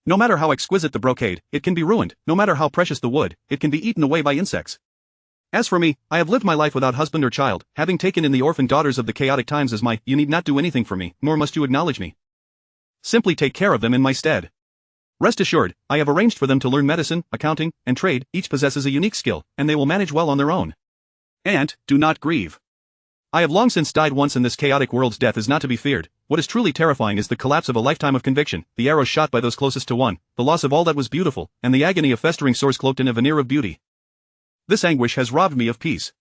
A: No matter how exquisite the brocade, it can be ruined. No matter how precious the wood, it can be eaten away by insects. As for me, I have lived my life without husband or child, having taken in the orphan daughters of the chaotic times as my. You need not do anything for me, nor must you acknowledge me. Simply take care of them in my stead. Rest assured, I have arranged for them to learn medicine, accounting, and trade. Each possesses a unique skill, and they will manage well on their own. And, do not grieve. I have long since died once in this chaotic world's death is not to be feared. What is truly terrifying is the collapse of a lifetime of conviction, the arrows shot by those closest to one, the loss of all that was beautiful, and the agony of festering sores cloaked in a veneer of beauty. This anguish has robbed me of peace.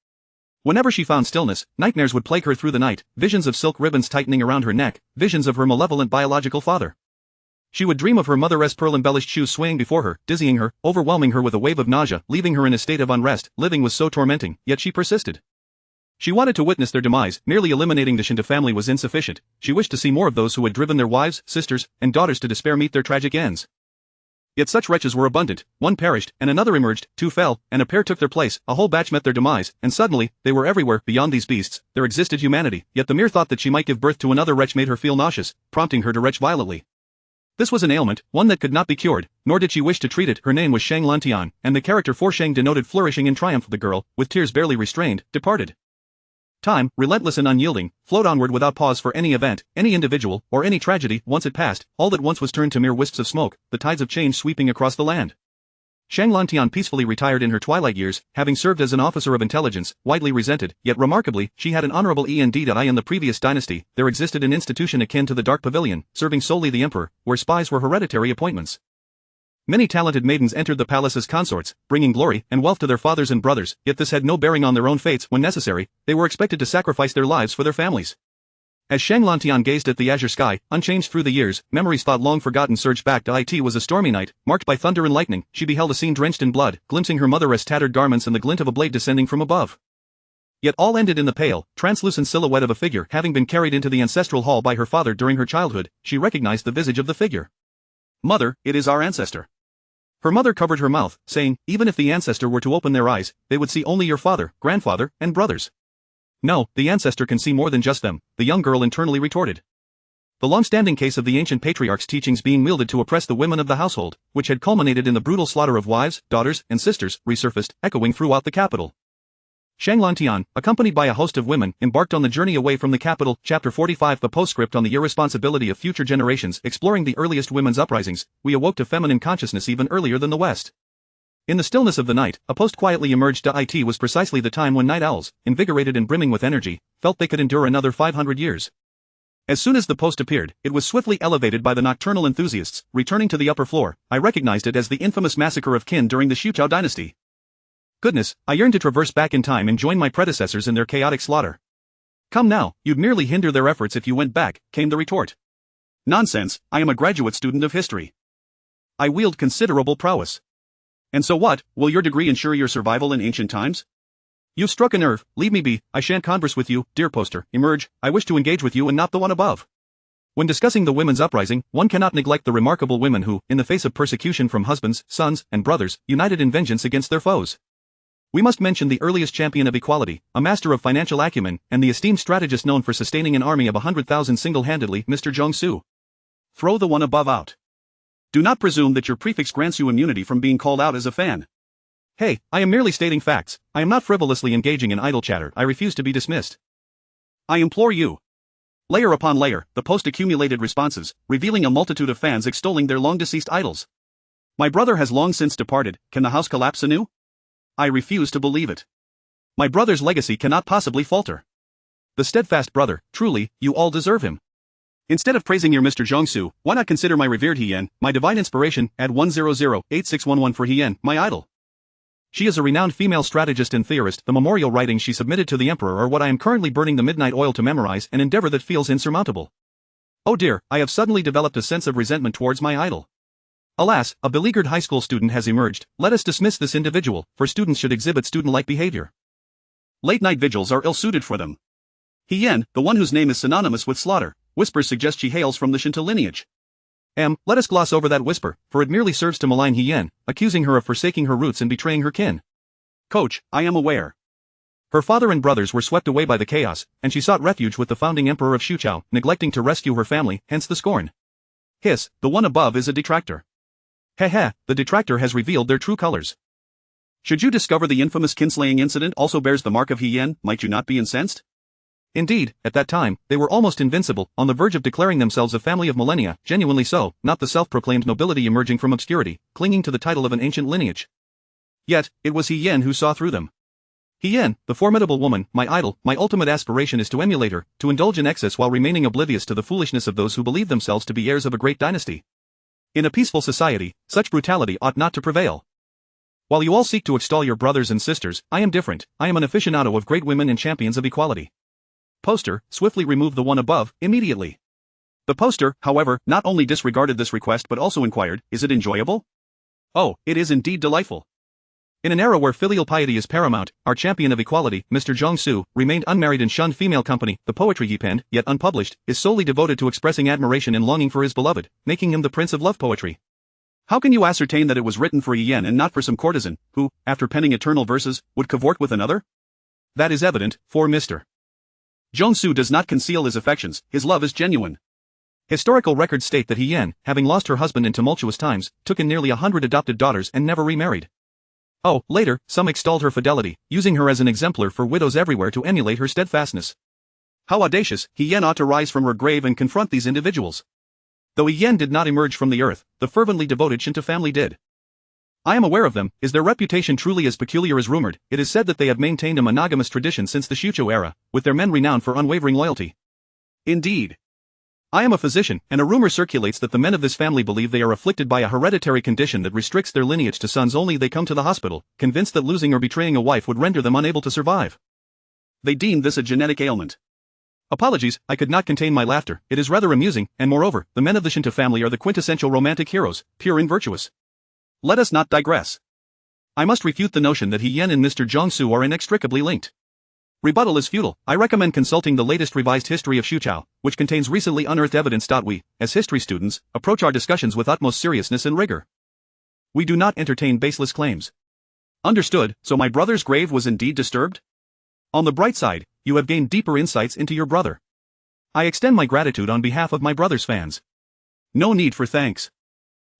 A: Whenever she found stillness, nightmares would plague her through the night, visions of silk ribbons tightening around her neck, visions of her malevolent biological father. She would dream of her mother's pearl-embellished shoes swaying before her, dizzying her, overwhelming her with a wave of nausea, leaving her in a state of unrest. Living was so tormenting, yet she persisted. She wanted to witness their demise. Merely eliminating the Shinto family was insufficient. She wished to see more of those who had driven their wives, sisters, and daughters to despair meet their tragic ends. Yet such wretches were abundant. One perished, and another emerged, two fell, and a pair took their place. A whole batch met their demise, and suddenly, they were everywhere. Beyond these beasts, there existed humanity. Yet the mere thought that she might give birth to another wretch made her feel nauseous, prompting her to retch violently. This was an ailment, one that could not be cured, nor did she wish to treat it. Her name was Shang Lantian, and the character for Shang denoted flourishing and triumph. The girl, with tears barely restrained, departed. Time, relentless and unyielding, flowed onward without pause for any event, any individual, or any tragedy. Once it passed, all that once was turned to mere wisps of smoke, the tides of change sweeping across the land.
B: Shang Lantian peacefully retired in her twilight years, having served as an officer of intelligence, widely resented, yet remarkably, she had an honorable END.I. In the previous dynasty, there existed an institution akin to the Dark Pavilion, serving solely the emperor, where spies were hereditary appointments. Many talented maidens entered the palace as consorts, bringing glory and wealth to their fathers and brothers, yet this had no bearing on their own fates. When necessary, they were expected to sacrifice their lives for their families. As Shang Lantian gazed at the azure sky, unchanged through the years, memories thought long forgotten surged back to it. Was a stormy night, marked by thunder and lightning. She beheld a scene drenched in blood, glimpsing her mother's tattered garments and the glint of a blade descending from above. Yet all ended in the pale, translucent silhouette of a figure having been carried into the ancestral hall by her father during her childhood. She recognized the visage of the figure.
A: "Mother, it is our ancestor."
B: Her mother covered her mouth, saying, "Even if the ancestor were to open their eyes, they would see only your father, grandfather, and brothers." "No, the ancestor can see more than just them," the young girl internally retorted. The long-standing case of the ancient patriarch's teachings being wielded to oppress the women of the household, which had culminated in the brutal slaughter of wives, daughters, and sisters, resurfaced, echoing throughout the capital. Shang Lantian, accompanied by a host of women, embarked on the journey away from the capital. Chapter 45. The postscript on the irresponsibility of future generations. Exploring the earliest women's uprisings, we awoke to feminine consciousness even earlier than the West. In the stillness of the night, a post quietly emerged. It was precisely the time when night owls, invigorated and brimming with energy, felt they could endure another 500 years. As soon as the post appeared, it was swiftly elevated by the nocturnal enthusiasts. Returning to the upper floor, I recognized it as the infamous massacre of Qin during the Xiuqiao dynasty. Goodness, I yearned to traverse back in time and join my predecessors in their chaotic slaughter. "Come now, you'd merely hinder their efforts if you went back," came the retort.
A: "Nonsense, I am a graduate student of history. I wield considerable prowess. And so what, will your degree ensure your survival in ancient times?" "You've struck a nerve, leave me be, I shan't converse with you, dear poster, emerge, I wish to engage with you and not the one above." When discussing the women's uprising, one cannot neglect the remarkable women who, in the face of persecution from husbands, sons, and brothers, united in vengeance against their foes. We must mention the earliest champion of equality, a master of financial acumen, and the esteemed strategist known for sustaining an army of 100,000 single-handedly, Mr. Zhongsu. Throw the one above out. Do not presume that your prefix grants you immunity from being called out as a fan.
B: Hey, I am merely stating facts, I am not frivolously engaging in idle chatter. I refuse to be dismissed.
A: I implore you. Layer upon layer, the post accumulated responses, revealing a multitude of fans extolling their long-deceased idols. "My brother has long since departed, can the house collapse anew? I refuse to believe it. My brother's legacy cannot possibly falter. The steadfast brother, truly, you all deserve him. Instead of praising your Mr. Zhongsu, why not consider my revered Hien, my divine inspiration, add 1008611 for Hien, my idol. She is a renowned female strategist and theorist. The memorial writings she submitted to the emperor are what I am currently burning the midnight oil to memorize, an endeavor that feels insurmountable. Oh dear, I have suddenly developed a sense of resentment towards my idol. Alas, a beleaguered high school student has emerged. Let us dismiss this individual, for students should exhibit student-like behavior. Late-night vigils are ill-suited for them. Hien, the one whose name is synonymous with slaughter, whispers suggest she hails from the Shinto lineage. Let us gloss over that whisper, for it merely serves to malign Hien, accusing her of forsaking her roots and betraying her kin. Coach, I am aware. Her father and brothers were swept away by the chaos, and she sought refuge with the founding emperor of Xiuqiao, neglecting to rescue her family, hence the scorn. Hiss, the one above is a detractor. Heh, the detractor has revealed their true colors. Should you discover the infamous kinslaying incident also bears the mark of Hien, might you not be incensed? Indeed, at that time, they were almost invincible, on the verge of declaring themselves a family of millennia, genuinely so, not the self-proclaimed nobility emerging from obscurity, clinging to the title of an ancient lineage. Yet, it was Hien who saw through them. Hien, the formidable woman, my idol, my ultimate aspiration is to emulate her, to indulge in excess while remaining oblivious to the foolishness of those who believe themselves to be heirs of a great dynasty. In a peaceful society, such brutality ought not to prevail. While you all seek to extol your brothers and sisters, I am different. I am an aficionado of great women and champions of equality. Poster, swiftly remove the one above, immediately. The poster, however, not only disregarded this request but also inquired, is it enjoyable? Oh, it is indeed delightful. In an era where filial piety is paramount, our champion of equality, Mr. Zhongsu, remained unmarried and shunned female company. The poetry he penned, yet unpublished, is solely devoted to expressing admiration and longing for his beloved, making him the prince of love poetry. How can you ascertain that it was written for Hien and not for some courtesan, who, after penning eternal verses, would cavort with another? That is evident, for Mr. Zhongsu does not conceal his affections, his love is genuine. Historical records state that Hien, having lost her husband in tumultuous times, took in nearly 100 adopted daughters and never remarried. Oh, later, some extolled her fidelity, using her as an exemplar for widows everywhere to emulate her steadfastness. How audacious, Hien ought to rise from her grave and confront these individuals. Though Hien did not emerge from the earth, the fervently devoted Shinto family did.
B: I am aware of them. Is their reputation truly as peculiar as rumored? It is said that they have maintained a monogamous tradition since the Shucho era, with their men renowned for unwavering loyalty.
A: Indeed.
B: I am a physician, and a rumor circulates that the men of this family believe they are afflicted by a hereditary condition that restricts their lineage to sons only. They come to the hospital, convinced that losing or betraying a wife would render them unable to survive.
A: They deem this a genetic ailment.
B: Apologies, I could not contain my laughter. It is rather amusing, and moreover, the men of the Shinto family are the quintessential romantic heroes, pure and virtuous.
A: Let us not digress.
B: I must refute the notion that He Yen and Mr. Jiangsu are inextricably linked. Rebuttal is futile. I recommend consulting the latest revised history of Shuchao, which contains recently unearthed evidence. We, as history students, approach our discussions with utmost seriousness and rigor. We do not entertain baseless claims.
A: Understood. So my brother's grave was indeed disturbed?
B: On the bright side, you have gained deeper insights into your brother. I extend my gratitude on behalf of my brother's fans.
A: No need for thanks.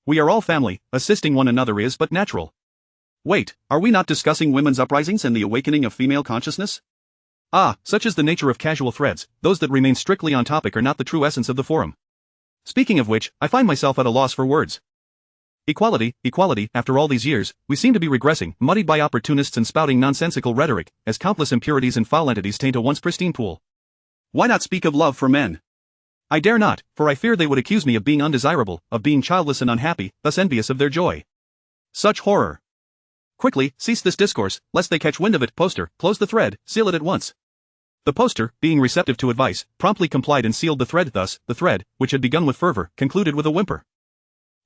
B: We are all family, assisting one another is but natural.
A: Wait, are we not discussing women's uprisings and the awakening of female consciousness?
B: Ah, such is the nature of casual threads. Those that remain strictly on topic are not the true essence of the forum. Speaking of which, I find myself at a loss for words. Equality, after all these years, we seem to be regressing, muddied by opportunists and spouting nonsensical rhetoric, as countless impurities and foul entities taint a once pristine pool.
A: Why not speak of love for men?
B: I dare not, for I fear they would accuse me of being undesirable, of being childless and unhappy, thus envious of their joy.
A: Such horror.
B: Quickly, cease this discourse, lest they catch wind of it. Poster, close the thread, seal it at once. The poster, being receptive to advice, promptly complied and sealed the thread. Thus, the thread, which had begun with fervor, concluded with a whimper.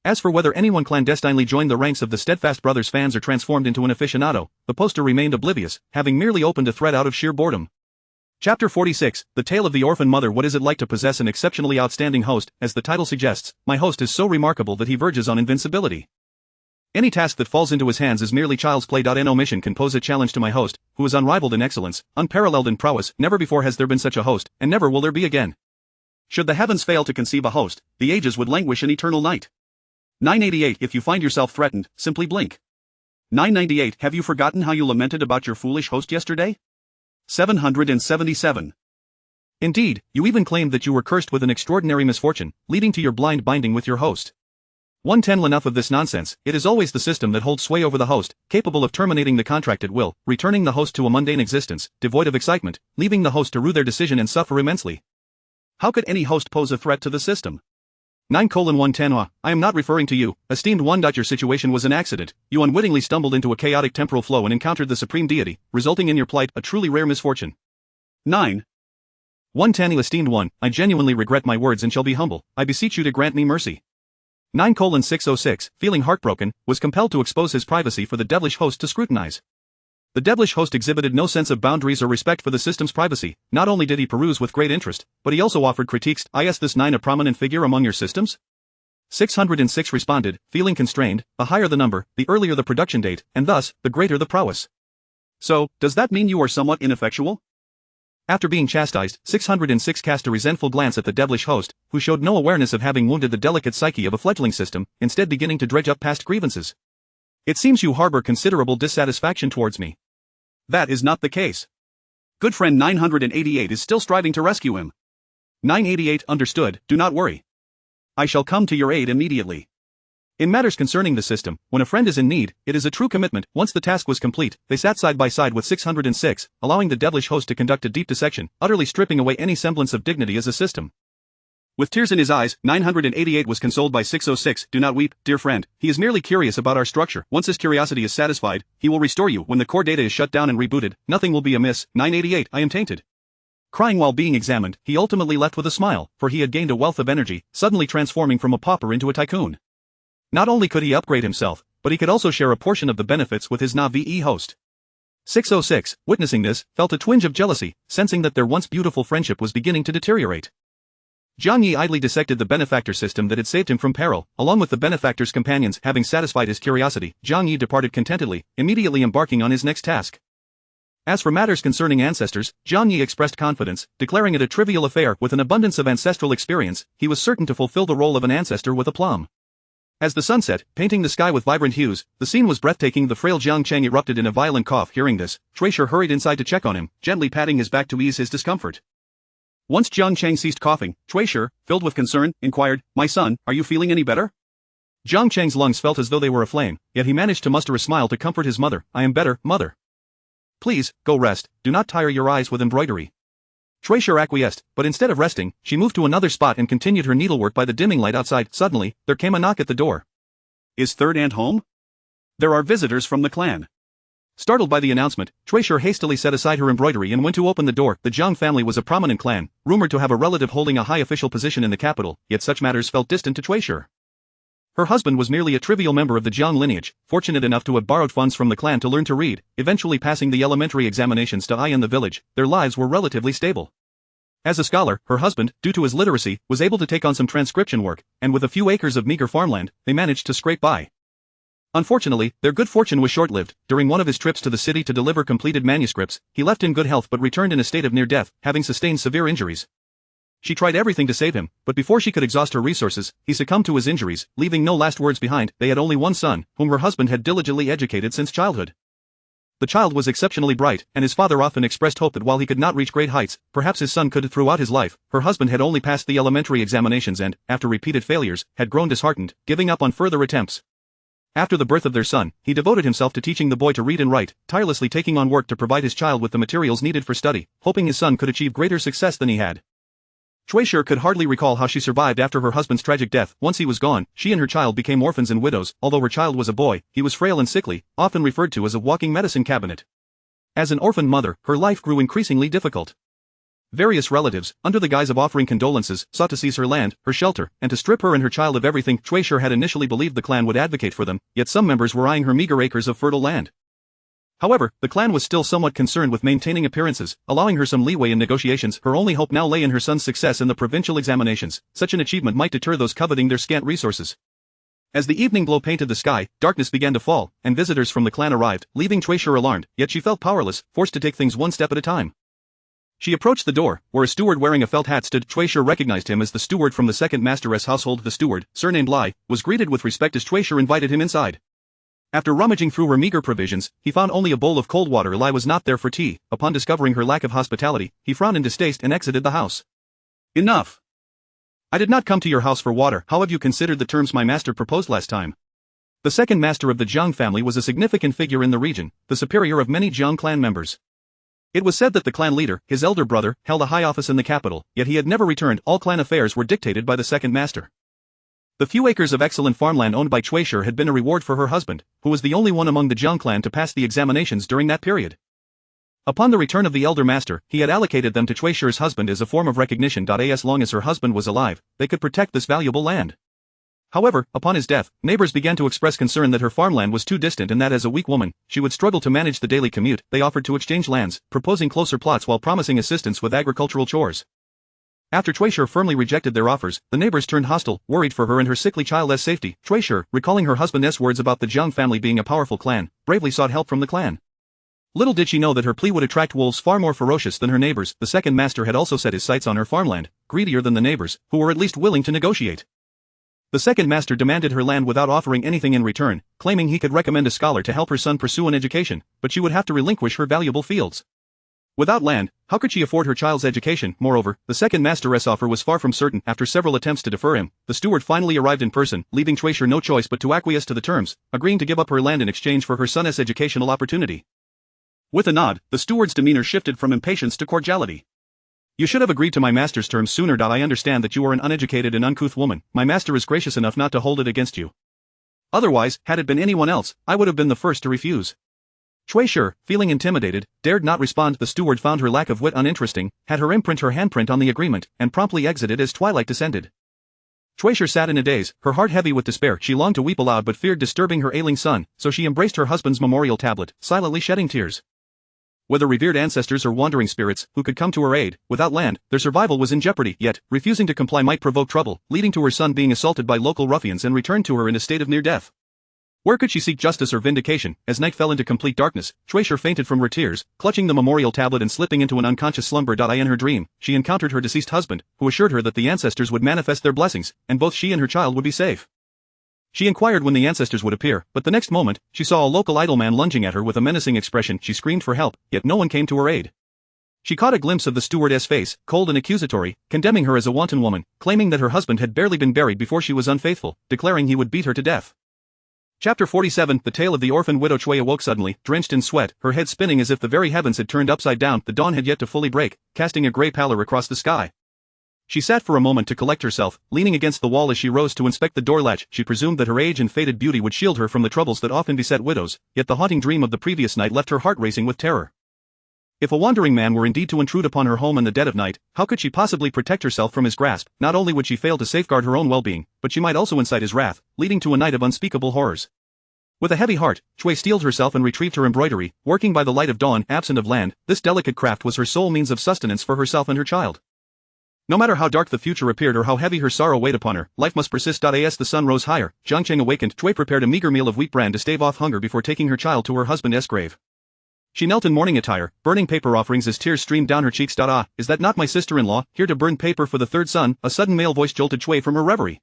B: As for whether anyone clandestinely joined the ranks of the Steadfast Brothers fans or transformed into an aficionado, the poster remained oblivious, having merely opened a thread out of sheer boredom. Chapter 46, The Tale of the Orphan Mother. What is it like to possess an exceptionally outstanding host? As the title suggests, my host is so remarkable that he verges on invincibility. Any task that falls into his hands is merely child's play. No mission can pose a challenge to my host, who is unrivaled in excellence, unparalleled in prowess. Never before has there been such a host, and never will there be again.
A: Should the heavens fail to conceive a host, the ages would languish in eternal night. 988. If you find yourself threatened, simply blink. 998. Have you forgotten how you lamented about your foolish host yesterday? 777.
B: Indeed, you even claimed that you were cursed with an extraordinary misfortune, leading to your blind binding with your host. 110. Enough of this nonsense. It is always the system that holds sway over the host, capable of terminating the contract at will, returning the host to a mundane existence, devoid of excitement, leaving the host to rue their decision and suffer immensely.
A: How could any host pose a threat to the system?
B: 9:110. I am not referring to you, esteemed one. Your situation was an accident. You unwittingly stumbled into a chaotic temporal flow and encountered the supreme deity, resulting in your plight, a truly rare misfortune.
A: 9:110.
B: Esteemed one, I genuinely regret my words and shall be humble. I beseech you to grant me mercy. 9:606, feeling heartbroken, was compelled to expose his privacy for the devilish host to scrutinize. The devilish host exhibited no sense of boundaries or respect for the system's privacy. Not only did he peruse with great interest, but he also offered critiques. Is this 9 a prominent figure among your systems? 606 responded, feeling constrained. The higher the number, the earlier the production date, and thus, the greater the prowess.
A: So, does that mean you are somewhat ineffectual?
B: After being chastised, 606 cast a resentful glance at the devilish host, who showed no awareness of having wounded the delicate psyche of a fledgling system, instead beginning to dredge up past grievances. It seems you harbor considerable dissatisfaction towards me.
A: That is not the case. Good friend 988 is still striving to rescue him.
B: 988. Understood, do not worry.
A: I shall come to your aid immediately.
B: In matters concerning the system, when a friend is in need, it is a true commitment. Once the task was complete, they sat side by side with 606, allowing the devilish host to conduct a deep dissection, utterly stripping away any semblance of dignity as a system.
A: With tears in his eyes, 988 was consoled by 606. Do not weep, dear friend. He is merely curious about our structure. Once his curiosity is satisfied, he will restore you. When the core data is shut down and rebooted, nothing will be amiss. 988. I am tainted. Crying while being examined, he ultimately left with a smile, for he had gained a wealth of energy, suddenly transforming from a pauper into a tycoon. Not only could he upgrade himself, but he could also share a portion of the benefits with his Na-VE host. 606, witnessing this, felt a twinge of jealousy, sensing that their once beautiful friendship was beginning to deteriorate. Jiang Yi idly dissected the benefactor system that had saved him from peril. Along with the benefactor's companions. Having satisfied his curiosity, Jiang Yi departed contentedly, immediately embarking on his next task. As for matters concerning ancestors, Jiang Yi expressed confidence, declaring it a trivial affair. With an abundance of ancestral experience, he was certain to fulfill the role of an ancestor with aplomb. As the sun set, painting the sky with vibrant hues, the scene was breathtaking. The frail Jiang Cheng erupted in a violent cough. Hearing this, Treasure hurried inside to check on him, gently patting his back to ease his discomfort. Once Jiang Cheng ceased coughing, Treasure, filled with concern, inquired, "My son, are you feeling any better?"
B: Jiang Cheng's lungs felt as though they were aflame, yet he managed to muster a smile to comfort his mother. I am better, mother. Please, go rest, do not tire your eyes with embroidery. Treasure acquiesced, but instead of resting, she moved to another spot and continued her needlework by the dimming light outside. Suddenly, there came a knock at the door.
A: Is third aunt home? There are visitors from the clan.
B: Startled by the announcement, Treasure hastily set aside her embroidery and went to open the door. The Jiang family was a prominent clan, rumored to have a relative holding a high official position in the capital, yet such matters felt distant to Treasure. Her husband was merely a trivial member of the Jiang lineage, fortunate enough to have borrowed funds from the clan to learn to read, eventually passing the elementary examinations to eye in the village. Their lives were relatively stable. As a scholar, her husband, due to his literacy, was able to take on some transcription work, and with a few acres of meager farmland, they managed to scrape by. Unfortunately, their good fortune was short-lived. During one of his trips to the city to deliver completed manuscripts, he left in good health but returned in a state of near death, having sustained severe injuries. She tried everything to save him, but before she could exhaust her resources, he succumbed to his injuries, leaving no last words behind. They had only one son, whom her husband had diligently educated since childhood. The child was exceptionally bright, and his father often expressed hope that while he could not reach great heights, perhaps his son could throughout his life. Her husband had only passed the elementary examinations and, after repeated failures, had grown disheartened, giving up on further attempts. After the birth of their son, he devoted himself to teaching the boy to read and write, tirelessly taking on work to provide his child with the materials needed for study, hoping his son could achieve greater success than he had. Treasure could hardly recall how she survived after her husband's tragic death. Once he was gone, she and her child became orphans and widows. Although her child was a boy, he was frail and sickly, often referred to as a walking medicine cabinet. As an orphaned mother, her life grew increasingly difficult. Various relatives, under the guise of offering condolences, sought to seize her land, her shelter, and to strip her and her child of everything. Treasure had initially believed the clan would advocate for them, yet some members were eyeing her meager acres of fertile land. However, the clan was still somewhat concerned with maintaining appearances, allowing her some leeway in negotiations. Her only hope now lay in her son's success in the provincial examinations. Such an achievement might deter those coveting their scant resources. As the evening glow painted the sky, darkness began to fall, and visitors from the clan arrived, leaving Treasure alarmed, yet she felt powerless, forced to take things one step at a time. She approached the door, where a steward wearing a felt hat stood. Treasure recognized him as the steward from the second master's household. The steward, surnamed Lai, was greeted with respect as Treasure invited him inside. After rummaging through her meager provisions, he found only a bowl of cold water. Lai was not there for tea. Upon discovering her lack of hospitality, he frowned in distaste and exited the house.
A: Enough.
B: I did not come to your house for water. How have you considered the terms my master proposed last time? The second master of the Jiang family was a significant figure in the region, the superior of many Jiang clan members. It was said that the clan leader, his elder brother, held a high office in the capital, yet he had never returned. All clan affairs were dictated by the second master. The few acres of excellent farmland owned by Treasure had been a reward for her husband, who was the only one among the Jiang clan to pass the examinations during that period. Upon the return of the elder master, he had allocated them to Treasure's husband as a form of recognition. As long as her husband was alive, they could protect this valuable land. However, upon his death, neighbors began to express concern that her farmland was too distant and that as a weak woman, she would struggle to manage the daily commute. They offered to exchange lands, proposing closer plots while promising assistance with agricultural chores. After Treasure firmly rejected their offers, the neighbors turned hostile, worried for her and her sickly child's safety. Treasure, recalling her husband's words about the Jiang family being a powerful clan, bravely sought help from the clan. Little did she know that her plea would attract wolves far more ferocious than her neighbors. The second master had also set his sights on her farmland, greedier than the neighbors, who were at least willing to negotiate. The second master demanded her land without offering anything in return, claiming he could recommend a scholar to help her son pursue an education, but she would have to relinquish her valuable fields. Without land, how could she afford her child's education? Moreover, the second master's offer was far from certain. After several attempts to defer him, the steward finally arrived in person, leaving Treasure no choice but to acquiesce to the terms, agreeing to give up her land in exchange for her son's educational opportunity. With a nod, the steward's demeanor shifted from impatience to cordiality. You should have agreed to my master's terms sooner. I understand that you are an uneducated and uncouth woman. My master is gracious enough not to hold it against you. Otherwise, had it been anyone else, I would have been the first to refuse. Treasure, feeling intimidated, dared not respond. The steward found her lack of wit uninteresting, had her imprint her handprint on the agreement, and promptly exited as twilight descended. Treasure sat in a daze, her heart heavy with despair. She longed to weep aloud but feared disturbing her ailing son, so she embraced her husband's memorial tablet, silently shedding tears. Whether revered ancestors or wandering spirits, who could come to her aid, without land, their survival was in jeopardy. Yet, refusing to comply might provoke trouble, leading to her son being assaulted by local ruffians and returned to her in a state of near death. Where could she seek justice or vindication? As night fell into complete darkness, Treasure fainted from her tears, clutching the memorial tablet and slipping into an unconscious slumber. In her dream, she encountered her deceased husband, who assured her that the ancestors would manifest their blessings, and both she and her child would be safe. She inquired when the ancestors would appear, but the next moment, she saw a local idle man lunging at her with a menacing expression. She screamed for help, yet no one came to her aid. She caught a glimpse of the stewardess' face, cold and accusatory, condemning her as a wanton woman, claiming that her husband had barely been buried before she was unfaithful, declaring he would beat her to death. Chapter 47 The tale of the orphan widow. Chui awoke suddenly, drenched in sweat, her head spinning as if the very heavens had turned upside down. The dawn had yet to fully break, casting a grey pallor across the sky. She sat for a moment to collect herself, leaning against the wall as she rose to inspect the door latch. She presumed that her age and faded beauty would shield her from the troubles that often beset widows, yet the haunting dream of the previous night left her heart racing with terror. If a wandering man were indeed to intrude upon her home in the dead of night, how could she possibly protect herself from his grasp? Not only would she fail to safeguard her own well-being, but she might also incite his wrath, leading to a night of unspeakable horrors. With a heavy heart, Chui steeled herself and retrieved her embroidery, working by the light of dawn. Absent of land, this delicate craft was her sole means of sustenance for herself and her child. No matter how dark the future appeared or how heavy her sorrow weighed upon her, life must persist. As the sun rose higher, Jiangcheng awakened. Chui prepared a meager meal of wheat bran to stave off hunger before taking her child to her husband's grave. She knelt in mourning attire, burning paper offerings as tears streamed down her cheeks. Ah, is that not my sister-in-law, here to burn paper for the third son? A sudden male voice jolted Chui from her reverie.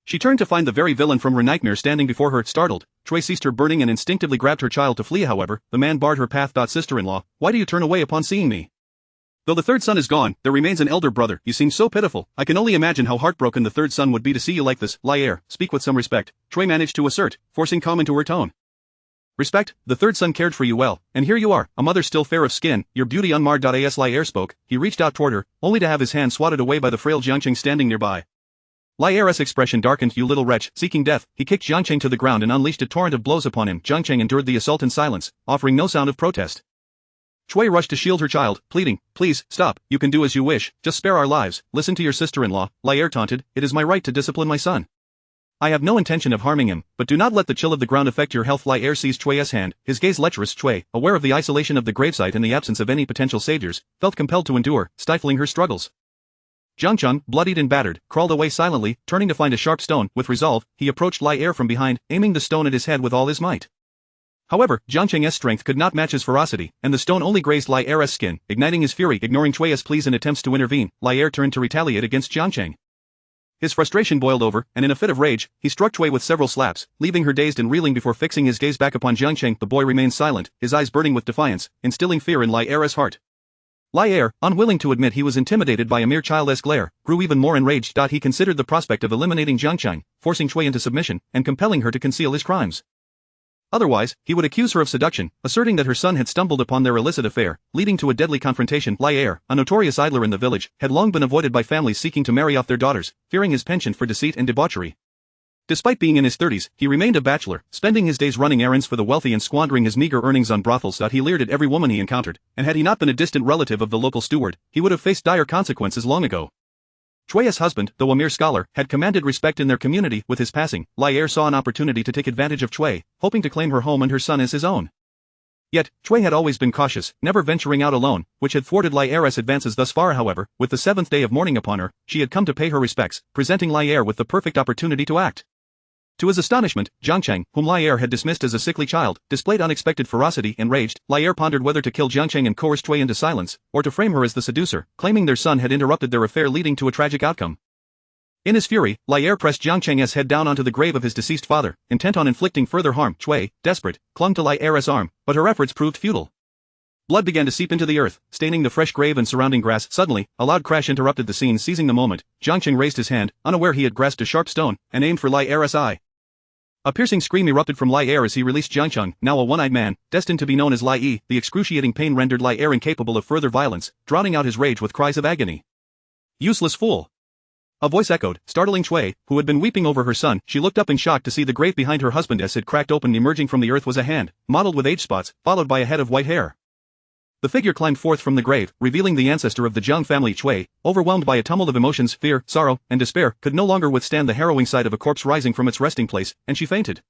B: She turned to find the very villain from her nightmare standing before her. Startled, Chui ceased her burning and instinctively grabbed her child to flee. However, the man barred her path. Sister-in-law, why do you turn away upon seeing me? Though the third son is gone, there remains an elder brother. You seem so pitiful. I can only imagine how heartbroken the third son would be to see you like this. Liar, speak with some respect, Chui managed to assert, forcing calm into her tone. Respect? The third son cared for you well, and here you are, a mother still fair of skin, your beauty unmarred. As Liar spoke, he reached out toward her, only to have his hand swatted away by the frail Jiangcheng standing nearby. Liar's expression darkened. You little wretch, seeking death. He kicked Jiangcheng to the ground and unleashed a torrent of blows upon him. Jiangcheng endured the assault in silence, offering no sound of protest. Chui rushed to shield her child, pleading, please, stop, you can do as you wish, just spare our lives, listen to your sister-in-law. Liar taunted, it is my right to discipline my son. I have no intention of harming him, but do not let the chill of the ground affect your health. Liar seized Chui's hand, his gaze lecherous. Chui, aware of the isolation of the gravesite and the absence of any potential saviors, felt compelled to endure, stifling her struggles. Jiangcheng, bloodied and battered, crawled away silently, turning to find a sharp stone. With resolve, he approached Liar from behind, aiming the stone at his head with all his might. However, Jiangcheng's strength could not match his ferocity, and the stone only grazed Liar's skin, igniting his fury. Ignoring Chui's pleas and attempts to intervene, Liar turned to retaliate against Jiangcheng. His frustration boiled over, and in a fit of rage, he struck Chui with several slaps, leaving her dazed and reeling before fixing his gaze back upon Jiangcheng. The boy remained silent, his eyes burning with defiance, instilling fear in Liar's heart. Liar, unwilling to admit he was intimidated by a mere child's glare, grew even more enraged. He considered the prospect of eliminating Jiangcheng, forcing Chui into submission, and compelling her to conceal his crimes. Otherwise, he would accuse her of seduction, asserting that her son had stumbled upon their illicit affair, leading to a deadly confrontation. Liar, a notorious idler in the village, had long been avoided by families seeking to marry off their daughters, fearing his penchant for deceit and debauchery. Despite being in his 30s, he remained a bachelor, spending his days running errands for the wealthy and squandering his meager earnings on brothels. He leered at every woman he encountered, and had he not been a distant relative of the local steward, he would have faced dire consequences long ago. Chui's husband, though a mere scholar, had commanded respect in their community. With his passing, Liar saw an opportunity to take advantage of Chui, hoping to claim her home and her son as his own. Yet, Chui had always been cautious, never venturing out alone, which had thwarted Liar's advances thus far. However, with the 7th day of mourning upon her, she had come to pay her respects, presenting Liar with the perfect opportunity to act. To his astonishment, Jiangcheng, whom Liar had dismissed as a sickly child, displayed unexpected ferocity. Enraged, Liar pondered whether to kill Jiangcheng and coerce Chui into silence, or to frame her as the seducer, claiming their son had interrupted their affair, leading to a tragic outcome. In his fury, Liar pressed Jiangcheng's head down onto the grave of his deceased father, intent on inflicting further harm. Chui, desperate, clung to Liar's arm, but her efforts proved futile. Blood began to seep into the earth, staining the fresh grave and surrounding grass. Suddenly, a loud crash interrupted the scene. Seizing the moment, Jiangcheng raised his hand, unaware he had grasped a sharp stone, and aimed for Liar's eye. A piercing scream erupted from Liar as he released Jiangcheng, now a one-eyed man, destined to be known as Li. The excruciating pain rendered Liar incapable of further violence, drowning out his rage with cries of agony. Useless fool! A voice echoed, startling Chui, who had been weeping over her son. She looked up in shock to see the grave behind her husband as it cracked open. Emerging from the earth was a hand, mottled with age spots, followed by a head of white hair. The figure climbed forth from the grave, revealing the ancestor of the Jiang family. Chui, overwhelmed by a tumult of emotions, fear, sorrow, and despair, could no longer withstand the harrowing sight of a corpse rising from its resting place, and she fainted.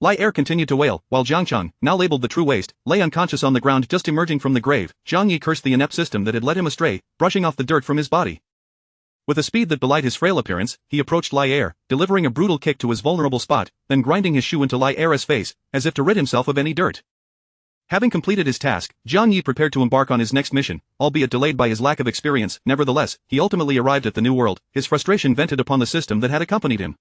B: Liar continued to wail, while Jiangcheng, now labeled the true waste, lay unconscious on the ground. Just emerging from the grave, Zhang Yi cursed the inept system that had led him astray, brushing off the dirt from his body. With a speed that belied his frail appearance, he approached Liar, delivering a brutal kick to his vulnerable spot, then grinding his shoe into Liar's face, as if to rid himself of any dirt. Having completed his task, Zhang Yi prepared to embark on his next mission, albeit delayed by his lack of experience. Nevertheless, he ultimately arrived at the New World, his frustration vented upon the system that had accompanied him.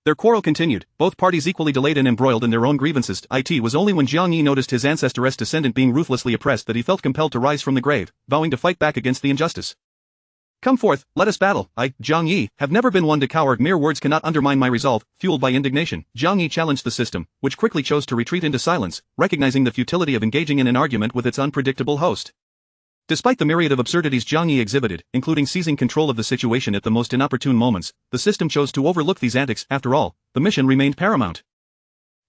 B: Their quarrel continued, both parties equally delayed and embroiled in their own grievances. It was only when Jiang Yi noticed his ancestor's descendant being ruthlessly oppressed that he felt compelled to rise from the grave, vowing to fight back against the injustice. Come forth, let us battle. I, Jiang Yi, have never been one to cower. Mere words cannot undermine my resolve. Fueled by indignation, Jiang Yi challenged the system, which quickly chose to retreat into silence, recognizing the futility of engaging in an argument with its unpredictable host. Despite the myriad of absurdities Jiang Yi exhibited, including seizing control of the situation at the most inopportune moments, the system chose to overlook these antics. After all, the mission remained paramount.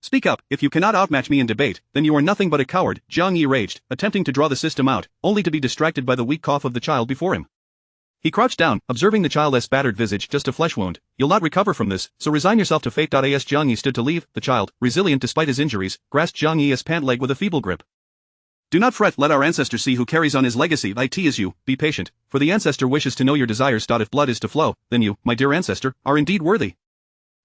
B: Speak up, if you cannot outmatch me in debate, then you are nothing but a coward, Jiang Yi raged, attempting to draw the system out, only to be distracted by the weak cough of the child before him. He crouched down, observing the child's battered visage, just a flesh wound. You'll not recover from this, so resign yourself to fate. As Jiang Yi stood to leave, the child, resilient despite his injuries, grasped Jiang Yi's pant leg with a feeble grip. Do not fret, let our ancestor see who carries on his legacy. It is you, be patient, for the ancestor wishes to know your desires. If blood is to flow, then you, my dear ancestor, are indeed worthy.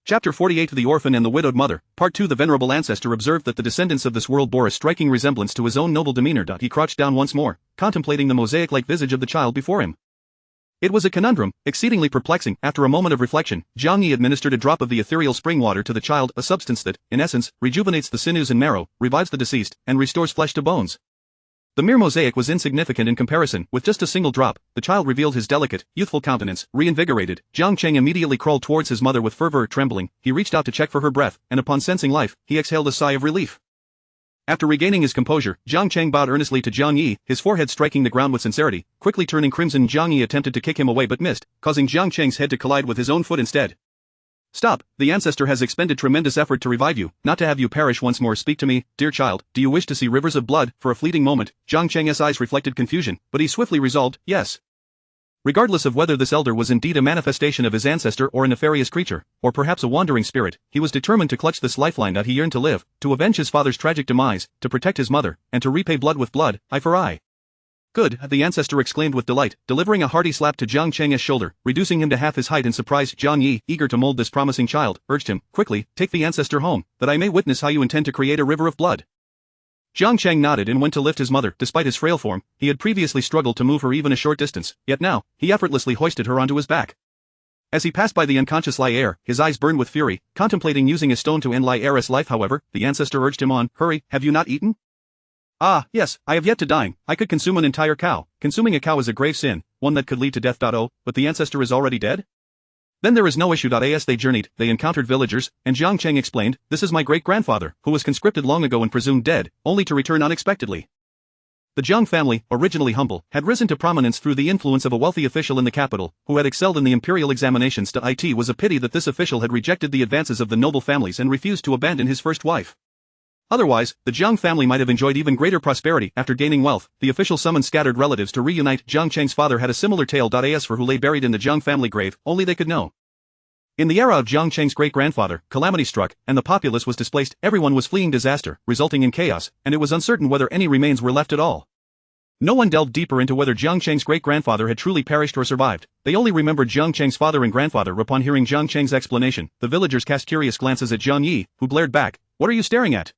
B: Chapter 48 The Orphan and the Widowed Mother, Part 2 The venerable ancestor observed that the descendants of this world bore a striking resemblance to his own noble demeanor. He crouched down once more, contemplating the mosaic-like visage of the child before him. It was a conundrum, exceedingly perplexing. After a moment of reflection, Jiang Yi administered a drop of the ethereal spring water to the child, a substance that, in essence, rejuvenates the sinews and marrow, revives the deceased, and restores flesh to bones. The mere mosaic was insignificant in comparison. With just a single drop, the child revealed his delicate, youthful countenance. Reinvigorated, Jiang Cheng immediately crawled towards his mother with fervor. Trembling, he reached out to check for her breath, and upon sensing life, he exhaled a sigh of relief. After regaining his composure, Jiang Cheng bowed earnestly to Jiang Yi, his forehead striking the ground with sincerity. Quickly turning crimson, Jiang Yi attempted to kick him away but missed, causing Jiang Cheng's head to collide with his own foot instead. Stop, the ancestor has expended tremendous effort to revive you, not to have you perish once more. Speak to me, dear child, do you wish to see rivers of blood? For a fleeting moment, Jiang Cheng's eyes reflected confusion, but he swiftly resolved, yes. Regardless of whether this elder was indeed a manifestation of his ancestor or a nefarious creature, or perhaps a wandering spirit, he was determined to clutch this lifeline that he yearned to live, to avenge his father's tragic demise, to protect his mother, and to repay blood with blood, eye for eye. Good, the ancestor exclaimed with delight, delivering a hearty slap to Jiang Cheng's shoulder, reducing him to half his height in surprise. Jiang Yi, eager to mold this promising child, urged him, quickly, take the ancestor home, that I may witness how you intend to create a river of blood. Jiang Cheng nodded and went to lift his mother. Despite his frail form, he had previously struggled to move her even a short distance, yet now, he effortlessly hoisted her onto his back. As he passed by the unconscious Lai heir, his eyes burned with fury, contemplating using a stone to end Lai heir's life. However, the ancestor urged him on, hurry, have you not eaten? Ah, yes, I have yet to dine. I could consume an entire cow. Consuming a cow is a grave sin, one that could lead to death. Oh, but the ancestor is already dead? Then there is no issue. As they journeyed, they encountered villagers, and Jiang Cheng explained, this is my great-grandfather, who was conscripted long ago and presumed dead, only to return unexpectedly. The Jiang family, originally humble, had risen to prominence through the influence of a wealthy official in the capital, who had excelled in the imperial examinations. It was a pity that this official had rejected the advances of the noble families and refused to abandon his first wife. Otherwise, the Jiang family might have enjoyed even greater prosperity. After gaining wealth, the official summoned scattered relatives to reunite. Jiang Cheng's father had a similar tale. As for who lay buried in the Jiang family grave, only they could know. In the era of Jiang Cheng's great-grandfather, calamity struck, and the populace was displaced. Everyone was fleeing disaster, resulting in chaos, and it was uncertain whether any remains were left at all. No one delved deeper into whether Jiang Cheng's great-grandfather had truly perished or survived. They only remembered Jiang Cheng's father and grandfather. Upon hearing Jiang Cheng's explanation, the villagers cast curious glances at Jiang Yi, who blared back, what are you staring at?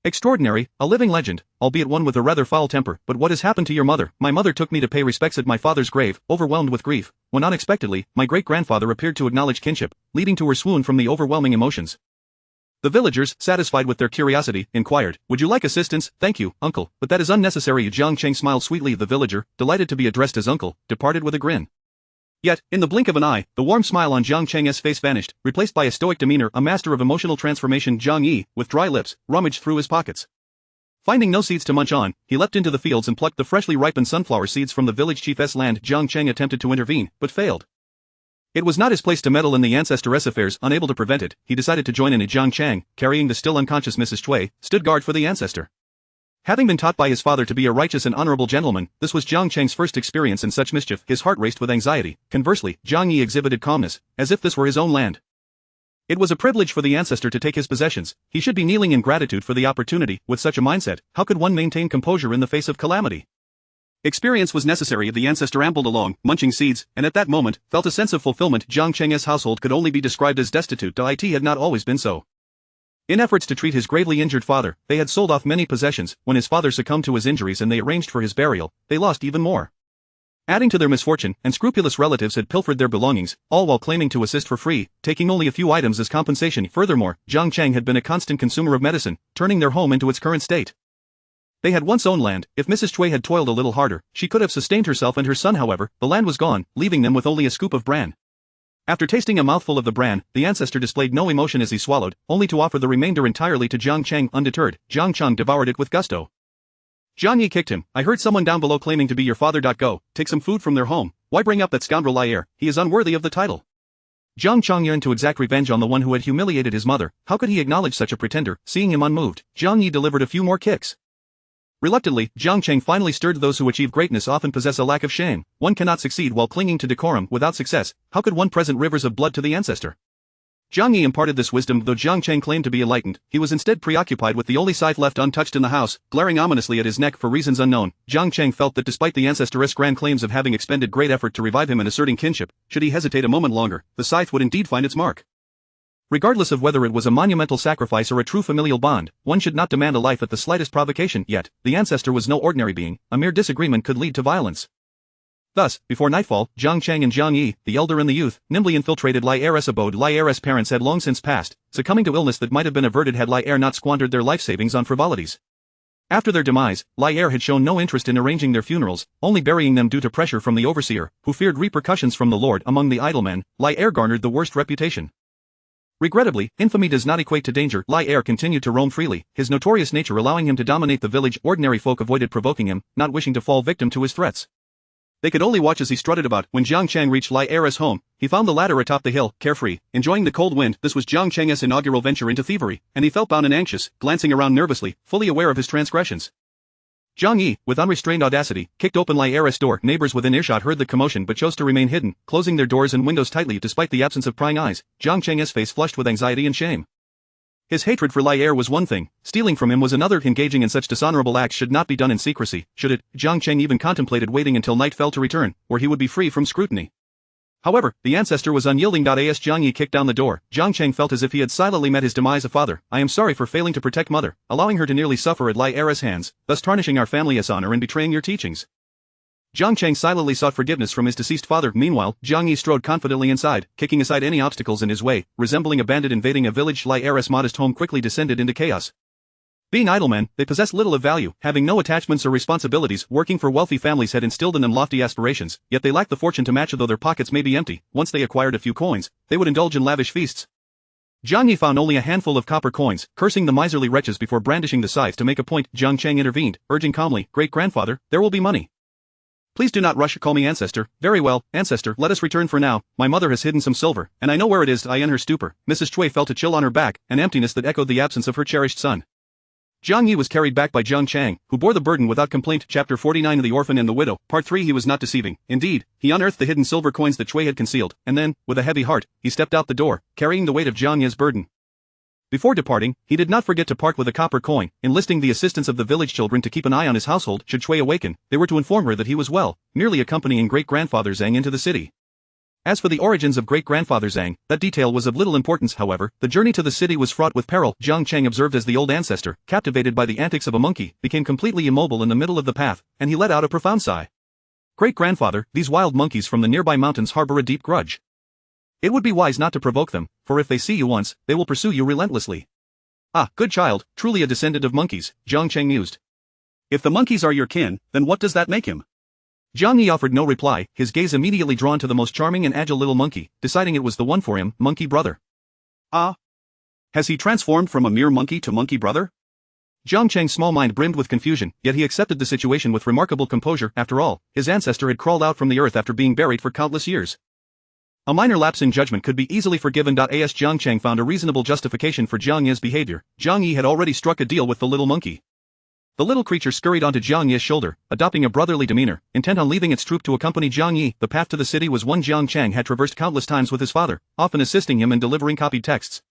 B: Extraordinary, a living legend, albeit one with a rather foul temper. But what has happened to your mother? My mother took me to pay respects at my father's grave, overwhelmed with grief, when unexpectedly, my great-grandfather appeared to acknowledge kinship, leading to her swoon from the overwhelming emotions. The villagers, satisfied with their curiosity, inquired, would you like assistance? Thank you, uncle, but that is unnecessary. Jiang Cheng smiled sweetly. The villager, delighted to be addressed as uncle, departed with a grin. Yet, in the blink of an eye, the warm smile on Jiang Cheng's face vanished, replaced by a stoic demeanor. A master of emotional transformation, Jiang Yi, with dry lips, rummaged through his pockets. Finding no seeds to munch on, he leapt into the fields and plucked the freshly ripened sunflower seeds from the village chief's land. Jiang Cheng attempted to intervene, but failed. It was not his place to meddle in the ancestor's affairs. Unable to prevent it, he decided to join in. Jiang Cheng, carrying the still unconscious Mrs. Cui, stood guard for the ancestor. Having been taught by his father to be a righteous and honorable gentleman, this was Jiang Cheng's first experience in such mischief. His heart raced with anxiety. Conversely, Jiang Yi exhibited calmness, as if this were his own land. It was a privilege for the ancestor to take his possessions. He should be kneeling in gratitude for the opportunity. With such a mindset, how could one maintain composure in the face of calamity? Experience was necessary. The ancestor ambled along, munching seeds, and at that moment, felt a sense of fulfillment. Jiang Cheng's household could only be described as destitute. It had not always been so. In efforts to treat his gravely injured father, they had sold off many possessions. When his father succumbed to his injuries and they arranged for his burial, they lost even more. Adding to their misfortune, unscrupulous relatives had pilfered their belongings, all while claiming to assist for free, taking only a few items as compensation. Furthermore, Jiang Cheng had been a constant consumer of medicine, turning their home into its current state. They had once owned land. If Mrs. Chui had toiled a little harder, she could have sustained herself and her son. However, the land was gone, leaving them with only a scoop of bran. After tasting a mouthful of the bran, the ancestor displayed no emotion as he swallowed, only to offer the remainder entirely to Jiang Cheng. Undeterred, Jiang Cheng devoured it with gusto. Jiang Yi kicked him. I heard someone down below claiming to be your father. Go, take some food from their home. Why bring up that scoundrel Lier? He is unworthy of the title. Jiang Cheng yearned to exact revenge on the one who had humiliated his mother. How could he acknowledge such a pretender? Seeing him unmoved, Jiang Yi delivered a few more kicks. Reluctantly, Jiang Cheng finally stirred. Those who achieve greatness often possess a lack of shame. One cannot succeed while clinging to decorum. Without success, how could one present rivers of blood to the ancestor? Jiang Yi imparted this wisdom. Though Jiang Cheng claimed to be enlightened, he was instead preoccupied with the only scythe left untouched in the house, glaring ominously at his neck for reasons unknown. Jiang Cheng felt that despite the ancestor's grand claims of having expended great effort to revive him and asserting kinship, should he hesitate a moment longer, the scythe would indeed find its mark. Regardless of whether it was a monumental sacrifice or a true familial bond, one should not demand a life at the slightest provocation. Yet, the ancestor was no ordinary being. A mere disagreement could lead to violence. Thus, before nightfall, Jiang Cheng and Jiang Yi, the elder and the youth, nimbly infiltrated Lier's abode. Lier's parents had long since passed, succumbing to illness that might have been averted had Lier not squandered their life savings on frivolities. After their demise, Lier had shown no interest in arranging their funerals, only burying them due to pressure from the overseer, who feared repercussions from the lord. Among the idle men, Lier garnered the worst reputation. Regrettably, infamy does not equate to danger. Lier continued to roam freely, his notorious nature allowing him to dominate the village. Ordinary folk avoided provoking him, not wishing to fall victim to his threats. They could only watch as he strutted about. When Jiang Cheng reached Lier's home, he found the latter atop the hill, carefree, enjoying the cold wind. This was Jiang Cheng's inaugural venture into thievery, and he felt bound and anxious, glancing around nervously, fully aware of his transgressions. Jiang Yi, with unrestrained audacity, kicked open Lier's door. Neighbors within earshot heard the commotion but chose to remain hidden, closing their doors and windows tightly. Despite the absence of prying eyes, Jiang Cheng's face flushed with anxiety and shame. His hatred for Lier was one thing, stealing from him was another. Engaging in such dishonorable acts should not be done in secrecy. Should it, Jiang Cheng even contemplated waiting until night fell to return, where he would be free from scrutiny. However, the ancestor was unyielding. As Jiang Yi kicked down the door, Jiang Cheng felt as if he had silently met his demise. A father, I am sorry for failing to protect mother, allowing her to nearly suffer at Lier's hands, thus tarnishing our family's honor and betraying your teachings. Jiang Cheng silently sought forgiveness from his deceased father. Meanwhile, Jiang Yi strode confidently inside, kicking aside any obstacles in his way. Resembling a bandit invading a village, Lier's modest home quickly descended into chaos. Being idle men, they possessed little of value, having no attachments or responsibilities. Working for wealthy families had instilled in them lofty aspirations, yet they lacked the fortune to match. Though their pockets may be empty, once they acquired a few coins, they would indulge in lavish feasts. Jiang Yi found only a handful of copper coins, cursing the miserly wretches before brandishing the scythe. To make a point, Jiang Cheng intervened, urging calmly, Great-grandfather, there will be money. Please do not rush. Call me Ancestor. Very well, Ancestor, let us return for now. My mother has hidden some silver, and I know where it is. I in her stupor. Mrs. Chui felt a chill on her back, an emptiness that echoed the absence of her cherished son. Jiang Yi was carried back by Jiang Cheng, who bore the burden without complaint. Chapter 49 of The Orphan and the Widow, Part 3. He was not deceiving. Indeed, he unearthed the hidden silver coins that Chui had concealed, and then, with a heavy heart, he stepped out the door, carrying the weight of Jiang Yi's burden. Before departing, he did not forget to part with a copper coin, enlisting the assistance of the village children to keep an eye on his household. Should Chui awaken, they were to inform her that he was well, merely accompanying great-grandfather Zhang into the city. As for the origins of great-grandfather Zhang, that detail was of little importance. However, the journey to the city was fraught with peril. Jiang Cheng observed as the old ancestor, captivated by the antics of a monkey, became completely immobile in the middle of the path, and he let out a profound sigh. Great-grandfather, these wild monkeys from the nearby mountains harbor a deep grudge. It would be wise not to provoke them, for if they see you once, they will pursue you relentlessly. Ah, good child, truly a descendant of monkeys, Jiang Cheng mused. If the monkeys are your kin, then what does that make him? Jiang Yi offered no reply, his gaze immediately drawn to the most charming and agile little monkey, deciding it was the one for him, monkey brother. Ah. Has he transformed from a mere monkey to monkey brother? Jiang Cheng's small mind brimmed with confusion, yet he accepted the situation with remarkable composure. After all, his ancestor had crawled out from the earth after being buried for countless years. A minor lapse in judgment could be easily forgiven. As Jiang Cheng found a reasonable justification for Jiang Yi's behavior, Jiang Yi had already struck a deal with the little monkey. The little creature scurried onto Jiang Yi's shoulder, adopting a brotherly demeanor, intent on leaving its troop to accompany Jiang Yi. The path to the city was one Jiang Cheng had traversed countless times with his father, often assisting him in delivering copied texts.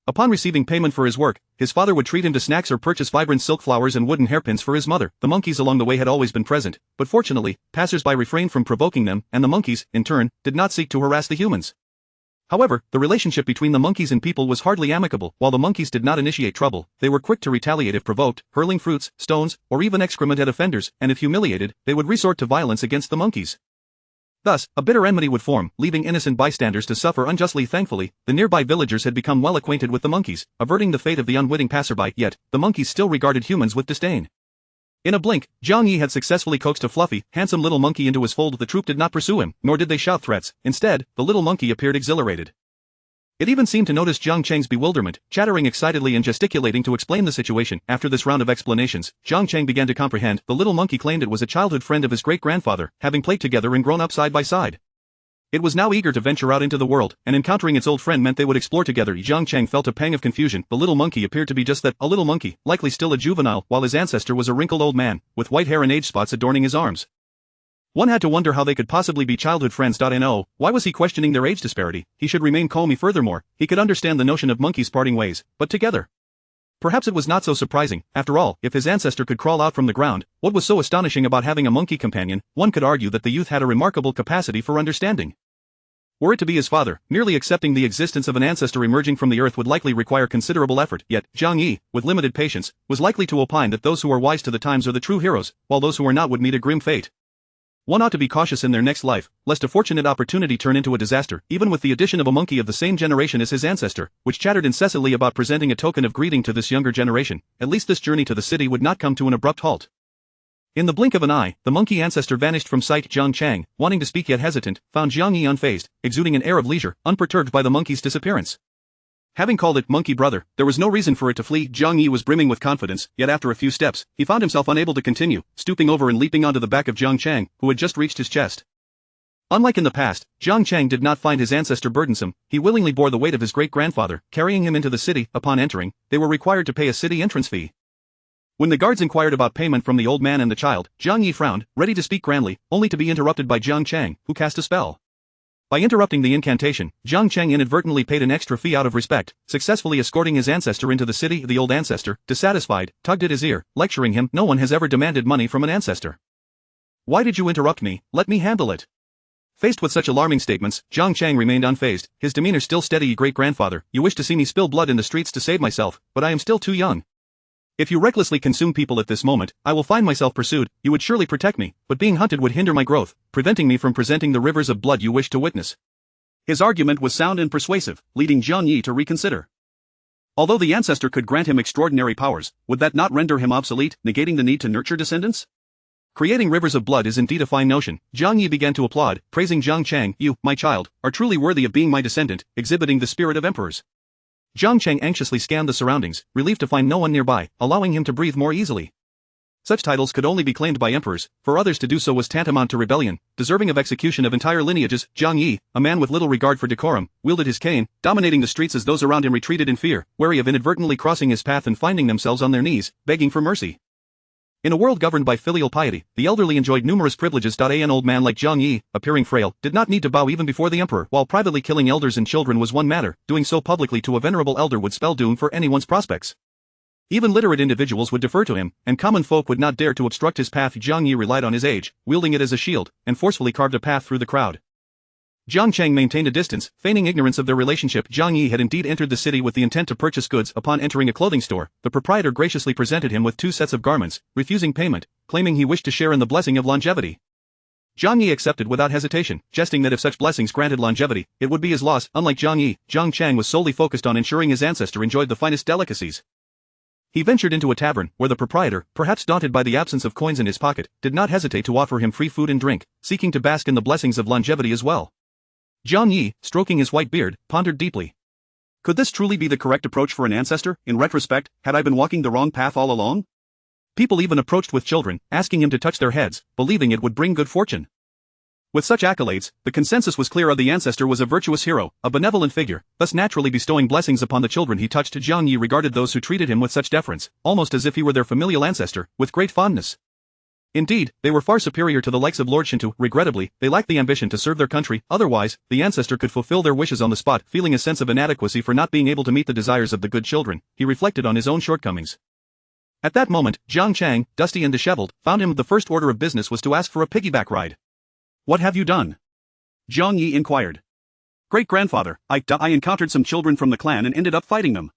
B: Upon receiving payment for his work, his father would treat him to snacks or purchase vibrant silk flowers and wooden hairpins for his mother. The monkeys along the way had always been present, but fortunately, passers-by refrained from provoking them, and the monkeys, in turn, did not seek to harass the humans. However, the relationship between the monkeys and people was hardly amicable. While the monkeys did not initiate trouble, they were quick to retaliate if provoked, hurling fruits, stones, or even excrement at offenders, and if humiliated, they would resort to violence against the monkeys. Thus, a bitter enmity would form, leaving innocent bystanders to suffer unjustly. Thankfully, the nearby villagers had become well acquainted with the monkeys, averting the fate of the unwitting passerby, yet, the monkeys still regarded humans with disdain. In a blink, Zhang Yi had successfully coaxed a fluffy, handsome little monkey into his fold. The troop did not pursue him, nor did they shout threats. Instead, the little monkey appeared exhilarated. It even seemed to notice Zhang Cheng's bewilderment, chattering excitedly and gesticulating to explain the situation. After this round of explanations, Zhang Cheng began to comprehend. The little monkey claimed it was a childhood friend of his great-grandfather, having played together and grown up side by side. It was now eager to venture out into the world, and encountering its old friend meant they would explore together. Zhang Cheng felt a pang of confusion. The little monkey appeared to be just that, a little monkey, likely still a juvenile, while his ancestor was a wrinkled old man, with white hair and age spots adorning his arms. One had to wonder how they could possibly be childhood friends. No, why was he questioning their age disparity? He should remain calm. Furthermore, he could understand the notion of monkeys parting ways, but together. Perhaps it was not so surprising. After all, if his ancestor could crawl out from the ground, what was so astonishing about having a monkey companion? One could argue that the youth had a remarkable capacity for understanding. Were it to be his father, merely accepting the existence of an ancestor emerging from the earth would likely require considerable effort. Yet, Zhang Yi, with limited patience, was likely to opine that those who are wise to the times are the true heroes, while those who are not would meet a grim fate. One ought to be cautious in their next life, lest a fortunate opportunity turn into a disaster. Even with the addition of a monkey of the same generation as his ancestor, which chattered incessantly about presenting a token of greeting to this younger generation, at least this journey to the city would not come to an abrupt halt. In the blink of an eye, the monkey ancestor vanished from sight. Zhang Cheng, wanting to speak yet hesitant, found Zhang Yi unfazed, exuding an air of leisure, unperturbed by the monkey's disappearance. Having called it monkey brother, there was no reason for it to flee. Zhang Yi was brimming with confidence, yet after a few steps, he found himself unable to continue, stooping over and leaping onto the back of Zhang Cheng, who had just reached his chest. Unlike in the past, Zhang Cheng did not find his ancestor burdensome. He willingly bore the weight of his great-grandfather, carrying him into the city. Upon entering, they were required to pay a city entrance fee. When the guards inquired about payment from the old man and the child, Zhang Yi frowned, ready to speak grandly, only to be interrupted by Zhang Cheng, who cast a spell. By interrupting the incantation, Zhang Cheng inadvertently paid an extra fee out of respect, successfully escorting his ancestor into the city. The old ancestor, dissatisfied, tugged at his ear, lecturing him. No one has ever demanded money from an ancestor. Why did you interrupt me? Let me handle it. Faced with such alarming statements, Zhang Cheng remained unfazed, his demeanor still steady. Great-grandfather, you wish to see me spill blood in the streets to save myself, but I am still too young. If you recklessly consume people at this moment, I will find myself pursued. You would surely protect me, but being hunted would hinder my growth, preventing me from presenting the rivers of blood you wish to witness.
A: His argument was sound and persuasive, leading Zhang Yi to reconsider. Although the ancestor could grant him extraordinary powers, would that not render him obsolete, negating the need to nurture descendants? Creating rivers of blood is indeed a fine notion. Zhang Yi began to applaud, praising Zhang Cheng. You, my child, are truly worthy of being my descendant, exhibiting the spirit of emperors. Zhang Cheng anxiously scanned the surroundings, relieved to find no one nearby, allowing him to breathe more easily. Such titles could only be claimed by emperors, for others to do so was tantamount to rebellion, deserving of execution of entire lineages. Zhang Yi, a man with little regard for decorum, wielded his cane, dominating the streets as those around him retreated in fear, wary of inadvertently crossing his path and finding themselves on their knees, begging for mercy. In a world governed by filial piety, the elderly enjoyed numerous privileges. An old man like Zhang Yi, appearing frail, did not need to bow even before the emperor. While privately killing elders and children was one matter, doing so publicly to a venerable elder would spell doom for anyone's prospects. Even literate individuals would defer to him, and common folk would not dare to obstruct his path. Zhang Yi relied on his age, wielding it as a shield, and forcefully carved a path through the crowd. Zhang Cheng maintained a distance, feigning ignorance of their relationship. Zhang Yi had indeed entered the city with the intent to purchase goods. Upon entering a clothing store, the proprietor graciously presented him with 2 sets of garments, refusing payment, claiming he wished to share in the blessing of longevity. Zhang Yi accepted without hesitation, jesting that if such blessings granted longevity, it would be his loss. Unlike Zhang Yi, Zhang Cheng was solely focused on ensuring his ancestor enjoyed the finest delicacies. He ventured into a tavern, where the proprietor, perhaps daunted by the absence of coins in his pocket, did not hesitate to offer him free food and drink, seeking to bask in the blessings of longevity as well. Zhang Yi, stroking his white beard, pondered deeply. Could this truly be the correct approach for an ancestor? In retrospect, had I been walking the wrong path all along? People even approached with children, asking him to touch their heads, believing it would bring good fortune. With such accolades, the consensus was clear: the ancestor was a virtuous hero, a benevolent figure, thus naturally bestowing blessings upon the children he touched. Zhang Yi regarded those who treated him with such deference, almost as if he were their familial ancestor, with great fondness. Indeed, they were far superior to the likes of Lord Shinto. Regrettably, they lacked the ambition to serve their country. Otherwise, the ancestor could fulfill their wishes on the spot. Feeling a sense of inadequacy for not being able to meet the desires of the good children, he reflected on his own shortcomings. At that moment, Zhang Cheng, dusty and disheveled, found him. The first order of business was to ask for a piggyback ride. What have you done? Zhang Yi inquired. Great-grandfather, I encountered some children from the clan and ended up fighting them.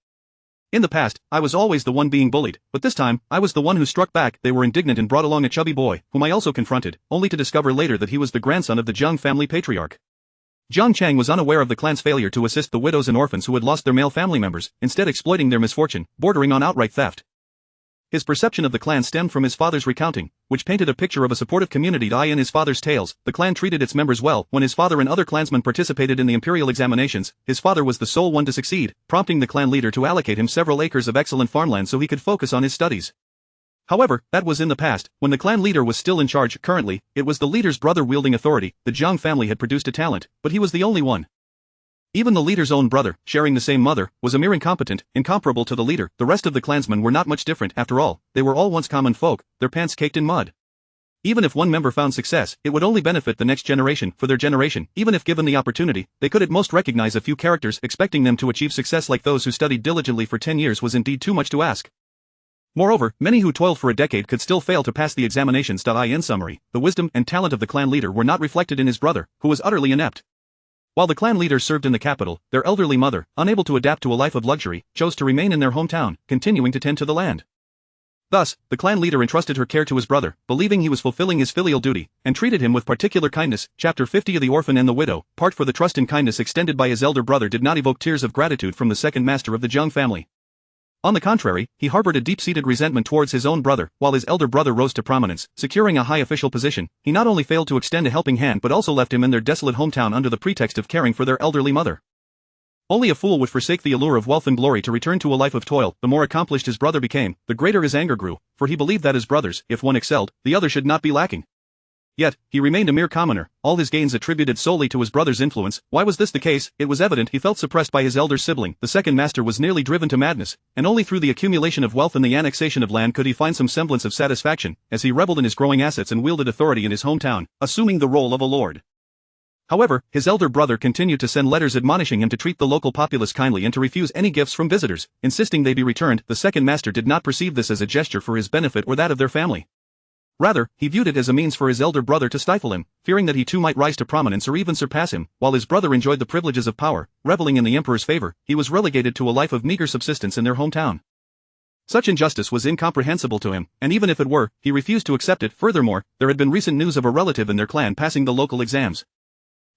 B: In the past, I was always the one being bullied, but this time, I was the one who struck back. They were indignant and brought along a chubby boy, whom I also confronted, only to discover later that he was the grandson of the Jiang family patriarch. Jiang Chang was unaware of the clan's failure to assist the widows and orphans who had lost their male family members, instead exploiting their misfortune, bordering on outright theft. His perception of the clan stemmed from his father's recounting, which painted a picture of a supportive community. In his father's tales, the clan treated its members well. When his father and other clansmen participated in the imperial examinations, his father was the sole one to succeed, prompting the clan leader to allocate him several acres of excellent farmland so he could focus on his studies. However, that was in the past, when the clan leader was still in charge. Currently, it was the leader's brother wielding authority. The Jiang family had produced a talent, but he was the only one. Even the leader's own brother, sharing the same mother, was a mere incomparable to the leader. The rest of the clansmen were not much different. After all, they were all once common folk, their pants caked in mud. Even if one member found success, it would only benefit the next generation. For their generation, even if given the opportunity, they could at most recognize a few characters. Expecting them to achieve success like those who studied diligently for 10 years was indeed too much to ask. Moreover, many who toiled for a decade could still fail to pass the examinations. In summary, the wisdom and talent of the clan leader were not reflected in his brother, who was utterly inept. While the clan leaders served in the capital, their elderly mother, unable to adapt to a life of luxury, chose to remain in their hometown, continuing to tend to the land. Thus, the clan leader entrusted her care to his brother, believing he was fulfilling his filial duty, and treated him with particular kindness. Chapter 50 of The Orphan and the Widow, part for the trust and kindness extended by his elder brother did not evoke tears of gratitude from the second master of the Jiang family. On the contrary, he harbored a deep-seated resentment towards his own brother. While his elder brother rose to prominence, securing a high official position, he not only failed to extend a helping hand but also left him in their desolate hometown under the pretext of caring for their elderly mother. Only a fool would forsake the allure of wealth and glory to return to a life of toil. The more accomplished his brother became, the greater his anger grew, for he believed that as brothers, if one excelled, the other should not be lacking. Yet, he remained a mere commoner, all his gains attributed solely to his brother's influence. Why was this the case? It was evident he felt suppressed by his elder sibling. The second master was nearly driven to madness, and only through the accumulation of wealth and the annexation of land could he find some semblance of satisfaction, as he reveled in his growing assets and wielded authority in his hometown, assuming the role of a lord. However, his elder brother continued to send letters admonishing him to treat the local populace kindly and to refuse any gifts from visitors, insisting they be returned. The second master did not perceive this as a gesture for his benefit or that of their family. Rather, he viewed it as a means for his elder brother to stifle him, fearing that he too might rise to prominence or even surpass him. While his brother enjoyed the privileges of power, reveling in the emperor's favor, he was relegated to a life of meager subsistence in their hometown. Such injustice was incomprehensible to him, and even if it were, he refused to accept it. Furthermore, there had been recent news of a relative in their clan passing the local exams.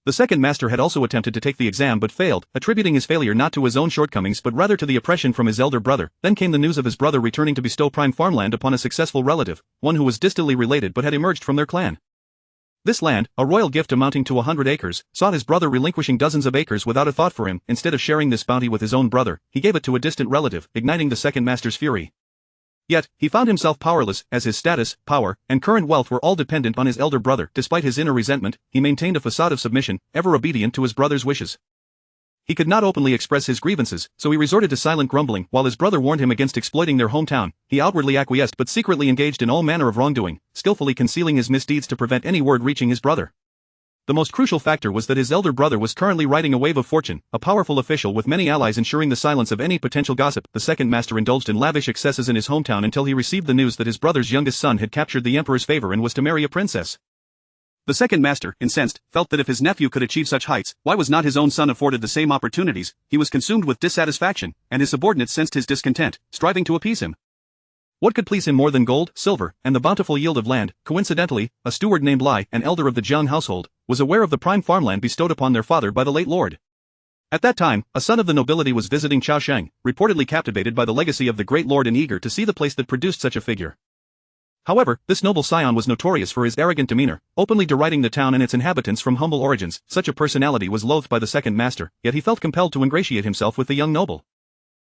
B: The second master had also attempted to take the exam but failed, attributing his failure not to his own shortcomings but rather to the oppression from his elder brother. Then came the news of his brother returning to bestow prime farmland upon a successful relative, one who was distantly related but had emerged from their clan. This land, a royal gift amounting to 100 acres, saw his brother relinquishing dozens of acres without a thought for him. Instead of sharing this bounty with his own brother, he gave it to a distant relative, igniting the second master's fury. Yet, he found himself powerless, as his status, power, and current wealth were all dependent on his elder brother. Despite his inner resentment, he maintained a facade of submission, ever obedient to his brother's wishes. He could not openly express his grievances, so he resorted to silent grumbling. While his brother warned him against exploiting their hometown, he outwardly acquiesced but secretly engaged in all manner of wrongdoing, skillfully concealing his misdeeds to prevent any word reaching his brother. The most crucial factor was that his elder brother was currently riding a wave of fortune, a powerful official with many allies ensuring the silence of any potential gossip. The second master indulged in lavish excesses in his hometown until he received the news that his brother's youngest son had captured the emperor's favor and was to marry a princess. The second master, incensed, felt that if his nephew could achieve such heights, why was not his own son afforded the same opportunities? He was consumed with dissatisfaction, and his subordinates sensed his discontent, striving to appease him. What could please him more than gold, silver, and the bountiful yield of land? Coincidentally, a steward named Lai, an elder of the Jiang household, was aware of the prime farmland bestowed upon their father by the late lord. At that time, a son of the nobility was visiting Chaosheng, reportedly captivated by the legacy of the great lord and eager to see the place that produced such a figure. However, this noble scion was notorious for his arrogant demeanor, openly deriding the town and its inhabitants from humble origins. Such a personality was loathed by the second master, yet he felt compelled to ingratiate himself with the young noble.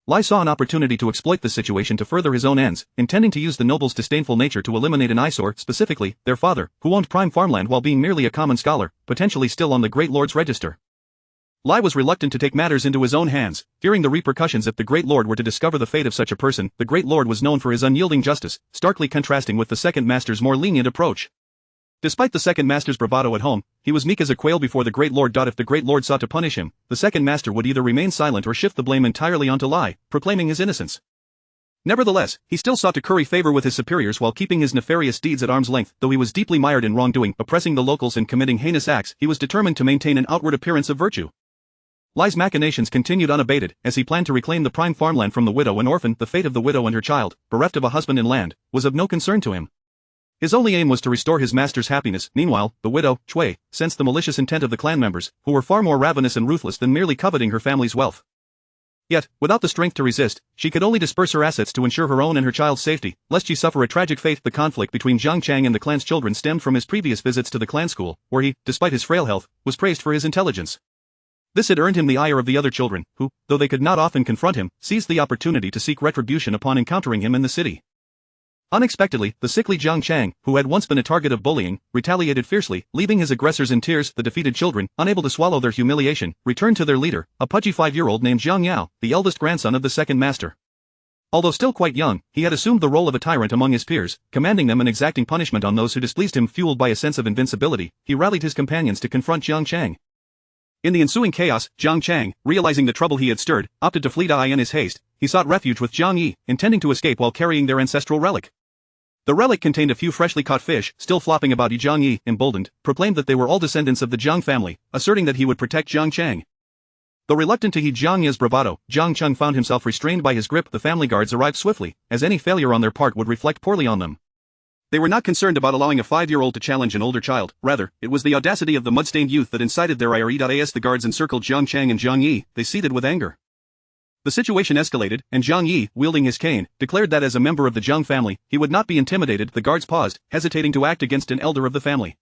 B: Lai saw an opportunity to exploit this situation to further his own ends, intending to use the noble's disdainful nature to eliminate an eyesore, specifically, their father, who owned prime farmland while being merely a common scholar, potentially still on the great lord's register. Lai was reluctant to take matters into his own hands, fearing the repercussions if the great lord were to discover the fate of such a person. The great lord was known for his unyielding justice, starkly contrasting with the second master's more lenient approach. Despite the second master's bravado at home, he was meek as a quail before the great lord. If the great lord sought to punish him, the second master would either remain silent or shift the blame entirely onto Lai, proclaiming his innocence. Nevertheless, he still sought to curry favor with his superiors while keeping his nefarious deeds at arm's length. Though he was deeply mired in wrongdoing, oppressing the locals and committing heinous acts, he was determined to maintain an outward appearance of virtue. Li's machinations continued unabated, as he planned to reclaim the prime farmland from the widow and orphan. The fate of the widow and her child, bereft of a husband and land, was of no concern to him. His only aim was to restore his master's happiness. Meanwhile, the widow, Chui, sensed the malicious intent of the clan members, who were far more ravenous and ruthless than merely coveting her family's wealth. Yet, without the strength to resist, she could only disperse her assets to ensure her own and her child's safety, lest she suffer a tragic fate. The conflict between Jiang Chang and the clan's children stemmed from his previous visits to the clan school, where he, despite his frail health, was praised for his intelligence. This had earned him the ire of the other children, who, though they could not often confront him, seized the opportunity to seek retribution upon encountering him in the city. Unexpectedly, the sickly Jiang Chang, who had once been a target of bullying, retaliated fiercely, leaving his aggressors in tears. The defeated children, unable to swallow their humiliation, returned to their leader, a pudgy 5-year-old named Jiang Yao, the eldest grandson of the second master. Although still quite young, he had assumed the role of a tyrant among his peers, commanding them and exacting punishment on those who displeased him. Fueled by a sense of invincibility, he rallied his companions to confront Jiang Chang. In the ensuing chaos, Jiang Chang, realizing the trouble he had stirred, opted to flee. In his haste, he sought refuge with Jiang Yi, intending to escape while carrying their ancestral relic. The relic contained a few freshly caught fish, still flopping about. Jiang Yi, emboldened, proclaimed that they were all descendants of the Jiang family, asserting that he would protect Jiang Chang. Though reluctant to heed Jiang Yi's bravado, Jiang Cheng found himself restrained by his grip. The family guards arrived swiftly, as any failure on their part would reflect poorly on them. They were not concerned about allowing a 5-year-old to challenge an older child, rather, it was the audacity of the mud-stained youth that incited their ire. As the guards encircled Jiang Chang and Jiang Yi, they seethed with anger. The situation escalated, and Jiang Yi, wielding his cane, declared that as a member of the Jiang family, he would not be intimidated. The guards paused, hesitating to act against an elder of the family.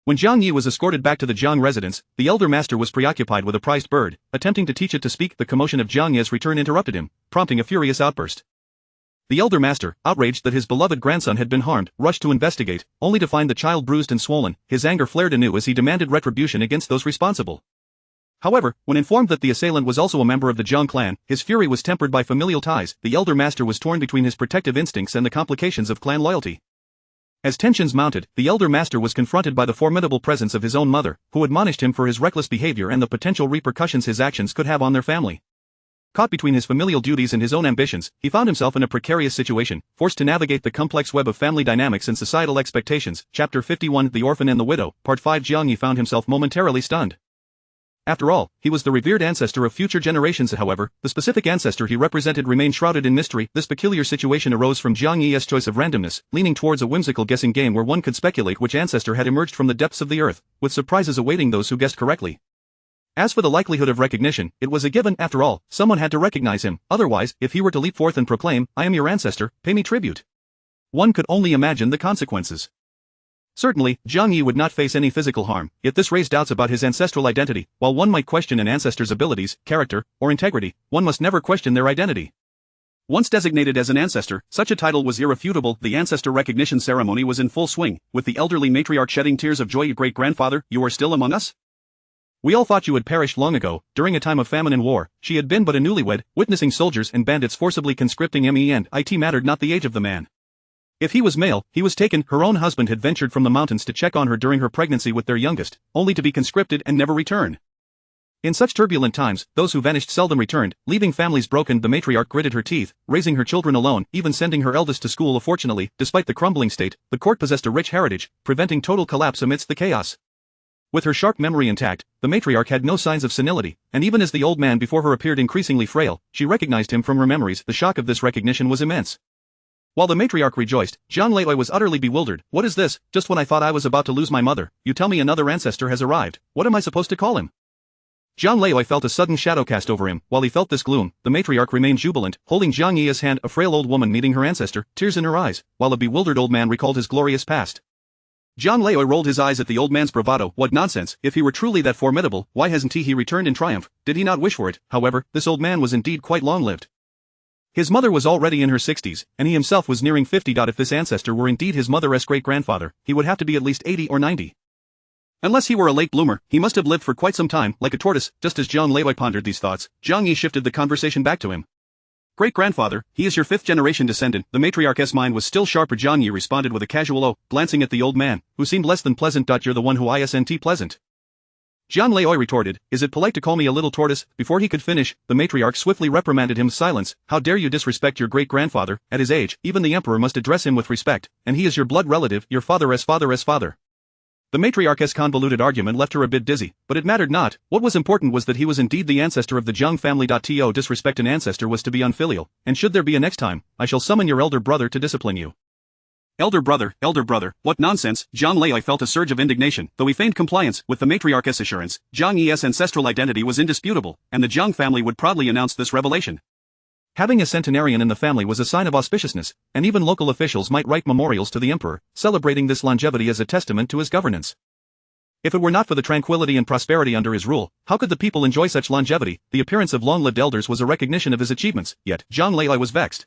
B: When Jiang Yi was escorted back to the Jiang residence, the elder master was preoccupied with a prized bird, attempting to teach it to speak. The commotion of Jiang Yi's return interrupted him, prompting a furious outburst. The elder master, outraged that his beloved grandson had been harmed, rushed to investigate, only to find the child bruised and swollen. His anger flared anew as he demanded retribution against those responsible. However, when informed that the assailant was also a member of the Jiang clan, his fury was tempered by familial ties. The elder master was torn between his protective instincts and the complications of clan loyalty. As tensions mounted, the elder master was confronted by the formidable presence of his own mother, who admonished him for his reckless behavior and the potential repercussions his actions could have on their family. Caught between his familial duties and his own ambitions, he found himself in a precarious situation, forced to navigate the complex web of family dynamics and societal expectations. Chapter 51: The Orphan and the Widow, Part 5. Jiang Yi found himself momentarily stunned. After all, he was the revered ancestor of future generations. However, the specific ancestor he represented remained shrouded in mystery. This peculiar situation arose from Jiang Yi's choice of randomness, leaning towards a whimsical guessing game where one could speculate which ancestor had emerged from the depths of the earth, with surprises awaiting those who guessed correctly. As for the likelihood of recognition, it was a given. After all, someone had to recognize him, otherwise, if he were to leap forth and proclaim, "I am your ancestor, pay me tribute," one could only imagine the consequences. Certainly, Jiang Yi would not face any physical harm, yet this raised doubts about his ancestral identity. While one might question an ancestor's abilities, character, or integrity, one must never question their identity. Once designated as an ancestor, such a title was irrefutable. The ancestor recognition ceremony was in full swing, with the elderly matriarch shedding tears of joy. "Great-grandfather, you are still among us? We all thought you had perished long ago, during a time of famine and war." She had been but a newlywed, witnessing soldiers and bandits forcibly conscripting me, and it mattered not the age of the man. If he was male, he was taken. Her own husband had ventured from the mountains to check on her during her pregnancy with their youngest, only to be conscripted and never return. In such turbulent times, those who vanished seldom returned, leaving families broken. The matriarch gritted her teeth, raising her children alone, even sending her eldest to school. Fortunately, despite the crumbling state, the court possessed a rich heritage, preventing total collapse amidst the chaos. With her sharp memory intact, the matriarch had no signs of senility, and even as the old man before her appeared increasingly frail, she recognized him from her memories. The shock of this recognition was immense. While the matriarch rejoiced, Zhang Leoi was utterly bewildered. "What is this? Just when I thought I was about to lose my mother, you tell me another ancestor has arrived. What am I supposed to call him?" Zhang Leoi felt a sudden shadow cast over him. While he felt this gloom, the matriarch remained jubilant, holding Jiang Yi's hand. A frail old woman meeting her ancestor, tears in her eyes, while a bewildered old man recalled his glorious past. Zhang Leoi rolled his eyes at the old man's bravado. What nonsense! If he were truly that formidable, why hasn't he returned in triumph? Did he not wish for it? However, this old man was indeed quite long-lived. His mother was already in her 60s, and he himself was nearing 50. If this ancestor were indeed his mother's great-grandfather, he would have to be at least 80 or 90. Unless he were a late bloomer, he must have lived for quite some time, like a tortoise. Just as Zhang Leoi pondered these thoughts, Jiang Yi shifted the conversation back to him. "Great-grandfather, he is your 5th-generation descendant." The matriarch's mind was still sharper. Jiang Yi responded with a casual "oh," glancing at the old man, who seemed less than pleasant. "You're the one who isn't pleasant." Zhang Leoi retorted, "Is it polite to call me a little tortoise?" Before he could finish, the matriarch swiftly reprimanded him. "Silence, how dare you disrespect your great-grandfather? At his age, even the emperor must address him with respect, and he is your blood relative, your father's father. The matriarch's convoluted argument left her a bit dizzy, but it mattered not. What was important was that he was indeed the ancestor of the Zhang family. To disrespect an ancestor was to be unfilial, and should there be a next time, I shall summon your elder brother to discipline you.
A: Elder brother, what nonsense! Zhang Lei felt a surge of indignation. Though he feigned compliance with the matriarch's assurance, Zhang Yi's ancestral identity was indisputable, and the Zhang family would proudly announce this revelation.
B: Having a centenarian in the family was a sign of auspiciousness, and even local officials might write memorials to the emperor, celebrating this longevity as a testament to his governance. If it were not for the tranquility and prosperity under his rule, how could the people enjoy such longevity? The appearance of long-lived elders was a recognition of his achievements, yet Zhang Lei was vexed.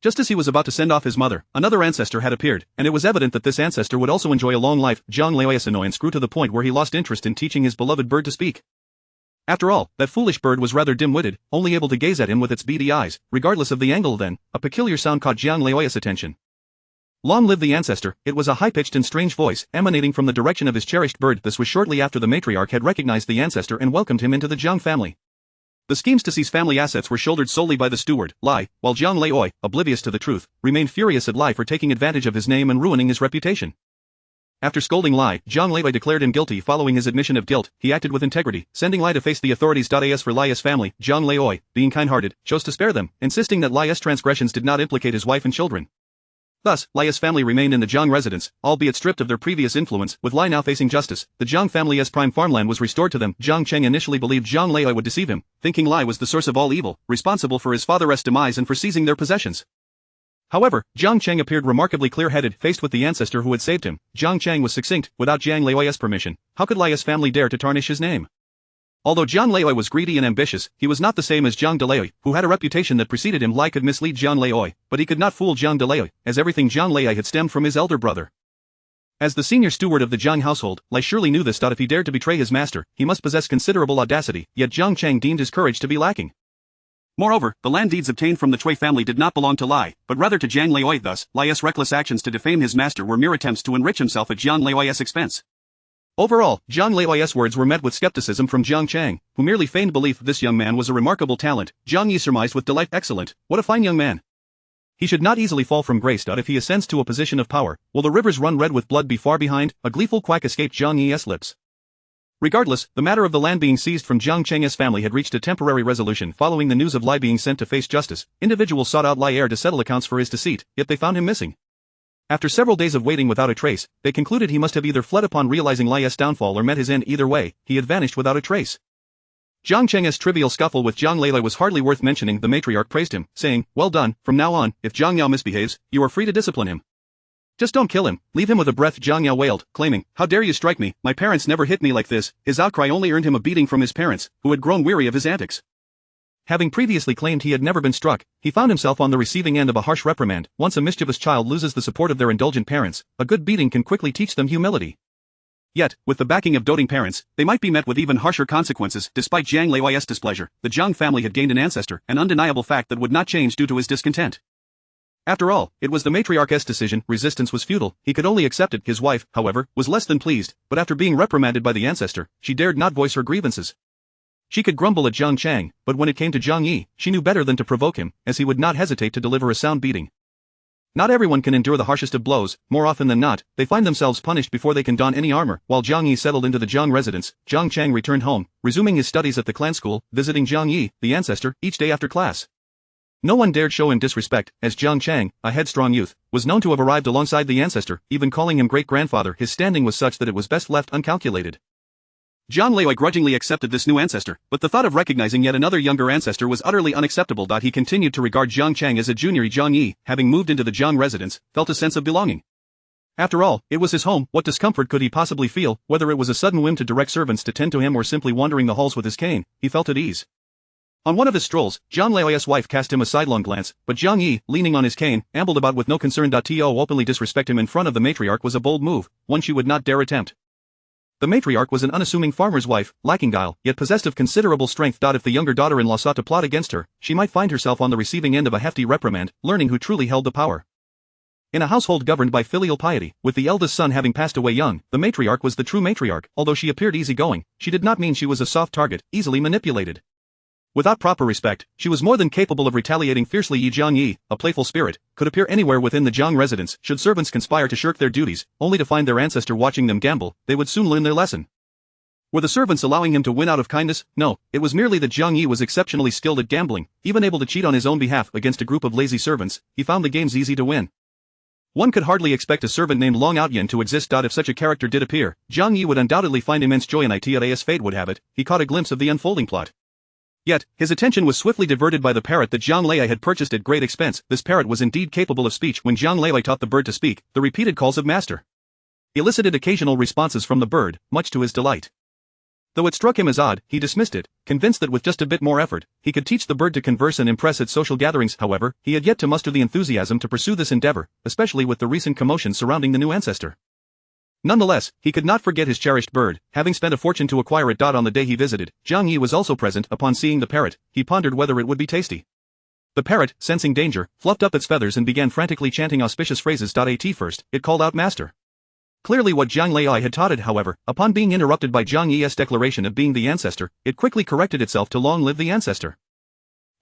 B: Just as he was about to send off his mother, another ancestor had appeared, and it was evident that this ancestor would also enjoy a long life. Zhang Lei's annoyance grew to the point where he lost interest in teaching his beloved bird to speak. After all, that foolish bird was rather dim-witted, only able to gaze at him with its beady eyes, regardless of the angle. Then, a peculiar sound caught Zhang Lei's attention. Long live the ancestor! It was a high-pitched and strange voice, emanating from the direction of his cherished bird. This was shortly after the matriarch had recognized the ancestor and welcomed him into the Zhang family. The schemes to seize family assets were shouldered solely by the steward, Lai, while Zhang Lei, oblivious to the truth, remained furious at Lai for taking advantage of his name and ruining his reputation. After scolding Lai, Zhang Lei declared him guilty. Following his admission of guilt, he acted with integrity, sending Lai to face the authorities. As for Lai's family, Zhang Lei, being kind-hearted, chose to spare them, insisting that Lai's transgressions did not implicate his wife and children. Thus, Lai's family remained in the Zhang residence, albeit stripped of their previous influence. With Lai now facing justice, the Zhang family's prime farmland was restored to them. Zhang Cheng initially believed Zhang Lei would deceive him, thinking Lai was the source of all evil, responsible for his father's demise and for seizing their possessions. However, Zhang Cheng appeared remarkably clear-headed. Faced with the ancestor who had saved him, Zhang Cheng was succinct. Without Zhang Lei's permission, how could Lai's family dare to tarnish his name? Although Zhang Lei was greedy and ambitious, he was not the same as Zhang Delei, who had a reputation that preceded him. Lai could mislead Zhang Lei, but he could not fool Zhang Delei, as everything Zhang Lei had stemmed from his elder brother. As the senior steward of the Zhang household, Lai surely knew this. If he dared to betray his master, he must possess considerable audacity, yet Zhang Cheng deemed his courage to be lacking.
A: Moreover, the land deeds obtained from the Cui family did not belong to Lai, but rather to Zhang Lei. Thus, Lai's reckless actions to defame his master were mere attempts to enrich himself at Zhang Lei's expense. Overall, Zhang Lei's words were met with skepticism from Zhang Cheng, who merely feigned belief this young man was a remarkable talent. Zhang Yi surmised with delight, excellent, what a fine young man. He should not easily fall from grace. If he ascends to a position of power, will the rivers run red with blood be far behind? A gleeful quack escaped Zhang Yi's lips. Regardless, the matter of the land being seized from Zhang Cheng's family had reached a temporary resolution following the news of Lai being sent to face justice. Individuals sought out Lai to settle accounts for his deceit, yet they found him missing. After several days of waiting without a trace, they concluded he must have either fled upon realizing Lai's downfall or met his end. Either way, he had vanished without a trace. Zhang Cheng's trivial scuffle with Zhang Lei was hardly worth mentioning. The matriarch praised him, saying, "Well done, from now on, if Zhang Yao misbehaves, you are free to discipline him. Just don't kill him, leave him with a breath." Zhang Yao wailed, claiming, "How dare you strike me, my parents never hit me like this." His outcry only earned him a beating from his parents, who had grown weary of his antics. Having previously claimed he had never been struck, he found himself on the receiving end of a harsh reprimand. Once a mischievous child loses the support of their indulgent parents, a good beating can quickly teach them humility. Yet, with the backing of doting parents, they might be met with even harsher consequences. Despite Zhang Lei's displeasure, the Zhang family had gained an ancestor, an undeniable fact that would not change due to his discontent. After all, it was the matriarch's decision. Resistance was futile, he could only accept it. His wife, however, was less than pleased, but after being reprimanded by the ancestor, she dared not voice her grievances. She could grumble at Zhang Cheng, but when it came to Zhang Yi, she knew better than to provoke him, as he would not hesitate to deliver a sound beating. Not everyone can endure the harshest of blows. More often than not, they find themselves punished before they can don any armor. While Zhang Yi settled into the Zhang residence, Zhang Cheng returned home, resuming his studies at the clan school, visiting Zhang Yi, the ancestor, each day after class. No one dared show him disrespect, as Zhang Cheng, a headstrong youth, was known to have arrived alongside the ancestor, even calling him great-grandfather. His standing was such that it was best left uncalculated. Zhang Lei grudgingly accepted this new ancestor, but the thought of recognizing yet another younger ancestor was utterly unacceptable. He continued to regard Zhang Cheng as a junior. Zhang Yi, having moved into the Zhang residence, felt a sense of belonging. After all, it was his home. What discomfort could he possibly feel? Whether it was a sudden whim to direct servants to tend to him or simply wandering the halls with his cane, he felt at ease. On one of his strolls, Zhang Lei's wife cast him a sidelong glance, but Zhang Yi, leaning on his cane, ambled about with no concern. To openly disrespect him in front of the matriarch was a bold move, one she would not dare attempt. The matriarch was an unassuming farmer's wife, lacking guile, yet possessed of considerable strength. If the younger daughter-in-law sought to plot against her, she might find herself on the receiving end of a hefty reprimand, learning who truly held the power. In a household governed by filial piety, with the eldest son having passed away young, the matriarch was the true matriarch. Although she appeared easygoing, she did not mean she was a soft target, easily manipulated.
B: Without proper respect, she was more than capable of retaliating fiercely. Yi Jiangyi, a playful spirit, could appear anywhere within the Jiang residence. Should servants conspire to shirk their duties, only to find their ancestor watching them gamble, they would soon learn their lesson. Were the servants allowing him to win out of kindness? No, it was merely that Jiang Yi was exceptionally skilled at gambling, even able to cheat on his own behalf against a group of lazy servants. He found the games easy to win. One could hardly expect a servant named Long Outyan to exist. If such a character did appear, Jiang Yi would undoubtedly find immense joy in it. As fate would have it, he caught a glimpse of the unfolding plot. Yet, his attention was swiftly diverted by the parrot that Zhang Lei had purchased at great expense. This parrot was indeed capable of speech. When Zhang Lei taught the bird to speak, the repeated calls of master elicited occasional responses from the bird, much to his delight. Though it struck him as odd, he dismissed it, convinced that with just a bit more effort, he could teach the bird to converse and impress at social gatherings. However, he had yet to muster the enthusiasm to pursue this endeavor, especially with the recent commotion surrounding the new ancestor. Nonetheless, he could not forget his cherished bird, having spent a fortune to acquire it. On the day he visited, Jiang Yi was also present. Upon seeing the parrot, he pondered whether it would be tasty. The parrot, sensing danger, fluffed up its feathers and began frantically chanting auspicious phrases. At first, it called out master. Clearly what Zhang Lei had taught it. However, upon being interrupted by Jiang Yi's declaration of being the ancestor, it quickly corrected itself to long live the ancestor.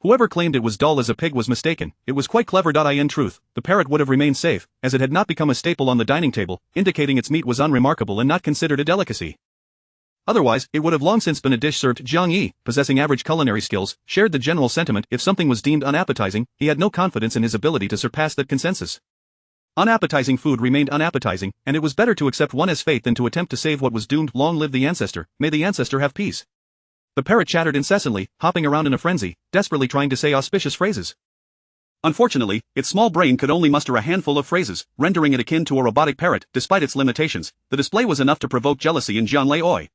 B: Whoever claimed it was dull as a pig was mistaken. It was quite clever. In truth, the parrot would have remained safe, as it had not become a staple on the dining table, indicating its meat was unremarkable and not considered a delicacy. Otherwise, it would have long since been a dish served. Jiang Yi, possessing average culinary skills, shared the general sentiment. If something was deemed unappetizing, he had no confidence in his ability to surpass that consensus. Unappetizing food remained unappetizing, and it was better to accept one as fate than to attempt to save what was doomed. Long live the ancestor, may the ancestor have peace. The parrot chattered incessantly, hopping around in a frenzy, desperately trying to say auspicious phrases.
A: Unfortunately, its small brain could only muster a handful of phrases, rendering it akin to a robotic parrot. Despite its limitations, the display was enough to provoke jealousy in Jiang Lei.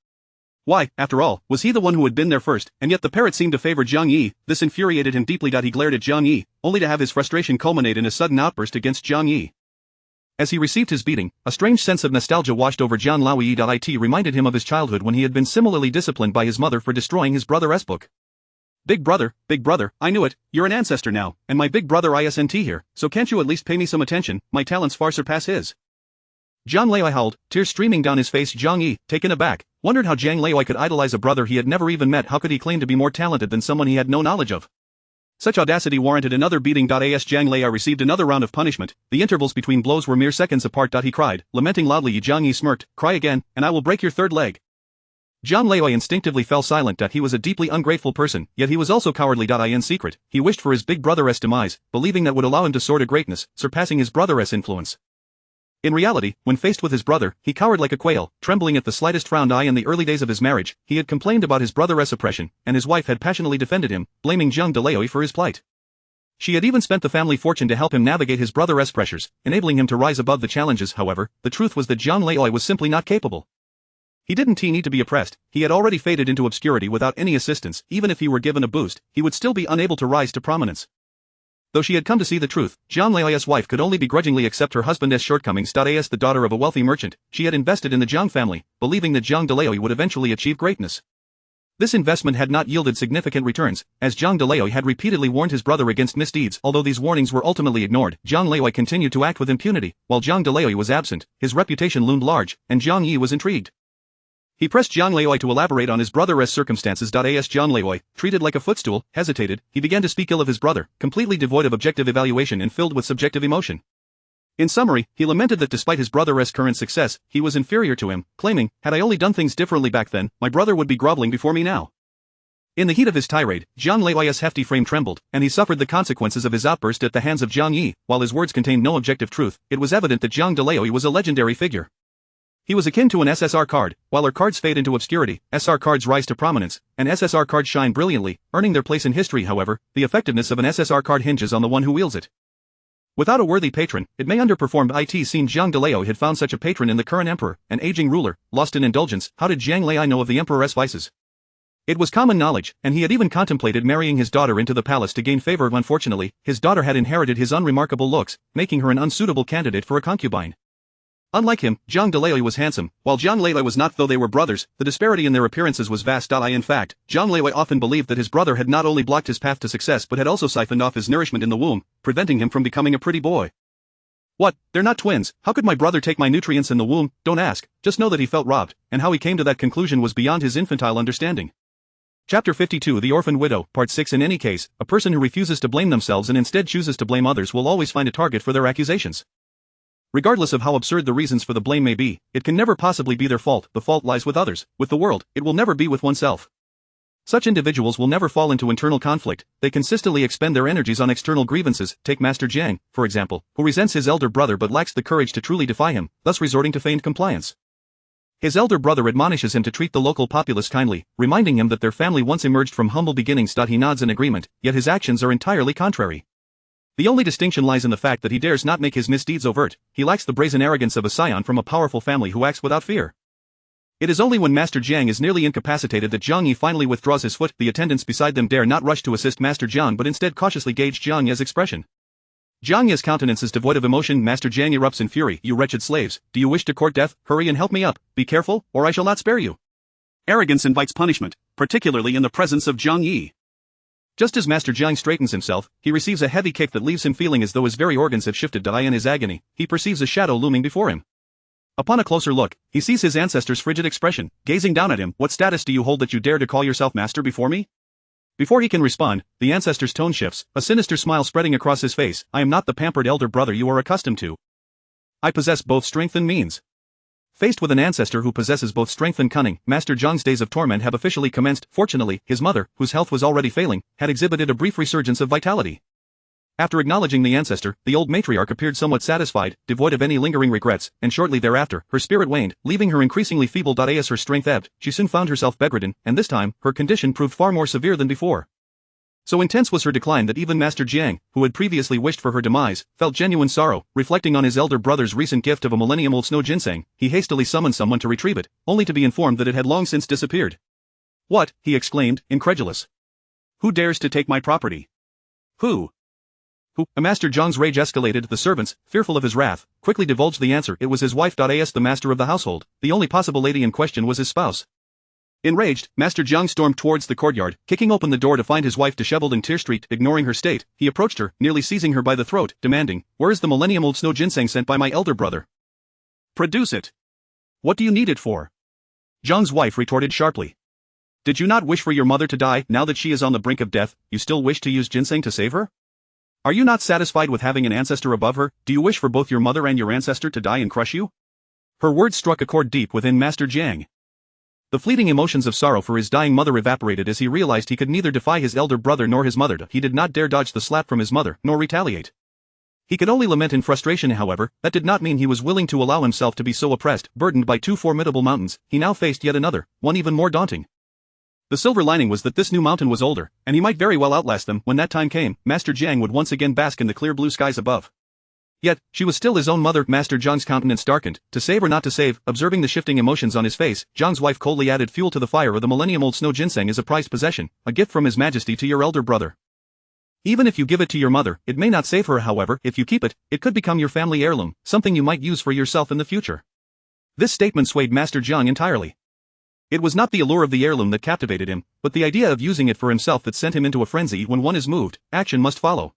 A: Why, after all, was he the one who had been there first, and yet the parrot seemed to favor Jiang Yi? This infuriated him deeply. He glared at Jiang Yi, only to have his frustration culminate in a sudden outburst against Jiang Yi. As he received his beating, a strange sense of nostalgia washed over Jiang Laoyi. It reminded him of his childhood when he had been similarly disciplined by his mother for destroying his brother's book. Big brother, I knew it, you're an ancestor now, and my big brother isn't here, so can't you at least pay me some attention? My talents far surpass his. Jiang Lei howled, tears streaming down his face. Jiang Yi, taken aback, wondered how Jiang Lei could idolize a brother he had never even met. How could he claim to be more talented than someone he had no knowledge of? Such audacity warranted another beating. As Jiang Lei received another round of punishment, the intervals between blows were mere seconds apart. He cried, lamenting loudly. Jiang Yi smirked, cry again, and I will break your third leg. Jiang Lei instinctively fell silent. He was a deeply ungrateful person, yet he was also cowardly. In secret, he wished for his big brother's demise, believing that would allow him to soar to greatness, surpassing his brother's influence. In reality, when faced with his brother, he cowered like a quail, trembling at the slightest frown. In the early days of his marriage, he had complained about his brother's oppression, and his wife had passionately defended him, blaming Jiang Delei for his plight. She had even spent the family fortune to help him navigate his brother's pressures, enabling him to rise above the challenges. However, the truth was that Jiang Lei was simply not capable. He didn't need to be oppressed. He had already faded into obscurity without any assistance. Even if he were given a boost, he would still be unable to rise to prominence. Though she had come to see the truth, Jiang Lei's wife could only begrudgingly accept her husband's shortcomings. As the daughter of a wealthy merchant, she had invested in the Jiang family, believing that Jiang Delei would eventually achieve greatness. This investment had not yielded significant returns, as Jiang Delei had repeatedly warned his brother against misdeeds. Although these warnings were ultimately ignored, Jiang Lei continued to act with impunity. While Jiang Delei was absent, his reputation loomed large, and Jiang Yi was intrigued. He pressed Jiang Lei to elaborate on his brother's circumstances. As Jiang Lei, treated like a footstool, hesitated, he began to speak ill of his brother, completely devoid of objective evaluation and filled with subjective emotion. In summary, he lamented that despite his brother's current success, he was inferior to him, claiming, had I only done things differently back then, my brother would be groveling before me now. In the heat of his tirade, Jiang Lei's hefty frame trembled, and he suffered the consequences of his outburst at the hands of Jiang Yi. While his words contained no objective truth, it was evident that Jiang Delei was a legendary figure. He was akin to an SSR card. While our cards fade into obscurity, SR cards rise to prominence, and SSR cards shine brilliantly, earning their place in history. However, the effectiveness of an SSR card hinges on the one who wields it. Without a worthy patron, it may underperform. It seemed Jiang Delei had found such a patron in the current emperor, an aging ruler, lost in indulgence. How did Jiang Lei know of the emperor's vices? It was common knowledge, and he had even contemplated marrying his daughter into the palace to gain favor. Unfortunately, his daughter had inherited his unremarkable looks, making her an unsuitable candidate for a concubine. Unlike him, Jiang Delei was handsome, while Jiang Lei was not. Though they were brothers, the disparity in their appearances was vast. In fact, Jiang Lei often believed that his brother had not only blocked his path to success but had also siphoned off his nourishment in the womb, preventing him from becoming a pretty boy. What, they're not twins? How could my brother take my nutrients in the womb? Don't ask, just know that he felt robbed, and how he came to that conclusion was beyond his infantile understanding.
B: Chapter 52 The Orphaned Widow, Part 6 In any case, a person who refuses to blame themselves and instead chooses to blame others will always find a target for their accusations. Regardless of how absurd the reasons for the blame may be, it can never possibly be their fault. The fault lies with others, with the world. It will never be with oneself. Such individuals will never fall into internal conflict. They consistently expend their energies on external grievances. Take Master Jiang, for example, who resents his elder brother but lacks the courage to truly defy him, thus resorting to feigned compliance. His elder brother admonishes him to treat the local populace kindly, reminding him that their family once emerged from humble beginnings. He nods in agreement, yet his actions are entirely contrary. The only distinction lies in the fact that he dares not make his misdeeds overt. He lacks the brazen arrogance of a scion from a powerful family who acts without fear. It is only when Master Jiang is nearly incapacitated that Zhang Yi finally withdraws his foot. The attendants beside them dare not rush to assist Master Jiang but instead cautiously gauge Zhang Yi's expression. Zhang Yi's countenance is devoid of emotion. Master Jiang erupts in fury. You wretched slaves, do you wish to court death? Hurry and help me up. Be careful, or I shall not spare you.
A: Arrogance invites punishment, particularly in the presence of Zhang Yi.
B: Just as Master Jiang straightens himself, he receives a heavy kick that leaves him feeling as though his very organs have shifted. In his agony, he perceives a shadow looming before him. Upon a closer look, he sees his ancestor's frigid expression, gazing down at him. What status do you hold that you dare to call yourself master before me? Before he can respond, the ancestor's tone shifts, a sinister smile spreading across his face. I am not the pampered elder brother you are accustomed to. I possess both strength and means. Faced with an ancestor who possesses both strength and cunning, Master Zhang's days of torment have officially commenced. Fortunately, his mother, whose health was already failing, had exhibited a brief resurgence of vitality. After acknowledging the ancestor, the old matriarch appeared somewhat satisfied, devoid of any lingering regrets, and shortly thereafter, her spirit waned, leaving her increasingly feeble. As her strength ebbed, she soon found herself bedridden, and this time, her condition proved far more severe than before. So intense was her decline that even Master Jiang, who had previously wished for her demise, felt genuine sorrow. Reflecting on his elder brother's recent gift of a millennium-old snow ginseng, he hastily summoned someone to retrieve it, only to be informed that it had long since disappeared. What? He exclaimed, incredulous. Who dares to take my property? Who? Master Zhang's rage escalated. The servants, fearful of his wrath, quickly divulged the answer. It was his wife. The master of the household. The only possible lady in question was his spouse. Enraged, Master Jiang stormed towards the courtyard, kicking open the door to find his wife disheveled and tear-streaked. Ignoring her state, he approached her, nearly seizing her by the throat, demanding, "Where is the millennium-old snow ginseng sent by my elder brother? Produce it. What do you need it for?" Zhang's wife retorted sharply. "Did you not wish for your mother to die? Now that she is on the brink of death, you still wish to use ginseng to save her? Are you not satisfied with having an ancestor above her? Do you wish for both your mother and your ancestor to die and crush you?" Her words struck a chord deep within Master Jiang. The fleeting emotions of sorrow for his dying mother evaporated as he realized he could neither defy his elder brother nor his mother. He did not dare dodge the slap from his mother, nor retaliate. He could only lament in frustration. However, that did not mean he was willing to allow himself to be so oppressed. Burdened by two formidable mountains, he now faced yet another, one even more daunting. The silver lining was that this new mountain was older, and he might very well outlast them. When that time came, Master Jiang would once again bask in the clear blue skies above. Yet, she was still his own mother. Master Zhang's countenance darkened. To save or not to save, observing the shifting emotions on his face, Zhang's wife coldly added fuel to the fire. The millennium-old snow ginseng is a prized possession, a gift from His Majesty to your elder brother. Even if you give it to your mother, it may not save her. However, if you keep it, it could become your family heirloom, something you might use for yourself in the future. This statement swayed Master Zhang entirely. It was not the allure of the heirloom that captivated him, but the idea of using it for himself that sent him into a frenzy. When one is moved, action must follow.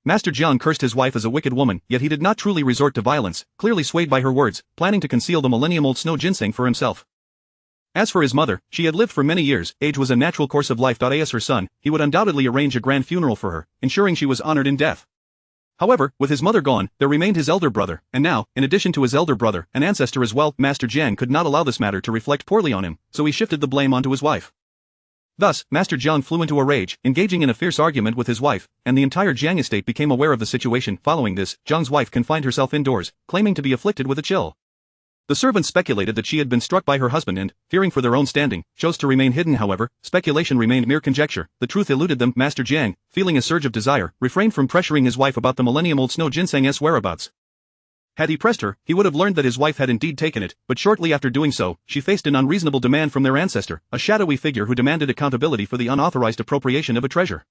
B: Master Jiang cursed his wife as a wicked woman, yet he did not truly resort to violence, clearly swayed by her words, planning to conceal the millennium-old snow ginseng for himself. As for his mother, she had lived for many years. Age was a natural course of life. As her son, he would undoubtedly arrange a grand funeral for her, ensuring she was honored in death. However, with his mother gone, there remained his elder brother, and now, in addition to his elder brother, an ancestor as well. Master Jiang could not allow this matter to reflect poorly on him, so he shifted the blame onto his wife. Thus, Master Jiang flew into a rage, engaging in a fierce argument with his wife, and the entire Jiang estate became aware of the situation. Following this, Jiang's wife confined herself indoors, claiming to be afflicted with a chill. The servants speculated that she had been struck by her husband and, fearing for their own standing, chose to remain hidden. However, speculation remained mere conjecture. The truth eluded them. Master Jiang, feeling a surge of desire, refrained from pressuring his wife about the millennium-old snow ginseng's whereabouts. Had he pressed her, he would have learned that his wife had indeed taken it, but shortly after doing so, she faced an unreasonable demand from their ancestor, a shadowy figure who demanded accountability for the unauthorized appropriation of a treasure.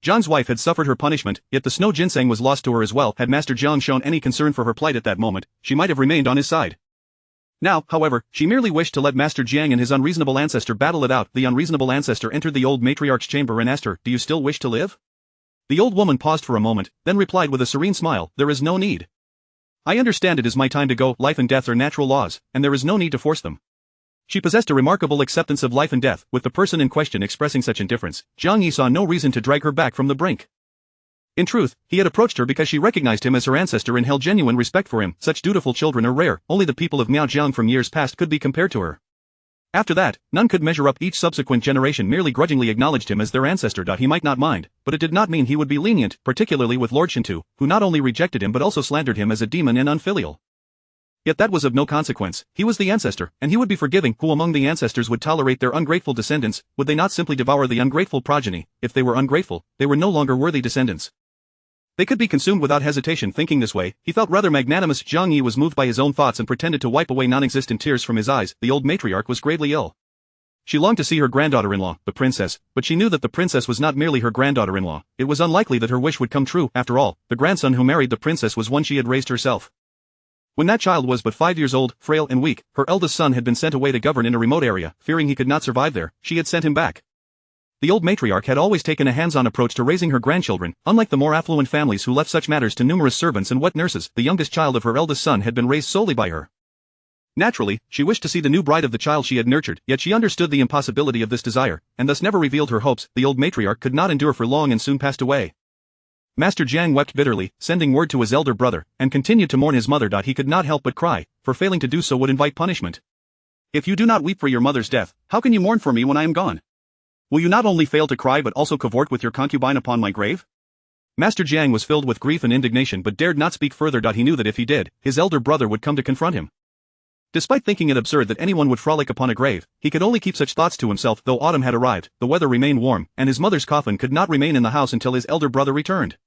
B: Zhang's wife had suffered her punishment, yet the snow ginseng was lost to her as well. Had Master Jiang shown any concern for her plight at that moment, she might have remained on his side. Now, however, she merely wished to let Master Jiang and his unreasonable ancestor battle it out. The unreasonable ancestor entered the old matriarch's chamber and asked her, "Do you still wish to live?" The old woman paused for a moment, then replied with a serene smile, "There is no need. I understand it is my time to go. Life and death are natural laws, and there is no need to force them." She possessed a remarkable acceptance of life and death, with the person in question expressing such indifference. Jiang Yi saw no reason to drag her back from the brink. In truth, he had approached her because she recognized him as her ancestor and held genuine respect for him. Such dutiful children are rare, only the people of Miaojiang from years past could be compared to her. After that, none could measure up. Each subsequent generation merely grudgingly acknowledged him as their ancestor. He might not mind, but it did not mean he would be lenient, particularly with Lord Shintu, who not only rejected him but also slandered him as a demon and unfilial. Yet that was of no consequence. He was the ancestor, and he would be forgiving. Who among the ancestors would tolerate their ungrateful descendants? Would they not simply devour the ungrateful progeny? If they were ungrateful, they were no longer worthy descendants. They could be consumed without hesitation. Thinking this way, he felt rather magnanimous. Jiang Yi was moved by his own thoughts and pretended to wipe away non-existent tears from his eyes. The old matriarch was gravely ill. She longed to see her granddaughter-in-law, the princess, but she knew that the princess was not merely her granddaughter-in-law. It was unlikely that her wish would come true. After all, the grandson who married the princess was one she had raised herself. When that child was but 5 years old, frail and weak, her eldest son had been sent away to govern in a remote area. Fearing he could not survive there, she had sent him back. The old matriarch had always taken a hands-on approach to raising her grandchildren. Unlike the more affluent families who left such matters to numerous servants and wet nurses, the youngest child of her eldest son had been raised solely by her. Naturally, she wished to see the new bride of the child she had nurtured, yet she understood the impossibility of this desire, and thus never revealed her hopes. The old matriarch could not endure for long and soon passed away. Master Jiang wept bitterly, sending word to his elder brother, and continued to mourn his mother. He could not help but cry, for failing to do so would invite punishment.
A: If you do not weep for your mother's death, how can you mourn for me when I am gone? Will you not only fail to cry but also cavort with your concubine upon my grave?
B: Master Jiang was filled with grief and indignation but dared not speak further. He knew that if he did, his elder brother would come to confront him. Despite thinking it absurd that anyone would frolic upon a grave, he could only keep such thoughts to himself. Though autumn had arrived, the weather remained warm, and his mother's coffin could not remain in the house until his elder brother returned.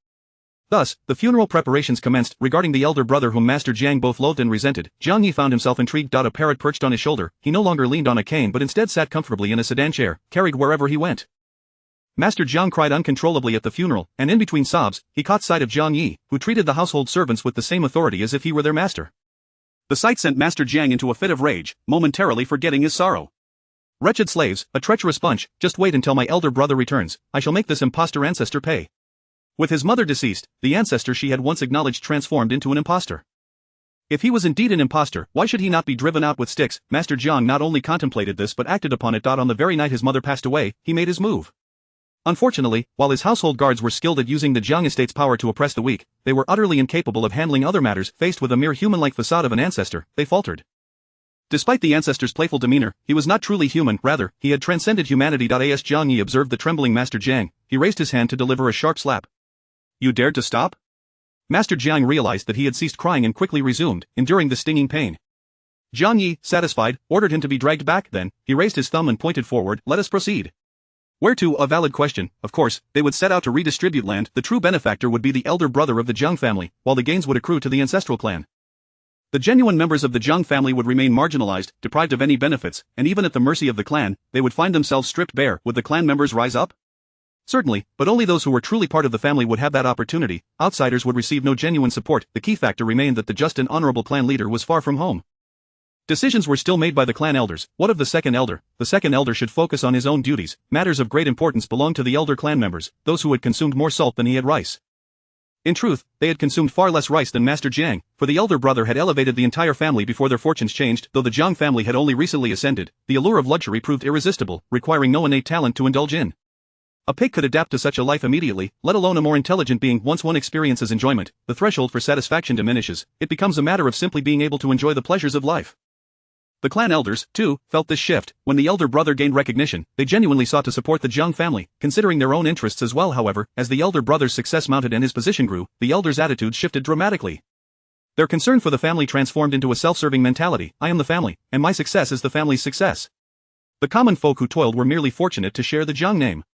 B: Thus, the funeral preparations commenced. Regarding the elder brother whom Master Jiang both loathed and resented, Jiang Yi found himself intrigued. A parrot perched on his shoulder, he no longer leaned on a cane but instead sat comfortably in a sedan chair, carried wherever he went. Master Jiang cried uncontrollably at the funeral, and in between sobs, he caught sight of Jiang Yi, who treated the household servants with the same authority as if he were their master.
A: The sight sent Master Jiang into a fit of rage, momentarily forgetting his sorrow.
B: Wretched slaves, a treacherous bunch, just wait until my elder brother returns. I shall make this impostor ancestor pay. With his mother deceased, the ancestor she had once acknowledged transformed into an impostor. If he was indeed an impostor, why should he not be driven out with sticks? Master Jiang not only contemplated this but acted upon it. On the very night his mother passed away, he made his move. Unfortunately, while his household guards were skilled at using the Jiang estate's power to oppress the weak, they were utterly incapable of handling other matters. Faced with a mere human-like facade of an ancestor, they faltered. Despite the ancestor's playful demeanor, he was not truly human, rather, he had transcended humanity. As Jiang Yi observed the trembling Master Jiang, he raised his hand to deliver a sharp slap.
A: You dared to stop?
B: Master Jiang realized that he had ceased crying and quickly resumed, enduring the stinging pain. Jiang Yi, satisfied, ordered him to be dragged back. Then, he raised his thumb and pointed forward. Let us proceed. Where to? A valid question. Of course, they would set out to redistribute land. The true benefactor would be the elder brother of the Jiang family, while the gains would accrue to the ancestral clan. The genuine members of the Jiang family would remain marginalized, deprived of any benefits, and even at the mercy of the clan, they would find themselves stripped bare. Would the clan members rise up? Certainly, but only those who were truly part of the family would have that opportunity. Outsiders would receive no genuine support. The key factor remained that the just and honorable clan leader was far from home. Decisions were still made by the clan elders. What of the second elder? The second elder should focus on his own duties. Matters of great importance belonged to the elder clan members, those who had consumed more salt than he had rice. In truth, they had consumed far less rice than Master Jiang, for the elder brother had elevated the entire family before their fortunes changed. Though the Jiang family had only recently ascended, the allure of luxury proved irresistible, requiring no innate talent to indulge in. A pig could adapt to such a life immediately, let alone a more intelligent being. Once one experiences enjoyment, the threshold for satisfaction diminishes. It becomes a matter of simply being able to enjoy the pleasures of life. The clan elders, too, felt this shift. When the elder brother gained recognition, they genuinely sought to support the Jiang family, considering their own interests as well. However, as the elder brother's success mounted and his position grew, the elders' attitudes shifted dramatically. Their concern for the family transformed into a self-serving mentality. I am the family, and my success is the family's success. The common folk who toiled were merely fortunate to share the Jiang name.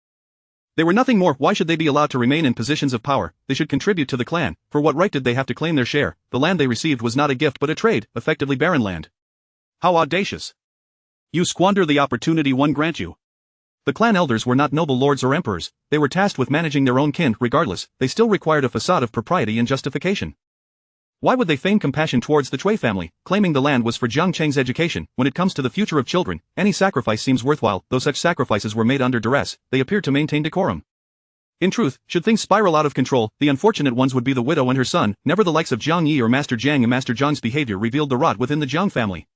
B: They were nothing more. Why should they be allowed to remain in positions of power? They should contribute to the clan. For what right did they have to claim their share? The land they received was not a gift but a trade, effectively barren land.
A: How audacious! You squander the opportunity one grant you.
B: The clan elders were not noble lords or emperors. They were tasked with managing their own kin. Regardless, they still required a facade of propriety and justification. Why would they feign compassion towards the Cui family, claiming the land was for Jiang Cheng's education? When it comes to the future of children, any sacrifice seems worthwhile. Though such sacrifices were made under duress, they appeared to maintain decorum. In truth, should things spiral out of control, the unfortunate ones would be the widow and her son. Never the likes of Jiang Yi or Master Jiang. And Master Jiang's behavior revealed the rot within the Jiang family.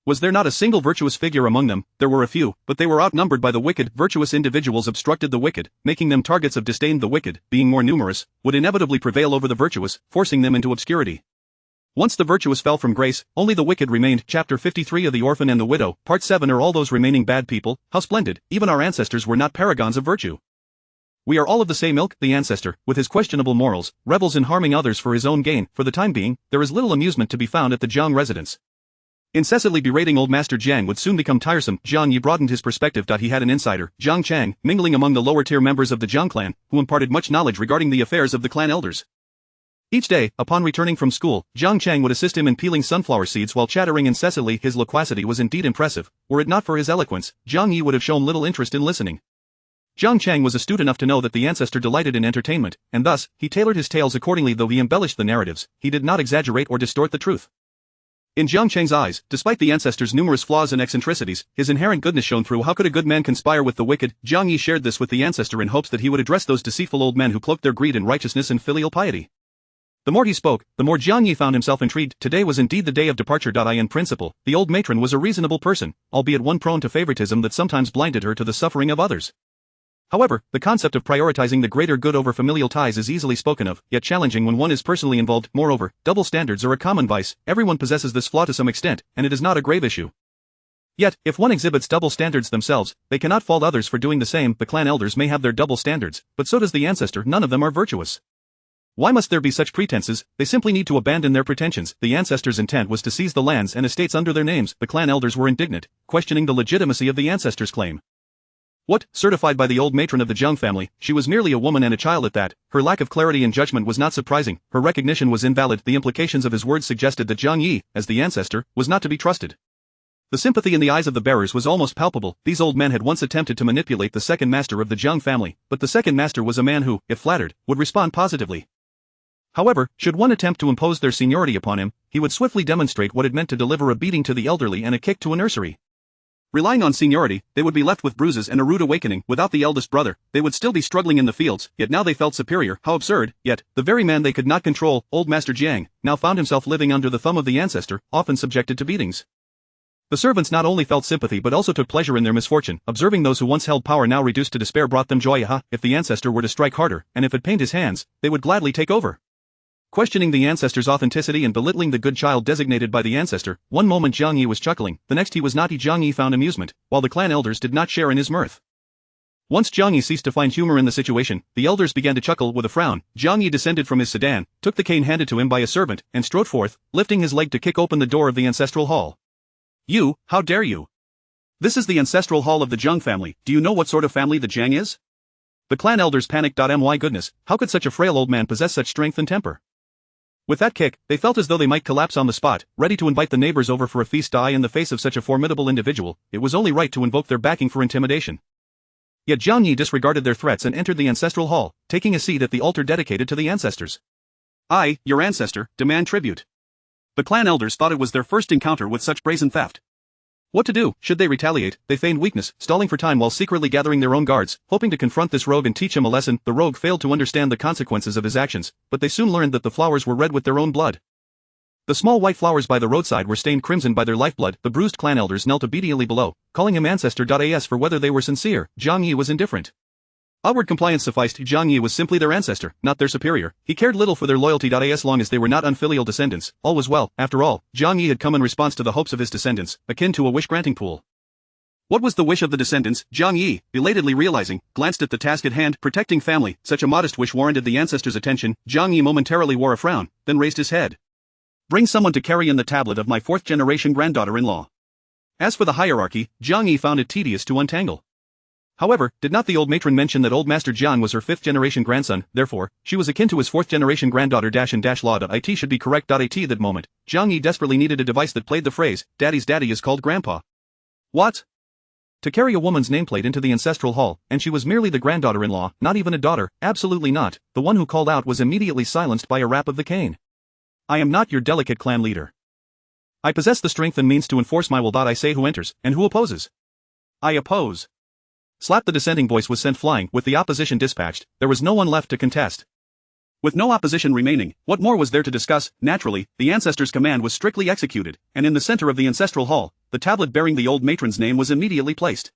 B: Was there not a single virtuous figure among them? There were a few, but they were outnumbered by the wicked. Virtuous individuals obstructed the wicked, making them targets of disdain. The wicked, being more numerous, would inevitably prevail over the virtuous, forcing them into obscurity. Once the virtuous fell from grace, only the wicked remained. Chapter 53 of The Orphan and the Widow, Part 7. Are all those remaining bad people? How splendid, even our ancestors were not paragons of virtue. We are all of the same ilk. The ancestor, with his questionable morals, revels in harming others for his own gain. For the time being, there is little amusement to be found at the Jiang residence. Incessantly berating old Master Jiang would soon become tiresome. Jiang Yi broadened his perspective. He had an insider, Jiang Chang, mingling among the lower-tier members of the Jiang clan, who imparted much knowledge regarding the affairs of the clan elders. Each day, upon returning from school, Jiang Chang would assist him in peeling sunflower seeds while chattering incessantly. His loquacity was indeed impressive. Were it not for his eloquence, Jiang Yi would have shown little interest in listening. Jiang Chang was astute enough to know that the ancestor delighted in entertainment, and thus, he tailored his tales accordingly. Though he embellished the narratives, he did not exaggerate or distort the truth. In Jiang Chang's eyes, despite the ancestor's numerous flaws and eccentricities, his inherent goodness shone through. How could a good man conspire with the wicked? Jiang Yi shared this with the ancestor in hopes that he would address those deceitful old men who cloaked their greed in righteousness and filial piety. The more he spoke, the more Jiang Yi found himself intrigued. Today was indeed the day of departure. In principle, the old matron was a reasonable person, albeit one prone to favoritism that sometimes blinded her to the suffering of others. However, the concept of prioritizing the greater good over familial ties is easily spoken of, yet challenging when one is personally involved. Moreover, double standards are a common vice. Everyone possesses this flaw to some extent, and it is not a grave issue. Yet, if one exhibits double standards themselves, they cannot fault others for doing the same. The clan elders may have their double standards, but so does the ancestor. None of them are virtuous. Why must there be such pretenses? They simply need to abandon their pretensions. The ancestor's intent was to seize the lands and estates under their names. The clan elders were indignant, questioning the legitimacy of the ancestor's claim. What? Certified by the old matron of the Jiang family, she was merely a woman and a child at that. Her lack of clarity and judgment was not surprising. Her recognition was invalid. The implications of his words suggested that Jiang Yi, as the ancestor, was not to be trusted. The sympathy in the eyes of the bearers was almost palpable. These old men had once attempted to manipulate the second master of the Jiang family, but the second master was a man who, if flattered, would respond positively. However, should one attempt to impose their seniority upon him, he would swiftly demonstrate what it meant to deliver a beating to the elderly and a kick to a nursery. Relying on seniority, they would be left with bruises and a rude awakening. Without the eldest brother, they would still be struggling in the fields, yet now they felt superior. How absurd! Yet, the very man they could not control, old Master Jiang, now found himself living under the thumb of the ancestor, often subjected to beatings. The servants not only felt sympathy but also took pleasure in their misfortune. Observing those who once held power now reduced to despair brought them joy. If the ancestor were to strike harder, and if it pained his hands, they would gladly take over. Questioning the ancestor's authenticity and belittling the good child designated by the ancestor, one moment Jiang Yi was chuckling, the next he was not. Jiang Yi found amusement, while the clan elders did not share in his mirth. Once Jiang Yi ceased to find humor in the situation, the elders began to chuckle. With a frown, Jiang Yi descended from his sedan, took the cane handed to him by a servant, and strode forth, lifting his leg to kick open the door of the ancestral hall. You, how dare you? This is the ancestral hall of the Jiang family. Do you know what sort of family the Jiang is? The clan elders panicked. My goodness, how could such a frail old man possess such strength and temper? With that kick, they felt as though they might collapse on the spot, ready to invite the neighbors over for a feast. In the face of such a formidable individual, it was only right to invoke their backing for intimidation. Yet Jiang Yi disregarded their threats and entered the ancestral hall, taking a seat at the altar dedicated to the ancestors. I, your ancestor, demand tribute. The clan elders thought it was their first encounter with such brazen theft. What to do? Should they retaliate? They feigned weakness, stalling for time while secretly gathering their own guards, hoping to confront this rogue and teach him a lesson. The rogue failed to understand the consequences of his actions, but they soon learned that the flowers were red with their own blood. The small white flowers by the roadside were stained crimson by their lifeblood. The bruised clan elders knelt obediently below, calling him Ancestor. As for whether they were sincere, Jiang Yi was indifferent. Outward compliance sufficed. Jiang Yi was simply their ancestor, not their superior. He cared little for their loyalty. As long as they were not unfilial descendants, all was well. After all, Jiang Yi had come in response to the hopes of his descendants, akin to a wish-granting pool. What was the wish of the descendants? Jiang Yi, belatedly realizing, glanced at the task at hand. Protecting family. Such a modest wish warranted the ancestor's attention. Jiang Yi momentarily wore a frown, then raised his head. Bring someone to carry in the tablet of my fourth-generation granddaughter-in-law. As for the hierarchy, Jiang Yi found it tedious to untangle. However, did not the old matron mention that old Master Jiang was her fifth-generation grandson? Therefore, she was akin to his fourth-generation granddaughter. Law.it should be correct. At that moment, Jiang Yi desperately needed a device that played the phrase, "Daddy's daddy is called grandpa." What? To carry a woman's nameplate into the ancestral hall, and she was merely the granddaughter-in-law, not even a daughter, absolutely not. The one who called out was immediately silenced by a rap of the cane. I am not your delicate clan leader. I possess the strength and means to enforce my will. I say who enters, and who opposes. I oppose. Slap! The dissenting voice was sent flying. With the opposition dispatched, there was no one left to contest. With no opposition remaining, what more was there to discuss? Naturally, the ancestor's command was strictly executed, and in the center of the ancestral hall,
A: the tablet bearing the old matron's name was immediately placed.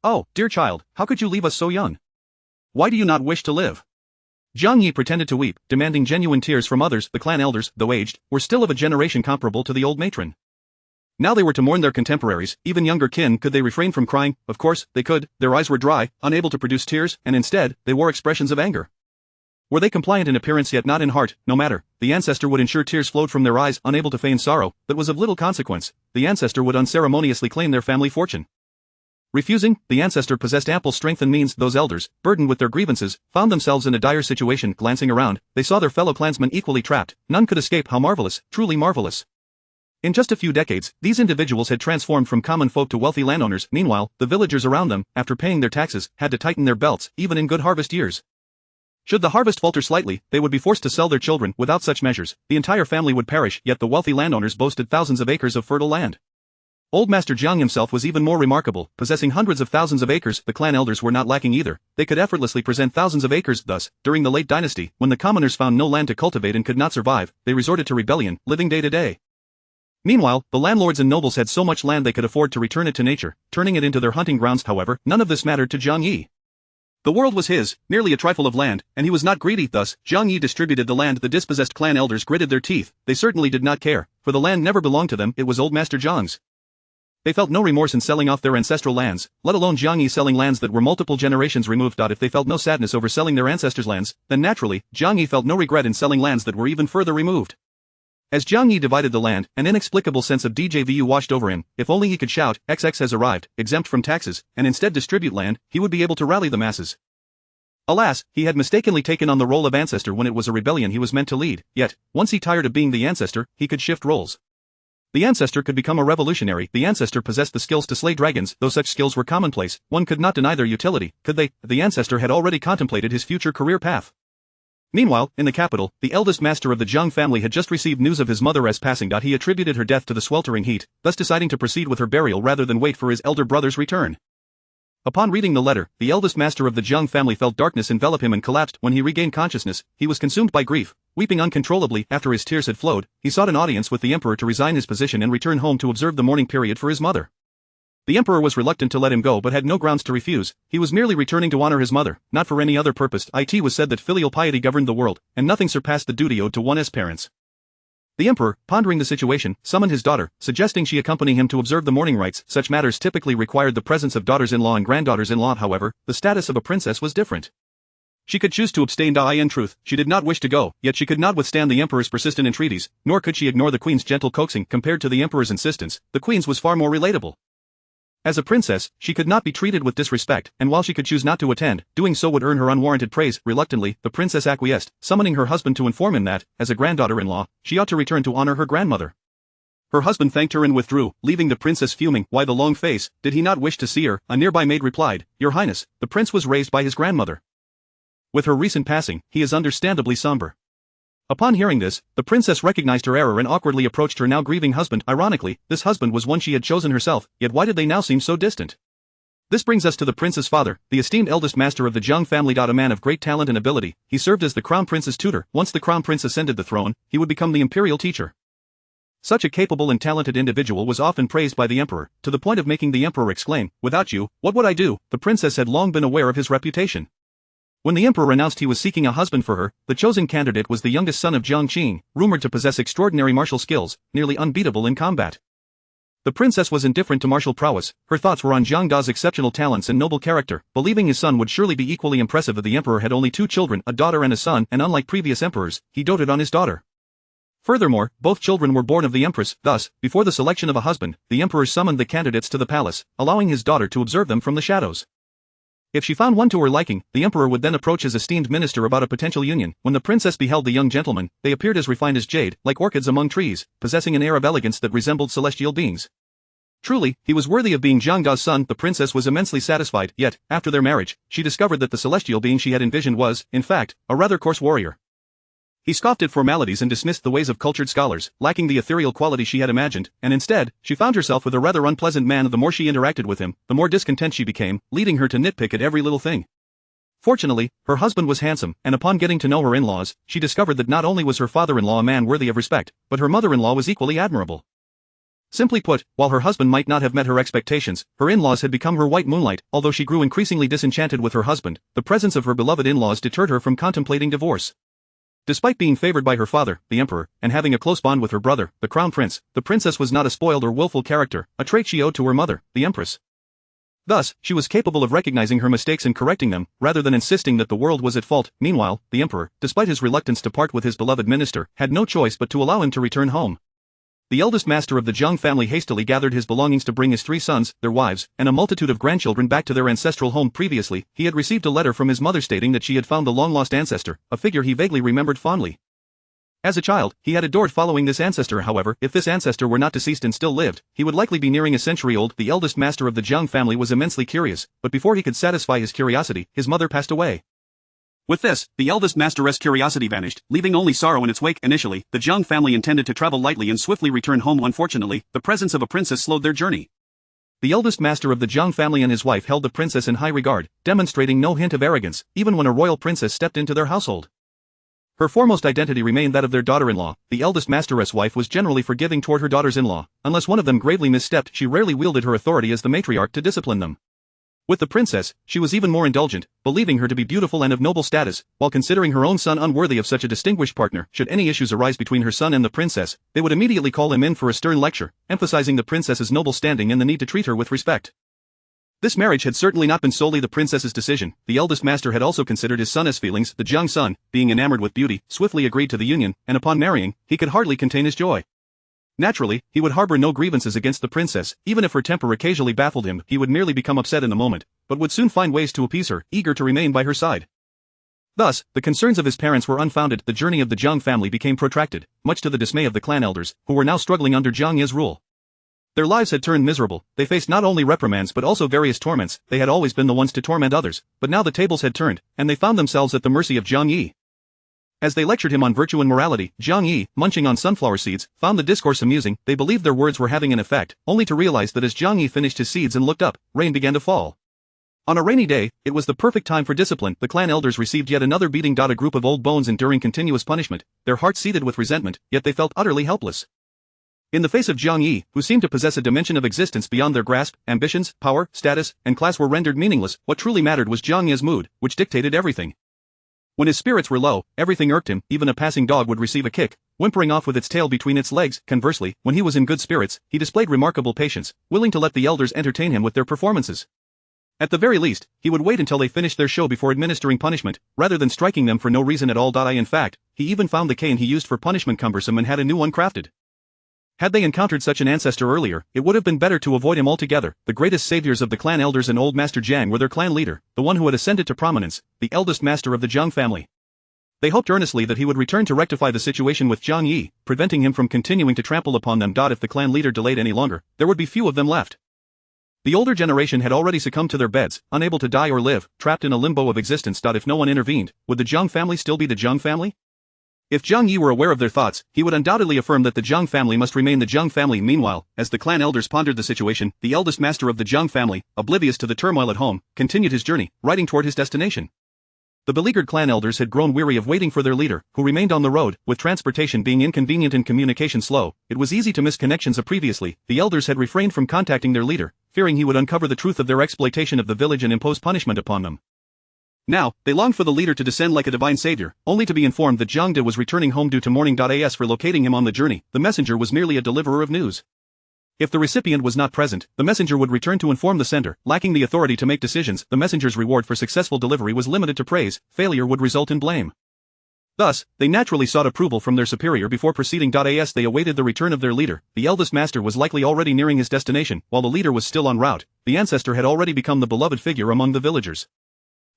A: "Oh, dear child, how could you leave us so young? Why do you not wish to live?" Jiang Yi pretended to weep, demanding genuine tears from others. The clan elders, though aged, were still of a generation comparable to the old matron. Now they were to mourn their contemporaries, even younger kin. Could they refrain from crying? Of course, they could. Their eyes were dry, unable to produce tears, and instead, they wore expressions of anger. Were they compliant in appearance yet not in heart? No matter, the ancestor would ensure tears flowed from their eyes. Unable to feign sorrow, that was of little consequence. The ancestor would unceremoniously claim their family fortune. Refusing, the ancestor possessed ample strength and means. Those elders, burdened with their grievances, found themselves in a dire situation. Glancing around, they saw their fellow clansmen equally trapped. None could escape. How marvelous, truly marvelous. In just a few decades, these individuals had transformed from common folk to wealthy landowners. Meanwhile, the villagers around them, after paying their taxes, had to tighten their belts, even in good harvest years. Should the harvest falter slightly, they would be forced to sell their children. Without such measures, the entire family would perish. Yet the wealthy landowners boasted thousands of acres of fertile land. Old Master Jiang himself was even more remarkable, possessing hundreds of thousands of acres. The clan elders were not lacking either. They could effortlessly present thousands of acres. Thus, during the late dynasty, when the commoners found no land to cultivate and could not survive, they resorted to rebellion, living day to day. Meanwhile, the landlords and nobles had so much land they could afford to return it to nature, turning it into their hunting grounds. However, none of this mattered to Jiang Yi. The world was his, merely a trifle of land, and he was not greedy. Thus, Jiang Yi distributed the land. The dispossessed clan elders gritted their teeth. They certainly did not care, for the land never belonged to them. It was old Master Jiang's. They felt no remorse in selling off their ancestral lands, let alone Jiang Yi selling lands that were multiple generations removed. If they felt no sadness over selling their ancestors' lands, then naturally, Jiang Yi felt no regret in selling lands that were even further removed. As Jiang Yi divided the land, an inexplicable sense of deja vu washed over him. If only he could shout, XX has arrived, exempt from taxes, and instead distribute land, he would be able to rally the masses. Alas, he had mistakenly taken on the role of ancestor when it was a rebellion he was meant to lead. Yet, once he tired of being the ancestor, he could shift roles. The ancestor could become a revolutionary. The ancestor possessed the skills to slay dragons. Though such skills were commonplace, one could not deny their utility, could they? The ancestor had already contemplated his future career path. Meanwhile, in the capital, the eldest master of the Jiang family had just received news of his mother's passing. He attributed her death to the sweltering heat, thus deciding to proceed with her burial rather than wait for his elder brother's return. Upon reading the letter, the eldest master of the Jiang family felt darkness envelop him and collapsed. When he regained consciousness, he was consumed by grief. Weeping uncontrollably, after his tears had flowed, he sought an audience with the emperor to resign his position and return home to observe the mourning period for his mother. The emperor was reluctant to let him go but had no grounds to refuse. He was merely returning to honor his mother, not for any other purpose. It was said that filial piety governed the world, and nothing surpassed the duty owed to one's parents. The emperor, pondering the situation, summoned his daughter, suggesting she accompany him to observe the mourning rites. Such matters typically required the presence of daughters-in-law and granddaughters-in-law. However, the status of a princess was different. She could choose to abstain. In truth, she did not wish to go, yet she could not withstand the emperor's persistent entreaties, nor could she ignore the queen's gentle coaxing. Compared to the emperor's insistence, the queen's was far more relatable. As a princess, she could not be treated with disrespect, and while she could choose not to attend, doing so would earn her unwarranted praise. Reluctantly, the princess acquiesced, summoning her husband to inform him that, as a granddaughter-in-law, she ought to return to honor her grandmother. Her husband thanked her and withdrew, leaving the princess fuming. Why the long face? Did he not wish to see her? A nearby maid replied, "Your Highness, the prince was raised by his grandmother. With her recent passing, he is understandably somber." Upon hearing this, the princess recognized her error and awkwardly approached her now grieving husband. Ironically, this husband was one she had chosen herself, yet why did they now seem so distant? This brings us to the prince's father, the esteemed eldest master of the Jiang family. A man of great talent and ability, he served as the crown prince's tutor. Once the crown prince ascended the throne, he would become the imperial teacher. Such a capable and talented individual was often praised by the emperor, to the point of making the emperor exclaim, "Without you, what would I do?" The princess had long been aware of his reputation. When the emperor announced he was seeking a husband for her, the chosen candidate was the youngest son of Jiang Qing, rumored to possess extraordinary martial skills, nearly unbeatable in combat. The princess was indifferent to martial prowess, her thoughts were on Jiang Da's exceptional talents and noble character, believing his son would surely be equally impressive. The emperor had only 2 children, a daughter and a son, and unlike previous emperors, he doted on his daughter. Furthermore, both children were born of the empress. Thus, before the selection of a husband, the emperor summoned the candidates to the palace, allowing his daughter to observe them from the shadows. If she found one to her liking, the emperor would then approach his esteemed minister about a potential union. When the princess beheld the young gentleman, they appeared as refined as jade, like orchids among trees, possessing an air of elegance that resembled celestial beings. Truly, he was worthy of being Jiang Da's son. The princess was immensely satisfied, yet, after their marriage, she discovered that the celestial being she had envisioned was, in fact, a rather coarse warrior. He scoffed at formalities and dismissed the ways of cultured scholars, lacking the ethereal quality she had imagined, and instead, she found herself with a rather unpleasant man. The more she interacted with him, the more discontent she became, leading her to nitpick at every little thing. Fortunately, her husband was handsome, and upon getting to know her in-laws, she discovered that not only was her father-in-law a man worthy of respect, but her mother-in-law was equally admirable.
B: Simply put, while her husband might not have met her expectations, her in-laws had become her white moonlight. Although she grew increasingly disenchanted with her husband, the presence of her beloved in-laws deterred her from contemplating divorce. Despite being favored by her father, the emperor, and having a close bond with her brother, the crown prince, the princess was not a spoiled or willful character, a trait she owed to her mother, the empress. Thus, she was capable of recognizing her mistakes and correcting them, rather than insisting that the world was at fault. Meanwhile, the emperor, despite his reluctance to part with his beloved minister, had no choice but to allow him to return home. The eldest master of the Zheng family hastily gathered his belongings to bring his 3 sons, their wives, and a multitude of grandchildren back to their ancestral home. Previously, he had received a letter from his mother stating that she had found the long-lost ancestor, a figure he vaguely remembered fondly. As a child, he had adored following this ancestor. However, if this ancestor were not deceased and still lived, he would likely be nearing a century old. The eldest master of the Zheng family was immensely curious, but before he could satisfy his curiosity, his mother passed away.
A: With this, the eldest master's curiosity vanished, leaving only sorrow in its wake. Initially, the Zheng family intended to travel lightly and swiftly return home. Unfortunately, the presence of a princess slowed their journey.
B: The eldest master of the Zheng family and his wife held the princess in high regard, demonstrating no hint of arrogance, even when a royal princess stepped into their household. Her foremost identity remained that of their daughter-in-law. The eldest master's wife was generally forgiving toward her daughters-in-law. Unless one of them gravely misstepped, she rarely wielded her authority as the matriarch to discipline them. With the princess, she was even more indulgent, believing her to be beautiful and of noble status, while considering her own son unworthy of such a distinguished partner. Should any issues arise between her son and the princess, they would immediately call him in for a stern lecture, emphasizing the princess's noble standing and the need to treat her with respect. This marriage had certainly not been solely the princess's decision. The eldest master had also considered his son's feelings. The Zheng son, being enamored with beauty, swiftly agreed to the union, and upon marrying, he could hardly contain his joy. Naturally, he would harbor no grievances against the princess. Even if her temper occasionally baffled him, he would merely become upset in the moment, but would soon find ways to appease her, eager to remain by her side. Thus, the concerns of his parents were unfounded. The journey of the Zheng family became protracted, much to the dismay of the clan elders, who were now struggling under Zhang Ye's rule. Their lives had turned miserable. They faced not only reprimands but also various torments. They had always been the ones to torment others, but now the tables had turned, and they found themselves at the mercy of Zhang Yi. As they lectured him on virtue and morality, Zhang Yi, munching on sunflower seeds, found the discourse amusing. They believed their words were having an effect, only to realize that as Zhang Yi finished his seeds and looked up, rain began to fall. On a rainy day, it was the perfect time for discipline. The clan elders received yet another beating. A group of old bones enduring continuous punishment, their hearts seethed with resentment, yet they felt utterly helpless. In the face of Zhang Yi, who seemed to possess a dimension of existence beyond their grasp, ambitions, power, status, and class were rendered meaningless. What truly mattered was Zhang Yi's mood, which dictated everything. When his spirits were low, everything irked him. Even a passing dog would receive a kick, whimpering off with its tail between its legs. Conversely, when he was in good spirits, he displayed remarkable patience, willing to let the elders entertain him with their performances. At the very least, he would wait until they finished their show before administering punishment, rather than striking them for no reason at all. In fact, he even found the cane he used for punishment cumbersome and had a new one crafted. Had they encountered such an ancestor earlier, it would have been better to avoid him altogether. The greatest saviors of the clan elders and old Master Zhang were their clan leader, the one who had ascended to prominence, the eldest master of the Zheng family. They hoped earnestly that he would return to rectify the situation with Zhang Yi, preventing him from continuing to trample upon them. If the clan leader delayed any longer, there would be few of them left. The older generation had already succumbed to their beds, unable to die or live, trapped in a limbo of existence. If no one intervened, would the Zheng family still be the Zheng family? If Zhang Yi were aware of their thoughts, he would undoubtedly affirm that the Zheng family must remain the Zheng family. Meanwhile, as the clan elders pondered the situation, the eldest master of the Zheng family, oblivious to the turmoil at home, continued his journey, riding toward his destination. The beleaguered clan elders had grown weary of waiting for their leader, who remained on the road. With transportation being inconvenient and communication slow, it was easy to miss connections. Previously, the elders had refrained from contacting their leader, fearing he would uncover the truth of their exploitation of the village and impose punishment upon them. Now, they longed for the leader to descend like a divine savior, only to be informed that Zhang De was returning home due to mourning. As for locating him on the journey, the messenger was merely a deliverer of news. If the recipient was not present, the messenger would return to inform the sender. Lacking the authority to make decisions, the messenger's reward for successful delivery was limited to praise. Failure would result in blame. Thus, they naturally sought approval from their superior before proceeding. As they awaited the return of their leader, the eldest master was likely already nearing his destination. While the leader was still en route, the ancestor had already become the beloved figure among the villagers.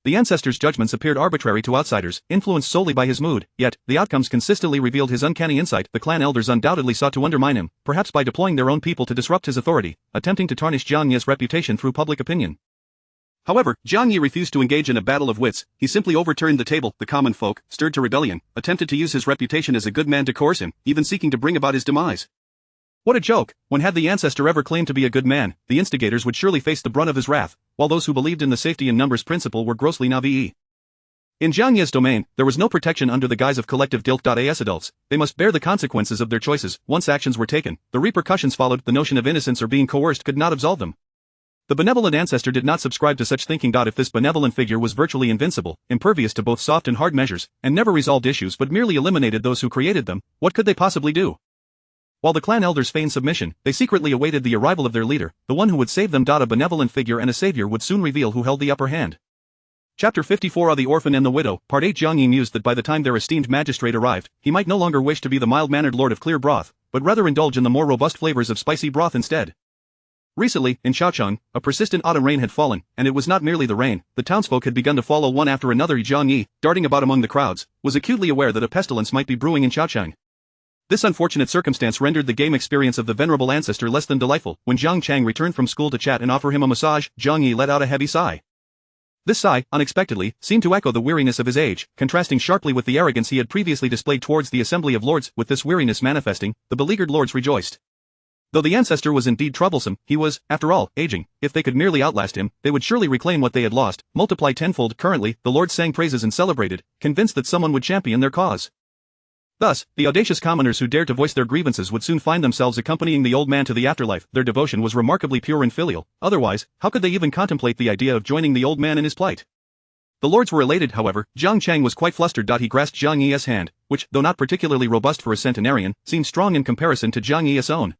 B: The ancestor's judgments appeared arbitrary to outsiders, influenced solely by his mood, yet, the outcomes consistently revealed his uncanny insight. The clan elders undoubtedly sought to undermine him, perhaps by deploying their own people to disrupt his authority, attempting to tarnish Zhang Yi's reputation through public opinion. However, Zhang Yi refused to engage in a battle of wits. He simply overturned the table. The common folk, stirred to rebellion, attempted to use his reputation as a good man to coerce him, even seeking to bring about his demise. What a joke! When had the ancestor ever claimed to be a good man, the instigators would surely face the brunt of his wrath, while those who believed in the safety in numbers principle were grossly naive. In Jiang Ye's domain, there was no protection under the guise of collective guilt. As adults, they must bear the consequences of their choices. Once actions were taken, the repercussions followed. The notion of innocence or being coerced could not absolve them. The benevolent ancestor did not subscribe to such thinking. If this benevolent figure was virtually invincible, impervious to both soft and hard measures, and never resolved issues but merely eliminated those who created them, what could they possibly do? While the clan elders feigned submission, they secretly awaited the arrival of their leader, the one who would save them. A benevolent figure and a savior would soon reveal who held the upper hand. Chapter 54 The Orphan and the Widow, Part 8. Jiang Yi mused that by the time their esteemed magistrate arrived, he might no longer wish to be the mild-mannered lord of clear broth, but rather indulge in the more robust flavors of spicy broth instead. Recently, in Shaocheng, a persistent autumn rain had fallen, and it was not merely the rain. The townsfolk had begun to follow one after another. Jiang Yi, darting about among the crowds, was acutely aware that a pestilence might be brewing in Shaocheng. This unfortunate circumstance rendered the game experience of the venerable ancestor less than delightful. When Jiang Chang returned from school to chat and offer him a massage, Jiang Yi let out a heavy sigh. This sigh, unexpectedly, seemed to echo the weariness of his age, contrasting sharply with the arrogance he had previously displayed towards the assembly of lords. With this weariness manifesting, the beleaguered lords rejoiced. Though the ancestor was indeed troublesome, he was, after all, aging. If they could merely outlast him, they would surely reclaim what they had lost, multiply tenfold. Currently, the lords sang praises and celebrated, convinced that someone would champion their cause. Thus, the audacious commoners who dared to voice their grievances would soon find themselves accompanying the old man to the afterlife. Their devotion was remarkably pure and filial, otherwise, how could they even contemplate the idea of joining the old man in his plight? The lords were elated. However, Jiang Chang was quite flustered. He grasped Jiang Yi's hand, which, though not particularly robust for a centenarian, seemed strong in comparison to Jiang Yi's own.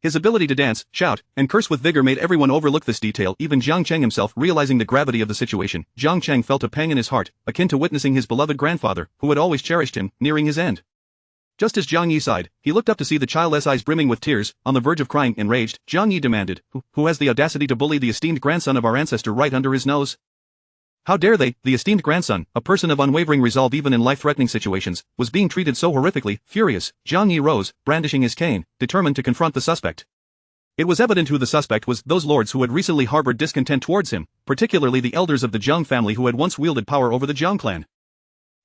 B: His ability to dance, shout, and curse with vigor made everyone overlook this detail. Even Jiang Cheng himself, realizing the gravity of the situation, Jiang Cheng felt a pang in his heart, akin to witnessing his beloved grandfather, who had always cherished him, nearing his end. Just as Jiang Yi sighed, he looked up to see the child's eyes brimming with tears. On the verge of crying, enraged, Jiang Yi demanded, Who has the audacity to bully the esteemed grandson of our ancestor right under his nose? How dare they? The esteemed grandson, a person of unwavering resolve even in life-threatening situations, was being treated so horrifically. Furious, Jiang Yi rose, brandishing his cane, determined to confront the suspect. It was evident who the suspect was. Those lords who had recently harbored discontent towards him, particularly the elders of the Jiang family who had once wielded power over the Jiang clan.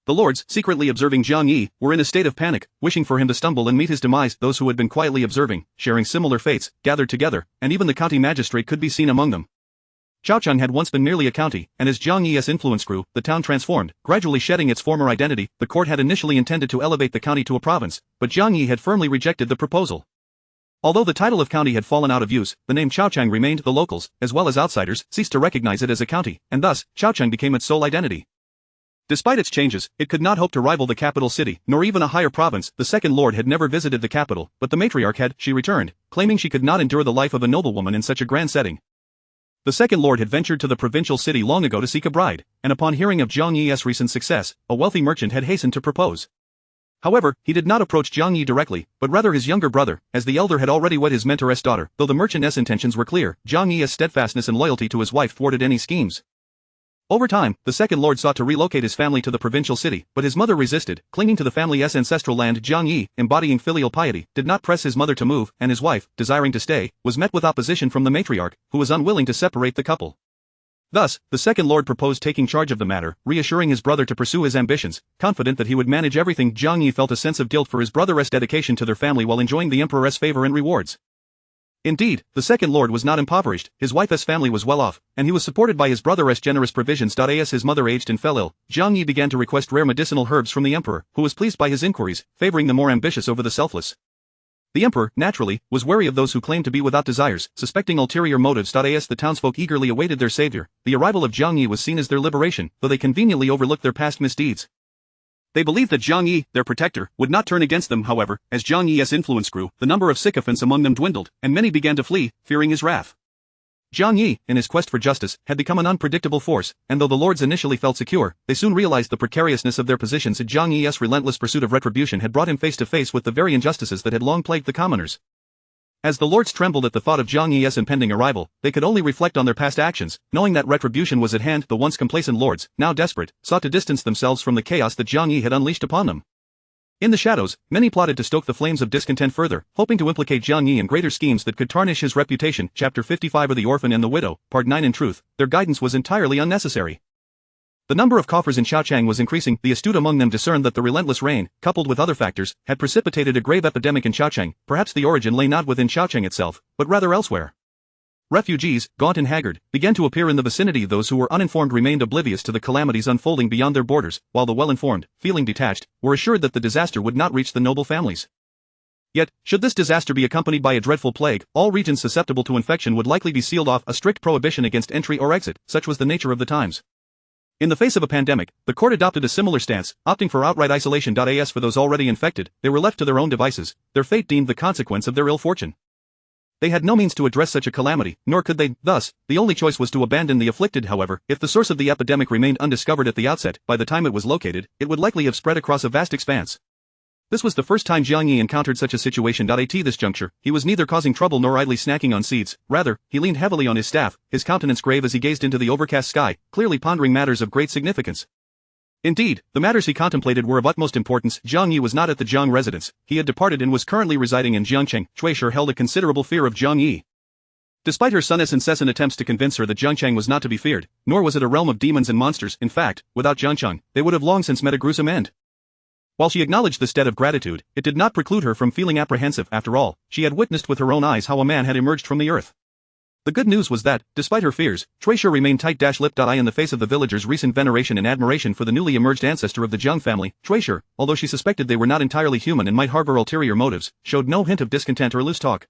B: The lords, secretly observing Jiang Yi, were in a state of panic, wishing for him to stumble and meet his demise. Those who had been quietly observing, sharing similar fates, gathered together, and even the county magistrate could be seen among them. Shaocheng had once been merely a county, and as Jiang Yi's influence grew, the town transformed, gradually shedding its former identity. The court had initially intended to elevate the county to a province, but Jiang Yi had firmly rejected the proposal. Although the title of county had fallen out of use, the name Shaocheng remained. The locals, as well as outsiders, ceased to recognize it as a county, and thus, Shaocheng became its sole identity. Despite its changes, it could not hope to rival the capital city, nor even a higher province. The second lord had never visited the capital, but the matriarch had. She returned, claiming she could not endure the life of a noblewoman in such a grand setting. The second lord had ventured to the provincial city long ago to seek a bride, and upon hearing of Jiang Yi's recent success, a wealthy merchant had hastened to propose. However, he did not approach Jiang Yi directly, but rather his younger brother, as the elder had already wed his mentor's daughter. Though the merchant's intentions were clear, Jiang Yi's steadfastness and loyalty to his wife thwarted any schemes. Over time, the second lord sought to relocate his family to the provincial city, but his mother resisted, clinging to the family's ancestral land. Jiang Yi, embodying filial piety, did not press his mother to move, and his wife, desiring to stay, was met with opposition from the matriarch, who was unwilling to separate the couple. Thus, the second lord proposed taking charge of the matter, reassuring his brother to pursue his ambitions, confident that he would manage everything. Jiang Yi felt a sense of guilt for his brother's dedication to their family while enjoying the emperor's favor and rewards. Indeed, the second lord was not impoverished, his wife's family was well off, and he was supported by his brother's generous provisions. As his mother aged and fell ill, Jiang Yi began to request rare medicinal herbs from the emperor, who was pleased by his inquiries, favoring the more ambitious over the selfless. The emperor, naturally, was wary of those who claimed to be without desires, suspecting ulterior motives. As the townsfolk eagerly awaited their savior, the arrival of Jiang Yi was seen as their liberation, though they conveniently overlooked their past misdeeds. They believed that Jiang Yi, their protector, would not turn against them. However, as Jiang Yi's influence grew, the number of sycophants among them dwindled, and many began to flee, fearing his wrath. Jiang Yi, in his quest for justice, had become an unpredictable force, and though the lords initially felt secure, they soon realized the precariousness of their positions. Jiang Yi's relentless pursuit of retribution had brought him face to face with the very injustices that had long plagued the commoners. As the lords trembled at the thought of Jiang Yi's impending arrival, they could only reflect on their past actions, knowing that retribution was at hand. The once complacent lords, now desperate, sought to distance themselves from the chaos that Jiang Yi had unleashed upon them. In the shadows, many plotted to stoke the flames of discontent further, hoping to implicate Jiang Yi in greater schemes that could tarnish his reputation. Chapter 55 The Orphan and the Widow, Part 9 In truth, their guidance was entirely unnecessary. The number of coffers in Shaocheng was increasing. The astute among them discerned that the relentless rain, coupled with other factors, had precipitated a grave epidemic in Shaocheng. Perhaps the origin lay not within Shaocheng itself, but rather elsewhere. Refugees, gaunt and haggard, began to appear in the vicinity. Those who were uninformed remained oblivious to the calamities unfolding beyond their borders, while the well-informed, feeling detached, were assured that the disaster would not reach the noble families. Yet, should this disaster be accompanied by a dreadful plague, all regions susceptible to infection would likely be sealed off. A strict prohibition against entry or exit, such was the nature of the times. In the face of a pandemic, the court adopted a similar stance, opting for outright isolation. As for those already infected, they were left to their own devices, their fate deemed the consequence of their ill fortune. They had no means to address such a calamity, nor could they. Thus, the only choice was to abandon the afflicted. However, if the source of the epidemic remained undiscovered at the outset, by the time it was located, it would likely have spread across a vast expanse. This was the first time Jiang Yi encountered such a situation. At this juncture, he was neither causing trouble nor idly snacking on seeds, rather, he leaned heavily on his staff, his countenance grave as he gazed into the overcast sky, clearly pondering matters of great significance. Indeed, the matters he contemplated were of utmost importance. Jiang Yi was not at the Jiang residence, he had departed and was currently residing in Jiangcheng. Shueisha held a considerable fear of Jiang Yi. Despite her son's incessant attempts to convince her that Jiangcheng was not to be feared, nor was it a realm of demons and monsters. In fact, without Jiangcheng, they would have long since met a gruesome end. While she acknowledged this debt of gratitude, it did not preclude her from feeling apprehensive. After all, she had witnessed with her own eyes how a man had emerged from the earth. The good news was that, despite her fears, Shueisha remained tight-lipped. In the face of the villagers' recent veneration and admiration for the newly emerged ancestor of the Jiang family, Shueisha, although she suspected they were not entirely human and might harbor ulterior motives, showed no hint of discontent or loose talk.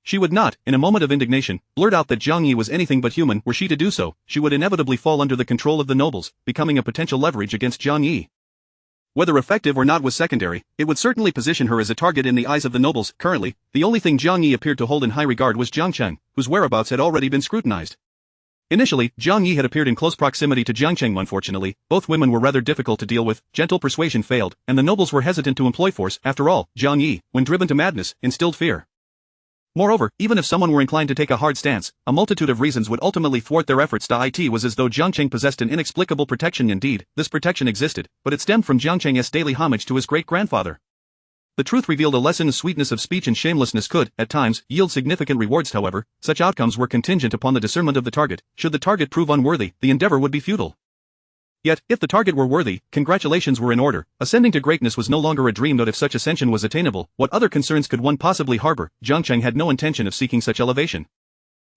B: She would not, in a moment of indignation, blurt out that Jiang Yi was anything but human. Were she to do so, she would inevitably fall under the control of the nobles, becoming a potential leverage against Jiang Yi. Whether effective or not was secondary, it would certainly position her as a target in the eyes of the nobles. Currently, the only thing Jiang Yi appeared to hold in high regard was Jiangcheng, whose whereabouts had already been scrutinized. Initially, Jiang Yi had appeared in close proximity to Jiangcheng. Unfortunately, both women were rather difficult to deal with, gentle persuasion failed, and the nobles were hesitant to employ force. After all, Jiang Yi, when driven to madness, instilled fear. Moreover, even if someone were inclined to take a hard stance, a multitude of reasons would ultimately thwart their efforts. It was as though Jiangcheng possessed an inexplicable protection. Indeed, this protection existed, but it stemmed from Jiangcheng's daily homage to his great-grandfather. The truth revealed a lesson in sweetness of speech and shamelessness could, at times, yield significant rewards. However, such outcomes were contingent upon the discernment of the target. Should the target prove unworthy, the endeavor would be futile. Yet, if the target were worthy, congratulations were in order. Ascending to greatness was no longer a dream. But if such ascension was attainable, what other concerns could one possibly harbor? Jiangcheng had no intention of seeking such elevation.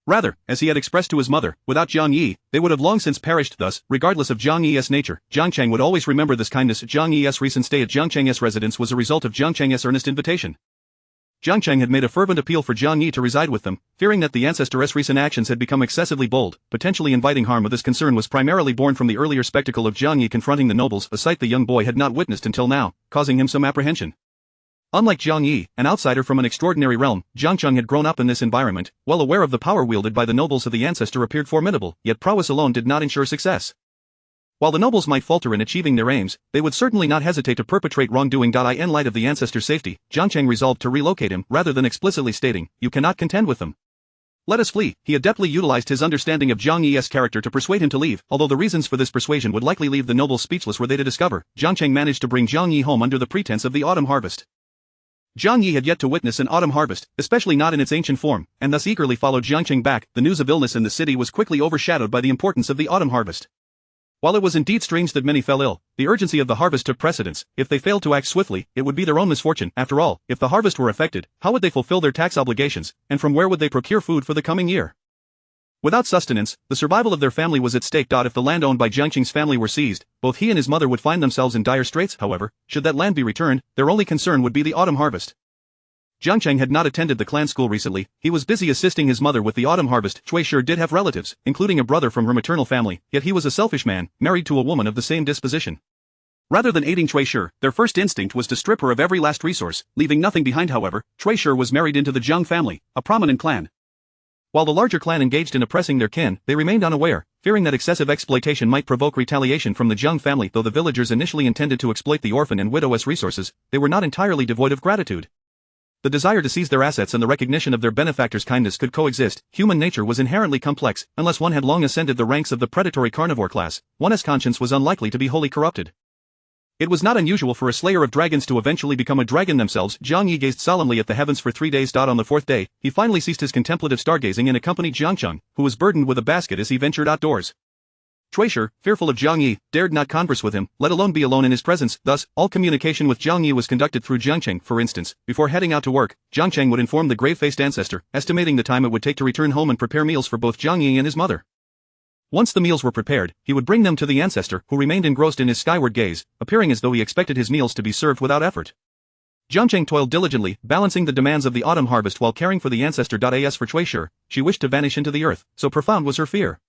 B: Rather, as he had expressed to his mother, without Jiang Yi, they would have long since perished. Thus, regardless of Jiang Yi's nature, Jiangcheng would always remember this kindness. Jiang Yi's recent stay at Jiangcheng's residence was a result of Jiangcheng's earnest invitation. Jiangcheng had made a fervent appeal for Jiang Yi to reside with them, fearing that the ancestor's recent actions had become excessively bold, potentially inviting harm. This concern was primarily born from the earlier spectacle of Jiang Yi confronting the nobles, a sight the young boy had not witnessed until now, causing him some apprehension. Unlike Jiang Yi, an outsider from an extraordinary realm, Jiangcheng had grown up in this environment, well aware of the power wielded by the nobles of the ancestor appeared formidable, yet prowess alone did not ensure success. While the nobles might falter in achieving their aims, they would certainly not hesitate to perpetrate wrongdoing. In light of the ancestor's safety, Jiangcheng resolved to relocate him, rather than explicitly stating, "You cannot contend with them. Let us flee." He adeptly utilized his understanding of Jiang Yi's character to persuade him to leave. Although the reasons for this persuasion would likely leave the nobles speechless were they to discover, Jiangcheng managed to bring Jiang Yi home under the pretense of the autumn harvest. Jiang Yi had yet to witness an autumn harvest, especially not in its ancient form, and thus eagerly followed Jiangcheng back. The news of illness in the city was quickly overshadowed by the importance of the autumn harvest. While it was indeed strange that many fell ill, the urgency of the harvest took precedence. If they failed to act swiftly, it would be their own misfortune. After all, if the harvest were affected, how would they fulfill their tax obligations, and from where would they procure food for the coming year? Without sustenance, the survival of their family was at stake. If the land owned by Jiangcheng's family were seized, both he and his mother would find themselves in dire straits. However, should that land be returned, their only concern would be the autumn harvest. Jiangcheng had not attended the clan school recently, he was busy assisting his mother with the autumn harvest. Shueisha did have relatives, including a brother from her maternal family, yet he was a selfish man, married to a woman of the same disposition. Rather than aiding Shueisha, their first instinct was to strip her of every last resource, leaving nothing behind. However, Shueisha was married into the Jiang family, a prominent clan. While the larger clan engaged in oppressing their kin, they remained unaware, fearing that excessive exploitation might provoke retaliation from the Jiang family. Though the villagers initially intended to exploit the orphan and widow's resources, they were not entirely devoid of gratitude. The desire to seize their assets and the recognition of their benefactor's kindness could coexist. Human nature was inherently complex, unless one had long ascended the ranks of the predatory carnivore class, one's conscience was unlikely to be wholly corrupted. It was not unusual for a slayer of dragons to eventually become a dragon themselves. Jiang Yi gazed solemnly at the heavens for 3 days. On the 4th day, he finally ceased his contemplative stargazing and accompanied Jiangcheng, who was burdened with a basket as he ventured outdoors. Shuishi, fearful of Jiang Yi, dared not converse with him, let alone be alone in his presence. Thus, all communication with Jiang Yi was conducted through Jiangcheng. For instance, before heading out to work, Jiangcheng would inform the grave-faced ancestor, estimating the time it would take to return home and prepare meals for both Jiang Yi and his mother. Once the meals were prepared, he would bring them to the ancestor, who remained engrossed in his skyward gaze, appearing as though he expected his meals to be served without effort. Jiangcheng toiled diligently, balancing the demands of the autumn harvest while caring for the ancestor. As for Shuishi, she wished to vanish into the earth, so profound was her fear.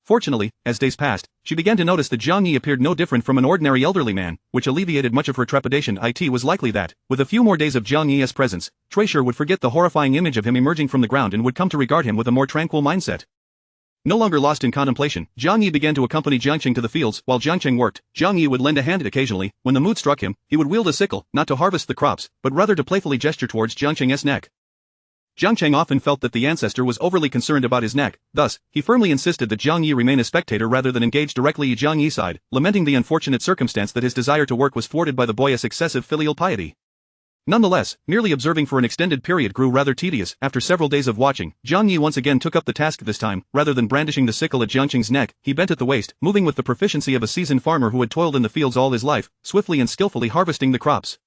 B: Fortunately, as days passed, she began to notice that Jiang Yi appeared no different from an ordinary elderly man, which alleviated much of her trepidation. It was likely that, with a few more days of Jiang Yi's presence, Shuishi would forget the horrifying image of him emerging from the ground and would come to regard him with a more tranquil mindset. No longer lost in contemplation, Jiang Yi began to accompany Jiangcheng to the fields. While Jiangcheng worked, Jiang Yi would lend a hand occasionally. When the mood struck him, he would wield a sickle, not to harvest the crops, but rather to playfully gesture towards Jiangcheng's neck. Jiangcheng often felt that the ancestor was overly concerned about his neck, thus, he firmly insisted that Jiang Yi remain a spectator rather than engage directly. Jiang Yi sighed, lamenting the unfortunate circumstance that his desire to work was thwarted by the boy's excessive filial piety. Nonetheless, merely observing for an extended period grew rather tedious. After several days of watching, Jiang Yi once again took up the task. This time, rather than brandishing the sickle at Jiangcheng's neck, he bent at the waist, moving with the proficiency of a seasoned farmer who had toiled in the fields all his life, swiftly and skillfully harvesting the crops.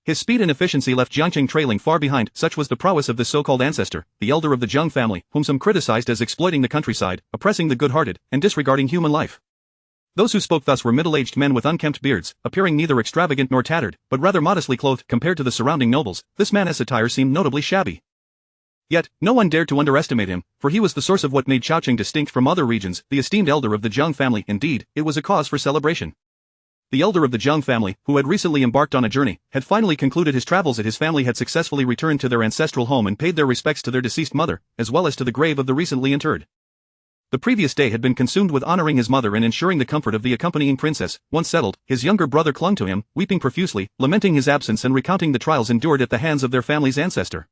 B: His speed and efficiency left Jiangcheng trailing far behind. Such was the prowess of this so-called ancestor, the elder of the Jiang family, whom some criticized as exploiting the countryside, oppressing the good-hearted, and disregarding human life. Those who spoke thus were middle-aged men with unkempt beards, appearing neither extravagant nor tattered, but rather modestly clothed. Compared to the surrounding nobles, this man's attire seemed notably shabby. Yet, no one dared to underestimate him, for he was the source of what made Chaocheng distinct from other regions, the esteemed elder of the Jiang family. Indeed, it was a cause for celebration. The elder of the Jiang family, who had recently embarked on a journey, had finally concluded his travels. His family had successfully returned to their ancestral home and paid their respects to their deceased mother, as well as to the grave of the recently interred. The previous day had been consumed with honoring his mother and ensuring the comfort of the accompanying princess. Once settled, his younger brother clung to him, weeping profusely, lamenting his absence and recounting the trials endured at the hands of their family's ancestor.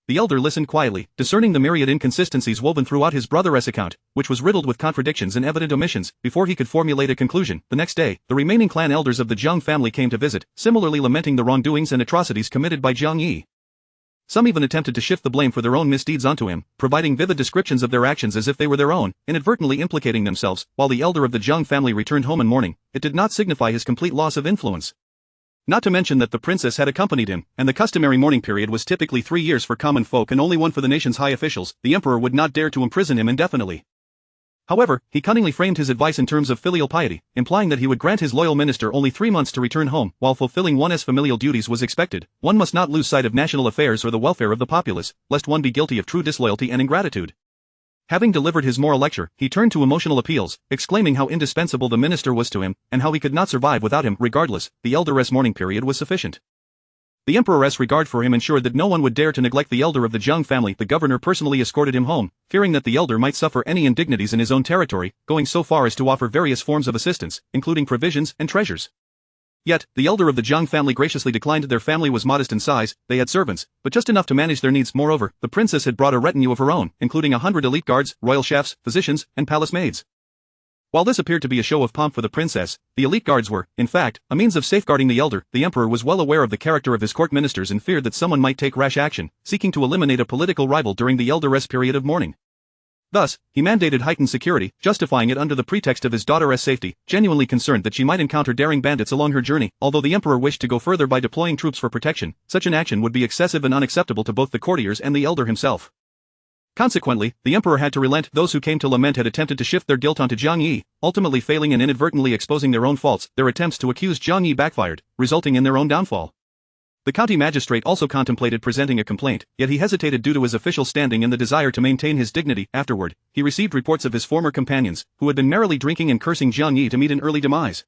B: The elder listened quietly, discerning the myriad inconsistencies woven throughout his brother's account, which was riddled with contradictions and evident omissions. Before he could formulate a conclusion, the next day, the remaining clan elders of the Jiang family came to visit, similarly lamenting the wrongdoings and atrocities committed by Jiang Yi. Some even attempted to shift the blame for their own misdeeds onto him, providing vivid descriptions of their actions as if they were their own, inadvertently implicating themselves. While the elder of the Jiang family returned home in mourning, it did not signify his complete loss of influence. Not to mention that the princess had accompanied him, and the customary mourning period was typically 3 years for common folk and only 1 for the nation's high officials. The emperor would not dare to imprison him indefinitely. However, he cunningly framed his advice in terms of filial piety, implying that he would grant his loyal minister only 3 months to return home. While fulfilling one's familial duties was expected, one must not lose sight of national affairs or the welfare of the populace, lest one be guilty of true disloyalty and ingratitude. Having delivered his moral lecture, he turned to emotional appeals, exclaiming how indispensable the minister was to him, and how he could not survive without him. Regardless, the elder's mourning period was sufficient. The emperor's regard for him ensured that no one would dare to neglect the elder of the Jiang family. The governor personally escorted him home, fearing that the elder might suffer any indignities in his own territory, going so far as to offer various forms of assistance, including provisions and treasures. Yet, the elder of the Jiang family graciously declined. Their family was modest in size, they had servants, but just enough to manage their needs. Moreover, the princess had brought a retinue of her own, including 100 elite guards, royal chefs, physicians, and palace maids. While this appeared to be a show of pomp for the princess, the elite guards were, in fact, a means of safeguarding the elder. The emperor was well aware of the character of his court ministers and feared that someone might take rash action, seeking to eliminate a political rival during the elder's period of mourning. Thus, he mandated heightened security, justifying it under the pretext of his daughter's safety, genuinely concerned that she might encounter daring bandits along her journey. Although the emperor wished to go further by deploying troops for protection, such an action would be excessive and unacceptable to both the courtiers and the elder himself. Consequently, the emperor had to relent. Those who came to lament had attempted to shift their guilt onto Jiang Yi, ultimately failing and inadvertently exposing their own faults. Their attempts to accuse Jiang Yi backfired, resulting in their own downfall. The county magistrate also contemplated presenting a complaint, yet he hesitated due to his official standing and the desire to maintain his dignity. Afterward, he received reports of his former companions, who had been merrily drinking and cursing Jiang Yi to meet an early demise.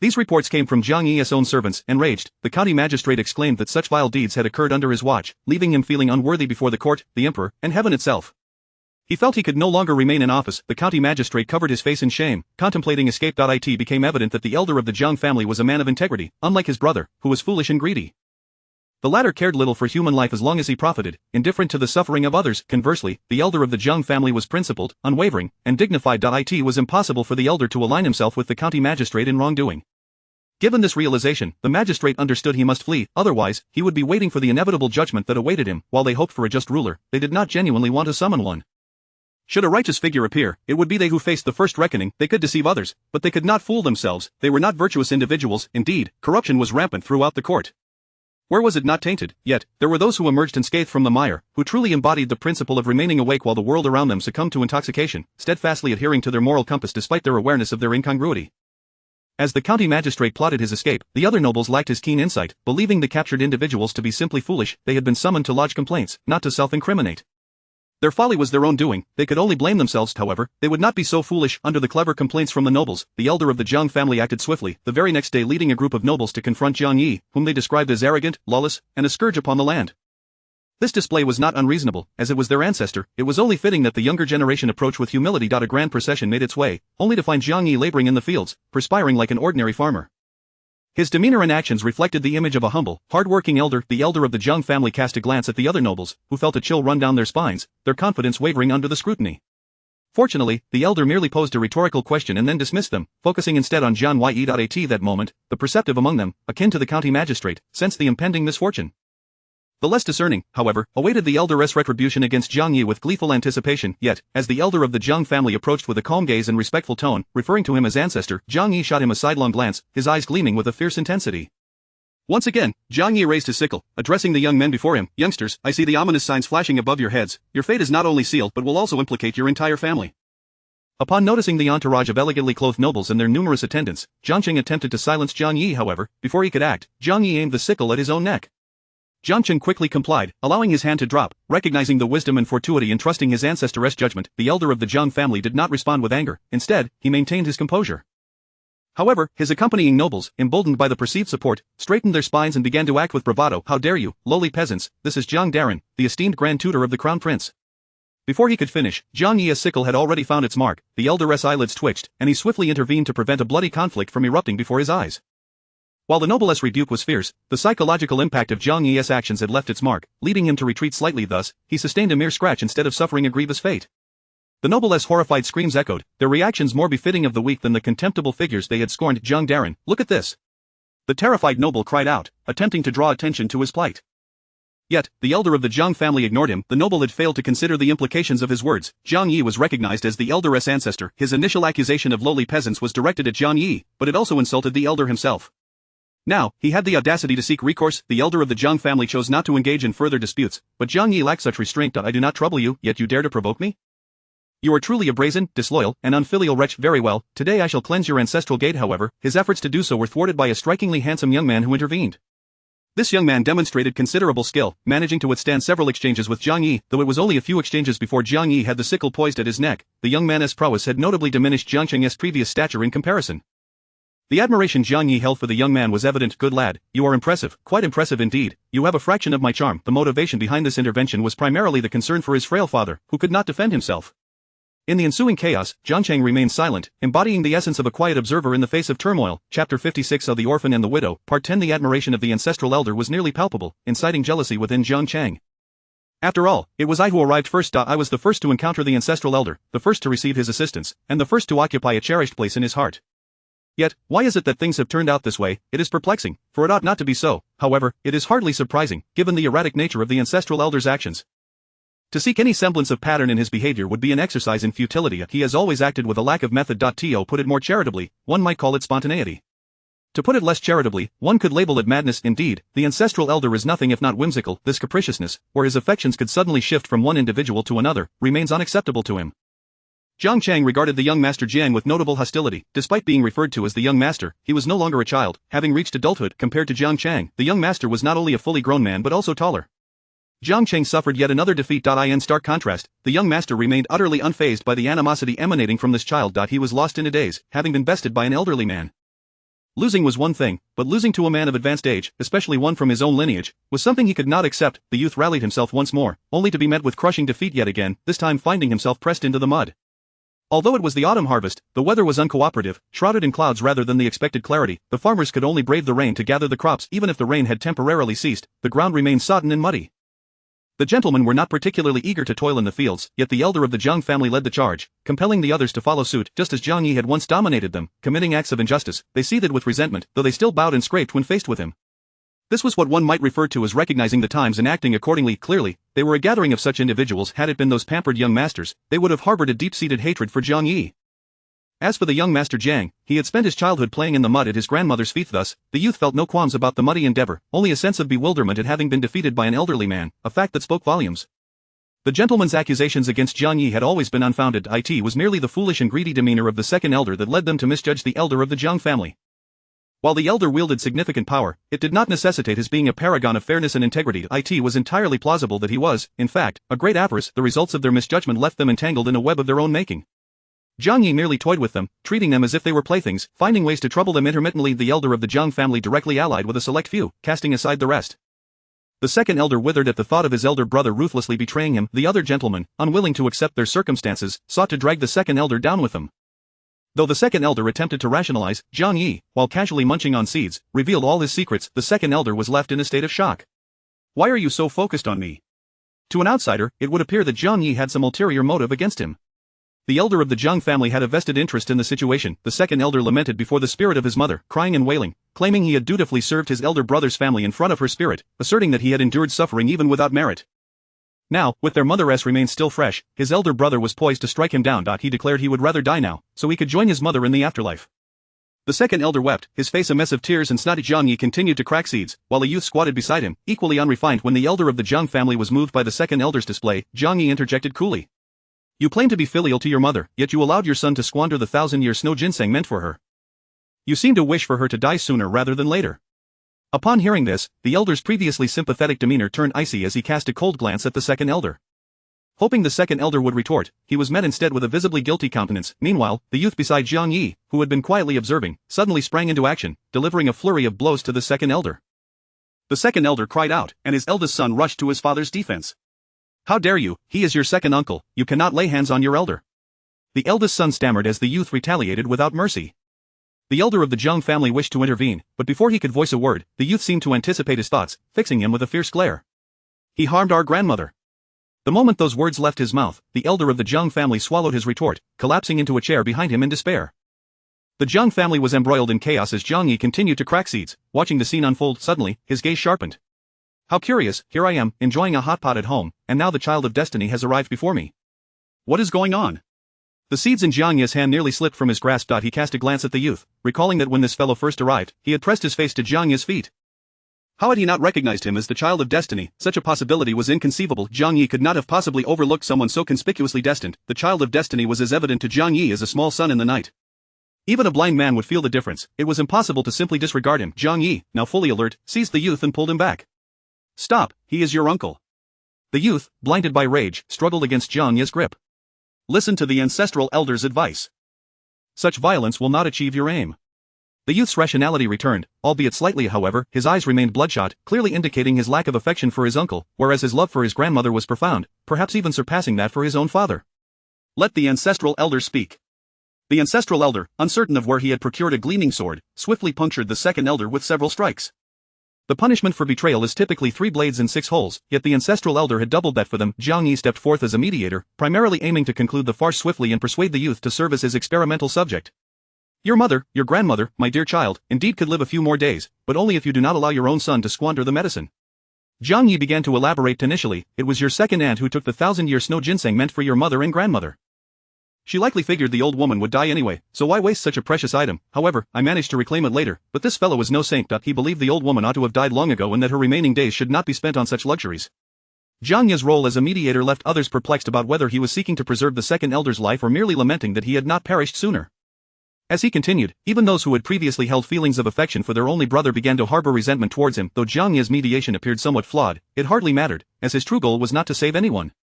B: These reports came from Jiang Yi's own servants. Enraged, the county magistrate exclaimed that such vile deeds had occurred under his watch, leaving him feeling unworthy before the court, the emperor, and heaven itself. He felt he could no longer remain in office. The county magistrate covered his face in shame, contemplating escape. It became evident that the elder of the Jiang family was a man of integrity, unlike his brother, who was foolish and greedy. The latter cared little for human life as long as he profited, indifferent to the suffering of others. Conversely, the elder of the Jiang family was principled, unwavering, and dignified. It was impossible for the elder to align himself with the county magistrate in wrongdoing. Given this realization, the magistrate understood he must flee, otherwise, he would be waiting for the inevitable judgment that awaited him. While they hoped for a just ruler, they did not genuinely want to summon one.
A: Should a righteous figure appear, it would be they who faced the first reckoning. They could deceive others, but they could not fool themselves. They were not virtuous individuals. Indeed, corruption was rampant throughout the court. Where was it not tainted? Yet, there were those who emerged unscathed from the mire, who truly embodied the principle of remaining awake while the world around them succumbed to intoxication, steadfastly adhering to their moral compass despite their awareness of their incongruity. As the county magistrate plotted his escape, the other nobles lacked his keen insight. Believing the captured individuals to be simply foolish, they had been summoned to lodge complaints, not to self-incriminate. Their folly was their own doing. They could only blame themselves, however. They would not be so foolish. Under the clever complaints from the nobles, the elder of the Jiang family acted swiftly, the very next day leading a group of nobles to confront Jiang Yi, whom they described as arrogant, lawless, and a scourge upon the land. This display was not unreasonable, as it was their ancestor. It was only fitting that the younger generation approach with humility. A grand procession made its way, only to find Jiang Yi laboring in the fields, perspiring like an ordinary farmer. His demeanor and actions reflected the image of a humble, hard-working elder. The elder of the Jiang family cast a glance at the other nobles, who felt a chill run down their spines, their confidence wavering under the scrutiny. Fortunately, the elder merely posed a rhetorical question and then dismissed them, focusing instead on Jiang Yi. That moment, the perceptive among them, akin to the county magistrate, sensed the impending misfortune. The less discerning, however, awaited the elder's retribution against Jiang Yi with gleeful anticipation. Yet, as the elder of the Jiang family approached with a calm gaze and respectful tone, referring to him as Ancestor, Jiang Yi shot him a sidelong glance, his eyes gleaming with a fierce intensity. Once again, Jiang Yi raised his sickle, addressing the young men before him. Youngsters, I see the ominous signs flashing above your heads. Your fate is not only sealed but will also implicate your entire family. Upon noticing the entourage of elegantly clothed nobles and their numerous attendants, Jiangcheng attempted to silence Jiang Yi. However, before he could act, Jiang Yi aimed the sickle at his own neck. Jiangcheng quickly complied, allowing his hand to drop. Recognizing the wisdom and fortuity and trusting his ancestor's judgment, the elder of the Jiang family did not respond with anger. Instead, he maintained his composure. However, his accompanying nobles, emboldened by the perceived support, straightened their spines and began to act with bravado. How dare you, lowly peasants, this is Jiang Daren, the esteemed grand tutor of the crown prince. Before he could finish, Jiang Yi's sickle had already found its mark. The elder's eyelids twitched, and he swiftly intervened to prevent a bloody conflict from erupting before his eyes. While the noble's rebuke was fierce, the psychological impact of Jiang Yi's actions had left its mark, leading him to retreat slightly. Thus, he sustained a mere scratch instead of suffering a grievous fate. The noble's horrified screams echoed, their reactions more befitting of the weak than the contemptible figures they had scorned. Jiang Daren, look at this! The terrified noble cried out, attempting to draw attention to his plight. Yet, the elder of the Jiang family ignored him. The noble had failed to consider the implications of his words. Jiang Yi was recognized as the elder's ancestor. His initial accusation of lowly peasants was directed at Jiang Yi, but it also insulted the elder himself. Now, he had the audacity to seek recourse. The elder of the Jiang family chose not to engage in further disputes, but Jiang Yi lacked such restraint. I do not trouble you, yet you dare to provoke me? You are truly a brazen, disloyal, and unfilial wretch. Very well, today I shall cleanse your ancestral gate. However, his efforts to do so were thwarted by a strikingly handsome young man who intervened. This young man demonstrated considerable skill, managing to withstand several exchanges with Jiang Yi. Though it was only a few exchanges before Jiang Yi had the sickle poised at his neck, the young man's prowess had notably diminished Jiangcheng's previous stature in comparison. The admiration Jiang Yi held for the young man was evident. Good lad, you are impressive, quite impressive indeed. You have a fraction of my charm. The motivation behind this intervention was primarily the concern for his frail father, who could not defend himself. In the ensuing chaos, Jiangcheng remained silent, embodying the essence of a quiet observer in the face of turmoil. Chapter 56 of The Orphan and the Widow, Part 10. The admiration of the ancestral elder was nearly palpable, inciting jealousy within Jiangcheng. After all, it was I who arrived first. I was the first to encounter the ancestral elder, the first to receive his assistance, and the first to occupy a cherished place in his heart. Yet, why is it that things have turned out this way? It is perplexing, for it ought not to be so. However, it is hardly surprising, given the erratic nature of the ancestral elder's actions. To seek any semblance of pattern in his behavior would be an exercise in futility. He has always acted with a lack of method. To put it more charitably, one might call it spontaneity. To put it less charitably, one could label it madness. Indeed, the ancestral elder is nothing if not whimsical. This capriciousness, where his affections could suddenly shift from one individual to another, remains unacceptable to him. Jiangcheng regarded the young master Jiang with notable hostility. Despite being referred to as the young master, he was no longer a child, having reached adulthood. Compared to Jiangcheng, the young master was not only a fully grown man but also taller. Jiangcheng suffered yet another defeat. In stark contrast, the young master remained utterly unfazed by the animosity emanating from this child. He was lost in a daze, having been bested by an elderly man. Losing was one thing, but losing to a man of advanced age, especially one from his own lineage, was something he could not accept. The youth rallied himself once more, only to be met with crushing defeat yet again, this time finding himself pressed into the mud. Although it was the autumn harvest, the weather was uncooperative, shrouded in clouds rather than the expected clarity. The farmers could only brave the rain to gather the crops. Even if the rain had temporarily ceased, the ground remained sodden and muddy. The gentlemen were not particularly eager to toil in the fields, yet the elder of the Jiang family led the charge, compelling the others to follow suit. Just as Jiang Yi had once dominated them, committing acts of injustice, they seethed with resentment, though they still bowed and scraped when faced with him.
B: This was what one might refer to as recognizing the times and acting accordingly. Clearly, they were a gathering of such individuals. Had it been those pampered young masters, they would have harbored a deep-seated hatred for Jiang Yi. As for the young master Jiang, he had spent his childhood playing in the mud at his grandmother's feet. Thus, the youth felt no qualms about the muddy endeavor, only a sense of bewilderment at having been defeated by an elderly man, a fact that spoke volumes. The gentleman's accusations against Jiang Yi had always been unfounded. It was merely the foolish and greedy demeanor of the second elder that led them to misjudge the elder of the Jiang family. While the elder wielded significant power, it did not necessitate his being a paragon of fairness and integrity. It was entirely plausible that he was, in fact, a great avarice. The results of their misjudgment left them entangled in a web of their own making. Jiang Yi merely toyed with them, treating them as if they were playthings, finding ways to trouble them intermittently. The elder of the Jiang family directly allied with a select few, casting aside the rest. The second elder withered at the thought of his elder brother ruthlessly betraying him. The other gentlemen, unwilling to accept their circumstances, sought to drag the second elder down with them. Though the second elder attempted to rationalize, Jiang Yi, while casually munching on seeds, revealed all his secrets. The second elder was left in a state of shock.
A: Why are you so focused on me?
B: To an outsider, it would appear that Jiang Yi had some ulterior motive against him. The elder of the Jiang family had a vested interest in the situation. The second elder lamented before the spirit of his mother, crying and wailing, claiming he had dutifully served his elder brother's family in front of her spirit, asserting that he had endured suffering even without merit. Now, with their mother's remains still fresh, his elder brother was poised to strike him down. He declared he would rather die now, so he could join his mother in the afterlife. The second elder wept, his face a mess of tears and snotty. Jiang Yi continued to crack seeds, while a youth squatted beside him, equally unrefined. When the elder of the Jiang family was moved by the second elder's display, Jiang Yi interjected coolly. You claim to be filial to your mother, yet you allowed your son to squander the 1,000-year snow ginseng meant for her. You seem to wish for her to die sooner rather than later. Upon hearing this, the elder's previously sympathetic demeanor turned icy as he cast a cold glance at the second elder. Hoping the second elder would retort, he was met instead with a visibly guilty countenance. Meanwhile, the youth beside Jiang Yi, who had been quietly observing, suddenly sprang into action, delivering a flurry of blows to the second elder.
A: The second elder cried out, and his eldest son rushed to his father's defense.
B: How dare you, he is your second uncle, you cannot lay hands on your elder. The eldest son stammered as the youth retaliated without mercy. The elder of the Jiang family wished to intervene, but before he could voice a word, the youth seemed to anticipate his thoughts, fixing him with a fierce glare. He harmed our grandmother. The moment those words left his mouth, the elder of the Jiang family swallowed his retort, collapsing into a chair behind him in despair. The Jiang family was embroiled in chaos as Jiang Yi continued to crack seeds. Watching the scene unfold, suddenly, his gaze sharpened. How curious, here I am, enjoying a hot pot at home, and now the child of destiny has arrived before me.
A: What is going on?
B: The seeds in Jiang Yi's hand nearly slipped from his grasp. He cast a glance at the youth, recalling that when this fellow first arrived, he had pressed his face to Jiang Yi's feet.
A: How had he not recognized him as the child of destiny? Such a possibility was inconceivable. Jiang Yi could not have possibly overlooked someone so conspicuously destined. The child of destiny was as evident to Jiang Yi as a small sun in the night. Even a blind man would feel the difference. It was impossible to simply disregard him. Jiang Yi, now fully alert, seized the youth and pulled him back. Stop, he is your uncle. The youth, blinded by rage, struggled against Jiang Yi's grip. Listen to the ancestral elder's advice. Such violence will not achieve your aim. The youth's rationality returned, albeit slightly. However, his eyes remained bloodshot, clearly indicating his lack of affection for his uncle, whereas his love for his grandmother was profound, perhaps even surpassing that for his own father. Let the ancestral elder speak. The ancestral elder, uncertain of where he had procured a gleaming sword, swiftly punctured the second elder with several strikes. The punishment for betrayal is typically 3 blades and 6 holes, yet the ancestral elder had doubled that for them. Jiang Yi stepped forth as a mediator, primarily aiming to conclude the farce swiftly and persuade the youth to serve as his experimental subject. Your mother, your grandmother, my dear child, indeed could live a few more days, but only if you do not allow your own son to squander the medicine. Jiang Yi began to elaborate initially. It was your second aunt who took the 1,000-year snow ginseng meant for your mother and grandmother. She likely figured the old woman would die anyway, so why waste such a precious item? However, I managed to reclaim it later, but this fellow was no saint. He believed the old woman ought to have died long ago and that her remaining days should not be spent on such luxuries. Jiang Yi's role as a mediator left others perplexed about whether he was seeking to preserve the second elder's life or merely lamenting that he had not perished sooner. As he continued, even those who had previously held feelings of affection for their only brother began to harbor resentment towards him. Though Jiang Yi's mediation appeared somewhat flawed, it hardly mattered, as his true goal was not to save anyone.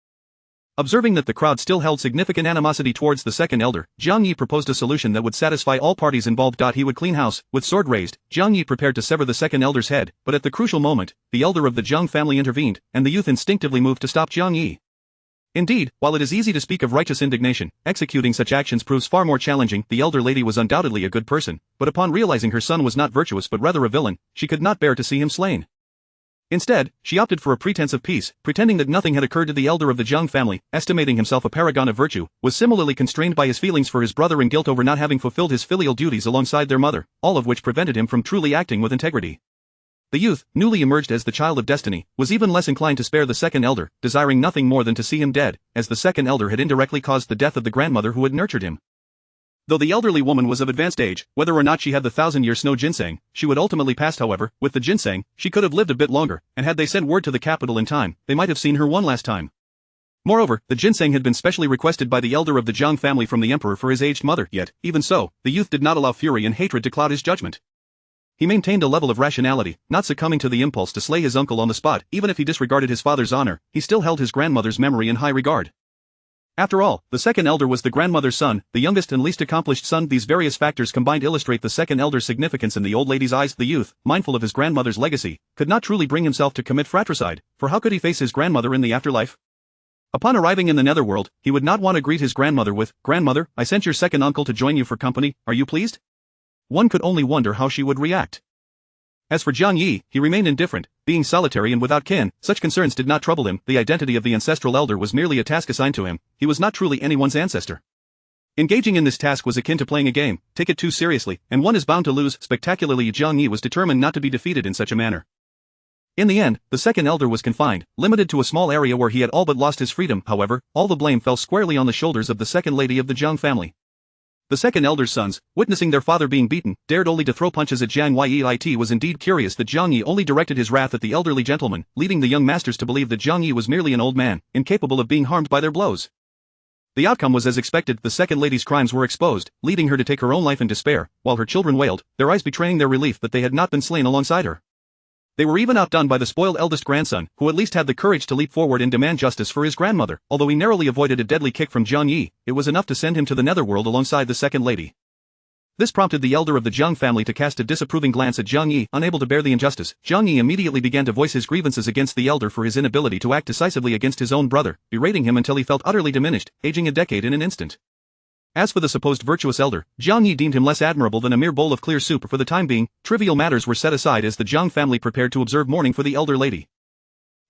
A: Observing that the crowd still held significant animosity towards the second elder, Jiang Yi proposed a solution that would satisfy all parties involved. He would clean house. With sword raised, Jiang Yi prepared to sever the second elder's head, but at the crucial moment, the elder of the Jiang family intervened, and the youth instinctively moved to stop Jiang Yi. Indeed, while it is easy to speak of righteous indignation, executing such actions proves far more challenging. The elder lady was undoubtedly a good person, but upon realizing her son was not virtuous but rather a villain, she could not bear to see him slain. Instead, she opted for a pretense of peace, pretending that nothing had occurred to the elder of the Jiang family, estimating himself a paragon of virtue, was similarly constrained by his feelings for his brother and guilt over not having fulfilled his filial duties alongside their mother, all of which prevented him from truly acting with integrity.
B: The youth, newly emerged as the child of destiny, was even less inclined to spare the second elder, desiring nothing more than to see him dead, as the second elder had indirectly caused the death of the grandmother who had nurtured him. Though the elderly woman was of advanced age, whether or not she had the 1,000-year snow ginseng, she would ultimately pass. However, with the ginseng, she could have lived a bit longer, and had they sent word to the capital in time, they might have seen her one last time. Moreover, the ginseng had been specially requested by the elder of the Zhang family from the emperor for his aged mother, yet, even so, the youth did not allow fury and hatred to cloud his judgment. He maintained a level of rationality, not succumbing to the impulse to slay his uncle on the spot. Even if he disregarded his father's honor, he still held his grandmother's memory in high regard. After all, the second elder was the grandmother's son, the youngest and least accomplished son. These various factors combined illustrate the second elder's significance in the old lady's eyes. The youth, mindful of his grandmother's legacy, could not truly bring himself to commit fratricide, for how could he face his grandmother in the afterlife? Upon arriving in the netherworld, he would not want to greet his grandmother with, "Grandmother, I sent your second uncle to join you for company, are you pleased?" One could only wonder how she would react. As for Zhang Yi, he remained indifferent, being solitary and without kin. Such concerns did not trouble him. The identity of the ancestral elder was merely a task assigned to him. He was not truly anyone's ancestor. Engaging in this task was akin to playing a game. Take it too seriously, and one is bound to lose. Spectacularly, Zhang Yi was determined not to be defeated in such a manner. In the end, the second elder was confined, limited to a small area where he had all but lost his freedom. However, all the blame fell squarely on the shoulders of the second lady of the Zhang family. The second elder's sons, witnessing their father being beaten, dared only to throw punches at Zhang Yi. It was indeed curious that Zhang Yi only directed his wrath at the elderly gentleman, leading the young masters to believe that Zhang Yi was merely an old man, incapable of being harmed by their blows. The outcome was as expected. The second lady's crimes were exposed, leading her to take her own life in despair, while her children wailed, their eyes betraying their relief that they had not been slain alongside her. They were even outdone by the spoiled eldest grandson, who at least had the courage to leap forward and demand justice for his grandmother. Although he narrowly avoided a deadly kick from Zhang Yi, it was enough to send him to the netherworld alongside the second lady. This prompted the elder of the Zhang family to cast a disapproving glance at Zhang Yi. Unable to bear the injustice, Zhang Yi immediately began to voice his grievances against the elder for his inability to act decisively against his own brother, berating him until he felt utterly diminished, aging a decade in an instant. As for the supposed virtuous elder, Zhang Yi deemed him less admirable than a mere bowl of clear soup. For the time being, trivial matters were set aside as the Zhang family prepared to observe mourning for the elder lady.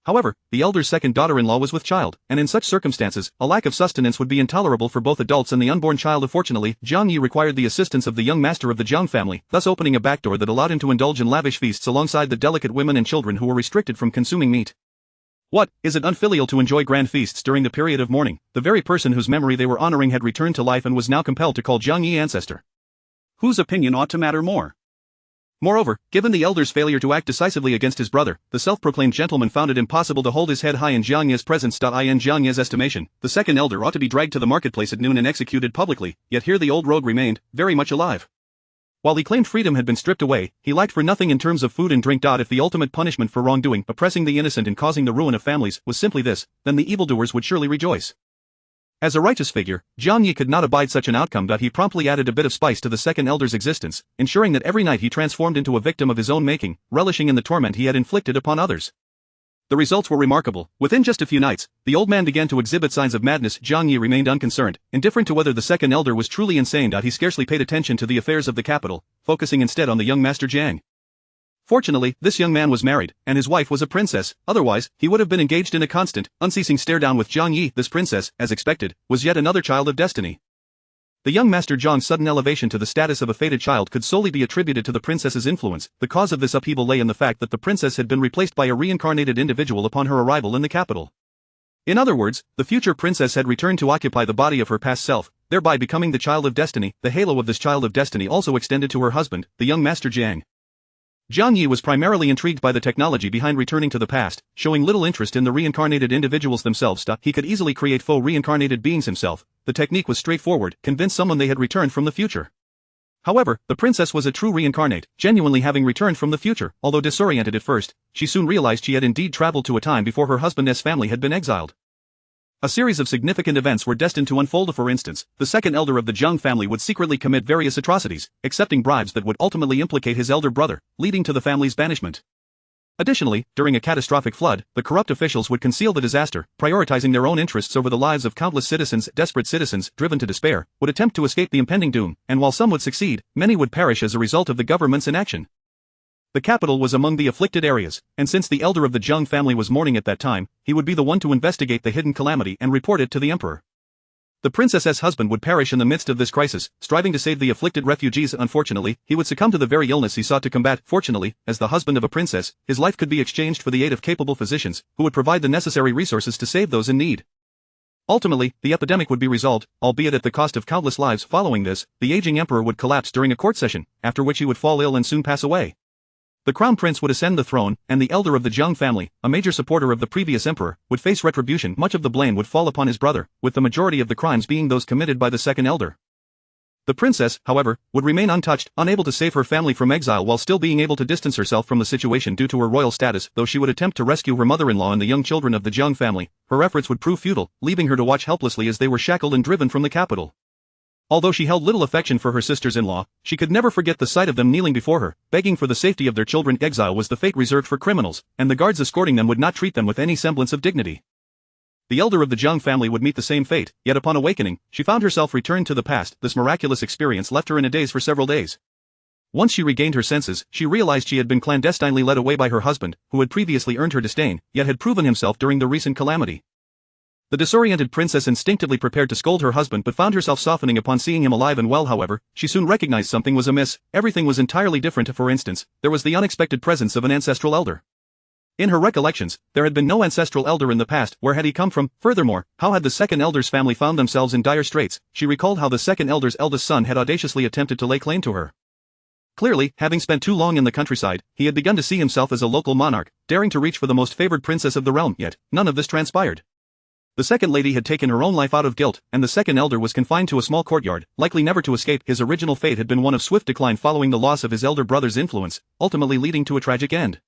B: However, the elder's second daughter-in-law was with child, and in such circumstances, a lack of sustenance would be intolerable for both adults and the unborn child. Fortunately, Zhang Yi required the assistance of the young master of the Zhang family, thus opening a backdoor that allowed him to indulge in lavish feasts alongside the delicate women and children who were restricted from consuming meat. What, is it unfilial to enjoy grand feasts during the period of mourning? The very person whose memory they were honoring had returned to life and was now compelled to call Zhang Yi ancestor. Whose opinion ought to matter more? Moreover, given the elder's failure to act decisively against his brother, the self-proclaimed gentleman found it impossible to hold his head high in Zhang Yi's presence. In Zhang Yi's estimation, the second elder ought to be dragged to the marketplace at noon and executed publicly, yet here the old rogue remained, very much alive. While he claimed freedom had been stripped away, he lacked for nothing in terms of food and drink. If the ultimate punishment for wrongdoing, oppressing the innocent and causing the ruin of families, was simply this, then the evildoers would surely rejoice. As a righteous figure, Zhang Yi could not abide such an outcome. He promptly added a bit of spice to the second elder's existence, ensuring that every night he transformed into a victim of his own making, relishing in the torment he had inflicted upon others. The results were remarkable. Within just a few nights, the old man began to exhibit signs of madness. Zhang Yi remained unconcerned, indifferent to whether the second elder was truly insane. He scarcely paid attention to the affairs of the capital, focusing instead on the young master Zhang. Fortunately, this young man was married, and his wife was a princess. Otherwise, he would have been engaged in a constant, unceasing stare-down with Zhang Yi. This princess, as expected, was yet another child of destiny. The young master Zhang's sudden elevation to the status of a fated child could solely be attributed to the princess's influence. The cause of this upheaval lay in the fact that the princess had been replaced by a reincarnated individual upon her arrival in the capital. In other words, the future princess had returned to occupy the body of her past self, thereby becoming the child of destiny. The halo of this child of destiny also extended to her husband, the young master Zhang. Zhang Yi was primarily intrigued by the technology behind returning to the past, showing little interest in the reincarnated individuals themselves. He could easily create faux reincarnated beings himself. The technique was straightforward, convince someone they had returned from the future. However, the princess was a true reincarnate, genuinely having returned from the future. Although disoriented at first, she soon realized she had indeed traveled to a time before her husband's family had been exiled. A series of significant events were destined to unfold. For instance, the second elder of the Zhang family would secretly commit various atrocities, accepting bribes that would ultimately implicate his elder brother, leading to the family's banishment. Additionally, during a catastrophic flood, the corrupt officials would conceal the disaster, prioritizing their own interests over the lives of countless citizens. Desperate citizens, driven to despair, would attempt to escape the impending doom, and while some would succeed, many would perish as a result of the government's inaction. The capital was among the afflicted areas, and since the elder of the Zhang family was mourning at that time, he would be the one to investigate the hidden calamity and report it to the emperor. The princess's husband would perish in the midst of this crisis, striving to save the afflicted refugees. Unfortunately, he would succumb to the very illness he sought to combat. Fortunately, as the husband of a princess, his life could be exchanged for the aid of capable physicians, who would provide the necessary resources to save those in need. Ultimately, the epidemic would be resolved, albeit at the cost of countless lives. Following this, the aging emperor would collapse during a court session, after which he would fall ill and soon pass away. The crown prince would ascend the throne, and the elder of the Zheng family, a major supporter of the previous emperor, would face retribution. Much of the blame would fall upon his brother, with the majority of the crimes being those committed by the second elder. The princess, however, would remain untouched, unable to save her family from exile while still being able to distance herself from the situation due to her royal status. Though she would attempt to rescue her mother-in-law and the young children of the Zheng family, her efforts would prove futile, leaving her to watch helplessly as they were shackled and driven from the capital. Although she held little affection for her sisters-in-law, she could never forget the sight of them kneeling before her, begging for the safety of their children. Exile was the fate reserved for criminals, and the guards escorting them would not treat them with any semblance of dignity. The elder of the Zheng family would meet the same fate, yet upon awakening, she found herself returned to the past. This miraculous experience left her in a daze for several days. Once she regained her senses, she realized she had been clandestinely led away by her husband, who had previously earned her disdain, yet had proven himself during the recent calamity. The disoriented princess instinctively prepared to scold her husband but found herself softening upon seeing him alive and well. However, she soon recognized something was amiss. Everything was entirely different. For instance, there was the unexpected presence of an ancestral elder. In her recollections, there had been no ancestral elder in the past. Where had he come from? Furthermore, how had the second elder's family found themselves in dire straits? She recalled how the second elder's eldest son had audaciously attempted to lay claim to her. Clearly, having spent too long in the countryside, he had begun to see himself as a local monarch, daring to reach for the most favored princess of the realm. Yet, none of this transpired. The second lady had taken her own life out of guilt, and the second elder was confined to a small courtyard, likely never to escape. His original fate had been one of swift decline following the loss of his elder brother's influence, ultimately leading to a tragic end.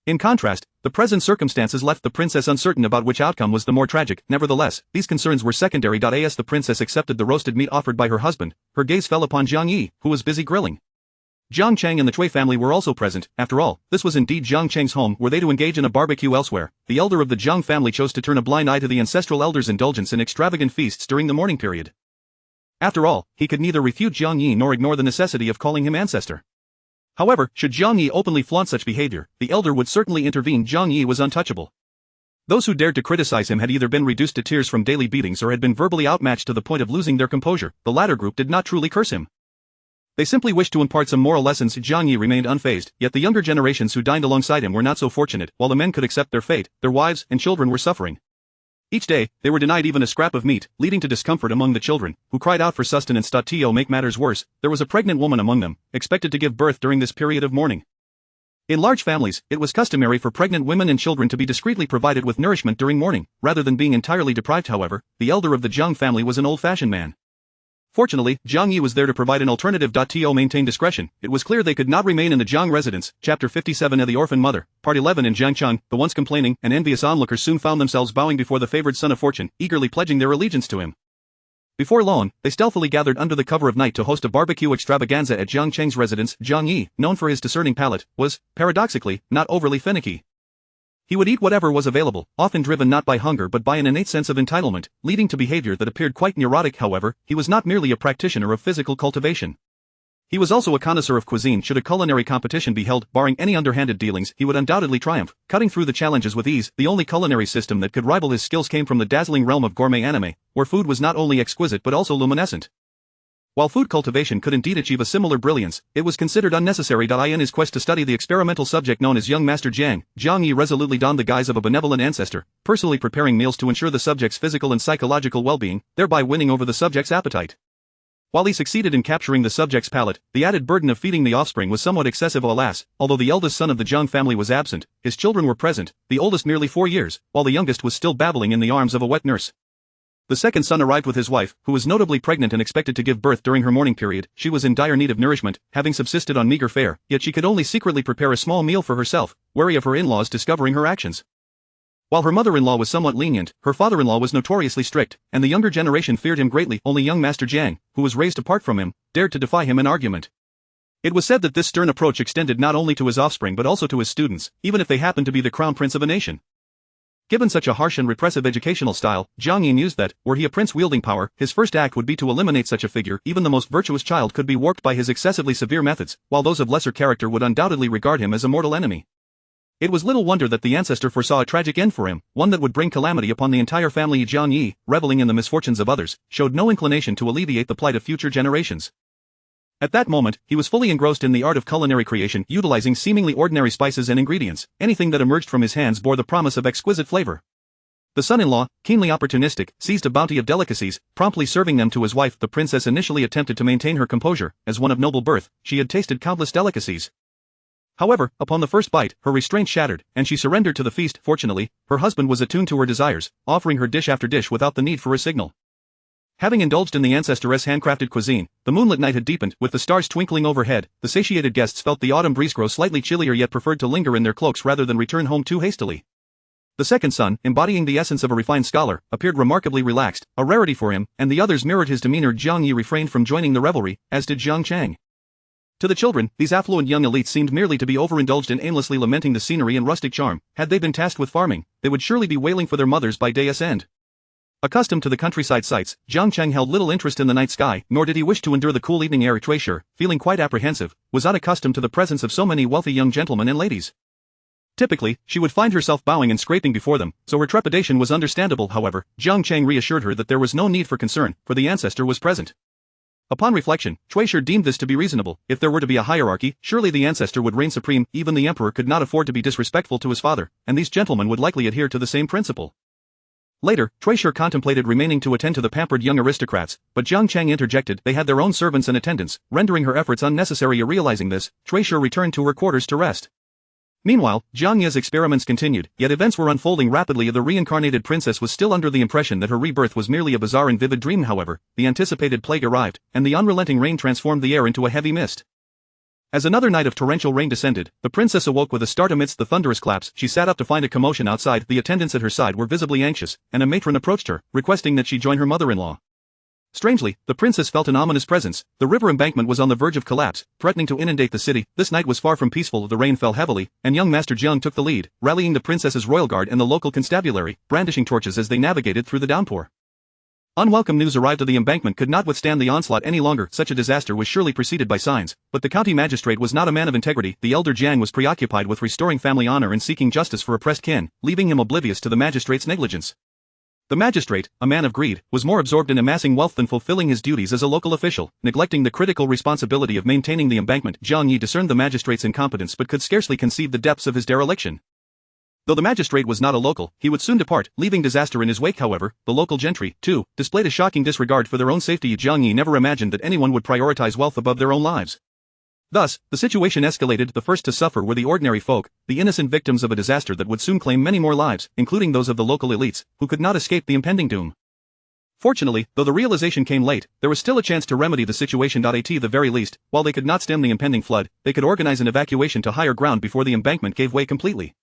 B: In contrast, the present circumstances left the princess uncertain about which outcome was the more tragic. Nevertheless, these concerns were secondary. As the princess accepted the roasted meat offered by her husband, her gaze fell upon Jiang Yi, who was busy grilling. Jiang Cheng and the Cui family were also present. After all, this was indeed Jiang Cheng's home. Were they to engage in a barbecue elsewhere, the elder of the Zheng family chose to turn a blind eye to the ancestral elder's indulgence in extravagant feasts during the mourning period. After all, he could neither refute Jiang Yi nor ignore the necessity of calling him ancestor. However, should Jiang Yi openly flaunt such behavior, the elder would certainly intervene. Jiang Yi was untouchable. Those who dared to criticize him had either been reduced to tears from daily beatings or had been verbally outmatched to the point of losing their composure. The latter group did not truly curse him. They simply wished to impart some moral lessons. Jiang Yi remained unfazed, yet the younger generations who dined alongside him were not so fortunate. While the men could accept their fate, their wives and children were suffering. Each day, they were denied even a scrap of meat, leading to discomfort among the children, who cried out for sustenance. To make matters worse, there was a pregnant woman among them, expected to give birth during this period of mourning. In large families, it was customary for pregnant women and children to be discreetly provided with nourishment during mourning, rather than being entirely deprived. However, the elder of the Zheng family was an old-fashioned man. Fortunately, Jiang Yi was there to provide an alternative. To maintain discretion, it was clear they could not remain in the Zheng residence. Chapter 57 of The Orphan Mother, Part 11. In Jiangcheng, the once complaining and envious onlookers soon found themselves bowing before the favored son of fortune, eagerly pledging their allegiance to him. Before long, they stealthily gathered under the cover of night to host a barbecue extravaganza at Jiang Cheng's residence. Jiang Yi, known for his discerning palate, was, paradoxically, not overly finicky. He would eat whatever was available, often driven not by hunger but by an innate sense of entitlement, leading to behavior that appeared quite neurotic. However, he was not merely a practitioner of physical cultivation. He was also a connoisseur of cuisine. Should a culinary competition be held, barring any underhanded dealings, he would undoubtedly triumph, cutting through the challenges with ease. The only culinary system that could rival his skills came from the dazzling realm of gourmet anime, where food was not only exquisite but also luminescent. While food cultivation could indeed achieve a similar brilliance, it was considered unnecessary. In his quest to study the experimental subject known as Young Master Jiang, Jiang Yi resolutely donned the guise of a benevolent ancestor, personally preparing meals to ensure the subject's physical and psychological well-being, thereby winning over the subject's appetite. While he succeeded in capturing the subject's palate, the added burden of feeding the offspring was somewhat excessive. Alas, although the eldest son of the Zheng family was absent, his children were present, the oldest nearly 4 years, while the youngest was still babbling in the arms of a wet nurse. The second son arrived with his wife, who was notably pregnant and expected to give birth during her mourning period. She was in dire need of nourishment, having subsisted on meager fare, yet she could only secretly prepare a small meal for herself, wary of her in-laws discovering her actions. While her mother-in-law was somewhat lenient, her father-in-law was notoriously strict, and the younger generation feared him greatly. Only young Master Jiang, who was raised apart from him, dared to defy him in argument. It was said that this stern approach extended not only to his offspring but also to his students, even if they happened to be the crown prince of a nation. Given such a harsh and repressive educational style, Jiang Yi mused that, were he a prince wielding power, his first act would be to eliminate such a figure. Even the most virtuous child could be warped by his excessively severe methods, while those of lesser character would undoubtedly regard him as a mortal enemy. It was little wonder that the ancestor foresaw a tragic end for him, one that would bring calamity upon the entire family. Jiang Yi, reveling in the misfortunes of others, showed no inclination to alleviate the plight of future generations. At that moment, he was fully engrossed in the art of culinary creation, utilizing seemingly ordinary spices and ingredients. Anything that emerged from his hands bore the promise of exquisite flavor. The son-in-law, keenly opportunistic, seized a bounty of delicacies, promptly serving them to his wife. The princess initially attempted to maintain her composure. As one of noble birth, she had tasted countless delicacies. However, upon the first bite, her restraint shattered, and she surrendered to the feast. Fortunately, her husband was attuned to her desires, offering her dish after dish without the need for a signal. Having indulged in the Ancestor's handcrafted cuisine, the moonlit night had deepened. With the stars twinkling overhead, the satiated guests felt the autumn breeze grow slightly chillier, yet preferred to linger in their cloaks rather than return home too hastily. The second son, embodying the essence of a refined scholar, appeared remarkably relaxed, a rarity for him, and the others mirrored his demeanor. Jiang Yi refrained from joining the revelry, as did Jiang Chang. To the children, these affluent young elites seemed merely to be overindulged in aimlessly lamenting the scenery and rustic charm. Had they been tasked with farming, they would surely be wailing for their mothers by day's end. Accustomed to the countryside sights, Jiang Chang held little interest in the night sky, nor did he wish to endure the cool evening air. Treasure, feeling quite apprehensive, was unaccustomed to the presence of so many wealthy young gentlemen and ladies. Typically, she would find herself bowing and scraping before them, so her trepidation was understandable. However, Jiang Chang reassured her that there was no need for concern, for the ancestor was present. Upon reflection, Treasure deemed this to be reasonable. If there were to be a hierarchy, surely the ancestor would reign supreme. Even the emperor could not afford to be disrespectful to his father, and these gentlemen would likely adhere to the same principle. Later, Treasure contemplated remaining to attend to the pampered young aristocrats, but Jiang Chang interjected. They had their own servants and attendants, rendering her efforts unnecessary. Realizing this, Treasure returned to her quarters to rest. Meanwhile, Jiang Ye's experiments continued, yet events were unfolding rapidly. The reincarnated princess was still under the impression that her rebirth was merely a bizarre and vivid dream. However, the anticipated plague arrived, and the unrelenting rain transformed the air into a heavy mist. As another night of torrential rain descended, the princess awoke with a start amidst the thunderous claps. She sat up to find a commotion outside. The attendants at her side were visibly anxious, and a matron approached her, requesting that she join her mother-in-law. Strangely, the princess felt an ominous presence. The river embankment was on the verge of collapse, threatening to inundate the city. This night was far from peaceful. The rain fell heavily, and young Master Jiang took the lead, rallying the princess's royal guard and the local constabulary, brandishing torches as they navigated through the downpour. Unwelcome news arrived. The embankment could not withstand the onslaught any longer. Such a disaster was surely preceded by signs, but the county magistrate was not a man of integrity. The elder Jiang was preoccupied with restoring family honor and seeking justice for oppressed kin, leaving him oblivious to the magistrate's negligence. The magistrate, a man of greed, was more absorbed in amassing wealth than fulfilling his duties as a local official, neglecting the critical responsibility of maintaining the embankment. Jiang Yi discerned the magistrate's incompetence but could scarcely conceive the depths of his dereliction. Though the magistrate was not a local, he would soon depart, leaving disaster in his wake. However, the local gentry, too, displayed a shocking disregard for their own safety. Jiang Yi never imagined that anyone would prioritize wealth above their own lives. Thus, the situation escalated. The first to suffer were the ordinary folk, the innocent victims of a disaster that would soon claim many more lives, including those of the local elites, who could not escape the impending doom. Fortunately, though the realization came late, there was still a chance to remedy the situation. At the very least, while they could not stem the impending flood, they could organize an evacuation to higher ground before the embankment gave way completely.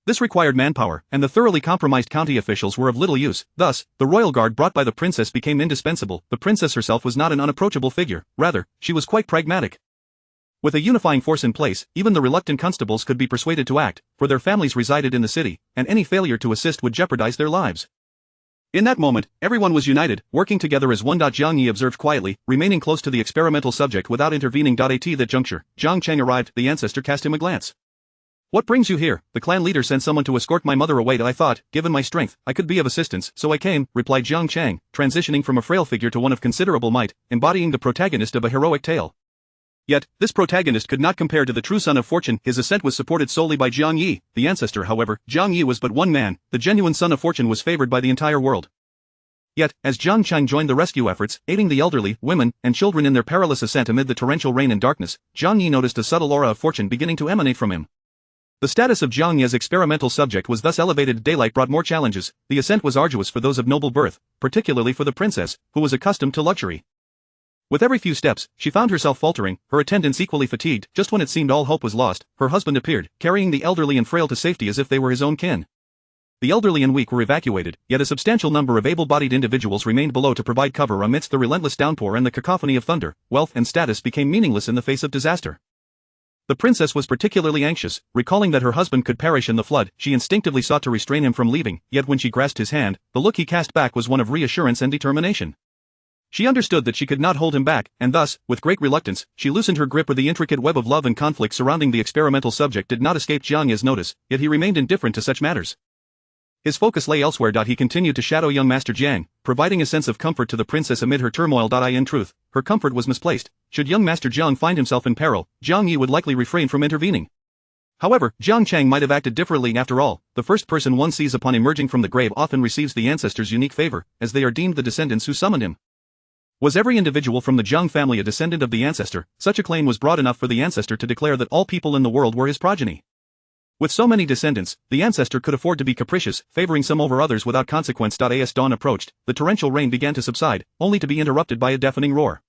B: This required manpower, and the thoroughly compromised county officials were of little use. Thus, the royal guard brought by the princess became indispensable. The princess herself was not an unapproachable figure, rather, she was quite pragmatic. With a unifying force in place, even the reluctant constables could be persuaded to act, for their families resided in the city, and any failure to assist would jeopardize their lives. In that moment, everyone was united, working together as one. Jiang Yi observed quietly, remaining close to the experimental subject without intervening. At that juncture, Jiang Chang arrived. The ancestor cast him a glance. "What brings you here?" "The clan leader sent someone to escort my mother away. I thought, given my strength, I could be of assistance, so I came," replied Jiang Chang, transitioning from a frail figure to one of considerable might, embodying the protagonist of a heroic tale. Yet, this protagonist could not compare to the true son of fortune. His ascent was supported solely by Jiang Yi, the ancestor. However, Jiang Yi was but one man. The genuine son of fortune was favored by the entire world. Yet, as Jiang Chang joined the rescue efforts, aiding the elderly, women, and children in their perilous ascent amid the torrential rain and darkness, Jiang Yi noticed a subtle aura of fortune beginning to emanate from him. The status of Jiang Yi as experimental subject was thus elevated. Daylight brought more challenges. The ascent was arduous for those of noble birth, particularly for the princess, who was accustomed to luxury. With every few steps, she found herself faltering, her attendants equally fatigued. Just when it seemed all hope was lost, her husband appeared, carrying the elderly and frail to safety as if they were his own kin. The elderly and weak were evacuated, yet a substantial number of able-bodied individuals remained below to provide cover amidst the relentless downpour and the cacophony of thunder. Wealth and status became meaningless in the face of disaster. The princess was particularly anxious, recalling that her husband could perish in the flood. She instinctively sought to restrain him from leaving, yet when she grasped his hand, the look he cast back was one of reassurance and determination. She understood that she could not hold him back, and thus, with great reluctance, she loosened her grip. With the intricate web of love and conflict surrounding the experimental subject did not escape Jiang Yi's notice, yet he remained indifferent to such matters. His focus lay elsewhere. He continued to shadow young Master Jiang, providing a sense of comfort to the princess amid her turmoil. In truth, her comfort was misplaced. Should young Master Jiang find himself in peril, Jiang Yi would likely refrain from intervening. However, Jiang Chang might have acted differently. After all, the first person one sees upon emerging from the grave often receives the ancestor's unique favor, as they are deemed the descendants who summoned him. Was every individual from the Jiang family a descendant of the ancestor? Such a claim was broad enough for the ancestor to declare that all people in the world were his progeny. With so many descendants, the ancestor could afford to be capricious, favoring some over others without consequence. As dawn approached, the torrential rain began to subside, only to be interrupted by a deafening roar.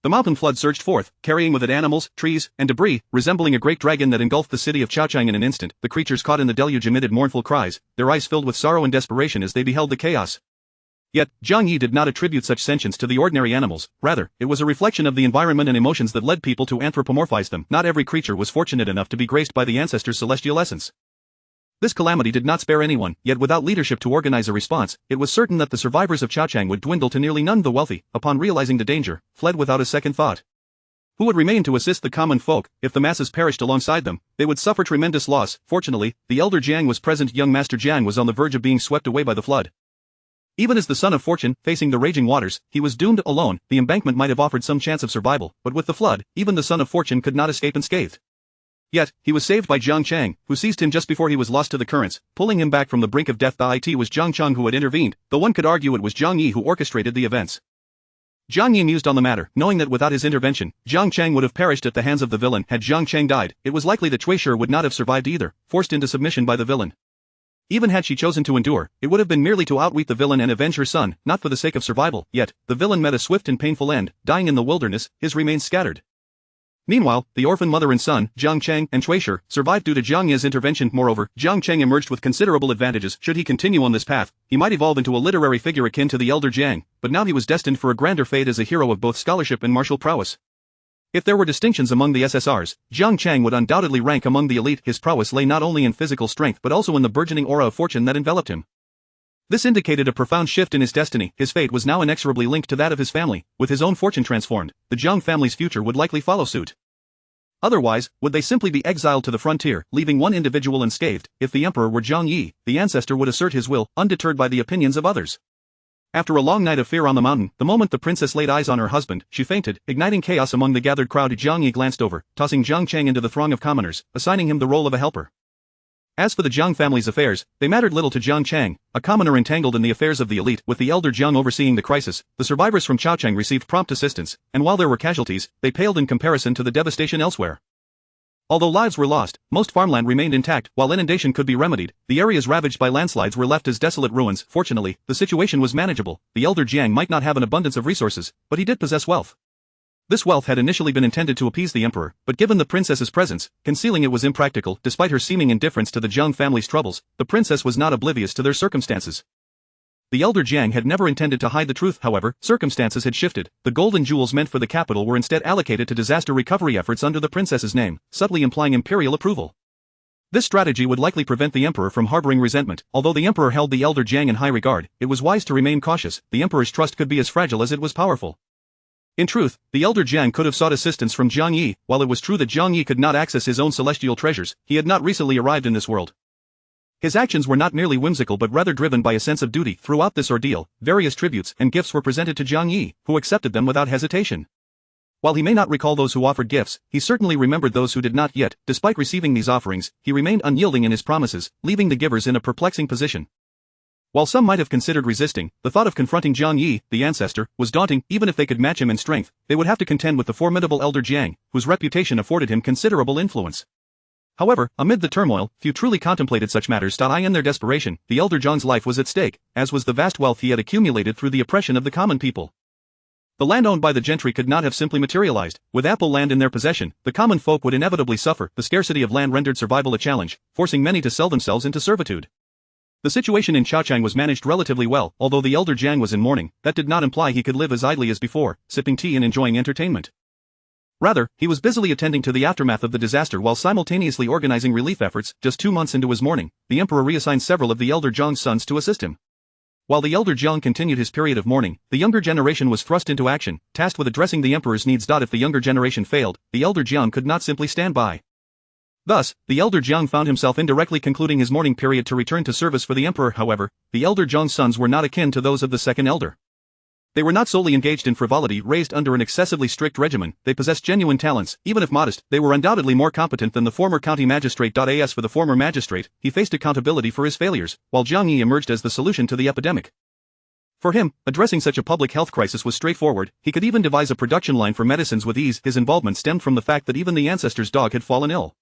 B: The mountain flood surged forth, carrying with it animals, trees, and debris, resembling a great dragon that engulfed the city of Chaochang in an instant. The creatures caught in the deluge emitted mournful cries, their eyes filled with sorrow and desperation as they beheld the chaos. Yet, Jiang Yi did not attribute such sentience to the ordinary animals, rather, it was a reflection of the environment and emotions that led people to anthropomorphize them. Not every creature was fortunate enough to be graced by the ancestor's celestial essence. This calamity did not spare anyone, yet without leadership to organize a response, it was certain that the survivors of Chaochang would dwindle to nearly none. The wealthy, upon realizing the danger, fled without a second thought. Who would remain to assist the common folk? If the masses perished alongside them, they would suffer tremendous loss. Fortunately, the elder Jiang was present. Young Master Jiang was on the verge of being swept away by the flood. Even as the son of fortune, facing the raging waters, he was doomed. Alone, the embankment might have offered some chance of survival, but with the flood, even the son of fortune could not escape unscathed. Yet, he was saved by Jiang Chang, who seized him just before he was lost to the currents, pulling him back from the brink of death. It was Jiang Chang who had intervened, though one could argue it was Jiang Yi who orchestrated the events. Jiang Yi mused on the matter, knowing that without his intervention, Jiang Chang would have perished at the hands of the villain. Had Jiang Chang died, it was likely that Cui Shi would not have survived either, forced into submission by the villain. Even had she chosen to endure, it would have been merely to outwit the villain and avenge her son, not for the sake of survival. Yet, the villain met a swift and painful end, dying in the wilderness, his remains scattered. Meanwhile, the orphan mother and son, Jiang Chang and Cui Shi, survived due to Jiang Yi's intervention. Moreover, Jiang Chang emerged with considerable advantages. Should he continue on this path, he might evolve into a literary figure akin to the elder Jiang, but now he was destined for a grander fate as a hero of both scholarship and martial prowess. If there were distinctions among the SSRs, Jiang Chang would undoubtedly rank among the elite. His prowess lay not only in physical strength but also in the burgeoning aura of fortune that enveloped him. This indicated a profound shift in his destiny. His fate was now inexorably linked to that of his family. With his own fortune transformed, the Jiang family's future would likely follow suit. Otherwise, would they simply be exiled to the frontier, leaving one individual unscathed? If the emperor were Jiang Yi, the ancestor would assert his will, undeterred by the opinions of others. After a long night of fear on the mountain, the moment the princess laid eyes on her husband, she fainted, igniting chaos among the gathered crowd. Jiang Yi glanced over, tossing Jiang Chang into the throng of commoners, assigning him the role of a helper. As for the Jiang family's affairs, they mattered little to Jiang Chang, a commoner entangled in the affairs of the elite. With the elder Jiang overseeing the crisis, the survivors from Chaochang received prompt assistance, and while there were casualties, they paled in comparison to the devastation elsewhere. Although lives were lost, most farmland remained intact. While inundation could be remedied, the areas ravaged by landslides were left as desolate ruins. Fortunately, the situation was manageable. The elder Jiang might not have an abundance of resources, but he did possess wealth. This wealth had initially been intended to appease the emperor, but given the princess's presence, concealing it was impractical. Despite her seeming indifference to the Jiang family's troubles, the princess was not oblivious to their circumstances. The elder Jiang had never intended to hide the truth. However, circumstances had shifted. The gold and jewels meant for the capital were instead allocated to disaster recovery efforts under the princess's name, subtly implying imperial approval. This strategy would likely prevent the emperor from harboring resentment. Although the emperor held the elder Jiang in high regard, it was wise to remain cautious. The emperor's trust could be as fragile as it was powerful. In truth, the elder Jiang could have sought assistance from Jiang Yi. While it was true that Jiang Yi could not access his own celestial treasures, he had not recently arrived in this world. His actions were not merely whimsical but rather driven by a sense of duty. Throughout this ordeal, various tributes and gifts were presented to Jiang Yi, who accepted them without hesitation. While he may not recall those who offered gifts, he certainly remembered those who did not. Yet, despite receiving these offerings, he remained unyielding in his promises, leaving the givers in a perplexing position. While some might have considered resisting, the thought of confronting Jiang Yi, the ancestor, was daunting. Even if they could match him in strength, they would have to contend with the formidable elder Jiang, whose reputation afforded him considerable influence. However, amid the turmoil, few truly contemplated such matters. In their desperation, the elder Jiang's life was at stake, as was the vast wealth he had accumulated through the oppression of the common people. The land owned by the gentry could not have simply materialized. With ample land in their possession, the common folk would inevitably suffer. The scarcity of land rendered survival a challenge, forcing many to sell themselves into servitude. The situation in Chaochang was managed relatively well. Although the elder Jiang was in mourning, that did not imply he could live as idly as before, sipping tea and enjoying entertainment. Rather, he was busily attending to the aftermath of the disaster while simultaneously organizing relief efforts. Just 2 months into his mourning, the emperor reassigned several of the elder Jiang's sons to assist him. While the elder Jiang continued his period of mourning, the younger generation was thrust into action, tasked with addressing the emperor's needs. If the younger generation failed, the elder Jiang could not simply stand by. Thus, the elder Jiang found himself indirectly concluding his mourning period to return to service for the emperor. However, the elder Jiang's sons were not akin to those of the second elder. They were not solely engaged in frivolity. Raised under an excessively strict regimen, they possessed genuine talents. Even if modest, they were undoubtedly more competent than the former county magistrate. As for the former magistrate, he faced accountability for his failures, while Jiang Yi emerged as the solution to the epidemic. For him, addressing such a public health crisis was straightforward. He could even devise a production line for medicines with ease. His involvement stemmed from the fact that even the Ancestor's dog had fallen ill.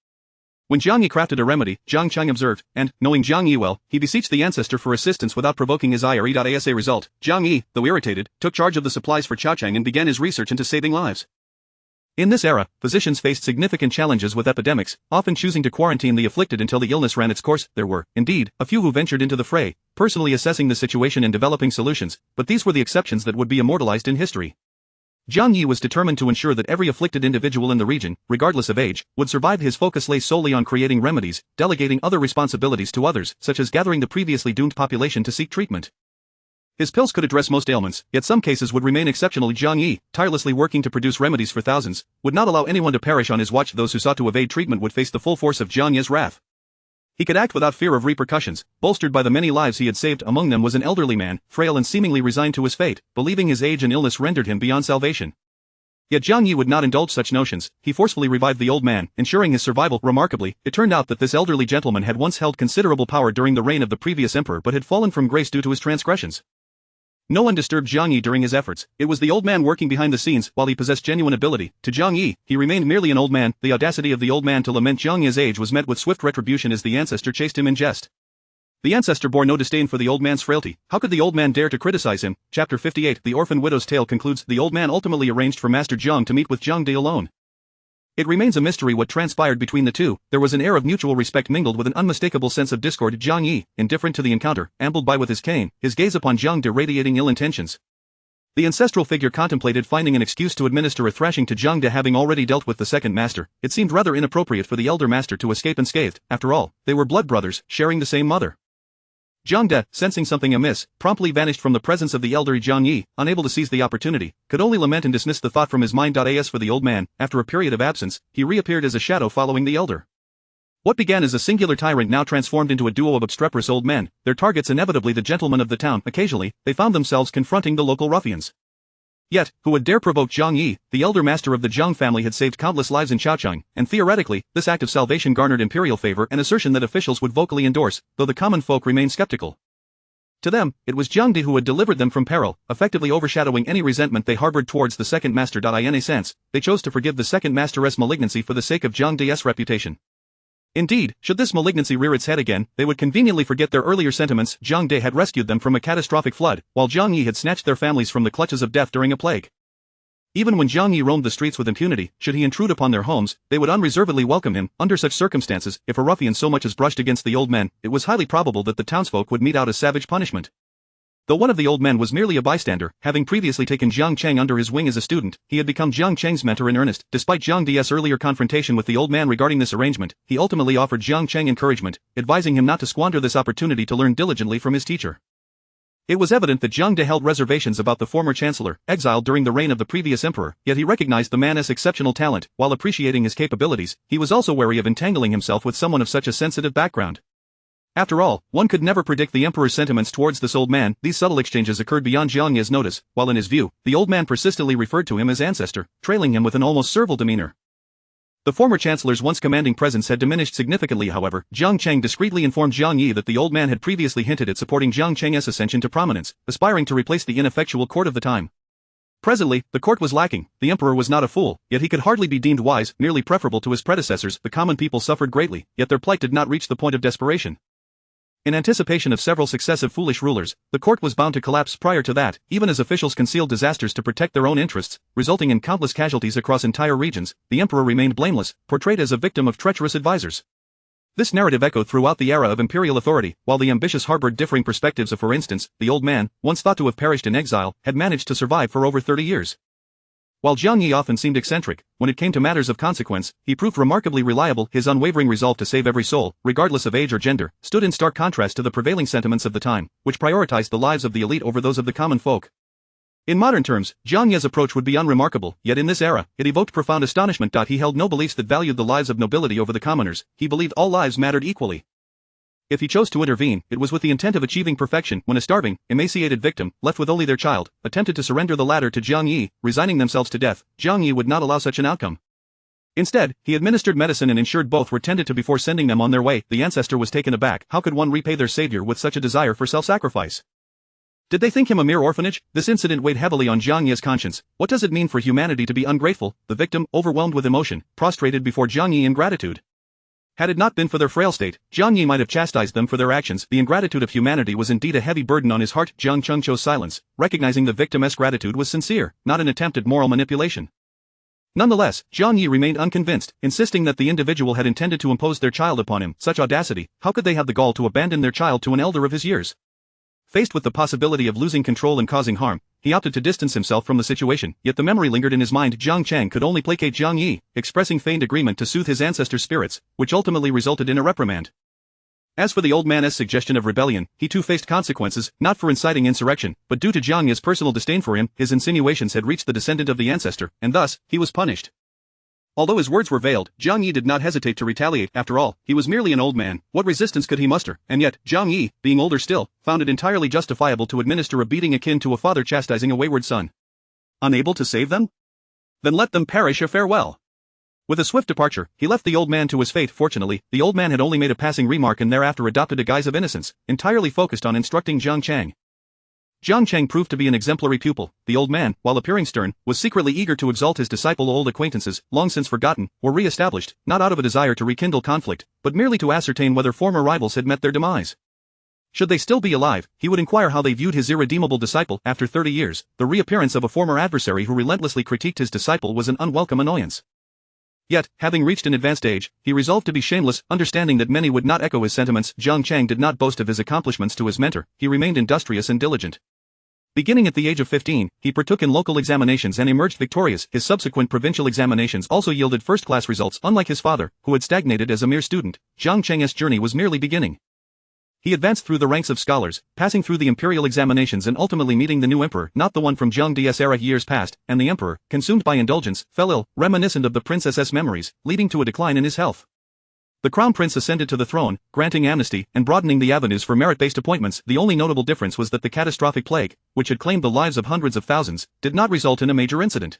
B: When Jiang Yi crafted a remedy, Jiang Cheng observed, and, knowing Jiang Yi well, he beseeched the Ancestor for assistance without provoking his ire. As a result, Jiang Yi, though irritated, took charge of the supplies for Chaocheng and began his research into saving lives. In this era, physicians faced significant challenges with epidemics, often choosing to quarantine the afflicted until the illness ran its course. There were, indeed, a few who ventured into the fray, personally assessing the situation and developing solutions, but these were the exceptions that would be immortalized in history. Jiang Yi was determined to ensure that every afflicted individual in the region, regardless of age, would survive. His focus lay solely on creating remedies, delegating other responsibilities to others, such as gathering the previously doomed population to seek treatment. His pills could address most ailments, yet some cases would remain exceptional. Jiang Yi, tirelessly working to produce remedies for thousands, would not allow anyone to perish on his watch. Those who sought to evade treatment would face the full force of Jiang Yi's wrath. He could act without fear of repercussions, bolstered by the many lives he had saved. Among them was an elderly man, frail and seemingly resigned to his fate, believing his age and illness rendered him beyond salvation. Yet Jiang Yi would not indulge such notions. He forcefully revived the old man, ensuring his survival. Remarkably, it turned out that this elderly gentleman had once held considerable power during the reign of the previous emperor but had fallen from grace due to his transgressions. No one disturbed Jiang Yi during his efforts. It was the old man working behind the scenes. While he possessed genuine ability, to Jiang Yi, he remained merely an old man. The audacity of the old man to lament Jiang Yi's age was met with swift retribution as the Ancestor chased him in jest. The Ancestor bore no disdain for the old man's frailty. How could the old man dare to criticize him? Chapter 58. The Orphan Widow's Tale concludes. The old man ultimately arranged for Master Jiang to meet with Jiang De alone. It remains a mystery what transpired between the two. There was an air of mutual respect mingled with an unmistakable sense of discord. Jiang Yi, indifferent to the encounter, ambled by with his cane, his gaze upon Jiang De radiating ill intentions. The ancestral figure contemplated finding an excuse to administer a thrashing to Jiang De. Having already dealt with the second master, it seemed rather inappropriate for the elder master to escape unscathed. After all, they were blood brothers, sharing the same mother. Jiang De, sensing something amiss, promptly vanished from the presence of the elderly Jiang Yi, unable to seize the opportunity, could only lament and dismiss the thought from his mind. As for the old man, after a period of absence, he reappeared as a shadow following the elder. What began as a singular tyrant now transformed into a duo of obstreperous old men, their targets inevitably the gentlemen of the town. Occasionally, they found themselves confronting the local ruffians. Yet, who would dare provoke Jiang Yi? The elder master of the Jiang family had saved countless lives in Chaocheng, and theoretically, this act of salvation garnered imperial favor, an assertion that officials would vocally endorse, though the common folk remained skeptical. To them, it was Jiang De who had delivered them from peril, effectively overshadowing any resentment they harbored towards the second master. In a sense, they chose to forgive the second master's malignancy for the sake of Jiang De's reputation. Indeed, should this malignancy rear its head again, they would conveniently forget their earlier sentiments. Jiang De had rescued them from a catastrophic flood, while Jiang Yi had snatched their families from the clutches of death during a plague. Even when Jiang Yi roamed the streets with impunity, should he intrude upon their homes, they would unreservedly welcome him. Under such circumstances, if a ruffian so much as brushed against the old men, it was highly probable that the townsfolk would mete out a savage punishment. Though one of the old men was merely a bystander, having previously taken Jiang Cheng under his wing as a student, he had become Jiang Cheng's mentor in earnest. Despite Jiang De's earlier confrontation with the old man regarding this arrangement, he ultimately offered Jiang Cheng encouragement, advising him not to squander this opportunity to learn diligently from his teacher. It was evident that Jiang De held reservations about the former chancellor, exiled during the reign of the previous emperor, yet he recognized the man's exceptional talent. While appreciating his capabilities, he was also wary of entangling himself with someone of such a sensitive background. After all, one could never predict the emperor's sentiments towards this old man. These subtle exchanges occurred beyond Jiang Yi's notice, while in his view, the old man persistently referred to him as Ancestor, trailing him with an almost servile demeanor. The former chancellor's once commanding presence had diminished significantly. However, Jiang Cheng discreetly informed Jiang Yi that the old man had previously hinted at supporting Jiang Cheng's ascension to prominence, aspiring to replace the ineffectual court of the time. Presently, the court was lacking. The emperor was not a fool, yet he could hardly be deemed wise, merely preferable to his predecessors. The common people suffered greatly, yet their plight did not reach the point of desperation. In anticipation of several successive foolish rulers, the court was bound to collapse. Prior to that, even as officials concealed disasters to protect their own interests, resulting in countless casualties across entire regions, the emperor remained blameless, portrayed as a victim of treacherous advisors. This narrative echoed throughout the era of imperial authority, while the ambitious harbored differing perspectives of, for instance, the old man, once thought to have perished in exile, had managed to survive for over 30 years. While Jiang Yi often seemed eccentric, when it came to matters of consequence, he proved remarkably reliable. His unwavering resolve to save every soul, regardless of age or gender, stood in stark contrast to the prevailing sentiments of the time, which prioritized the lives of the elite over those of the common folk. In modern terms, Jiang Yi's approach would be unremarkable, yet in this era, it evoked profound astonishment. He held no beliefs that valued the lives of nobility over the commoners. He believed all lives mattered equally. If he chose to intervene, it was with the intent of achieving perfection. When a starving, emaciated victim, left with only their child, attempted to surrender the latter to Jiang Yi, resigning themselves to death, Jiang Yi would not allow such an outcome. Instead, he administered medicine and ensured both were tended to before sending them on their way. The ancestor was taken aback. How could one repay their savior with such a desire for self-sacrifice? Did they think him a mere orphanage? This incident weighed heavily on Jiang Yi's conscience. What does it mean for humanity to be ungrateful? The victim, overwhelmed with emotion, prostrated before Jiang Yi in gratitude. Had it not been for their frail state, Jiang Yi might have chastised them for their actions. The ingratitude of humanity was indeed a heavy burden on his heart. Jiang Cheng chose silence, recognizing the victim's gratitude was sincere, not an attempt at moral manipulation. Nonetheless, Jiang Yi remained unconvinced, insisting that the individual had intended to impose their child upon him. Such audacity, how could they have the gall to abandon their child to an elder of his years? Faced with the possibility of losing control and causing harm, he opted to distance himself from the situation, yet the memory lingered in his mind. Jiang Cheng could only placate Jiang Yi, expressing feigned agreement to soothe his ancestor's spirits, which ultimately resulted in a reprimand. As for the old man's suggestion of rebellion, he too faced consequences, not for inciting insurrection, but due to Jiang Yi's personal disdain for him. His insinuations had reached the descendant of the ancestor, and thus, he was punished. Although his words were veiled, Jiang Yi did not hesitate to retaliate. After all, he was merely an old man. What resistance could he muster? And yet, Jiang Yi, being older still, found it entirely justifiable to administer a beating akin to a father chastising a wayward son. Unable to save them? Then let them perish. A farewell. With a swift departure, he left the old man to his fate. Fortunately, the old man had only made a passing remark and thereafter adopted a guise of innocence, entirely focused on instructing Jiang Cheng. Jiang Cheng proved to be an exemplary pupil. The old man, while appearing stern, was secretly eager to exalt his disciple. Old acquaintances, long since forgotten, were re-established, not out of a desire to rekindle conflict, but merely to ascertain whether former rivals had met their demise. Should they still be alive, he would inquire how they viewed his irredeemable disciple. After 30 years, the reappearance of a former adversary who relentlessly critiqued his disciple was an unwelcome annoyance. Yet, having reached an advanced age, he resolved to be shameless, understanding that many would not echo his sentiments. Jiang Cheng did not boast of his accomplishments to his mentor. He remained industrious and diligent. Beginning at the age of 15, he partook in local examinations and emerged victorious. His subsequent provincial examinations also yielded first-class results. Unlike his father, who had stagnated as a mere student, Jiang Cheng's journey was merely beginning. He advanced through the ranks of scholars, passing through the imperial examinations and ultimately meeting the new emperor, not the one from Zhengdi's era years past, and the emperor, consumed by indulgence, fell ill, reminiscent of the princess's memories, leading to a decline in his health. The crown prince ascended to the throne, granting amnesty and broadening the avenues for merit-based appointments. The only notable difference was that the catastrophic plague, which had claimed the lives of hundreds of thousands, did not result in a major incident.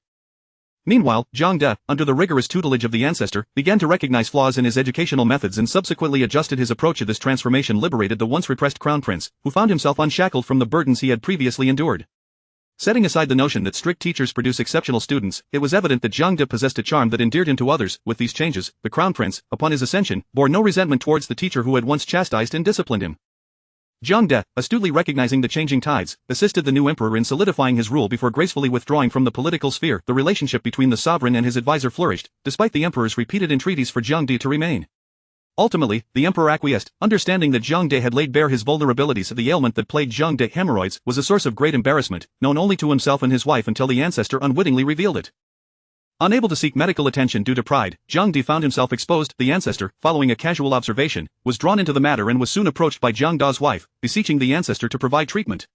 B: Meanwhile, Zhang De, under the rigorous tutelage of the ancestor, began to recognize flaws in his educational methods and subsequently adjusted his approach. This transformation liberated the once repressed crown prince, who found himself unshackled from the burdens he had previously endured. Setting aside the notion that strict teachers produce exceptional students, it was evident that Zhang De possessed a charm that endeared him to others. With these changes, the crown prince, upon his ascension, bore no resentment towards the teacher who had once chastised and disciplined him. Zhang De, astutely recognizing the changing tides, assisted the new emperor in solidifying his rule before gracefully withdrawing from the political sphere. The relationship between the sovereign and his advisor flourished, despite the emperor's repeated entreaties for Zhang De to remain. Ultimately, the emperor acquiesced, understanding that Zhang De had laid bare his vulnerabilities. The ailment that plagued Zhang De, hemorrhoids, was a source of great embarrassment, known only to himself and his wife until the ancestor unwittingly revealed it. Unable to seek medical attention due to pride, Zhang De found himself exposed. The ancestor, following a casual observation, was drawn into the matter and was soon approached by Zhang Da's wife, beseeching the ancestor to provide treatment.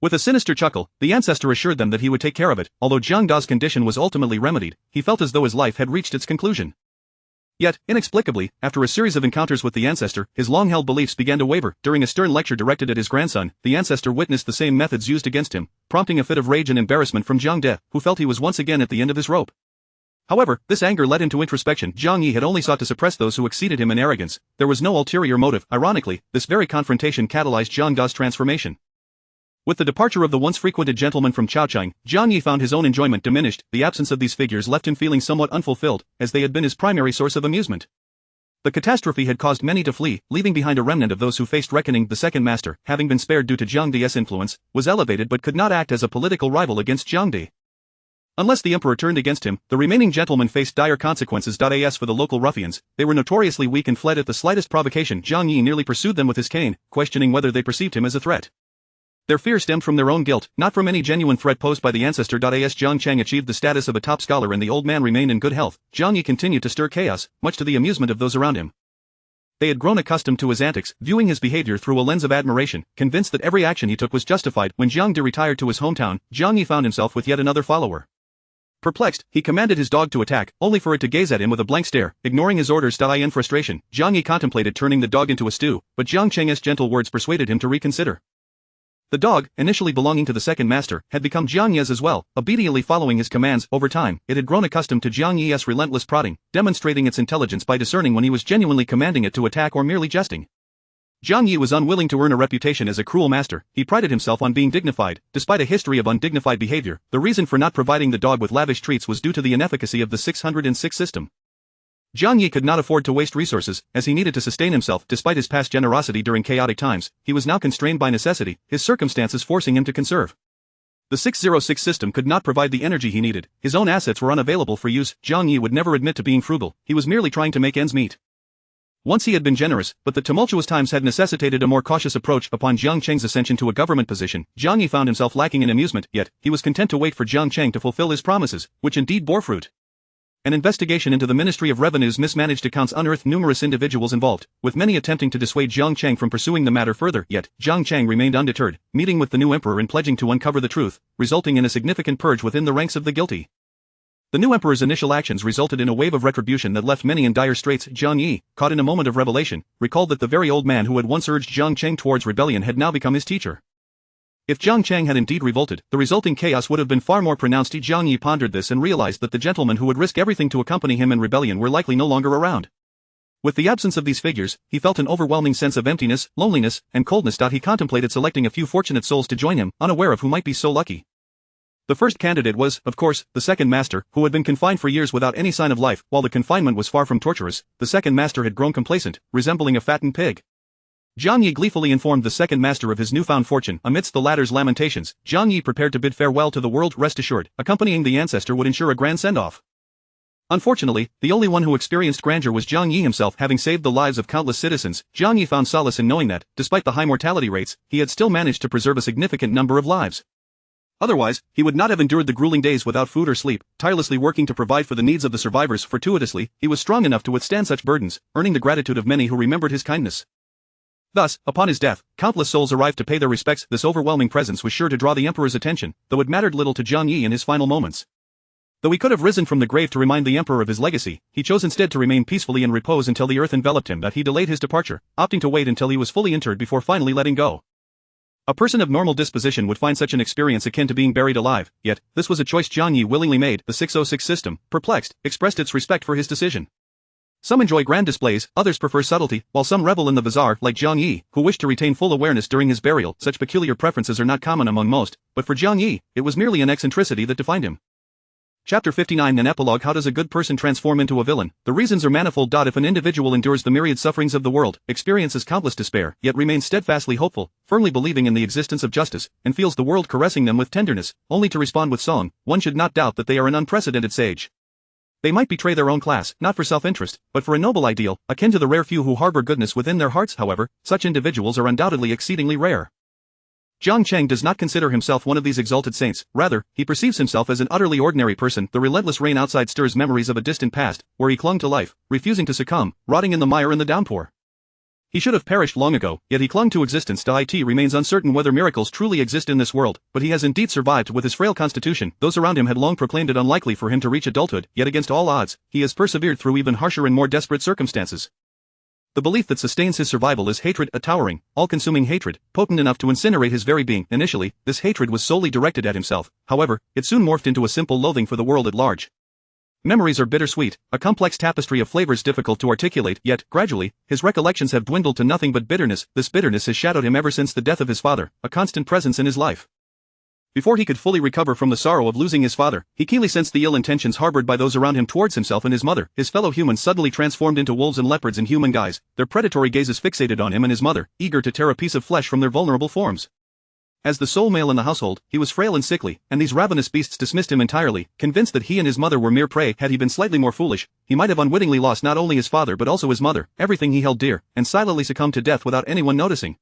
B: With a sinister chuckle, the ancestor assured them that he would take care of it. Although Zhang Da's condition was ultimately remedied, he felt as though his life had reached its conclusion. Yet, inexplicably, after a series of encounters with the ancestor, his long-held beliefs began to waver. During a stern lecture directed at his grandson, the ancestor witnessed the same methods used against him, prompting a fit of rage and embarrassment from Zhang De, who felt he was once again at the end of his rope. However, this anger led into introspection. Zhang Yi had only sought to suppress those who exceeded him in arrogance. There was no ulterior motive. Ironically, this very confrontation catalyzed Zhang Da's transformation. With the departure of the once frequented gentleman from Chaocheng, Zhang Yi found his own enjoyment diminished. The absence of these figures left him feeling somewhat unfulfilled, as they had been his primary source of amusement. The catastrophe had caused many to flee, leaving behind a remnant of those who faced reckoning. The second master, having been spared due to Zhang De's influence, was elevated but could not act as a political rival against Zhang De. Unless the emperor turned against him, the remaining gentlemen faced dire consequences. As for the local ruffians, they were notoriously weak and fled at the slightest provocation. Zhang Yi nearly pursued them with his cane, questioning whether they perceived him as a threat. Their fear stemmed from their own guilt, not from any genuine threat posed by the Ancestor. As Jiang Chang achieved the status of a top scholar and the old man remained in good health, Jiang Yi continued to stir chaos, much to the amusement of those around him. They had grown accustomed to his antics, viewing his behavior through a lens of admiration, convinced that every action he took was justified. When Jiang Di retired to his hometown, Jiang Yi found himself with yet another follower. Perplexed, he commanded his dog to attack, only for it to gaze at him with a blank stare, ignoring his orders. In frustration, Jiang Yi contemplated turning the dog into a stew, but Jiang Cheng's gentle words persuaded him to reconsider. The dog, initially belonging to the second master, had become Jiang Yi's as well, obediently following his commands. Over time, it had grown accustomed to Jiang Yi's relentless prodding, demonstrating its intelligence by discerning when he was genuinely commanding it to attack or merely jesting. Jiang Yi was unwilling to earn a reputation as a cruel master. He prided himself on being dignified, despite a history of undignified behavior. The reason for not providing the dog with lavish treats was due to the inefficacy of the 606 system. Jiang Yi could not afford to waste resources, as he needed to sustain himself. Despite his past generosity during chaotic times, he was now constrained by necessity, his circumstances forcing him to conserve. The 606 system could not provide the energy he needed, his own assets were unavailable for use. Jiang Yi would never admit to being frugal, he was merely trying to make ends meet. Once he had been generous, but the tumultuous times had necessitated a more cautious approach. Upon Jiang Cheng's ascension to a government position, Jiang Yi found himself lacking in amusement, yet he was content to wait for Jiang Cheng to fulfill his promises, which indeed bore fruit. An investigation into the Ministry of Revenue's mismanaged accounts unearthed numerous individuals involved, with many attempting to dissuade Jiang Cheng from pursuing the matter further. Yet, Jiang Cheng remained undeterred, meeting with the new emperor and pledging to uncover the truth, resulting in a significant purge within the ranks of the guilty. The new emperor's initial actions resulted in a wave of retribution that left many in dire straits. Jiang Yi, caught in a moment of revelation, recalled that the very old man who had once urged Jiang Cheng towards rebellion had now become his teacher. If Jiang Cheng had indeed revolted, the resulting chaos would have been far more pronounced. Jiang Yi pondered this and realized that the gentlemen who would risk everything to accompany him in rebellion were likely no longer around. With the absence of these figures, he felt an overwhelming sense of emptiness, loneliness, and coldness. He contemplated selecting a few fortunate souls to join him, unaware of who might be so lucky. The first candidate was, of course, the second master, who had been confined for years without any sign of life. While the confinement was far from torturous, the second master had grown complacent, resembling a fattened pig. Jiang Yi gleefully informed the second master of his newfound fortune. Amidst the latter's lamentations, Jiang Yi prepared to bid farewell to the world. Rest assured, accompanying the ancestor would ensure a grand send-off. Unfortunately, the only one who experienced grandeur was Jiang Yi himself. Having saved the lives of countless citizens, Jiang Yi found solace in knowing that, despite the high mortality rates, he had still managed to preserve a significant number of lives. Otherwise, he would not have endured the grueling days without food or sleep, tirelessly working to provide for the needs of the survivors. Fortuitously, he was strong enough to withstand such burdens, earning the gratitude of many who remembered his kindness. Thus, upon his death, countless souls arrived to pay their respects. This overwhelming presence was sure to draw the emperor's attention, though it mattered little to Jiang Yi in his final moments. Though he could have risen from the grave to remind the emperor of his legacy, he chose instead to remain peacefully in repose until the earth enveloped him. He delayed his departure, opting to wait until he was fully interred before finally letting go. A person of normal disposition would find such an experience akin to being buried alive, yet, this was a choice Jiang Yi willingly made. The 606 system, perplexed, expressed its respect for his decision. Some enjoy grand displays, others prefer subtlety, while some revel in the bizarre, like Jiang Yi, who wished to retain full awareness during his burial. Such peculiar preferences are not common among most, but for Jiang Yi, it was merely an eccentricity that defined him. Chapter 59 An Epilogue. How does a good person transform into a villain? The reasons are manifold. If an individual endures the myriad sufferings of the world, experiences countless despair, yet remains steadfastly hopeful, firmly believing in the existence of justice, and feels the world caressing them with tenderness, only to respond with song, one should not doubt that they are an unprecedented sage. They might betray their own class, not for self-interest, but for a noble ideal, akin to the rare few who harbor goodness within their hearts. However, such individuals are undoubtedly exceedingly rare. Jiang Cheng does not consider himself one of these exalted saints, rather, he perceives himself as an utterly ordinary person. The relentless rain outside stirs memories of a distant past, where he clung to life, refusing to succumb, rotting in the mire and the downpour. He should have perished long ago, yet he clung to existence. It remains uncertain whether miracles truly exist in this world, but he has indeed survived. With his frail constitution, those around him had long proclaimed it unlikely for him to reach adulthood, yet against all odds, he has persevered through even harsher and more desperate circumstances. The belief that sustains his survival is hatred, a towering, all-consuming hatred, potent enough to incinerate his very being. Initially, this hatred was solely directed at himself, however, it soon morphed into a simple loathing for the world at large. Memories are bittersweet, a complex tapestry of flavors difficult to articulate, yet, gradually, his recollections have dwindled to nothing but bitterness. This bitterness has shadowed him ever since the death of his father, a constant presence in his life. Before he could fully recover from the sorrow of losing his father, he keenly sensed the ill intentions harbored by those around him towards himself and his mother. His fellow humans suddenly transformed into wolves and leopards in human guise, their predatory gazes fixated on him and his mother, eager to tear a piece of flesh from their vulnerable forms. As the sole male in the household, he was frail and sickly, and these ravenous beasts dismissed him entirely, convinced that he and his mother were mere prey. Had he been slightly more foolish, he might have unwittingly lost not only his father but also his mother, everything he held dear, and silently succumbed to death without anyone noticing.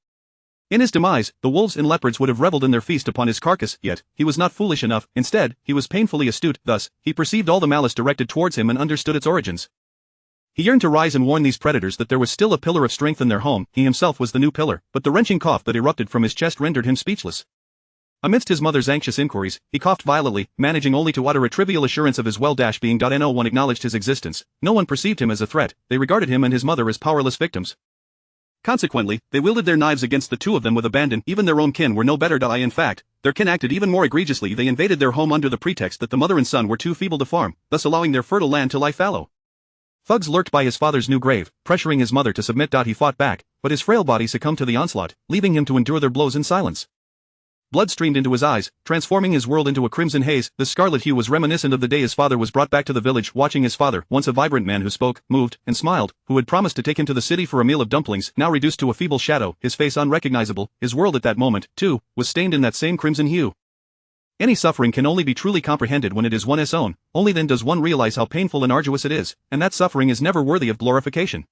B: In his demise, the wolves and leopards would have reveled in their feast upon his carcass, yet, he was not foolish enough. Instead, he was painfully astute. Thus, he perceived all the malice directed towards him and understood its origins. He yearned to rise and warn these predators that there was still a pillar of strength in their home. He himself was the new pillar, but the wrenching cough that erupted from his chest rendered him speechless. Amidst his mother's anxious inquiries, he coughed violently, managing only to utter a trivial assurance of his well-being. No one acknowledged his existence, no one perceived him as a threat, they regarded him and his mother as powerless victims. Consequently, they wielded their knives against the two of them with abandon. Even their own kin were no better. In fact, their kin acted even more egregiously. They invaded their home under the pretext that the mother and son were too feeble to farm, thus allowing their fertile land to lie fallow. Thugs lurked by his father's new grave, pressuring his mother to submit. He fought back, but his frail body succumbed to the onslaught, leaving him to endure their blows in silence. Blood streamed into his eyes, transforming his world into a crimson haze. The scarlet hue was reminiscent of the day his father was brought back to the village. Watching his father, once a vibrant man who spoke, moved, and smiled, who had promised to take him to the city for a meal of dumplings, now reduced to a feeble shadow, his face unrecognizable, his world at that moment, too, was stained in that same crimson hue. Any suffering can only be truly comprehended when it is one's own, only then does one realize how painful and arduous it is, and that suffering is never worthy of glorification.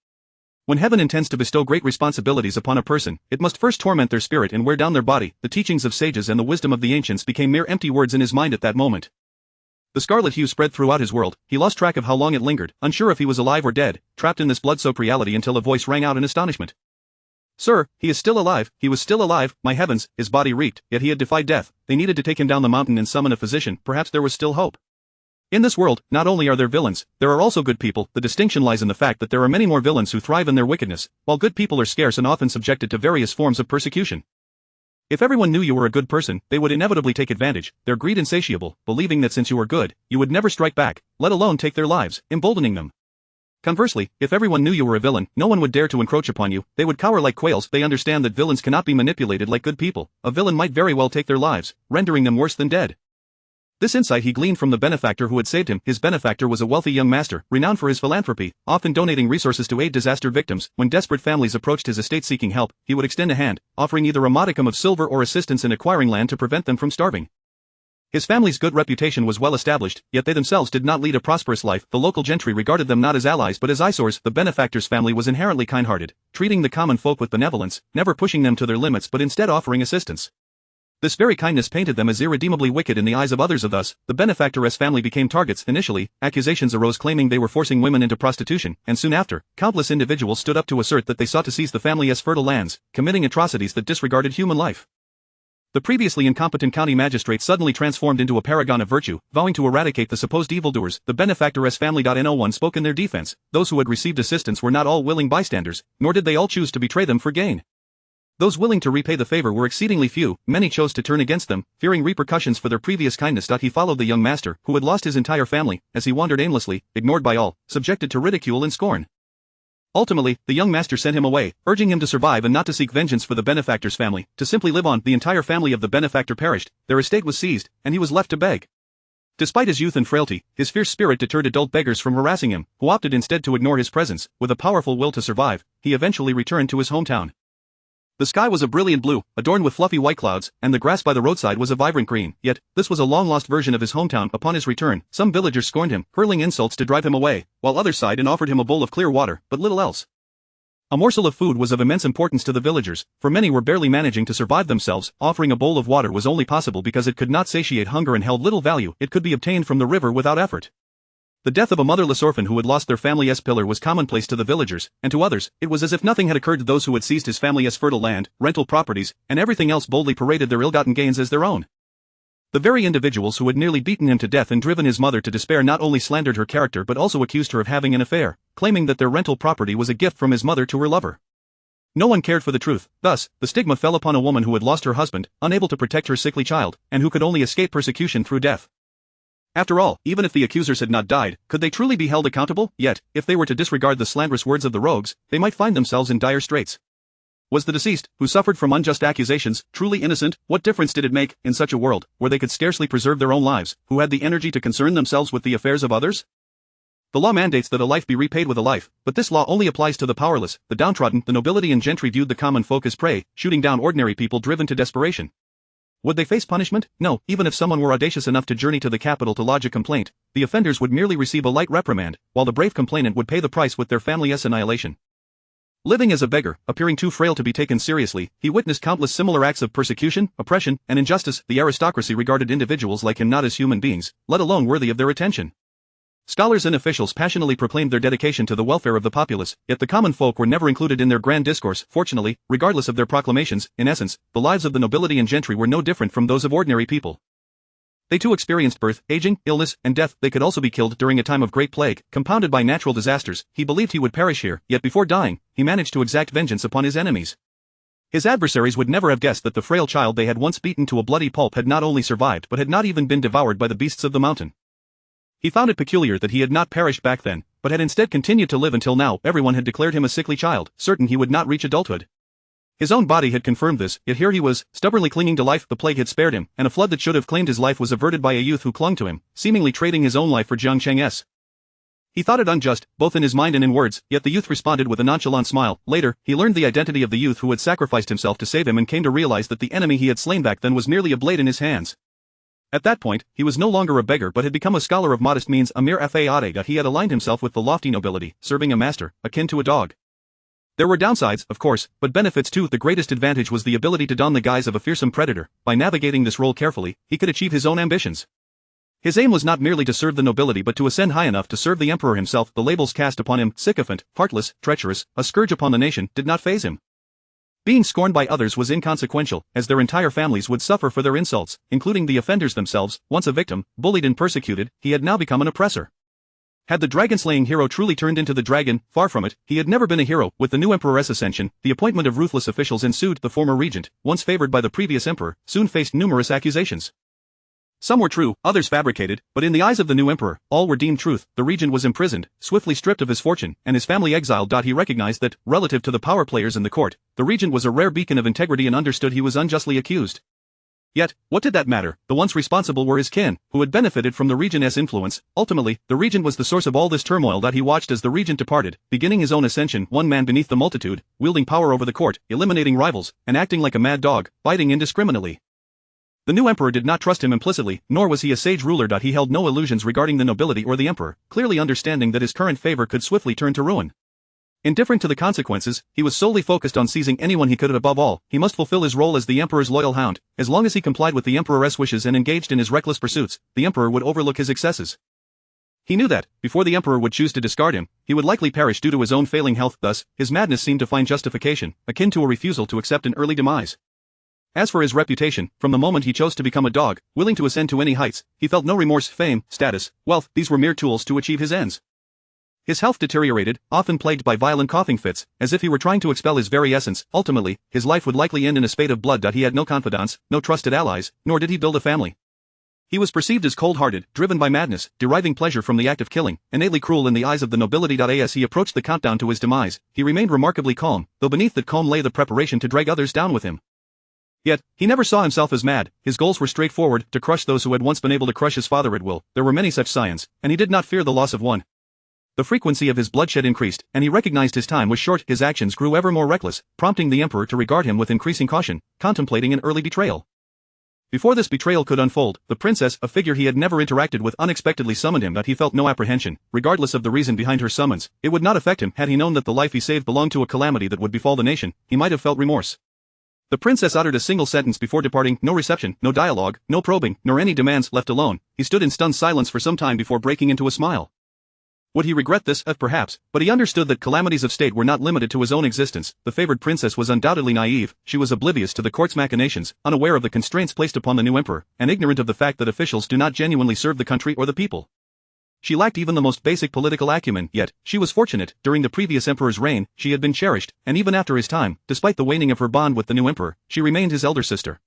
B: When heaven intends to bestow great responsibilities upon a person, it must first torment their spirit and wear down their body. The teachings of sages and the wisdom of the ancients became mere empty words in his mind at that moment. The scarlet hue spread throughout his world, he lost track of how long it lingered, unsure if he was alive or dead, trapped in this blood-soaked reality until a voice rang out in astonishment. "Sir, he is still alive, he was still alive." My heavens, his body reeked, yet he had defied death. They needed to take him down the mountain and summon a physician. Perhaps there was still hope. In this world, not only are there villains, there are also good people. The distinction lies in the fact that there are many more villains who thrive in their wickedness, while good people are scarce and often subjected to various forms of persecution. If everyone knew you were a good person, they would inevitably take advantage, their greed insatiable, believing that since you are good, you would never strike back, let alone take their lives, emboldening them. Conversely, if everyone knew you were a villain, no one would dare to encroach upon you, they would cower like quails. They understand that villains cannot be manipulated like good people. A villain might very well take their lives, rendering them worse than dead. This insight he gleaned from the benefactor who had saved him. His benefactor was a wealthy young master, renowned for his philanthropy, often donating resources to aid disaster victims. When desperate families approached his estate seeking help, he would extend a hand, offering either a modicum of silver or assistance in acquiring land to prevent them from starving. His family's good reputation was well established, yet they themselves did not lead a prosperous life. The local gentry regarded them not as allies but as eyesores. The benefactor's family was inherently kind-hearted, treating the common folk with benevolence, never pushing them to their limits but instead offering assistance. This very kindness painted them as irredeemably wicked in the eyes of others. Thus, the benefactor's family became targets. Initially, accusations arose claiming they were forcing women into prostitution, and soon after, countless individuals stood up to assert that they sought to seize the family's fertile lands, committing atrocities that disregarded human life. The previously incompetent county magistrate suddenly transformed into a paragon of virtue, vowing to eradicate the supposed evildoers. The benefactor's family. No one spoke in their defense. Those who had received assistance were not all willing bystanders, nor did they all choose to betray them for gain. Those willing to repay the favor were exceedingly few. Many chose to turn against them, fearing repercussions for their previous kindness. He followed the young master, who had lost his entire family, as he wandered aimlessly, ignored by all, subjected to ridicule and scorn. Ultimately, the young master sent him away, urging him to survive and not to seek vengeance for the benefactor's family, to simply live on. The entire family of the benefactor perished, their estate was seized, and he was left to beg. Despite his youth and frailty, his fierce spirit deterred adult beggars from harassing him, who opted instead to ignore his presence. With a powerful will to survive, he eventually returned to his hometown. The sky was a brilliant blue, adorned with fluffy white clouds, and the grass by the roadside was a vibrant green. Yet, this was a long-lost version of his hometown. Upon his return, some villagers scorned him, hurling insults to drive him away, while others sighed and offered him a bowl of clear water, but little else. A morsel of food was of immense importance to the villagers, for many were barely managing to survive themselves. Offering a bowl of water was only possible because it could not satiate hunger and held little value. It could be obtained from the river without effort. The death of a motherless orphan who had lost their family's pillar was commonplace to the villagers, and to others, it was as if nothing had occurred to those who had seized his family's fertile land, rental properties, and everything else boldly paraded their ill-gotten gains as their own. The very individuals who had nearly beaten him to death and driven his mother to despair not only slandered her character but also accused her of having an affair, claiming that their rental property was a gift from his mother to her lover. No one cared for the truth. Thus, the stigma fell upon a woman who had lost her husband, unable to protect her sickly child, and who could only escape persecution through death. After all, even if the accusers had not died, could they truly be held accountable? Yet, if they were to disregard the slanderous words of the rogues, they might find themselves in dire straits. Was the deceased, who suffered from unjust accusations, truly innocent? What difference did it make, in such a world, where they could scarcely preserve their own lives, who had the energy to concern themselves with the affairs of others? The law mandates that a life be repaid with a life, but this law only applies to the powerless, the downtrodden. The nobility and gentry viewed the common folk as prey, shooting down ordinary people driven to desperation. Would they face punishment? No. Even if someone were audacious enough to journey to the capital to lodge a complaint, the offenders would merely receive a light reprimand, while the brave complainant would pay the price with their family's annihilation. Living as a beggar, appearing too frail to be taken seriously, he witnessed countless similar acts of persecution, oppression, and injustice. The aristocracy regarded individuals like him not as human beings, let alone worthy of their attention. Scholars and officials passionately proclaimed their dedication to the welfare of the populace, yet the common folk were never included in their grand discourse. Fortunately, regardless of their proclamations, in essence, the lives of the nobility and gentry were no different from those of ordinary people. They too experienced birth, aging, illness, and death. They could also be killed during a time of great plague, compounded by natural disasters. He believed he would perish here, yet before dying, he managed to exact vengeance upon his enemies. His adversaries would never have guessed that the frail child they had once beaten to a bloody pulp had not only survived but had not even been devoured by the beasts of the mountain. He found it peculiar that he had not perished back then, but had instead continued to live until now. Everyone had declared him a sickly child, certain he would not reach adulthood. His own body had confirmed this, yet here he was, stubbornly clinging to life. The plague had spared him, and a flood that should have claimed his life was averted by a youth who clung to him, seemingly trading his own life for Jiang Cheng's. He thought it unjust, both in his mind and in words, yet the youth responded with a nonchalant smile. Later, he learned the identity of the youth who had sacrificed himself to save him and came to realize that the enemy he had slain back then was merely a blade in his hands. At that point, he was no longer a beggar but had become a scholar of modest means, a mere faade. He had aligned himself with the lofty nobility, serving a master, akin to a dog. There were downsides, of course, but benefits too. The greatest advantage was the ability to don the guise of a fearsome predator. By navigating this role carefully, he could achieve his own ambitions. His aim was not merely to serve the nobility but to ascend high enough to serve the emperor himself. The labels cast upon him, sycophant, heartless, treacherous, a scourge upon the nation, did not faze him. Being scorned by others was inconsequential, as their entire families would suffer for their insults, including the offenders themselves. Once a victim, bullied and persecuted, he had now become an oppressor. Had the dragon-slaying hero truly turned into the dragon? Far from it. He had never been a hero. With the new emperor's ascension, the appointment of ruthless officials ensued. The former regent, once favored by the previous emperor, soon faced numerous accusations. Some were true, others fabricated, but in the eyes of the new emperor, all were deemed truth. The regent was imprisoned, swiftly stripped of his fortune, and his family exiled. He recognized that, relative to the power players in the court, the regent was a rare beacon of integrity and understood he was unjustly accused. Yet, what did that matter? The once responsible were his kin, who had benefited from the regent's influence. Ultimately, the regent was the source of all this turmoil. He watched as the regent departed, beginning his own ascension, one man beneath the multitude, wielding power over the court, eliminating rivals, and acting like a mad dog, biting indiscriminately. The new emperor did not trust him implicitly, nor was he a sage ruler. He held no illusions regarding the nobility or the emperor, clearly understanding that his current favor could swiftly turn to ruin. Indifferent to the consequences, he was solely focused on seizing anyone he could. Above all, he must fulfill his role as the emperor's loyal hound. As long as he complied with the emperor's wishes and engaged in his reckless pursuits, the emperor would overlook his excesses. He knew that, before the emperor would choose to discard him, he would likely perish due to his own failing health. Thus, his madness seemed to find justification, akin to a refusal to accept an early demise. As for his reputation, from the moment he chose to become a dog, willing to ascend to any heights, he felt no remorse. Fame, status, wealth, these were mere tools to achieve his ends. His health deteriorated, often plagued by violent coughing fits, as if he were trying to expel his very essence. Ultimately, his life would likely end in a spate of blood. He had no confidants, no trusted allies, nor did he build a family. He was perceived as cold-hearted, driven by madness, deriving pleasure from the act of killing, innately cruel in the eyes of the nobility. As he approached the countdown to his demise, he remained remarkably calm, though beneath that calm lay the preparation to drag others down with him. Yet, he never saw himself as mad. His goals were straightforward, to crush those who had once been able to crush his father at will. There were many such scions, and he did not fear the loss of one. The frequency of his bloodshed increased, and he recognized his time was short. His actions grew ever more reckless, prompting the emperor to regard him with increasing caution, contemplating an early betrayal. Before this betrayal could unfold, the princess, a figure he had never interacted with, unexpectedly summoned him. But he felt no apprehension, regardless of the reason behind her summons. It would not affect him. Had he known that the life he saved belonged to a calamity that would befall the nation, he might have felt remorse. The princess uttered a single sentence before departing. No reception, no dialogue, no probing, nor any demands. Left alone, he stood in stunned silence for some time before breaking into a smile. Would he regret this? Perhaps, but he understood that calamities of state were not limited to his own existence. The favored princess was undoubtedly naive. She was oblivious to the court's machinations, unaware of the constraints placed upon the new emperor, and ignorant of the fact that officials do not genuinely serve the country or the people. She lacked even the most basic political acumen. Yet, she was fortunate. During the previous emperor's reign, she had been cherished, and even after his time, despite the waning of her bond with the new emperor, she remained his elder sister.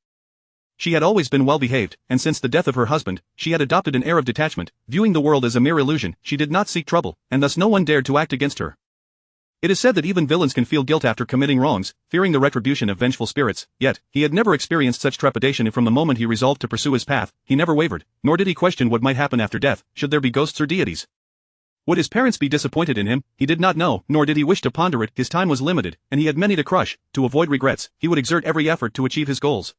B: She had always been well-behaved, and since the death of her husband, she had adopted an air of detachment, viewing the world as a mere illusion. She did not seek trouble, and thus no one dared to act against her. It is said that even villains can feel guilt after committing wrongs, fearing the retribution of vengeful spirits. Yet, he had never experienced such trepidation. From the moment he resolved to pursue his path, he never wavered, nor did he question what might happen after death, should there be ghosts or deities. Would his parents be disappointed in him? He did not know, nor did he wish to ponder it. His time was limited, and he had many to crush. To avoid regrets, he would exert every effort to achieve his goals.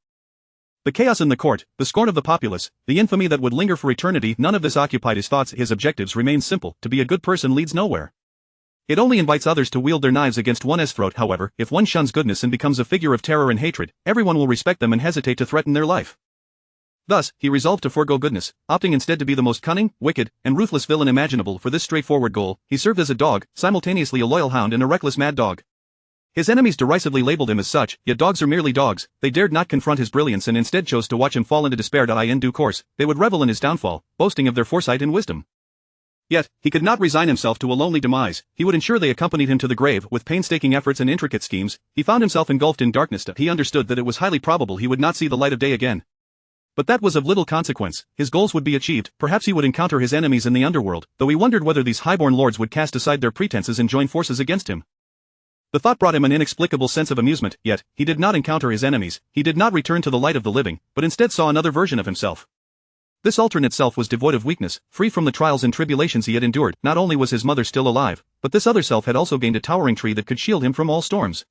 B: The chaos in the court, the scorn of the populace, the infamy that would linger for eternity, none of this occupied his thoughts. His objectives remained simple. To be a good person leads nowhere. It only invites others to wield their knives against one's throat. However, if one shuns goodness and becomes a figure of terror and hatred, everyone will respect them and hesitate to threaten their life. Thus, he resolved to forego goodness, opting instead to be the most cunning, wicked, and ruthless villain imaginable. For this straightforward goal, he served as a dog, simultaneously a loyal hound and a reckless mad dog. His enemies derisively labeled him as such, yet dogs are merely dogs. They dared not confront his brilliance and instead chose to watch him fall into despair. In due course, they would revel in his downfall, boasting of their foresight and wisdom. Yet, he could not resign himself to a lonely demise. He would ensure they accompanied him to the grave. With painstaking efforts and intricate schemes, he found himself engulfed in darkness. He understood that it was highly probable he would not see the light of day again. But that was of little consequence. His goals would be achieved. Perhaps he would encounter his enemies in the underworld, though he wondered whether these highborn lords would cast aside their pretenses and join forces against him. The thought brought him an inexplicable sense of amusement. Yet, he did not encounter his enemies. He did not return to the light of the living, but instead saw another version of himself. This alternate self was devoid of weakness, free from the trials and tribulations he had endured. Not only was his mother still alive, but this other self had also gained a towering tree that could shield him from all storms.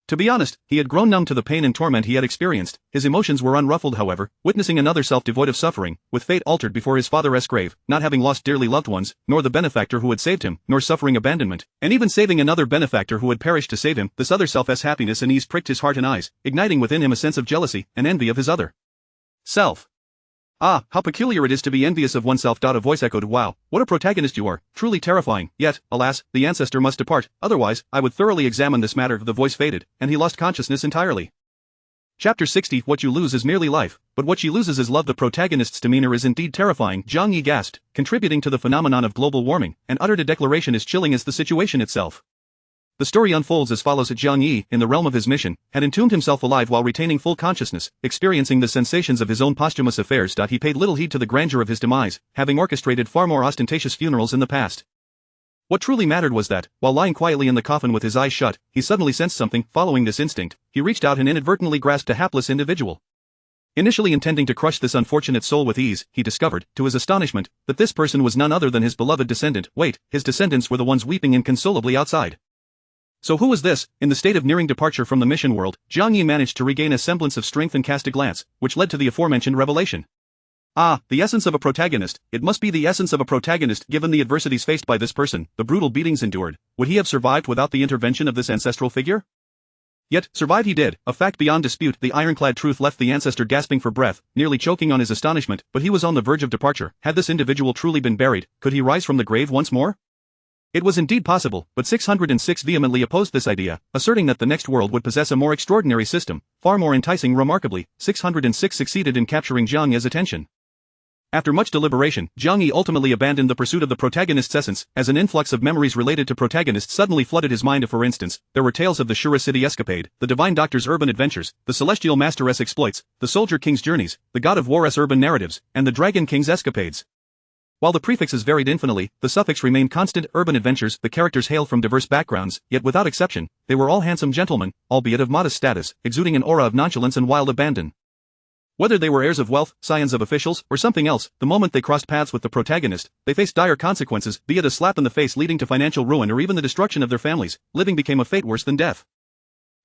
B: To be honest, he had grown numb to the pain and torment he had experienced. His emotions were unruffled. However, witnessing another self devoid of suffering, with fate altered before his father's grave, not having lost dearly loved ones, nor the benefactor who had saved him, nor suffering abandonment, and even saving another benefactor who had perished to save him, this other self's happiness and ease pricked his heart and eyes, igniting within him a sense of jealousy and envy of his other self. Ah, how peculiar it is to be envious of oneself. A voice echoed. Wow, what a protagonist you are, truly terrifying. Yet, alas, the ancestor must depart, otherwise, I would thoroughly examine this matter. The voice faded, and he lost consciousness entirely. Chapter 60. What you lose is merely life, but what she loses is love. The protagonist's demeanor is indeed terrifying, Zhang Yi gasped, contributing to the phenomenon of global warming, and uttered a declaration as chilling as the situation itself. The story unfolds as follows. Zhang Yi, in the realm of his mission, had entombed himself alive while retaining full consciousness, experiencing the sensations of his own posthumous affairs. He paid little heed to the grandeur of his demise, having orchestrated far more ostentatious funerals in the past. What truly mattered was that, while lying quietly in the coffin with his eyes shut, he suddenly sensed something. Following this instinct, he reached out and inadvertently grasped a hapless individual. Initially intending to crush this unfortunate soul with ease, he discovered, to his astonishment, that this person was none other than his beloved descendant. Wait, his descendants were the ones weeping inconsolably outside. So who was this? In the state of nearing departure from the mission world, Zhang Yi managed to regain a semblance of strength and cast a glance, which led to the aforementioned revelation. Ah, the essence of a protagonist. It must be the essence of a protagonist. Given the adversities faced by this person, the brutal beatings endured, would he have survived without the intervention of this ancestral figure? Yet, survive he did, a fact beyond dispute. The ironclad truth left the ancestor gasping for breath, nearly choking on his astonishment, but he was on the verge of departure. Had this individual truly been buried, could he rise from the grave once more? It was indeed possible, but 606 vehemently opposed this idea, asserting that the next world would possess a more extraordinary system, far more enticing. Remarkably, 606 succeeded in capturing Zhang Yi's attention. After much deliberation, Zhang Yi ultimately abandoned the pursuit of the protagonist's essence, as an influx of memories related to protagonists suddenly flooded his mind. For instance, there were tales of the Shura City escapade, the Divine Doctor's urban adventures, the Celestial Master's exploits, the Soldier King's journeys, the God of War's urban narratives, and the Dragon King's escapades. While the prefixes varied infinitely, the suffix remained constant. Urban adventures. The characters hailed from diverse backgrounds, yet without exception, they were all handsome gentlemen, albeit of modest status, exuding an aura of nonchalance and wild abandon. Whether they were heirs of wealth, scions of officials, or something else, the moment they crossed paths with the protagonist, they faced dire consequences, be it a slap in the face leading to financial ruin or even the destruction of their families. Living became a fate worse than death.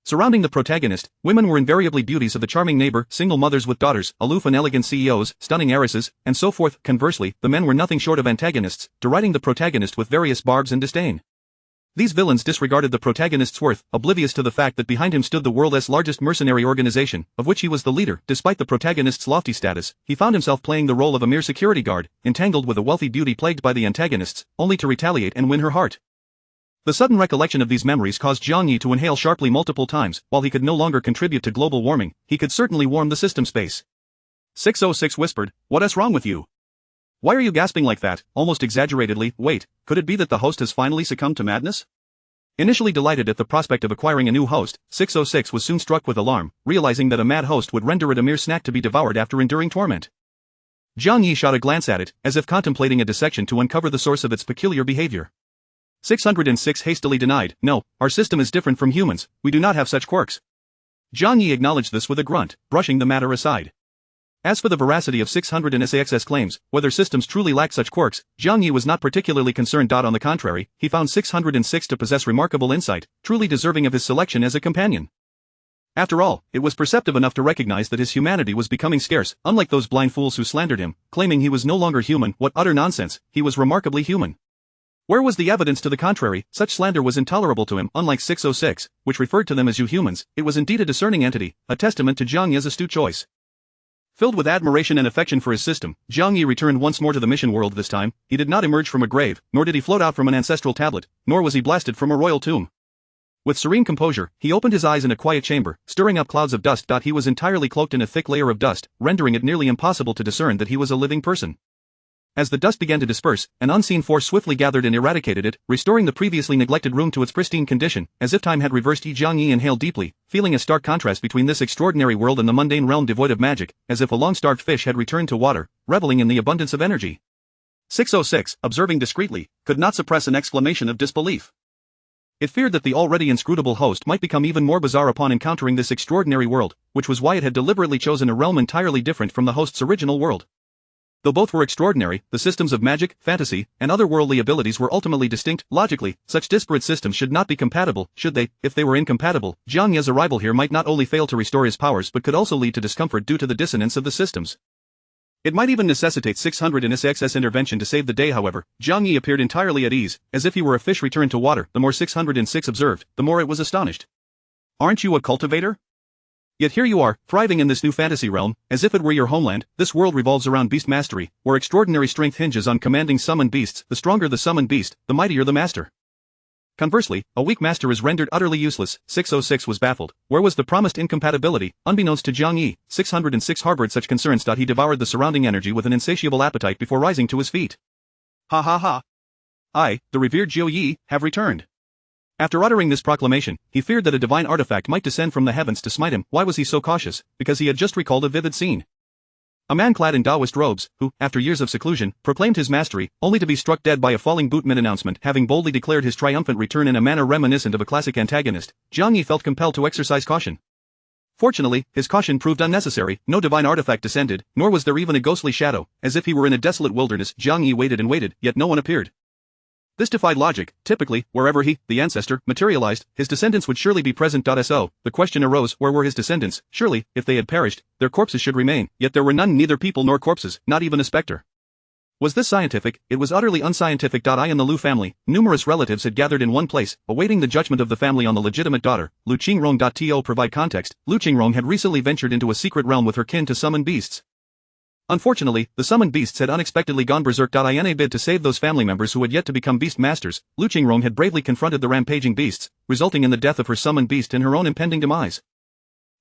B: Surrounding the protagonist, women were invariably beauties of the charming neighbor, single mothers with daughters, aloof and elegant CEOs, stunning heiresses, and so forth. Conversely, the men were nothing short of antagonists, deriding the protagonist with various barbs and disdain. These villains disregarded the protagonist's worth, oblivious to the fact that behind him stood the world's largest mercenary organization, of which he was the leader. Despite the protagonist's lofty status, he found himself playing the role of a mere security guard, entangled with a wealthy beauty plagued by the antagonists, only to retaliate and win her heart. The sudden recollection of these memories caused Zhang Yi to inhale sharply multiple times. While he could no longer contribute to global warming, he could certainly warm the system space. 606 whispered, "What's wrong with you? Why are you gasping like that?" Almost exaggeratedly. Wait, could it be that the host has finally succumbed to madness? Initially delighted at the prospect of acquiring a new host, 606 was soon struck with alarm, realizing that a mad host would render it a mere snack to be devoured after enduring torment. Zhang Yi shot a glance at it, as if contemplating a dissection to uncover the source of its peculiar behavior. 606 hastily denied, "No, our system is different from humans, we do not have such quirks." Zhang Yi acknowledged this with a grunt, brushing the matter aside. As for the veracity of 606's claims, whether systems truly lack such quirks, Zhang Yi was not particularly concerned. On the contrary, he found 606 to possess remarkable insight, truly deserving of his selection as a companion. After all, it was perceptive enough to recognize that his humanity was becoming scarce. Unlike those blind fools who slandered him, claiming he was no longer human. What utter nonsense, he was remarkably human. Where was the evidence to the contrary? Such slander was intolerable to him. Unlike 606, which referred to them as you humans, it was indeed a discerning entity, a testament to Jiang Yi's astute choice. Filled with admiration and affection for his system, Jiang Yi returned once more to the mission world. This time, he did not emerge from a grave, nor did he float out from an ancestral tablet, nor was he blasted from a royal tomb. With serene composure, he opened his eyes in a quiet chamber, stirring up clouds of dust. He was entirely cloaked in a thick layer of dust, rendering it nearly impossible to discern that he was a living person. As the dust began to disperse, an unseen force swiftly gathered and eradicated it, restoring the previously neglected room to its pristine condition, as if time had reversed. Jiang Yi inhaled deeply, feeling a stark contrast between this extraordinary world and the mundane realm devoid of magic, as if a long-starved fish had returned to water, reveling in the abundance of energy. 606, observing discreetly, could not suppress an exclamation of disbelief. It feared that the already inscrutable host might become even more bizarre upon encountering this extraordinary world, which was why it had deliberately chosen a realm entirely different from the host's original world. Though both were extraordinary, the systems of magic, fantasy, and otherworldly abilities were ultimately distinct. Logically, such disparate systems should not be compatible. Should they, if they were incompatible, Jiang Yi's arrival here might not only fail to restore his powers but could also lead to discomfort due to the dissonance of the systems. It might even necessitate 606's intervention to save the day. However, Jiang Yi appeared entirely at ease, as if he were a fish returned to water. The more 606 observed, the more it was astonished. Aren't you a cultivator? Yet here you are, thriving in this new fantasy realm, as if it were your homeland. This world revolves around beast mastery, where extraordinary strength hinges on commanding summoned beasts. The stronger the summoned beast, the mightier the master. Conversely, a weak master is rendered utterly useless. 606 was baffled. Where was the promised incompatibility? Unbeknownst to Jiang Yi, 606 harbored such concerns. He devoured the surrounding energy with an insatiable appetite before rising to his feet. Ha ha ha. I, the revered Jiao Yi, have returned. After uttering this proclamation, he feared that a divine artifact might descend from the heavens to smite him. Why was he so cautious? Because he had just recalled a vivid scene. A man clad in Taoist robes, who, after years of seclusion, proclaimed his mastery, only to be struck dead by a falling boot mid-announcement. Having boldly declared his triumphant return in a manner reminiscent of a classic antagonist, Jiang Yi felt compelled to exercise caution. Fortunately, his caution proved unnecessary. No divine artifact descended, nor was there even a ghostly shadow. As if he were in a desolate wilderness, Jiang Yi waited and waited, yet no one appeared. This defied logic. Typically, wherever he, the ancestor, materialized, his descendants would surely be present. So, the question arose, where were his descendants? Surely, if they had perished, their corpses should remain, yet there were none, neither people nor corpses, not even a specter. Was this scientific? It was utterly unscientific. I in the Lu family, numerous relatives had gathered in one place, awaiting the judgment of the family on the legitimate daughter, Lu Qingrong. To provide context, Lu Qingrong had recently ventured into a secret realm with her kin to summon beasts. Unfortunately, the summoned beasts had unexpectedly gone berserk. In a bid to save those family members who had yet to become beast masters, Lu Qingrong had bravely confronted the rampaging beasts, resulting in the death of her summoned beast and her own impending demise.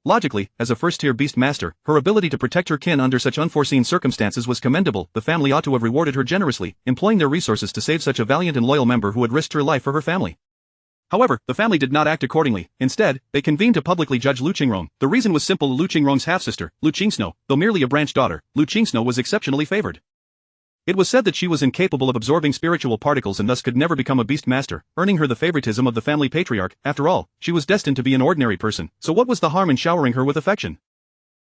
B: Logically, as a first-tier beast master, her ability to protect her kin under such unforeseen circumstances was commendable. The family ought to have rewarded her generously, employing their resources to save such a valiant and loyal member who had risked her life for her family. However, the family did not act accordingly. Instead, they convened to publicly judge Lu Qingrong. The reason was simple. Lu Qingrong's half-sister, Lu Qingsno, though merely a branch daughter, Lu Qingsno was exceptionally favored. It was said that she was incapable of absorbing spiritual particles and thus could never become a beast master, earning her the favoritism of the family patriarch. After all, she was destined to be an ordinary person, so what was the harm in showering her with affection?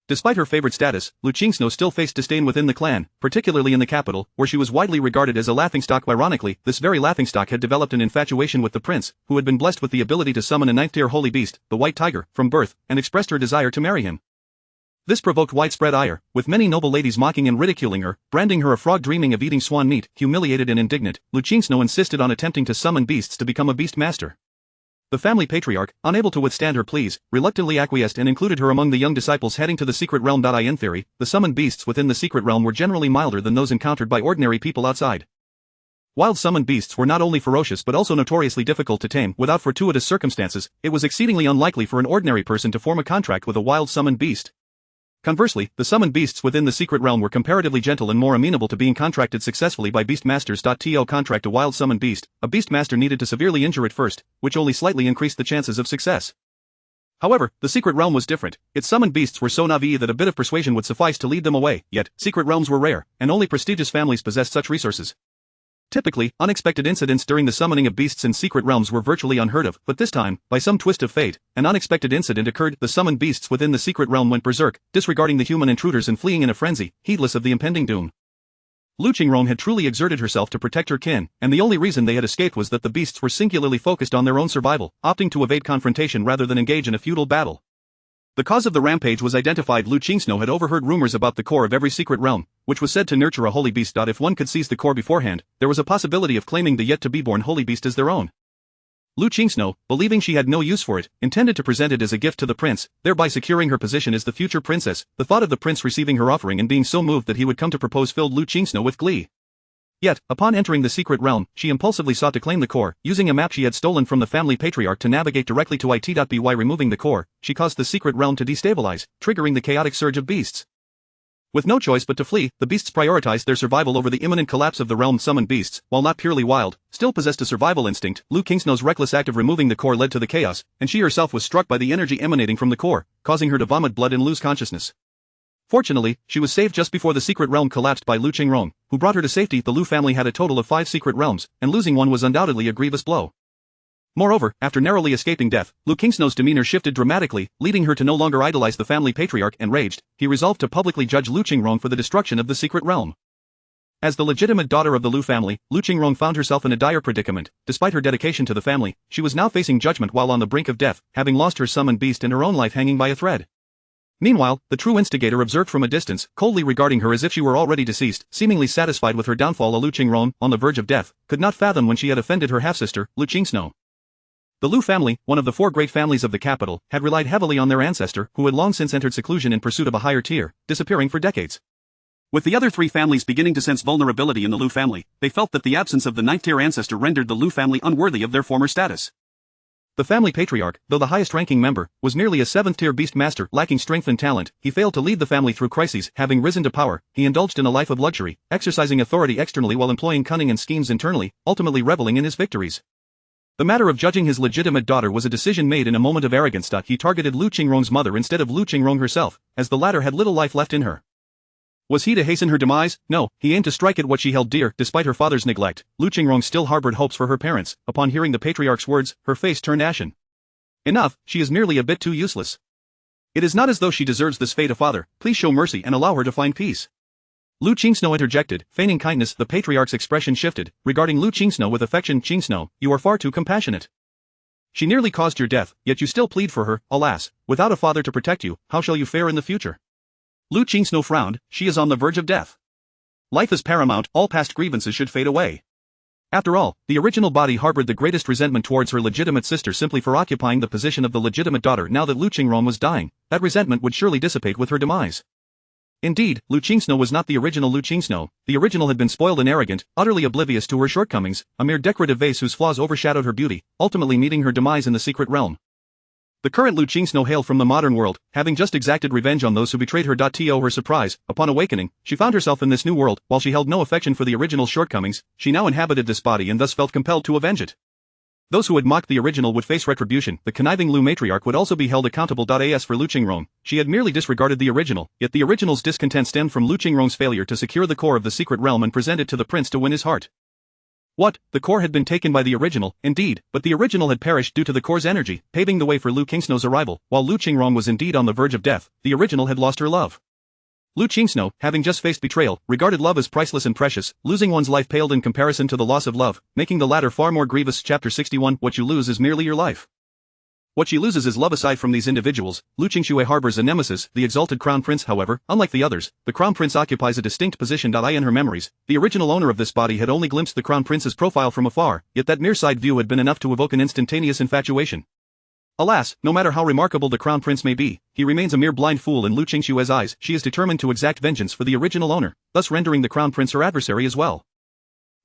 B: Despite her favored status, Lu Qingsno still faced disdain within the clan, particularly in the capital, where she was widely regarded as a laughingstock. Ironically, this very laughingstock had developed an infatuation with the prince, who had been blessed with the ability to summon a ninth-tier holy beast, the white tiger, from birth, and expressed her desire to marry him. This provoked widespread ire, with many noble ladies mocking and ridiculing her, branding her a frog dreaming of eating swan meat. Humiliated and indignant, Lu Qingsno insisted on attempting to summon beasts to become a beast master. The family patriarch, unable to withstand her pleas, reluctantly acquiesced and included her among the young disciples heading to the secret realm. In theory, the summoned beasts within the secret realm were generally milder than those encountered by ordinary people outside. Wild summoned beasts were not only ferocious but also notoriously difficult to tame. Without fortuitous circumstances, it was exceedingly unlikely for an ordinary person to form a contract with a wild summoned beast. Conversely, the summoned beasts within the secret realm were comparatively gentle and more amenable to being contracted successfully by beast masters. To contract a wild summoned beast, a beast master needed to severely injure it first, which only slightly increased the chances of success. However, the secret realm was different. Its summoned beasts were so naive that a bit of persuasion would suffice to lead them away. Yet, secret realms were rare, and only prestigious families possessed such resources. Typically, unexpected incidents during the summoning of beasts in secret realms were virtually unheard of, but this time, by some twist of fate, an unexpected incident occurred. The summoned beasts within the secret realm went berserk, disregarding the human intruders and fleeing in a frenzy, heedless of the impending doom. Lu Qingrong had truly exerted herself to protect her kin, and the only reason they had escaped was that the beasts were singularly focused on their own survival, opting to evade confrontation rather than engage in a futile battle. The cause of the rampage was identified. Lu Qingsno had overheard rumors about the core of every secret realm, which was said to nurture a holy beast. If one could seize the core beforehand, there was a possibility of claiming the yet-to-be-born holy beast as their own. Lu Qingsno, believing she had no use for it, intended to present it as a gift to the prince, thereby securing her position as the future princess. The thought of the prince receiving her offering and being so moved that he would come to propose filled Lu Qingsno with glee. Yet, upon entering the secret realm, she impulsively sought to claim the core, using a map she had stolen from the family patriarch to navigate directly to it. By removing the core, she caused the secret realm to destabilize, triggering the chaotic surge of beasts. With no choice but to flee, the beasts prioritized their survival over the imminent collapse of the realm. Summoned beasts, while not purely wild, still possessed a survival instinct. Lu Qingsno's reckless act of removing the core led to the chaos, and she herself was struck by the energy emanating from the core, causing her to vomit blood and lose consciousness. Fortunately, she was saved just before the secret realm collapsed by Lu Qingrong, who brought her to safety. The Lu family had a total of 5 secret realms, and losing one was undoubtedly a grievous blow. Moreover, after narrowly escaping death, Lu Qingsno's demeanor shifted dramatically, leading her to no longer idolize the family patriarch. Enraged, he resolved to publicly judge Lu Qingrong for the destruction of the secret realm. As the legitimate daughter of the Lu family, Lu Qingrong found herself in a dire predicament. Despite her dedication to the family, she was now facing judgment while on the brink of death, having lost her summoned beast and her own life hanging by a thread. Meanwhile, the true instigator observed from a distance, coldly regarding her as if she were already deceased, seemingly satisfied with her downfall. Lu Qingrong, on the verge of death, could not fathom when she had offended her half-sister, Lu Qingsno. The Lu family, one of the 4 great families of the capital, had relied heavily on their ancestor, who had long since entered seclusion in pursuit of a higher tier, disappearing for decades. With the other 3 families beginning to sense vulnerability in the Lu family, they felt that the absence of the 9th-tier ancestor rendered the Lu family unworthy of their former status. The family patriarch, though the highest-ranking member, was merely a 7th-tier beast master, lacking strength and talent. He failed to lead the family through crises. Having risen to power, he indulged in a life of luxury, exercising authority externally while employing cunning and schemes internally, ultimately reveling in his victories. The matter of judging his legitimate daughter was a decision made in a moment of arrogance. He targeted Lu Qingrong's mother instead of Lu Qingrong herself, as the latter had little life left in her. Was he to hasten her demise? No, he aimed to strike at what she held dear. Despite her father's neglect, Lu Qingrong still harbored hopes for her parents. Upon hearing the patriarch's words, her face turned ashen. Enough, she is merely a bit too useless. It is not as though she deserves this fate. Father, please show mercy and allow her to find peace. Lu Qingsno interjected, feigning kindness. The patriarch's expression shifted, regarding Lu Qingsno with affection. Qingsno, you are far too compassionate. She nearly caused your death, yet you still plead for her. Alas, without a father to protect you, how shall you fare in the future? Lu Qingsno frowned. She is on the verge of death. Life is paramount, all past grievances should fade away. After all, the original body harbored the greatest resentment towards her legitimate sister simply for occupying the position of the legitimate daughter. Now that Lu Qingrong was dying, that resentment would surely dissipate with her demise. Indeed, Lu Qingsno was not the original Lu Qingsno. The original had been spoiled and arrogant, utterly oblivious to her shortcomings, a mere decorative vase whose flaws overshadowed her beauty, ultimately meeting her demise in the secret realm. The current Lu Qingsno hailed from the modern world, having just exacted revenge on those who betrayed her. To her surprise, upon awakening, she found herself in this new world. While she held no affection for the original shortcomings, she now inhabited this body and thus felt compelled to avenge it. Those who had mocked the original would face retribution. The conniving Lu matriarch would also be held accountable. As for Lu Qingrong, she had merely disregarded the original, yet the original's discontent stemmed from Lu Qingrong's failure to secure the core of the secret realm and present it to the prince to win his heart. What? The core had been taken by the original, indeed, but the original had perished due to the core's energy, paving the way for Lu Qingsno's arrival. While Lu Qingrong was indeed on the verge of death, the original had lost her love. Lu Qingsno, having just faced betrayal, regarded love as priceless and precious. Losing one's life paled in comparison to the loss of love, making the latter far more grievous. Chapter 61. What you lose is merely your life. What she loses is love. Aside from these individuals, Lu Qingshui harbors a nemesis, the exalted crown prince. However, unlike the others, the crown prince occupies a distinct position. In her memories, the original owner of this body had only glimpsed the crown prince's profile from afar, yet that mere side view had been enough to evoke an instantaneous infatuation. Alas, no matter how remarkable the crown prince may be, he remains a mere blind fool in Lu Qingshui's eyes. She is determined to exact vengeance for the original owner, thus rendering the crown prince her adversary as well.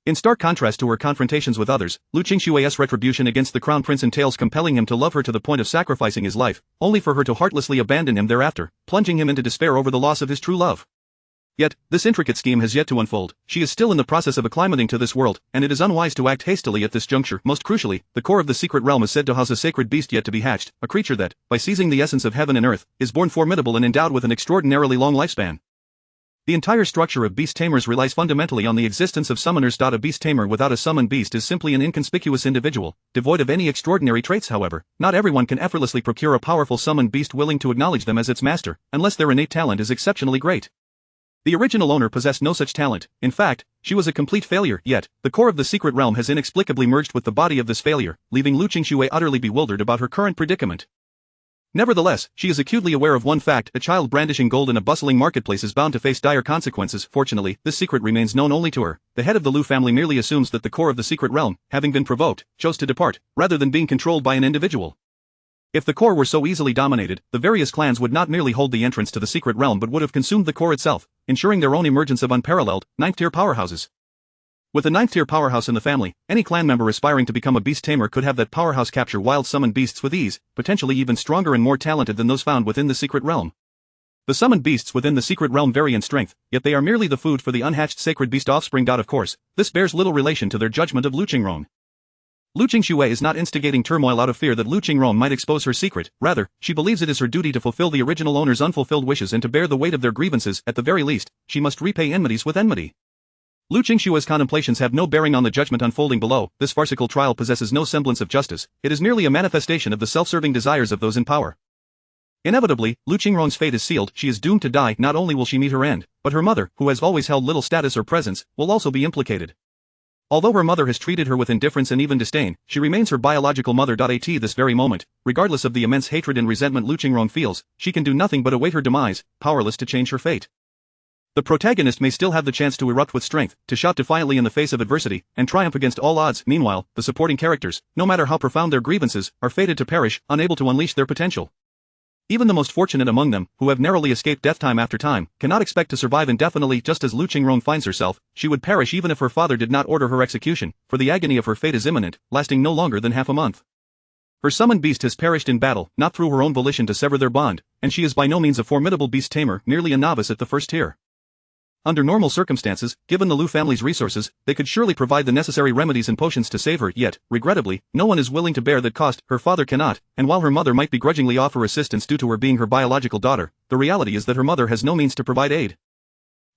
B: In stark contrast to her confrontations with others, Lu Qingshui's retribution against the crown prince entails compelling him to love her to the point of sacrificing his life, only for her to heartlessly abandon him thereafter, plunging him into despair over the loss of his true love. Yet, this intricate scheme has yet to unfold. She is still in the process of acclimating to this world, and it is unwise to act hastily at this juncture. Most crucially, the core of the secret realm is said to house a sacred beast yet to be hatched, a creature that, by seizing the essence of heaven and earth, is born formidable and endowed with an extraordinarily long lifespan. The entire structure of beast tamers relies fundamentally on the existence of summoners. A beast tamer without a summoned beast is simply an inconspicuous individual, devoid of any extraordinary traits. However, not everyone can effortlessly procure a powerful summoned beast willing to acknowledge them as its master, unless their innate talent is exceptionally great. The original owner possessed no such talent. In fact, she was a complete failure. Yet, the core of the secret realm has inexplicably merged with the body of this failure, leaving Lu Qingshui utterly bewildered about her current predicament. Nevertheless, she is acutely aware of one fact: a child brandishing gold in a bustling marketplace is bound to face dire consequences. Fortunately, this secret remains known only to her. The head of the Lu family merely assumes that the core of the secret realm, having been provoked, chose to depart, rather than being controlled by an individual. If the core were so easily dominated, the various clans would not merely hold the entrance to the secret realm but would have consumed the core itself, ensuring their own emergence of unparalleled, 9th-tier powerhouses. With a 9th-tier powerhouse in the family, any clan member aspiring to become a beast tamer could have that powerhouse capture wild summoned beasts with ease, potentially even stronger and more talented than those found within the secret realm. The summoned beasts within the secret realm vary in strength, yet they are merely the food for the unhatched sacred beast offspring. Of course, this bears little relation to their judgment of Lu Qingrong. Lu Qingxue is not instigating turmoil out of fear that Lu Qingrong might expose her secret. Rather, she believes it is her duty to fulfill the original owner's unfulfilled wishes and to bear the weight of their grievances. At the very least, she must repay enmities with enmity. Lu Qingxue's contemplations have no bearing on the judgment unfolding below. This farcical trial possesses no semblance of justice. It is merely a manifestation of the self-serving desires of those in power. Inevitably, Lu Qingrong's fate is sealed. She is doomed to die. Not only will she meet her end, but her mother, who has always held little status or presence, will also be implicated. Although her mother has treated her with indifference and even disdain, she remains her biological mother. At this very moment, regardless of the immense hatred and resentment Lu Qingrong feels, she can do nothing but await her demise, powerless to change her fate. The protagonist may still have the chance to erupt with strength, to shout defiantly in the face of adversity, and triumph against all odds. Meanwhile, the supporting characters, no matter how profound their grievances, are fated to perish, unable to unleash their potential. Even the most fortunate among them, who have narrowly escaped death time after time, cannot expect to survive indefinitely. Just as Lu Qingrong finds herself, she would perish even if her father did not order her execution, for the agony of her fate is imminent, lasting no longer than half a month. Her summoned beast has perished in battle, not through her own volition to sever their bond, and she is by no means a formidable beast tamer, merely a novice at the first tier. Under normal circumstances, given the Lu family's resources, they could surely provide the necessary remedies and potions to save her, yet, regrettably, no one is willing to bear that cost. Her father cannot, and while her mother might begrudgingly offer assistance due to her being her biological daughter, the reality is that her mother has no means to provide aid.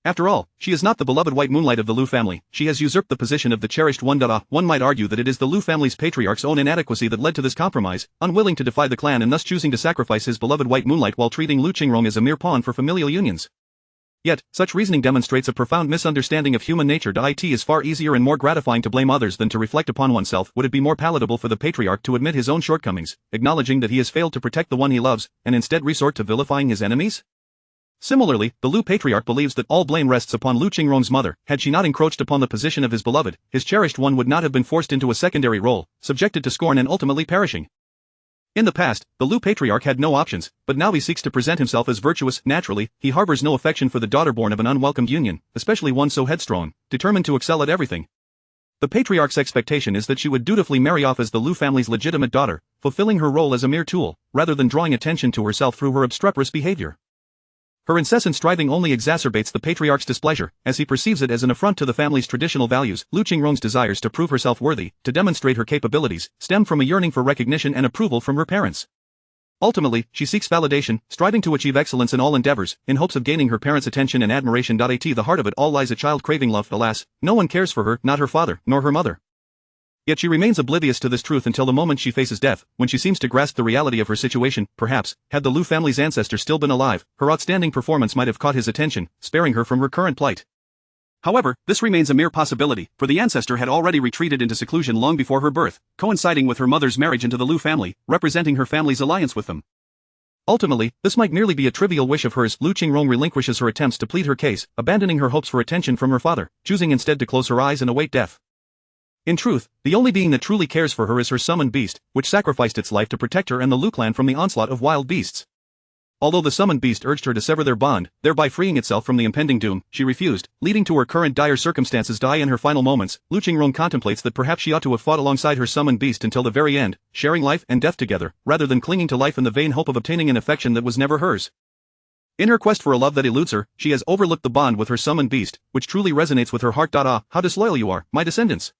B: After all, she is not the beloved white moonlight of the Lu family. She has usurped the position of the cherished one. One might argue that it is the Lu family's patriarch's own inadequacy that led to this compromise, unwilling to defy the clan and thus choosing to sacrifice his beloved white moonlight while treating Lu Qingrong as a mere pawn for familial unions. Yet, such reasoning demonstrates a profound misunderstanding of human nature. It is far easier and more gratifying to blame others than to reflect upon oneself. Would it be more palatable for the patriarch to admit his own shortcomings, acknowledging that he has failed to protect the one he loves, and instead resort to vilifying his enemies? Similarly, the Lu patriarch believes that all blame rests upon Lu Qingrong's mother. Had she not encroached upon the position of his beloved, his cherished one would not have been forced into a secondary role, subjected to scorn and ultimately perishing. In the past, the Lu patriarch had no options, but now he seeks to present himself as virtuous. Naturally, he harbors no affection for the daughter born of an unwelcomed union, especially one so headstrong, determined to excel at everything. The patriarch's expectation is that she would dutifully marry off as the Lu family's legitimate daughter, fulfilling her role as a mere tool, rather than drawing attention to herself through her obstreperous behavior. Her incessant striving only exacerbates the patriarch's displeasure, as he perceives it as an affront to the family's traditional values. Lu Qingrong's desires to prove herself worthy, to demonstrate her capabilities, stem from a yearning for recognition and approval from her parents. Ultimately, she seeks validation, striving to achieve excellence in all endeavors, in hopes of gaining her parents' attention and admiration. At the heart of it all lies a child craving love. Alas, no one cares for her, not her father, nor her mother. Yet she remains oblivious to this truth until the moment she faces death, when she seems to grasp the reality of her situation. Perhaps, had the Lu family's ancestor still been alive, her outstanding performance might have caught his attention, sparing her from her current plight. However, this remains a mere possibility, for the ancestor had already retreated into seclusion long before her birth, coinciding with her mother's marriage into the Lu family, representing her family's alliance with them. Ultimately, this might merely be a trivial wish of hers. Lu Qingrong relinquishes her attempts to plead her case, abandoning her hopes for attention from her father, choosing instead to close her eyes and await death. In truth, the only being that truly cares for her is her summoned beast, which sacrificed its life to protect her and the Lu clan from the onslaught of wild beasts. Although the summoned beast urged her to sever their bond, thereby freeing itself from the impending doom, she refused, leading to her current dire circumstances. In her final moments, Lu Qingrong contemplates that perhaps she ought to have fought alongside her summoned beast until the very end, sharing life and death together, rather than clinging to life in the vain hope of obtaining an affection that was never hers. In her quest for a love that eludes her, she has overlooked the bond with her summoned beast, which truly resonates with her heart. Ah, how disloyal you are, my descendants!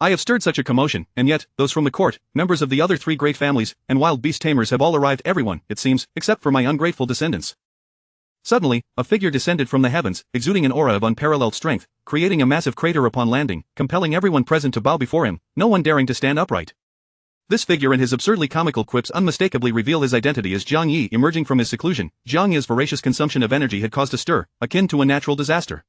B: I have stirred such a commotion, and yet, those from the court, members of the other three great families, and wild beast tamers have all arrived. Everyone, it seems, except for my ungrateful descendants. Suddenly, a figure descended from the heavens, exuding an aura of unparalleled strength, creating a massive crater upon landing, compelling everyone present to bow before him, no one daring to stand upright. This figure and his absurdly comical quips unmistakably reveal his identity as Jiang Yi. Emerging from his seclusion, Jiang Yi's voracious consumption of energy had caused a stir, akin to a natural disaster.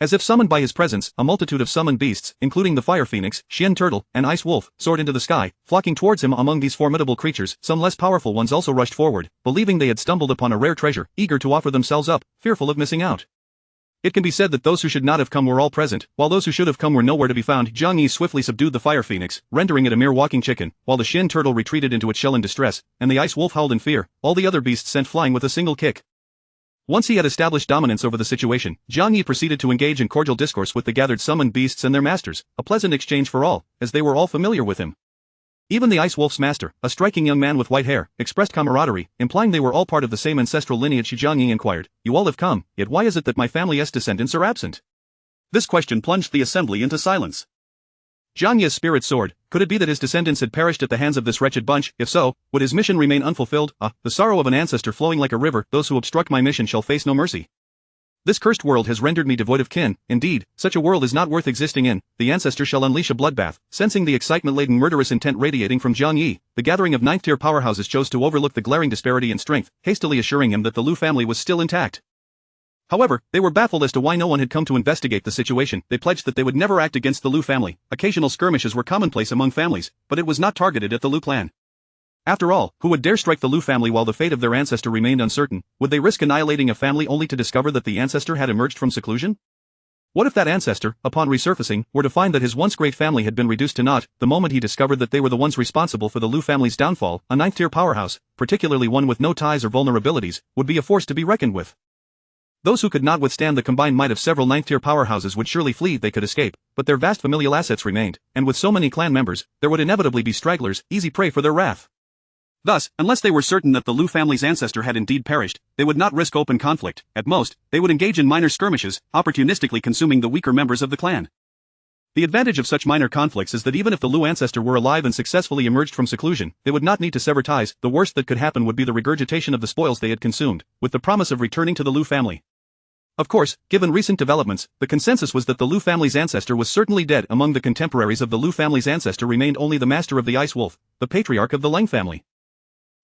B: As if summoned by his presence, a multitude of summoned beasts, including the fire phoenix, Xian turtle, and ice wolf, soared into the sky, flocking towards him. Among these formidable creatures, some less powerful ones also rushed forward, believing they had stumbled upon a rare treasure, eager to offer themselves up, fearful of missing out. It can be said that those who should not have come were all present, while those who should have come were nowhere to be found. Zhang Yi swiftly subdued the fire phoenix, rendering it a mere walking chicken, while the Xian turtle retreated into its shell in distress, and the ice wolf howled in fear, all the other beasts sent flying with a single kick. Once he had established dominance over the situation, Zhang Yi proceeded to engage in cordial discourse with the gathered summoned beasts and their masters, a pleasant exchange for all, as they were all familiar with him. Even the ice wolf's master, a striking young man with white hair, expressed camaraderie, implying they were all part of the same ancestral lineage. Zhang Yi inquired, "You all have come, yet why is it that my family's descendants are absent?"
A: This question plunged the assembly into silence.
B: Zhang Yi's spirit soared. Could it be that his descendants had perished at the hands of this wretched bunch? If so, would his mission remain unfulfilled? The sorrow of an ancestor flowing like a river. Those who obstruct my mission shall face no mercy. This cursed world has rendered me devoid of kin. Indeed, such a world is not worth existing in. The ancestor shall unleash a bloodbath. Sensing the excitement-laden murderous intent radiating from Zhang Yi, the gathering of ninth-tier powerhouses chose to overlook the glaring disparity in strength, hastily assuring him that the Lu family was still intact. However, they were baffled as to why no one had come to investigate the situation. They pledged that they would never act against the Lu family. Occasional skirmishes were commonplace among families, but it was not targeted at the Lu clan. After all, who would dare strike the Lu family while the fate of their ancestor remained uncertain? Would they risk annihilating a family only to discover that the ancestor had emerged from seclusion? What if that ancestor, upon resurfacing, were to find that his once great family had been reduced to naught, the moment he discovered that they were the ones responsible for the Lu family's downfall? A ninth-tier powerhouse, particularly one with no ties or vulnerabilities, would be a force to be reckoned with. Those who could not withstand the combined might of several ninth-tier powerhouses would surely flee. They could escape, but their vast familial assets remained, and with so many clan members, there would inevitably be stragglers, easy prey for their wrath.
A: Thus, unless they were certain that the Lu family's ancestor had indeed perished, they would not risk open conflict. At most, they would engage in minor skirmishes, opportunistically consuming the weaker members of the clan. The advantage of such minor conflicts is that even if the Lu ancestor were alive and successfully emerged from seclusion, they would not need to sever ties. The worst that could happen would be the regurgitation of the spoils they had consumed, with the promise of returning to the Lu family. Of course, given recent developments, the consensus was that the Lu family's ancestor was certainly dead. Among the contemporaries of the Lu family's ancestor remained only the master of the Ice Wolf, the patriarch of the Leng family.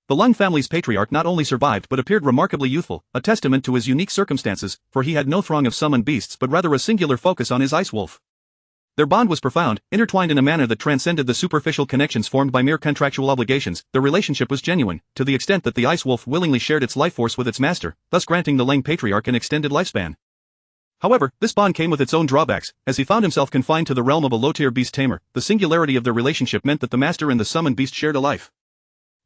A: The Leng family's patriarch not only survived but appeared remarkably youthful, a testament to his unique circumstances, for he had no throng of summoned beasts but rather a singular focus on his Ice Wolf. Their bond was profound, intertwined in a manner that transcended the superficial connections formed by mere contractual obligations. Their relationship was genuine, to the extent that the Ice Wolf willingly shared its life force with its master, thus granting the Leng patriarch an extended lifespan. However, this bond came with its own drawbacks, as he found himself confined to the realm of a low-tier beast tamer. The singularity of their relationship meant that the master and the summoned beast shared a life.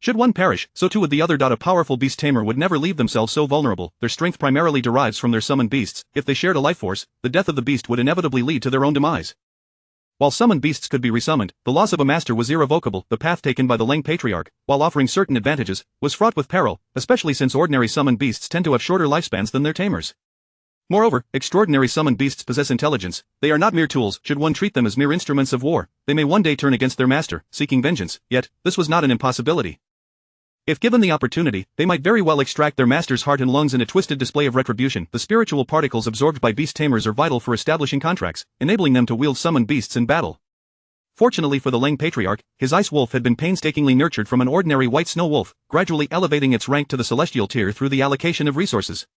A: Should one perish, so too would the other. A powerful beast tamer would never leave themselves so vulnerable. Their strength primarily derives from their summoned beasts. If they shared a life force, the death of the beast would inevitably lead to their own demise. While summoned beasts could be resummoned, the loss of a master was irrevocable. The path taken by the Leng patriarch, while offering certain advantages, was fraught with peril, especially since ordinary summoned beasts tend to have shorter lifespans than their tamers. Moreover, extraordinary summoned beasts possess intelligence. They are not mere tools. Should one treat them as mere instruments of war, they may one day turn against their master, seeking vengeance. Yet, this was not an impossibility. If given the opportunity, they might very well extract their master's heart and lungs in a twisted display of retribution. The spiritual particles absorbed by beast tamers are vital for establishing contracts, enabling them to wield summoned beasts in battle. Fortunately for the Leng patriarch, his Ice Wolf had been painstakingly nurtured from an ordinary white snow wolf, gradually elevating its rank to the celestial tier through the allocation of resources.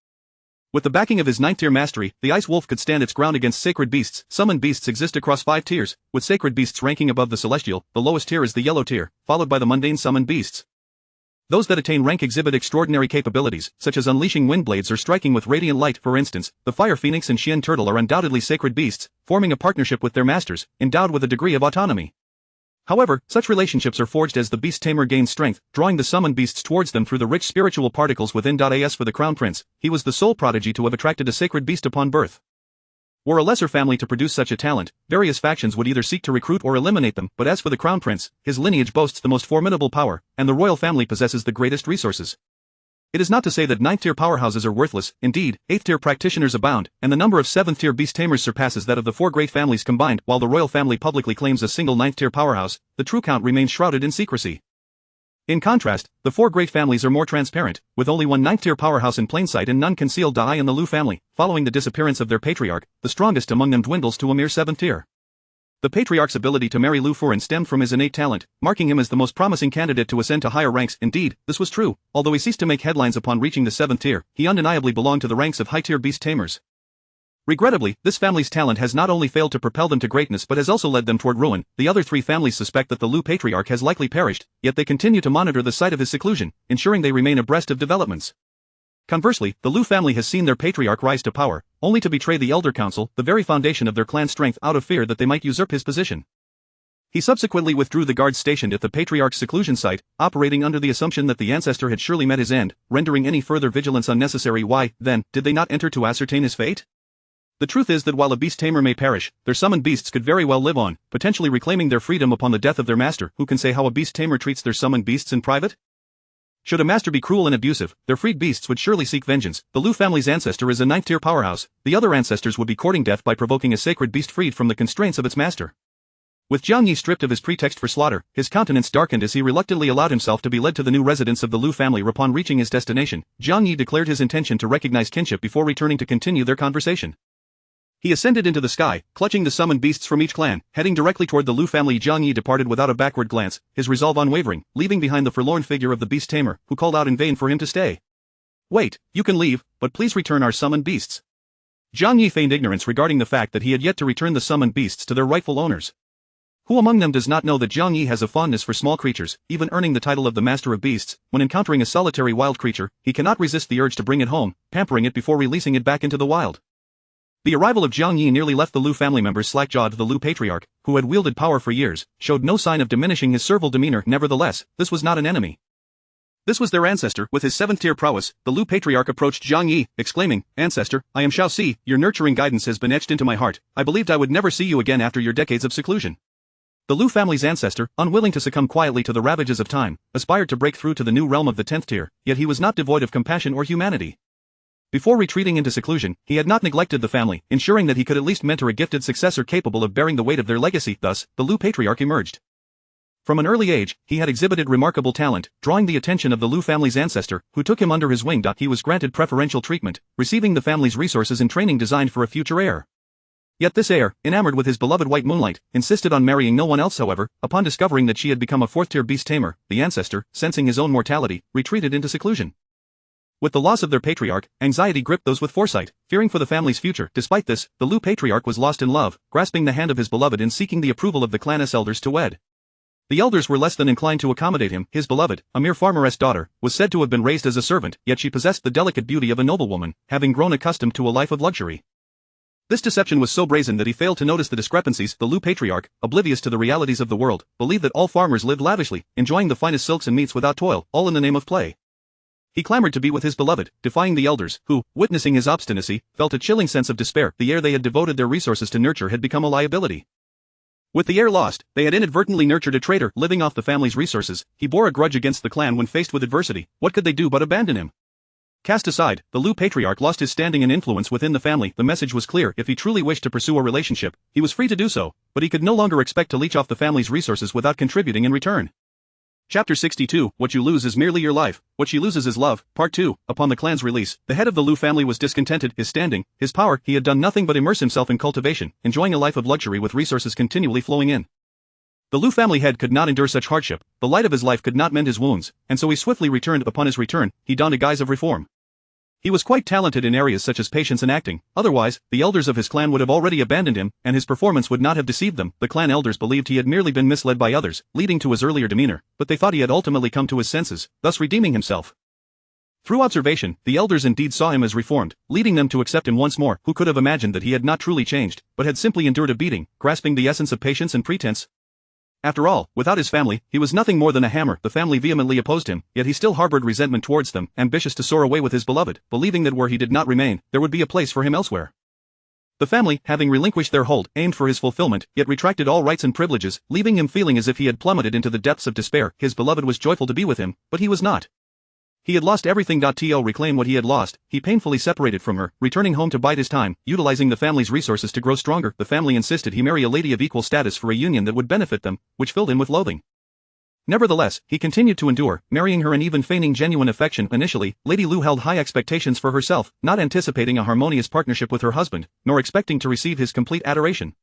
A: With the backing of his 9th-tier mastery, the Ice Wolf could stand its ground against sacred beasts. Summoned beasts exist across 5 tiers, with sacred beasts ranking above the celestial. The lowest tier is the yellow tier, followed by the mundane summoned beasts. Those that attain rank exhibit extraordinary capabilities, such as unleashing wind blades or striking with radiant light. For instance, the fire phoenix and Xian turtle are undoubtedly sacred beasts, forming a partnership with their masters, endowed with a degree of autonomy. However, such relationships are forged as the beast tamer gains strength, drawing the summoned beasts towards them through the rich spiritual particles within. As for the crown prince, he was the sole prodigy to have attracted a sacred beast upon birth. Were a lesser family to produce such a talent, various factions would either seek to recruit or eliminate them. But as for the crown prince, his lineage boasts the most formidable power, and the royal family possesses the greatest resources. It is not to say that 9th-tier powerhouses are worthless. Indeed, 8th-tier practitioners abound, and the number of 7th-tier beast tamers surpasses that of the 4 great families combined. While the royal family publicly claims a single 9th-tier powerhouse, the true count remains shrouded in secrecy. In contrast, the 4 great families are more transparent, with only one 9th-tier powerhouse in plain sight and none concealed. I and the Lu family, following the disappearance of their patriarch, the strongest among them dwindles to a mere 7th tier. The patriarch's ability to marry Lu Furen stemmed from his innate talent, marking him as the most promising candidate to ascend to higher ranks. Indeed, this was true. Although he ceased to make headlines upon reaching the 7th tier, he undeniably belonged to the ranks of high-tier beast tamers.
B: Regrettably, this family's talent has not only failed to propel them to greatness but has also led them toward ruin. The other three families suspect that the Lu patriarch has likely perished, yet they continue to monitor the site of his seclusion, ensuring they remain abreast of developments. Conversely, the Lu family has seen their patriarch rise to power, only to betray the Elder Council, the very foundation of their clan's strength, out of fear that they might usurp his position. He subsequently withdrew the guards stationed at the patriarch's seclusion site, operating under the assumption that the ancestor had surely met his end, rendering any further vigilance unnecessary. Why, then, did they not enter to ascertain his fate? The truth is that while a beast tamer may perish, their summoned beasts could very well live on, potentially reclaiming their freedom upon the death of their master. Who can say how a beast tamer treats their summoned beasts in private? Should a master be cruel and abusive, their freed beasts would surely seek vengeance. The Lu family's ancestor is a 9th-tier powerhouse. The other ancestors would be courting death by provoking a sacred beast freed from the constraints of its master. With Jiang Yi stripped of his pretext for slaughter, his countenance darkened as he reluctantly allowed himself to be led to the new residence of the Lu family. Upon reaching his destination, Jiang Yi declared his intention to recognize kinship before returning to continue their conversation. He ascended into the sky, clutching the summoned beasts from each clan, heading directly toward the Lu family. Jiang Yi departed without a backward glance, his resolve unwavering, leaving behind the forlorn figure of the beast tamer, who called out in vain for him to stay. "Wait, you can leave, but please return our summoned beasts." Jiang Yi feigned ignorance regarding the fact that he had yet to return the summoned beasts to their rightful owners. Who among them does not know that Jiang Yi has a fondness for small creatures, even earning the title of the Master of Beasts? When encountering a solitary wild creature, he cannot resist the urge to bring it home, pampering it before releasing it back into the wild. The arrival of Jiang Yi nearly left the Lu family members slack-jawed. The Lu patriarch, who had wielded power for years, showed no sign of diminishing his servile demeanor. Nevertheless, this was not an enemy. This was their ancestor. With his 7th-tier prowess, the Lu patriarch approached Jiang Yi, exclaiming, "Ancestor, I am Shao Si, your nurturing guidance has been etched into my heart. I believed I would never see you again after your decades of seclusion." The Lu family's ancestor, unwilling to succumb quietly to the ravages of time, aspired to break through to the new realm of the 10th tier, yet he was not devoid of compassion or humanity. Before retreating into seclusion, he had not neglected the family, ensuring that he could at least mentor a gifted successor capable of bearing the weight of their legacy. Thus, the Lu patriarch emerged. From an early age, he had exhibited remarkable talent, drawing the attention of the Lu family's ancestor, who took him under his wing. He was granted preferential treatment, receiving the family's resources and training designed for a future heir. Yet this heir, enamored with his beloved white moonlight, insisted on marrying no one else. However, upon discovering that she had become a 4th-tier beast tamer, the ancestor, sensing his own mortality, retreated into seclusion. With the loss of their patriarch, anxiety gripped those with foresight, fearing for the family's future. Despite this, the Lu patriarch was lost in love, grasping the hand of his beloved and seeking the approval of the clan's elders to wed. The elders were less than inclined to accommodate him. His beloved, a mere farmeress daughter, was said to have been raised as a servant, yet she possessed the delicate beauty of a noblewoman, having grown accustomed to a life of luxury. This deception was so brazen that he failed to notice the discrepancies. The Lu patriarch, oblivious to the realities of the world, believed that all farmers lived lavishly, enjoying the finest silks and meats without toil, all in the name of play. He clamored to be with his beloved, defying the elders, who, witnessing his obstinacy, felt a chilling sense of despair. The heir they had devoted their resources to nurture had become a liability. With the heir lost, they had inadvertently nurtured a traitor. Living off the family's resources, he bore a grudge against the clan. When faced with adversity, what could they do but abandon him? Cast aside, the Lu patriarch lost his standing and influence within the family. The message was clear: if he truly wished to pursue a relationship, he was free to do so, but he could no longer expect to leech off the family's resources without contributing in return. Chapter 62, What You Lose is Merely Your Life, What She Loses is Love, Part 2. Upon the clan's release, the head of the Lu family was discontented. His standing, his power, he had done nothing but immerse himself in cultivation, enjoying a life of luxury with resources continually flowing in. The Lu family head could not endure such hardship, the light of his life could not mend his wounds, and so he swiftly returned. Upon his return, he donned a guise of reform. He was quite talented in areas such as patience and acting, otherwise, the elders of his clan would have already abandoned him, and his performance would not have deceived them. The clan elders believed he had merely been misled by others, leading to his earlier demeanor, but they thought he had ultimately come to his senses, thus redeeming himself. Through observation, the elders indeed saw him as reformed, leading them to accept him once more. Who could have imagined that he had not truly changed, but had simply endured a beating, grasping the essence of patience and pretense? After all, without his family, he was nothing more than a hammer. The family vehemently opposed him, yet he still harbored resentment towards them, ambitious to soar away with his beloved, believing that where he did not remain, there would be a place for him elsewhere. The family, having relinquished their hold, aimed for his fulfillment, yet retracted all rights and privileges, leaving him feeling as if he had plummeted into the depths of despair. His beloved was joyful to be with him, but he was not. He had lost everything. To reclaim what he had lost, he painfully separated from her, returning home to bide his time, utilizing the family's resources to grow stronger. The family insisted he marry a lady of equal status for a union that would benefit them, which filled him with loathing. Nevertheless, he continued to endure, marrying her and even feigning genuine affection. Initially, Lady Lu held high expectations for herself, not anticipating a harmonious partnership with her husband, nor expecting to receive his complete adoration.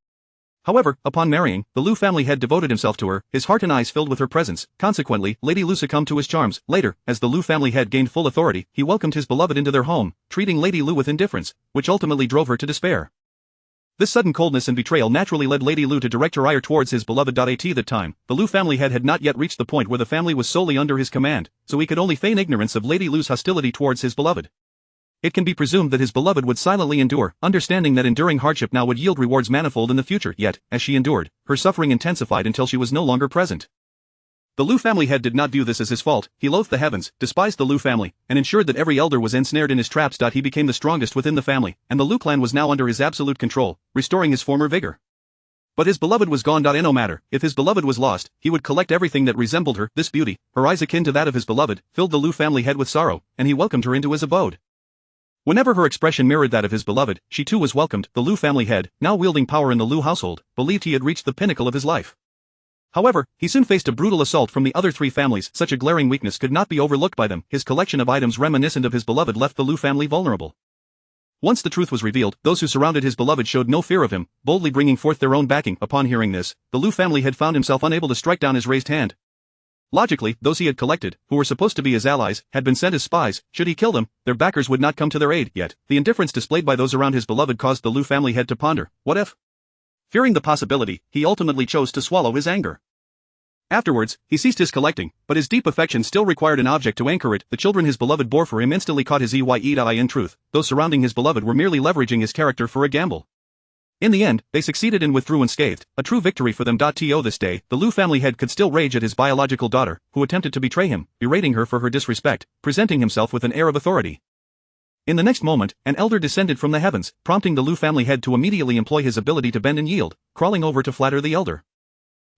B: However, upon marrying, the Lu family head devoted himself to her, his heart and eyes filled with her presence. Consequently, Lady Lu succumbed to his charms. Later, as the Lu family head gained full authority, he welcomed his beloved into their home, treating Lady Lu with indifference, which ultimately drove her to despair. This sudden coldness and betrayal naturally led Lady Lu to direct her ire towards his beloved. At that time, the Lu family head had not yet reached the point where the family was solely under his command, so he could only feign ignorance of Lady Lu's hostility towards his beloved. It can be presumed that his beloved would silently endure, understanding that enduring hardship now would yield rewards manifold in the future. Yet, as she endured, her suffering intensified until she was no longer present. The Lu family head did not view this as his fault. He loathed the heavens, despised the Lu family, and ensured that every elder was ensnared in his traps. He became the strongest within the family, and the Lu clan was now under his absolute control, restoring his former vigor. But his beloved was gone. No matter, if his beloved was lost, he would collect everything that resembled her. This beauty, her eyes akin to that of his beloved, filled the Lu family head with sorrow, and he welcomed her into his abode. Whenever her expression mirrored that of his beloved, she too was welcomed. The Lu family head, now wielding power in the Lu household, believed he had reached the pinnacle of his life. However, he soon faced a brutal assault from the other three families. Such a glaring weakness could not be overlooked by them. His collection of items reminiscent of his beloved left the Lu family vulnerable. Once the truth was revealed, those who surrounded his beloved showed no fear of him, boldly bringing forth their own backing. Upon hearing this, the Lu family had found himself unable to strike down his raised hand. Logically, those he had collected, who were supposed to be his allies, had been sent as spies. Should he kill them, their backers would not come to their aid. Yet, the indifference displayed by those around his beloved caused the Lu family head to ponder, what if? Fearing the possibility, he ultimately chose to swallow his anger. Afterwards, he ceased his collecting, but his deep affection still required an object to anchor it. The children his beloved bore for him instantly caught his eye. In truth, those surrounding his beloved were merely leveraging his character for a gamble. In the end, they succeeded and withdrew unscathed, a true victory for them. To this day, the Lu family head could still rage at his biological daughter, who attempted to betray him, berating her for her disrespect, presenting himself with an air of authority. In the next moment, an elder descended from the heavens, prompting the Lu family head to immediately employ his ability to bend and yield, crawling over to flatter the elder.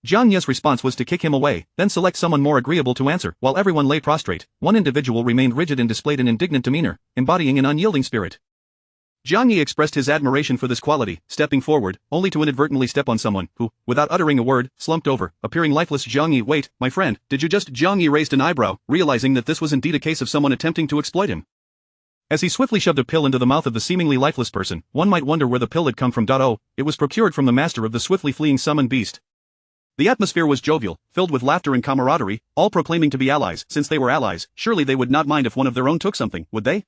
B: Jiang Ye's response was to kick him away, then select someone more agreeable to answer. While everyone lay prostrate, one individual remained rigid and displayed an indignant demeanor, embodying an unyielding spirit. Jiang Yi expressed his admiration for this quality, stepping forward, only to inadvertently step on someone who, without uttering a word, slumped over, appearing lifeless. Jiang Yi, wait, my friend, did you just? Jiang Yi raised an eyebrow, realizing that this was indeed a case of someone attempting to exploit him. As he swiftly shoved a pill into the mouth of the seemingly lifeless person, one might wonder where the pill had come from. Oh, it was procured from the master of the swiftly fleeing summoned beast. The atmosphere was jovial, filled with laughter and camaraderie, all proclaiming to be allies. Since they were allies, surely they would not mind if one of their own took something, would they?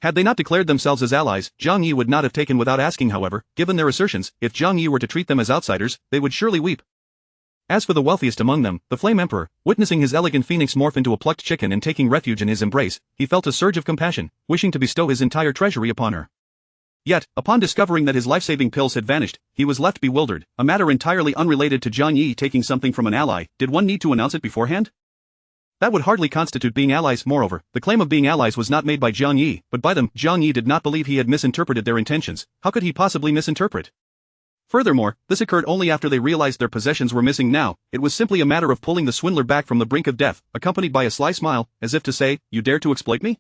B: Had they not declared themselves as allies, Jiang Yi would not have taken without asking. However, given their assertions, if Jiang Yi were to treat them as outsiders, they would surely weep. As for the wealthiest among them, the Flame Emperor, witnessing his elegant phoenix morph into a plucked chicken and taking refuge in his embrace, he felt a surge of compassion, wishing to bestow his entire treasury upon her. Yet, upon discovering that his life-saving pills had vanished, he was left bewildered, a matter entirely unrelated to Jiang Yi taking something from an ally. Did one need to announce it beforehand? That would hardly constitute being allies. Moreover, the claim of being allies was not made by Jiang Yi, but by them. Jiang Yi did not believe he had misinterpreted their intentions. How could he possibly misinterpret? Furthermore, this occurred only after they realized their possessions were missing. Now, it was simply a matter of pulling the swindler back from the brink of death, accompanied by a sly smile, as if to say, "You dare to exploit me?"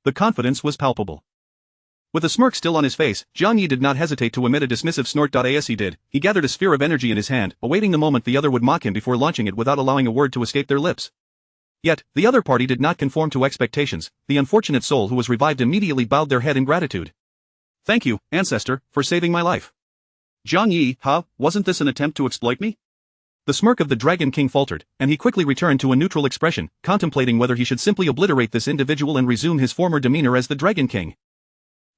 B: The confidence was palpable. With a smirk still on his face, Jiang Yi did not hesitate to emit a dismissive snort. As he did, he gathered a sphere of energy in his hand, awaiting the moment the other would mock him before launching it without allowing a word to escape their lips. Yet, the other party did not conform to expectations. The unfortunate soul who was revived immediately bowed their head in gratitude. "Thank you, Ancestor, for saving my life." "Jiang Yi, wasn't this an attempt to exploit me?" The smirk of the Dragon King faltered, and he quickly returned to a neutral expression, contemplating whether he should simply obliterate this individual and resume his former demeanor as the Dragon King.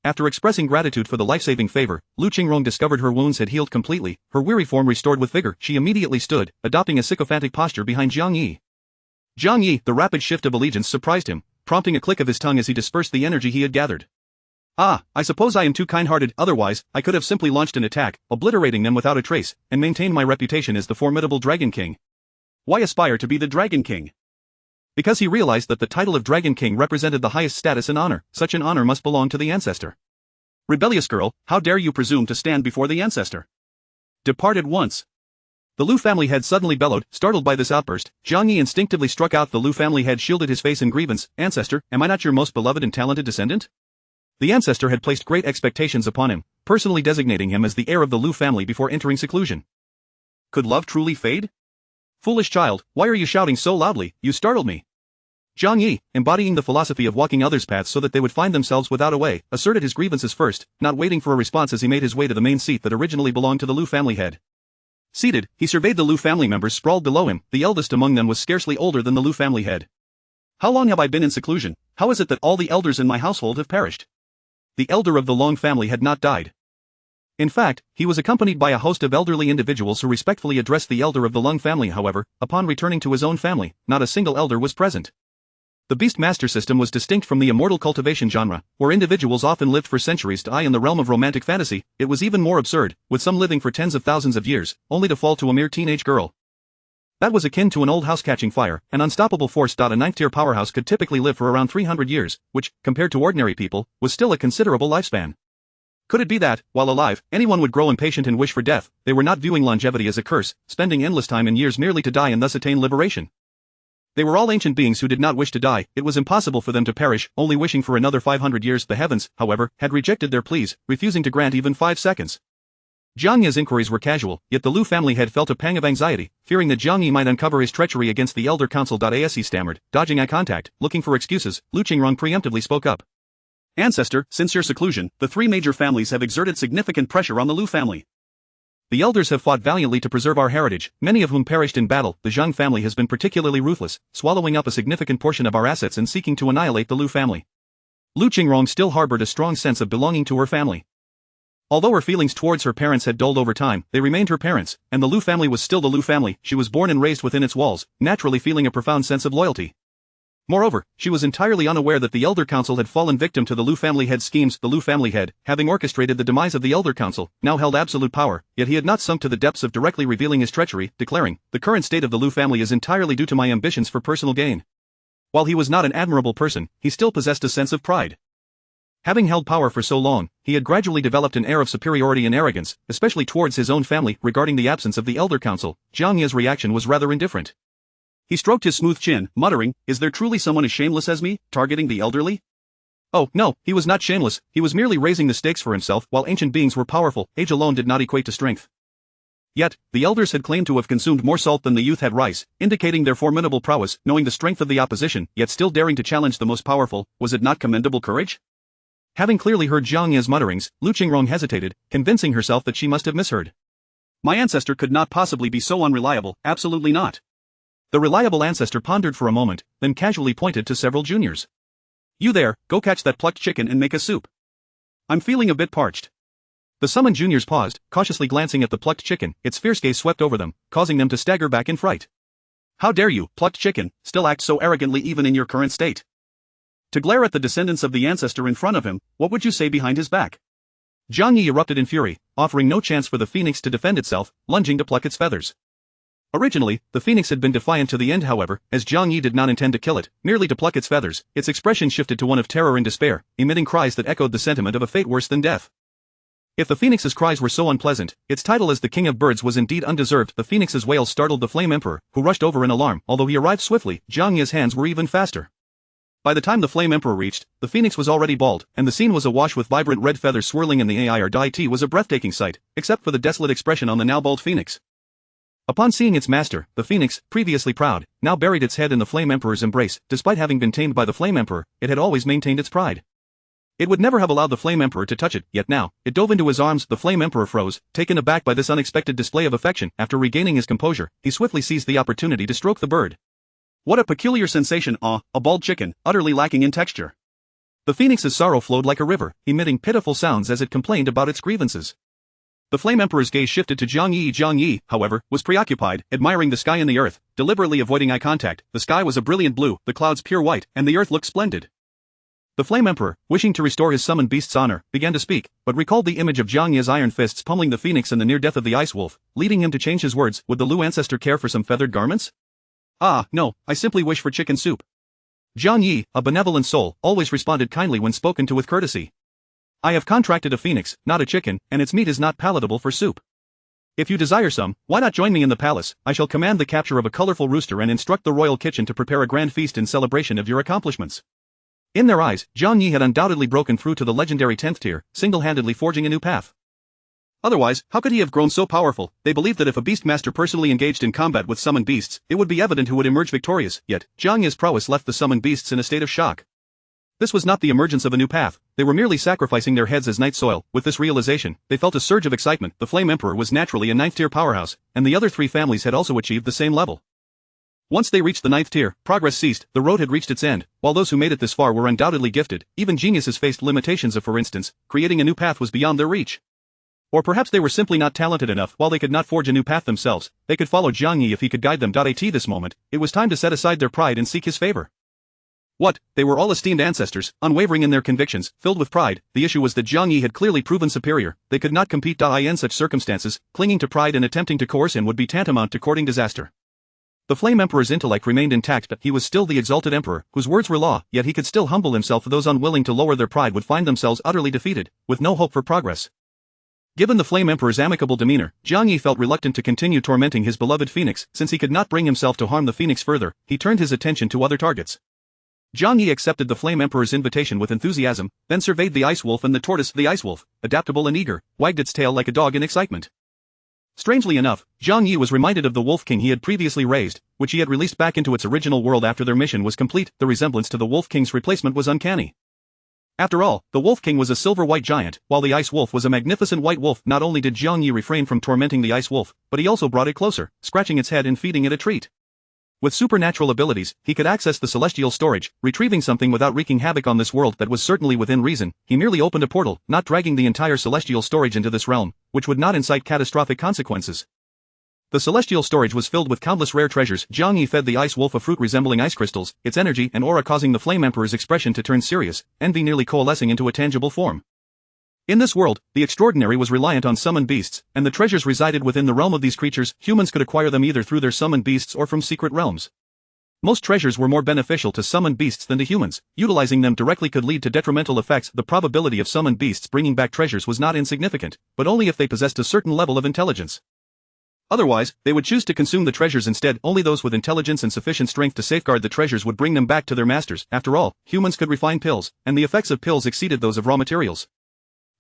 B: After expressing gratitude for the life-saving favor, Lu Qingrong discovered her wounds had healed completely, her weary form restored with vigor. She immediately stood, adopting a sycophantic posture behind Jiang Yi. Jiang Yi, the rapid shift of allegiance surprised him, prompting a click of his tongue as he dispersed the energy he had gathered. I suppose I am too kind-hearted. Otherwise, I could have simply launched an attack, obliterating them without a trace, and maintained my reputation as the formidable Dragon King. Why aspire to be the Dragon King? Because he realized that the title of Dragon King represented the highest status and honor. Such an honor must belong to the Ancestor. "Rebellious girl, how dare you presume to stand before the Ancestor? Depart at once." The Lu family head suddenly bellowed, startled by this outburst. Jiang Yi instinctively struck out. The Lu family head shielded his face in grievance. "Ancestor, am I not your most beloved and talented descendant?" The Ancestor had placed great expectations upon him, personally designating him as the heir of the Lu family before entering seclusion. Could love truly fade? "Foolish child, why are you shouting so loudly? You startled me." Jiang Yi, embodying the philosophy of walking others' paths so that they would find themselves without a way, asserted his grievances first, not waiting for a response as he made his way to the main seat that originally belonged to the Lu family head. Seated, he surveyed the Lu family members sprawled below him. The eldest among them was scarcely older than the Lu family head. How long have I been in seclusion? How is it that all the elders in my household have perished? The elder of the Long family had not died. In fact, he was accompanied by a host of elderly individuals who respectfully addressed the elder of the Lung family. However, upon returning to his own family, not a single elder was present. The Beast Master system was distinct from the immortal cultivation genre, where individuals often lived for centuries to die in the realm of romantic fantasy. It was even more absurd, with some living for tens of thousands of years, only to fall to a mere teenage girl. That was akin to an old house catching fire, an unstoppable force. A ninth-tier powerhouse could typically live for around 300 years, which, compared to ordinary people, was still a considerable lifespan. Could it be that, while alive, anyone would grow impatient and wish for death? They were not viewing longevity as a curse, spending endless time and years merely to die and thus attain liberation. They were all ancient beings who did not wish to die. It was impossible for them to perish, only wishing for another 500 years. The heavens, however, had rejected their pleas, refusing to grant even 5 seconds. Jiang Yi's inquiries were casual, yet the Lu family had felt a pang of anxiety, fearing that Jiang Yi might uncover his treachery against the Elder Council. As he stammered, dodging eye contact, looking for excuses, Lu Qingrong preemptively spoke up.
A: Ancestor, since your seclusion, the 3 major families have exerted significant pressure on the Lu family.
B: The elders have fought valiantly to preserve our heritage, many of whom perished in battle. The Zhang family has been particularly ruthless, swallowing up a significant portion of our assets and seeking to annihilate the Lu family. Lu Qingrong still harbored a strong sense of belonging to her family. Although her feelings towards her parents had dulled over time, they remained her parents, and the Lu family was still the Lu family. She was born and raised within its walls, naturally feeling a profound sense of loyalty. Moreover, she was entirely unaware that the Elder Council had fallen victim to the Lu family head's schemes. The Lu family head, having orchestrated the demise of the Elder Council, now held absolute power, yet he had not sunk to the depths of directly revealing his treachery, declaring, "The current state of the Lu family is entirely due to my ambitions for personal gain." While he was not an admirable person, he still possessed a sense of pride. Having held power for so long, he had gradually developed an air of superiority and arrogance, especially towards his own family. Regarding the absence of the Elder Council, Jiang Yi's reaction was rather indifferent.
A: He stroked his smooth chin, muttering, "Is there truly someone as shameless as me, targeting the elderly?"
B: Oh, no, he was not shameless, he was merely raising the stakes for himself. While ancient beings were powerful, age alone did not equate to strength. Yet, the elders had claimed to have consumed more salt than the youth had rice, indicating their formidable prowess. Knowing the strength of the opposition, yet still daring to challenge the most powerful, was it not commendable courage? Having clearly heard Jiang Yi's mutterings, Lu Qingrong hesitated, convincing herself that she must have misheard.
A: My ancestor could not possibly be so unreliable, absolutely not.
B: The reliable ancestor pondered for a moment, then casually pointed to several juniors. You there, go catch that plucked chicken and make a soup. I'm feeling a bit parched. The summoned juniors paused, cautiously glancing at the plucked chicken. Its fierce gaze swept over them, causing them to stagger back in fright. How dare you, plucked chicken, still act so arrogantly even in your current state? To glare at the descendants of the ancestor in front of him, what would you say behind his back? Jiang Yi erupted in fury, offering no chance for the phoenix to defend itself, lunging to pluck its feathers. Originally, the phoenix had been defiant to the end. However, as Jiang Yi did not intend to kill it, merely to pluck its feathers, its expression shifted to one of terror and despair, emitting cries that echoed the sentiment of a fate worse than death. If the phoenix's cries were so unpleasant, its title as the king of birds was indeed undeserved. The phoenix's wail startled the Flame Emperor, who rushed over in alarm. Although he arrived swiftly, Jiang Yi's hands were even faster. By the time the Flame Emperor reached, the phoenix was already bald, and the scene was awash with vibrant red feathers swirling in the air. It was a breathtaking sight, except for the desolate expression on the now bald phoenix. Upon seeing its master, the phoenix, previously proud, now buried its head in the Flame Emperor's embrace. Despite having been tamed by the Flame Emperor, it had always maintained its pride. It would never have allowed the Flame Emperor to touch it, yet now, it dove into his arms. The Flame Emperor froze, taken aback by this unexpected display of affection. After regaining his composure, he swiftly seized the opportunity to stroke the bird.
A: What a peculiar sensation, a bald chicken, utterly lacking in texture.
B: The phoenix's sorrow flowed like a river, emitting pitiful sounds as it complained about its grievances. The Flame Emperor's gaze shifted to Jiang Yi. Jiang Yi, however, was preoccupied, admiring the sky and the earth, deliberately avoiding eye contact. The sky was a brilliant blue, the clouds pure white, and the earth looked splendid. The Flame Emperor, wishing to restore his summoned beast's honor, began to speak, but recalled the image of Jiang Yi's iron fists pummeling the phoenix and the near death of the ice wolf, leading him to change his words. Would the Lu ancestor care for some feathered garments? Ah, no, I simply wish for chicken soup. Jiang Yi, a benevolent soul, always responded kindly when spoken to with courtesy. I have contracted a phoenix, not a chicken, and its meat is not palatable for soup. If you desire some, why not join me in the palace? I shall command the capture of a colorful rooster and instruct the royal kitchen to prepare a grand feast in celebration of your accomplishments. In their eyes, Jiang Yi had undoubtedly broken through to the legendary 10th tier, single-handedly forging a new path. Otherwise, how could he have grown so powerful? They believed that if a beastmaster personally engaged in combat with summoned beasts, it would be evident who would emerge victorious. Yet, Jiang Yi's prowess left the summoned beasts in a state of shock. This was not the emergence of a new path, they were merely sacrificing their heads as night soil. With this realization, they felt a surge of excitement. The Flame Emperor was naturally a 9th tier powerhouse, and the other 3 families had also achieved the same level. Once they reached the 9th tier, progress ceased, the road had reached its end. While those who made it this far were undoubtedly gifted, even geniuses faced limitations of, for instance, creating a new path was beyond their reach. Or perhaps they were simply not talented enough. While they could not forge a new path themselves, they could follow Jiang Yi if he could guide them. At this moment, it was time to set aside their pride and seek his favor. What? They were all esteemed ancestors, unwavering in their convictions, filled with pride. The issue was that Jiang Yi had clearly proven superior. They could not compete. In such circumstances, clinging to pride and attempting to coerce him would be tantamount to courting disaster. The Flame Emperor's intellect remained intact, but he was still the exalted emperor, whose words were law, yet he could still humble himself. Those unwilling to lower their pride would find themselves utterly defeated, with no hope for progress. Given the Flame Emperor's amicable demeanor, Jiang Yi felt reluctant to continue tormenting his beloved phoenix. Since he could not bring himself to harm the phoenix further, he turned his attention to other targets. Jiang Yi accepted the Flame Emperor's invitation with enthusiasm, then surveyed the Ice Wolf and the tortoise. The Ice Wolf, adaptable and eager, wagged its tail like a dog in excitement. Strangely enough, Jiang Yi was reminded of the Wolf King he had previously raised, which he had released back into its original world after their mission was complete. The resemblance to the Wolf King's replacement was uncanny. After all, the Wolf King was a silver-white giant, while the Ice Wolf was a magnificent white wolf. Not only did Jiang Yi refrain from tormenting the Ice Wolf, but he also brought it closer, scratching its head and feeding it a treat. With supernatural abilities, he could access the celestial storage, retrieving something without wreaking havoc on this world that was certainly within reason. He merely opened a portal, not dragging the entire celestial storage into this realm, which would not incite catastrophic consequences. The celestial storage was filled with countless rare treasures. Jiang Yi fed the Ice Wolf a fruit resembling ice crystals, its energy and aura causing the Flame Emperor's expression to turn serious, envy nearly coalescing into a tangible form. In this world, the extraordinary was reliant on summoned beasts, and the treasures resided within the realm of these creatures. Humans could acquire them either through their summoned beasts or from secret realms. Most treasures were more beneficial to summoned beasts than to humans. Utilizing them directly could lead to detrimental effects. The probability of summoned beasts bringing back treasures was not insignificant, but only if they possessed a certain level of intelligence. Otherwise, they would choose to consume the treasures instead. Only those with intelligence and sufficient strength to safeguard the treasures would bring them back to their masters. After all, humans could refine pills, and the effects of pills exceeded those of raw materials.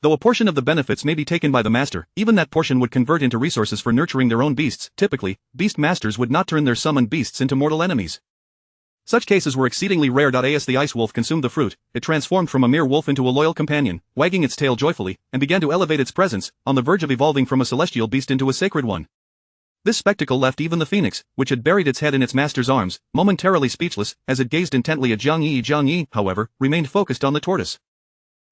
B: Though a portion of the benefits may be taken by the master, even that portion would convert into resources for nurturing their own beasts. Typically, beast masters would not turn their summoned beasts into mortal enemies. Such cases were exceedingly rare. As the Ice Wolf consumed the fruit, it transformed from a mere wolf into a loyal companion, wagging its tail joyfully, and began to elevate its presence, on the verge of evolving from a celestial beast into a sacred one. This spectacle left even the phoenix, which had buried its head in its master's arms, momentarily speechless, as it gazed intently at Jiang Yi. Jiang Yi, however, remained focused on the tortoise.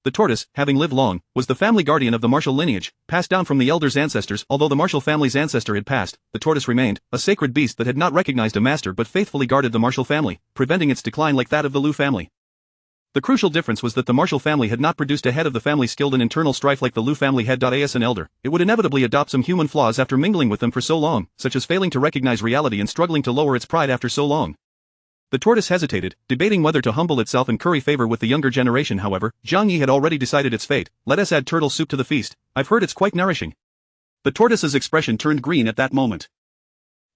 B: The tortoise, having lived long, was the family guardian of the martial lineage, passed down from the elders' ancestors. Although the martial family's ancestor had passed, the tortoise remained, a sacred beast that had not recognized a master but faithfully guarded the martial family, preventing its decline like that of the Liu family. The crucial difference was that the martial family had not produced a head of the family skilled in internal strife like the Liu family had. As an elder, it would inevitably adopt some human flaws after mingling with them for so long, such as failing to recognize reality and struggling to lower its pride after so long. The tortoise hesitated, debating whether to humble itself and curry favor with the younger generation. However, Jiang Yi had already decided its fate. Let us add turtle soup to the feast. I've heard it's quite nourishing. The tortoise's expression turned green at that moment.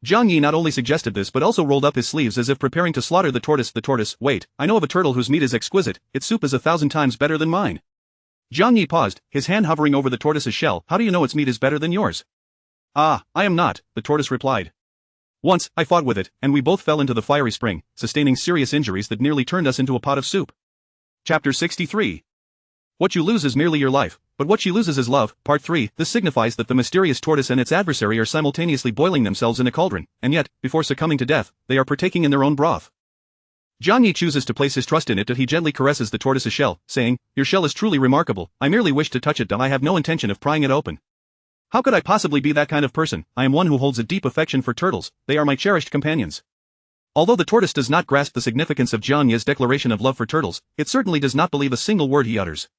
B: Jiang Yi not only suggested this but also rolled up his sleeves as if preparing to slaughter the tortoise. The tortoise, wait, I know of a turtle whose meat is exquisite, its soup is 1,000 times better than mine. Jiang Yi paused, his hand hovering over the tortoise's shell. How do you know its meat is better than yours? Ah, I am not, the tortoise replied. Once, I fought with it, and we both fell into the fiery spring, sustaining serious injuries that nearly turned us into a pot of soup. Chapter 63. What you lose is merely your life, but what she loses is love. Part 3. This signifies that the mysterious tortoise and its adversary are simultaneously boiling themselves in a cauldron, and yet, before succumbing to death, they are partaking in their own broth. Jiang Yi chooses to place his trust in it. He gently caresses the tortoise's shell, saying, "Your shell is truly remarkable. I merely wish to touch it. I have no intention of prying it open. How could I possibly be that kind of person? I am one who holds a deep affection for turtles. They are my cherished companions." Although the tortoise does not grasp the significance of Jiang Yi's declaration of love for turtles, it certainly does not believe a single word he utters.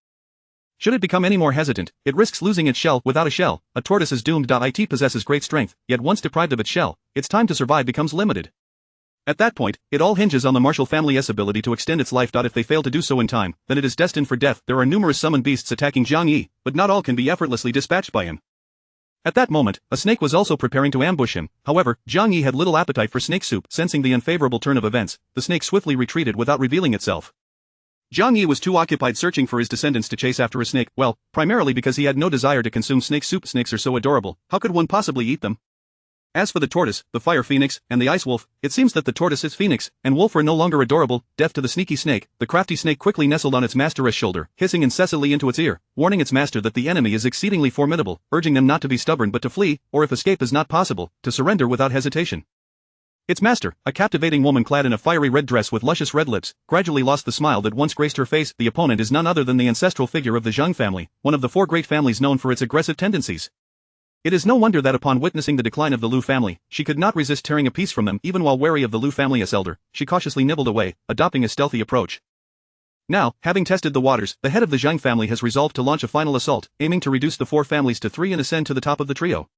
B: Should it become any more hesitant, it risks losing its shell. Without a shell, a tortoise is doomed. It possesses great strength, yet once deprived of its shell, its time to survive becomes limited. At that point, it all hinges on the martial family's ability to extend its life. If they fail to do so in time, then it is destined for death. There are numerous summoned beasts attacking Jiang Yi, but not all can be effortlessly dispatched by him. At that moment, a snake was also preparing to ambush him. However, Jiang Yi had little appetite for snake soup. Sensing the unfavorable turn of events, the snake swiftly retreated without revealing itself. Jiang Yi was too occupied searching for his descendants to chase after a snake, well, primarily because he had no desire to consume snake soup. Snakes are so adorable, how could one possibly eat them? As for the tortoise, the fire phoenix, and the ice wolf, it seems that the tortoise, phoenix, and wolf were no longer adorable. Deaf to the sneaky snake, the crafty snake quickly nestled on its master's shoulder, hissing incessantly into its ear, warning its master that the enemy is exceedingly formidable, urging them not to be stubborn but to flee, or if escape is not possible, to surrender without hesitation. Its master, a captivating woman clad in a fiery red dress with luscious red lips, gradually lost the smile that once graced her face. The opponent is none other than the ancestral figure of the Zheng family, one of the 4 great families known for its aggressive tendencies. It is no wonder that upon witnessing the decline of the Liu family, she could not resist tearing a piece from them. Even while wary of the Liu family as elder, she cautiously nibbled away, adopting a stealthy approach. Now, having tested the waters, the head of the Zheng family has resolved to launch a final assault, aiming to reduce the 4 families to 3 and ascend to the top of the trio.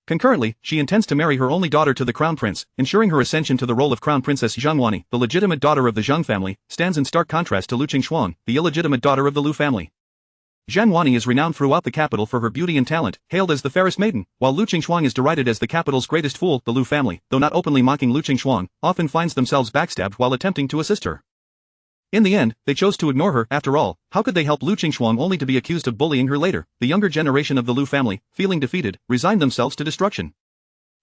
B: Concurrently, she intends to marry her only daughter to the crown prince, ensuring her ascension to the role of crown princess. Zhengwani, the legitimate daughter of the Zheng family, stands in stark contrast to Lu Qingxuan, the illegitimate daughter of the Liu family. Zhengwani is renowned throughout the capital for her beauty and talent, hailed as the fairest maiden, while Lu Qingxuan is derided as the capital's greatest fool. The Liu family, though not openly mocking Lu Qingxuan, often finds themselves backstabbed while attempting to assist her. In the end, they chose to ignore her. After all, how could they help Lu Qingxuan only to be accused of bullying her later? The younger generation of the Liu family, feeling defeated, resigned themselves to destruction.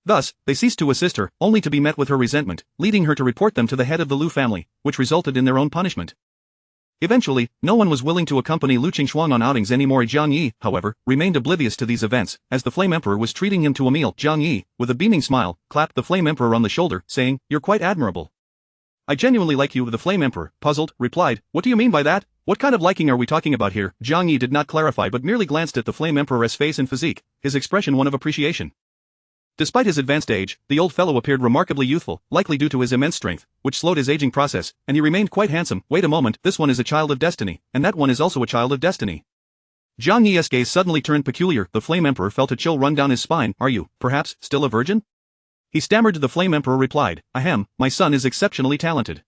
B: Thus, they ceased to assist her, only to be met with her resentment, leading her to report them to the head of the Liu family, which resulted in their own punishment. Eventually, no one was willing to accompany Lu Qingxuan on outings anymore. Jiang Yi, however, remained oblivious to these events. As the Flame Emperor was treating him to a meal, Jiang Yi, with a beaming smile, clapped the Flame Emperor on the shoulder, saying, "You're quite admirable." "I genuinely like you." The Flame Emperor, puzzled, replied, "What do you mean by that? What kind of liking are we talking about here?" Jiang Yi did not clarify but merely glanced at the Flame Emperor's face and physique, his expression one of appreciation. Despite his advanced age, the old fellow appeared remarkably youthful, likely due to his immense strength, which slowed his aging process, and he remained quite handsome. "Wait a moment, this one is a child of destiny, and that one is also a child of destiny." Jiang Yi's gaze suddenly turned peculiar. The Flame Emperor felt a chill run down his spine. "Are you, perhaps, still a virgin?" he stammered. The Flame Emperor replied, "Ahem, my son is exceptionally talented.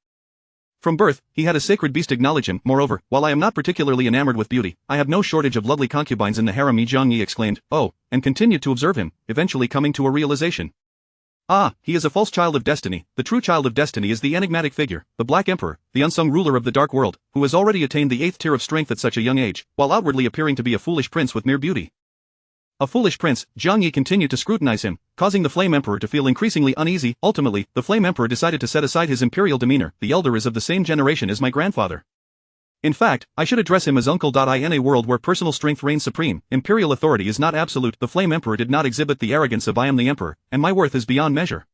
B: From birth, he had a sacred beast acknowledge him. Moreover, while I am not particularly enamored with beauty, I have no shortage of lovely concubines in the harem." Jiang Yi exclaimed, "Oh," and continued to observe him, eventually coming to a realization. Ah, he is a false child of destiny. The true child of destiny is the enigmatic figure, the Black Emperor, the unsung ruler of the Dark World, who has already attained the 8th tier of strength at such a young age, while outwardly appearing to be a foolish prince with mere beauty. A foolish prince. Jiang Yi continued to scrutinize him, causing the Flame Emperor to feel increasingly uneasy. Ultimately, the Flame Emperor decided to set aside his imperial demeanor. "The elder is of the same generation as my grandfather. In fact, I should address him as uncle. In a world where personal strength reigns supreme, imperial authority is not absolute." The Flame Emperor did not exhibit the arrogance of "I am the emperor, and my worth is beyond measure."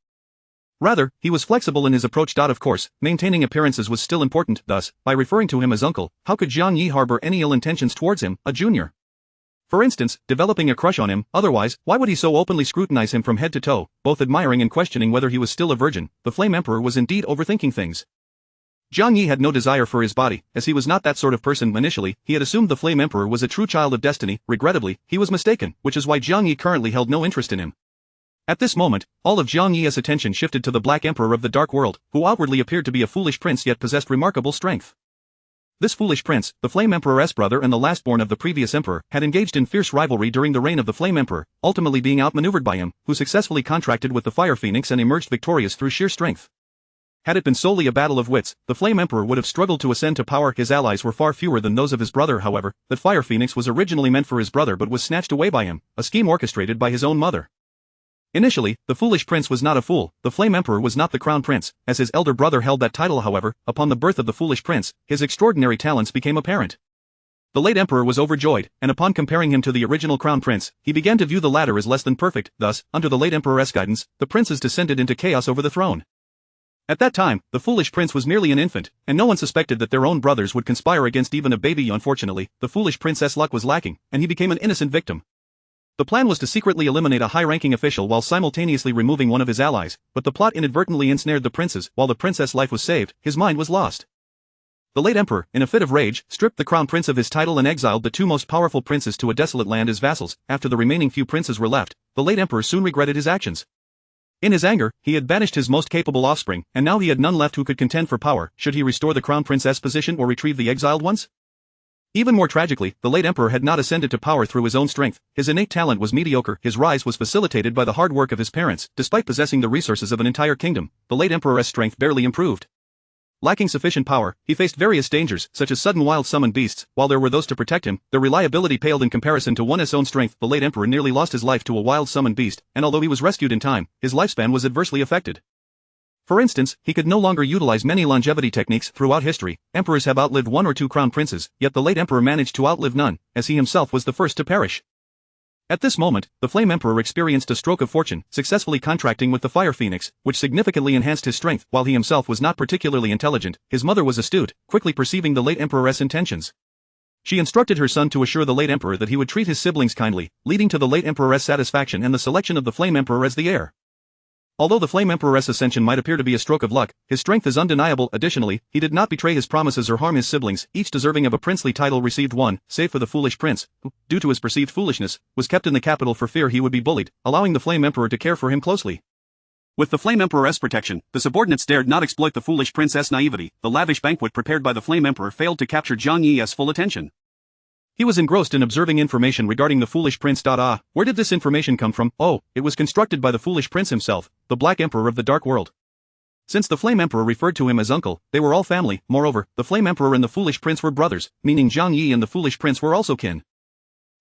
B: Rather, he was flexible in his approach. Of course, maintaining appearances was still important. Thus, by referring to him as uncle, how could Jiang Yi harbor any ill intentions towards him, a junior? For instance, developing a crush on him. Otherwise, why would he so openly scrutinize him from head to toe, both admiring and questioning whether he was still a virgin? The Flame Emperor was indeed overthinking things. Jiang Yi had no desire for his body, as he was not that sort of person. Initially, he had assumed the Flame Emperor was a true child of destiny. Regrettably, he was mistaken, which is why Jiang Yi currently held no interest in him. At this moment, all of Jiang Yi's attention shifted to the Black Emperor of the Dark World, who outwardly appeared to be a foolish prince yet possessed remarkable strength. This foolish prince, the Flame Emperor's brother and the lastborn of the previous emperor, had engaged in fierce rivalry during the reign of the Flame Emperor, ultimately being outmaneuvered by him, who successfully contracted with the Fire Phoenix and emerged victorious through sheer strength. Had it been solely a battle of wits, the Flame Emperor would have struggled to ascend to power. His allies were far fewer than those of his brother. However, that Fire Phoenix was originally meant for his brother but was snatched away by him, a scheme orchestrated by his own mother. Initially, the foolish prince was not a fool. The Flame Emperor was not the crown prince, as his elder brother held that title. However, upon the birth of the foolish prince, his extraordinary talents became apparent. The late emperor was overjoyed, and upon comparing him to the original crown prince, he began to view the latter as less than perfect. Thus, under the late emperor's guidance, the princes descended into chaos over the throne. At that time, the foolish prince was merely an infant, and no one suspected that their own brothers would conspire against even a baby. Unfortunately, the foolish prince's luck was lacking, and he became an innocent victim. The plan was to secretly eliminate a high-ranking official while simultaneously removing one of his allies, but the plot inadvertently ensnared the princes. While the princess' life was saved, his mind was lost. The late emperor, in a fit of rage, stripped the crown prince of his title and exiled the 2 most powerful princes to a desolate land as vassals. After the remaining few princes were left, the late emperor soon regretted his actions. In his anger, he had banished his most capable offspring, and now he had none left who could contend for power. Should he restore the crown prince's position or retrieve the exiled ones? Even more tragically, the late emperor had not ascended to power through his own strength. His innate talent was mediocre. His rise was facilitated by the hard work of his parents. Despite possessing the resources of an entire kingdom, the late emperor's strength barely improved. Lacking sufficient power, he faced various dangers, such as sudden wild summoned beasts. While there were those to protect him, their reliability paled in comparison to one's own strength. The late emperor nearly lost his life to a wild summoned beast, and although he was rescued in time, his lifespan was adversely affected. For instance, he could no longer utilize many longevity techniques. Throughout history, emperors have outlived one or two crown princes, yet the late emperor managed to outlive none, as he himself was the first to perish. At this moment, the Flame Emperor experienced a stroke of fortune, successfully contracting with the Fire Phoenix, which significantly enhanced his strength. While he himself was not particularly intelligent, his mother was astute, quickly perceiving the late emperor's intentions. She instructed her son to assure the late emperor that he would treat his siblings kindly, leading to the late emperor's satisfaction and the selection of the Flame Emperor as the heir. Although the Flame Emperor's ascension might appear to be a stroke of luck, his strength is undeniable. Additionally, he did not betray his promises or harm his siblings. Each deserving of a princely title received one, save for the foolish prince, who, due to his perceived foolishness, was kept in the capital for fear he would be bullied, allowing the Flame Emperor to care for him closely.
A: With the Flame Emperor's protection, the subordinates dared not exploit the foolish prince's naivety. The lavish banquet prepared by the Flame Emperor failed to capture Zhang Yi's full attention.
B: He was engrossed in observing information regarding the foolish prince. Where did this information come from? Oh, it was constructed by the foolish prince himself, the Black Emperor of the Dark World. Since the Flame Emperor referred to him as uncle, they were all family. Moreover, the Flame Emperor and the foolish prince were brothers, meaning Zhang Yi and the foolish prince were also kin.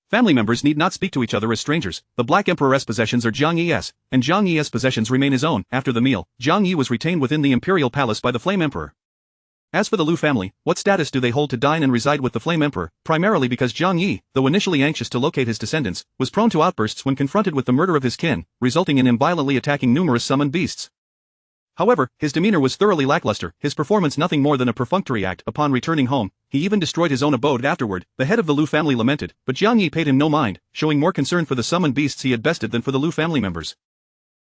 B: Family members need not speak to each other as strangers. The Black Emperor's possessions are Zhang Yi's, and Zhang Yi's possessions remain his own. After the meal, Zhang Yi was retained within the imperial palace by the Flame Emperor. As for the Lu family, what status do they hold to dine and reside with the Flame Emperor? Primarily because Zhang Yi, though initially anxious to locate his descendants, was prone to outbursts when confronted with the murder of his kin, resulting in him violently attacking numerous summoned beasts. However, his demeanor was thoroughly lackluster, his performance nothing more than a perfunctory act. Upon returning home, he even destroyed his own abode afterward. The head of the Lu family lamented, but Zhang Yi paid him no mind, showing more concern for the summoned beasts he had bested than for the Lu family members.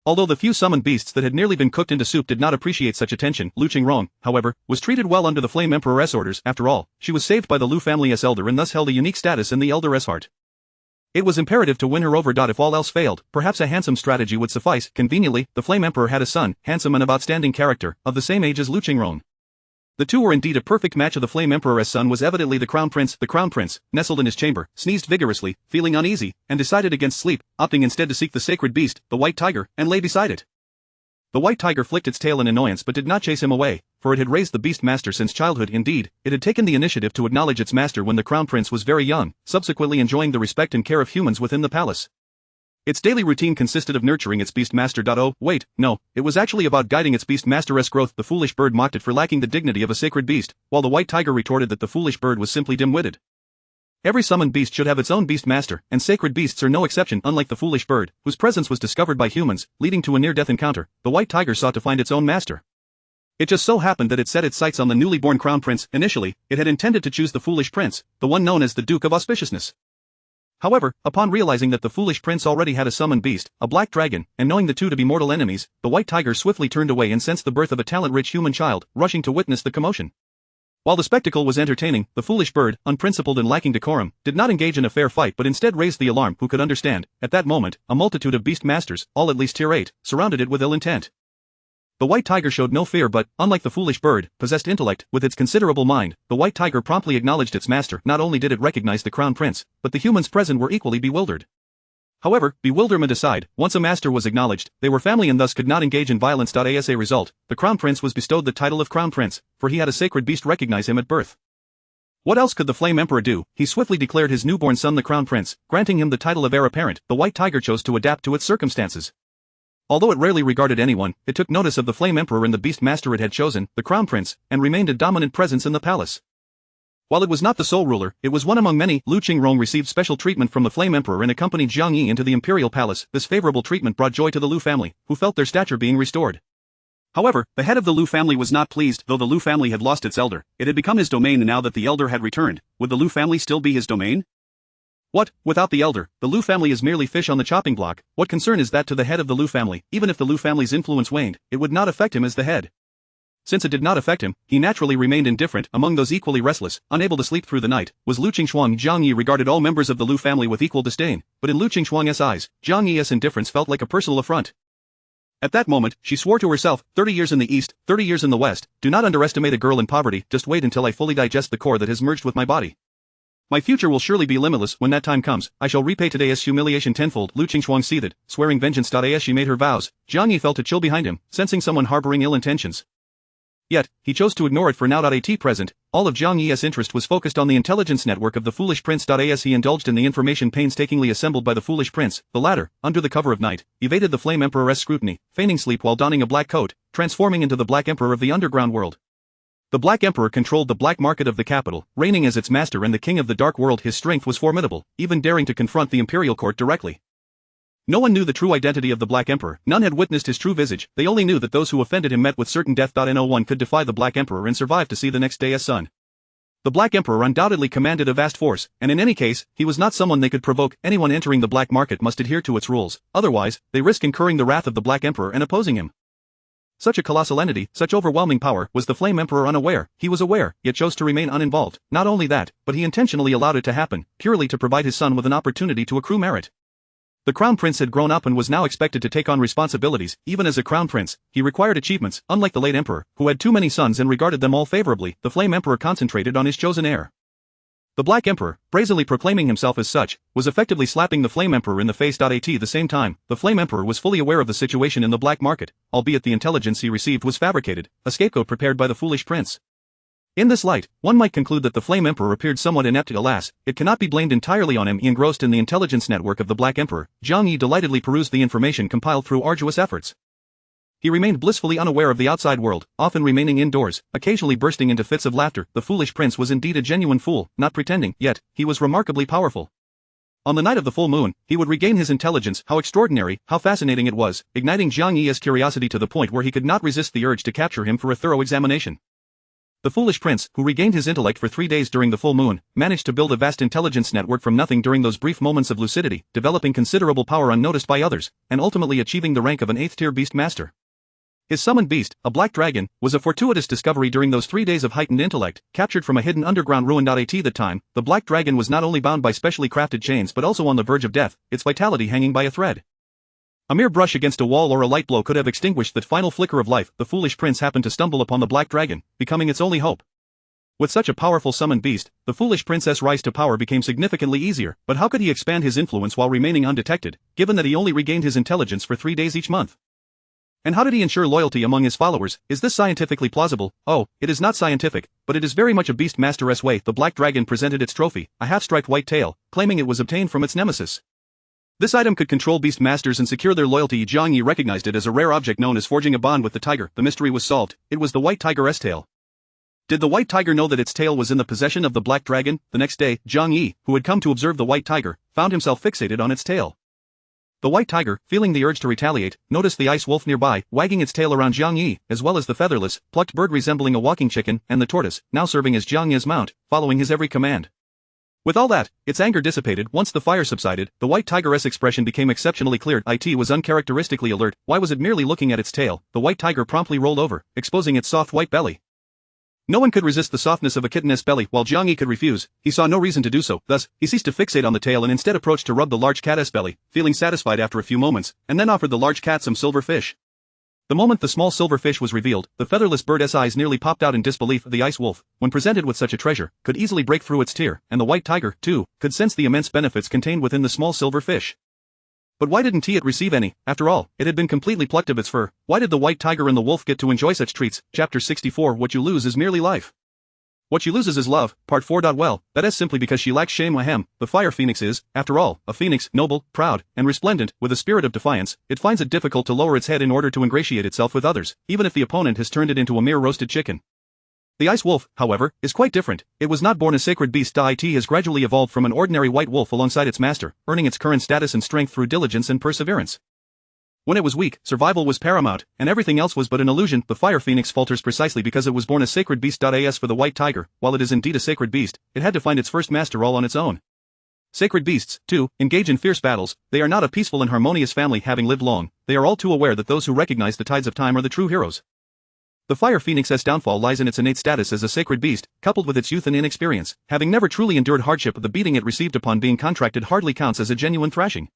B: Although the few summoned beasts that had nearly been cooked into soup did not appreciate such attention, Lu Qingrong, however, was treated well under the Flame Emperor's orders. After all, she was saved by the Lu family's elder and thus held a unique status in the elder's heart. It was imperative to win her over. If all else failed, perhaps a handsome strategy would suffice. Conveniently, the Flame Emperor had a son, handsome and of outstanding character, of the same age as Lu Qingrong. The two were indeed a perfect match. The Flame Emperor's son was evidently the Crown Prince. The Crown Prince, nestled in his chamber, sneezed vigorously, feeling uneasy, and decided against sleep, opting instead to seek the sacred beast, the white tiger, and lay beside it. The white tiger flicked its tail in annoyance but did not chase him away, for it had raised the beast master since childhood. Indeed, it had taken the initiative to acknowledge its master when the Crown Prince was very young, subsequently enjoying the respect and care of humans within the palace. Its daily routine consisted of nurturing its beast master. Oh, wait, no, it was actually about guiding its beast master's growth. The foolish bird mocked it for lacking the dignity of a sacred beast, while the white tiger retorted that the foolish bird was simply dim-witted. Every summoned beast should have its own beast master, and sacred beasts are no exception. Unlike the foolish bird, whose presence was discovered by humans, leading to a near-death encounter, the white tiger sought to find its own master. It just so happened that it set its sights on the newly born Crown Prince. Initially, it had intended to choose the foolish prince, the one known as the Duke of Auspiciousness. However, upon realizing that the foolish prince already had a summoned beast, a black dragon, and knowing the two to be mortal enemies, the white tiger swiftly turned away and sensed the birth of a talent-rich human child, rushing to witness the commotion. While the spectacle was entertaining, the foolish bird, unprincipled and lacking decorum, did not engage in a fair fight but instead raised the alarm. Who could understand? At that moment, a multitude of beast masters, all at least tier 8, surrounded it with ill intent. The white tiger showed no fear but, unlike the foolish bird, possessed intellect. With its considerable mind, the white tiger promptly acknowledged its master. Not only did it recognize the Crown Prince, but the humans present were equally bewildered. However, bewilderment aside, once a master was acknowledged, they were family and thus could not engage in violence. As a result, the Crown Prince was bestowed the title of Crown Prince, for he had a sacred beast recognize him at birth. What else could the Flame Emperor do? He swiftly declared his newborn son the Crown Prince, granting him the title of heir apparent. The white tiger chose to adapt to its circumstances. Although it rarely regarded anyone, it took notice of the Flame Emperor and the beast master it had chosen, the Crown Prince, and remained a dominant presence in the palace. While it was not the sole ruler, it was one among many. Lu Qingrong received special treatment from the Flame Emperor and accompanied Zhang Yi into the imperial palace. This favorable treatment brought joy to the Lu family, who felt their stature being restored. However, the head of the Lu family was not pleased. Though the Lu family had lost its elder, it had become his domain. Now that the elder had returned, would the Lu family still be his domain? What, without the elder, the Lu family is merely fish on the chopping block. What concern is that to the head of the Lu family? Even if the Lu family's influence waned, it would not affect him as the head. Since it did not affect him, he naturally remained indifferent. Among those equally restless, unable to sleep through the night, was Lu Qingxuang. Zhang Yi regarded all members of the Lu family with equal disdain, but in Lu Qingxuang's eyes, Zhang Yi's indifference felt like a personal affront. At that moment, she swore to herself, 30 years in the east, 30 years in the west, do not underestimate a girl in poverty. Just wait until I fully digest the core that has merged with my body. My future will surely be limitless. When that time comes, I shall repay today's humiliation tenfold. Lu Qingxuang seethed, swearing vengeance. As she made her vows, Zhang Yi felt a chill behind him, sensing someone harboring ill intentions. Yet, he chose to ignore it for now. At present, all of Jiang Yi's interest was focused on the intelligence network of the Foolish Prince. As he indulged in the information painstakingly assembled by the Foolish Prince, the latter, under the cover of night, evaded the Flame Emperor's scrutiny, feigning sleep while donning a black coat, transforming into the Black Emperor of the underground world. The Black Emperor controlled the black market of the capital, reigning as its master and the king of the dark world. His strength was formidable, even daring to confront the imperial court directly. No one knew the true identity of the Black Emperor, none had witnessed his true visage, they only knew that those who offended him met with certain death. No one could defy the Black Emperor and survive to see the next day as sun. The Black Emperor undoubtedly commanded a vast force, and in any case, he was not someone they could provoke. Anyone entering the black market must adhere to its rules, otherwise, they risk incurring the wrath of the Black Emperor and opposing him. Such a colossal entity, such overwhelming power, was the Flame Emperor unaware. He was aware, yet chose to remain uninvolved. Not only that, but he intentionally allowed it to happen, purely to provide his son with an opportunity to accrue merit. The Crown Prince had grown up and was now expected to take on responsibilities. Even as a Crown Prince, he required achievements. Unlike the late Emperor, who had too many sons and regarded them all favorably, the Flame Emperor concentrated on his chosen heir. The Black Emperor, brazenly proclaiming himself as such, was effectively slapping the Flame Emperor in the face. At the same time, the Flame Emperor was fully aware of the situation in the black market, albeit the intelligence he received was fabricated, a scapegoat prepared by the Foolish Prince. In this light, one might conclude that the Flame Emperor appeared somewhat inept. Alas, it cannot be blamed entirely on him. Engrossed in the intelligence network of the Black Emperor, Jiang Yi delightedly perused the information compiled through arduous efforts. He remained blissfully unaware of the outside world, often remaining indoors, occasionally bursting into fits of laughter. The Foolish Prince was indeed a genuine fool, not pretending, yet, he was remarkably powerful. On the night of the full moon, he would regain his intelligence. How extraordinary, how fascinating it was, igniting Jiang Yi's curiosity to the point where he could not resist the urge to capture him for a thorough examination. The Foolish Prince, who regained his intellect for 3 days during the full moon, managed to build a vast intelligence network from nothing during those brief moments of lucidity, developing considerable power unnoticed by others, and ultimately achieving the rank of an 8th-tier beast master. His summoned beast, a black dragon, was a fortuitous discovery during those 3 days of heightened intellect, captured from a hidden underground ruin. At that time, the black dragon was not only bound by specially crafted chains but also on the verge of death, its vitality hanging by a thread. A mere brush against a wall or a light blow could have extinguished that final flicker of life. The Foolish Prince happened to stumble upon the black dragon, becoming its only hope. With such a powerful summoned beast, the Foolish Prince's rise to power became significantly easier, but how could he expand his influence while remaining undetected, given that he only regained his intelligence for 3 days each month? And how did he ensure loyalty among his followers? Is this scientifically plausible? Oh, it is not scientific, but it is very much a beastmaster's way. The black dragon presented its trophy, a half-striped white tail, claiming it was obtained from its nemesis. This item could control beastmasters and secure their loyalty. Jiang Yi recognized it as a rare object known as forging a bond with the tiger. The mystery was solved. It was the white tiger's tail. Did the white tiger know that its tail was in the possession of the black dragon? The next day, Jiang Yi, who had come to observe the white tiger, found himself fixated on its tail. The white tiger, feeling the urge to retaliate, noticed the ice wolf nearby, wagging its tail around Jiang Yi, as well as the featherless, plucked bird resembling a walking chicken, and the tortoise, now serving as Jiang Yi's mount, following his every command. With all that, its anger dissipated. Once the fire subsided, the white tiger's expression became exceptionally clear. It was uncharacteristically alert. Why was it merely looking at its tail? The white tiger promptly rolled over, exposing its soft white belly. No one could resist the softness of a kitten's belly. While Jiang Yi could refuse, he saw no reason to do so. Thus, he ceased to fixate on the tail and instead approached to rub the large cat's belly, feeling satisfied after a few moments, and then offered the large cat some silver fish. The moment the small silver fish was revealed, the featherless bird's eyes nearly popped out in disbelief. The ice wolf, when presented with such a treasure, could easily break through its tear, and the white tiger, too, could sense the immense benefits contained within the small silver fish. But why didn't it receive any? After all, it had been completely plucked of its fur. Why did the white tiger and the wolf get to enjoy such treats? Chapter 64. What you lose is merely life. What she loses is love. Part 4. Well, that is simply because she lacks shame. Ahem. The fire phoenix is, after all, a phoenix, noble, proud, and resplendent, with a spirit of defiance. It finds it difficult to lower its head in order to ingratiate itself with others, even if the opponent has turned it into a mere roasted chicken. The ice wolf, however, is quite different. It was not born a sacred beast. It has gradually evolved from an ordinary white wolf alongside its master, earning its current status and strength through diligence and perseverance. When it was weak, survival was paramount, and everything else was but an illusion. The fire phoenix falters precisely because it was born a sacred beast. As for the white tiger, while it is indeed a sacred beast, it had to find its first master all on its own. Sacred beasts, too, engage in fierce battles. They are not a peaceful and harmonious family. Having lived long, they are all too aware that those who recognize the tides of time are the true heroes. The fire phoenix's downfall lies in its innate status as a sacred beast, coupled with its youth and inexperience. Having never truly endured hardship, the beating it received upon being contracted hardly counts as a genuine thrashing.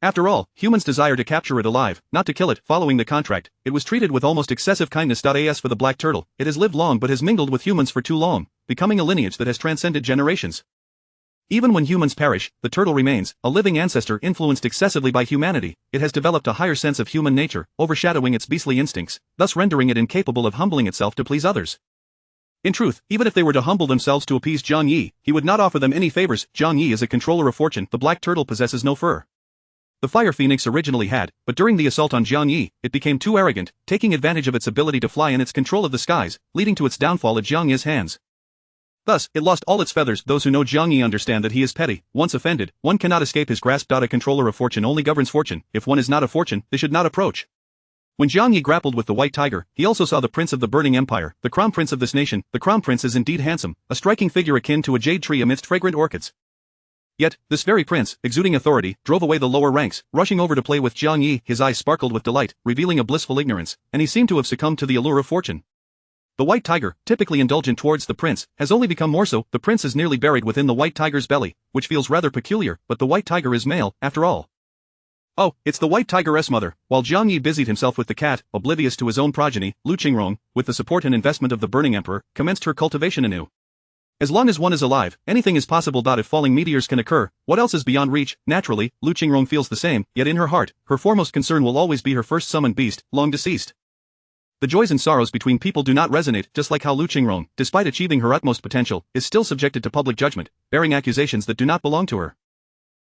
B: After all, humans desire to capture it alive, not to kill it. Following the contract, it was treated with almost excessive kindness. As for the black turtle, it has lived long but has mingled with humans for too long, becoming a lineage that has transcended generations. Even when humans perish, the turtle remains, a living ancestor influenced excessively by humanity. It has developed a higher sense of human nature, overshadowing its beastly instincts, thus rendering it incapable of humbling itself to please others. In truth, even if they were to humble themselves to appease Zhang Yi, he would not offer them any favors. Zhang Yi is a controller of fortune. The black turtle possesses no fur. The fire phoenix originally had, but during the assault on Zhang Yi, it became too arrogant, taking advantage of its ability to fly and its control of the skies, leading to its downfall at Zhang Yi's hands. Thus, it lost all its feathers. Those who know Zhang Yi understand that he is petty. Once offended, one cannot escape his grasp. A controller of fortune only governs fortune. If one is not a fortune, they should not approach. When Zhang Yi grappled with the white tiger, he also saw the prince of the burning empire, the crown prince of this nation. The crown prince is indeed handsome, a striking figure akin to a jade tree amidst fragrant orchids. Yet, this very prince, exuding authority, drove away the lower ranks, rushing over to play with Zhang Yi. His eyes sparkled with delight, revealing a blissful ignorance, and he seemed to have succumbed to the allure of fortune. The white tiger, typically indulgent towards the prince, has only become more so. The prince is nearly buried within the white tiger's belly, which feels rather peculiar, but the white tiger is male, after all. Oh, it's the white tiger's mother. While Zhang Yi busied himself with the cat, oblivious to his own progeny, Lu Qingrong, with the support and investment of the burning emperor, commenced her cultivation anew. As long as one is alive, anything is possible. If falling meteors can occur, what else is beyond reach? Naturally, Lu Qingrong feels the same, yet in her heart, her foremost concern will always be her first summoned beast, long deceased. The joys and sorrows between people do not resonate, just like how Lu Qingrong, despite achieving her utmost potential, is still subjected to public judgment, bearing accusations that do not belong to her.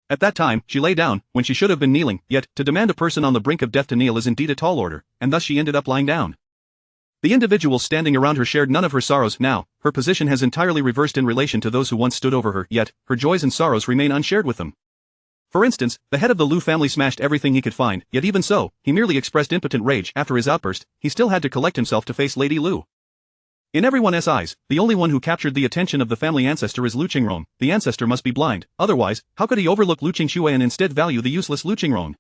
B: At that time, she lay down, when she should have been kneeling, yet, to demand a person on the brink of death to kneel is indeed a tall order, and thus she ended up lying down. The individuals standing around her shared none of her sorrows. Now, her position has entirely reversed in relation to those who once stood over her, yet, her joys and sorrows remain unshared with them. For instance, the head of the Lu family smashed everything he could find, yet even so, he merely expressed impotent rage. After his outburst, he still had to collect himself to face Lady Lu. In everyone's eyes, the only one who captured the attention of the family ancestor is Lu Qingrong. The ancestor must be blind, otherwise, how could he overlook Lu Qingxue and instead value the useless Lu Qingrong?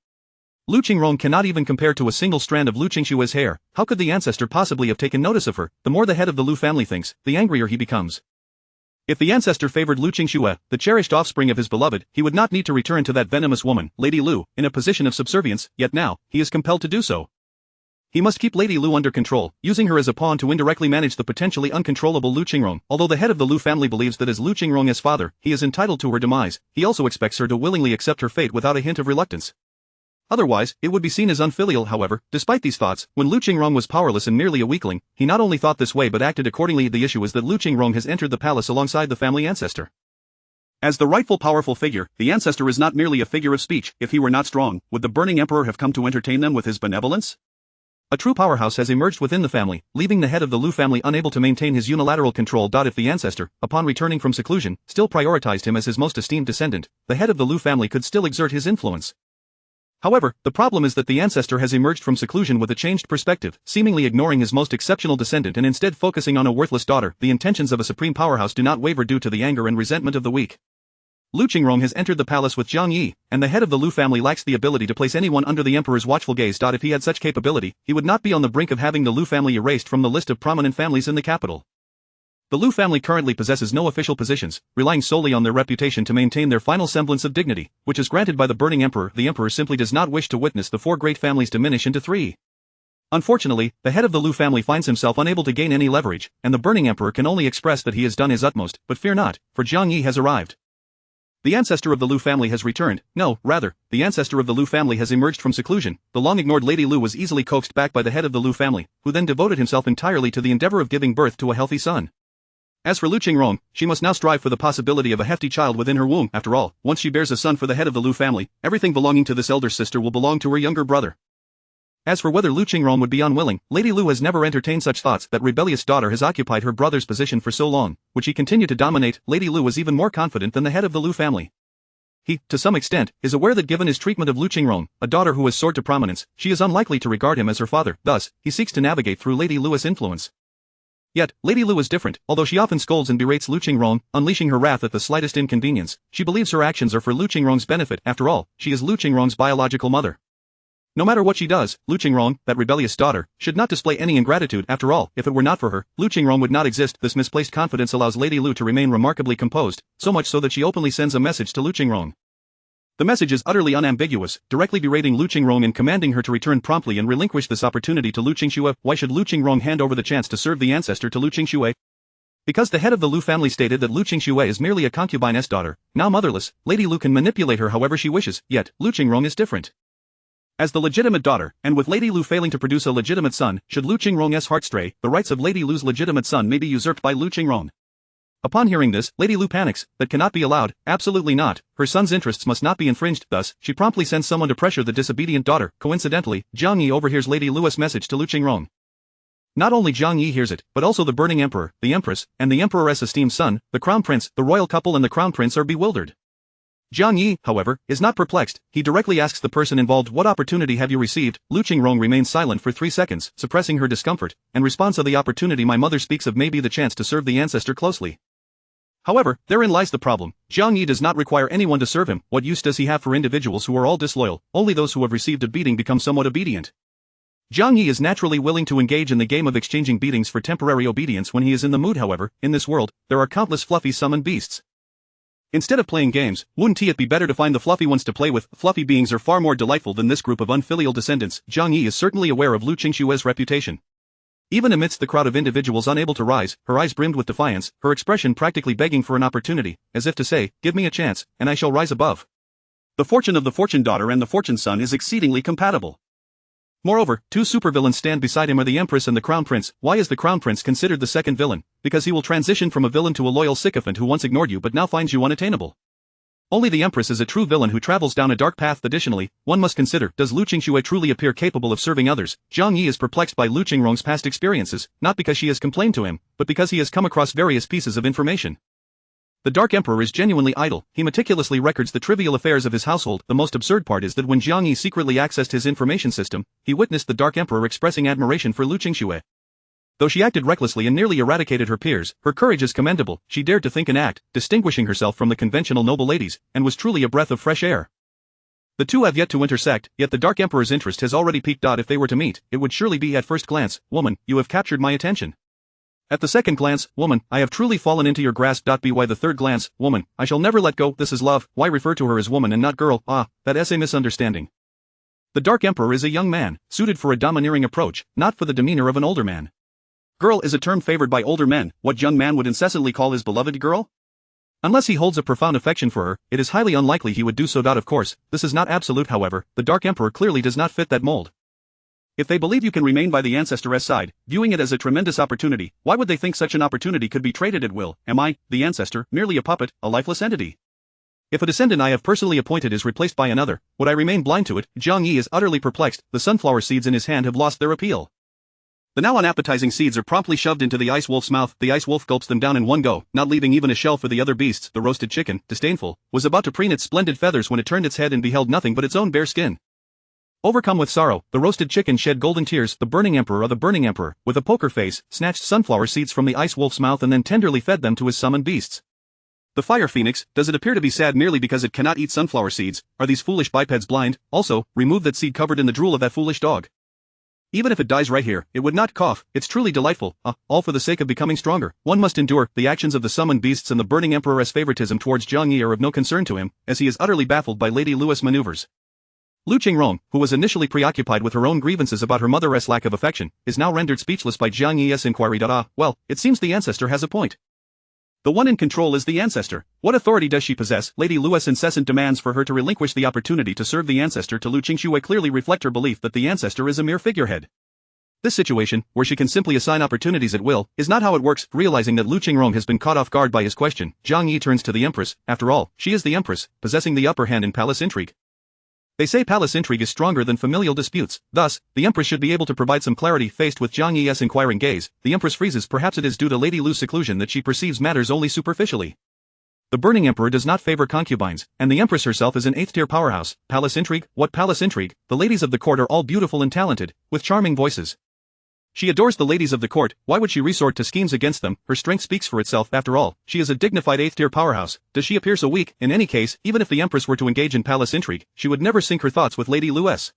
B: Lu Qingrong cannot even compare to a single strand of Lu Qingxue's hair. How could the ancestor possibly have taken notice of her? The more the head of the Lu family thinks, the angrier he becomes. If the ancestor favored Lu Qingxue, the cherished offspring of his beloved, he would not need to return to that venomous woman, Lady Lu, in a position of subservience, yet now, he is compelled to do so. He must keep Lady Lu under control, using her as a pawn to indirectly manage the potentially uncontrollable Lu Qingrong. Although the head of the Lu family believes that as Lu Qingrong's father, he is entitled to her demise, he also expects her to willingly accept her fate without a hint of reluctance. Otherwise, it would be seen as unfilial. However, despite these thoughts, when Lu Qingrong was powerless and merely a weakling, he not only thought this way but acted accordingly. The issue is that Lu Qingrong has entered the palace alongside the family ancestor. As the rightful powerful figure, the ancestor is not merely a figure of speech. If he were not strong, would the burning emperor have come to entertain them with his benevolence? A true powerhouse has emerged within the family, leaving the head of the Lu family unable to maintain his unilateral control. If the ancestor, upon returning from seclusion, still prioritized him as his most esteemed descendant, the head of the Lu family could still exert his influence. However, the problem is that the ancestor has emerged from seclusion with a changed perspective, seemingly ignoring his most exceptional descendant and instead focusing on a worthless daughter. The intentions of a supreme powerhouse do not waver due to the anger and resentment of the weak. Lu Qingrong has entered the palace with Zhang Yi, and the head of the Lu family lacks the ability to place anyone under the emperor's watchful gaze. If he had such capability, he would not be on the brink of having the Lu family erased from the list of prominent families in the capital. The Lu family currently possesses no official positions, relying solely on their reputation to maintain their final semblance of dignity, which is granted by the burning emperor. The emperor simply does not wish to witness the four great families diminish into three. Unfortunately, the head of the Lu family finds himself unable to gain any leverage, and the burning emperor can only express that he has done his utmost. But fear not, for Zhang Yi has arrived. The ancestor of the Lu family has returned. No, rather, the ancestor of the Lu family has emerged from seclusion. The long-ignored Lady Lu was easily coaxed back by the head of the Lu family, who then devoted himself entirely to the endeavor of giving birth to a healthy son. As for Lu Qingrong, she must now strive for the possibility of a hefty child within her womb. After all, once she bears a son for the head of the Lu family, everything belonging to this elder sister will belong to her younger brother. As for whether Lu Qingrong would be unwilling, Lady Lu has never entertained such thoughts. That rebellious daughter has occupied her brother's position for so long, would she continue to dominate? Lady Lu was even more confident than the head of the Lu family. He, to some extent, is aware that given his treatment of Lu Qingrong, a daughter who has soared to prominence, she is unlikely to regard him as her father. Thus, he seeks to navigate through Lady Lu's influence. Yet, Lady Lu is different. Although she often scolds and berates Lu Qingrong, unleashing her wrath at the slightest inconvenience, she believes her actions are for Lu Qingrong's benefit. After all, she is Lu Qingrong's biological mother. No matter what she does, Lu Qingrong, that rebellious daughter, should not display any ingratitude. After all, if it were not for her, Lu Qingrong would not exist. This misplaced confidence allows Lady Lu to remain remarkably composed, so much so that she openly sends a message to Lu Qingrong. The message is utterly unambiguous, directly berating Lu Qingrong and commanding her to return promptly and relinquish this opportunity to Lu Qingxue. Why should Lu Qingrong hand over the chance to serve the ancestor to Lu Qingxue? Because the head of the Lu family stated that Lu Qingxue is merely a concubine's daughter, now motherless, Lady Lu can manipulate her however she wishes, yet, Lu Qingrong is different. As the legitimate daughter, and with Lady Lu failing to produce a legitimate son, should Lu Qingrong's heart stray, the rights of Lady Lu's legitimate son may be usurped by Lu Qingrong. Upon hearing this, Lady Lu panics. That cannot be allowed, absolutely not, her son's interests must not be infringed, thus, she promptly sends someone to pressure the disobedient daughter. Coincidentally, Jiang Yi overhears Lady Lu's message to Lu Qingrong. Not only Jiang Yi hears it, but also the burning emperor, the empress, and the emperor's esteemed son, the crown prince, the royal couple and the crown prince are bewildered. Jiang Yi, however, is not perplexed. He directly asks the person involved, what opportunity have you received? Lu Qingrong remains silent for 3 seconds, suppressing her discomfort, and responds, the opportunity my mother speaks of may be the chance to serve the ancestor closely. However, therein lies the problem. Jiang Yi does not require anyone to serve him. What use does he have for individuals who are all disloyal? Only those who have received a beating become somewhat obedient. Jiang Yi is naturally willing to engage in the game of exchanging beatings for temporary obedience when he is in the mood. However, in this world, there are countless fluffy summoned beasts. Instead of playing games, wouldn't it be better to find the fluffy ones to play with? Fluffy beings are far more delightful than this group of unfilial descendants. Jiang Yi is certainly aware of Lu Qingshue's reputation. Even amidst the crowd of individuals unable to rise, her eyes brimmed with defiance, her expression practically begging for an opportunity, as if to say, give me a chance, and I shall rise above. The fortune of the fortune daughter and the fortune son is exceedingly compatible. Moreover, 2 supervillains stand beside him are the Empress and the Crown Prince. Why is the Crown Prince considered the second villain? Because he will transition from a villain to a loyal sycophant who once ignored you but now finds you unattainable. Only the Empress is a true villain who travels down a dark path. Additionally, one must consider, does Lu Qingxue truly appear capable of serving others? Jiang Yi is perplexed by Lu Qingrong's past experiences, not because she has complained to him, but because he has come across various pieces of information. The Dark Emperor is genuinely idle. He meticulously records the trivial affairs of his household. The most absurd part is that when Jiang Yi secretly accessed his information system, he witnessed the Dark Emperor expressing admiration for Lu Qingxue. Though she acted recklessly and nearly eradicated her peers, her courage is commendable. She dared to think and act, distinguishing herself from the conventional noble ladies, and was truly a breath of fresh air. The two have yet to intersect, yet the Dark Emperor's interest has already peaked. If they were to meet, it would surely be at first glance, woman, you have captured my attention. At the second glance, woman, I have truly fallen into your grasp. By the third glance, woman, I shall never let go. This is love. Why refer to her as woman and not girl? That is a misunderstanding. The Dark Emperor is a young man, suited for a domineering approach, not for the demeanor of an older man. Girl is a term favored by older men. What young man would incessantly call his beloved girl? Unless he holds a profound affection for her, it is highly unlikely he would do so. Of course, this is not absolute. However, the Dark Emperor clearly does not fit that mold. If they believe you can remain by the Ancestor's side, viewing it as a tremendous opportunity, why would they think such an opportunity could be traded at will? Am I, the Ancestor, merely a puppet, a lifeless entity? If a descendant I have personally appointed is replaced by another, would I remain blind to it? Jiang Yi is utterly perplexed. The sunflower seeds in his hand have lost their appeal. The now unappetizing seeds are promptly shoved into the ice wolf's mouth. The ice wolf gulps them down in one go, not leaving even a shell for the other beasts. The roasted chicken, disdainful, was about to preen its splendid feathers when it turned its head and beheld nothing but its own bare skin. Overcome with sorrow, the roasted chicken shed golden tears. The burning emperor, with a poker face, snatched sunflower seeds from the ice wolf's mouth and then tenderly fed them to his summoned beasts. The fire phoenix, does it appear to be sad merely because it cannot eat sunflower seeds? Are these foolish bipeds blind? Also, remove that seed covered in the drool of that foolish dog. Even if it dies right here, it would not cough. It's truly delightful. All for the sake of becoming stronger. One must endure. The actions of the summoned beasts and the burning emperor's favoritism towards Jiang Yi are of no concern to him, as he is utterly baffled by Lady Lu's maneuvers. Lu Qingrong, who was initially preoccupied with her own grievances about her mother's lack of affection, is now rendered speechless by Jiang Yi's inquiry. Well, it seems the Ancestor has a point. The one in control is the Ancestor. What authority does she possess? Lady Lu's incessant demands for her to relinquish the opportunity to serve the Ancestor to Lu Qingxue clearly reflect her belief that the Ancestor is a mere figurehead. This situation, where she can simply assign opportunities at will, is not how it works. Realizing that Lu Qingrong has been caught off guard by his question, Jiang Yi turns to the Empress. After all, she is the Empress, possessing the upper hand in palace intrigue. They say palace intrigue is stronger than familial disputes, thus, the Empress should be able to provide some clarity. Faced with Jiang Yi's inquiring gaze, the Empress freezes. Perhaps it is due to Lady Lu's seclusion that she perceives matters only superficially. The burning emperor does not favor concubines, and the Empress herself is an 8th-tier powerhouse. Palace intrigue? What palace intrigue? The ladies of the court are all beautiful and talented, with charming voices. She adores the ladies of the court. Why would she resort to schemes against them? Her strength speaks for itself. After all, she is a dignified 8th-tier powerhouse. Does she appear so weak? In any case, even if the Empress were to engage in palace intrigue, she would never sink her thoughts with Lady Lu's.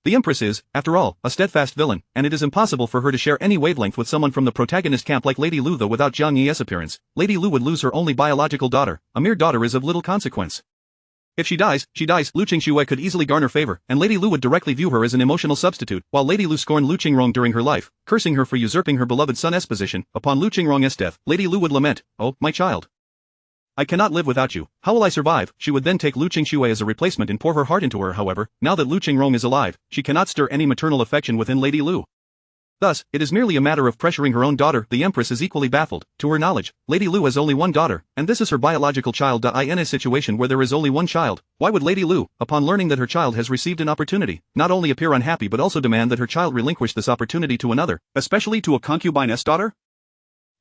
B: The Empress is, after all, a steadfast villain, and it is impossible for her to share any wavelength with someone from the protagonist camp like Lady Lu. Though without Jiang Yi's appearance, Lady Lu would lose her only biological daughter. A mere daughter is of little consequence. If she dies, Lu Qingxue could easily garner favor, and Lady Lu would directly view her as an emotional substitute, while Lady Lu scorned Lu Qingrong during her life, cursing her for usurping her beloved son's position. Upon Lu Qingrong's death, Lady Lu would lament, "Oh, my child. I cannot live without you. How will I survive?" She would then take Lu Qingxue as a replacement and pour her heart into her. However, now that Lu Qingrong is alive, she cannot stir any maternal affection within Lady Lu. Thus, it is merely a matter of pressuring her own daughter. The Empress is equally baffled. To her knowledge, Lady Lu has only one daughter, and this is her biological child. In a situation where there is only one child, why would Lady Lu, upon learning that her child has received an opportunity, not only appear unhappy but also demand that her child relinquish this opportunity to another, especially to a concubine's daughter?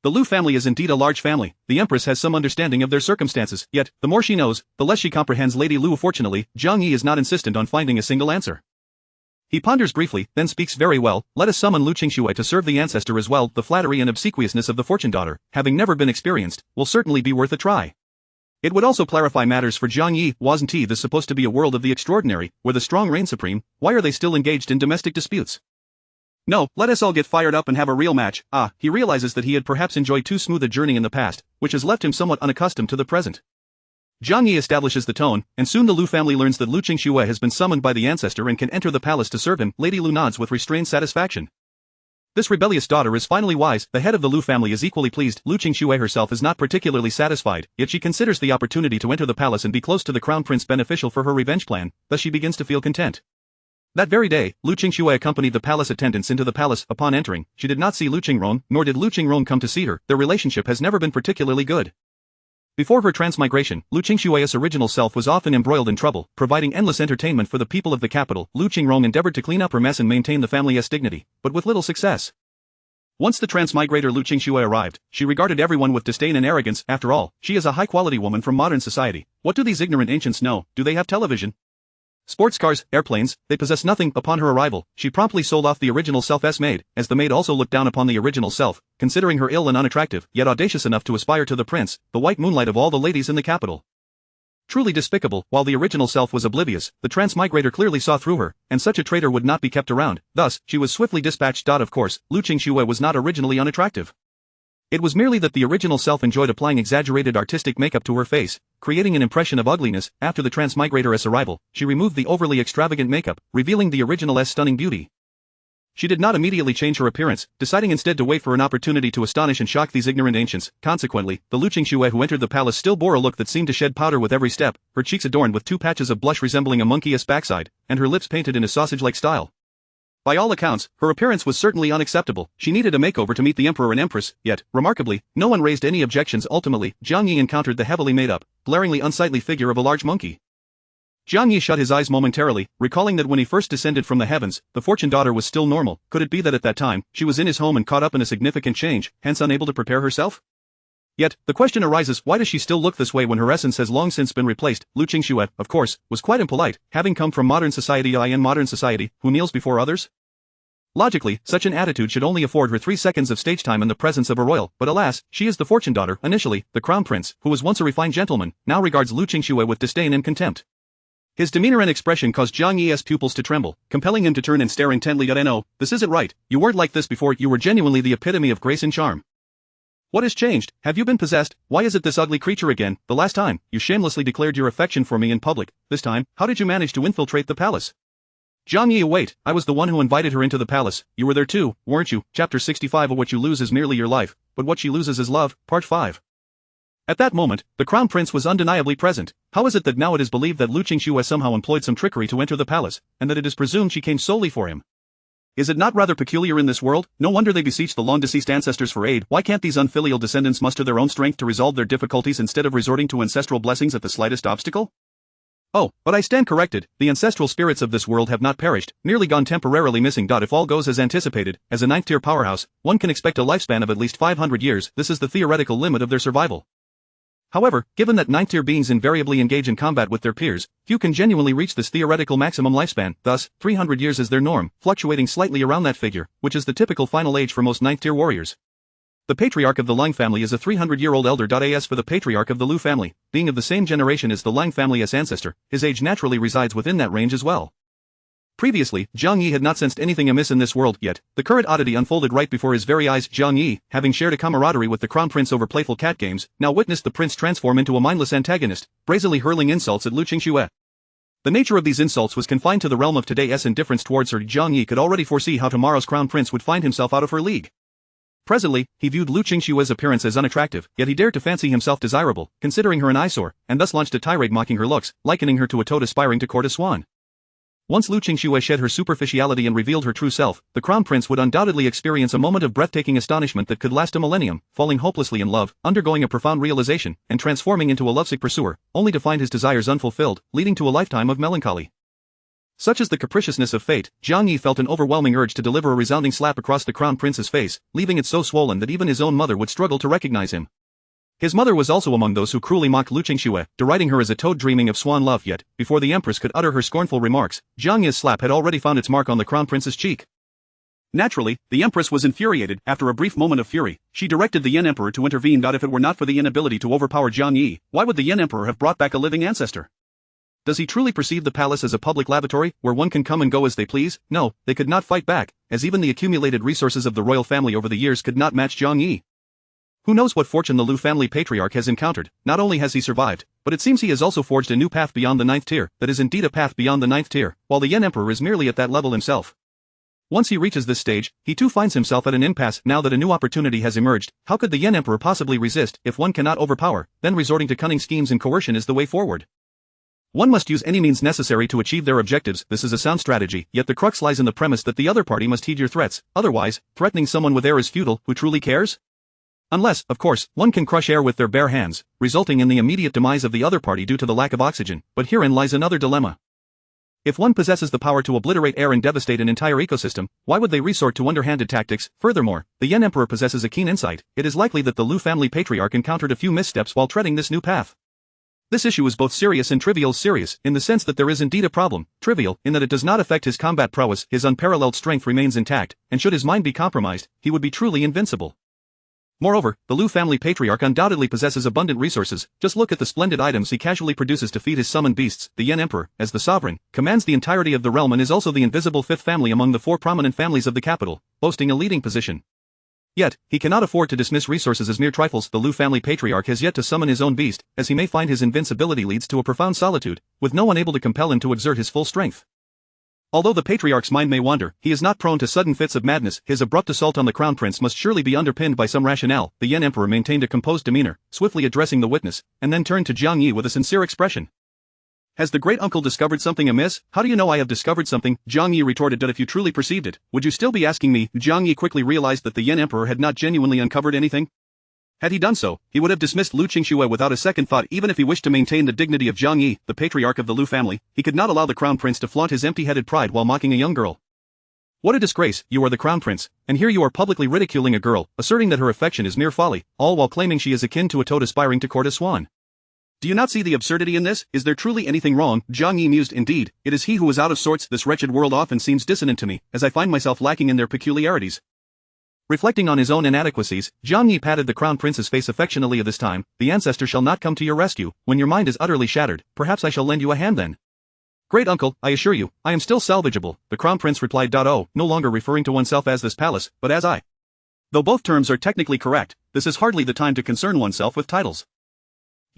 B: The Lu family is indeed a large family. The Empress has some understanding of their circumstances, yet, the more she knows, the less she comprehends Lady Lu. Fortunately, Zhang Yi is not insistent on finding a single answer. He ponders briefly, then speaks. "Very well, let us summon Lu Qingxue to serve the ancestor as well. The flattery and obsequiousness of the fortune daughter, having never been experienced, will certainly be worth a try. It would also clarify matters for Zhang Yi. Wasn't this supposed to be a world of the extraordinary, where the strong reign supreme? Why are they still engaged in domestic disputes? No, let us all get fired up and have a real match." He realizes that he had perhaps enjoyed too smooth a journey in the past, which has left him somewhat unaccustomed to the present. Zhang Yi establishes the tone, and soon the Lu family learns that Lu Qingxue has been summoned by the ancestor and can enter the palace to serve him. Lady Lu nods with restrained satisfaction. This rebellious daughter is finally wise. The head of the Lu family is equally pleased. Lu Qingxue herself is not particularly satisfied, yet she considers the opportunity to enter the palace and be close to the crown prince beneficial for her revenge plan, thus she begins to feel content. That very day, Lu Qingxue accompanied the palace attendants into the palace. Upon entering, she did not see Lu Qingrong, nor did Lu Qingrong come to see her. Their relationship has never been particularly good. Before her transmigration, Lu Qingxue's original self was often embroiled in trouble, providing endless entertainment for the people of the capital. Lu Qingrong endeavored to clean up her mess and maintain the family's dignity, but with little success. Once the transmigrator Lu Qingxue arrived, she regarded everyone with disdain and arrogance. After all, she is a high-quality woman from modern society. What do these ignorant ancients know? Do they have television? Sports cars, airplanes? They possess nothing. Upon her arrival, she promptly sold off the original self's maid, as the maid also looked down upon the original self, considering her ill and unattractive, yet audacious enough to aspire to the prince, the white moonlight of all the ladies in the capital. Truly despicable. While the original self was oblivious, the transmigrator clearly saw through her, and such a traitor would not be kept around. Thus, she was swiftly dispatched. Of course, Lu Qingxue was not originally unattractive. It was merely that the original self enjoyed applying exaggerated artistic makeup to her face, creating an impression of ugliness. After the transmigrator's arrival, she removed the overly extravagant makeup, revealing the original's stunning beauty. She did not immediately change her appearance, deciding instead to wait for an opportunity to astonish and shock these ignorant ancients. Consequently, the Lu Qingxue who entered the palace still bore a look that seemed to shed powder with every step, her cheeks adorned with 2 patches of blush resembling a monkey's backside, and her lips painted in a sausage-like style. By all accounts, her appearance was certainly unacceptable. She needed a makeover to meet the emperor and empress, yet, remarkably, no one raised any objections. Ultimately, Zhang Yi encountered the heavily made-up, glaringly unsightly figure of a large monkey. Zhang Yi shut his eyes momentarily, recalling that when he first descended from the heavens, the fortune daughter was still normal. Could it be that at that time, she was in his home and caught up in a significant change, hence unable to prepare herself? Yet, the question arises, why does she still look this way when her essence has long since been replaced? Lu Qingxue, of course, was quite impolite, having come from modern society. Modern society, who kneels before others? Logically, such an attitude should only afford her 3 seconds of stage time in the presence of a royal, but alas, she is the fortune daughter. Initially, the crown prince, who was once a refined gentleman, now regards Lu Qingxue with disdain and contempt. His demeanor and expression caused Zhang Yi's pupils to tremble, compelling him to turn and stare intently. No, this isn't right. You weren't like this before. You were genuinely the epitome of grace and charm. What has changed? Have you been possessed? Why is it this ugly creature again? The last time, you shamelessly declared your affection for me in public. This time, how did you manage to infiltrate the palace? Zhang Yi, wait, I was the one who invited her into the palace. You were there too, weren't you? Chapter 65. What you lose is merely your life, but what she loses is love. Part 5. At that moment, the crown prince was undeniably present. How is it that now it is believed that Lu Qingxue somehow employed some trickery to enter the palace, and that it is presumed she came solely for him? Is it not rather peculiar in this world? No wonder they beseech the long-deceased ancestors for aid. Why can't these unfilial descendants muster their own strength to resolve their difficulties instead of resorting to ancestral blessings at the slightest obstacle? Oh, but I stand corrected, the ancestral spirits of this world have not perished, merely gone temporarily missing. If all goes as anticipated, as a 9th-tier powerhouse, one can expect a lifespan of at least 500 years. This is the theoretical limit of their survival. However, given that 9th-tier beings invariably engage in combat with their peers, few can genuinely reach this theoretical maximum lifespan. Thus, 300 years is their norm, fluctuating slightly around that figure, which is the typical final age for most 9th-tier warriors. The patriarch of the Lang family is a 300-year-old elder. As for the patriarch of the Lu family, being of the same generation as the Lang family's ancestor, his age naturally resides within that range as well. Previously, Zhang Yi had not sensed anything amiss in this world, yet the current oddity unfolded right before his very eyes. Zhang Yi, having shared a camaraderie with the crown prince over playful cat games, now witnessed the prince transform into a mindless antagonist, brazenly hurling insults at Lu Qingxue. The nature of these insults was confined to the realm of today's indifference towards her. Zhang Yi could already foresee how tomorrow's crown prince would find himself out of her league. Presently, he viewed Lu Qingxue's appearance as unattractive, yet he dared to fancy himself desirable, considering her an eyesore, and thus launched a tirade mocking her looks, likening her to a toad aspiring to court a swan. Once Lu Qingxue shed her superficiality and revealed her true self, the crown prince would undoubtedly experience a moment of breathtaking astonishment that could last a millennium, falling hopelessly in love, undergoing a profound realization, and transforming into a lovesick pursuer, only to find his desires unfulfilled, leading to a lifetime of melancholy. Such is the capriciousness of fate, Zhang Yi felt an overwhelming urge to deliver a resounding slap across the crown prince's face, leaving it so swollen that even his own mother would struggle to recognize him. His mother was also among those who cruelly mocked Lu Qingxue, deriding her as a toad dreaming of swan love. Yet, before the empress could utter her scornful remarks, Zhang Yi's slap had already found its mark on the crown prince's cheek.
A: Naturally, the empress was infuriated. After a brief moment of fury, she directed the Yin emperor to intervene. If it were not for the inability to overpower Zhang Yi, why would the Yin emperor have brought back a living ancestor? Does he truly perceive the palace as a public lavatory, where one can come and go as they please? No, they could not fight back, as even the accumulated resources of the royal family over the years could not match Zhang Yi. Who knows what fortune the Lu family patriarch has encountered? Not only has he survived, but it seems he has also forged a new path beyond the 9th tier, that is indeed a path beyond the 9th tier, while the Yin emperor is merely at that level himself. Once he reaches this stage, he too finds himself at an impasse. Now that a new opportunity has emerged, how could the Yin emperor possibly resist? If one cannot overpower, then resorting to cunning schemes and coercion is the way forward. One must use any means necessary to achieve their objectives. This is a sound strategy, yet the crux lies in the premise that the other party must heed your threats. Otherwise, threatening someone with air is futile. Who truly cares? Unless, of course, one can crush air with their bare hands, resulting in the immediate demise of the other party due to the lack of oxygen. But herein lies another dilemma. If one possesses the power to obliterate air and devastate an entire ecosystem, why would they resort to underhanded tactics? Furthermore, the Yin emperor possesses a keen insight. It is likely that the Lu family patriarch encountered a few missteps while treading this new path. This issue is both serious and trivial. Serious, in the sense that there is indeed a problem. Trivial, in that it does not affect his combat prowess. His unparalleled strength remains intact, and should his mind be compromised, he would be truly invincible. Moreover, the Lu family patriarch undoubtedly possesses abundant resources. Just look at the splendid items he casually produces to feed his summoned beasts. The Yin emperor, as the sovereign, commands the entirety of the realm and is also the invisible fifth family among the 4 prominent families of the capital, boasting a leading position. Yet, he cannot afford to dismiss resources as mere trifles. The Lu family patriarch has yet to summon his own beast, as he may find his invincibility leads to a profound solitude, with no one able to compel him to exert his full strength. Although the patriarch's mind may wander, he is not prone to sudden fits of madness. His abrupt assault on the crown prince must surely be underpinned by some rationale. The Yin emperor maintained a composed demeanor, swiftly addressing the witness, and then turned to Zhang Yi with a sincere expression. Has the great uncle discovered something amiss? How do you know I have discovered something? Zhang Yi retorted that if you truly perceived it, would you still be asking me? Zhang Yi quickly realized that the Yin emperor had not genuinely uncovered anything. Had he done so, he would have dismissed Lu Qingxue without a second thought. Even if he wished to maintain the dignity of Zhang Yi, the patriarch of the Lu family, he could not allow the crown prince to flaunt his empty-headed pride while mocking a young girl. What a disgrace! You are the crown prince, and here you are publicly ridiculing a girl, asserting that her affection is mere folly, all while claiming she is akin to a toad aspiring to court a swan. Do you not see the absurdity in this? Is there truly anything wrong? Zhang Yi mused. Indeed, it is he who is out of sorts. This wretched world often seems dissonant to me, as I find myself lacking in their peculiarities. Reflecting on his own inadequacies, Zhang Yi patted the crown prince's face affectionately. This time, the ancestor shall not come to your rescue. When your mind is utterly shattered, perhaps I shall lend you a hand then. Great uncle, I assure you, I am still salvageable, the crown prince replied. No longer referring to oneself as this palace, but as I. Though both terms are technically correct, this is hardly the time to concern oneself with titles.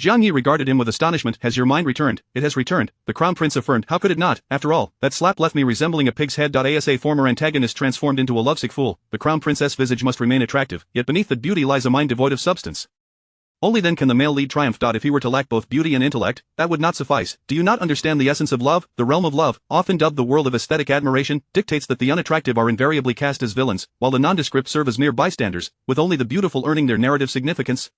A: Zhang Yi regarded him with astonishment. Has your mind returned? It has returned, the crown prince affirmed. How could it not? After all, that slap left me resembling a pig's head. As a former antagonist transformed into a lovesick fool, the crown prince's visage must remain attractive, yet beneath that beauty lies a mind devoid of substance. Only then can the male lead triumph. If he were to lack both beauty and intellect, that would not suffice. Do you not understand the essence of love? The realm of love, often dubbed the world of aesthetic admiration, dictates that the unattractive are invariably cast as villains, while the nondescript serve as mere bystanders, with only the beautiful earning their narrative significance.